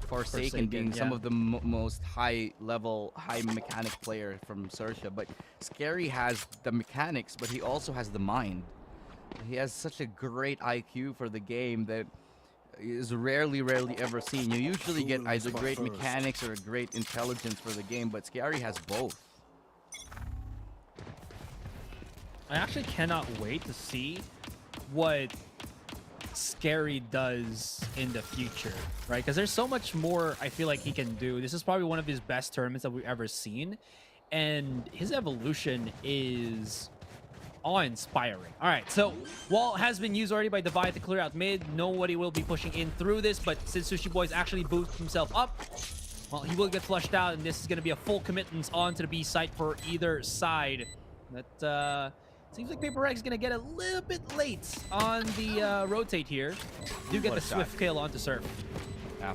Forsaken being some of the most high-level, high-mechanic player from XERXIA, but Scary has the mechanics, but he also has the mind. He has such a great IQ for the game that is rarely ever seen. You usually get either great mechanics or great intelligence for the game, but Scary has both. I actually cannot wait to see what Scary does in the future, right? Because there's so much more I feel like he can do. This is probably one of his best tournaments that we've ever seen, and his evolution is awe-inspiring. All right, so wall has been used already by Divide to clear out mid. Nobody will be pushing in through this, but since Sushi Boy's actually boosted himself up, well, he will get flushed out, and this is going to be a full commitment onto the B site for either side. That seems like Paper X is going to get a little bit late on the rotate here. Do get the swift kill onto Surf.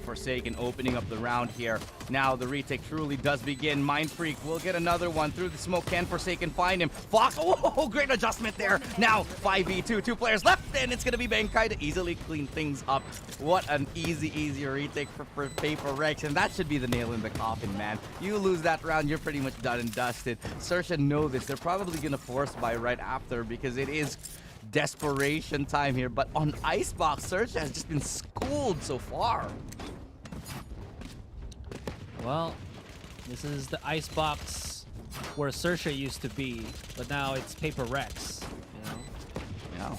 Forsaken opening up the round here. Now the retake truly does begin. Mind Freak will get another one through the smoke. Can Forsaken find him? Fox, oh, great adjustment there. Now 5v2, 2 players left, and it's gonna be Benkai to easily clean things up. What an easy retake for Paper Rex, and that should be the nail in the coffin, man. You lose that round, you're pretty much done and dusted. XERXIA know this. They're probably gonna force buy right after because it is desperation time here, but on Icebox, XERXIA has just been schooled so far. Well, this is the Icebox where XERXIA used to be, but now it's Paper Rex, you know? Yeah.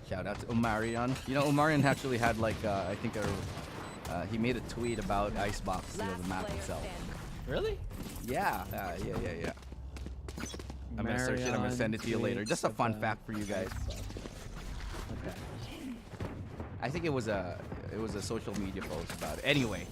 Shout out to Omarion. You know, Omarion actually had like, I think he made a tweet about Icebox, you know, the map itself. Really? Yeah, yeah. I'm gonna search it. I'm gonna send it to you later. Just a fun fact for you guys. Okay. I think it was a social media post about it. Anyway,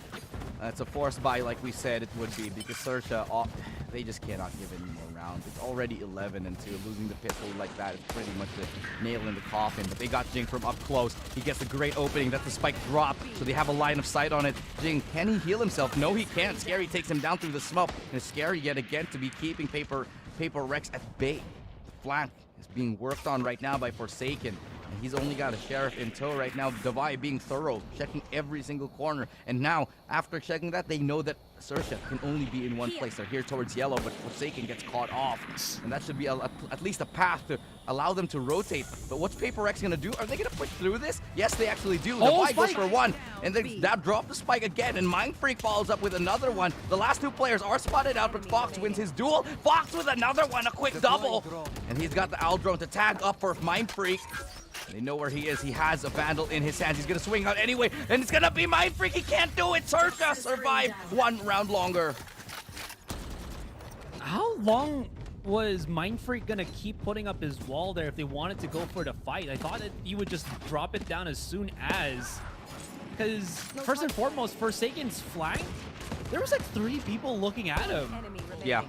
it's a forced buy, like we said it would be, because XERXIA, they just cannot give any more rounds. It's already 11-2. Losing the pistol like that is pretty much the nail in the coffin. But they got Jing from up close. He gets a great opening. That's the spike drop, so they have a line of sight on it. Jing, can he heal himself? No, he can't. Scary takes him down through the smoke. And it's Scary yet again to be keeping Paper Rex at bay. The flank is being worked on right now by Forsaken. And he's only got a Sheriff in tow right now. Divide being thorough, checking every single corner. And now, after checking that, they know that XERXIA can only be in one place. They're here towards yellow, but Forsaken gets caught off. And that should be at least a path to allow them to rotate. But what's Paper X gonna do? Are they gonna push through this? Yes, they actually do. Divide goes for one. And then that drop the spike again. And Mind Freak follows up with another one. The last 2 players are spotted out, but Fox wins his duel. Fox with another one, a quick double. And he's got the Owl Drone to tag up for Mind Freak. They know where he is. He has a Vandal in his hands. He's going to swing out anyway, and it's going to be Mind Freak. He can't do it. XERXIA survived 1 round longer. How long was Mind Freak going to keep putting up his wall there if they wanted to go for the fight? I thought that he would just drop it down as soon as... Because, first and foremost, Forsaken's flank, there was like 3 people looking at him. Yeah.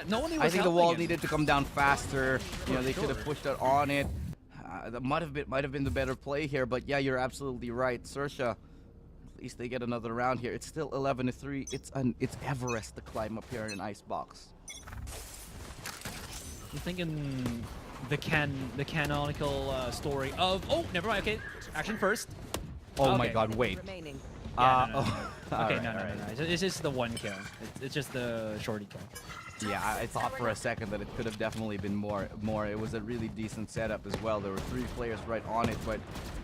No one I think the wall needed to come down faster. You know, they could have pushed it on it. That might have been the better play here, but yeah, you're absolutely right. XERXIA, at least they get another round here. It's still 11-3. It's Everest to climb up here in Icebox. I'm thinking the canonical story of never mind. Okay, action first. Oh my God! Wait. No. It's just the 1 kill. It's just the shorty kill. Yeah, I thought for a second that it could have definitely been more. It was a really decent setup as well. There were 3 players right on it, but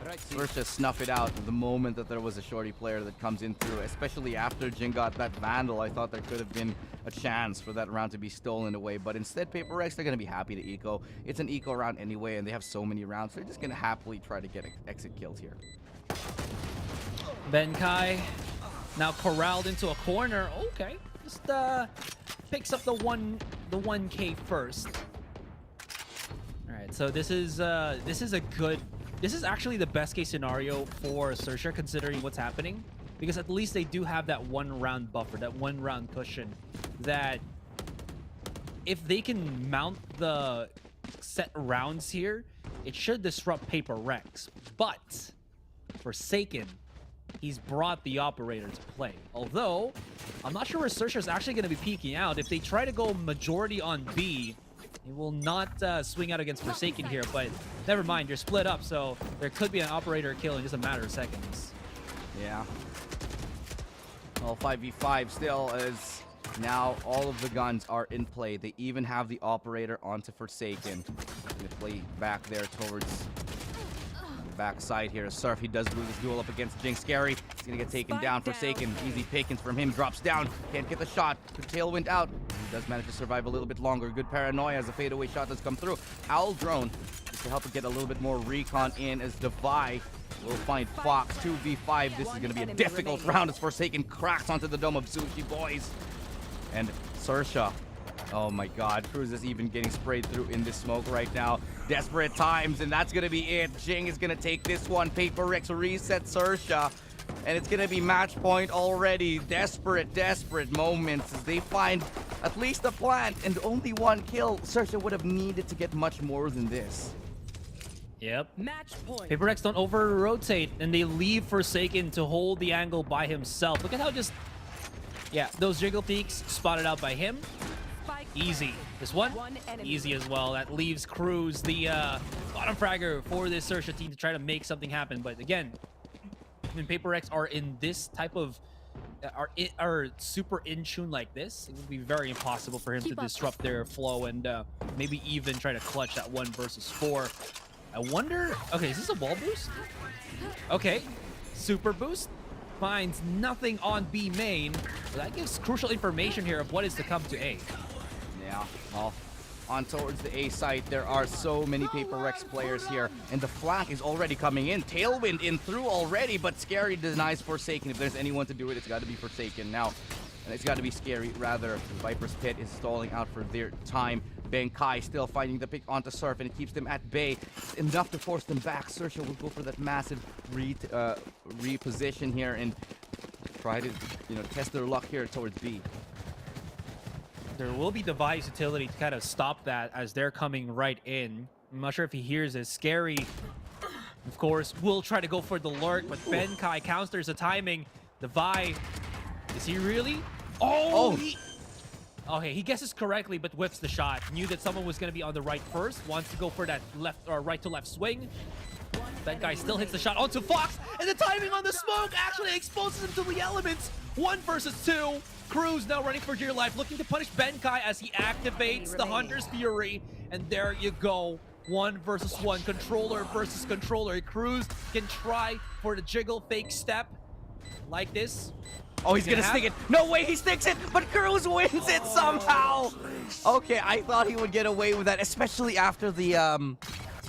XERXIA snuff it out the moment that there was a shorty player that comes in through, especially after Jing got that Vandal. I thought there could have been a chance for that round to be stolen away, but instead Paper X, they're going to be happy to eco. It's an eco round anyway, and they have so many rounds. They're just going to happily try to get exit kills here. Benkai now corralled into a corner. Okay, just picks up the 1K first. All right, so this is actually the best case scenario for XERXIA considering what's happening, because at least they do have that 1 round buffer, that 1 round cushion, that if they can mount the set rounds here, it should disrupt Paper Rex. But Forsaken, he's brought the operator to play. Although, I'm not sure where XERXIA is actually going to be peeking out. If they try to go majority on B, he will not swing out against Forsaken here, but never mind, you're split up, so there could be an operator kill in just a matter of seconds. Yeah. Well, 5v5 still as Now all of the guns are in play. They even have the operator onto Forsaken. Gonna play back there towards the backside here. Surf, he does lose his duel up against Jinx. Scary. He's gonna get taken down. Forsaken, easy pickings from him. Drops down. Can't get the shot. The tailwind out. He does manage to survive a little bit longer. Good paranoia as a fadeaway shot does come through. Owl drone just to help him get a little bit more recon in as Devi will find Fox. 2v5. This is gonna be a difficult round as Forsaken cracks onto the dome of Sushi Boys. And XERXIA, oh my god, Cruz is even getting sprayed through in this smoke right now. Desperate times, and that's gonna be it. Jing is gonna take this one. PaperX resets XERXIA, and it's gonna be match point already. Desperate moments as they find at least a plant and only one kill. XERXIA would have needed to get much more than this. Yep. Match point. PaperX don't over-rotate, and they leave Forsaken to hold the angle by himself. Look at how just... Yeah, those jiggle peaks spotted out by him. Easy. This one, easy as well. That leaves Cruz, the bottom fragger for this XERXIA team to try to make something happen. But again, when PaperX are in this type of... are super in tune like this, it would be very impossible for him to disrupt their flow and maybe even try to clutch that 1 versus 4. I wonder... Okay, is this a wall boost? Okay. Super boost. Finds nothing on B main. So that gives crucial information here of what is to come to A. Yeah, well, on towards the A site, there are so many PaperX players here, and the flank is already coming in. Tailwind in through already, but Scary denies Forsaken. If there's anyone to do it, it's got to be Forsaken now. And it's got to be Scary, rather. Viper's Pit is stalling out for their time. Benkai still finding the pick onto Surf, and it keeps them at bay. It's enough to force them back. XERXIA will go for that massive reposition here and try to, test their luck here towards B. There will be device utility to kind of stop that as they're coming right in. I'm not sure if he hears it. Scary, of course, will try to go for the lurk, but Benkai counters the timing. Devi, is he really? Oh! Okay, he guesses correctly, but whiffs the shot. Knew that someone was going to be on the right first. Wants to go for that left or right to left swing. That guy still hits the shot onto Fox, and the timing on the smoke actually exposes him to the elements. 1 versus 2. Cruz now running for dear life, looking to punish Benkai as he activates the Hunter's Fury. And there you go. 1 versus 1. Controller versus controller. Cruz can try for the jiggle fake step like this. Oh, he's gonna stick it. No way he sticks it, but Cruz wins it somehow. Okay, I thought he would get away with that, especially after the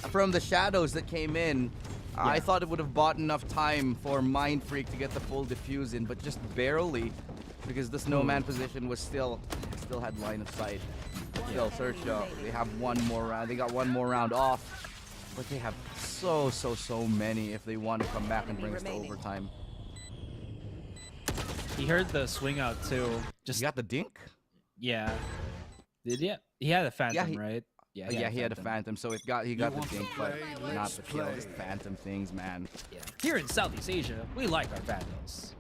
from the shadows that came in. Yeah. I thought it would have bought enough time for Mind Freak to get the full diffuse in, but just barely, because the snowman position was still had line of sight. Still, XERXIA, they have one more round. They got one more round off, but they have so many if they want to come back and bring us to overtime. He heard the swing out too. Just got the dink? Yeah. Did he? He had a phantom, right? Yeah, he had a phantom, so he got the dink, but not the kill. Just phantom things, man. Yeah. Here in Southeast Asia, we like our phantoms.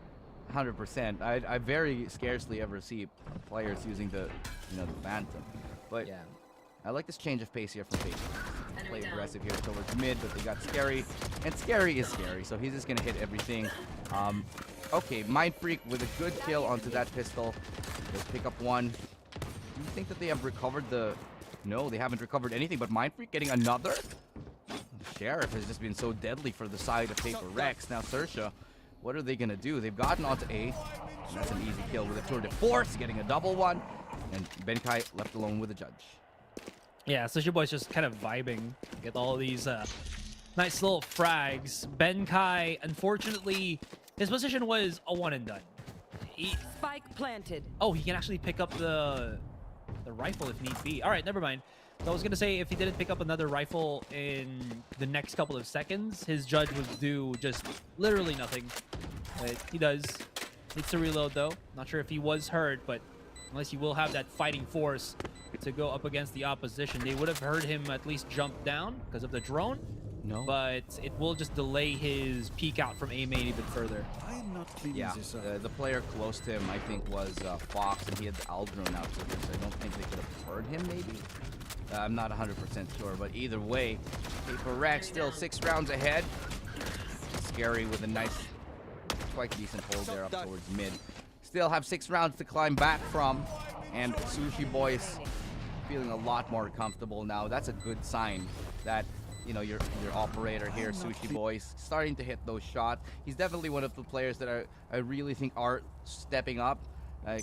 100%. I very scarcely ever see players using the the phantom, but yeah. I like this change of pace here from Pace. Play aggressive here towards mid, but they got Scary, and Scary is Scary, so he's just gonna hit everything. Okay, Mind Freak with a good kill onto that pistol. Let's pick up one. Do you think that they have recovered the... No, they haven't recovered anything, but Mind Freak getting another? The Sheriff has just been so deadly for the side of PaperX. Now XERXIA, what are they gonna do? They've gotten onto A, and that's an easy kill with a tour de force, getting a double one, and Benkai left alone with the judge. Yeah, Sushi Boy's just kind of vibing. Get all these nice little frags. Benkai, unfortunately, his position was a one and done. Spike planted. Oh, he can actually pick up the rifle if need be. All right, never mind. So I was going to say, if he didn't pick up another rifle in the next couple of seconds, his judge would do just literally nothing. But he does. Needs to reload, though. Not sure if he was hurt, but unless he will have that fighting force to go up against the opposition. They would have heard him at least jump down because of the drone. No. But it will just delay his peek out from A main even further. Yeah, the player close to him, I think, was Fox, and he had the Owl drone out, so I don't think they could have heard him, maybe? I'm not 100% sure, but either way, PaperX still 6 rounds ahead. Scary with a nice, quite decent hold there up towards mid. still have 6 rounds to climb back from. And Sushi Boys feeling a lot more comfortable now. That's a good sign that, you know, your operator here, Sushi Boys, starting to hit those shots. He's definitely one of the players that I really think are stepping up.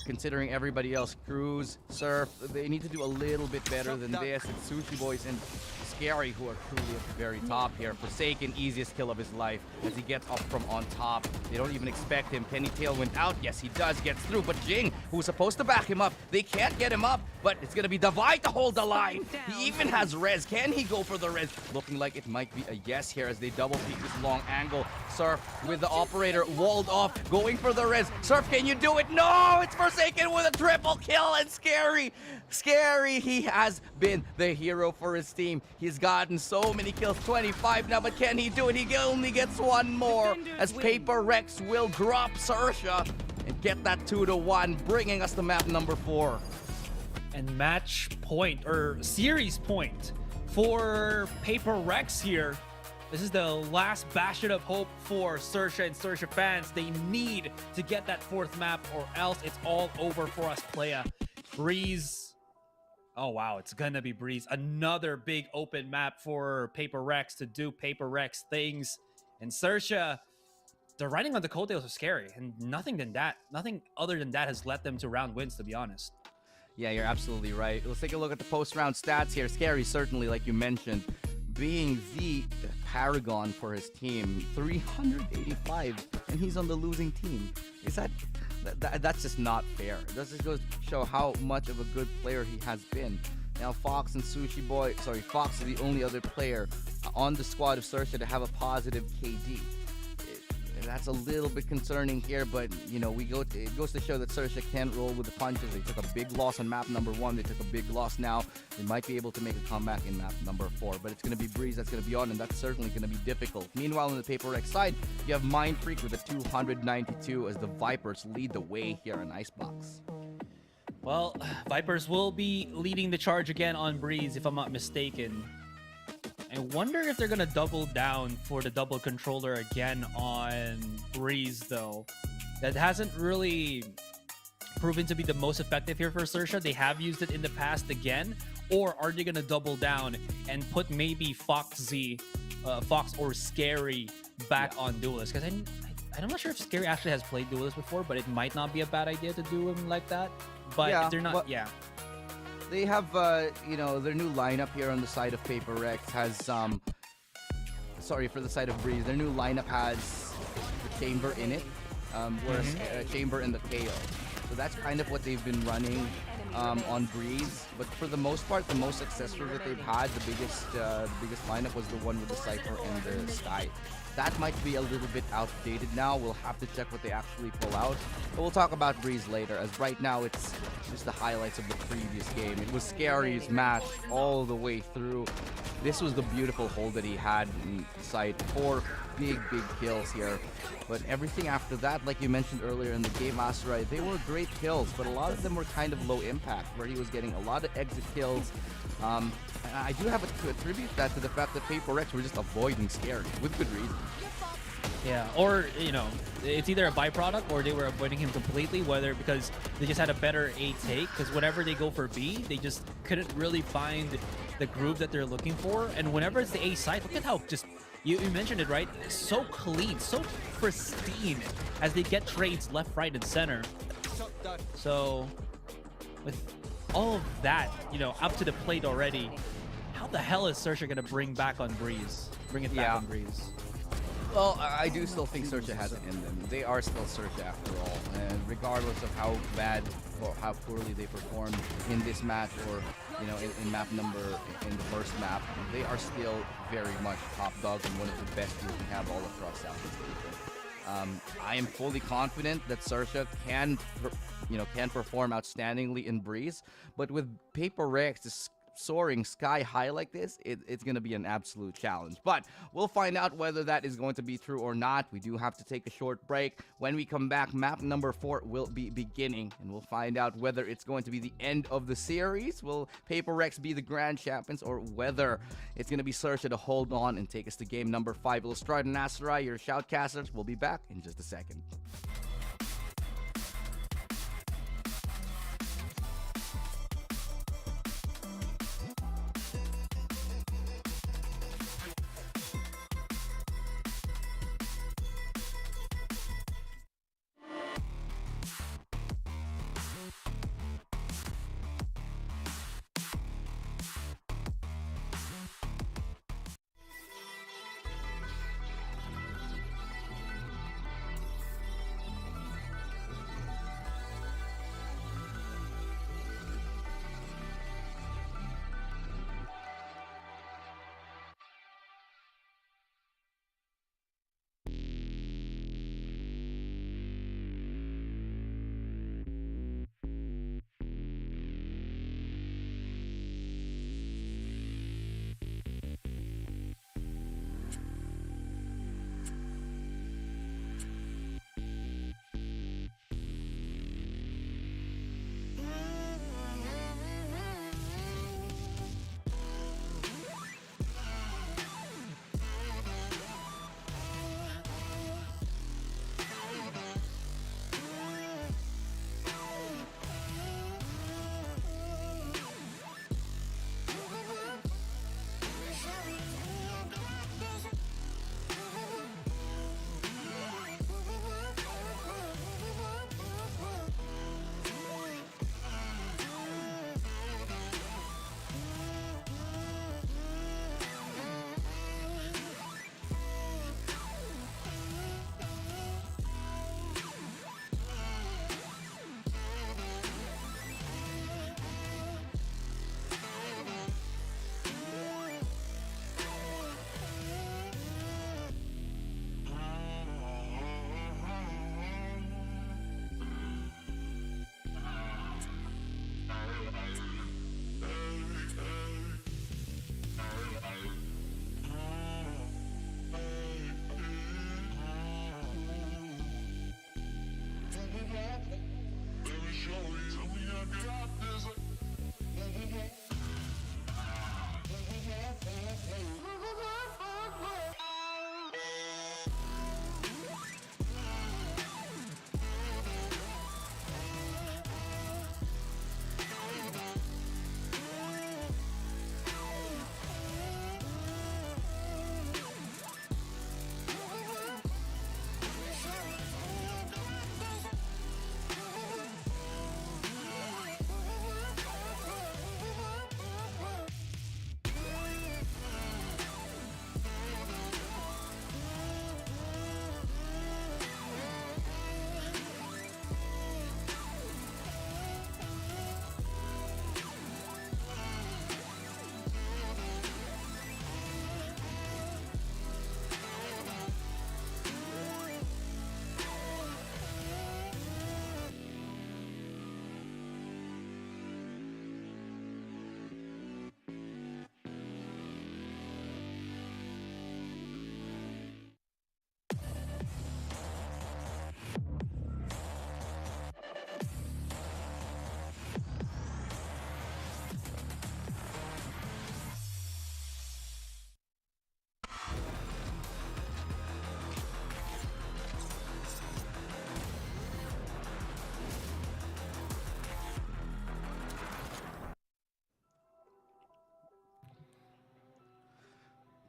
Considering everybody else, Cruz, Surf, they need to do a little bit better than this. It's Sushi Boys and Scary who are truly at the very top here. Forsaken, easiest kill of his life as he gets up from on top. They don't even expect him. Kenny Tailwind out. Yes, he does. Gets through. But Jing, who's supposed to back him up, they can't get him up. But it's going to be Divide to hold the line. He even has res. Can he go for the res? Looking like it might be a yes here as they double peek this long angle. Surf with the operator walled off, going for the res. Surf, can you do it? No! It's Forsaken with a triple kill, and Scary, he has been the hero for his team. He's gotten so many kills, 25 now, but can he do it? He only gets one more as Paper Rex will drop XERXIA and get that 2-1, bringing us to map number 4. And match point, or series point, for Paper Rex here. This is the last bastion of hope for XERXIA and XERXIA fans. They need to get that 4th map or else it's all over for us, playa. Breeze. Oh, wow. It's going to be Breeze. Another big open map for Paper Rex to do Paper Rex things. And XERXIA, they're riding on the coattails of Scary. And nothing other than that has led them to round wins, to be honest. Yeah, you're absolutely right. Let's take a look at the post-round stats here. Scary, certainly, like you mentioned, being the paragon for his team. 385, and he's on the losing team. Is that's just not fair. This just goes to show how much of a good player he has been. Now Fox and Sushi Boy, Fox is the only other player on the squad of XERXIA to have a positive KD. That's a little bit concerning here, but you know, it goes to show that XERXIA can't roll with the punches. They took a big loss on map number 1. They took a big loss now. They might be able to make a comeback in map number 4, but it's going to be Breeze that's going to be on, and that's certainly going to be difficult. Meanwhile, on the Paper Rex side, you have Mind Freak with a 292 as the Vipers lead the way here on Icebox. Well, Vipers will be leading the charge again on Breeze, if I'm not mistaken. I wonder if they're gonna double down for the double controller again on Breeze, though. That hasn't really proven to be the most effective here for XERXIA. They have used it in the past again. Or are they gonna double down and put maybe Fox or Scary back on Duelist? Because I'm not sure if Scary actually has played Duelist before, but it might not be a bad idea to do him like that. But if they're not, They have, you know, their new lineup here on the side of Paper Rex has, for the side of Breeze, their new lineup has the Chamber in it, whereas Chamber and the KO. So that's kind of what they've been running on Breeze. But for the most part, the most successful that they've had, the biggest lineup was the one with the Cypher and the Sky. That might be a little bit outdated now. We'll have to check what they actually pull out. But we'll talk about Breeze later, as right now it's just the highlights of the previous game. It was Scary's match all the way through. This was the beautiful hold that he had in sight. 4 big kills here. But everything after that, like you mentioned earlier in the game, Asteroid, they were great kills, but a lot of them were kind of low impact, where he was getting a lot of exit kills. I do have to attribute that to the fact that Paper Rex were just avoiding Scary, with good reason. Yeah, or, you know, it's either a byproduct or they were avoiding him completely, whether because they just had a better A take, because whenever they go for B, they just couldn't really find the groove that they're looking for. And whenever it's the A side, look at how just, you mentioned it, right? It's so clean, so pristine as they get trades left, right, and center. So, with all of that, you know, up to the plate already, how the hell is XERXIA going to bring it back on Breeze? On Breeze. Well, I do still think XERXIA has it in them. They are still XERXIA after all. And regardless of how bad or how poorly they performed in this match or, you know, in map number, in the first map, they are still very much top dog and one of the best teams we have all across Southeast Asia. I am fully confident that XERXIA can perform outstandingly in Breeze, but with Paper Rex just soaring sky high like this, it's going to be an absolute challenge. But we'll find out whether that is going to be true or not. We do have to take a short break. When we come back, map number 4 will be beginning, and we'll find out whether it's going to be the end of the series. Will Paper Rex be the grand champions, or whether it's going to be XERXIA to hold on and take us to game number 5. We'll start in Asteroid, your shoutcasters. We'll be back in just a second.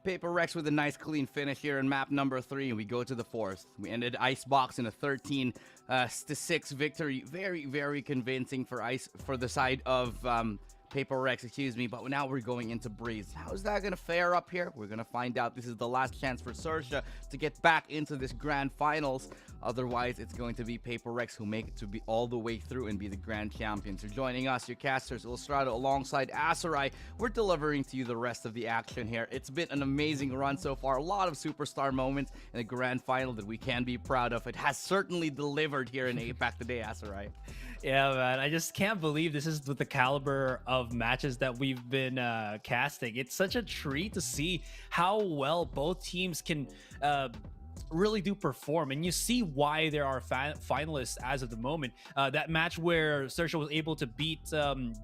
Paper Rex with a nice clean finish here in map number 3, and we go to the 4th. We ended Icebox in a 13-6 victory. Very, very convincing for the side of Paper Rex, excuse me. But now we're going into Breeze. How's that going to fare up here? We're going to find out. This is the last chance for XERXIA to get back into this grand finals. Otherwise, it's going to be Paper Rex who make it to be all the way through and be the grand champions. So joining us, your casters, Illustrato alongside Aserai. We're delivering to you the rest of the action here. It's been an amazing run so far. A lot of superstar moments in the grand final that we can be proud of. It has certainly delivered here in APAC today, Aserai. Yeah, man. I just can't believe this is with the caliber of matches that we've been casting. It's such a treat to see how well both teams can really do perform, and you see why there are finalists as of the moment. That match where XERXIA was able to beat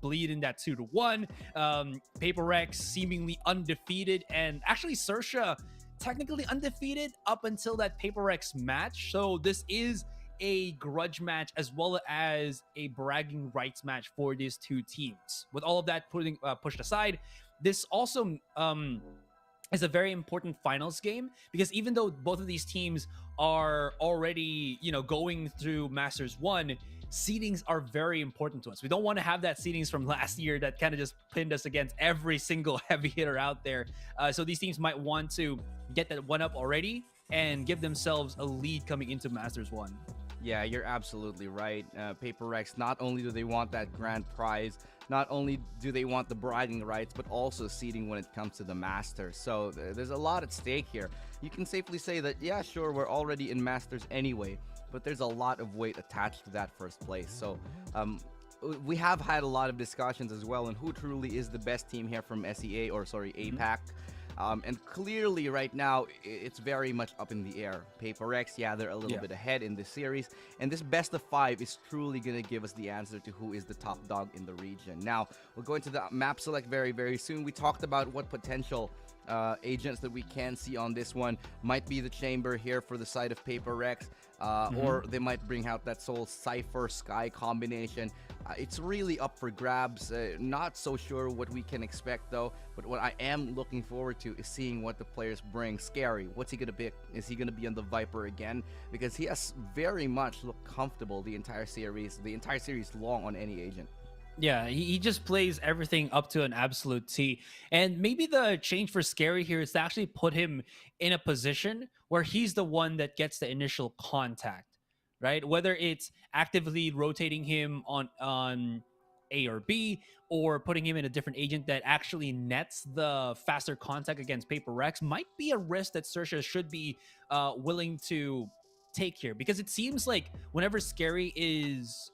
Bleed in that 2-1, Paper Rex seemingly undefeated, and actually XERXIA technically undefeated up until that Paper Rex match. So this is a grudge match as well as a bragging rights match for these two teams. With all of that pushed aside, this also is a very important finals game, because even though both of these teams are already, going through Masters 1, seedings are very important to us. We don't want to have that seedings from last year that kind of just pinned us against every single heavy hitter out there. So these teams might want to get that one up already and give themselves a lead coming into Masters 1. Yeah, you're absolutely right. Paper Rex, not only do they want that grand prize, not only do they want the bragging rights, but also seeding when it comes to the Masters. So there's a lot at stake here. You can safely say that, yeah, sure, we're already in Masters anyway, but there's a lot of weight attached to that first place. So we have had a lot of discussions as well on who truly is the best team here from SEA, or sorry, APAC. And clearly right now, it's very much up in the air. Paper X, yeah, they're a little bit ahead in this series. And this best of 5 is truly going to give us the answer to who is the top dog in the region. Now, we'll go into the map select very, very soon. We talked about what potential agents that we can see on this one. Might be the Chamber here for the side of Paper X. Or they might bring out that Soul Cypher Sky combination. It's really up for grabs. Not so sure what we can expect though, but what I am looking forward to is seeing what the players bring. Scary, what's he gonna pick? Is he gonna be on the Viper again? Because he has very much looked comfortable the entire series long on any agent. Yeah, he just plays everything up to an absolute T. And maybe the change for Scary here is to actually put him in a position where he's the one that gets the initial contact, right? Whether it's actively rotating him on A or B, or putting him in a different agent that actually nets the faster contact against Paper Rex, might be a risk that XERXIA should be willing to take here. Because it seems like whenever Scary is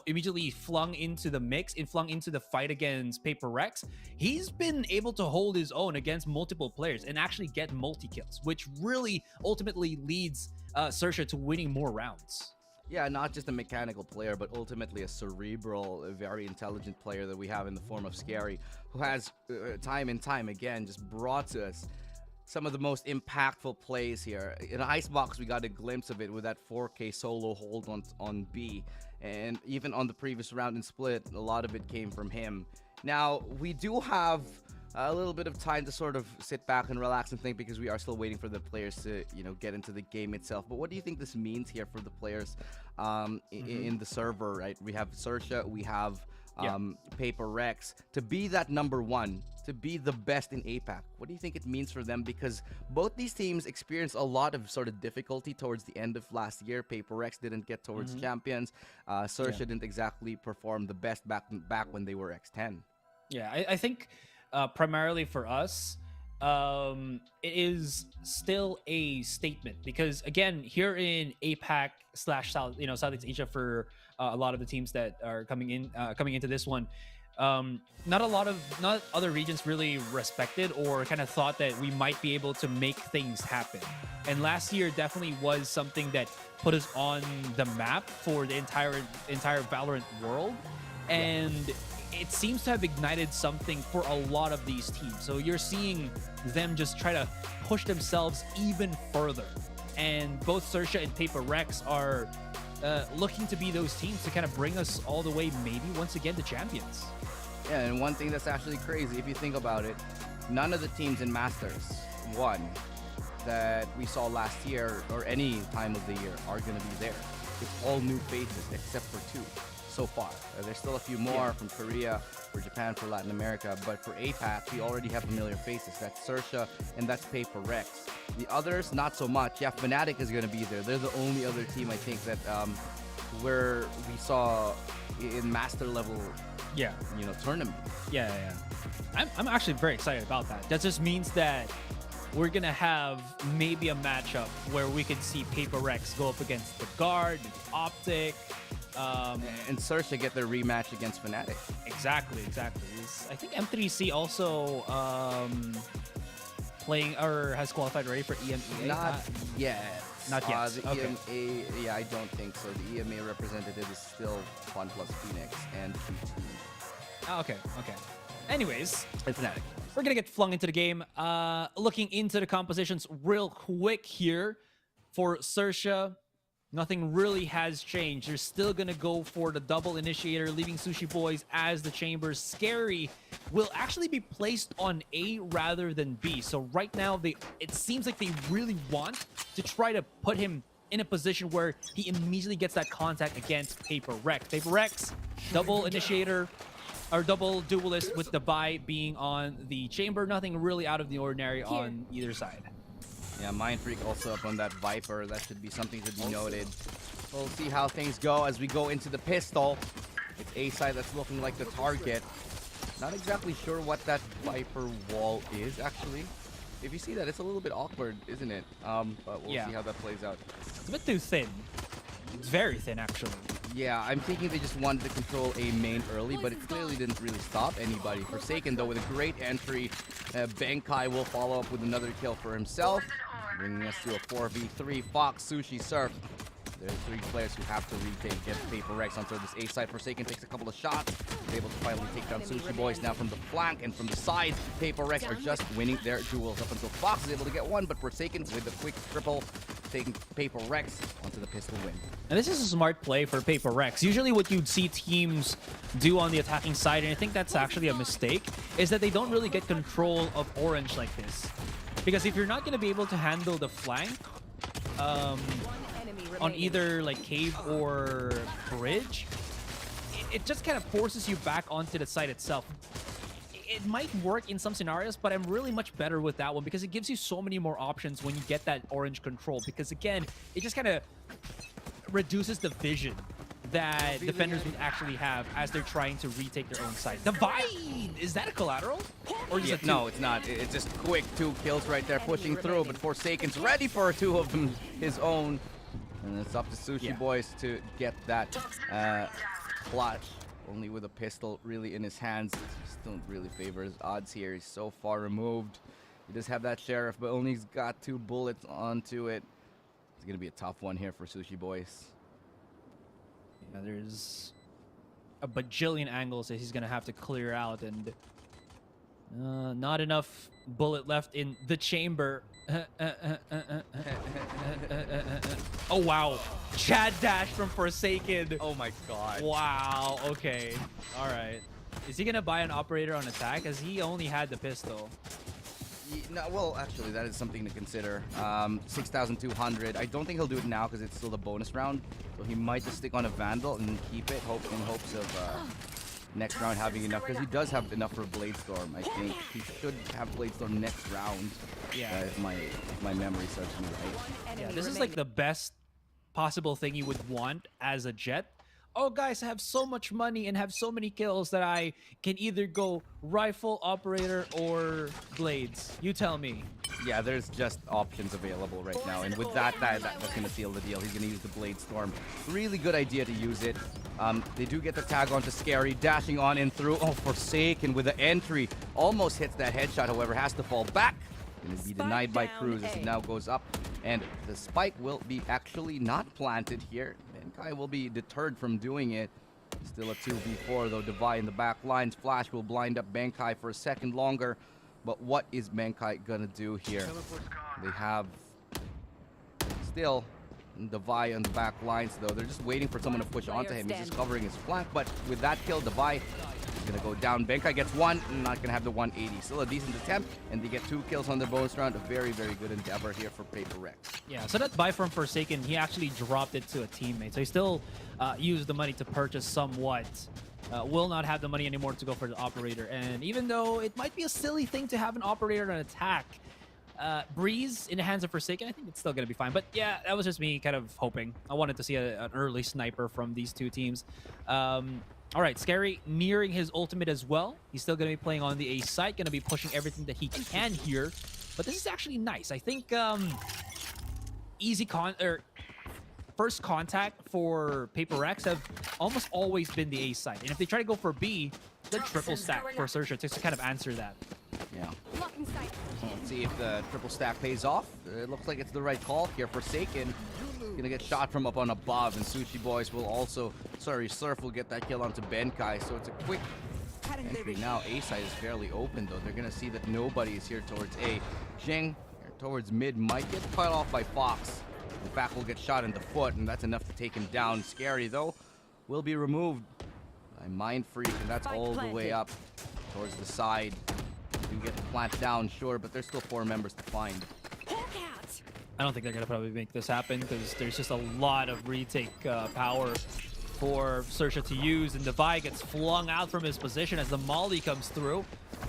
immediately flung into the mix and flung into the fight against Paper Rex, he's been able to hold his own against multiple players and actually get multi-kills, which really ultimately leads XERXIA to winning more rounds. Yeah, not just a mechanical player, but ultimately a cerebral, a very intelligent player that we have in the form of Scary, who has time and time again just brought to us some of the most impactful plays here. In Icebox, we got a glimpse of it with that 4K solo hold on B. And even on the previous round in Split, a lot of it came from him. Now, we do have a little bit of time to sort of sit back and relax and think, because we are still waiting for the players to, get into the game itself. But what do you think this means here for the players in the server, right? We have XERXIA, we have Paper Rex to be that number 1, to be the best in APAC. What do you think it means for them? Because both these teams experienced a lot of sort of difficulty towards the end of last year. Paper Rex didn't get towards champions. XERXIA didn't exactly perform the best back when they were X10. Yeah, I think primarily for us, it is still a statement, because again, here in APAC / Southeast Asia, for a lot of the teams that are coming into this one, not other regions really respected or kind of thought that we might be able to make things happen. And last year definitely was something that put us on the map for the entire Valorant world, and it seems to have ignited something for a lot of these teams. So you're seeing them just try to push themselves even further. And both XERXIA and Paper Rex are looking to be those teams to kind of bring us all the way, maybe once again, to champions. Yeah, and one thing that's actually crazy, if you think about it, none of the teams in Masters 1 that we saw last year or any time of the year are going to be there. It's all new faces except for 2 so far. There's still a few more from Korea, for Japan, for Latin America, but for APAC, we already have familiar faces. That's XERXIA and that's PaperX. The others, not so much. Yeah, Fnatic is going to be there. They're the only other team I think that where we saw in master level, tournament. Yeah. I'm actually very excited about that. That just means that we're gonna have maybe a matchup where we can see PaperX go up against the Guard, the Optic, and XERXIA get their rematch against Fnatic. Exactly. I think M3C also playing or has qualified already for EMEA. Not yet. Not yet. The Okay. EMA, yeah, I don't think so. The EMA representative is still Fun plus Phoenix and Q2. Okay. Anyways, and Fnatic. We're gonna get flung into the game. Looking into the compositions real quick here for XERXIA. Nothing really has changed. They're still gonna go for the double initiator, leaving Sushi Boys as the chamber. Scary will actually be placed on A rather than B. So right now, it seems like they really want to try to put him in a position where he immediately gets that contact against PaperX. PaperX, double initiator, or double duelist with the buy being on the chamber. Nothing really out of the ordinary on either side. Yeah, Mind Freak also up on that Viper. That should be something to be noted. We'll see how things go as we go into the pistol. It's A side that's looking like the target. Not exactly sure what that Viper wall is, actually. If you see that, it's a little bit awkward, isn't it? But we'll see how that plays out. It's a bit too thin. It's very thin, actually. Yeah, I'm thinking they just wanted to control A main early, but it clearly didn't really stop anybody. Forsaken, though, with a great entry. Benkai will follow up with another kill for himself, bringing us to a 4v3. Fox, Sushi, Surf. There are 3 players who have to retake against PaperX onto this A side. Forsaken takes a couple of shots. He's able to finally take down Sushi Boys. Now from the flank and from the side, PaperX are just winning their duels up until Fox is able to get one, but Forsaken with a quick triple, taking PaperX onto the pistol win. And this is a smart play for PaperX. Usually what you'd see teams do on the attacking side, and I think that's actually a mistake, is that they don't really get control of Orange like this. Because if you're not going to be able to handle the flank, on either like cave or bridge, it just kind of forces you back onto the site itself. It might work in some scenarios, but I'm really much better with that one because it gives you so many more options when you get that orange control. Because again, it just kind of reduces the vision that defenders would actually have as they're trying to retake their own site. Divide! Is that a collateral? Or is it no, it's not. It's just quick 2 kills right there, pushing through, but Forsaken's ready for 2 of them his own. And it's up to Sushi Boys to get that clutch. Only with a pistol really in his hands. Just don't really favor his odds here. He's so far removed. He does have that Sheriff, but only he's got 2 bullets onto it. It's going to be a tough one here for Sushi Boys. Yeah, there's a bajillion angles that he's going to have to clear out, and not enough bullet left in the chamber. Oh, wow. Chad dash from Forsaken. Oh, my God. Wow. Okay. All right. Is he going to buy an operator on attack? As he only had the pistol. No, well, actually, that is something to consider. 6,200. I don't think he'll do it now because it's still the bonus round. So he might just stick on a Vandal and keep it in hopes of next round having enough. Because he does have enough for Bladestorm, I think. He should have Bladestorm next round. Yeah. If my memory serves me right. Yeah, this is like the best possible thing you would want as a Jet. Oh, guys, I have so much money and have so many kills that I can either go rifle, operator, or blades. You tell me. Yeah, there's just options available right now. And with that's going to seal the deal. He's going to use the Bladestorm. Really good idea to use it. They do get the tag onto Scary, dashing on and through. Oh, Forsaken with the entry. Almost hits that headshot, however, has to fall back. Going to be denied by Cruz as he now goes up. And the spike will be actually not planted here. Benkai will be deterred from doing it. Still a 2v4 though. Divide in the back lines. Flash will blind up Benkai for a second longer. But what is Benkai gonna do here? They have still Divide on the back lines though. They're just waiting for someone to push onto him. He's just covering his flank. But with that kill, Divide gonna go down. Benkai gets one, not gonna have the 180. Still a decent attempt, and they get 2 kills on their bonus round. A very, very good endeavor here for Paper Rex. Yeah, so that buy from Forsaken, he actually dropped it to a teammate. So he still used the money to purchase somewhat. Will not have the money anymore to go for the operator. And even though it might be a silly thing to have an operator on attack, Breeze in the hands of Forsaken, I think it's still going to be fine. But yeah, that was just me kind of hoping. I wanted to see an early sniper from these two teams. All right, Scary nearing his ultimate as well. He's still going to be playing on the A site, going to be pushing everything that he can here. But this is actually nice. I think first contact for Paper Rex have almost always been the A site. And if they try to go for B, the triple stack for XERXIA to kind of answer that. Yeah. Let's see if the triple stack pays off. It looks like it's the right call here. Forsaken gonna get shot from up on above, and Sushi Boys will also, Surf will get that kill onto Benkai. So it's a quick entry now. A side is fairly open though. They're gonna see that nobody is here towards A. Jing here towards mid might get cut off by Fox. In fact, will get shot in the foot, and that's enough to take him down. Scary though will be removed by Mind Freak, and that's all the way up towards the side. You get the plant down, sure, but there's still 4 members to find. I don't think they're going to probably make this happen because there's just a lot of retake power for XERXIA to use, and Devi gets flung out from his position as the molly comes through.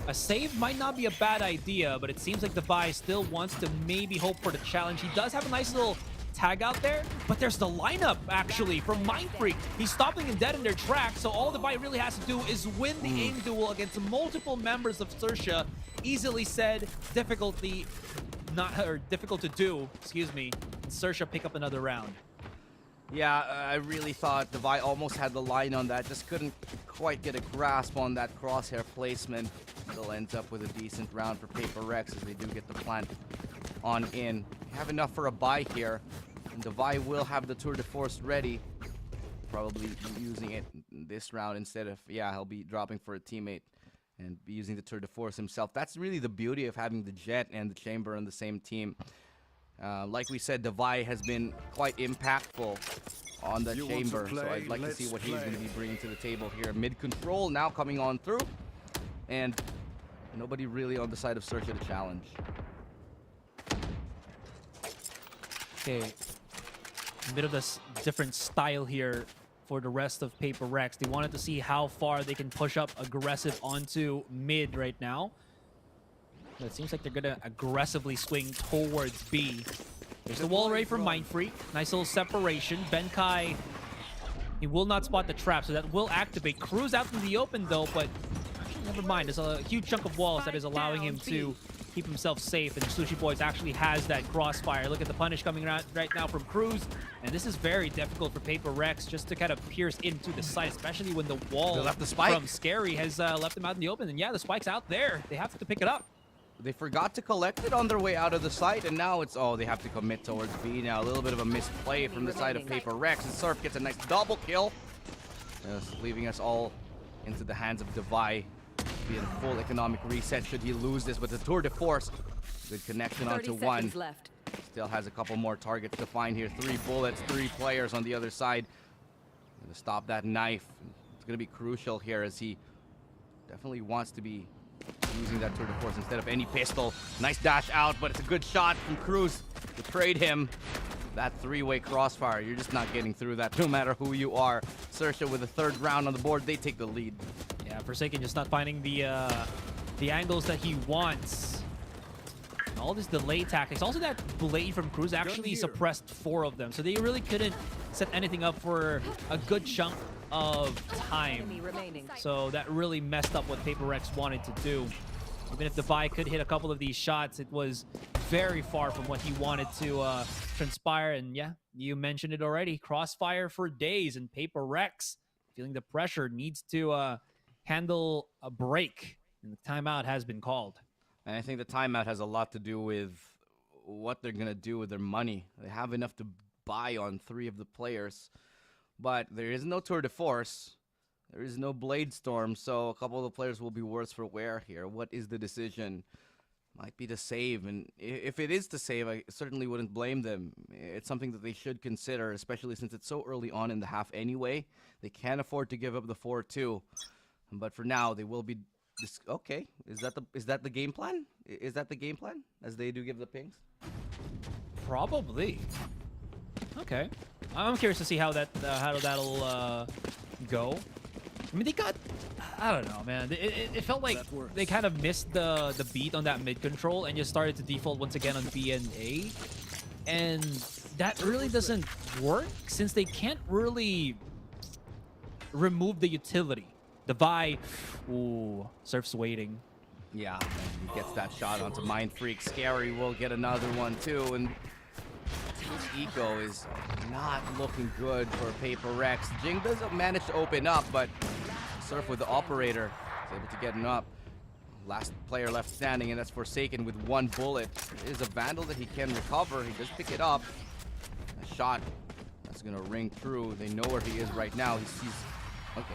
A save might not be a bad idea, but it seems like Devi still wants to maybe hope for the challenge. He does have a nice little tag out there, but there's the lineup actually from Mind Freak. He's stopping them dead in their tracks, so all Devi really has to do is win the aim duel against multiple members of XERXIA. Easily said, difficult to do, excuse me. XERXIA pick up another round. Yeah, I really thought Devi almost had the line on that, just couldn't quite get a grasp on that crosshair placement. Still ends up with a decent round for Paper Rex as they do get the plant on in. They have enough for a buy here, and Devi will have the tour de force ready. Probably using it this round instead of, yeah, he'll be dropping for a teammate and be using the tour de force himself. That's really the beauty of having the Jet and the Chamber on the same team. Like we said, Devi has been quite impactful on the Chamber, so I'd like to see what he's going to be bringing to the table here. Mid control now coming on through, and nobody really on the side of XERXIA to challenge. Okay, a bit of this different style here for the rest of Paper Rex. They wanted to see how far they can push up aggressive onto mid right now. It seems like they're gonna aggressively swing towards B. There's the wall array from Mind Freak. Nice little separation. Benkai, he will not spot the trap, so that will activate. Cruz out in the open though, but actually, never mind. There's a huge chunk of walls that is allowing him to keep himself safe, and Sushi Boys actually has that crossfire. Look at the punish coming around right now from Cruz, and this is very difficult for Paper Rex just to kind of pierce into the site, especially when the wall from Scary has left them out in the open. And yeah, the spike's out there. They have to pick it up. They forgot to collect it on their way out of the site, and now it's, oh, they have to commit towards B now. A little bit of a misplay from the side of Paper Rex, and Surf gets a nice double kill. Just leaving us all into the hands of Devi. Be in full economic reset should he lose this, but the tour de force, good connection onto one. Left. Still has a couple more targets to find here. 3 bullets, 3 players on the other side. Gonna stop that knife. It's gonna be crucial here as he definitely wants to be using that tour de force instead of any pistol. Nice dash out, but it's a good shot from Cruz to trade him. That 3-way crossfire, you're just not getting through that no matter who you are. XERXIA with the 3rd round on the board, they take the lead. Yeah, Forsaken just not finding the angles that he wants. All this delay tactics. Also, that blade from Cruz actually suppressed 4 of them, so they really couldn't set anything up for a good chunk of time. So that really messed up what Paper Rex wanted to do. Even if Devi could hit a couple of these shots, it was very far from what he wanted to transpire. And yeah, you mentioned it already. Crossfire for days, and Paper Rex, feeling the pressure, needs to handle a break. And the timeout has been called. And I think the timeout has a lot to do with what they're going to do with their money. They have enough to buy on 3 of the players, but there is no tour de force. There is no Blade Storm, so a couple of the players will be worse for wear here. What is the decision? Might be to save, and if it is to save, I certainly wouldn't blame them. It's something that they should consider, especially since it's so early on in the half anyway. They can't afford to give up the 4-2. But for now, they will be. Okay, is that the game plan? Is that the game plan as they do give the pings? Probably. Okay. I'm curious to see how that'll go. I mean, they got. I don't know, man. It felt like they kind of missed the beat on that mid control and just started to default once again on B and A, and that really doesn't work since they can't really remove the utility. The Vi, ooh, Surf's waiting. Yeah, and he gets that shot onto Mind Freak. Scary will get another one too, and this eco is not looking good for Paper Rex. Jing doesn't manage to open up, but Surf with the operator is able to get him up. Last player left standing, and that's Forsaken with one bullet. It is a Vandal that he can recover. He does pick it up. A shot that's gonna ring through. They know where he is right now. He sees. Okay.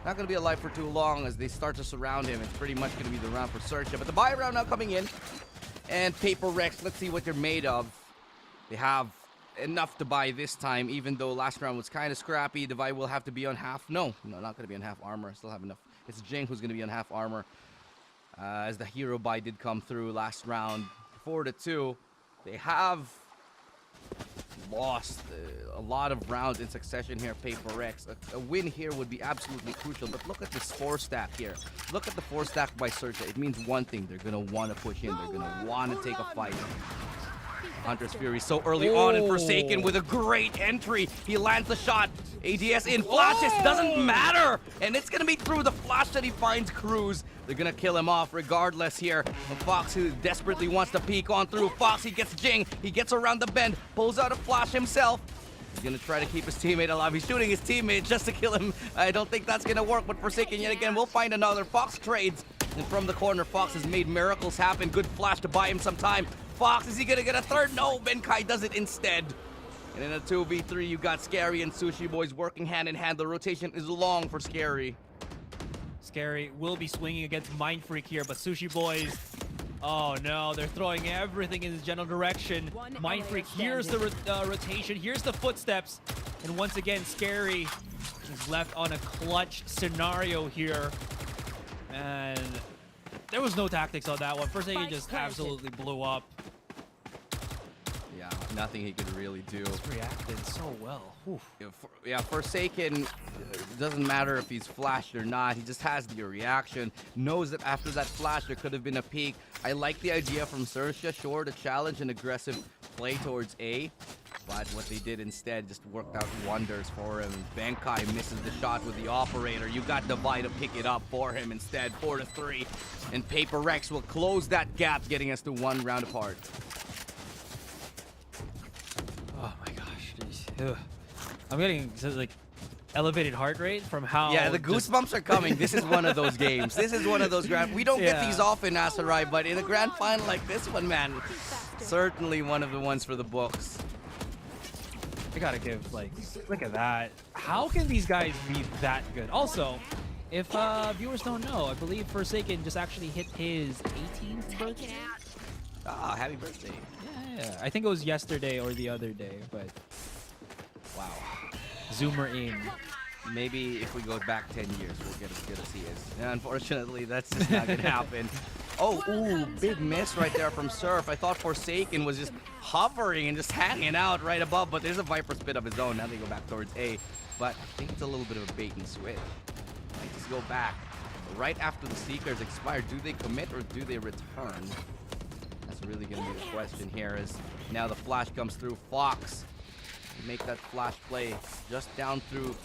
Not going to be alive for too long as they start to surround him. It's pretty much going to be the round for XERXIA. But the buy round now coming in. And Paper Rex, let's see what they're made of. They have enough to buy this time, even though last round was kind of scrappy. The buy will have to be on half. No, not going to be on half armor. Still have enough. It's Jing who's going to be on half armor. As the hero buy did come through last round. 4-2. They have lost a lot of rounds in succession here, Paper Rex. A win here would be absolutely crucial, but look at this 4-stack here. Look at the 4-stack by XERXIA. It means one thing. They're going to want to push in. They're going to want to take a fight. Hunter's Fury so early on, and Forsaken with a great entry. He lands the shot. ADS in, flashes, doesn't matter. And it's going to be through the flash that he finds Cruz. They're going to kill him off regardless here. And Fox, who desperately wants to peek on through. Fox, he gets Jing. He gets around the bend, pulls out a flash himself. He's going to try to keep his teammate alive. He's shooting his teammate just to kill him. I don't think that's going to work, but Forsaken yet again will find another. Fox trades. And from the corner, Fox has made miracles happen. Good flash to buy him some time. Fox, is he going to get a third? No, Benkai does it instead. And in a 2v3, you got Scary and Sushi Boys working hand in hand. The rotation is long for Scary. Scary will be swinging against Mind Freak here, but Sushi Boys, oh no, they're throwing everything in his general direction. Mind Freak hears the rotation, here's the footsteps, and once again, Scary is left on a clutch scenario here. And there was no tactics on that one. First thing, he just absolutely blew up. Yeah, nothing he could really do. Just reacted so well. Yeah, Forsaken, it doesn't matter if he's flashed or not. He just has the reaction. Knows that after that flash, there could have been a peek. I like the idea from XERXIA. Sure, to challenge an aggressive play towards A. But what they did instead just worked out wonders for him. Benkai misses the shot with the operator. You got Devi to pick it up for him instead. 4-3. And Paper Rex will close that gap, getting us to 1 round apart. Oh my gosh. Ugh. I'm getting like elevated heart rate from how. Yeah, the goosebumps are coming. This is one of those games. This is one of those we don't get these often, Asarai, but in a grand final like this one, man, certainly one of the ones for the books. I gotta give, like, look at that. How can these guys be that good? Also, if viewers don't know, I believe Forsaken just actually hit his 18th birthday. Ah, happy birthday. Yeah, I think it was yesterday or the other day, but wow. Zoomer in. Maybe if we go back 10 years, we'll get as good as he is. And unfortunately, that's just not gonna happen. Oh, ooh, big miss right there from Surf. I thought Forsaken was just hovering and just hanging out right above, but there's a Viper spit of his own. Now they go back towards A, but I think it's a little bit of a bait and switch. They just go back. Right after the Seekers expire, do they commit or do they return? That's really gonna be the question here, as now the flash comes through. Fox make that flash play just down through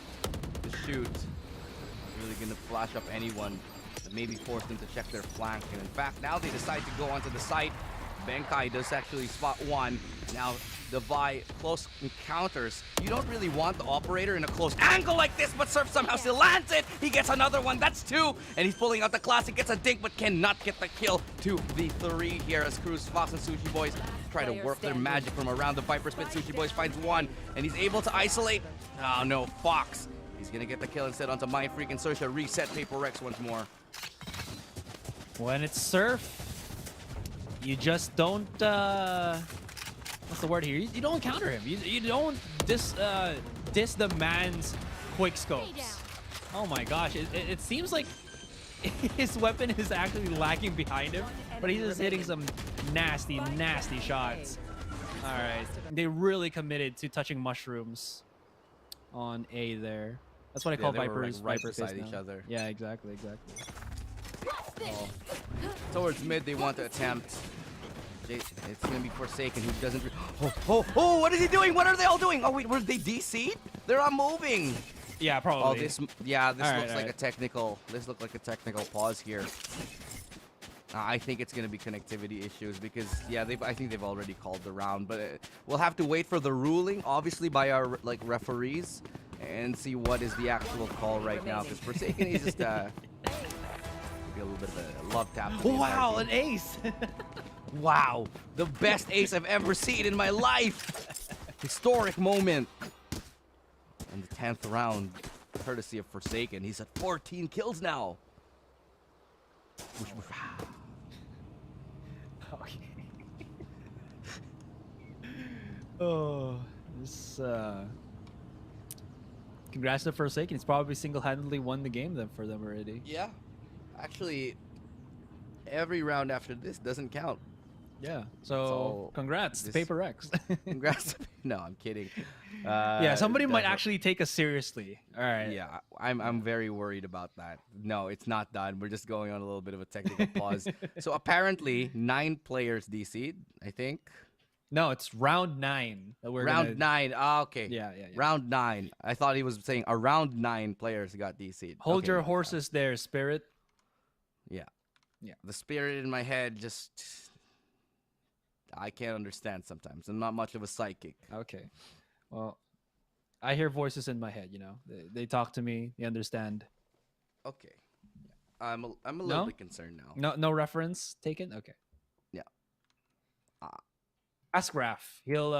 the shoot. Not really gonna flash up anyone. Maybe force them to check their flank. And in fact, now they decide to go onto the site. Benkai does actually spot one. Now, Devi close encounters. You don't really want the operator in a close angle like this, but Surf somehow still lands it. He gets another one. That's 2. And he's pulling out the classic. Gets a dink, but cannot get the kill. 2v3 here as Cruz, Fox, and Sushi Boys try to work their magic from around the Viper Spit. Sushi Boys finds 1, and he's able to isolate. Oh no, Fox. He's gonna get the kill instead onto Mind Freak, and XERXIA reset Paper Rex once more. When it's Surf, you just don't, what's the word here? You don't counter him. You don't dis the man's quick scopes. Oh my gosh, it seems like his weapon is actually lagging behind him, but he's just hitting some nasty, nasty shots. All right, they really committed to touching mushrooms on A there. That's what I call they were, Viper's right Viper beside face each now. other. Yeah, exactly. Oh. Towards mid, they want to attempt. It's gonna be Forsaken, who doesn't. Oh! What is he doing? What are they all doing? Oh wait, were they DC'd? They're not moving. Yeah, probably. Oh, this looks like a technical. This looked like a technical pause here. I think it's gonna be connectivity issues because I think they've already called the round, but we'll have to wait for the ruling, obviously by our referees, and see what is the actual call right now. Because Forsaken is just maybe a little bit of a love tap. Wow, an ace! Wow, the best ace I've ever seen in my life. Historic moment. In the 10th round, courtesy of Forsaken. He's at 14 kills now. Okay. Oh, this congrats to Forsaken. He's probably single-handedly won the game then for them already. Yeah. Actually, every round after this doesn't count. Yeah. So congrats to Paper X. Congrats. No, I'm kidding. Yeah, somebody might actually take us seriously. All right. Yeah, I'm very worried about that. No, it's not done. We're just going on a little bit of a technical pause. So apparently 9 players DC'd, I think. No, it's round 9 that we're round 9. Ah, okay. Yeah. Round 9. I thought he was saying around 9 players got DC'd. Hold your horses there, Spirit. Yeah. The spirit in my head just I can't understand sometimes. I'm not much of a psychic. Okay. Well, I hear voices in my head, They talk to me, they understand. Okay. I'm a little bit concerned now. No reference taken? Okay. Yeah. Ask Raph. He'll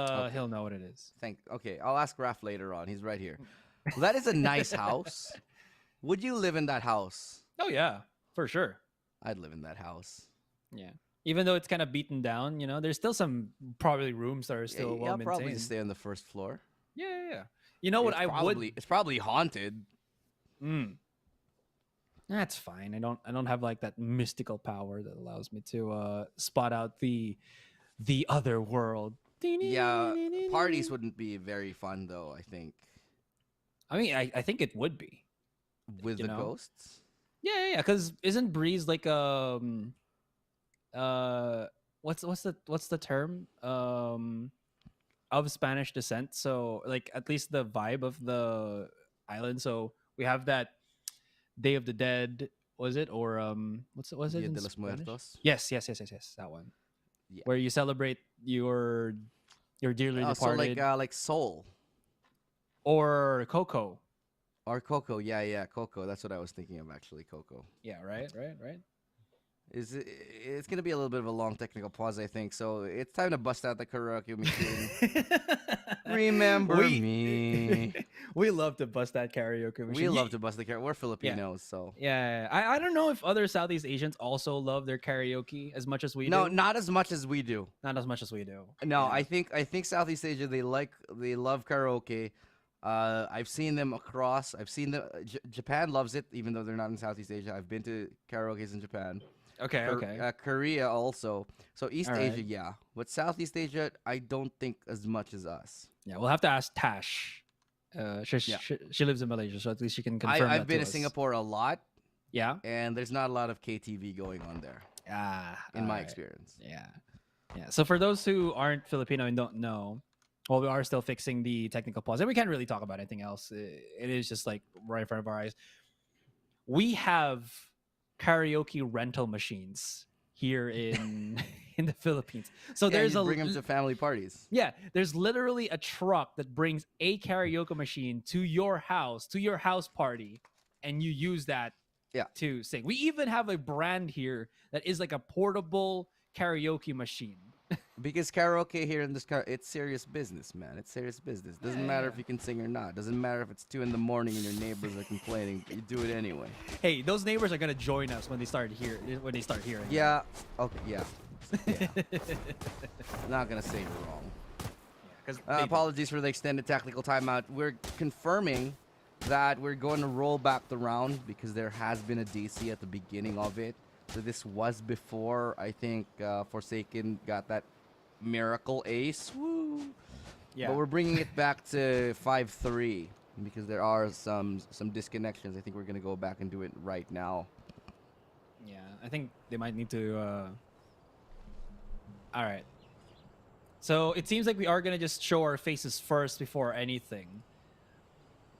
know what it is. Okay, I'll ask Raph later on. He's right here. Well, that is a nice house. Would you live in that house? Oh yeah, for sure. I'd live in that house. Yeah. Even though it's kind of beaten down, there's still some probably rooms that are still well maintained. I'll probably stay on the first floor. Yeah. You know what It's probably haunted. That's fine. I don't have like that mystical power that allows me to spot out the other world. Yeah, parties wouldn't be very fun though, I think. I mean, I think it would be. With the ghosts? Yeah, because isn't Breeze like what's the term of Spanish descent? So like at least the vibe of the island. So we have that Day of the Dead, was it, or what's it Dia in de los Spanish? Muertos? Yes, that one. Yeah. Where you celebrate your dearly departed. So like Soul or Coco. Or Coco, yeah, Coco. That's what I was thinking of, actually, Coco. Yeah, right. It's gonna be a little bit of a long technical pause, I think. So it's time to bust out the karaoke machine. Remember me. We love to bust that karaoke machine. We love to bust the karaoke. We're Filipinos, so yeah. I don't know if other Southeast Asians also love their karaoke as much as we do. No, not as much as we do. Not as much as we do. No, I think Southeast Asia they love karaoke. I've seen them across. I've seen Japan loves it, even though they're not in Southeast Asia. I've been to karaoke's in Japan. Okay. Korea also. So East Asia, yeah. But Southeast Asia, I don't think as much as us. Yeah, we'll have to ask Tash. She lives in Malaysia, so at least she can confirm I've been to us. Singapore a lot. Yeah. And there's not a lot of KTV going on there. In my experience. Yeah. So for those who aren't Filipino and don't know, well, we are still fixing the technical pause, and we can't really talk about anything else. It is just like right in front of our eyes. We have karaoke rental machines here in the Philippines. So there's bring them to family parties. Yeah, there's literally a truck that brings a karaoke machine to your house party, and you use that to sing. We even have a brand here that is like a portable karaoke machine. Because karaoke here in this it's serious business, man. It's serious business. Doesn't matter if you can sing or not. Doesn't matter if it's 2 in the morning and your neighbors are complaining. You do it anyway. Hey, those neighbors are gonna join us when they start hearing. Yeah. Okay. Yeah. Not gonna say you're wrong. Apologies for the extended technical timeout. We're confirming that we're going to roll back the round because there has been a DC at the beginning of it. So this was before, I think, Forsaken got that miracle ace. Woo! Yeah. But we're bringing it back to 5-3 because there are some disconnections. I think we're going to go back and do it right now. Yeah, I think they might need to... All right. So it seems like we are going to just show our faces first before anything.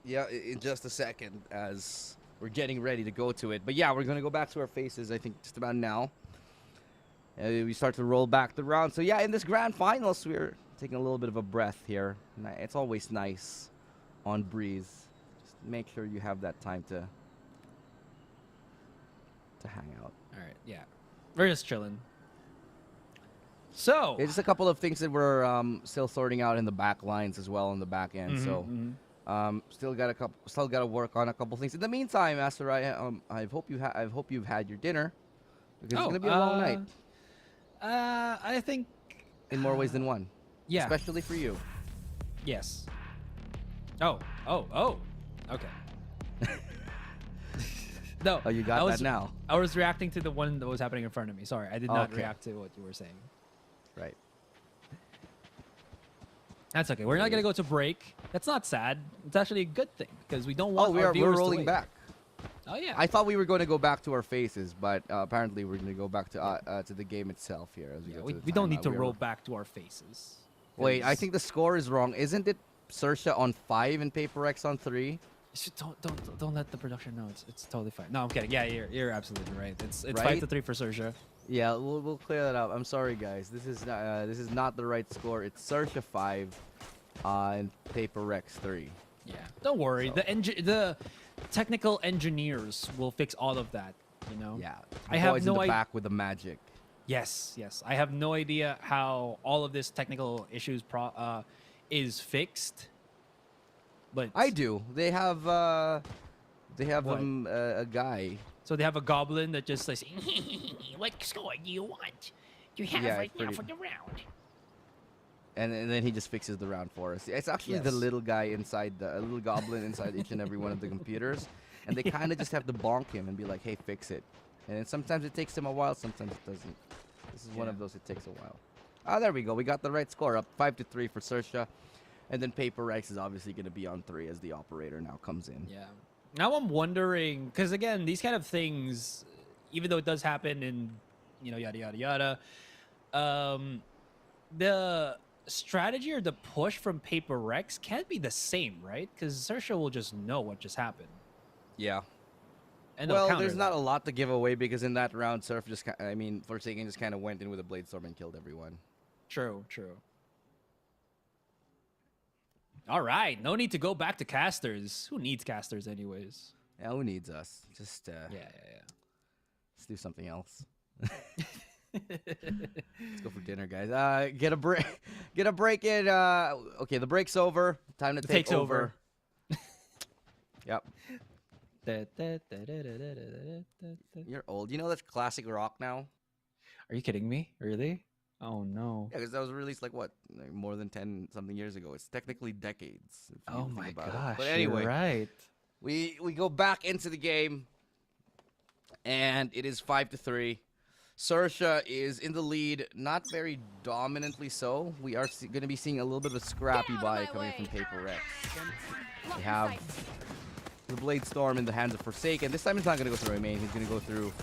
Yeah, in just a second as we're getting ready to go to it. But yeah, we're going to go back to our faces, I think, just about now. We start to roll back the round. So yeah, in this grand finals, we're taking a little bit of a breath here. It's always nice on Breeze. Just make sure you have that time to hang out. All right, yeah. We're just chilling. So... Yeah, just a couple of things that we're still sorting out in the back lines as well on the back end. So... still got to work on a couple things. In the meantime, Master, I hope you've had your dinner because it's gonna be a long night. I think in more ways than one. Yeah, especially for you. Yes. Oh. Okay. No. Oh, you got that now. I was reacting to the one that was happening in front of me. Sorry, I did not react to what you were saying. Right. That's okay. We're not gonna go to break. That's not sad. It's actually a good thing because we don't want our viewers we're rolling to wait. back. Oh yeah. I thought we were going to go back to our faces, but apparently we're going to go back to the game itself here. As we don't need to roll back to our faces. Wait, I think the score is wrong. Isn't it XERXIA on 5 and PaperX on 3? Don't let the production know. It's totally fine. No, I'm kidding. Yeah, you're absolutely right. It's right? 5-3 for XERXIA. Yeah, we'll clear that up. I'm sorry, guys. This is not the right score. It's XERXIA 5 and PaperX 3. Yeah, don't worry. So. The technical engineers will fix all of that. You know. Yeah. I have in the back with the magic. Yes. I have no idea how all of this technical issues is fixed. But I do. They have a guy. So they have a goblin that just says, "What score do you want? You have right now for the round." And then he just fixes the round for us. It's actually the little guy inside a little goblin inside each and every one of the computers, and they kind of just have to bonk him and be like, "Hey, fix it." And then sometimes it takes him a while, sometimes it doesn't. This is one of those. It takes a while. Ah, there we go. We got the right score up 5-3 for XERXIA, and then PaperX is obviously going to be on 3 as the operator now comes in. Yeah. Now I'm wondering, because again, these kind of things, even though it does happen in, yada yada yada, the strategy or the push from PaperX can't be the same, right? Because XERXIA will just know what just happened. Yeah. And well, there's not a lot to give away because in that round, Forsaken just kind of went in with a Bladestorm and killed everyone. True. All right, no need to go back to casters. Who needs casters anyways? Yeah, who needs us? Just yeah. Let's do something else. Let's go for dinner, guys. Get a break. Get a break in. Okay, the break's over. Time to take over. Yep. You're old. You know that's classic rock now? Are you kidding me? Really? Oh no. Yeah, because that was released like more than 10 something years ago. It's technically decades. Oh my gosh. But anyway, you're right. We go back into the game, and it is 5-3. XERXIA is in the lead, not very dominantly so. We are going to be seeing a little bit of a scrappy buy coming from PaperX. They have the Bladestorm in the hands of Forsaken. This time he's not going to go through a main. He's going to go through...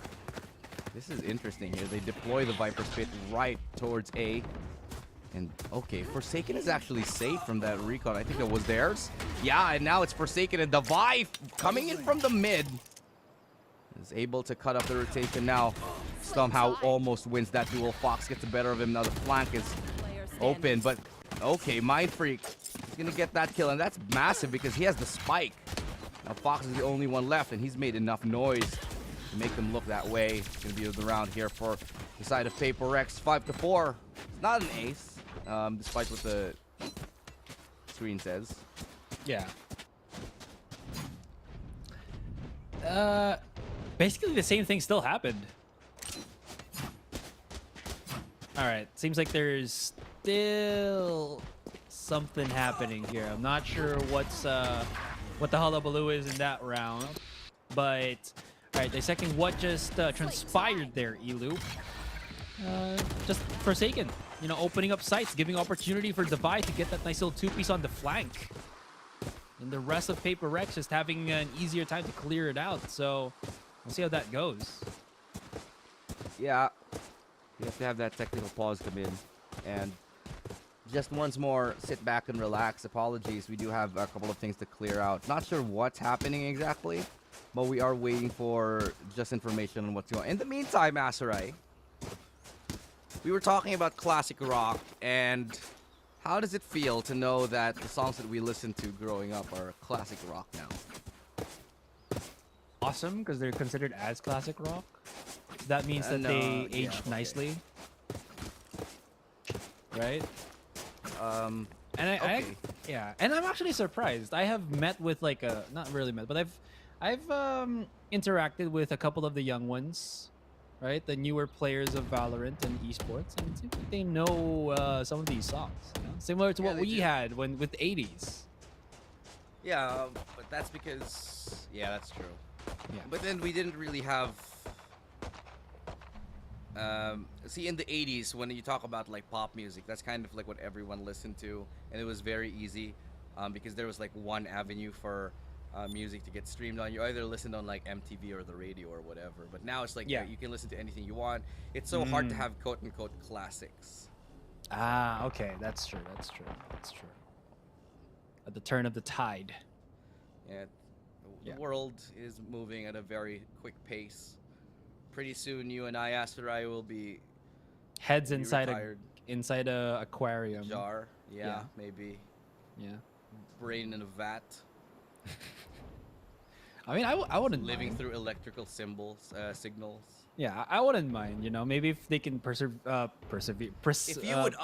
This is interesting here. They deploy the Viper Spit right towards A. And, okay, Forsaken is actually safe from that recon. I think it was theirs. Yeah, and now it's Forsaken and Devi coming in from the mid. Is able to cut up the rotation now. Somehow almost wins that duel. Fox gets the better of him. Now the flank is open, but okay, Mind Freak is going to get that kill, and that's massive because he has the spike. Now Fox is the only one left, and he's made enough noise to make them look that way. It's going to be the round here for the side of PaperX. 5-4. It's not an ace, despite what the screen says. Yeah. Basically the same thing still happened. All right, seems like there's still something happening here. I'm not sure what's what the hullabaloo is in that round. But all right, dissecting what just transpired there, Elu. Just Forsaken, you know, opening up sights, giving opportunity for Divide to get that nice little two-piece on the flank. And the rest of Paper Rex just having an easier time to clear it out. So we'll see how that goes. Yeah, you have to have that technical pause come in. And just once more, sit back and relax. Apologies, we do have a couple of things to clear out. Not sure what's happening exactly, but we are waiting for just information on what's going on. In the meantime, Asarai, we were talking about classic rock, and how does it feel to know that the songs that we listened to growing up are classic rock now? Awesome, because they're considered as classic rock. That means that No, they yeah, aged okay. nicely, right? And yeah, and I'm actually surprised. I have met with like not really met, but I've interacted with a couple of the young ones, right? The newer players of Valorant and Esports, and it seems like they know some of these songs. You know? Similar to what we had with the 80s. Yeah, but that's because... Yeah, that's true. Yeah. But then we didn't really have... see, in the 80s, when you talk about like pop music, that's kind of like what everyone listened to, and it was very easy because there was like one avenue for music to get streamed on. You either listened on like MTV or the radio or whatever, but now it's like Yeah. you can listen to anything you want. It's so hard to have quote-unquote classics. Ah, okay, that's true. That's true. That's true. At the turn of the tide. Yeah, the world is moving at a very quick pace. Pretty soon, you and I, Asarai, will be Heads will be inside retired. a aquarium. Jar, yeah, maybe. Yeah. Brain in a vat. I mean, I wouldn't living mind. through electrical signals. Yeah, I wouldn't mind. You know, maybe if they can persevere.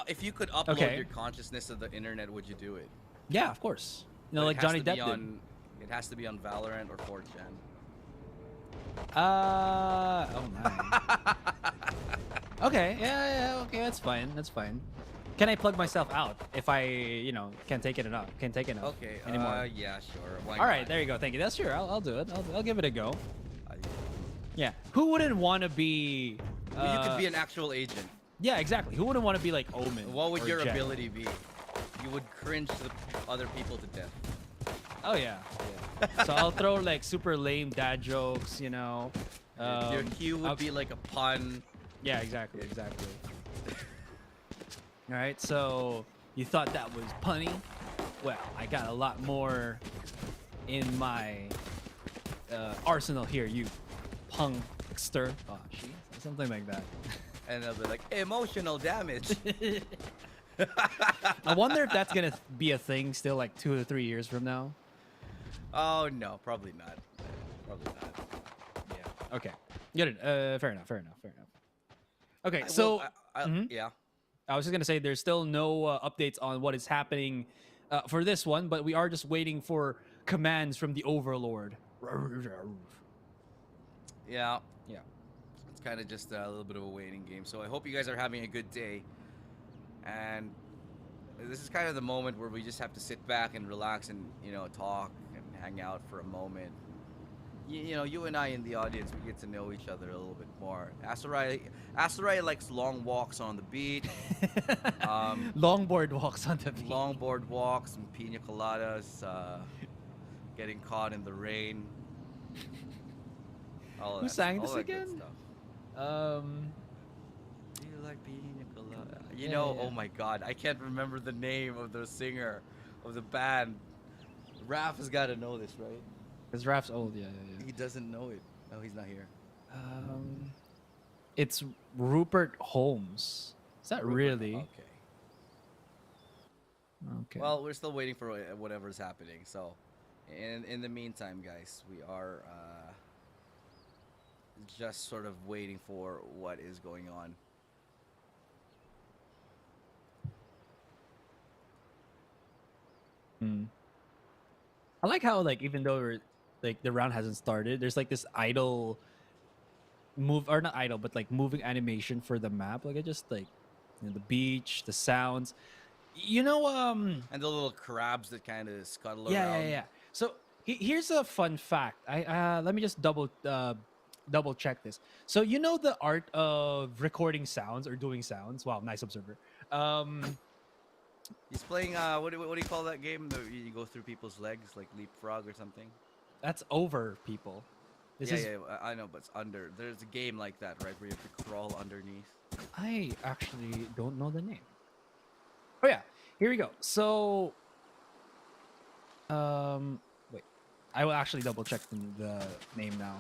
If you could upload your consciousness to the internet, would you do it? Yeah, of course. You know, But like it has Johnny to be Depp did. on, It has to be on Valorant or 4chan. Oh my. Okay, yeah, okay, that's fine. That's fine. Can I plug myself out if I, you know, can't take it enough? Can't take it enough Okay. anymore. Yeah, sure. Why All right, not? there you go. Thank you. That's sure. I'll do it. I'll give it a go. Yeah. Who wouldn't want to be? Well, you could be an actual agent. Yeah, exactly. Who wouldn't want to be like Omen? What would or your Jet? ability be? You would cringe the other people to death. Oh yeah. So I'll throw like super lame dad jokes, you know. Your cue would be like a pun. Yeah, exactly. All right, so you thought that was punny? Well, I got a lot more in my arsenal here, you punkster. Oh, geez, something like that. And they'll be like, emotional damage. I wonder if that's gonna be a thing still, like 2 or 3 years from now. Oh no, probably not. Probably not. Yeah. Okay. Get it. Fair enough. Okay, so yeah. I was just gonna say there's still no updates on what is happening for this one, but we are just waiting for commands from the Overlord. Yeah. It's kind of just a little bit of a waiting game. So I hope you guys are having a good day. And this is kind of the moment where we just have to sit back and relax and, you know, talk and hang out for a moment. You know, you and I in the audience, we get to know each other a little bit more. Asarai likes long walks on the beach. Longboard walks on the beach. Longboard walks and pina coladas. Getting caught in the rain. Who sang this all that good again? stuff. Do you like pina colada? You know, oh my god, I can't remember the name of the singer of the band. Raph has got to know this, right? Because Raph's old, yeah. He doesn't know it. No, he's not here. It's Rupert Holmes. Is that really? Okay. Well, we're still waiting for whatever's happening. So, in the meantime, guys, we are just sort of waiting for what is going on. I like how, like, even though like the round hasn't started, there's like this idle move, or not idle, but like moving animation for the map. Like, I just like, you know, the beach, the sounds, you know, and the little crabs that kind of scuttle around. Yeah. So Here's a fun fact. Let me just double check this. So you know the art of recording sounds or doing sounds. Wow, nice observer. He's playing what do you call that game? You go through people's legs like leapfrog or something. That's over people. This is I know, but it's under. There's a game like that, right, where you have to crawl underneath. I actually don't know the name. Oh yeah, here we go. So, wait, I will actually double check the name now.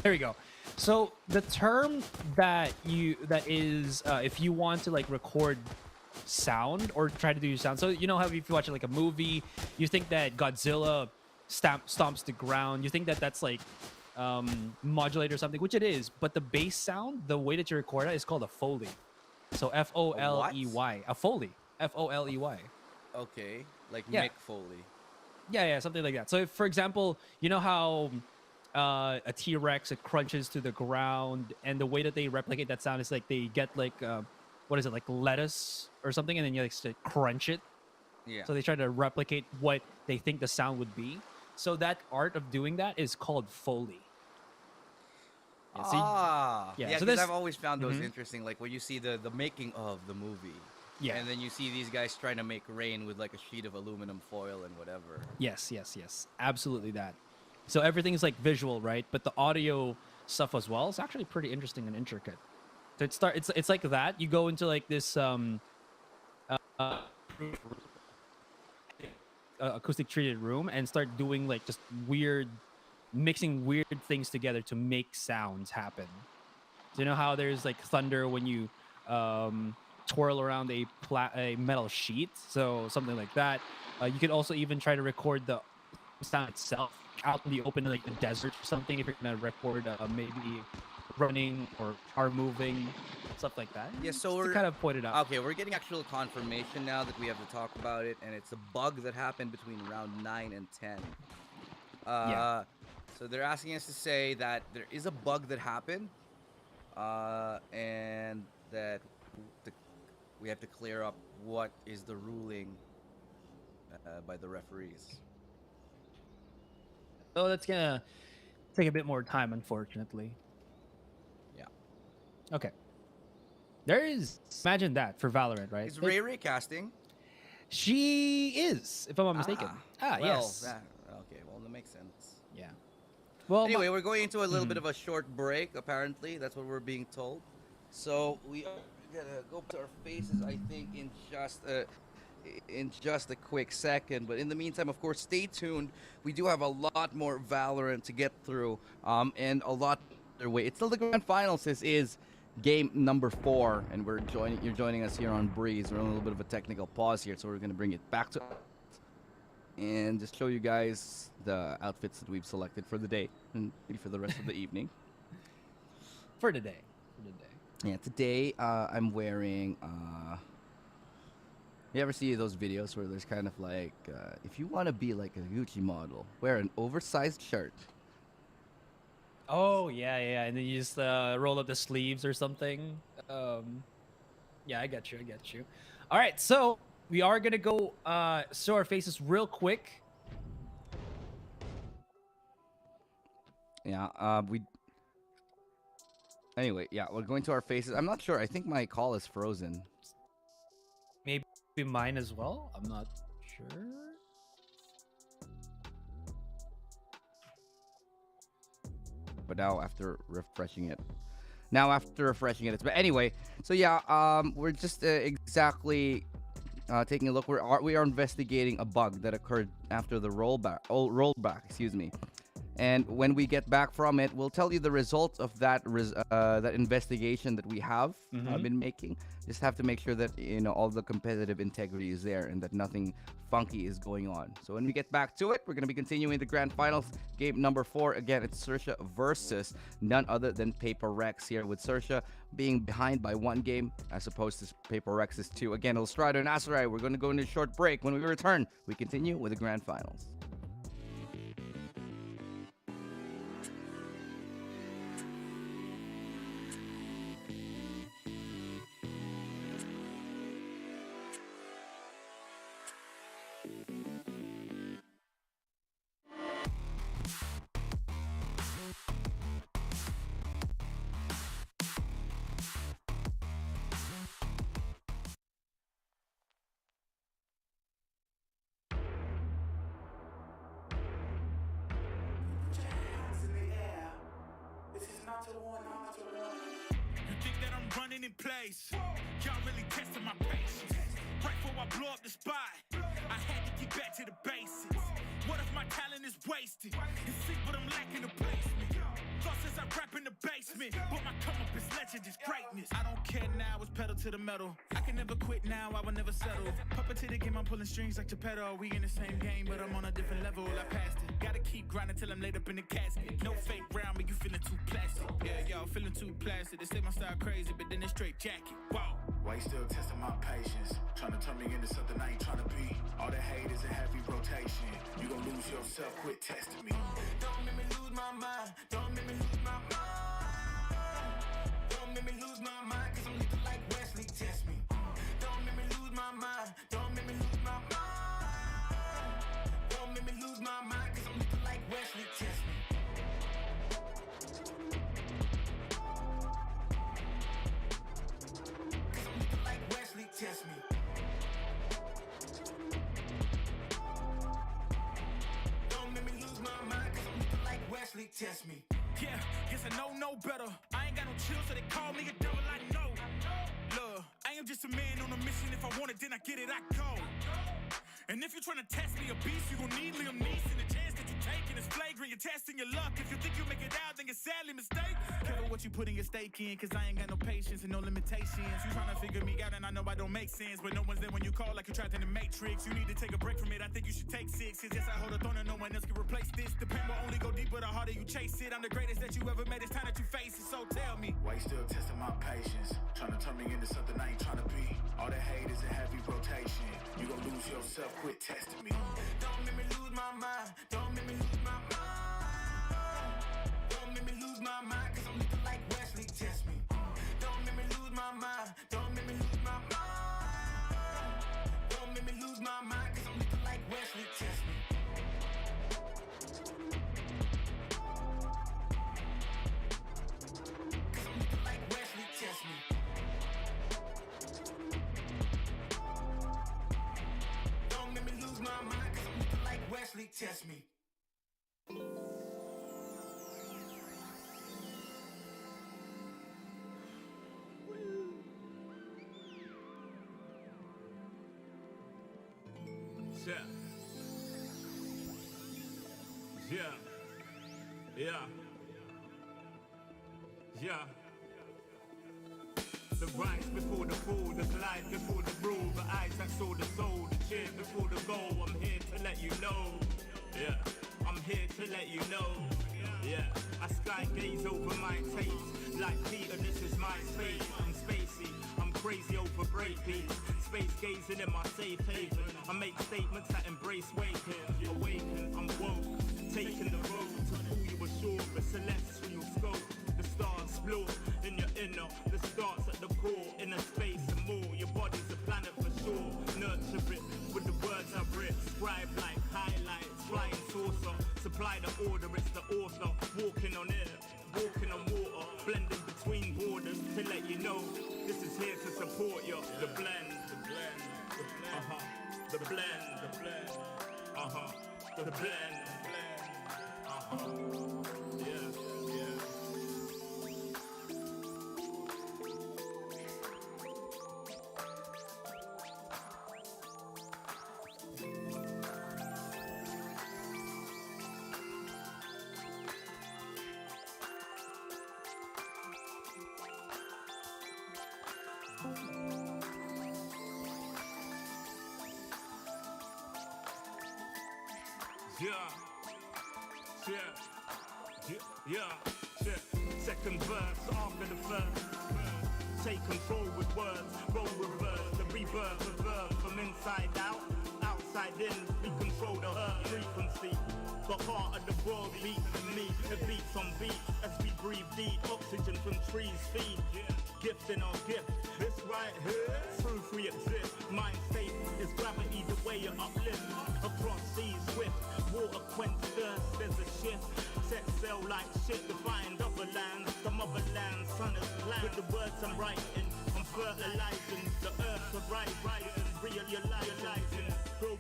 There we go. So the term that is if you want to like record sound or try to do sound. So you know how if you watch like a movie, you think that Godzilla stomps the ground. You think that that's like modulate or something, which it is. But the bass sound, the way that you record it, is called a Foley. So Foley. A Foley. Foley. Okay, like Yeah. Mick Foley. Yeah, something like that. So if, for example, you know how a T-Rex, it crunches to the ground, and the way that they replicate that sound is like they get like what is it, like lettuce or something, and then you like to crunch it. Yeah. So they try to replicate what they think the sound would be. So that art of doing that is called Foley. Yeah, so yeah. so Because this, I've always found those Mhm. interesting. Like when you see the making of the movie. Yeah. And then you see these guys trying to make rain with like a sheet of aluminum foil and whatever. Yes, absolutely that. So everything is like visual, right? But the audio stuff as well is actually pretty interesting and intricate. So it's like that. You go into like this acoustic treated room and start doing like just mixing weird things together to make sounds happen. So you know how there's like thunder when you twirl around a metal sheet, so something like that. You could also even try to record the sound itself out in the open, like the desert or something, if you're gonna record maybe running or car moving, stuff like that. Yeah, so Just to we're kind of point it out. Okay, we're getting actual confirmation now that we have to talk about it, and it's a bug that happened between round 9 and 10. Yeah. So they're asking us to say that there is a bug that happened, and that we have to clear up what is the ruling by the referees. So that's gonna take a bit more time, unfortunately. Yeah. Okay. There is, imagine that for Valorant, right? Is Ray casting? She is, if I'm not mistaken. Well, Yes. Okay, well, that makes sense. Yeah. Well, anyway, we're going into a little bit of a short break, apparently. That's what we're being told. So we are gonna go to our faces, I think, in just a quick second. But in the meantime, of course, stay tuned. We do have a lot more Valorant to get through, and a lot other way. It's still the grand finals. This is game number 4, and you're joining us here on Breeze. We're on a little bit of a technical pause here, so we're gonna bring it back to and just show you guys the outfits that we've selected for the day and maybe for the rest of the evening. For today. Yeah, today I'm wearing. You ever see those videos where there's kind of like, if you want to be like a Gucci model, wear an oversized shirt. Oh yeah, and then you just roll up the sleeves or something. Yeah, I got you. All right, so we are gonna go show our faces real quick. Yeah, Anyway, yeah, we're going to our faces. I'm not sure. I think my call is frozen. Maybe mine as well. I'm not sure. But now after refreshing it, it's. But anyway, so yeah, we're just exactly taking a look. We are investigating a bug that occurred after the rollback. Excuse me. And when we get back from it, we'll tell you the results of that that investigation that we have been making. Just have to make sure that all the competitive integrity is there and that nothing funky is going on. So when we get back to it, we're going to be continuing the grand finals, game number 4. Again, it's XERXIA versus none other than PaperRex here, with XERXIA being behind by 1 game as opposed to PaperRex's 2. Again, Illustrator and Asarai, we're going to go into a short break. When we return, we continue with the grand finals. You think that I'm running in place? Y'all really testing my patience. Right before I blow up the spot, I had to get back to the basics. What if my talent is wasted? It's sick, but I'm lacking the placement. Thought since I rap in the basement, but my come up is legend, is greatness. I don't care now, it's pedal to the metal. I can never quit now, I will never settle. Puppet to the game, I'm pulling strings like Geppetto. We in the same game, but I'm on a different level. I passed it. Gotta keep grinding till I'm laid up in the casket. No fake round, but you feeling too plastic. Yeah, y'all feeling too plastic. They say my style crazy, but then it's straight jacket. Wow. Why you still testing my patience? Trying to turn me into something I ain't trying to be. All the hate is a heavy rotation. You gon' lose yourself, quit testing me. Don't make me lose my mind. Don't make me lose my mind. Don't make me lose my mind, cause I'm lethal like Wesley, test me. Don't make me lose my mind. Don't make me lose my mind. Don't make me lose my mind, cause I'm lethal like Wesley, test me. Cause I'm lethal like Wesley, test me. Don't make me lose my mind, cause I'm lethal like Wesley, test me. Yeah, guess I know no better. I ain't got no chill, so they call me a devil, I know. Look, I am just a man on a mission. If I want it, then I get it, I go. And if you're trying to test me a beast, you gon' need Liam Neeson. The chance that you taking is flagrant. You're testing your luck. If you think you'll make it out, then you're sadly mistaken. Careful what you putting your stake in, cause I ain't got no patience and no limitations. You trying to figure me out, and I know I don't make sense, but no one's there when you call like you're trapped in the Matrix. You need to take a break from it. I think you should take 6. Cause yes, I hold a throne and no one else can replace this. The pain will only go deeper the harder you chase it. I'm the greatest that you ever met. It's time that you face it. So tell me, why you still testing my patience? Trying to turn me into something I ain't trying to be. All the hate is a heavy rotation. You gon' lose yourself, quit testing me. don't make me lose my mind. Don't make me lose my mind. Don't make me lose my mind, cause I'm lethal like Wesley, test me. Don't make me lose my mind. Don't make me lose my mind. Don't make me lose my mind, cause I'm lethal like Wesley, test me. Cause I'm lethal like Wesley, test me. Don't make me lose my mind, cause I'm lethal like Wesley, test me. Yeah. The rise before the fall, the glide before the rule, the eyes that saw the soul, the cheer before the goal. I'm here to let you know. Yeah, I'm here to let you know. Yeah, I sky gaze over my taste. Like Peter, this is my space. I'm spacey, I'm crazy over breakbeats. Space gazing in my safe haven. I make statements that embrace waking. Awaken, I'm woke. Taking the road to pull you ashore. The celestial scope. The stars explore in your inner. The starts at the core. Inner space and more. Your body's a planet for sure. Nurture it with the words I writ. Scribe like highlights. Flying saucer. Supply the order, it's the author. Walking on air. Walking on water. Blending between borders to let you know. This is here to support you. The blend. The blend. The blend. The blend. The blend. The blend. The blend. Yeah. Second verse after the first. Take control with words, roll reverse, the rebirth of verb from inside out, outside in. We control the earth frequency. The heart of the world beats in me. It beats on beat as we breathe deep. Oxygen from trees feed. Gifting our gift. This right here, proof we exist. Mind state is gravity, the way you uplift. Across seas swift, water quench thirst. There's a shift. Set sail like shit to find other lands. The motherland, sun is planned. With the words I'm writing, I'm fertilizing. The earth's a rising, realizing. Global.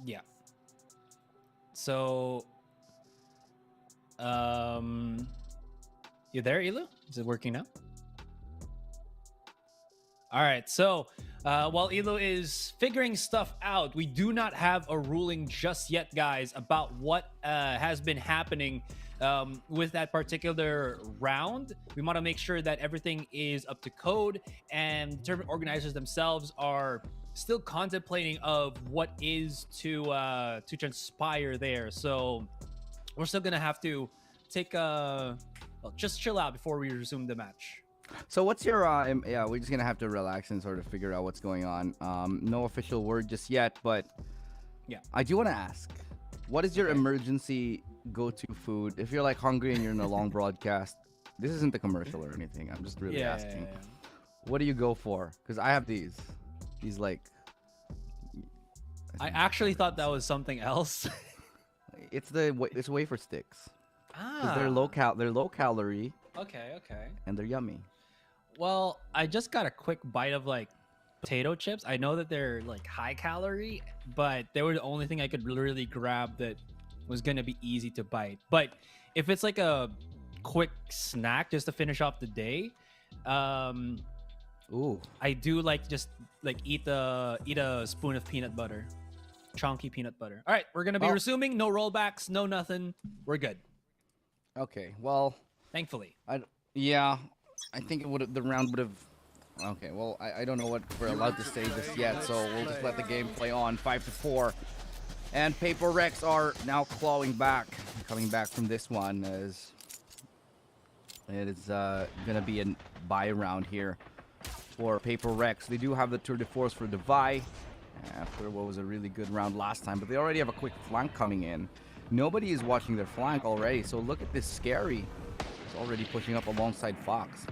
Yeah. So, you there, Ilu? Is it working now? All right. So, while Ilu is figuring stuff out, we do not have a ruling just yet, guys, about what has been happening with that particular round. We want to make sure that everything is up to code, and the tournament organizers themselves are still contemplating of what is to transpire there. So we're still gonna have to take just chill out before we resume the match. So what's your yeah, we're just gonna have to relax and sort of figure out what's going on. No official word just yet, but yeah, I do want to ask, what is your emergency go-to food if you're like hungry and you're in a long broadcast? This isn't the commercial or anything, I'm just really asking. What do you go for? Because I have these like, I actually thought that was something else. it's wafer sticks. 'Cause Ah, they're low calorie okay. and they're yummy. Well, I just got a quick bite of like potato chips. I know that they're like high calorie, but they were the only thing I could really grab that was gonna be easy to bite. But if it's like a quick snack just to finish off the day, ooh, I do like just like eat a spoon of peanut butter, chunky peanut butter. All right, we're gonna be resuming. No rollbacks, no nothing. We're good. Okay, well, thankfully. Yeah, I think the round would have. Okay, well, I don't know what we're allowed to say just yet, so we'll just let the game play on. 5-4, and Paper Rex are now clawing back, coming back from this one, as it is gonna be a bye round here for Paper Rex. They do have the tour de force for Divide after what was a really good round last time, but they already have a quick flank coming in. Nobody is watching their flank already, so look at this Scary. He's already pushing up alongside Fox.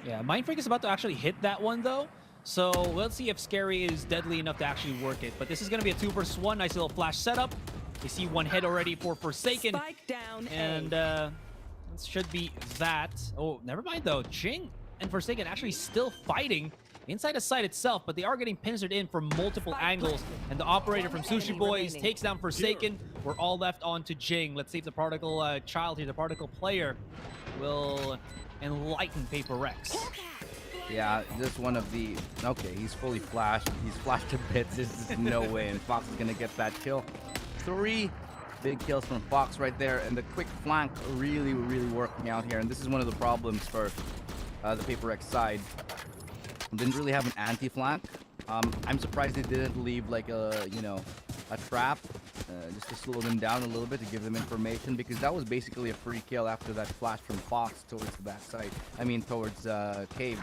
Yeah, Mindfreak is about to actually hit that one though. So let's see if Scary is deadly enough to actually work it. But this is going to be a 2 versus 1. Nice little flash setup. You see one head already for Forsaken. Spike down and this should be that. Oh, never mind though. Jing and Forsaken actually still fighting inside the site itself, but they are getting pincered in from multiple angles. And the operator from Sushi Boys takes down Forsaken. We're all left on to Jing. Let's see if the particle child here, the particle player, will enlighten Paper Rex. Yeah, just one of the... Okay, he's fully flashed. He's flashed to bits. There's just no way, and Fox is going to get that kill. 3 big kills from Fox right there, and the quick flank really working out here. And this is one of the problems for the Paper Rex side. Didn't really have an anti-flank. I'm surprised they didn't leave like a trap just to slow them down a little bit, to give them information, because that was basically a free kill after that flash from Fox towards the backside. I mean towards Cave.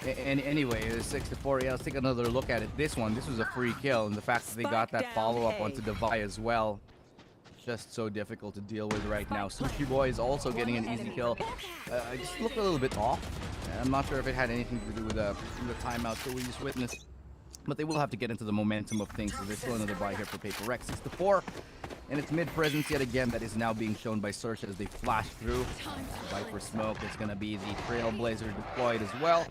And anyway, it was 6-4. Yeah, let's take another look at it. This was a free kill, and the fact that they got that follow-up onto Divide as well, just so difficult to deal with right now. Sushi Boy is also getting an easy kill. I just looked a little bit off. I'm not sure if it had anything to do with the timeout that we just witnessed. But they will have to get into the momentum of things, so there's still another buy here for Paper Rex. 6-4, and it's mid-presence yet again that is now being shown by XERXIA as they flash through. Viper Smoke is going to be the Trailblazer deployed as well.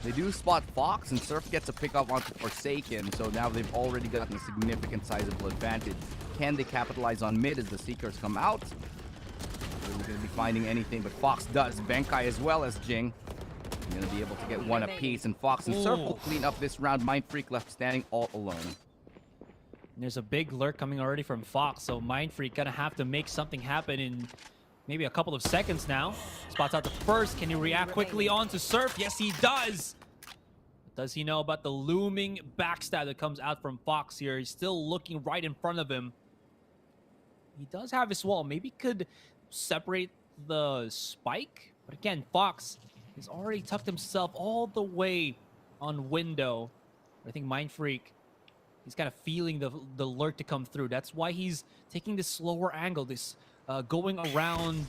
They do spot Fox, and Surf gets a pick up onto Forsaken, so now they've already gotten a significant sizable advantage. Can they capitalize on mid as the Seekers come out? They're going to be finding anything, but Fox does. Benkai as well as Jing. They're going to be able to get one apiece, and Fox and Surf will clean up this round. Mindfreak left standing all alone. There's a big lurk coming already from Fox, so Mindfreak gonna have to make something happen in maybe a couple of seconds now. Spots out the first. Can he react quickly onto Surf? Yes, he does. Does he know about the looming backstab that comes out from Fox here? He's still looking right in front of him. He does have his wall. Maybe could separate the spike. But again, Fox has already tucked himself all the way on window. I think Mindfreak, he's kind of feeling the lurk to come through. That's why he's taking this slower angle, this going around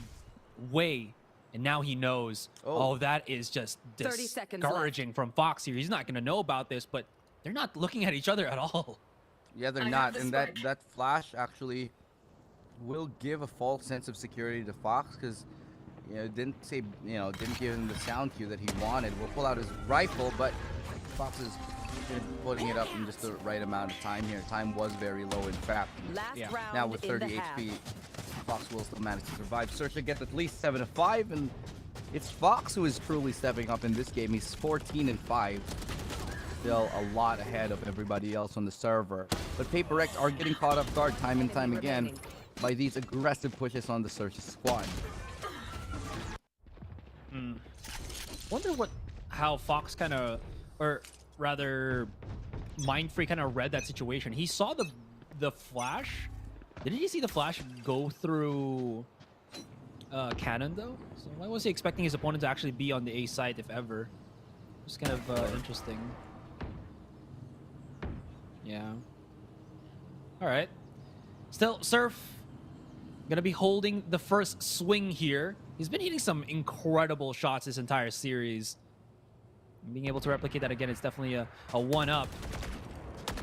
way. And now he knows. Oh, that is just discouraging from Fox here. He's not going to know about this, but they're not looking at each other at all. Yeah, they're not. And that flash actually will give a false sense of security to Fox, because didn't give him the sound cue that he wanted. Will pull out his rifle, but Fox is putting it up in just the right amount of time here. Time was very low, in fact. Last round Now with 30 in the HP, Fox will still manage to survive. XERXIA gets at least 7-5, and it's Fox who is truly stepping up in this game. He's 14-5. Still a lot ahead of everybody else on the server. But PaperX are getting caught off guard time and time again by these aggressive pushes on the XERXIA squad. Wonder how Fox kind of, or rather, Mindfree kind of read that situation. He saw the flash. Didn't he see the flash go through cannon though? So why was he expecting his opponent to actually be on the A side if ever? It's kind of interesting. Yeah. All right. Still, Surf gonna be holding the first swing here. He's been hitting some incredible shots this entire series. Being able to replicate that again is definitely a one-up.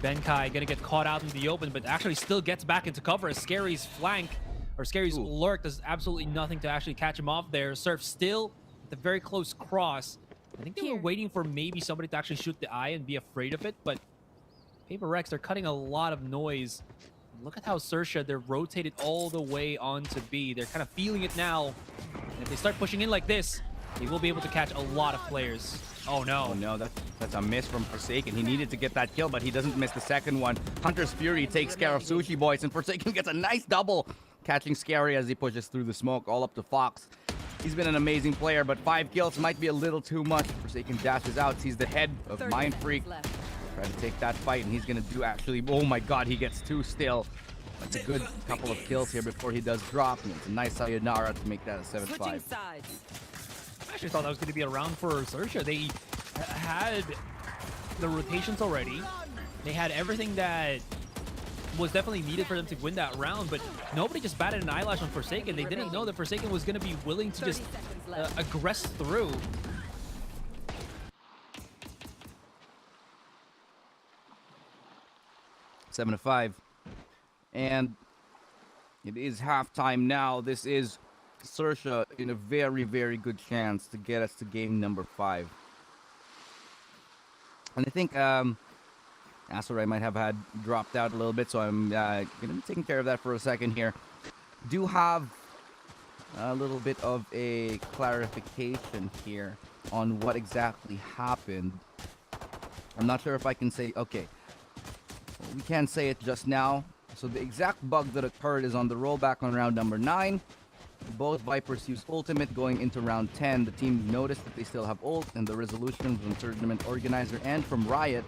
Benkai gonna get caught out in the open, but actually still gets back into cover as Scary's flank, or Scary's lurk, does absolutely nothing to actually catch him off there. Surf still at the very close cross. I think they were waiting for maybe somebody to actually shoot the eye and be afraid of it, but PaperX, they're cutting a lot of noise. Look at how XERXIA, they're rotated all the way onto B. They're kind of feeling it now. And if they start pushing in like this, they will be able to catch a lot of players. Oh no. Oh no, that's a miss from Forsaken. He needed to get that kill, but he doesn't miss the second one. Hunter's Fury takes care of Sushi Boys, and Forsaken gets a nice double, catching Scary as he pushes through the smoke all up to Fox. He's been an amazing player, but 5 kills might be a little too much. Forsaken dashes out, sees the head of Mindfreak. Try to take that fight, and he's gonna do actually, oh my god, he gets 2 still. That's a good couple of kills here before he does drop, and it's a nice sayonara to make that a 7-5. I actually thought that was going to be a round for XERXIA. They had the rotations already. They had everything that was definitely needed for them to win that round, but nobody just batted an eyelash on Forsaken. They didn't know that Forsaken was going to be willing to just aggress through. Seven to 5. And it is halftime now. This is XERXIA in a very, very good chance to get us to game number 5. And I think Asarai might have had dropped out a little bit, so I'm going to be taking care of that for a second here. Do have a little bit of a clarification here on what exactly happened. I'm not sure if I can say, okay, we can't say it just now. So the exact bug that occurred is on the rollback on round number 9. Both Vipers used ultimate going into round 10. The team noticed that they still have ult, and the resolution from tournament organizer and from Riot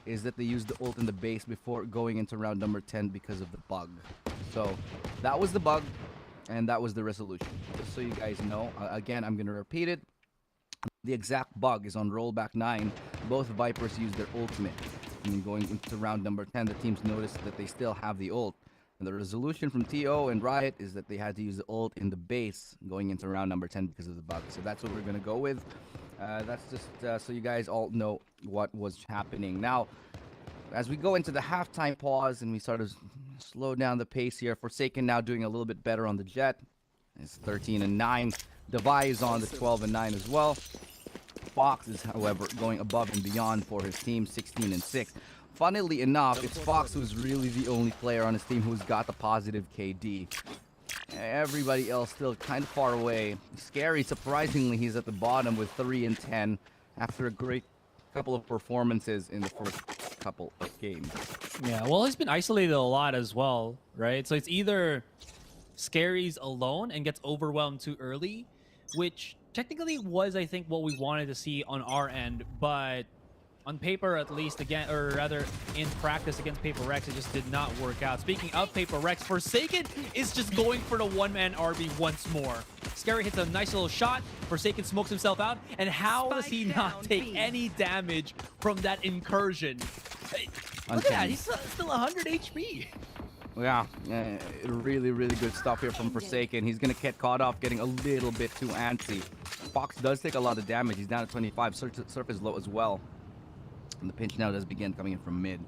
is that they used the ult in the base before going into round number 10 because of the bug. So that was the bug, and that was the resolution. Just so you guys know, again, I'm going to repeat it. The exact bug is on rollback 9. Both Vipers used their ultimate. And going into round number 10, the teams noticed that they still have the ult. And the resolution from TO and Riot is that they had to use the ult in the base going into round number 10 because of the bug. So that's what we're going to go with. That's just so you guys all know what was happening. Now, as we go into the halftime pause and we sort of slow down the pace here, Forsaken now doing a little bit better on the Jet. It's 13-9. Devi is on the 12-9 as well. Fox is, however, going above and beyond for his team, 16-6. Funnily enough, it's Fox who's really the only player on his team who's got the positive KD. Everybody else still kind of far away. Scary, surprisingly, he's at the bottom with 3-10 after a great couple of performances in the first couple of games. Yeah, well, he's been isolated a lot as well, right? So it's either Scary's alone and gets overwhelmed too early, which technically was, I think, what we wanted to see on our end, but on paper, at least, again, or rather in practice against PaperX, it just did not work out. Speaking of PaperX, Forsaken is just going for the one-man RB once more. Scary hits a nice little shot. Forsaken smokes himself out. And how does he not take any damage from that incursion? Look at that, he's still 100 HP. Yeah, really, really good stuff here from Forsaken. He's going to get caught off getting a little bit too antsy. Fox does take a lot of damage. He's down at 25. Surf is low as well. And the pinch now does begin coming in from mid.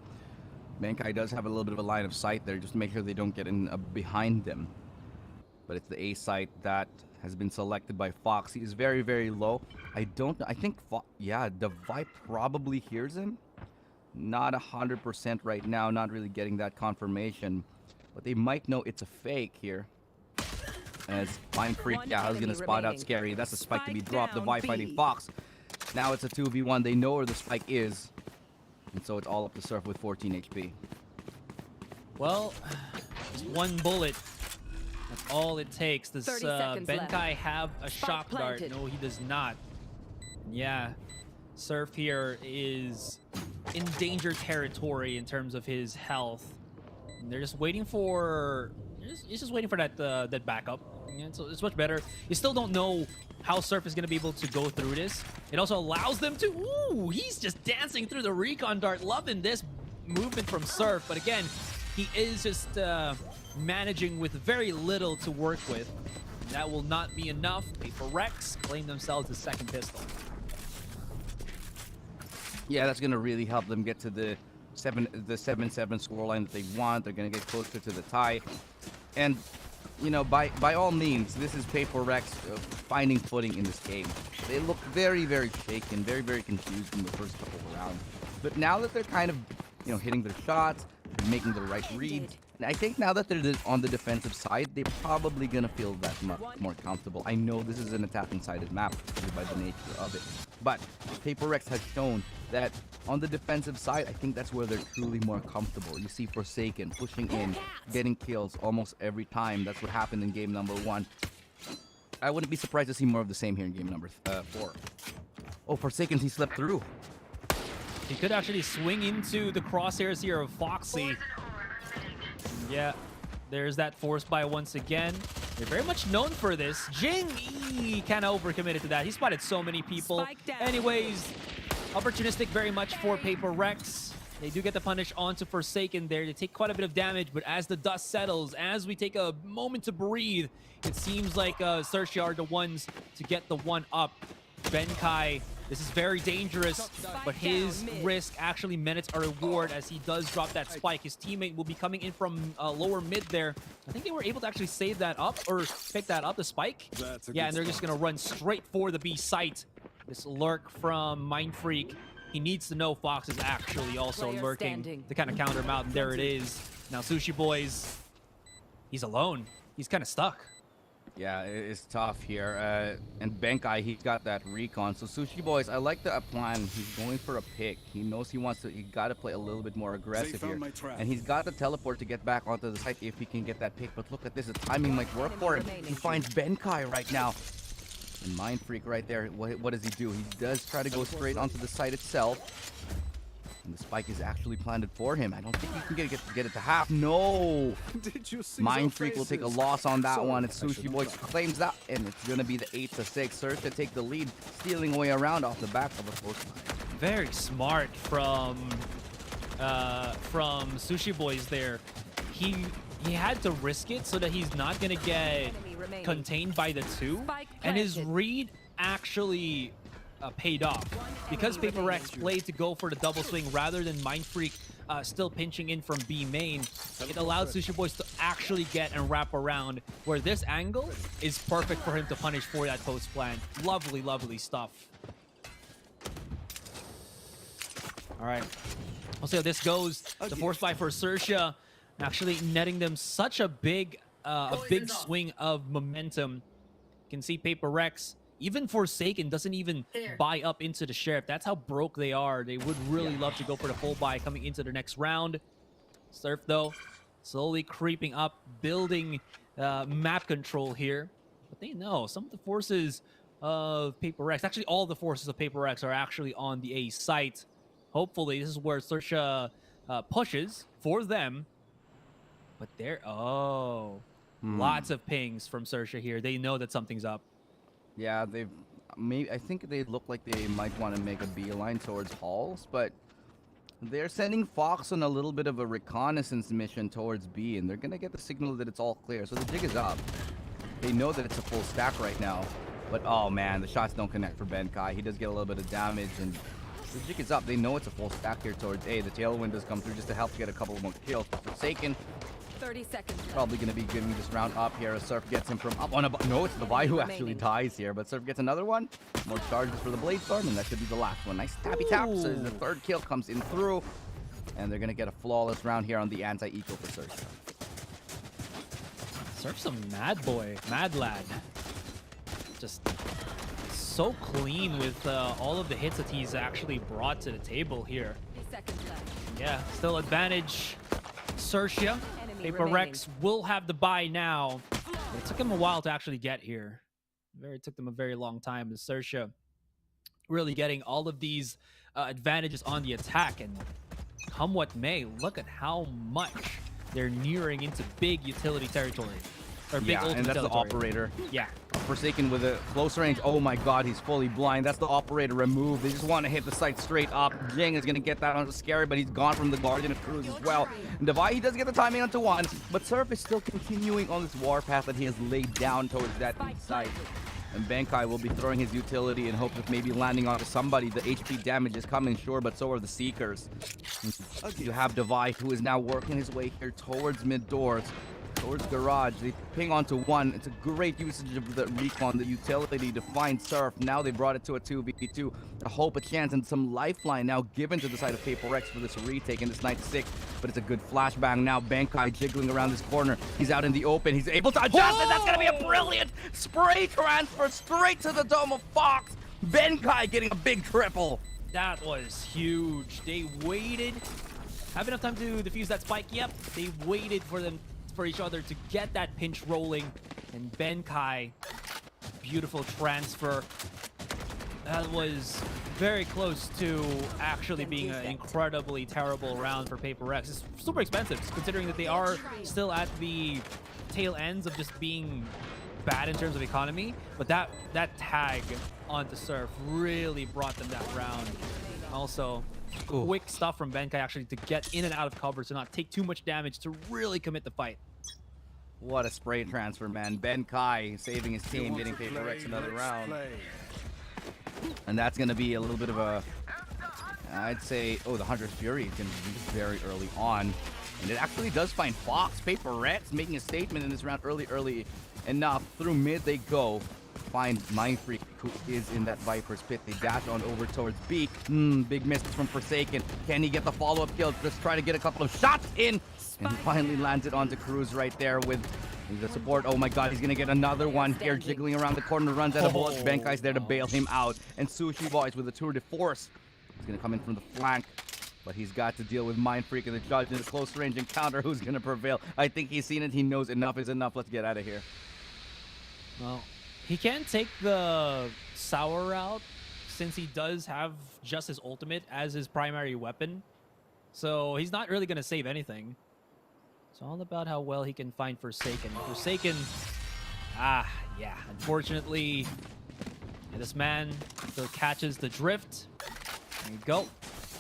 Benkai does have a little bit of a line of sight there just to make sure they don't get in behind them. But it's the A site that has been selected by Fox. He is very, very low. I don't know. I think, yeah, the Vibe probably hears him. Not 100% right now. Not really getting that confirmation. But they might know it's a fake here. As Mind Freak, yeah, I was going to spot out Scary. That's a spike to be dropped. The Vibe fighting Fox. Now it's a 2v1. They know where the spike is. And so it's all up to Surf with 14 HP. Well, just one bullet. That's all it takes. Does Benkai have a shock dart? No, he does not. Yeah, Surf here is in danger territory in terms of his health. And they're just waiting for... He's just waiting for that backup. Yeah, so it's much better. You still don't know how Surf is going to be able to go through this. It also allows them to... Ooh, he's just dancing through the recon dart. Loving this movement from Surf. But again, he is just managing with very little to work with. That will not be enough. PaperRex claim themselves the second pistol. Yeah, that's going to really help them get to the 7-7 scoreline that they want. They're going to get closer to the tie. And, you know, by all means, this is PaperRex finding footing in this game. They look very, very shaken, very, very confused in the first couple of rounds. But now that they're kind of, you know, hitting their shots, making the right reads, and I think now that they're on the defensive side, they're probably going to feel that much more comfortable. I know this is an attacking-sided map by the nature of it. But PaperRex has shown that on the defensive side, I think that's where they're truly more comfortable. You see Forsaken pushing in, getting kills almost every time. That's what happened in game number 1. I wouldn't be surprised to see more of the same here in game number 4. Oh, Forsaken, he slipped through. He could actually swing into the crosshairs here of Foxy. Yeah, there's that force buy once again. They're very much known for this. Jing kind of overcommitted to that. He spotted so many people. Anyways, opportunistic very much for PaperRex. They do get the punish onto Forsaken there. They take quite a bit of damage, but as the dust settles, as we take a moment to breathe, it seems like XERXIA are the ones to get the one up. Benkai, this is very dangerous, but his risk actually merits a reward as he does drop that spike. His teammate will be coming in from lower mid there. I think they were able to actually save that up or pick that up, the spike. Yeah, and they're just going to run straight for the B site. This lurk from Mind Freak. He needs to know Fox is actually also lurking to kind of counter him out, and there it is. Now Sushi Boys, he's alone. He's kind of stuck. Yeah, it's tough here. And Benkai, he's got that recon. So Sushi Boys, I like the plan. He's going for a pick. He knows he got to play a little bit more aggressive here. And he's got the teleport to get back onto the site if he can get that pick. But look at this, the timing might work for him. He finds Benkai right now. And Mind Freak right there, what does he do? He does try to go straight onto the site itself. And the spike is actually planted for him. I don't think he can get it to half. No! Did you see Mind Freak will take a loss on that one. It's Sushi Boys claims that, and it's going to be the 8-6. Surf to take the lead, stealing away around off the back of a force. Very smart from Sushi Boys there. He had to risk it so that he's not going to get contained by the 2. And his read actually paid off. Because PaperRex played to go for the double swing rather than Mind Freak still pinching in from B main, it allowed Sushi Boys to actually get and wrap around, where this angle is perfect for him to punish for that post plant. Lovely, lovely stuff. All right, we'll see how this goes. The force buy for XERXIA actually netting them such a big swing of momentum. You can see PaperRex, even Forsaken doesn't even buy up into the Sheriff. That's how broke they are. They would really love to go for the full buy coming into the next round. Surf, though, slowly creeping up, building map control here. But they know some of the forces of PaperRex, actually all the forces of PaperRex are actually on the A site. Hopefully, this is where XERXIA pushes for them. But there, lots of pings from XERXIA here. They know that something's up. Yeah, I think they look like they might want to make a beeline towards Halls, but they're sending Fox on a little bit of a reconnaissance mission towards B, and they're going to get the signal that it's all clear. So the jig is up. They know that it's a full stack right now, but oh man, the shots don't connect for Benkai. He does get a little bit of damage, and the jig is up. They know it's a full stack here towards A. The tailwind does come through just to help get a couple more kills. Forsaken 30 seconds left. Probably going to be giving this round up here as Surf gets him from up on a... No, it's Levi who actually dies here, but Surf gets another one. More charges for the Blade Storm, and that should be the last one. Nice tappy tap. So the third kill comes in through, and they're going to get a flawless round here on the anti-eco for Surf. Surf's a mad boy, mad lad. Just so clean with all of the hits that he's actually brought to the table here. Yeah, still advantage XERXIA. PaperRex will have the buy now. But it took him a while to actually get here. It took them a very long time. XERXIA really getting all of these advantages on the attack. And come what may, look at how much they're nearing into big utility territory. Or big and that's territory. the operator. Yeah. Forsaken with a close range. Oh my god, he's fully blind. That's the operator removed. They just want to hit the site straight up. Jing is going to get that onto Scary, but he's gone from the Guardian of Cruz as well. And Devi, he does get the timing onto one, but Surf is still continuing on this warpath that he has laid down towards that site. And Benkai will be throwing his utility in hopes of maybe landing onto somebody. The HP damage is coming, sure, but so are the Seekers. You have Devi, who is now working his way here towards mid doors. Towards Garage. They ping onto one. It's a great usage of the recon, the utility to find Surf. Now they brought it to a 2v2. A hope, a chance, and some lifeline now given to the side of PaperRex for this retake in this 96. But it's a good flashbang now. Benkai jiggling around this corner. He's out in the open. He's able to adjust, and that's going to be a brilliant spray transfer straight to the dome of Fox. Benkai getting a big triple. That was huge. They waited. Have enough time to defuse that spike? Yep. They waited for each other to get that pinch rolling, and Benkai, beautiful transfer. That was very close to actually being an incredibly terrible round for PaperRex. It's super expensive considering that they are still at the tail ends of just being bad in terms of economy, but that tag onto Surf really brought them that round. Also, quick stuff from Benkai actually to get in and out of cover to not take too much damage to really commit the fight. What a spray transfer, man. Benkai saving his team, getting PaperRex another round. And that's going to be a little bit of a, I'd say, the Hunter's Fury is going to be very early on. And it actually does find Fox. PaperRex making a statement in this round early enough. Through mid they go. Find Mindfreak, who is in that Viper's pit. They dash on over towards Beak. Big miss from Forsaken. Can he get the follow-up kill? Just try to get a couple of shots in. And he finally lands it onto Cruz right there with the support. Oh my god, he's going to get another one here. Jiggling around the corner, runs out of bullets. Benkai's there to bail him out. And Sushi Boys with a tour de force. He's going to come in from the flank. But he's got to deal with Mindfreak and the judge in a close range encounter. Who's going to prevail? I think he's seen it. He knows enough is enough. Let's get out of here. Well, he can take the sour route since he does have just his ultimate as his primary weapon. So he's not really going to save anything. It's all about how well he can find Forsaken. Forsaken, yeah. Unfortunately, this man still catches the drift. There you go.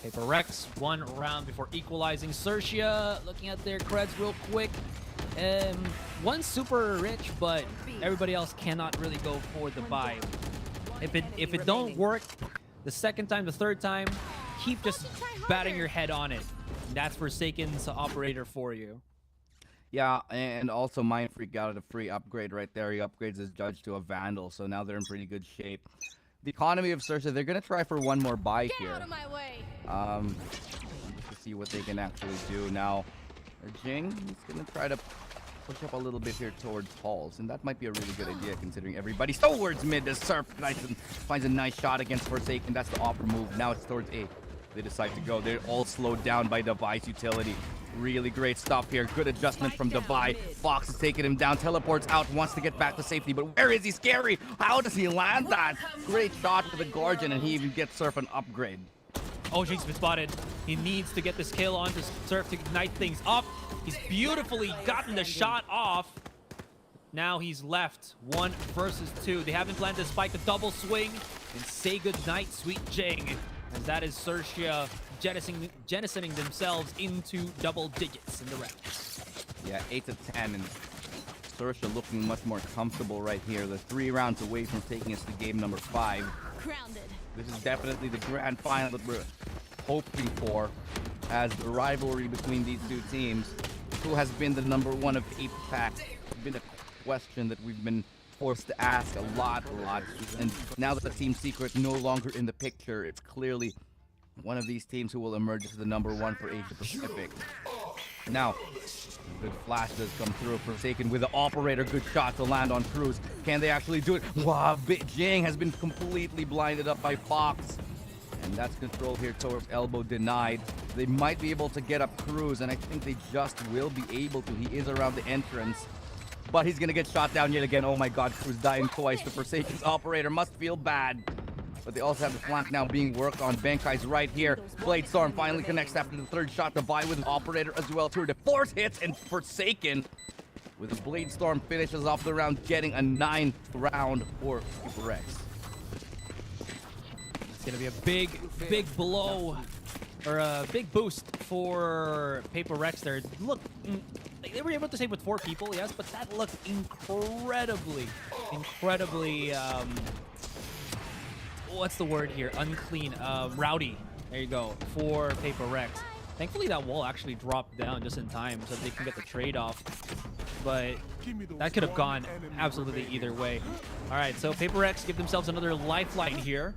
PaperRex, one round before equalizing. XERXIA looking at their creds real quick. One's super rich, but everybody else cannot really go for the buy. If it don't work the second time, the third time, keep just batting your head on it. And that's Forsaken's operator for you. Yeah, and also Mindfreak got a free upgrade right there. He upgrades his judge to a Vandal, so now they're in pretty good shape. The economy of XERXIA, they're going to try for one more buy here. Out of my way. Just to see what they can actually do. Now, Jing, he's going to try to push up a little bit here towards Halls, and that might be a really good idea considering everybody's towards mid. The Surf finds a nice shot against Forsaken. That's the offer move. Now it's towards A. They decide to go. They're all slowed down by Devi's utility. Really great stuff here. Good adjustment from Devi. Fox is taking him down. Teleports out. Wants to get back to safety. But where is he? Scary. How does he land that? Great shot for the Guardian. And he even gets Surf an upgrade. Oh, Jinx been spotted. He needs to get this kill onto Surf to ignite things up. He's beautifully gotten the shot off. Now he's left 1 versus 2. They haven't planned to spike the double swing. And say goodnight, sweet Jing. As that is XERXIA jettisoning themselves into double digits in the round. Yeah, 8 to 10, and XERXIA looking much more comfortable right here. They're 3 rounds away from taking us to game number 5. Grounded. This is definitely the grand final that we're hoping for, as the rivalry between these two teams who has been the number one of APAC? It's been a question that we've been forced to ask a lot. And now that the Team Secret no longer in the picture, it's clearly one of these teams who will emerge as the number one for Asia Pacific. Now, good flash does come through. Forsaken with the operator. Good shot to land on Cruz. Can they actually do it? Wow, Jing has been completely blinded up by Fox. And that's control here towards elbow denied. They might be able to get up Cruz, and I think they just will be able to. He is around the entrance. But he's going to get shot down yet again. Oh my god, Cruz dying twice. The Forsaken's operator must feel bad. But they also have the flank now being worked on. Benkai's right here. Blade Storm finally connects after the third shot to buy with an operator as well. Tour de force hits, and Forsaken with a Blade Storm finishes off the round, getting a 9th round for PaperX. It's going to be a big blow, or a big boost for PaperX there. Look, they were able to save with 4 people, yes, but that looked incredibly, what's the word here? Unclean, rowdy. There you go, for PaperX. Thankfully, that wall actually dropped down just in time so they can get the trade off. But that could have gone absolutely either way. All right, so PaperX give themselves another lifeline here.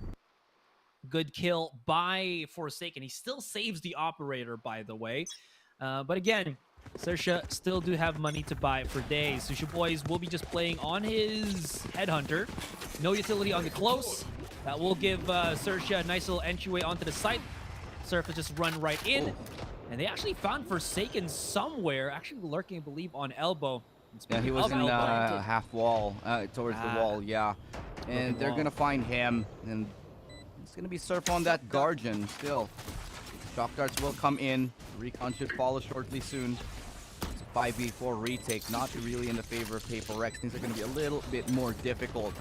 Good kill by Forsaken. He still saves the operator, by the way. But again, XERXIA still do have money to buy for days. Sushi Boys will be just playing on his Headhunter. No utility on the close. That will give XERXIA a nice little entryway onto the site. Surf has just run right in. And they actually found Forsaken somewhere, actually lurking, I believe, on elbow. Yeah, he was in half wall, towards the wall, yeah. And they're going to find him. And it's going to be Surf on that Guardian still. Shock darts will come in. Recon should follow shortly soon. It's a 5v4 retake, not really in the favor of PaperX. Things are going to be a little bit more difficult.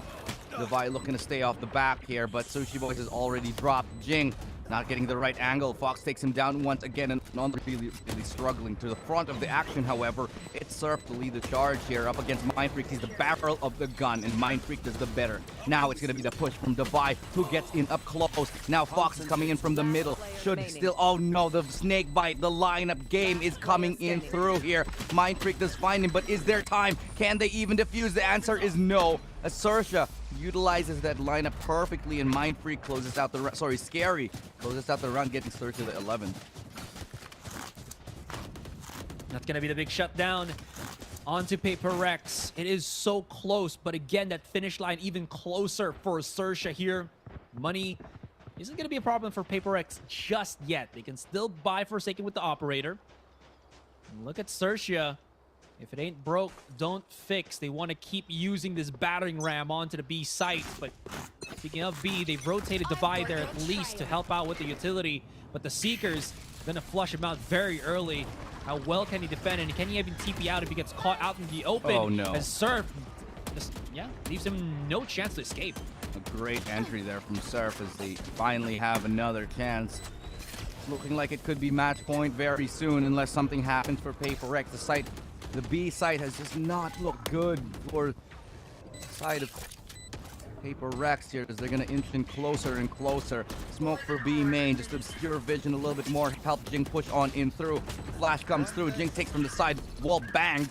Levi looking to stay off the back here, but Sushi Boys has already dropped. Jing not getting the right angle. Fox takes him down once again, and non really struggling. To the front of the action, however, it's Surf to lead the charge here up against Mindfreak. He's the barrel of the gun, and Mindfreak does the better. Now it's going to be the push from Devi, who gets in up close. Now Fox is coming in from the middle. Should still, oh no, the snake bite, the lineup game is coming in through here. Mindfreak does find him, but is there time? Can they even defuse? The answer is no. XERXIA utilizes that lineup perfectly, and Mindfreak closes out the run. Sorry, Scary closes out the run, getting XERXIA to the 11th. That's going to be the big shutdown onto PaperX. It is so close, but again, that finish line even closer for XERXIA here. Money isn't going to be a problem for PaperX just yet. They can still buy Forsaken with the operator. And look at XERXIA. If it ain't broke, don't fix. They want to keep using this battering ram onto the B site. But speaking of B, they've rotated Devi there at least to help out with the utility. But the Seeker's going to flush him out very early. How well can he defend? And can he even TP out if he gets caught out in the open? Oh, no. As Surf just, leaves him no chance to escape. A great entry there from Surf as they finally have another chance. Looking like it could be match point very soon unless something happens for PaperX. The B site has just not looked good for the side of PaperX here as they're going to inch in closer and closer. Smoke for B main, just obscure vision a little bit more. Help Jing push on in through. Flash comes through. Jing takes from the side. Wall banged.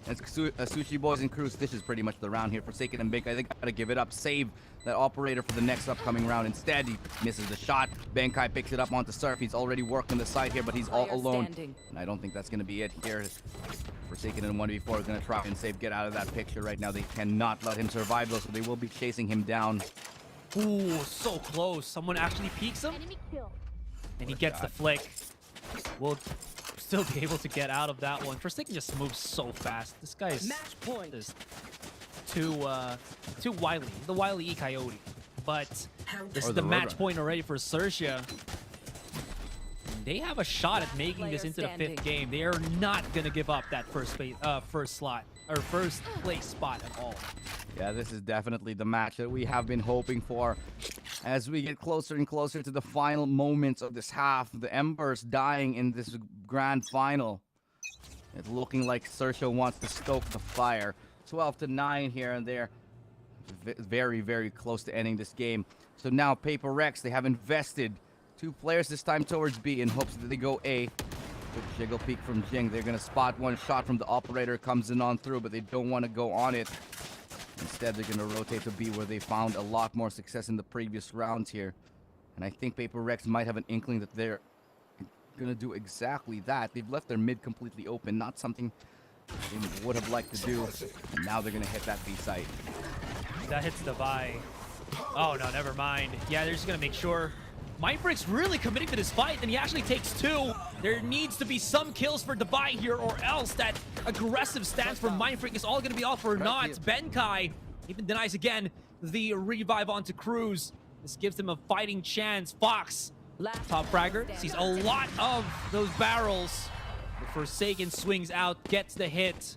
As Sushi Boys and Cruz, this is pretty much the round here. Forsaken and Benkai, they gotta give it up. Save that operator for the next upcoming round. Instead, he misses the shot. Benkai picks it up onto Surf. He's already working the side here, but he's all alone. And I don't think that's gonna be it here. Forsaken in 1v4 is gonna try and save, get out of that picture right now. They cannot let him survive though, so they will be chasing him down. Ooh, so close. Someone actually peeks him. And he gets the flick. We'll still be able to get out of that one. Forsaken just moves so fast. This guy is just too wily. He's the wily E Coyote. But this is the match point already for XERXIA. They have a shot at making this into the 5th game. They are not gonna give up that first place spot at all. Yeah, this is definitely the match that we have been hoping for. As we get closer and closer to the final moments of this half, the Embers dying in this grand final. It's looking like XERXIA wants to stoke the fire. 12-9 here and there. Very, very close to ending this game. So now PaperX, they have invested 2 players this time towards B in hopes that they go A. Quick jiggle peek from Jing. They're going to spot one shot from the operator. Comes in on through, but they don't want to go on it. Instead, they're going to rotate to B, where they found a lot more success in the previous rounds here. And I think Paper Rex might have an inkling that they're going to do exactly that. They've left their mid completely open, not something they would have liked to do. And now they're going to hit that B site. That hits the Vi. Oh, no, never mind. Yeah, they're just going to make sure. Mindfreak's really committing to this fight, and he actually takes 2. There needs to be some kills for Dubai here, or else that aggressive stance from Mindfreak is all going to be all for naught. Benkai even denies again the revive onto Cruz. This gives them a fighting chance. Fox, top fragger, sees a lot of those barrels. The Forsaken swings out, gets the hit.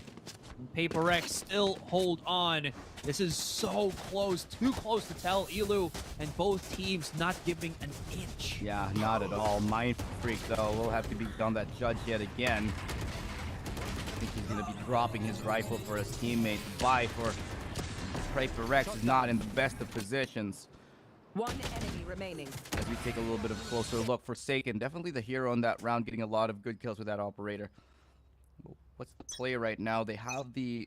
And Paper X still hold on. This is so close, too close to tell. Elu and both teams not giving an inch. Yeah, not at all. Mind Freak, though, will have to be on that judge yet again. I think he's going to be dropping his rifle for his teammate. Bye for Paper Rex is not in the best of positions. One enemy remaining. As we take a little bit of a closer look, Forsaken, definitely the hero in that round, getting a lot of good kills with that operator. What's the play right now? They have the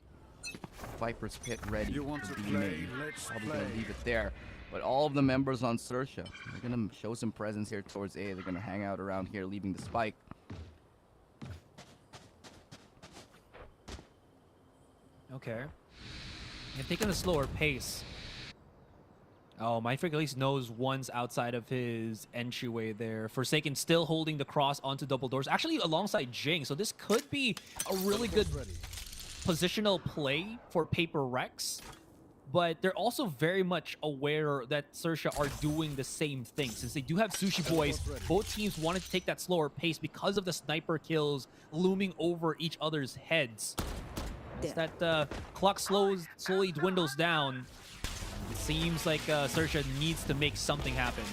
Viper's Pit ready to be made. Probably going to leave it there. But all of the members on XERXIA, they're going to show some presence here towards A. They're going to hang out around here, leaving the spike. Okay. They've taken a slower pace. Oh, Mindfreak at least knows one's outside of his entryway there. Forsaken still holding the cross onto double doors, actually alongside Jing. So this could be a really good positional play for Paper Rex. But they're also very much aware that XERXIA are doing the same thing. Since they do have Sushi Boys, both teams wanted to take that slower pace because of the sniper kills looming over each other's heads. As that clock slowly dwindles down, it seems like XERXIA needs to make something happen.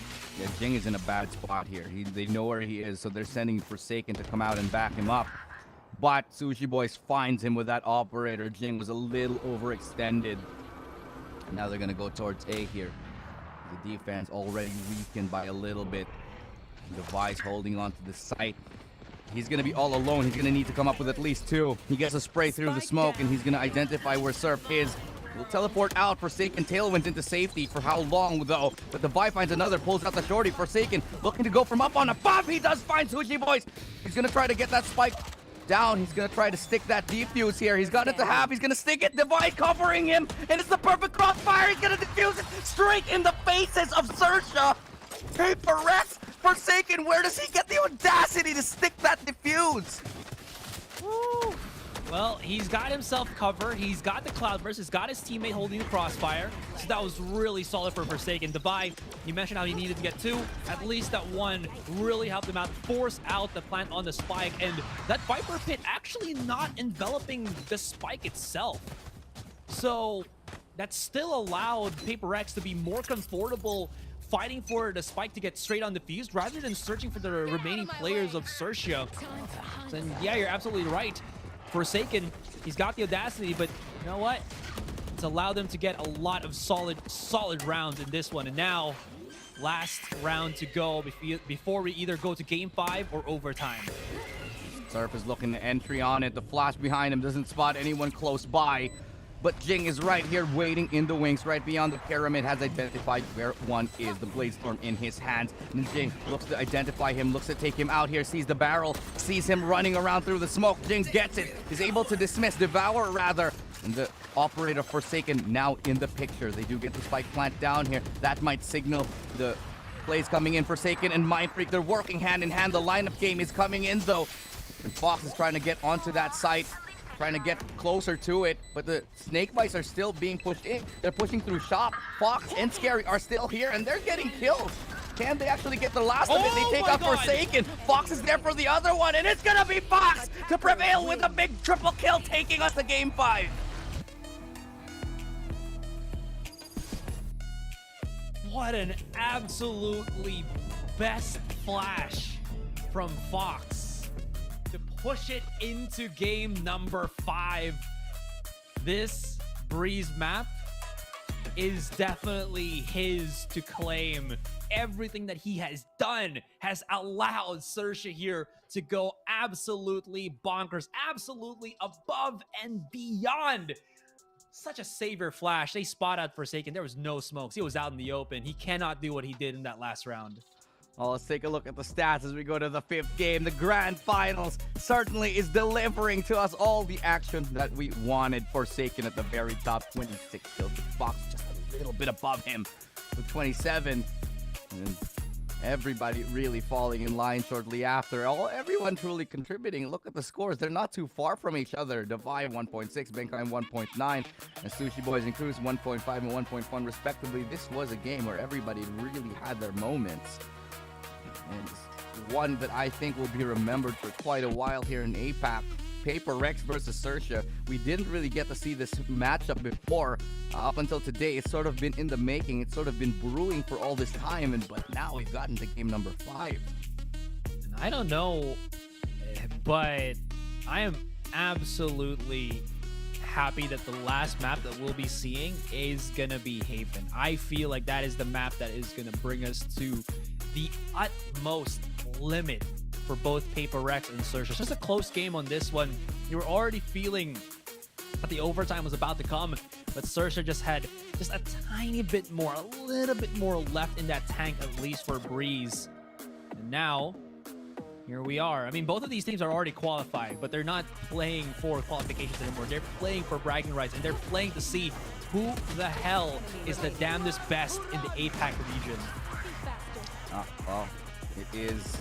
Yeah, Jing is in a bad spot here. They know where he is, so they're sending Forsaken to come out and back him up. But Sushi Boys finds him with that operator. Jing was a little overextended. And now they're going to go towards A here. The defense already weakened by a little bit. Device holding on to the site. He's going to be all alone. He's going to need to come up with at least 2. He gets a spray through the smoke, and he's going to identify where Surf is. He'll teleport out. Forsaken Tailwind into safety. For how long, though? But the Vi finds another, pulls out the shorty. Forsaken looking to go from up on a bomb. He does find Sushi Boys. He's going to try to get that spike down. He's going to try to stick that defuse here. He's got it to half. He's going to stick it. Device covering him. And it's the perfect crossfire. He's going to defuse it straight in the faces of XERXIA. Paper Rex, Forsaken, where does he get the audacity to stick that defuse? Woo. Well, he's got himself covered. He's got the Cloudburst. He's got his teammate holding the crossfire. So that was really solid for Forsaken. Dubai, you mentioned how he needed to get 2. At least that 1 really helped him out, force out the plant on the spike. And that Viper Pit actually not enveloping the spike itself. So that still allowed Paper X to be more comfortable fighting for the spike to get straight on the fuse rather than searching for the remaining players of XERXIA. And yeah, you're absolutely right. Forsaken, he's got the audacity, but you know what? It's allowed them to get a lot of solid rounds in this one. And now, last round to go before we either go to game 5 or overtime. Surf is looking to entry on it. The flash behind him doesn't spot anyone close by. But Jing is right here waiting in the wings, right beyond the pyramid, has identified where one is. The Bladestorm in his hands. And Jing looks to identify him, looks to take him out here, sees the barrel, sees him running around through the smoke. Jing gets it, is able to devour rather. And the operator Forsaken now in the picture. They do get the spike plant down here. That might signal the plays coming in. Forsaken and Mindfreak, they're working hand in hand. The lineup game is coming in though. And Fox is trying to get onto that site, trying to get closer to it, but the snake bites are still being pushed in. They're pushing through shop. Fox and Scary are still here, and they're getting kills. Can they actually get the last of it? They take out Forsaken. Fox is there for the other one, and it's gonna be Fox to prevail with a big triple kill, taking us to game 5. What an absolutely best flash from Fox to push it into game number 5. This Breeze map is definitely his to claim. Everything that he has done has allowed XERXIA here to go absolutely bonkers, absolutely above and beyond. Such a savior flash. They spot out Forsaken. There was no smokes. He was out in the open. He cannot do what he did in that last round. Well, let's take a look at the stats as we go to the 5th game. The grand finals certainly is delivering to us all the action that we wanted. Forsaken at the very top, 26 kills. The Fox just a little bit above him with 27. And everybody really falling in line shortly after. Everyone truly contributing. Look at the scores. They're not too far from each other. Divide 1.6, Benkai 1.9, and Sushi Boys and Cruz 1.5 and 1.1 respectively. This was a game where everybody really had their moments. And one that I think will be remembered for quite a while here in APAC. PaperX versus XERXIA. We didn't really get to see this matchup before. Up until today, it's sort of been in the making. It's sort of been brewing for all this time, but now we've gotten to game number 5. And I don't know, but I am absolutely happy that the last map that we'll be seeing is gonna be Haven. I feel like that is the map that is gonna bring us to the utmost limit for both PaperX and XERXIA. It's just a close game on this one. You were already feeling that the overtime was about to come, but XERXIA just had just a tiny bit more, a little bit more left in that tank, at least for Breeze. And now, here we are. I mean, both of these teams are already qualified, but they're not playing for qualifications anymore. They're playing for bragging rights, and they're playing to see who the hell is the damnedest best in the APAC region. Well, it is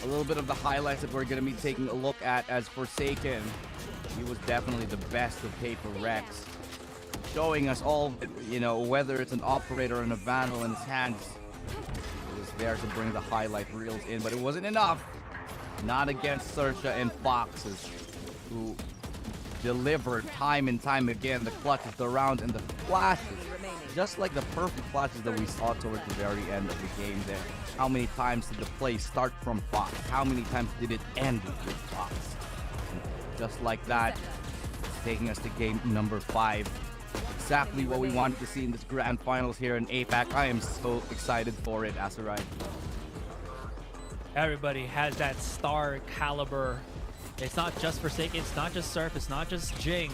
a little bit of the highlights that we're going to be taking a look at as Forsaken. He was definitely the best of PaperX, showing us all, you know, whether it's an operator and a vandal in his hands, he was there to bring the highlight reels in, but it wasn't enough. Not against XERXIA and Foxes, who delivered time and time again the clutches, the rounds, and the flashes. Just like the perfect flashes that we saw towards the very end of the game there. How many times did the play start from Fox? How many times did it end with Fox? And just like that, it's taking us to game number 5. Exactly what we wanted to see in this grand finals here in APAC. I am so excited for it, Asarai. Everybody has that star caliber. It's not just Forsaken, it's not just Surf, it's not just Jing.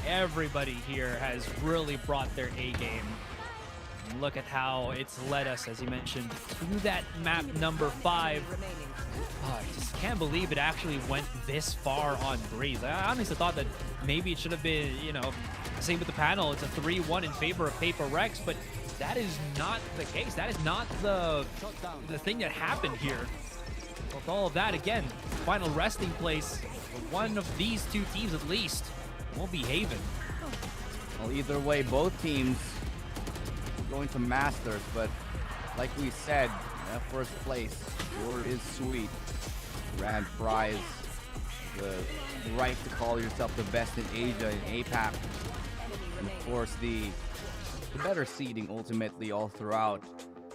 Everybody here has really brought their A game. And look at how it's led us, as you mentioned, to that map number 5. Oh, I just can't believe it actually went this far on Breeze. I honestly thought that maybe it should have been, you know, same with the panel. It's a 3-1 in favor of PaperX, but that is not the case. That is not the thing that happened here. With all of that, again, final resting place for one of these two teams at least will be Haven. Well, either way, both teams are going to Masters, but like we said, that first place sure is sweet. Grand prize, the right to call yourself the best in Asia in APAC, and of course the better seeding ultimately all throughout.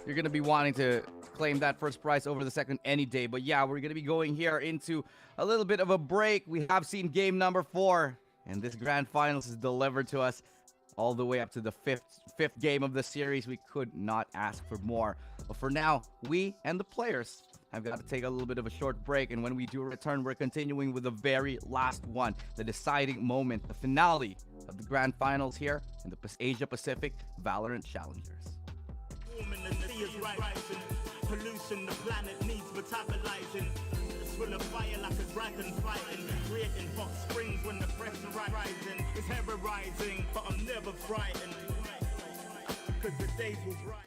You're going to be wanting to claim that first prize over the second any day, but yeah, we're going to be going here into a little bit of a break. We have seen game number 4, and this grand finals is delivered to us all the way up to the fifth game of the series. We could not ask for more. But for now, we and the players have got to take a little bit of a short break, and when we do return, we're continuing with the very last one, the deciding moment, the finale of the grand finals here in the Asia Pacific Valorant Challengers. Pollution the planet needs metabolizing. Full of fire like a dragon fighting, creating hot springs when the pressure rising. It's terrorizing, but I'm never frightened, cause the days was right.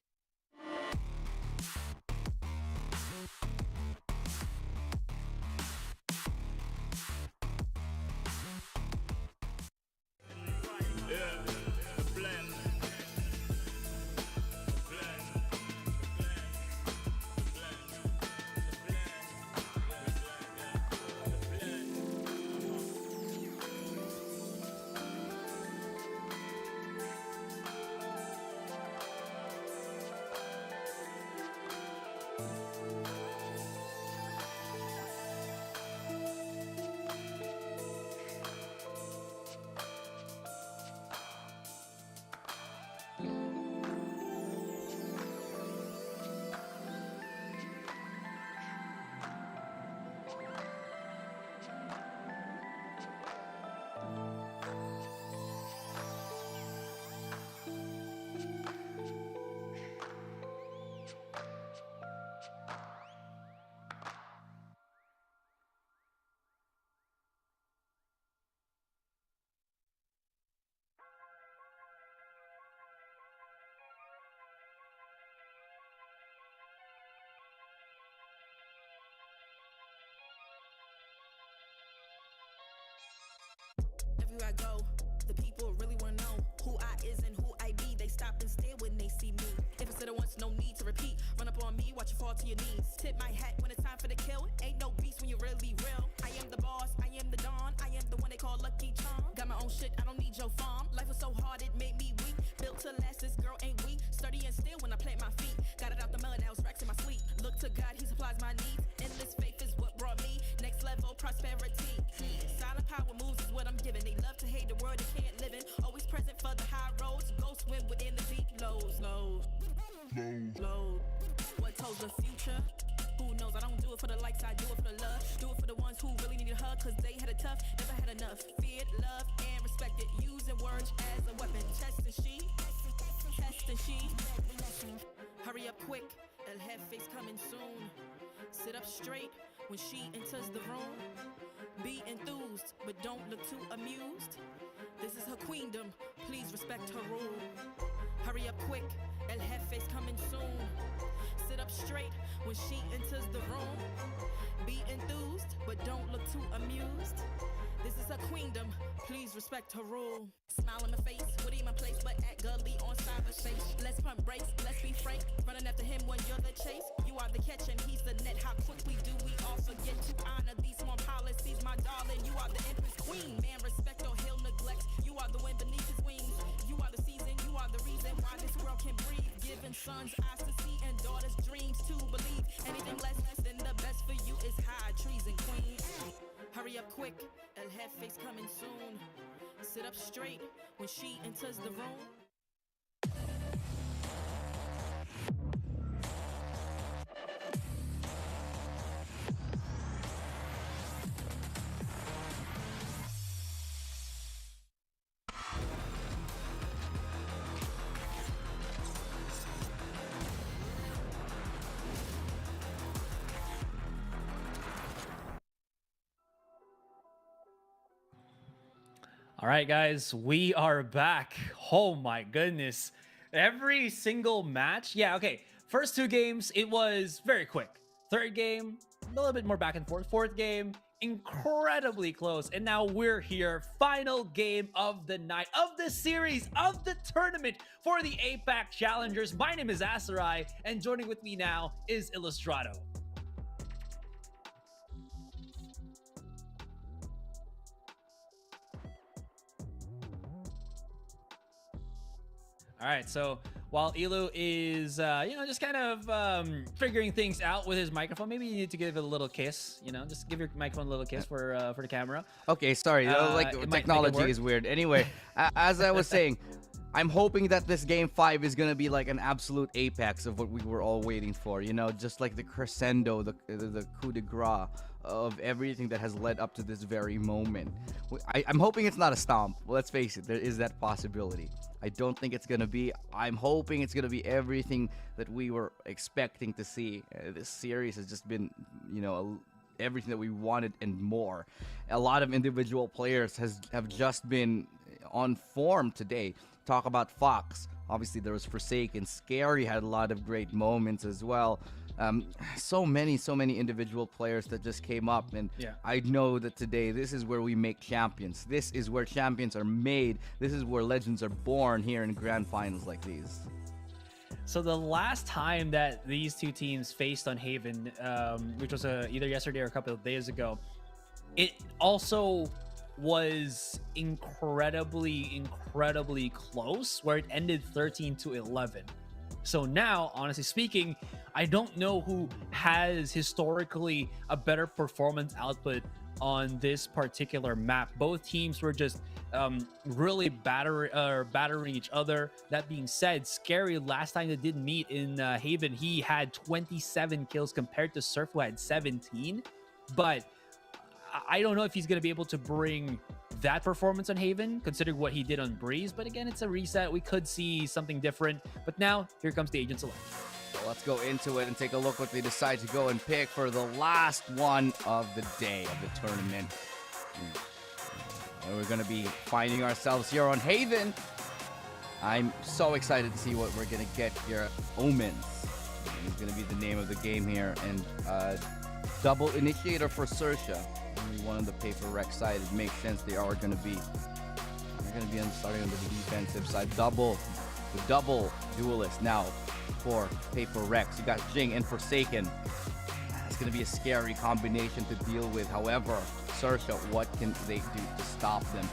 everywhere I go. The people really wanna know who I is and who I be. They stop and stare when they see me. If it's said it once, no need to repeat. Run up on me, watch you fall to your knees. Tip my hat when it's time for the kill. Ain't no beast when you're really real. I am the boss, I am the dawn. I am the one they call Lucky Charm. Got my own shit, I don't need your farm. Life was so hard, it made me weak. Built to last, this girl ain't weak. Sturdy and still when I plant my feet. Got it out the melon, now it's racks in my sleep. Look to God, he supplies my needs. Endless faith is what brought me next level prosperity. Silent power moves is what I'm giving. They love to hate the world they can't live in. Always present for the high roads. Go swim within the deep lows. Low. What told the future? Who knows? I don't do it for the likes, I do it for the love. Do it for the ones who really needed a hug, cause they had it tough, never had enough. Feared, loved, and respected. Using words as a weapon. Test and she. Hurry up quick, El Jefe's coming soon. Sit up straight when she enters the room. Be enthused, but don't look too amused. This is her queendom, please respect her rule. Hurry up quick, El Jefe's coming soon. Sit up straight when she enters the room. Be enthused, but don't look too amused. This is her queendom, please respect her rule. Smile in my face, Woody in my place, but act gully on cyberspace. Let's pump brakes, let's be frank. Running after him when you're the chase. You are the catch and he's the net. How quickly do we all forget to honor these small policies, my darling? You are the empress queen. Man, respect or he'll neglect. You are the wind beneath his wings. You are the season, you are the reason why this world can breathe. Giving sons eyes to see and daughters dreams to believe. Anything less than the best for you is high treason, queen. Hurry up quick, El Jefe's coming soon. Sit up straight when she enters the room. All right, guys, we are back. Oh my goodness. Every single match. Yeah, okay. First two games, it was very quick. Third game, a little bit more back and forth. Fourth game, incredibly close. And now we're here. Final game of the night, of the series, of the tournament for the APAC Challengers. My name is Asarai, and joining with me now is Illustrato. All right, so while Ilu is, just kind of figuring things out with his microphone, maybe you need to give it a little kiss, just give your microphone a little kiss for the camera. Okay, sorry, technology is weird. Anyway, as I was saying, I'm hoping that this game 5 is going to be like an absolute apex of what we were all waiting for, just like the crescendo, the coup de grace of everything that has led up to this very moment. I'm hoping it's not a stomp. Let's face it, there is that possibility. I don't think it's going to be. I'm hoping it's going to be everything that we were expecting to see. This series has just been, everything that we wanted and more. A lot of individual players have just been on form today. Talk about Fox. Obviously, there was Forsaken. Scary had a lot of great moments as well. So many individual players that just came up, and I know that today this is where we make champions. This is where champions are made. This is where legends are born here in grand finals like these. So the last time that these two teams faced on Haven, which was either yesterday or a couple of days ago, it also was incredibly close, where it ended 13-11. So now, honestly speaking, I don't know who has historically a better performance output on this particular map. Both teams were just really battering each other. That being said, Scary, last time they did meet in Haven, he had 27 kills compared to Surf, who had 17. But I don't know if he's going to be able to bring that performance on Haven, considering what he did on Breeze. But again, it's a reset. We could see something different. But now, here comes the Agent Select. So let's go into it and take a look what they decide to go and pick for the last one of the day of the tournament. We're going to be finding ourselves here on Haven. I'm so excited to see what we're going to get here. Omens is going to be the name of the game here. And double initiator for XERXIA. One of the paper rec side. It makes sense they are going to be going to be starting on the defensive side. The double duelist now for Paper Rex. You got Jing and Forsaken. It's going to be a scary combination to deal with. However, XERXIA, what can they do to stop them?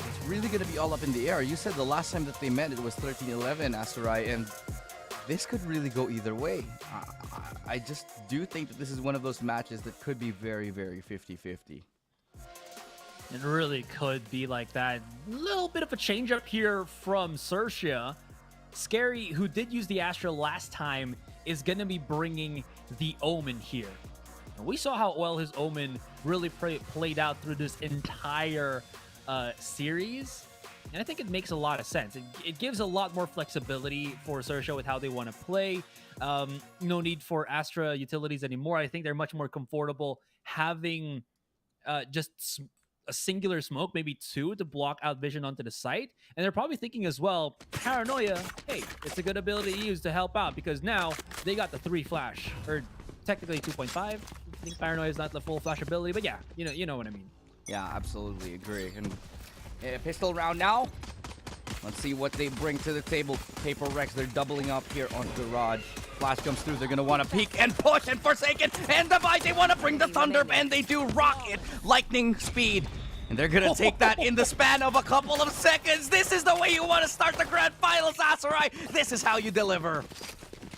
It's really going to be all up in the air. You said the last time that they met, it was 13-11, Asterai, and this could really go either way. I just do think that this is one of those matches that could be very, very 50-50. It really could be like that. Little bit of a change up here from XERXIA. Scary, who did use the Astra last time, is going to be bringing the Omen here. And we saw how well his Omen really played out through this entire series. And I think it makes a lot of sense. It gives a lot more flexibility for XERXIA with how they want to play. No need for Astra utilities anymore. I think they're much more comfortable having just a singular smoke, maybe two, to block out vision onto the site. And they're probably thinking as well, Paranoia, hey, it's a good ability to use to help out because now they got the 3 flash, or technically 2.5. I think Paranoia is not the full flash ability, but yeah, you know what I mean. Yeah, absolutely agree. And pistol round now. Let's see what they bring to the table. Paper Rex, they're doubling up here on Garage. Flash comes through, they're going to want to peek and push and Forsaken and Divide. They want to bring the Thunder, and they do rocket lightning speed. And they're going to take that in the span of a couple of seconds. This is the way you want to start the grand finals, Aserai. This is how you deliver.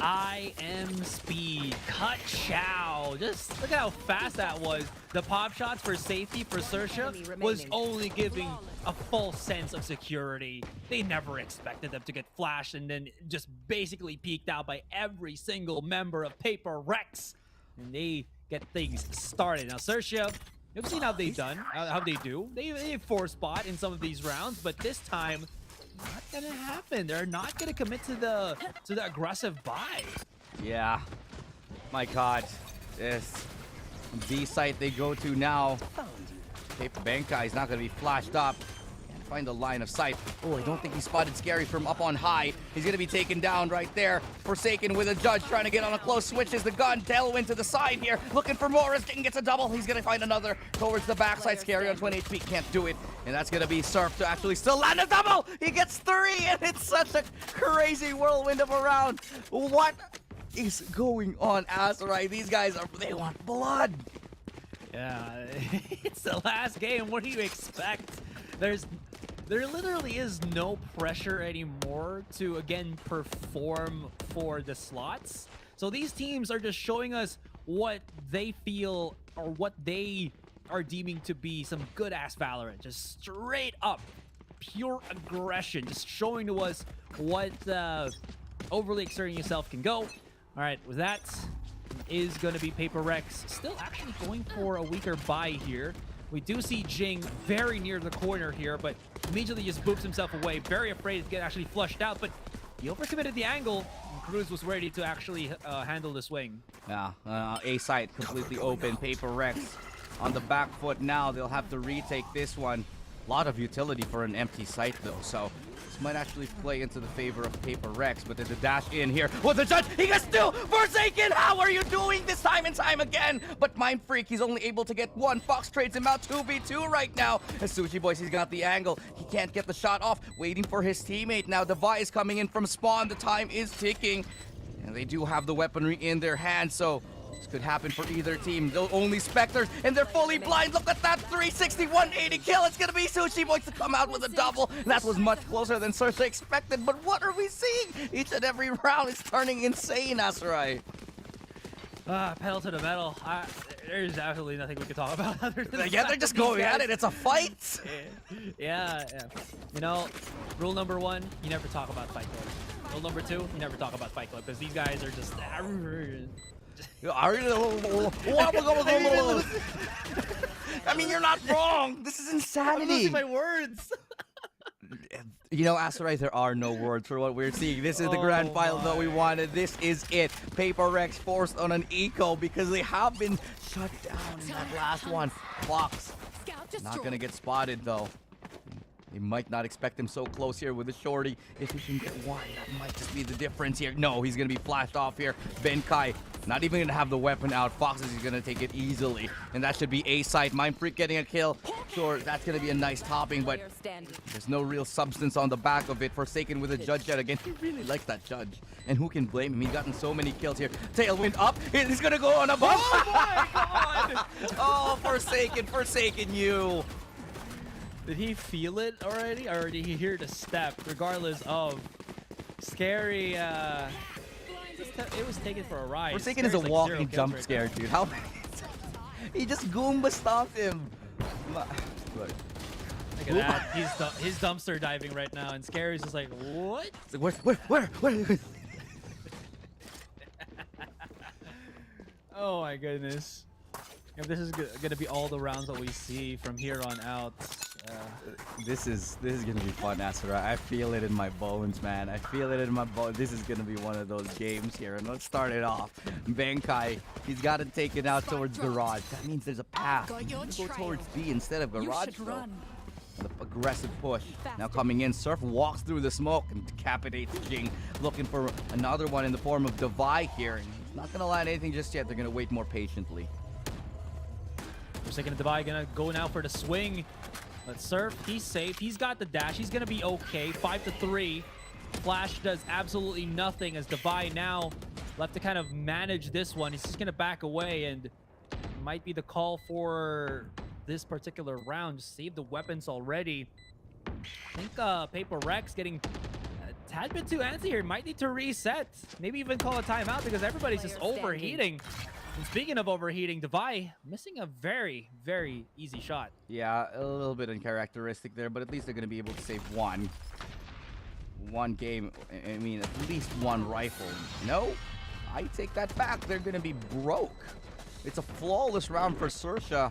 I am speed. Cut chow. Just look at how fast that was. The pop shots for safety for XERXIA was only giving a false sense of security. They never expected them to get flashed and then just basically peeked out by every single member of Paper Rex. And they get things started. Now XERXIA, you've seen how they've done, how they do. They force spot in some of these rounds, but this time, not gonna happen. They're not gonna commit to the aggressive buy. Yeah, my God, this B site they go to now. Paper Bankai is not gonna be flashed up. Can't find the line of sight. Oh, I don't think he spotted Scary from up on high. He's gonna be taken down right there. Forsaken with a Judge trying to get on a close. Switches the gun. Tailwind to the side here. Looking for Morris. Jing gets a double. He's gonna find another towards the backside. Scary on 20 HP. Can't do it. And that's gonna be Surf to actually still land a double. He gets 3, and it's such a crazy whirlwind of a round. What is going on, Aserai? These guys they want blood. Yeah, it's the last game. What do you expect? There literally is no pressure anymore to, again, perform for the slots. So these teams are just showing us what they feel or what they are deeming to be some good-ass Valorant. Just straight up, pure aggression. Just showing to us what overly exerting yourself can go. All right, with that is going to be Paper Rex. Still actually going for a weaker buy here. We do see Jing very near the corner here, but immediately just boops himself away. Very afraid to get actually flushed out, but he overcommitted the angle. And Cruz was ready to actually handle the swing. Yeah, A site completely open. Paper Rex on the back foot now. They'll have to retake this one. A lot of utility for an empty site though, so this might actually play into the favor of Paper Rex. But there's a dash in here with the Judge. He gets 2. Forsaken, how are you doing this time and time again? But Mind Freak, he's only able to get 1. Fox trades him out 2v2 right now. As Sushi Boys, he's got the angle. He can't get the shot off. Waiting for his teammate. Now Device coming in from spawn. The time is ticking. And they do have the weaponry in their hands, so this could happen for either team. They'll only Spectres, and they're fully blind. Look at that 360, 180 kill. It's going to be Sushi Boys to come out with a double. That was much closer than XERXIA expected, but what are we seeing? Each and every round is turning insane, Aserai. Pedal to the metal. There's absolutely nothing we can talk about other than yeah, they're just going at it. It's a fight. Yeah. You know, rule number 1, you never talk about Fight Club. Rule number 2, you never talk about Fight Club, because these guys are just... I mean, you're not wrong. This is insanity. I'm losing my words. You know, Aserai, there are no words for what we're seeing. This is the grand final that we wanted. This is it. Paper Rex forced on an eco because they have been shut down in that last one. Fox not gonna get spotted though. They might not expect him so close here with the shorty. If he can get 1, that might just be the difference here. No, he's going to be flashed off here. Benkai Not even gonna have the weapon out. Fox is gonna take it easily. And that should be A side. Mindfreak getting a kill. Sure, that's gonna be a nice topping, but there's no real substance on the back of it. Forsaken with a judge yet again. He really likes that judge. And who can blame him? He's gotten so many kills here. Tailwind up. He's gonna go on a bump. Oh my god! Oh, Forsaken you. Did he feel it already? Or did he hear the step? Regardless of Scary, it was taken for a ride. Forsaken is a Scary's like walking 0 kills jump right scare, now. dude. How many? He just Goomba stomped him. Good. Look at that. He's dumpster diving right now, and Scary's just like, what? Where? Oh my goodness. If this is gonna be all the rounds that we see from here on out. This is gonna be fun, Asura. I feel it in my bones, man. I feel it in my bones. This is gonna be one of those games here. And let's start it off. Benkai, he's got to take it out towards Garage. That means there's a path. Go towards B instead of Garage, though. The aggressive push. Now coming in, Surf walks through the smoke and decapitates Jing. Looking for another one in the form of Divide here. And he's not gonna land anything just yet. They're gonna wait more patiently. Forsaken and Divide gonna go now for the swing. But Surf, he's safe. He's got the dash. He's gonna be okay. 5-3. Flash does absolutely nothing as Divide now left to kind of manage this one. He's just gonna back away, and might be the call for this particular round. Just save the weapons already. I think Paper Rex getting a tad bit too antsy here. Might need to reset. Maybe even call a timeout because everybody's just overheating. And speaking of overheating, Divide missing a very, very easy shot. Yeah, a little bit uncharacteristic there, but at least they're going to be able to save one game. I mean, at least one rifle. No, I take that back. They're going to be broke. It's a flawless round for XERXIA,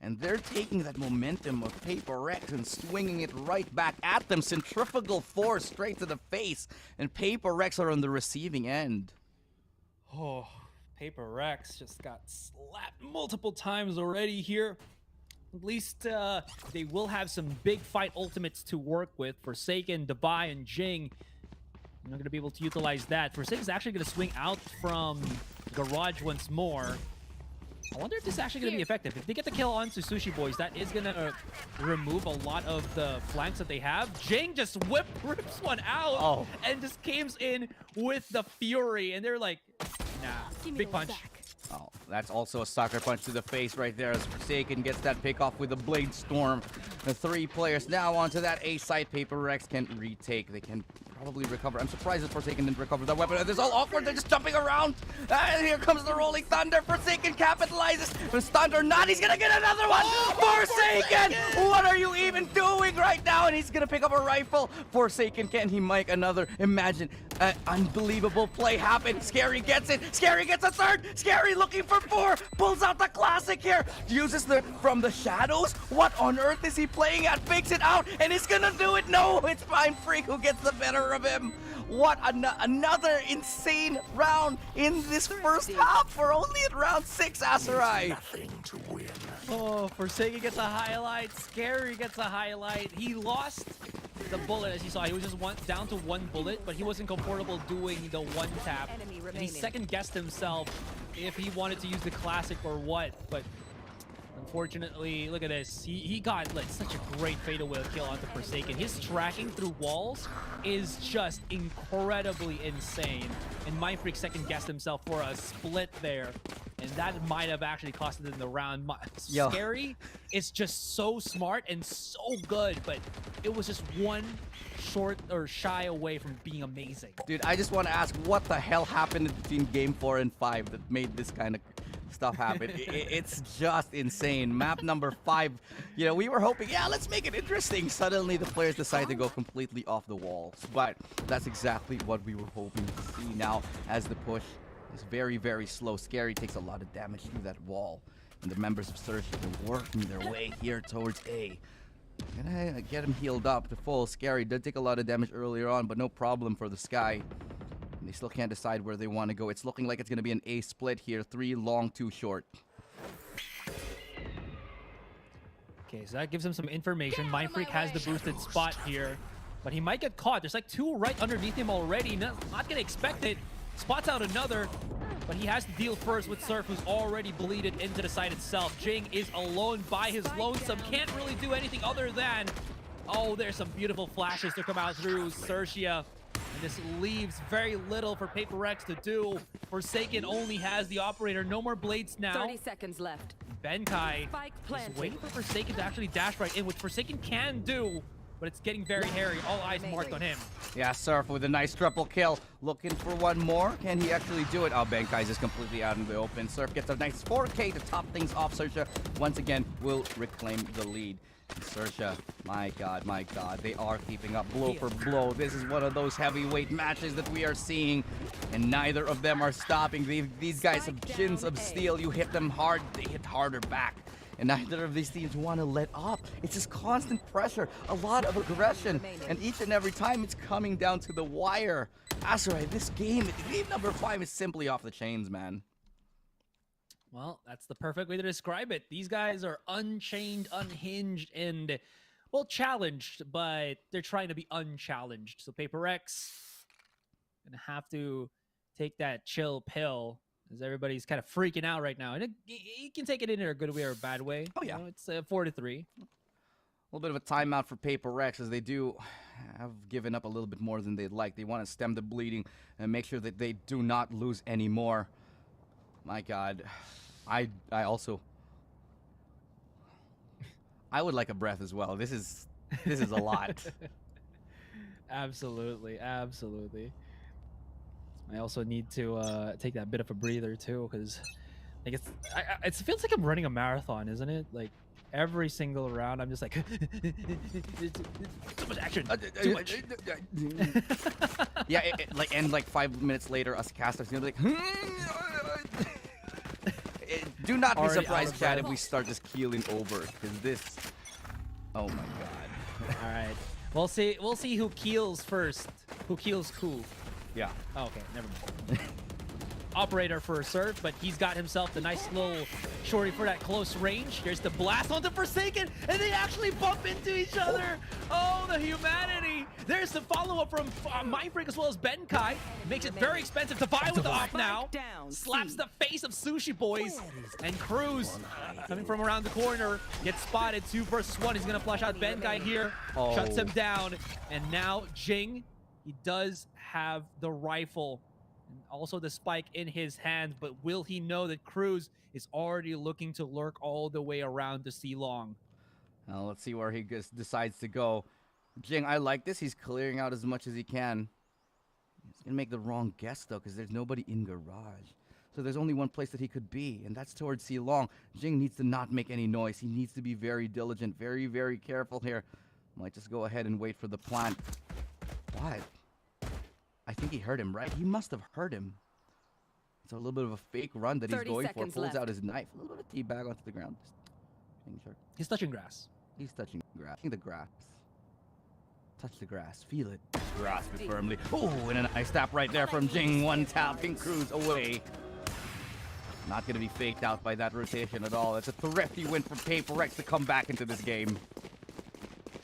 and they're taking that momentum of Paper Rex and swinging it right back at them. Centrifugal force straight to the face, and Paper Rex are on the receiving end. Oh. Paper Rex just got slapped multiple times already here. At least they will have some big fight ultimates to work with. Forsaken, Divide, and Jing. They're not going to be able to utilize that. Forsaken's actually going to swing out from Garage once more. I wonder if this is actually going to be effective. If they get the kill onto Sushi Boys, that is going to remove a lot of the flanks that they have. Jing just rips one out and just comes in with the fury. And they're like, nah, big punch. Oh, that's also a sucker punch to the face right there as Forsaken gets that pick off with a Blade Storm. The 3 players now onto that A side. Paper Rex can retake. They can probably recover. I'm surprised that Forsaken didn't recover that weapon. This is all awkward. They're just jumping around. And here comes the Rolling Thunder. Forsaken capitalizes. But stunned or not, he's going to get another one. Forsaken! What are you even doing right now? And he's going to pick up a rifle. Forsaken, can he make another? Imagine an unbelievable play happen. Scary gets it. Scary gets a third. Scary looking for 4. Pulls out the classic here. Uses the from the shadows. What on earth is he playing at? Fakes it out. And he's going to do it. No, it's Mindfreak who gets the better of him. What another insane round in this first half. We're only at round 6, Asarai. Nothing to win. Oh, Forsaken gets a highlight. Scary gets a highlight. He lost the bullet, as you saw. He was just down to 1 bullet, but he wasn't comfortable doing the 1 tap. And he second guessed himself if he wanted to use the classic or what. But unfortunately, look at this. He got like such a great fadeaway kill onto Forsaken. His tracking through walls is just incredibly insane. And Mindfreak second guessed himself for a split there. And that might have actually costed him the round. Scary is just so smart and so good, but it was just one short or shy away from being amazing. Dude, I just want to ask, what the hell happened between game 4 and 5 that made this kind of stuff happen? It's just insane. Map number 5, you know, we were hoping, yeah, let's make it interesting. Suddenly the players decide to go completely off the walls. But that's exactly what we were hoping to see now as the push is very, very slow. Scary takes a lot of damage through that wall. And the members of XERXIA are working their way here towards A. Gonna get him healed up to full. Scary did take a lot of damage earlier on, but no problem for the Sky. And they still can't decide where they want to go. It's looking like it's gonna be an A split here. 3 long, 2 short. Okay, so that gives him some information. Mindfreak has the boosted spot here, but he might get caught. There's like 2 right underneath him already. Not gonna expect it. Spots out another. but he has to deal first with Surf, who's already bleeded into the site itself. Jing is alone by his lonesome, can't really do anything other than... Oh, there's some beautiful flashes to come out through XERXIA. And this leaves very little for Paper X to do. Forsaken only has the operator. No more blades now. 30 seconds left. Benkai is waiting for Forsaken to actually dash right in, which Forsaken can do, but it's getting very hairy. All eyes marked on him. Yeah, Surf with a nice triple kill. Looking for one more. Can he actually do it? Oh, Benkai is just completely out in the open. Surf gets a nice 4K to top things off. XERXIA once again will reclaim the lead. XERXIA, my god, they are keeping up blow for blow. This is one of those heavyweight matches that we are seeing, and neither of them are stopping. These guys have chins of steel. You hit them hard, they hit harder back. And neither of these teams want to let up. It's just constant pressure, a lot of aggression, and each and every time it's coming down to the wire. Azurai, this game number 5 is simply off the chains, man. Well, that's the perfect way to describe it. These guys are unchained, unhinged, and, well, challenged, but they're trying to be unchallenged. So Paper X gonna have to take that chill pill, as everybody's kind of freaking out right now. And you can take it in a good way or a bad way. Oh, yeah. You know, it's 4-3. A little bit of a timeout for Paper X, as they do have given up a little bit more than they'd like. They want to stem the bleeding and make sure that they do not lose any more. My god, I also would like a breath as well. This is a lot. Absolutely. I also need to take that bit of a breather too, because like it feels like I'm running a marathon, isn't it? Like every single round, I'm just like too much action, too much. Yeah, like 5 minutes later, us casters gonna be like. Do not be surprised, Chad, if we start just keeling over, because this... Oh my god. All right. We'll see who keels first. Who keels who. Yeah. Oh, okay, never mind. Operator for Surf, but he's got himself the nice little shorty for that close range. Here's the blast onto Forsaken, and they actually bump into each other. Oh, the humanity. There's the follow-up from Mindfreak as well as Benkai. Makes it very expensive to buy with the off now. Slaps the face of Sushi Boys. And Cruz, coming from around the corner, gets spotted. 2 versus 1. He's going to flush out Benkai here. Oh. Shuts him down. And now Jing, he does have the rifle. And also the spike in his hand, but will he know that Cruz is already looking to lurk all the way around to see Long? Now let's see where he decides to go. Jing, I like this. He's clearing out as much as he can. He's going to make the wrong guess, though, because there's nobody in garage. So there's only one place that he could be, and that's towards C Long. Jing needs to not make any noise. He needs to be very diligent, very, very careful here. Might just go ahead and wait for the plant. What? I think he heard him, right? He must have heard him. It's a little bit of a fake run that he's going for. Pulls out his knife. A little bit of teabag onto the ground. Just making sure. He's touching grass. He's touching grass. The grass. Touch the grass. Feel it. Grasp it firmly. Oh, and a nice tap right there from Jing. One tapping Cruz away. Not going to be faked out by that rotation at all. It's a thrifty win for Paper X to come back into this game.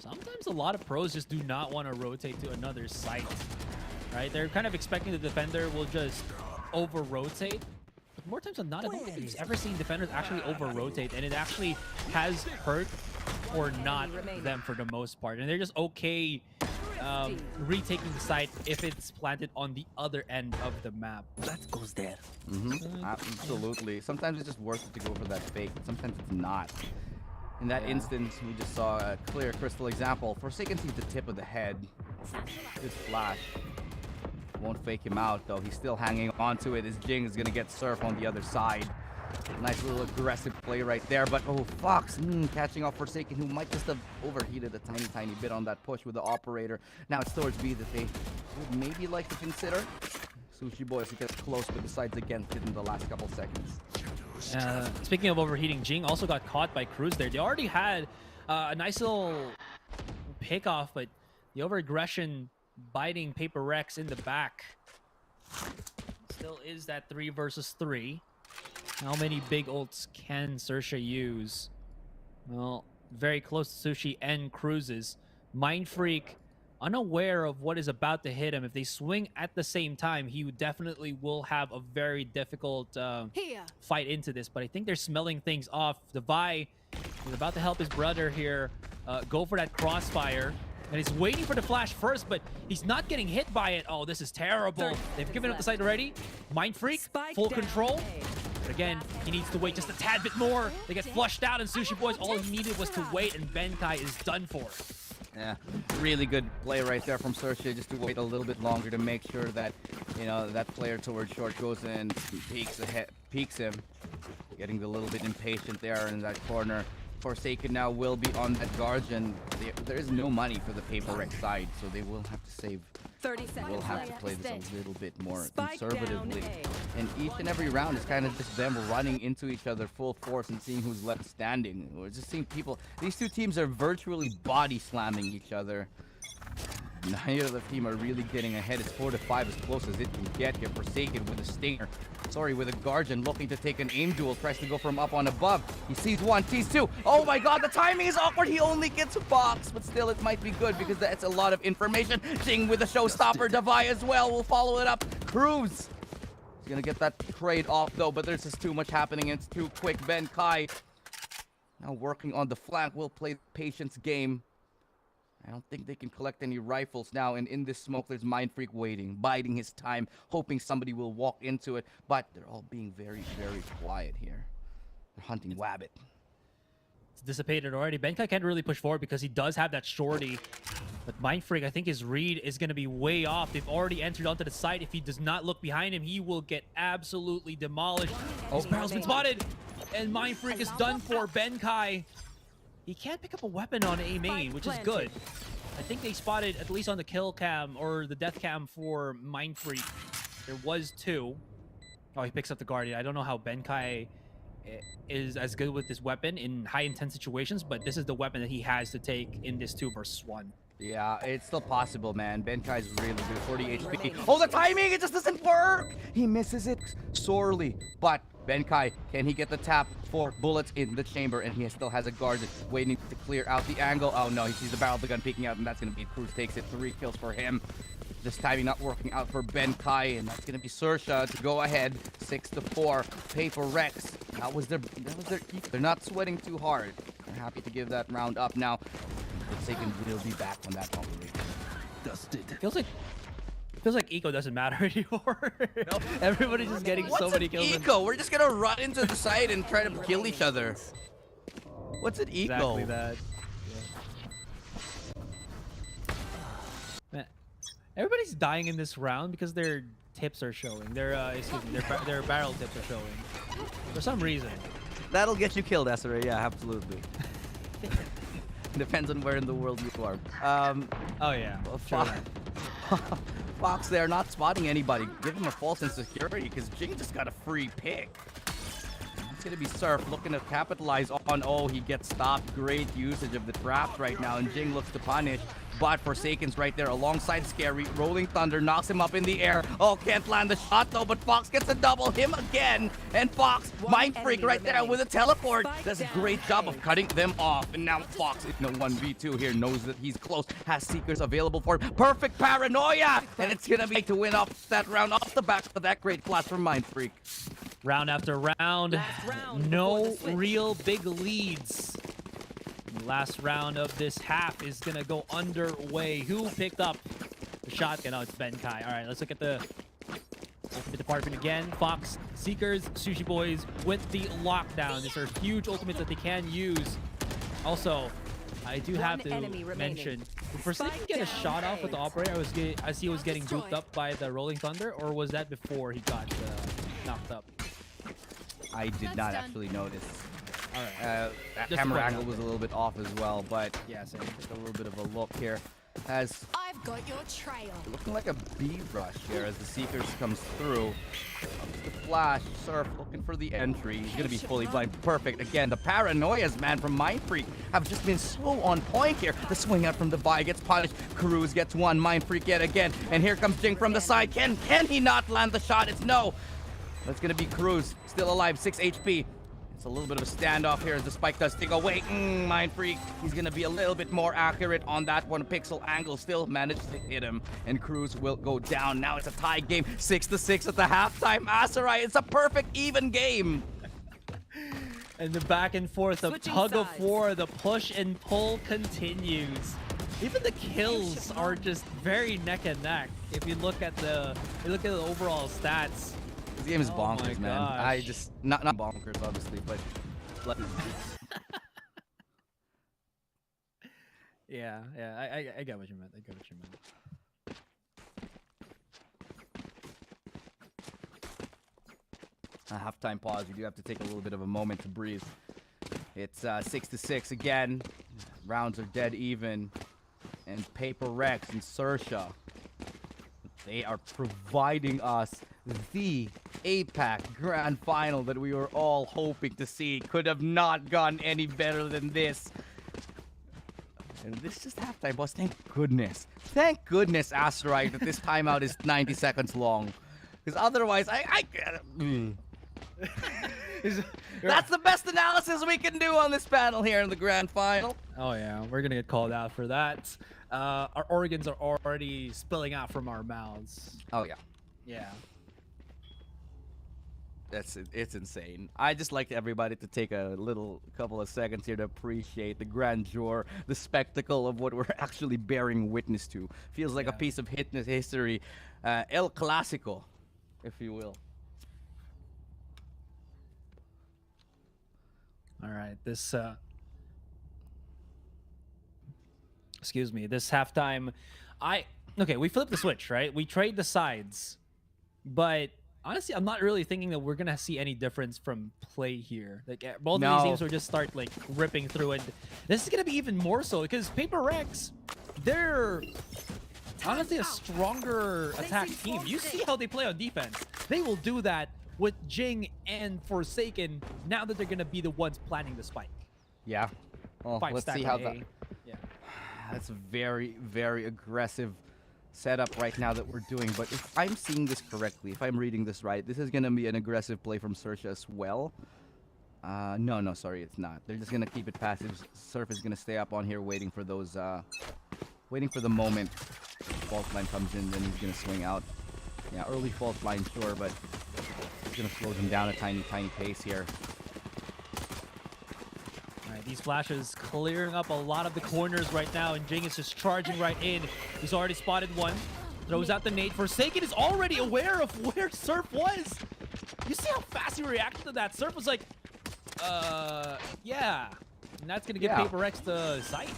Sometimes a lot of pros just do not want to rotate to another site. Right? They're kind of expecting the defender will just over-rotate. But more times than not, I don't think we've ever seen defenders actually over-rotate, and it actually has hurt or not them for the most part. And they're just okay retaking the site if it's planted on the other end of the map. That goes there. Absolutely. Sometimes it's just worth it to go for that fake, but sometimes it's not. In that instance, we just saw a clear crystal example. Forsaken sees the tip of the head. Good flash. Won't fake him out, though. He's still hanging onto it as Jing is going to get Surf on the other side. Nice little aggressive play right there, but oh, Fox catching off Forsaken, who might just have overheated a tiny bit on that push with the operator. Now it's towards B that they would maybe like to consider. Sushi Boys to get close, but decides against it in the last couple seconds. Speaking of overheating, Jing also got caught by Cruz there. They already had a nice little pick off, but the over-aggression biting Paper X in the back. Still is that 3 versus 3. How many big ults can XERXIA use? Well, very close to Sushi and Cruz's. Mindfreak unaware of what is about to hit him. If they swing at the same time, he definitely will have a very difficult fight into this. But I think they're smelling things off. Devi is about to help his brother here go for that crossfire. And he's waiting for the flash first, but he's not getting hit by it. Oh, this is terrible. They've given up the site already. Mind Freak, full control. But again, he needs to wait just a tad bit more. They get flushed out, and Sushi Boys, all he needed was to wait, and Benkai is done for. Yeah, really good play right there from XERXIA, just to wait a little bit longer to make sure that, you know, that player towards short goes in, peeks him. Getting a little bit impatient there in that corner. Forsaken now will be on that guard, and there is no money for the Paper Rex side, so they will have to save. 30 seconds. We'll have to play this a little bit more conservatively. And each and every round is kind of just them running into each other full force and seeing who's left standing. We're just seeing people. These two teams are virtually body slamming each other. Neither of the team are really getting ahead. It's 4-5 as close as it can get here. Forsaken with a stinger. Sorry, with a Guardian looking to take an aim duel. Tries to go from up on above. He sees one, sees two. Oh my god, the timing is awkward. He only gets a box, but still it might be good because that's a lot of information. Jing with a showstopper. Devi as well will follow it up. Cruz. He's gonna get that trade off though, but there's just too much happening. It's too quick. Benkai now working on the flank. Will play the patience game. I don't think they can collect any rifles now, and in this smoke, there's Mind Freak waiting, biding his time, hoping somebody will walk into it, but they're all being very, very quiet here. They're hunting Wabbit. It's dissipated already. Benkai can't really push forward because he does have that shorty, but Mind Freak, I think his read is going to be way off. They've already entered onto the site. If he does not look behind him, he will get absolutely demolished. His barrel's been spotted, and Mind Freak is done for. Benkai, he can't pick up a weapon on A main, which is good. I think they spotted, at least on the kill cam or the death cam for Mind Freak, there was two. Oh, he picks up the Guardian. I don't know how Benkai is as good with this weapon in high intense situations, but this is the weapon that he has to take in this 2 versus 1. Yeah, it's still possible, man. Benkai's really good. 40 HP. Oh, the timing! It just doesn't work! He misses it sorely. But Benkai, can he get the tap for bullets in the chamber? And he still has a guard waiting to clear out the angle. Oh no, he sees the barrel of the gun peeking out, and that's going to be Cruz takes it. 3 kills for him. This timing not working out for Benkai, and that's going to be XERXIA to go ahead. 6-4. Paper Rex. That was their They're not sweating too hard. They're happy to give that round up now. Forsaken will be back on that operation. Dusted. Feels like Eco doesn't matter anymore. No, everybody's just getting so many kills. Eco? We're just gonna run into the site and try to kill each other. What's an Eco? Exactly that. Yeah. Man, everybody's dying in this round because their tips are showing. Their their barrel tips are showing for some reason. That'll get you killed, SRA. Yeah, absolutely. Depends on where in the world you are. Oh yeah. Well, Fox there, not spotting anybody. Give him a false insecurity because Jing just got a free pick. It's going to be Surf looking to capitalize on. Oh, he gets stopped. Great usage of the traps right now, and Jing looks to punish. But Forsaken's right there alongside Scary. Rolling Thunder knocks him up in the air. Oh, can't land the shot though, but Fox gets a double. Him again. And Fox, Mind Freak right there with a teleport. Does a great job of cutting them off. And now Fox, in a 1v2 here, knows that he's close. Has Seekers available for him. Perfect paranoia. And it's going to be to win off that round off the back of that great flash from Mind Freak. Round after round, no real big leads. The last round of this half is going to go underway. Who picked up the shotgun? Oh, it's Benkai. All right, let's look at the department again. Fox, Seekers, Sushi Boys with the lockdown. These are huge ultimates that they can use. Also, I do have to mention, did Forsaken get a shot off with the operator as he was getting booped up by the Rolling Thunder, or was that before he got knocked up? I did not actually notice. All right. That camera angle was a little bit off as well, but yeah, so just a little bit of a look here. As I've got your trail. Looking like a B rush here as the Seekers comes through. Up to the flash, Surf looking for the entry. He's gonna be fully blind. Perfect. Again, the paranoias, man, from Mind Freak have just been so on point here. The swing out from the Vi gets punished. Cruz gets one. Mind Freak yet again. And here comes Jing from the side. Can he not land the shot? It's no. That's gonna be Cruz. Still alive, 6 HP. It's a little bit of a standoff here as the spike does take away. Mind Freak, he's going to be a little bit more accurate on that one. Pixel Angle still managed to hit him, and Cruz will go down. Now it's a tie game, 6-6 at the halftime. Aserai, it's a perfect even game. And the back and forth, the tug of war, the push and pull continues. Even the kills are just very neck and neck. If you look at the overall stats. This game is bonkers, man. Gosh. I just not bonkers, obviously, but yeah, I get what you meant. A halftime pause. We do have to take a little bit of a moment to breathe. It's 6-6 again. Rounds are dead even, and Paper Rex and XERXIA, they are providing us the APAC Grand Final that we were all hoping to see. Could have not gone any better than this. And this is just halftime, boss. Thank goodness. Thank goodness, Asteroid, that this timeout is 90 seconds long. Because otherwise, that's the best analysis we can do on this panel here in the Grand Final. Oh yeah, we're gonna get called out for that. Our organs are already spilling out from our mouths. Oh yeah. Yeah. It's insane. I just like everybody to take a couple of seconds here to appreciate the grandeur, the spectacle of what we're actually bearing witness to. Feels like a piece of history, El Clásico, if you will. All right, this excuse me, this halftime, okay, we flip the switch, right? We trade the sides, but honestly, I'm not really thinking that we're gonna see any difference from play here. Like both of these teams will just start like ripping through it. This is gonna be even more so because Paper Rex, they're honestly a stronger attack team. You see how they play on defense. They will do that with Jing and Forsaken now that they're gonna be the ones planning the spike. Yeah. Well, let's see how that. Yeah. That's a very, very aggressive setup right now that we're doing. But if I'm seeing this correctly, if I'm reading this right, this is gonna be an aggressive play from XERXIA as well. No, sorry, it's not. They're just gonna keep it passive. Surf is gonna stay up on here, waiting for those, waiting for the moment fault line comes in. Then he's gonna swing out. Yeah, early fault line, sure, but it's gonna slow them down a tiny pace here. Alright, these flashes clearing up a lot of the corners right now, and Jing is just charging right in. He's already spotted one. Throws out the nade. Forsaken is already aware of where Surf was. You see how fast he reacted to that? Surf was like, yeah. And that's gonna get Paper Rex the sight.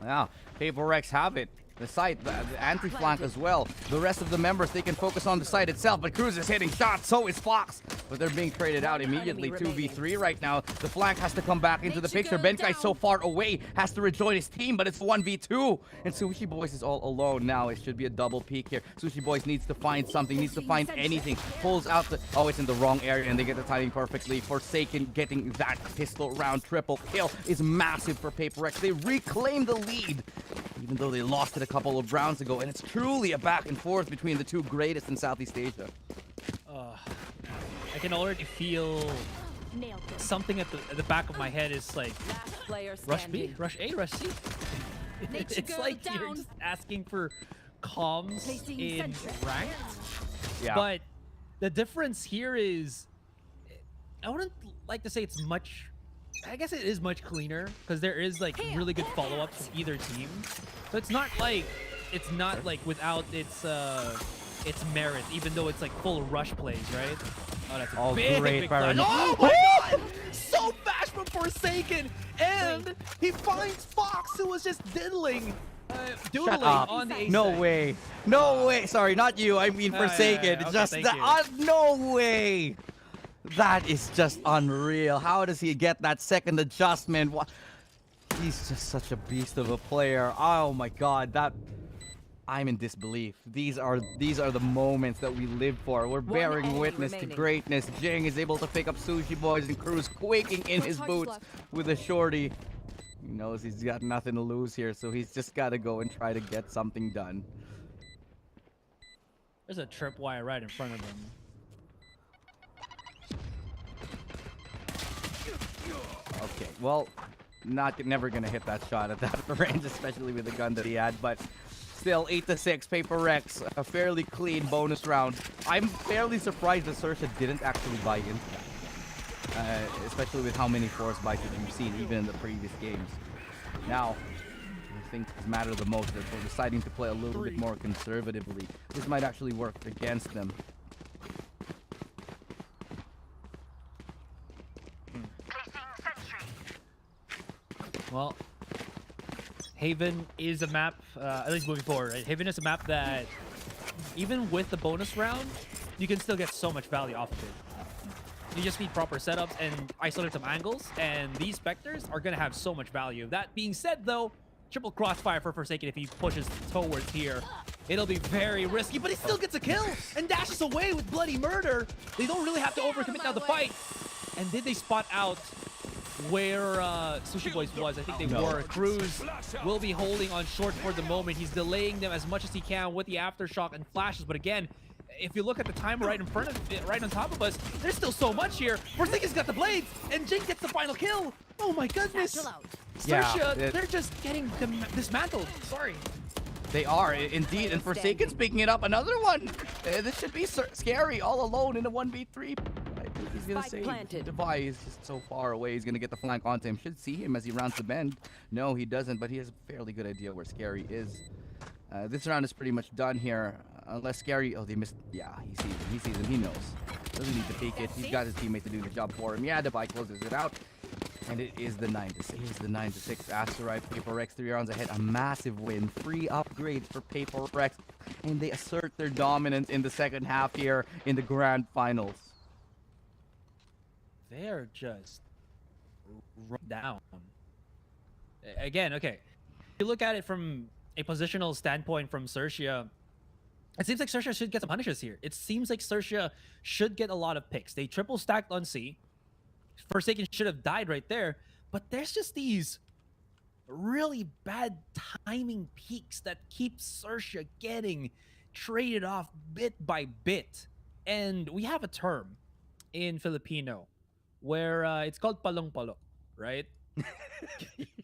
Yeah, Paper Rex have it. The site, the anti-flank as well. The rest of the members, they can focus on the site itself, but Cruz is hitting shots, so is Fox. But they're being traded out immediately, 2v3 right now. The flank has to come back into the picture. Benkai so far away, has to rejoin his team, but it's 1v2. And Sushi Boys is all alone now. It should be a double peak here. Sushi Boys needs to find something, needs to find anything. Pulls out the, oh, it's in the wrong area, and they get the timing perfectly. Forsaken getting that pistol round triple kill is massive for Paper Rex. They reclaim the lead, even though they lost it a couple of rounds ago, and it's truly a back and forth between the two greatest in Southeast Asia. I can already feel something at the back of my head is like, rush B, rush A, rush C. It's like you're just asking for comms in ranked. Yeah. But the difference here is, I wouldn't like to say it's much, I guess it is much cleaner because there is like really good follow-ups from either team. So it's not like without its merit, even though it's like full rush plays, right? Oh, that's a big flash. Oh my god! So fast from Forsaken, and he finds Fox, who was just doodling on the A No side. way. No way. Sorry, not you. I mean Forsaken. Okay, Just no way. That is just unreal. How does he get that second adjustment? He's just such a beast of a player. Oh my god, I'm in disbelief. These are the moments that we live for. We're bearing witness to greatness. Jing is able to pick up Sushi Boys, and Cruz quaking in his boots with a shorty. He knows he's got nothing to lose here, so he's just got to go and try to get something done. There's a tripwire right in front of him. Okay, well, never gonna hit that shot at that range, especially with the gun that he had, but still 8-6, Paper Rex, a fairly clean bonus round. I'm fairly surprised that XERXIA didn't actually buy into that, especially with how many force buys that we've seen even in the previous games. Now, I think matter the most is we're deciding to play a little bit more conservatively. This might actually work against them. Well, Haven is a map, at least moving forward, right? Haven is a map that, even with the bonus round, you can still get so much value off of it. You just need proper setups and isolate some angles, and these Spectres are going to have so much value. That being said, though, triple crossfire for Forsaken if he pushes towards here. It'll be very risky, but he still gets a kill and dashes away with bloody murder. They don't really have to overcommit now the fight. And did they spot out where Sushi Boys was? I think they were. Cruz will be holding on short for the moment. He's delaying them as much as he can with the aftershock and flashes. But again, if you look at the timer right in front of, right on top of us, there's still so much here. Forsaken's got the blades, and Jing gets the final kill. Oh my goodness! XERXIA, they're just getting dismantled. Sorry. They are indeed, and Forsaken's picking it up. Another one. This should be scary, all alone in a 1v3. He's gonna save. Devi is just so far away. He's gonna get the flank onto him. Should see him as he rounds the bend. No, he doesn't, but he has a fairly good idea where Scary is. This round is pretty much done here. Unless Scary... Oh, they missed... Yeah, he sees him. He sees him. He knows. Doesn't need to peek it. He's got his teammate to do the job for him. Yeah, Devi closes it out. And it is the 9-6. It is the 9-6 Asteroid. Paper Rex 3 rounds ahead. A massive win. 3 upgrades for Paper Rex. And they assert their dominance in the second half here in the grand finals. They're just run down. Again, okay. If you look at it from a positional standpoint from XERXIA, it seems like XERXIA should get some punishes here. It seems like XERXIA should get a lot of picks. They triple stacked on C. Forsaken should have died right there, but there's just these really bad timing peaks that keep XERXIA getting traded off bit by bit. And we have a term in Filipino where it's called palong-palok, right?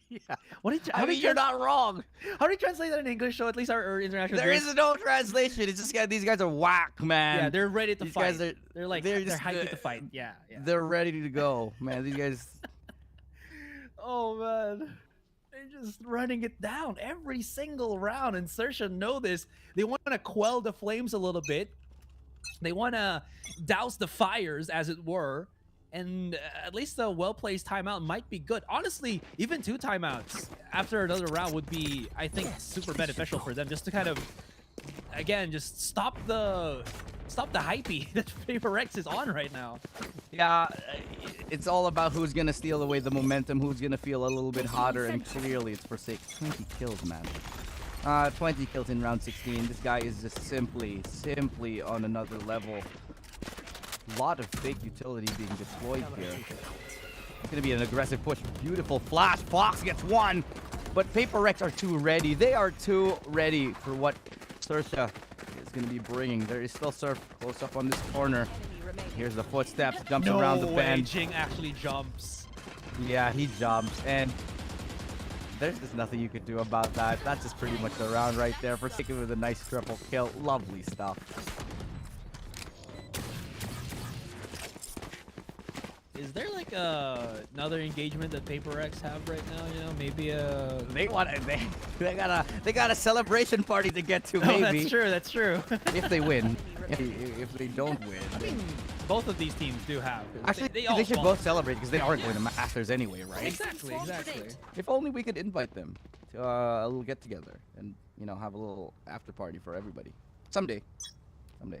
Yeah. What did you, I mean, you're not wrong. How do you translate that in English? So at least our international. There is no translation. It's just these guys are whack, man. Yeah, they're ready to fight. Guys they're hyped to fight. Yeah, yeah. They're ready to go, man. These guys. Oh man, they're just running it down every single round, and XERXIA know this. They want to quell the flames a little bit. They want to douse the fires, as it were. And at least a well-placed timeout might be good. Honestly, even 2 timeouts after another round would be, I think, super beneficial for them, just to kind of, again, just stop the hypey that Paper Rex is on right now. Yeah, it's all about who's gonna steal away the momentum, who's gonna feel a little bit hotter, and clearly it's Forsaken. 20 kills, man. 20 kills in round 16. This guy is just simply on another level. Lot of fake utility being deployed here. It's gonna be an aggressive push. Beautiful flash. Fox gets one, but Paper Rex are too ready. They are too ready for what XERXIA is gonna be bringing. There is still Surf close up on this corner. Here's the footsteps. Jumps around the bend. Jing actually jumps. Yeah, he jumps, and there's just nothing you could do about that. That's just pretty much the round right there. Forsaken with a nice triple kill. Lovely stuff. Is there like another engagement that Paper Rex have right now? You know, maybe they got a celebration party to get to. Maybe. Oh, that's true. That's true. If they win, if they don't win, I mean, both of these teams do have. Actually, they should both celebrate because they aren't going to Masters anyway, right? Exactly. If only we could invite them to a little get together and have a little after party for everybody someday. No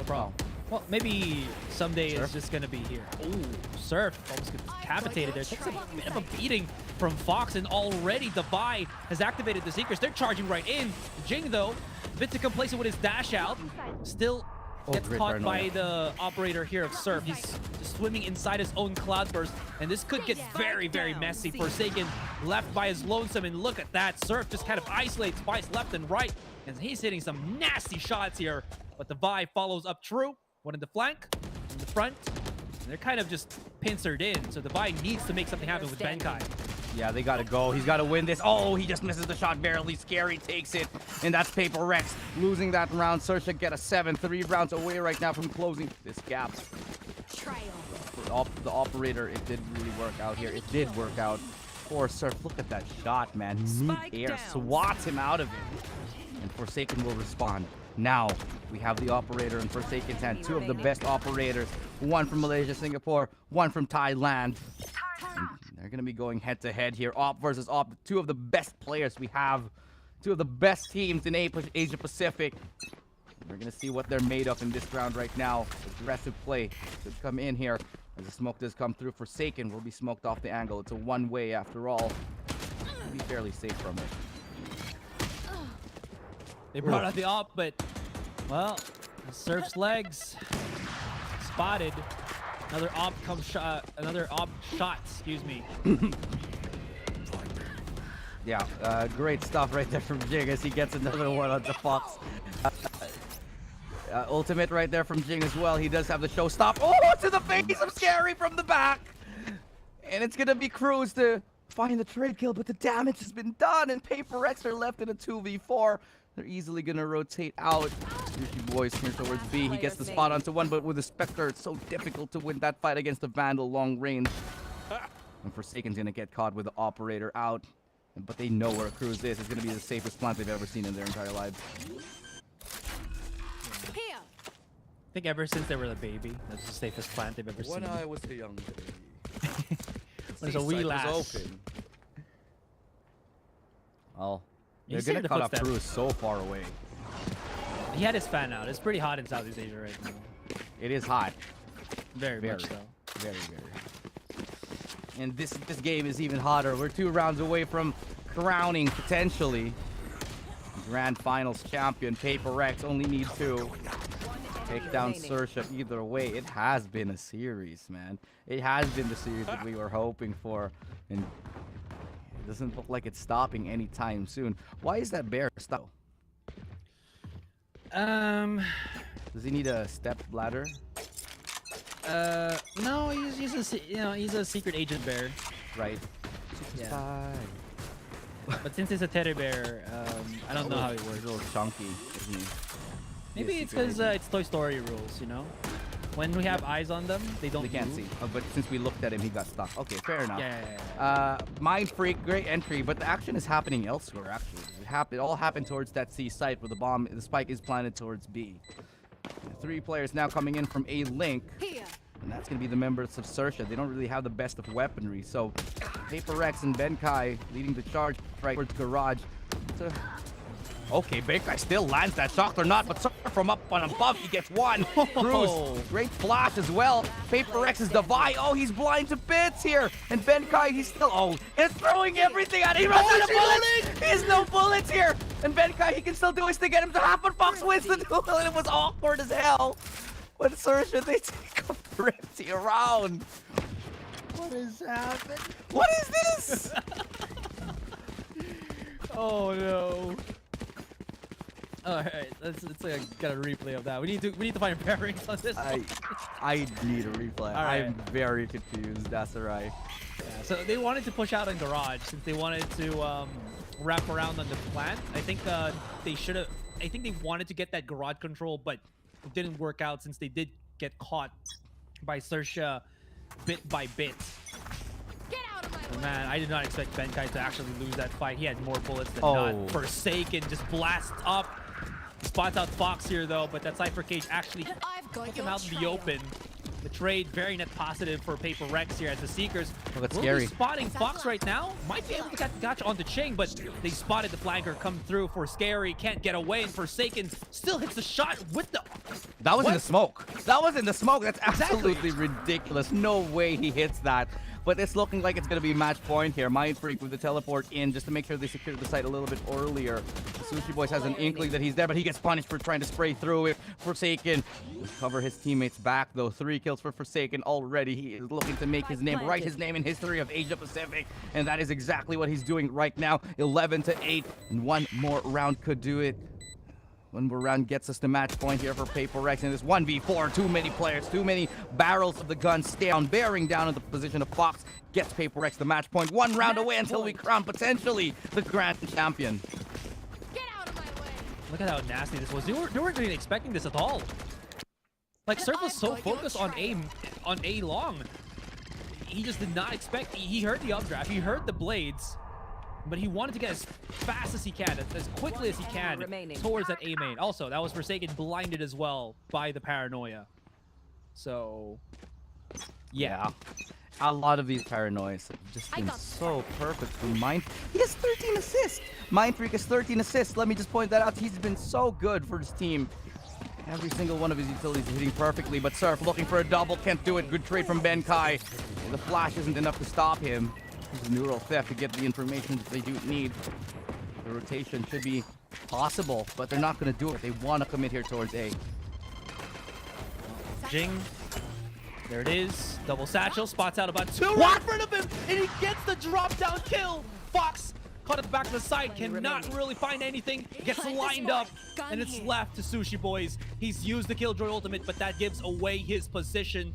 problem. Well, maybe someday is just gonna be here. Ooh, Surf almost gets decapitated there. Takes a bit of a beating from Fox, and already Devi has activated the Seekers. They're charging right in. Jing, though, a bit too complacent with his dash out. Still gets caught by the operator here of Surf. He's just swimming inside his own cloudburst, and this could get very, very messy. Forsaken left by his lonesome, and look at that. Surf just kind of isolates Vice left and right, and he's hitting some nasty shots here. But Devi follows up true. One in the flank, in the front. And they're kind of just pincered in, so the buy needs to make something happen with Benkai. Yeah, they gotta go. He's gotta win this. Oh, he just misses the shot barely. Scary takes it, and that's Paper Rex losing that round. XERXIA get a 7, 3 rounds away right now from closing this gap. For the operator, it did really work out here. It did work out for Surf. Look at that shot, man. Mid-air swats him out of it, and Forsaken will respond. Now we have the operator in Forsaken's hand. Two of the best operators. One from Malaysia, Singapore. One from Thailand. And they're going to be going head-to-head here. Op versus Op. Two of the best players we have. Two of the best teams in Asia Pacific. We're going to see what they're made of in this round right now. Aggressive play should come in here. As the smoke does come through, Forsaken will be smoked off the angle. It's a one-way after all. We'll be fairly safe from it. They brought out the op, but, well, Surf's legs spotted. Another op shot, excuse me. Yeah, great stuff right there from Jing as he gets another one on the Fox. Ultimate right there from Jing as well. He does have the show stop. Oh, to the face of Scary from the back. And it's going to be Cruz to find the trade kill, but the damage has been done, and Paper Rex are left in a 2v4. They're easily going to rotate out. Sushi Boys here towards B. He gets the spot onto one, but with the Spectre, it's so difficult to win that fight against the Vandal long range. And Forsaken's going to get caught with the operator out. But they know where Cruz is. It's going to be the safest plant they've ever seen in their entire lives. I think ever since they were the baby, that's the safest plant they've ever seen. When I was a young baby. There's a wee lass. Oh. They're going to cut off Cruz so far away. He had his fan out. It's pretty hot in Southeast Asia right now. It is hot. Very much so. Very. And this game is even hotter. We're 2 rounds away from crowning, potentially, Grand Finals champion. Paper Rex only need 2. Take down XERXIA either way. It has been a series, man. It has been the series that we were hoping for. And it doesn't look like it's stopping anytime soon. Why is that bear stuck? Does he need a step ladder? No, he's a secret agent bear. Right. Yeah. But since it's a teddy bear, I don't know how it works. A little chunky, isn't he? Maybe it's because it's Toy Story rules, you know? When we have eyes on them, they can't see. Oh, but since we looked at him, he got stuck. Okay, fair enough. Yeah. Mind Freak, great entry, but the action is happening elsewhere, actually. It all happened towards that C site where the spike is planted towards B. 3 players now coming in from A Link. And that's going to be the members of XERXIA. They don't really have the best of weaponry. So, Paper Rex and Benkai leading the charge right towards Garage. Okay, Benkai still lands that shock or not, but from up on above, he gets one. Cruz, great flash as well. Paper Rex is divide. Oh, he's blind to bits here. And Benkai, he's still, he's throwing everything at him. He runs out of bullets. He has no bullets here. And Benkai, he can still do his to get him to half, but Fox wins the duel, and it was awkward as hell. But XERXIA, they take a pretty around. What is happening? What is this? Oh no. Alright, it's like I got a replay of that. We need to find pairings on this. I need a replay. Right. I'm very confused. That's alright. Yeah, so they wanted to push out on Garage since they wanted to wrap around on the plant. I think they wanted to get that Garage control, but it didn't work out since they did get caught by XERXIA bit by bit. Oh, man, I did not expect Benkai to actually lose that fight. He had more bullets than not. Forsaken just blasts up. Spots out Fox here though, but that Cypher Cage actually took him out in the open. The trade very net positive for Paper Rex here as the Seekers will be spotting Fox right now. Might be able to get the gotcha onto Ching, but they spotted the flanker come through for Scary. Can't get away, and Forsaken still hits the shot with the... That was in the smoke. That was in the smoke. That's absolutely ridiculous. No way he hits that. But it's looking like it's going to be match point here. Mind Freak with the teleport in just to make sure they secure the site a little bit earlier. Sushi Boys has an inkling that he's there, but he gets punished for trying to spray through it. Forsaken will cover his teammates back, though. 3 kills for Forsaken already. He is looking to make his name, write his name in history of Asia Pacific, and that is exactly what he's doing right now. 11-8, and one more round could do it. One more round gets us the match point here for Paper Rex. And this 1v4, too many players, too many barrels of the gun down, bearing down in the position of Fox. Gets Paper Rex the match point. One round away until we crown potentially the grand champion. Look at how nasty this was. They weren't really expecting this at all. Like, Surf was so focused on A long. He just did not expect. He heard the updraft. He heard the blades. But he wanted to get as fast as he can, as quickly as he can towards that A main. Also, that was Forsaken blinded as well by the paranoia. So, yeah. A lot of these paranoias have just been so perfect for Mind. He has 13 assists. Mindfreak has 13 assists. Let me just point that out. He's been so good for his team. Every single one of his utilities is hitting perfectly, but Surf looking for a double, can't do it. Good trade from Benkai. The flash isn't enough to stop him. He's neural theft to get the information that they do need. The rotation should be possible, but they're not going to do it. They want to commit here towards A. Jing. There it is. Double satchel. Spots out about 2 right in front of him, and he gets the drop down kill. Fox caught at the back of the side, cannot really find anything. Gets lined up, and it's left to Sushi Boys. He's used the Killjoy ultimate, but that gives away his position.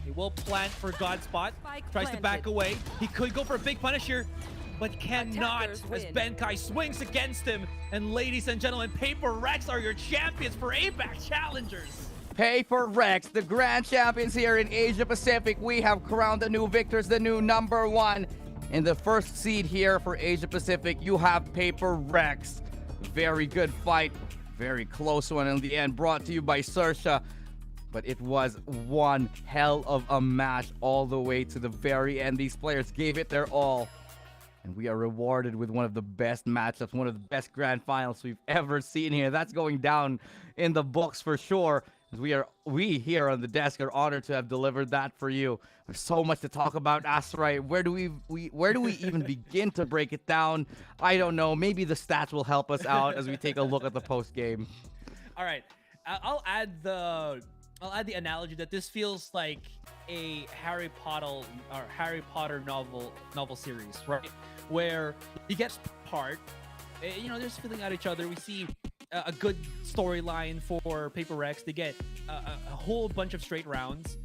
He will plant for Godspot. Tries to back away. He could go for a big punish here, but cannot as Benkai swings against him. And ladies and gentlemen, Paper Rex are your champions for APAC Challengers. Paper Rex, the grand champions here in Asia Pacific. We have crowned the new victors, the new #1. In the first seed here for Asia Pacific, you have Paper Rex. Very good fight. Very close one in the end. Brought to you by XERXIA. But it was one hell of a match all the way to the very end. These players gave it their all. And we are rewarded with one of the best matchups, one of the best grand finals we've ever seen here. That's going down in the books for sure. We here on the desk are honored to have delivered that for you. There's so much to talk about, Asteroid. Where do we even begin to break it down? I don't know. Maybe the stats will help us out as we take a look at the post game. All right, I'll add the analogy that this feels like a Harry Potter novel series, right? Where you get part, you know, they're spilling at each other. We see a good storyline for Paper Rex. They get a whole bunch of straight rounds.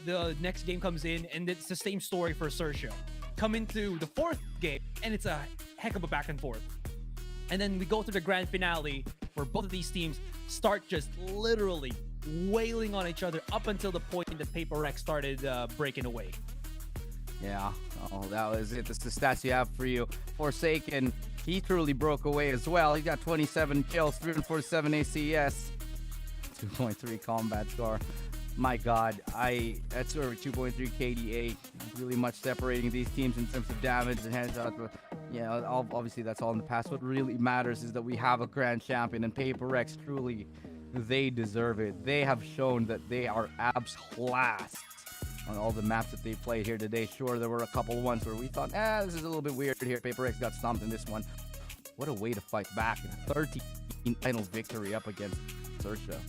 The next game comes in, and it's the same story for XERXIA. Come into the 4th game, and it's a heck of a back and forth. And then we go to the grand finale, where both of these teams start just literally wailing on each other up until the point that Paper Rex started breaking away. Yeah, that was it. That's the stats you have for you. Forsaken, he truly broke away as well. He got 27 kills, 347 ACS, 2.3 combat score. My God, that's over 2.3 KDA. Really much separating these teams in terms of damage and headshots. But yeah, obviously that's all in the past. What really matters is that we have a grand champion, and Paper Rex truly, they deserve it. They have shown that they are abs class on all the maps that they played here today. Sure, there were a couple ones where we thought, this is a little bit weird here. Paper Rex got stomped in this one. What a way to fight back in a 13 final victory up against XERXIA.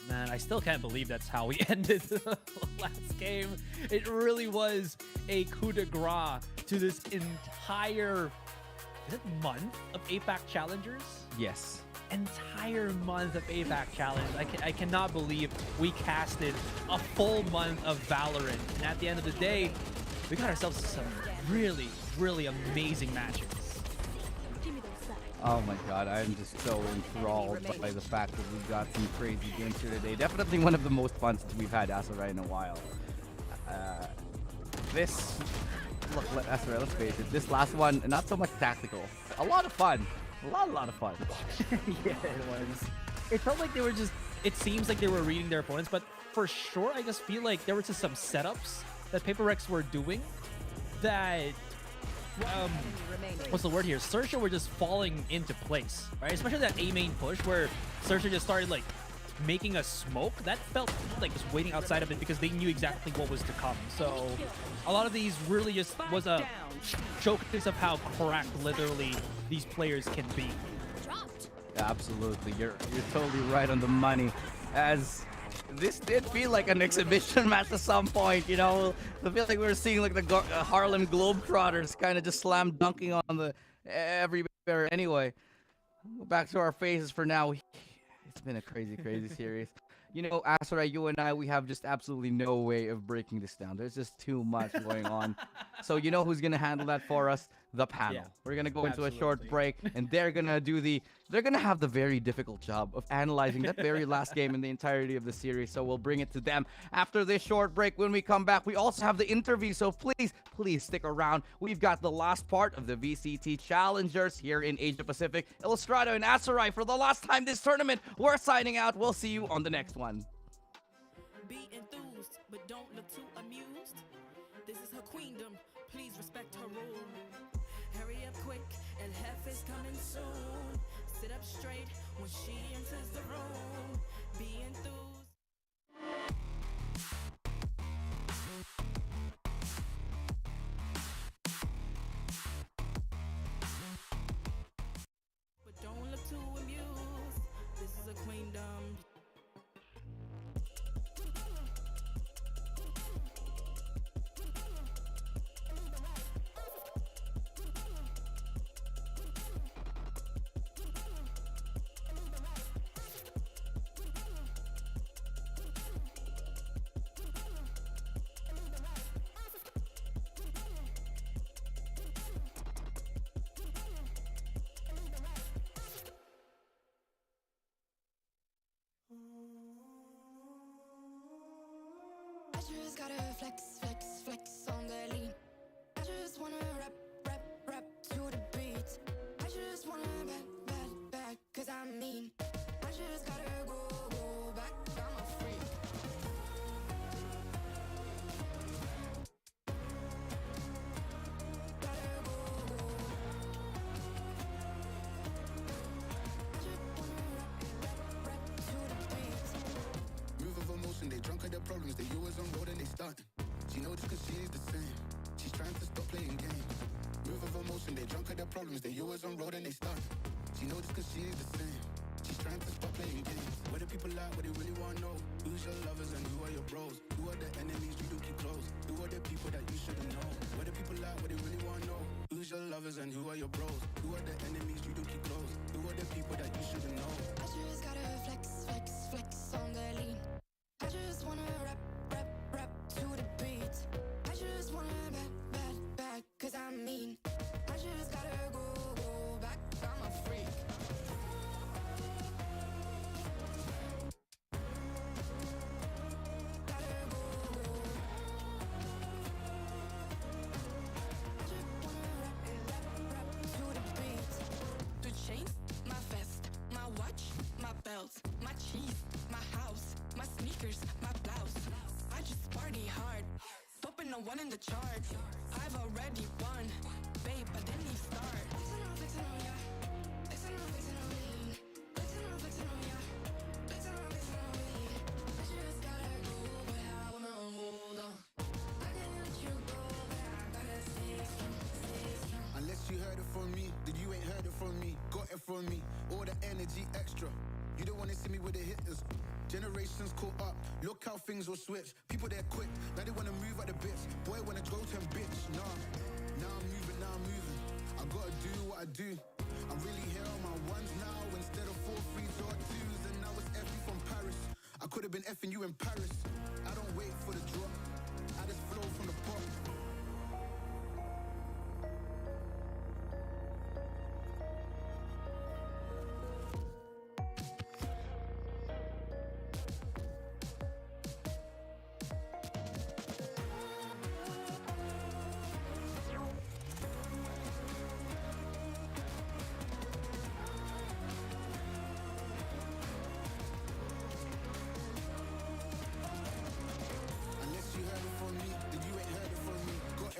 Man, I still can't believe that's how we ended the last game. It really was a coup de grace to this entire, is it month of APAC Challengers? Yes. Entire month of APAC Challenge. I cannot believe we casted a full month of Valorant. And at the end of the day, we got ourselves some really, really amazing matches. Oh my God, I'm just so enthralled by the fact that we got some crazy games here today. Definitely one of the most fun we've had Asarai in a while. Asarai, let's face it, this last one, not so much tactical. A lot of fun. A lot of fun. Yeah, it was. It felt like they were just, it seems like they were reading their opponents, but for sure, I just feel like there were just some setups that Paper Rex were doing that, what's the word here? XERXIA were just falling into place, right? Especially that A main push where XERXIA just started like making a smoke. That felt like just waiting outside of it because they knew exactly what was to come. So a lot of these really just was a showcase of how cracked literally these players can be. Absolutely, you're totally right on the money. As this did feel like an exhibition match at some point, you know. I feel like we were seeing like the Harlem Globetrotters kind of just slam dunking on the every player. Anyway, back to our phases for now. It's been a crazy, crazy series. You know, Asura, you and I, we have just absolutely no way of breaking this down. There's just too much going on. So you know who's gonna handle that for us? The panel. Yeah, We're gonna go into a absolutely. short break, and they're gonna have the very difficult job of analyzing that very last game in the entirety of the series. So we'll bring it to them after this short break. When we come back, we also have the interview. So please stick around. We've got the last part of the VCT Challengers here in Asia Pacific. Illustrato and Asurai for the last time this tournament. We're signing out. We'll see you on the next one. Be enthused, but don't look too amused. This is her queendom. Please respect her rule. Hurry up quick, El Jefe's coming soon. Sit up straight when she enters the room. Be enthused. But don't look too amused. This is a queendom. I just gotta flex, flex, flex on the lean. I just wanna rap, rap, rap to the beat. I just wanna back, cause I'm mean. I just gotta go back, I'm a freak. Move of emotion, they drunk at their problems. They always on road and they starting. She knows this cause she is the same. She's trying to stop playing games. Move of emotion, they drunk at their problems. They always on road and they starting. She knows this cause she is the same. She's trying to stop playing games. Where the people at, what they really wanna know. Who's your lovers and who are your bros? Who are the enemies you do keep close? Who are the people that you shouldn't know? Where the people at, what they really wanna know. Who's your lovers and who are your bros? Who are the enemies you do keep close? Who are the people that you shouldn't know? I just gotta flex, flex, flex on the lean. I just wanna rap, rap, rap to the beat. I just wanna back, cause I'm mean. I just gotta go back, I'm a freak. The chains, my vest, my watch, my belt, my cheese, my house, my sneakers, my blouse. I just party hard, popping a one in the chart. I've already won, babe, I didn't even start. Flexing on ya, flexing on me. Flexing on ya, flexing on me. I just gotta go, but I wanna hold on. I can't let you go, but I gotta stay strong, stay strong. Unless you heard it from me, then you ain't heard it from me. Got it from me, all the energy extra. You don't wanna see me with the hitters. Generations caught up, look how things will switch. People they're quick, now they wanna move at the bits. Boy wanna go to bitch, nah. Now I'm moving. I gotta do what I do. I'm really here on my ones now instead of 4 3s or 2s. And now it's F from Paris. I could have been effing you in Paris. I don't wait for the drop, I just flow from the pop.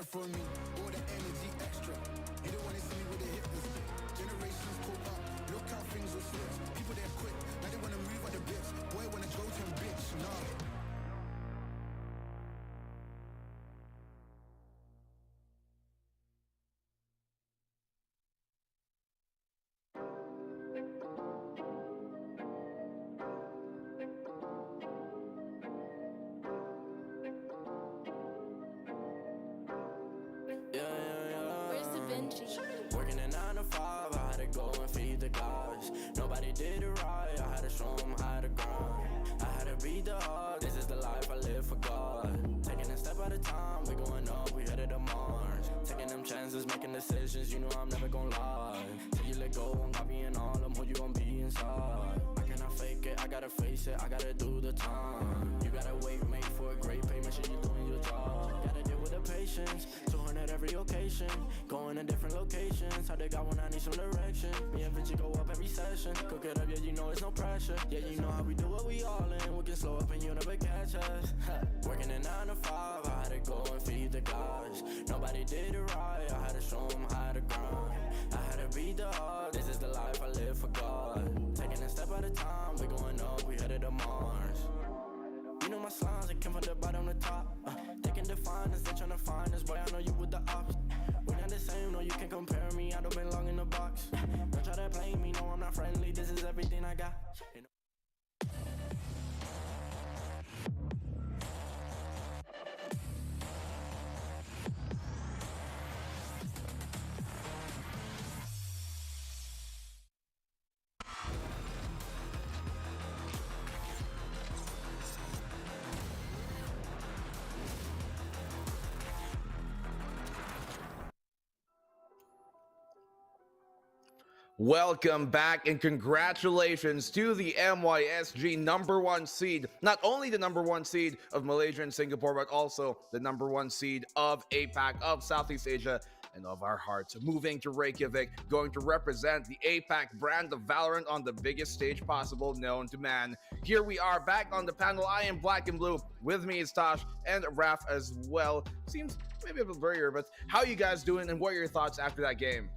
From me, all the energy extra. You don't wanna see me with the hitters. Generations caught up, look how things will switch. People they're quick, now they wanna move at the bits. Boy wanna go to bitch, nah. Working a 9 to 5, I had to to go and feed the gods. Nobody did it right, I had to show them how to grind. I had to beat the odds, this is the life I live for God. Taking a step at a time, we going up, we headed to Mars. Taking them chances, making decisions, you know I'm never gonna lie. Till you let go, I'm copying all of them, who you gon' be inside. I cannot fake it, I gotta face it, I gotta do the time. You gotta wait, make for a great pay, make sure you're doing your job. Gotta deal with the patience, 200 every occasion. Going to different locations, how they got when I need some direction. Me and Vinci go up every session. Cook it up, yeah, you know it's no pressure. Yeah, you know how we do it, we all in. We can slow up and you never catch us. Working in 9 to 5, I had to go and feed the gods. Nobody did it right, I had to show them how to grind. I had to beat the odds, this is the life I live for God. Taking a step at a time, we going up, we headed to Mars. You know my slimes, they came from the bottom to top. They can define us, they tryna find us, boy, I know you with the ops. We're not the same, no, you can't compare me, I don't belong in the box. Don't try to play me, no, I'm not friendly, this is everything I got. Welcome back and congratulations to the MYSG #1 seed. Not only the #1 seed of Malaysia and Singapore, but also the #1 seed of APAC, of Southeast Asia, and of our hearts. Moving to Reykjavik, going to represent the APAC brand of Valorant on the biggest stage possible known to man. Here we are back on the panel. I am Black and Blue. With me is Tosh and Raf as well. Seems maybe a bit blurrier, but how are you guys doing and what are your thoughts after that game?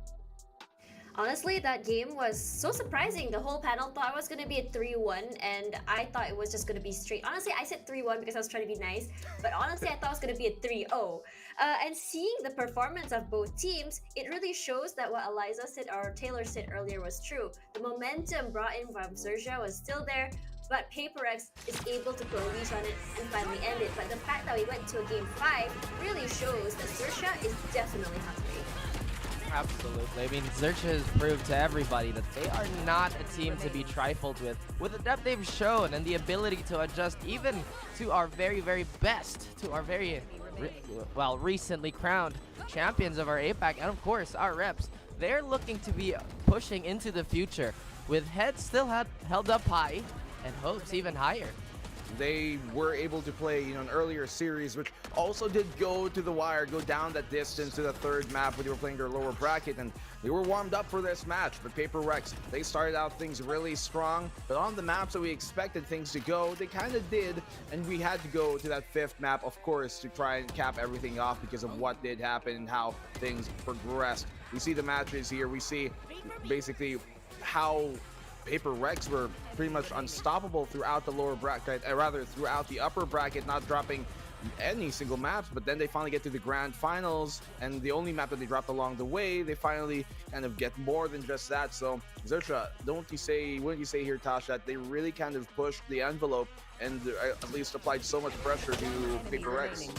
Honestly, that game was so surprising. The whole panel thought it was going to be a 3-1, and I thought it was just going to be straight. Honestly, I said 3-1 because I was trying to be nice, but honestly, I thought it was going to be a 3-0. And seeing the performance of both teams, it really shows that what Eliza said or Taylor said earlier was true. The momentum brought in from XERXIA was still there, but PaperX is able to put a leash on it and finally end it. But the fact that we went to a game 5 really shows that XERXIA is definitely hungry. Absolutely. I mean, XERXIA has proved to everybody that they are not a team to be trifled with. With the depth they've shown and the ability to adjust even to our very, very best, to our very, recently crowned champions of our APAC, and of course, our reps. They're looking to be pushing into the future with heads still held up high and hopes even higher. They were able to play, an earlier series, which also did go to the wire, go down that distance to the third map where they were playing their lower bracket, and they were warmed up for this match. But PaperX, they started out things really strong, but on the maps that we expected things to go, they kind of did, and we had to go to that 5th map, of course, to try and cap everything off because of what did happen and how things progressed. We see the matches here, we see basically how PaperX were pretty much unstoppable throughout the lower bracket, rather throughout the upper bracket, not dropping any single maps, but then they finally get to the grand finals, and the only map that they dropped along the way, they finally kind of get more than just that. So XERXIA, wouldn't you say here, Tosh, that they really kind of pushed the envelope and at least applied so much pressure to PaperX?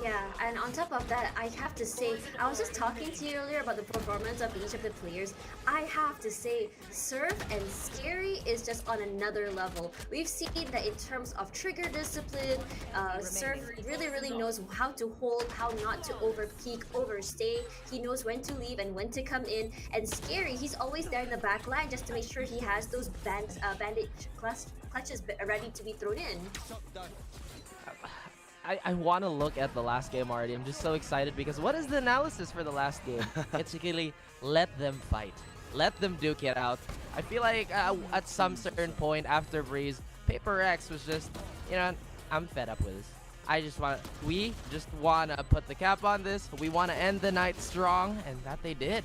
Yeah, and on top of that, I have to say, I was just talking to you earlier about the performance of each of the players. I have to say, Surf and Scary is just on another level. We've seen that in terms of trigger discipline, Surf really knows how to hold, how not to overpeak, overstay. He knows when to leave and when to come in. And Scary, he's always there in the back line just to make sure he has those bandage clutches ready to be thrown in. I want to look at the last game already. I'm just so excited because what is the analysis for the last game? It's really let them fight. Let them duke it out. I feel like at some certain point after Breeze, PaperX was just, I'm fed up with this. We just want to put the cap on this. We want to end the night strong, and that they did.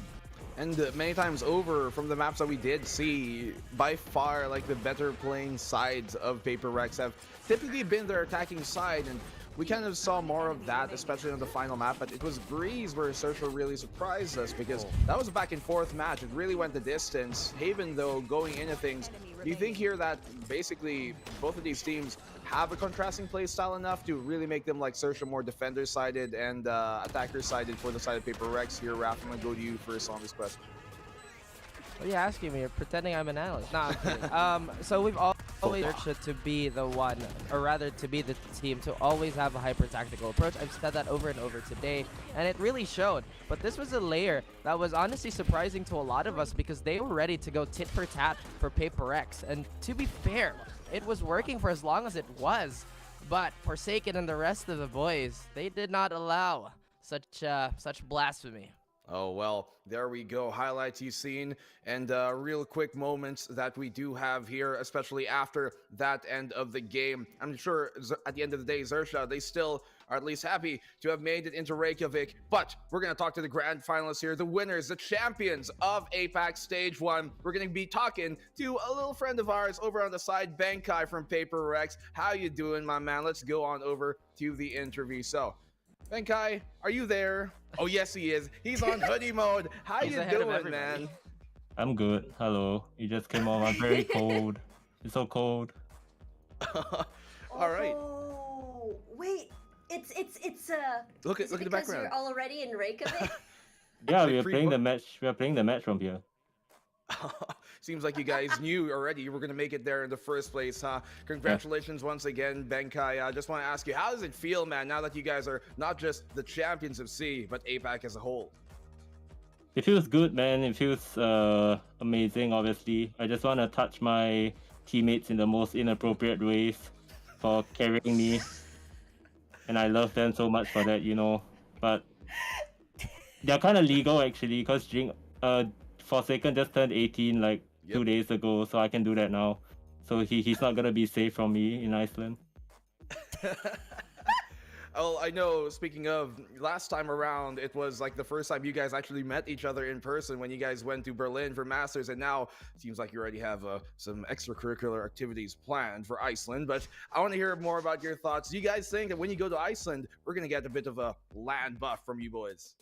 And many times over from the maps that we did see, by far, like the better playing sides of PaperX have typically been their attacking side, and we kind of saw more of that, especially on the final map, but it was Breeze where XERXIA really surprised us because that was a back and forth match. It really went the distance. Haven, though, going into things, do you think here that basically both of these teams have a contrasting play style enough to really make them like XERXIA more defender-sided and attacker-sided for the side of PaperX? Here, Raph, I'm going to go to you first on this question. What are you asking me? You're pretending I'm an analyst. Nah, I'm kidding. So we've always searched to be the one, or rather to be the team to always have a hyper-tactical approach. I've said that over and over today, and it really showed. But this was a layer that was honestly surprising to a lot of us because they were ready to go tit for tat for Paper X. And to be fair, it was working for as long as it was. But Forsaken and the rest of the boys, they did not allow such blasphemy. Oh, well, there we go. Highlights you've seen and real quick moments that we do have here, especially after that end of the game. I'm sure at the end of the day, XERXIA, they still are at least happy to have made it into Reykjavik. But we're going to talk to the grand finalists here, the winners, the champions of APAC Stage 1. We're going to be talking to a little friend of ours over on the side, Benkai from Paper Rex. How you doing, my man? Let's go on over to the interview. So, Benkai, are you there? Oh, yes, he is. He's on hoodie mode. How you doing, man? I'm good. Hello. You just came on. I'm very cold. It's so cold. All right. Oh, wait. It's Look at the background. You're already in Reykjavik? Yeah, we are playing the match. We are playing the match from here. Seems like you guys knew already you were going to make it there in the first place, huh? Congratulations once again, Benkai. I just want to ask you, how does it feel, man, now that you guys are not just the champions of C, but APAC as a whole? It feels good, man. It feels amazing, obviously. I just want to touch my teammates in the most inappropriate ways for carrying me. And I love them so much for that, you know. But they're kind of legal, actually, because Forsaken just turned 18 like 2 days ago, so I can do that now. So he's not gonna be safe from me in Iceland. Oh, I know, speaking of, last time around, it was like the first time you guys actually met each other in person when you guys went to Berlin for Masters, and now it seems like you already have some extracurricular activities planned for Iceland. But I want to hear more about your thoughts. Do you guys think that when you go to Iceland, we're gonna get a bit of a land buff from you boys?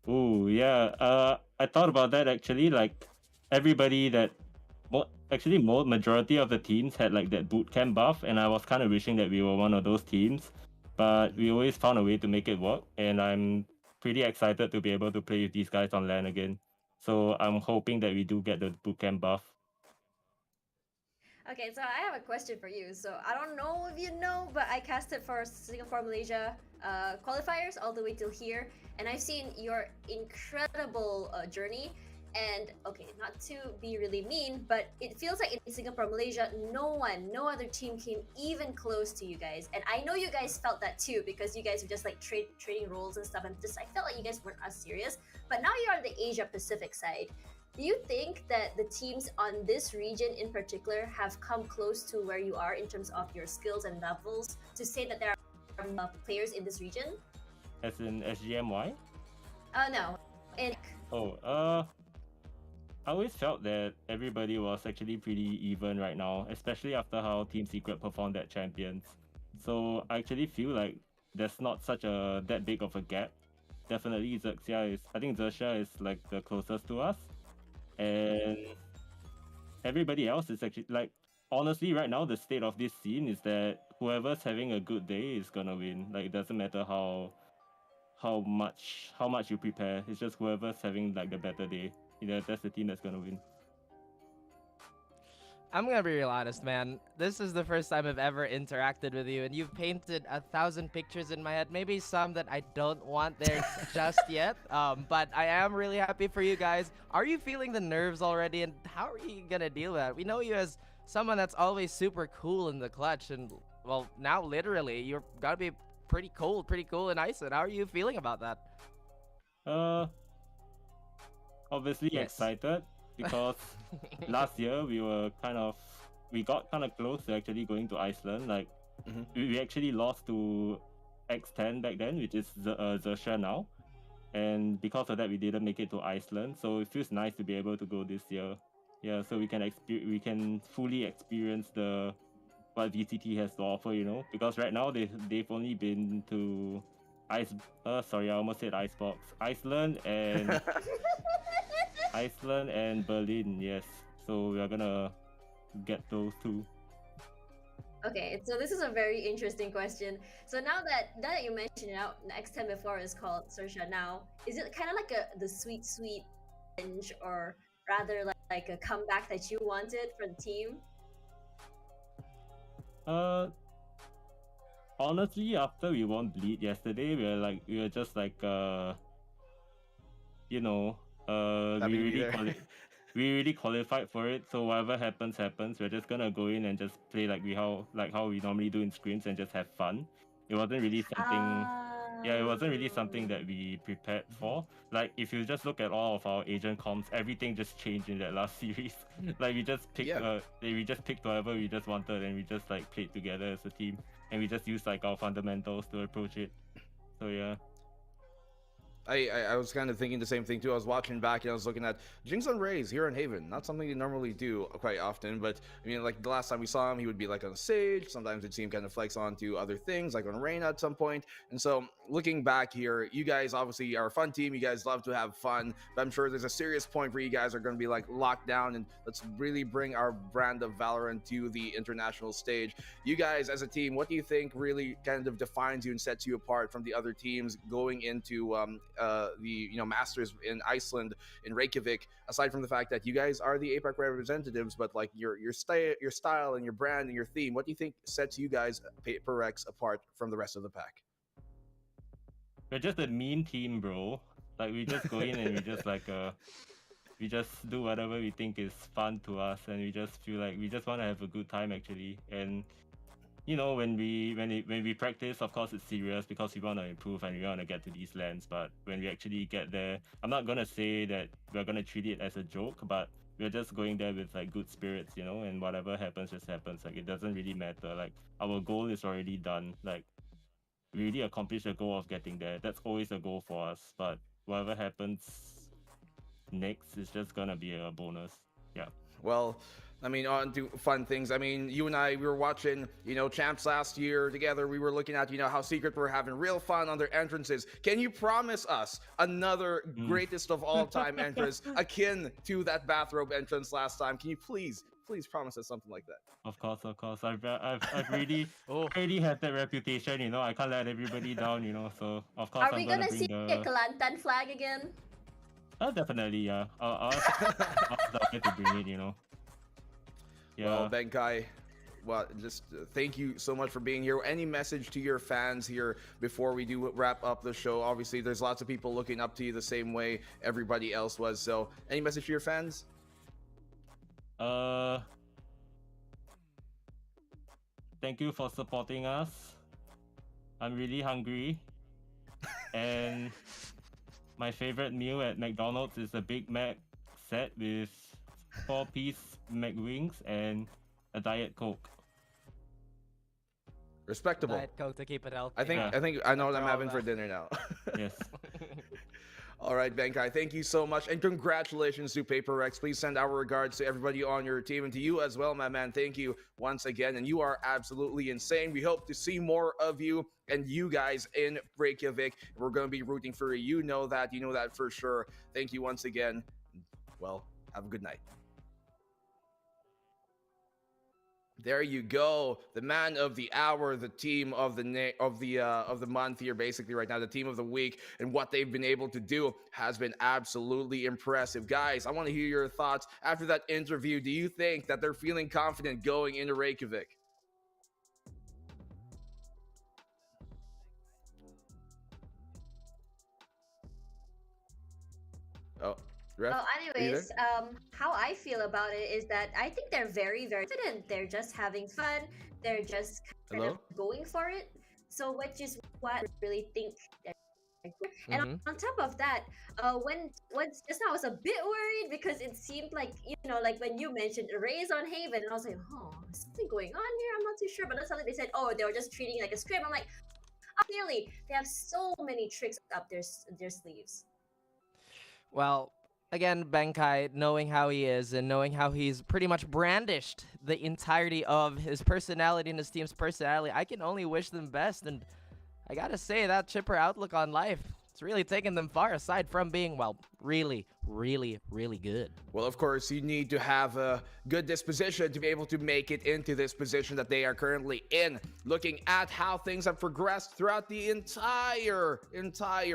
Ooh, yeah. I thought about that actually. Like everybody majority of the teams had like that boot camp buff, and I was kind of wishing that we were one of those teams. But we always found a way to make it work, and I'm pretty excited to be able to play with these guys on LAN again. So I'm hoping that we do get the boot camp buff. Okay, so I have a question for you. So I don't know if you know, but I casted for Singapore Malaysia qualifiers all the way till here, and I've seen your incredible journey. And okay, not to be really mean, but it feels like in Singapore Malaysia, no other team came even close to you guys. And I know you guys felt that too, because you guys were just like trading roles and stuff, and I felt like you guys weren't as serious. But now you're on the Asia Pacific side. Do you think that the teams on this region in particular have come close to where you are in terms of your skills and levels to say that there are players in this region? As in SGMY? No. I always felt that everybody was actually pretty even right now, especially after how Team Secret performed at Champions. So I actually feel like there's not that big of a gap. Definitely I think XERXIA is like the closest to us. And everybody else is actually like, honestly right now the state of this scene is that whoever's having a good day is gonna win. Like it doesn't matter how much you prepare, it's just whoever's having like the better day. That's the team that's gonna win. I'm gonna be real honest, man. This is the first time I've ever interacted with you, and you've painted 1,000 pictures in my head. Maybe some that I don't want there just yet. But I am really happy for you guys. Are you feeling the nerves already, and how are you gonna deal with that? We know you as someone that's always super cool in the clutch, and well, now literally you're gotta be pretty cool in Iceland. How are you feeling about that? Obviously excited because last year we got kind of close to actually going to Iceland. Like we actually lost to X10 back then, which is XERXIA now, and because of that we didn't make it to Iceland. So it feels nice to be able to go this year. Yeah, so we can fully experience what VCT has to offer, because right now they've only been to I almost said Icebox. Iceland and Iceland and Berlin, yes. So we are gonna get those two. Okay, so this is a very interesting question. So now that you mentioned it out, the X10 before is called XERXIA now. Is it kind of like the sweet binge, or rather like a comeback that you wanted for the team? Honestly, after we won Bleed yesterday, we were just like you know, Happy to be there. we really qualified for it. So whatever happens, happens. We're just gonna go in and just play like how we normally do in scrims and just have fun. It wasn't really something. Yeah, it wasn't really something that we prepared for. Like, if you just look at all of our Asian comps, everything just changed in that last series. Like, we just picked whatever we just wanted, and we just like played together as a team, and we just used like our fundamentals to approach it. So yeah. I was kind of thinking the same thing too. I was watching back and I was looking at Jinx on Rays here in Haven. Not something you normally do quite often, but I mean, like the last time we saw him, he would be like on stage. Sometimes we'd see him kind of flex onto other things, like on Reign at some point. And so looking back here, you guys obviously are a fun team. You guys love to have fun, but I'm sure there's a serious point where you guys are going to be like locked down and let's really bring our brand of Valorant to the international stage. You guys as a team, what do you think really kind of defines you and sets you apart from the other teams going into the Masters in Iceland, in Reykjavik, aside from the fact that you guys are the APAC representatives, but like your style and your brand and your theme, what do you think sets you guys PaperX apart from the rest of the pack? We're just a mean team, bro. Like, we just go in and we just like we just do whatever we think is fun to us, and we just feel like we just want to have a good time actually. And you know, when we practice, of course it's serious because we want to improve and we want to get to these lands. But when we actually get there, I'm not gonna say that we're gonna treat it as a joke, but we're just going there with like good spirits, you know, and whatever happens just happens. Like, it doesn't really matter. Like, our goal is already done. Like, we really accomplished the goal of getting there. That's always a goal for us. But whatever happens next is just gonna be a bonus. Yeah. Well, I mean, on to fun things. I mean, you and I, we were watching, Champs last year together. We were looking at, how Secret were having real fun on their entrances. Can you promise us another greatest of all time entrance akin to that bathrobe entrance last time? Can you please promise us something like that? Of course. I've really already had that reputation, I can't let everybody down, so of course Are we gonna see a Kelantan flag again? Definitely, yeah. I'll definitely to bring it, Yeah. Well, Benkai, just thank you so much for being here. Any message to your fans here before we do wrap up the show? Obviously, there's lots of people looking up to you the same way everybody else was. So, any message to your fans? Thank you for supporting us. I'm really hungry. And my favorite meal at McDonald's is a Big Mac set with 4-piece McWings and a Diet Coke. Respectable. Diet Coke to keep it healthy. I think I know what I'm having for dinner now. Yes. All right, Benkai, thank you so much, and congratulations to PaperX. Please send our regards to everybody on your team and to you as well, my man. Thank you once again, and you are absolutely insane. We hope to see more of you and you guys in Reykjavik. We're going to be rooting for you. You know that for sure. Thank you once again. Well, have a good night. There you go, the man of the hour, the team of the month here, basically right now, the team of the week, and what they've been able to do has been absolutely impressive. Guys, I want to hear your thoughts after that interview. Do you think that they're feeling confident going into Reykjavik? Oh. Ref, well, anyways, how I feel about it is that I think they're very, very confident. They're just having fun. They're just kind of going for it. So, which is what I really think. And on top of that, when just now I was a bit worried because it seemed like, like when you mentioned Rays on Haven, and I was like, is something going on here? I'm not too sure. But then suddenly they said, they were just treating it like a scrim. I'm like, clearly they have so many tricks up their sleeves. Well, again, Benkai, knowing how he is and knowing how he's pretty much brandished the entirety of his personality and his team's personality, I can only wish them best. And I gotta say, that chipper outlook on life, it's really taken them far, aside from being, well, really, really, really good. Well, of course, you need to have a good disposition to be able to make it into this position that they are currently in. Looking at how things have progressed throughout the entire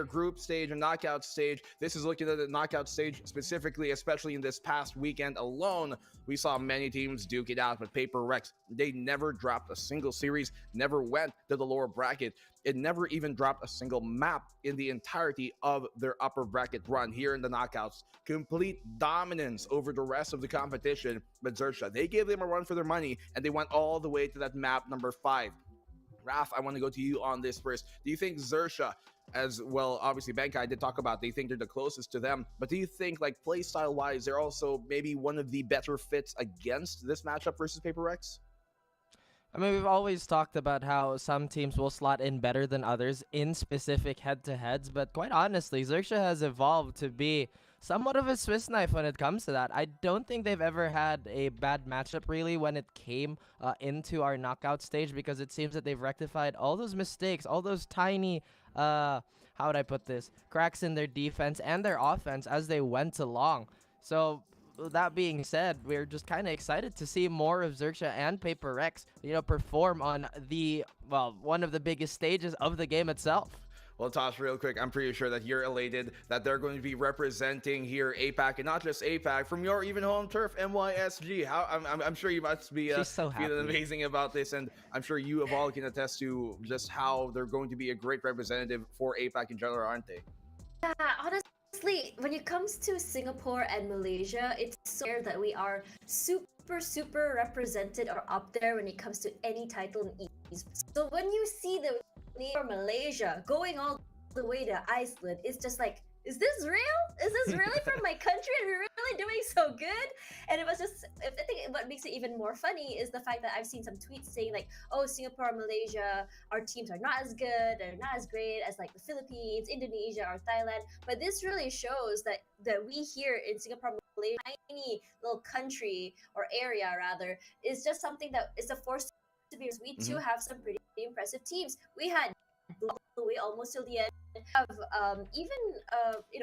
group stage and knockout stage. This is looking at the knockout stage specifically, especially in this past weekend alone. We saw many teams duke it out, but Paper Rex, they never dropped a single series, never went to the lower bracket. It never even dropped a single map in the entirety of their upper bracket run here in the knockouts. Complete dominance over the rest of the competition. But XERXIA, they gave them a run for their money, and they went all the way to that map number 5. Raph, I want to go to you on this first. Do you think XERXIA, as well, obviously Bankai did talk about, they think they're the closest to them, but do you think, like, playstyle wise, they're also maybe one of the better fits against this matchup versus Paper Rex? I mean, we've always talked about how some teams will slot in better than others in specific head-to-heads, but quite honestly, XERXIA has evolved to be somewhat of a Swiss knife when it comes to that. I don't think they've ever had a bad matchup, really, when it came into our knockout stage, because it seems that they've rectified all those mistakes, all those tiny, how would I put this, cracks in their defense and their offense as they went along. So that being said, we're just kind of excited to see more of XERXIA and Paper Rex, perform on one of the biggest stages of the game itself. Well, Tosh, real quick, I'm pretty sure that you're elated that they're going to be representing here APAC, and not just APAC, from your even home turf, MYSG. I'm sure you must be so feeling amazing about this, and I'm sure you of all can attest to just how they're going to be a great representative for APAC in general, aren't they? Yeah, honestly, when it comes to Singapore and Malaysia, it's so rare that we are super represented or up there when it comes to any title in esports. So when you see the for Malaysia going all the way to Iceland, it's just like, is this real? Is this really from my country? And we're really doing so good? And it was just, I think what makes it even more funny is the fact that I've seen some tweets saying like, oh, Singapore and Malaysia, our teams are not as good, they're not as great as like the Philippines, Indonesia, or Thailand. But this really shows that we here in Singapore and Malaysia, tiny little country or area rather, is just something that is a force to be. We too have some pretty impressive teams. We had all the way almost till the end of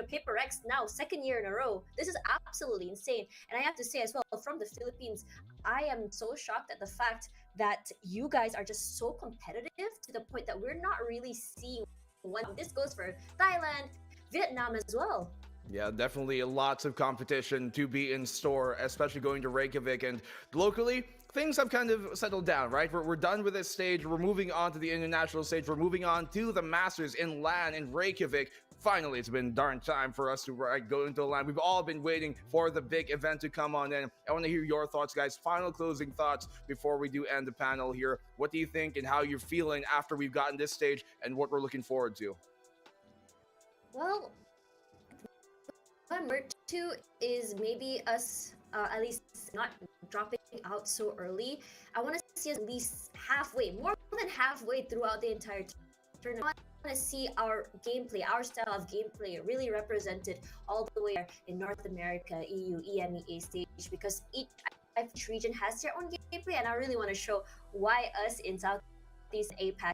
Paper Rex now second year in a row. This is absolutely insane. And I have to say as well, from the Philippines, I am so shocked at the fact that you guys are just so competitive to the point that we're not really seeing one. This goes for Thailand, Vietnam as well. Yeah, definitely lots of competition to be in store, especially going to Reykjavik. And locally, things have kind of settled down, right? We're done with this stage. We're moving on to the international stage. We're moving on to the Masters in LAN in Reykjavik. Finally, it's been darn time for us to go into the LAN. We've all been waiting for the big event to come on in. I want to hear your thoughts, guys. Final closing thoughts before we do end the panel here. What do you think and how you're feeling after we've gotten this stage and what we're looking forward to? Well, number 2 is maybe us at least not dropping out so early. I want to see us at least halfway, more than halfway throughout the entire tournament. I want to see our gameplay, our style of gameplay really represented all the way in North America, EU, EMEA stage, because each region has their own gameplay, and I really want to show why us in Southeast APAC,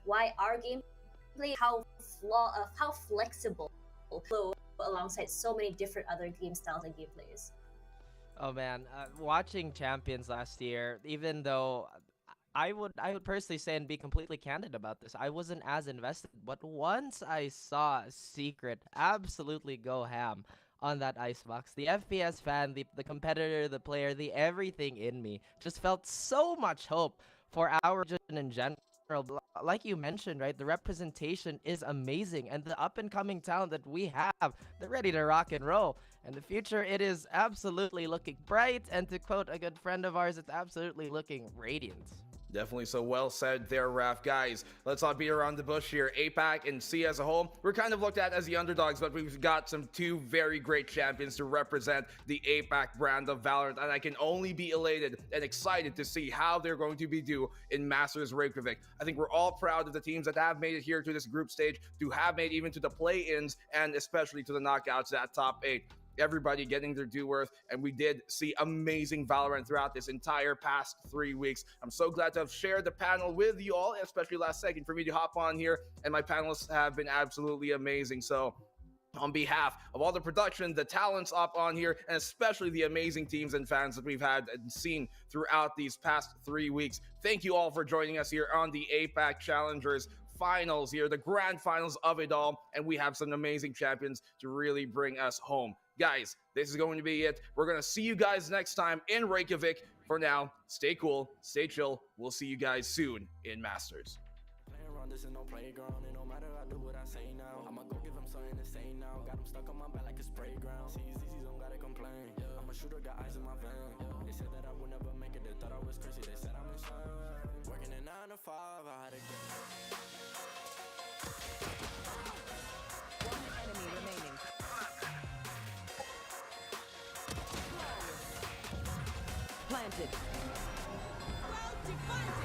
why our gameplay, how flexible alongside so many different other game styles and gameplays. Oh man, watching Champions last year, even though I would personally say and be completely candid about this, I wasn't as invested. But once I saw Secret absolutely go ham on that icebox, the FPS fan, the competitor, the player, the everything in me just felt so much hope for our region in general. Like you mentioned, right, the representation is amazing, and the up-and-coming talent that we have, they're ready to rock and roll. And the future, it is absolutely looking bright, and to quote a good friend of ours, it's absolutely looking radiant. Definitely so well said there, Raph. Guys, let's not beat around the bush here. APAC and C as a whole, we're kind of looked at as the underdogs, but we've got some 2 very great champions to represent the APAC brand of Valorant, and I can only be elated and excited to see how they're going to be due in Masters Reykjavik. I think we're all proud of the teams that have made it here to this group stage, to have made even to the play-ins, and especially to the knockouts, that top 8. Everybody getting their due worth, and we did see amazing Valorant throughout this entire past 3 weeks. I'm so glad to have shared the panel with you all, especially last second for me to hop on here, and my panelists have been absolutely amazing. So on behalf of all the production, the talents up on here, and especially the amazing teams and fans that we've had and seen throughout these past 3 weeks. Thank you all for joining us here on the APAC Challengers Finals here, the grand finals of it all, and we have some amazing champions to really bring us home. Guys, this is going to be it. We're going to see you guys next time in Reykjavik. For now, stay cool, stay chill. We'll see you guys soon in Masters. This is no playground, and no matter I do what I say now, I'ma go give him something to say now. Got him stuck on my back like a spray ground. See, don't gotta complain. I'm a shooter, got eyes in my vein. They said that I would never make it, they thought I was crazy. They said I'm insane. Working at 9 to 5, I had to get. One enemy remaining. Planted. Well defended.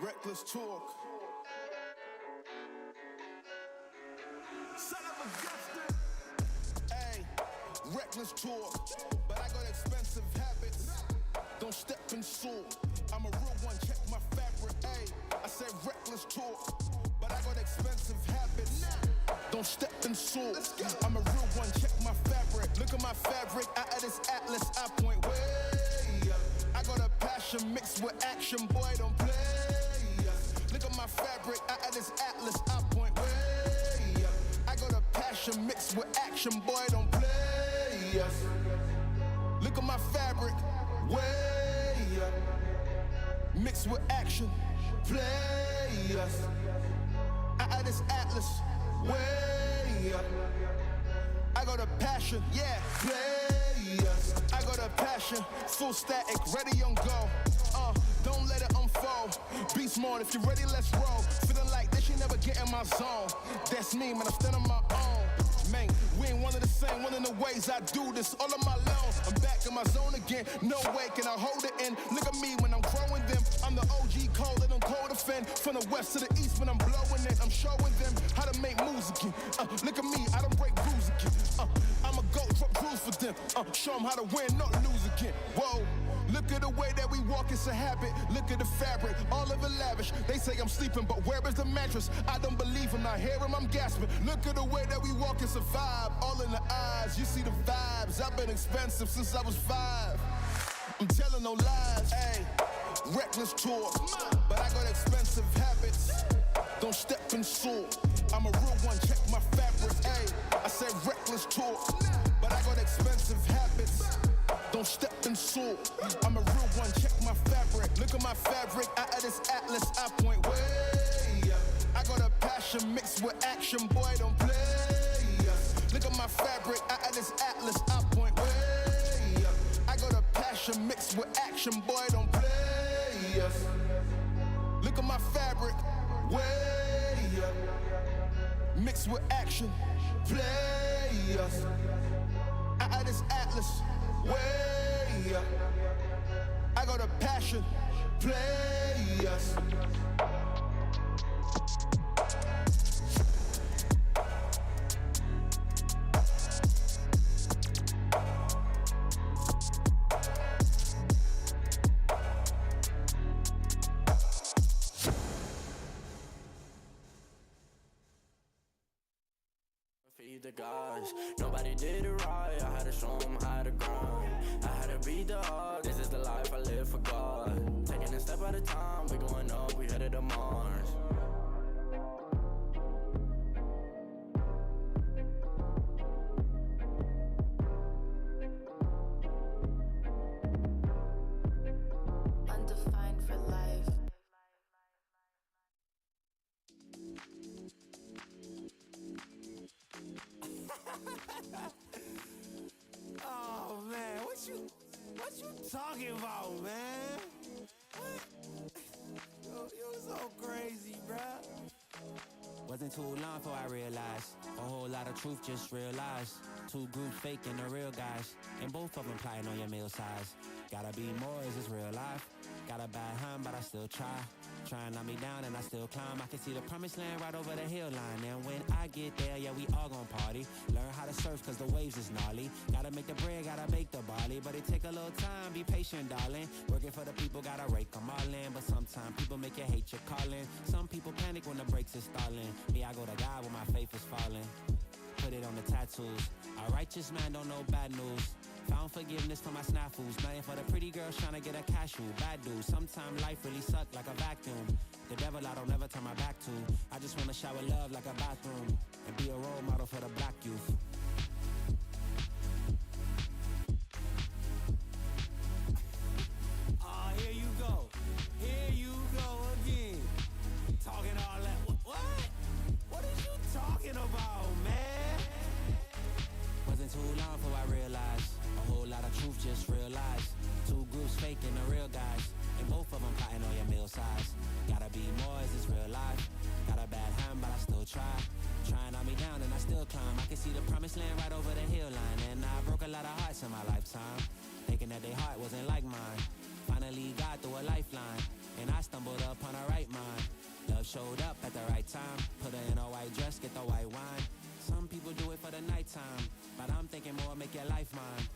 Reckless talk. Son of a Justin. Hey, reckless talk. But I got expensive habits. Don't step in sword. I'm a real one, check my fabric. Hey, I said reckless talk. But I got expensive habits. Don't step in sword. I'm a real one, check my fabric. Look at my fabric, out of this atlas, I point way up. I got a passion mixed with action, boy, don't play. Look at my fabric, out of this atlas, I point way up. I got a passion mixed with action, boy, don't play. Look at my fabric, way up. Mixed with action, play us. Out of this atlas, way up. I got a passion, yeah, play us. I got a passion, full static, ready on go. Don't let it unfold. Be smart, if you're ready, let's roll. Feeling like this, you never get in my zone. That's me, man, I'm standing on my own. Man, we ain't one of the same, one of the ways I do this all on my own. I'm back in my zone again, no way can I hold it in. Look at me when I'm growing them. I'm the OG cold and I'm cold offend. From the west to the east when I'm blowing it, I'm showing them how to make moves again. Look at me, I don't break rules again. I'ma go drop rules for them. Show them how to win, not lose again. Whoa. Look at the way that we walk, it's a habit. Look at the fabric, all of it lavish. They say I'm sleeping, but where is the mattress? I don't believe him, I hear him, I'm gasping. Look at the way that we walk, it's a vibe. All in the eyes, you see the vibes. I've been expensive since I was 5. I'm telling no lies, ayy. Reckless tour, but I got expensive habits. Don't step in soar. I'm a real one, check my fabric, ayy. I said reckless tour, but I got expensive habits. Don't step in soar. I'm a real one, check my fabric. Look at my fabric, out of this atlas, I point way up. I got a passion mixed with action, boy, don't play. Look at my fabric, out of this atlas, I point way up. I got a passion mixed with action, boy, don't play. Look at my fabric, way up. Mixed with action, play us. Out of this atlas, way up. I got a passion, play us. Feed the gods, nobody did it right. I had to show them how to grind. I had to beat the odds. This is the life I live for God. Taking a step at a time, we going up, we headed to Mars. Undefined for life. Oh man, what you talking about, man? What? You're so crazy, bruh. Wasn't too long before I realized a whole lot of truth just realized. 2 groups faking the real guys, and both of them plotting on your meal size. Gotta be more, is this real life? Got a bad hand, but I still try. Try and knock me down and I still climb. I can see the promised land right over the hill line. And when I get there, yeah, we all gon' party. Learn how to surf cause the waves is gnarly. Gotta make the bread, gotta bake the barley. But it take a little time, be patient, darling. Working for the people, gotta rake them all in. But sometimes people make you hate your calling. Some people panic when the brakes is stalling. Me, I go to God when my faith is falling. Put it on the tattoos. A righteous man don't know bad news. Found forgiveness for my snafus. Nothing for the pretty girls trying to get a cashew. Bad dude. Sometimes life really suck like a vacuum. The devil I don't never turn my back to. I just wanna shower love like a bathroom. And be a role model for the black youth. Oh, here you go. Here you go again. Talking all that. What? What are you talking about, man? Wasn't too long before I realized a whole lot of truth just realized. 2 groups faking the real guys, and both of them plotting on your meal size. Gotta be more, is this real life? Got a bad hand, but I still try. Trying on me down and I still climb. I can see the promised land right over the hill line. And I broke a lot of hearts in my lifetime, thinking that their heart wasn't like mine. Finally got through a lifeline, and I stumbled upon a right mind. Love showed up at the right time. Put her in a white dress, get the white wine. Some people do it for the nighttime, but I'm thinking more make your life mine.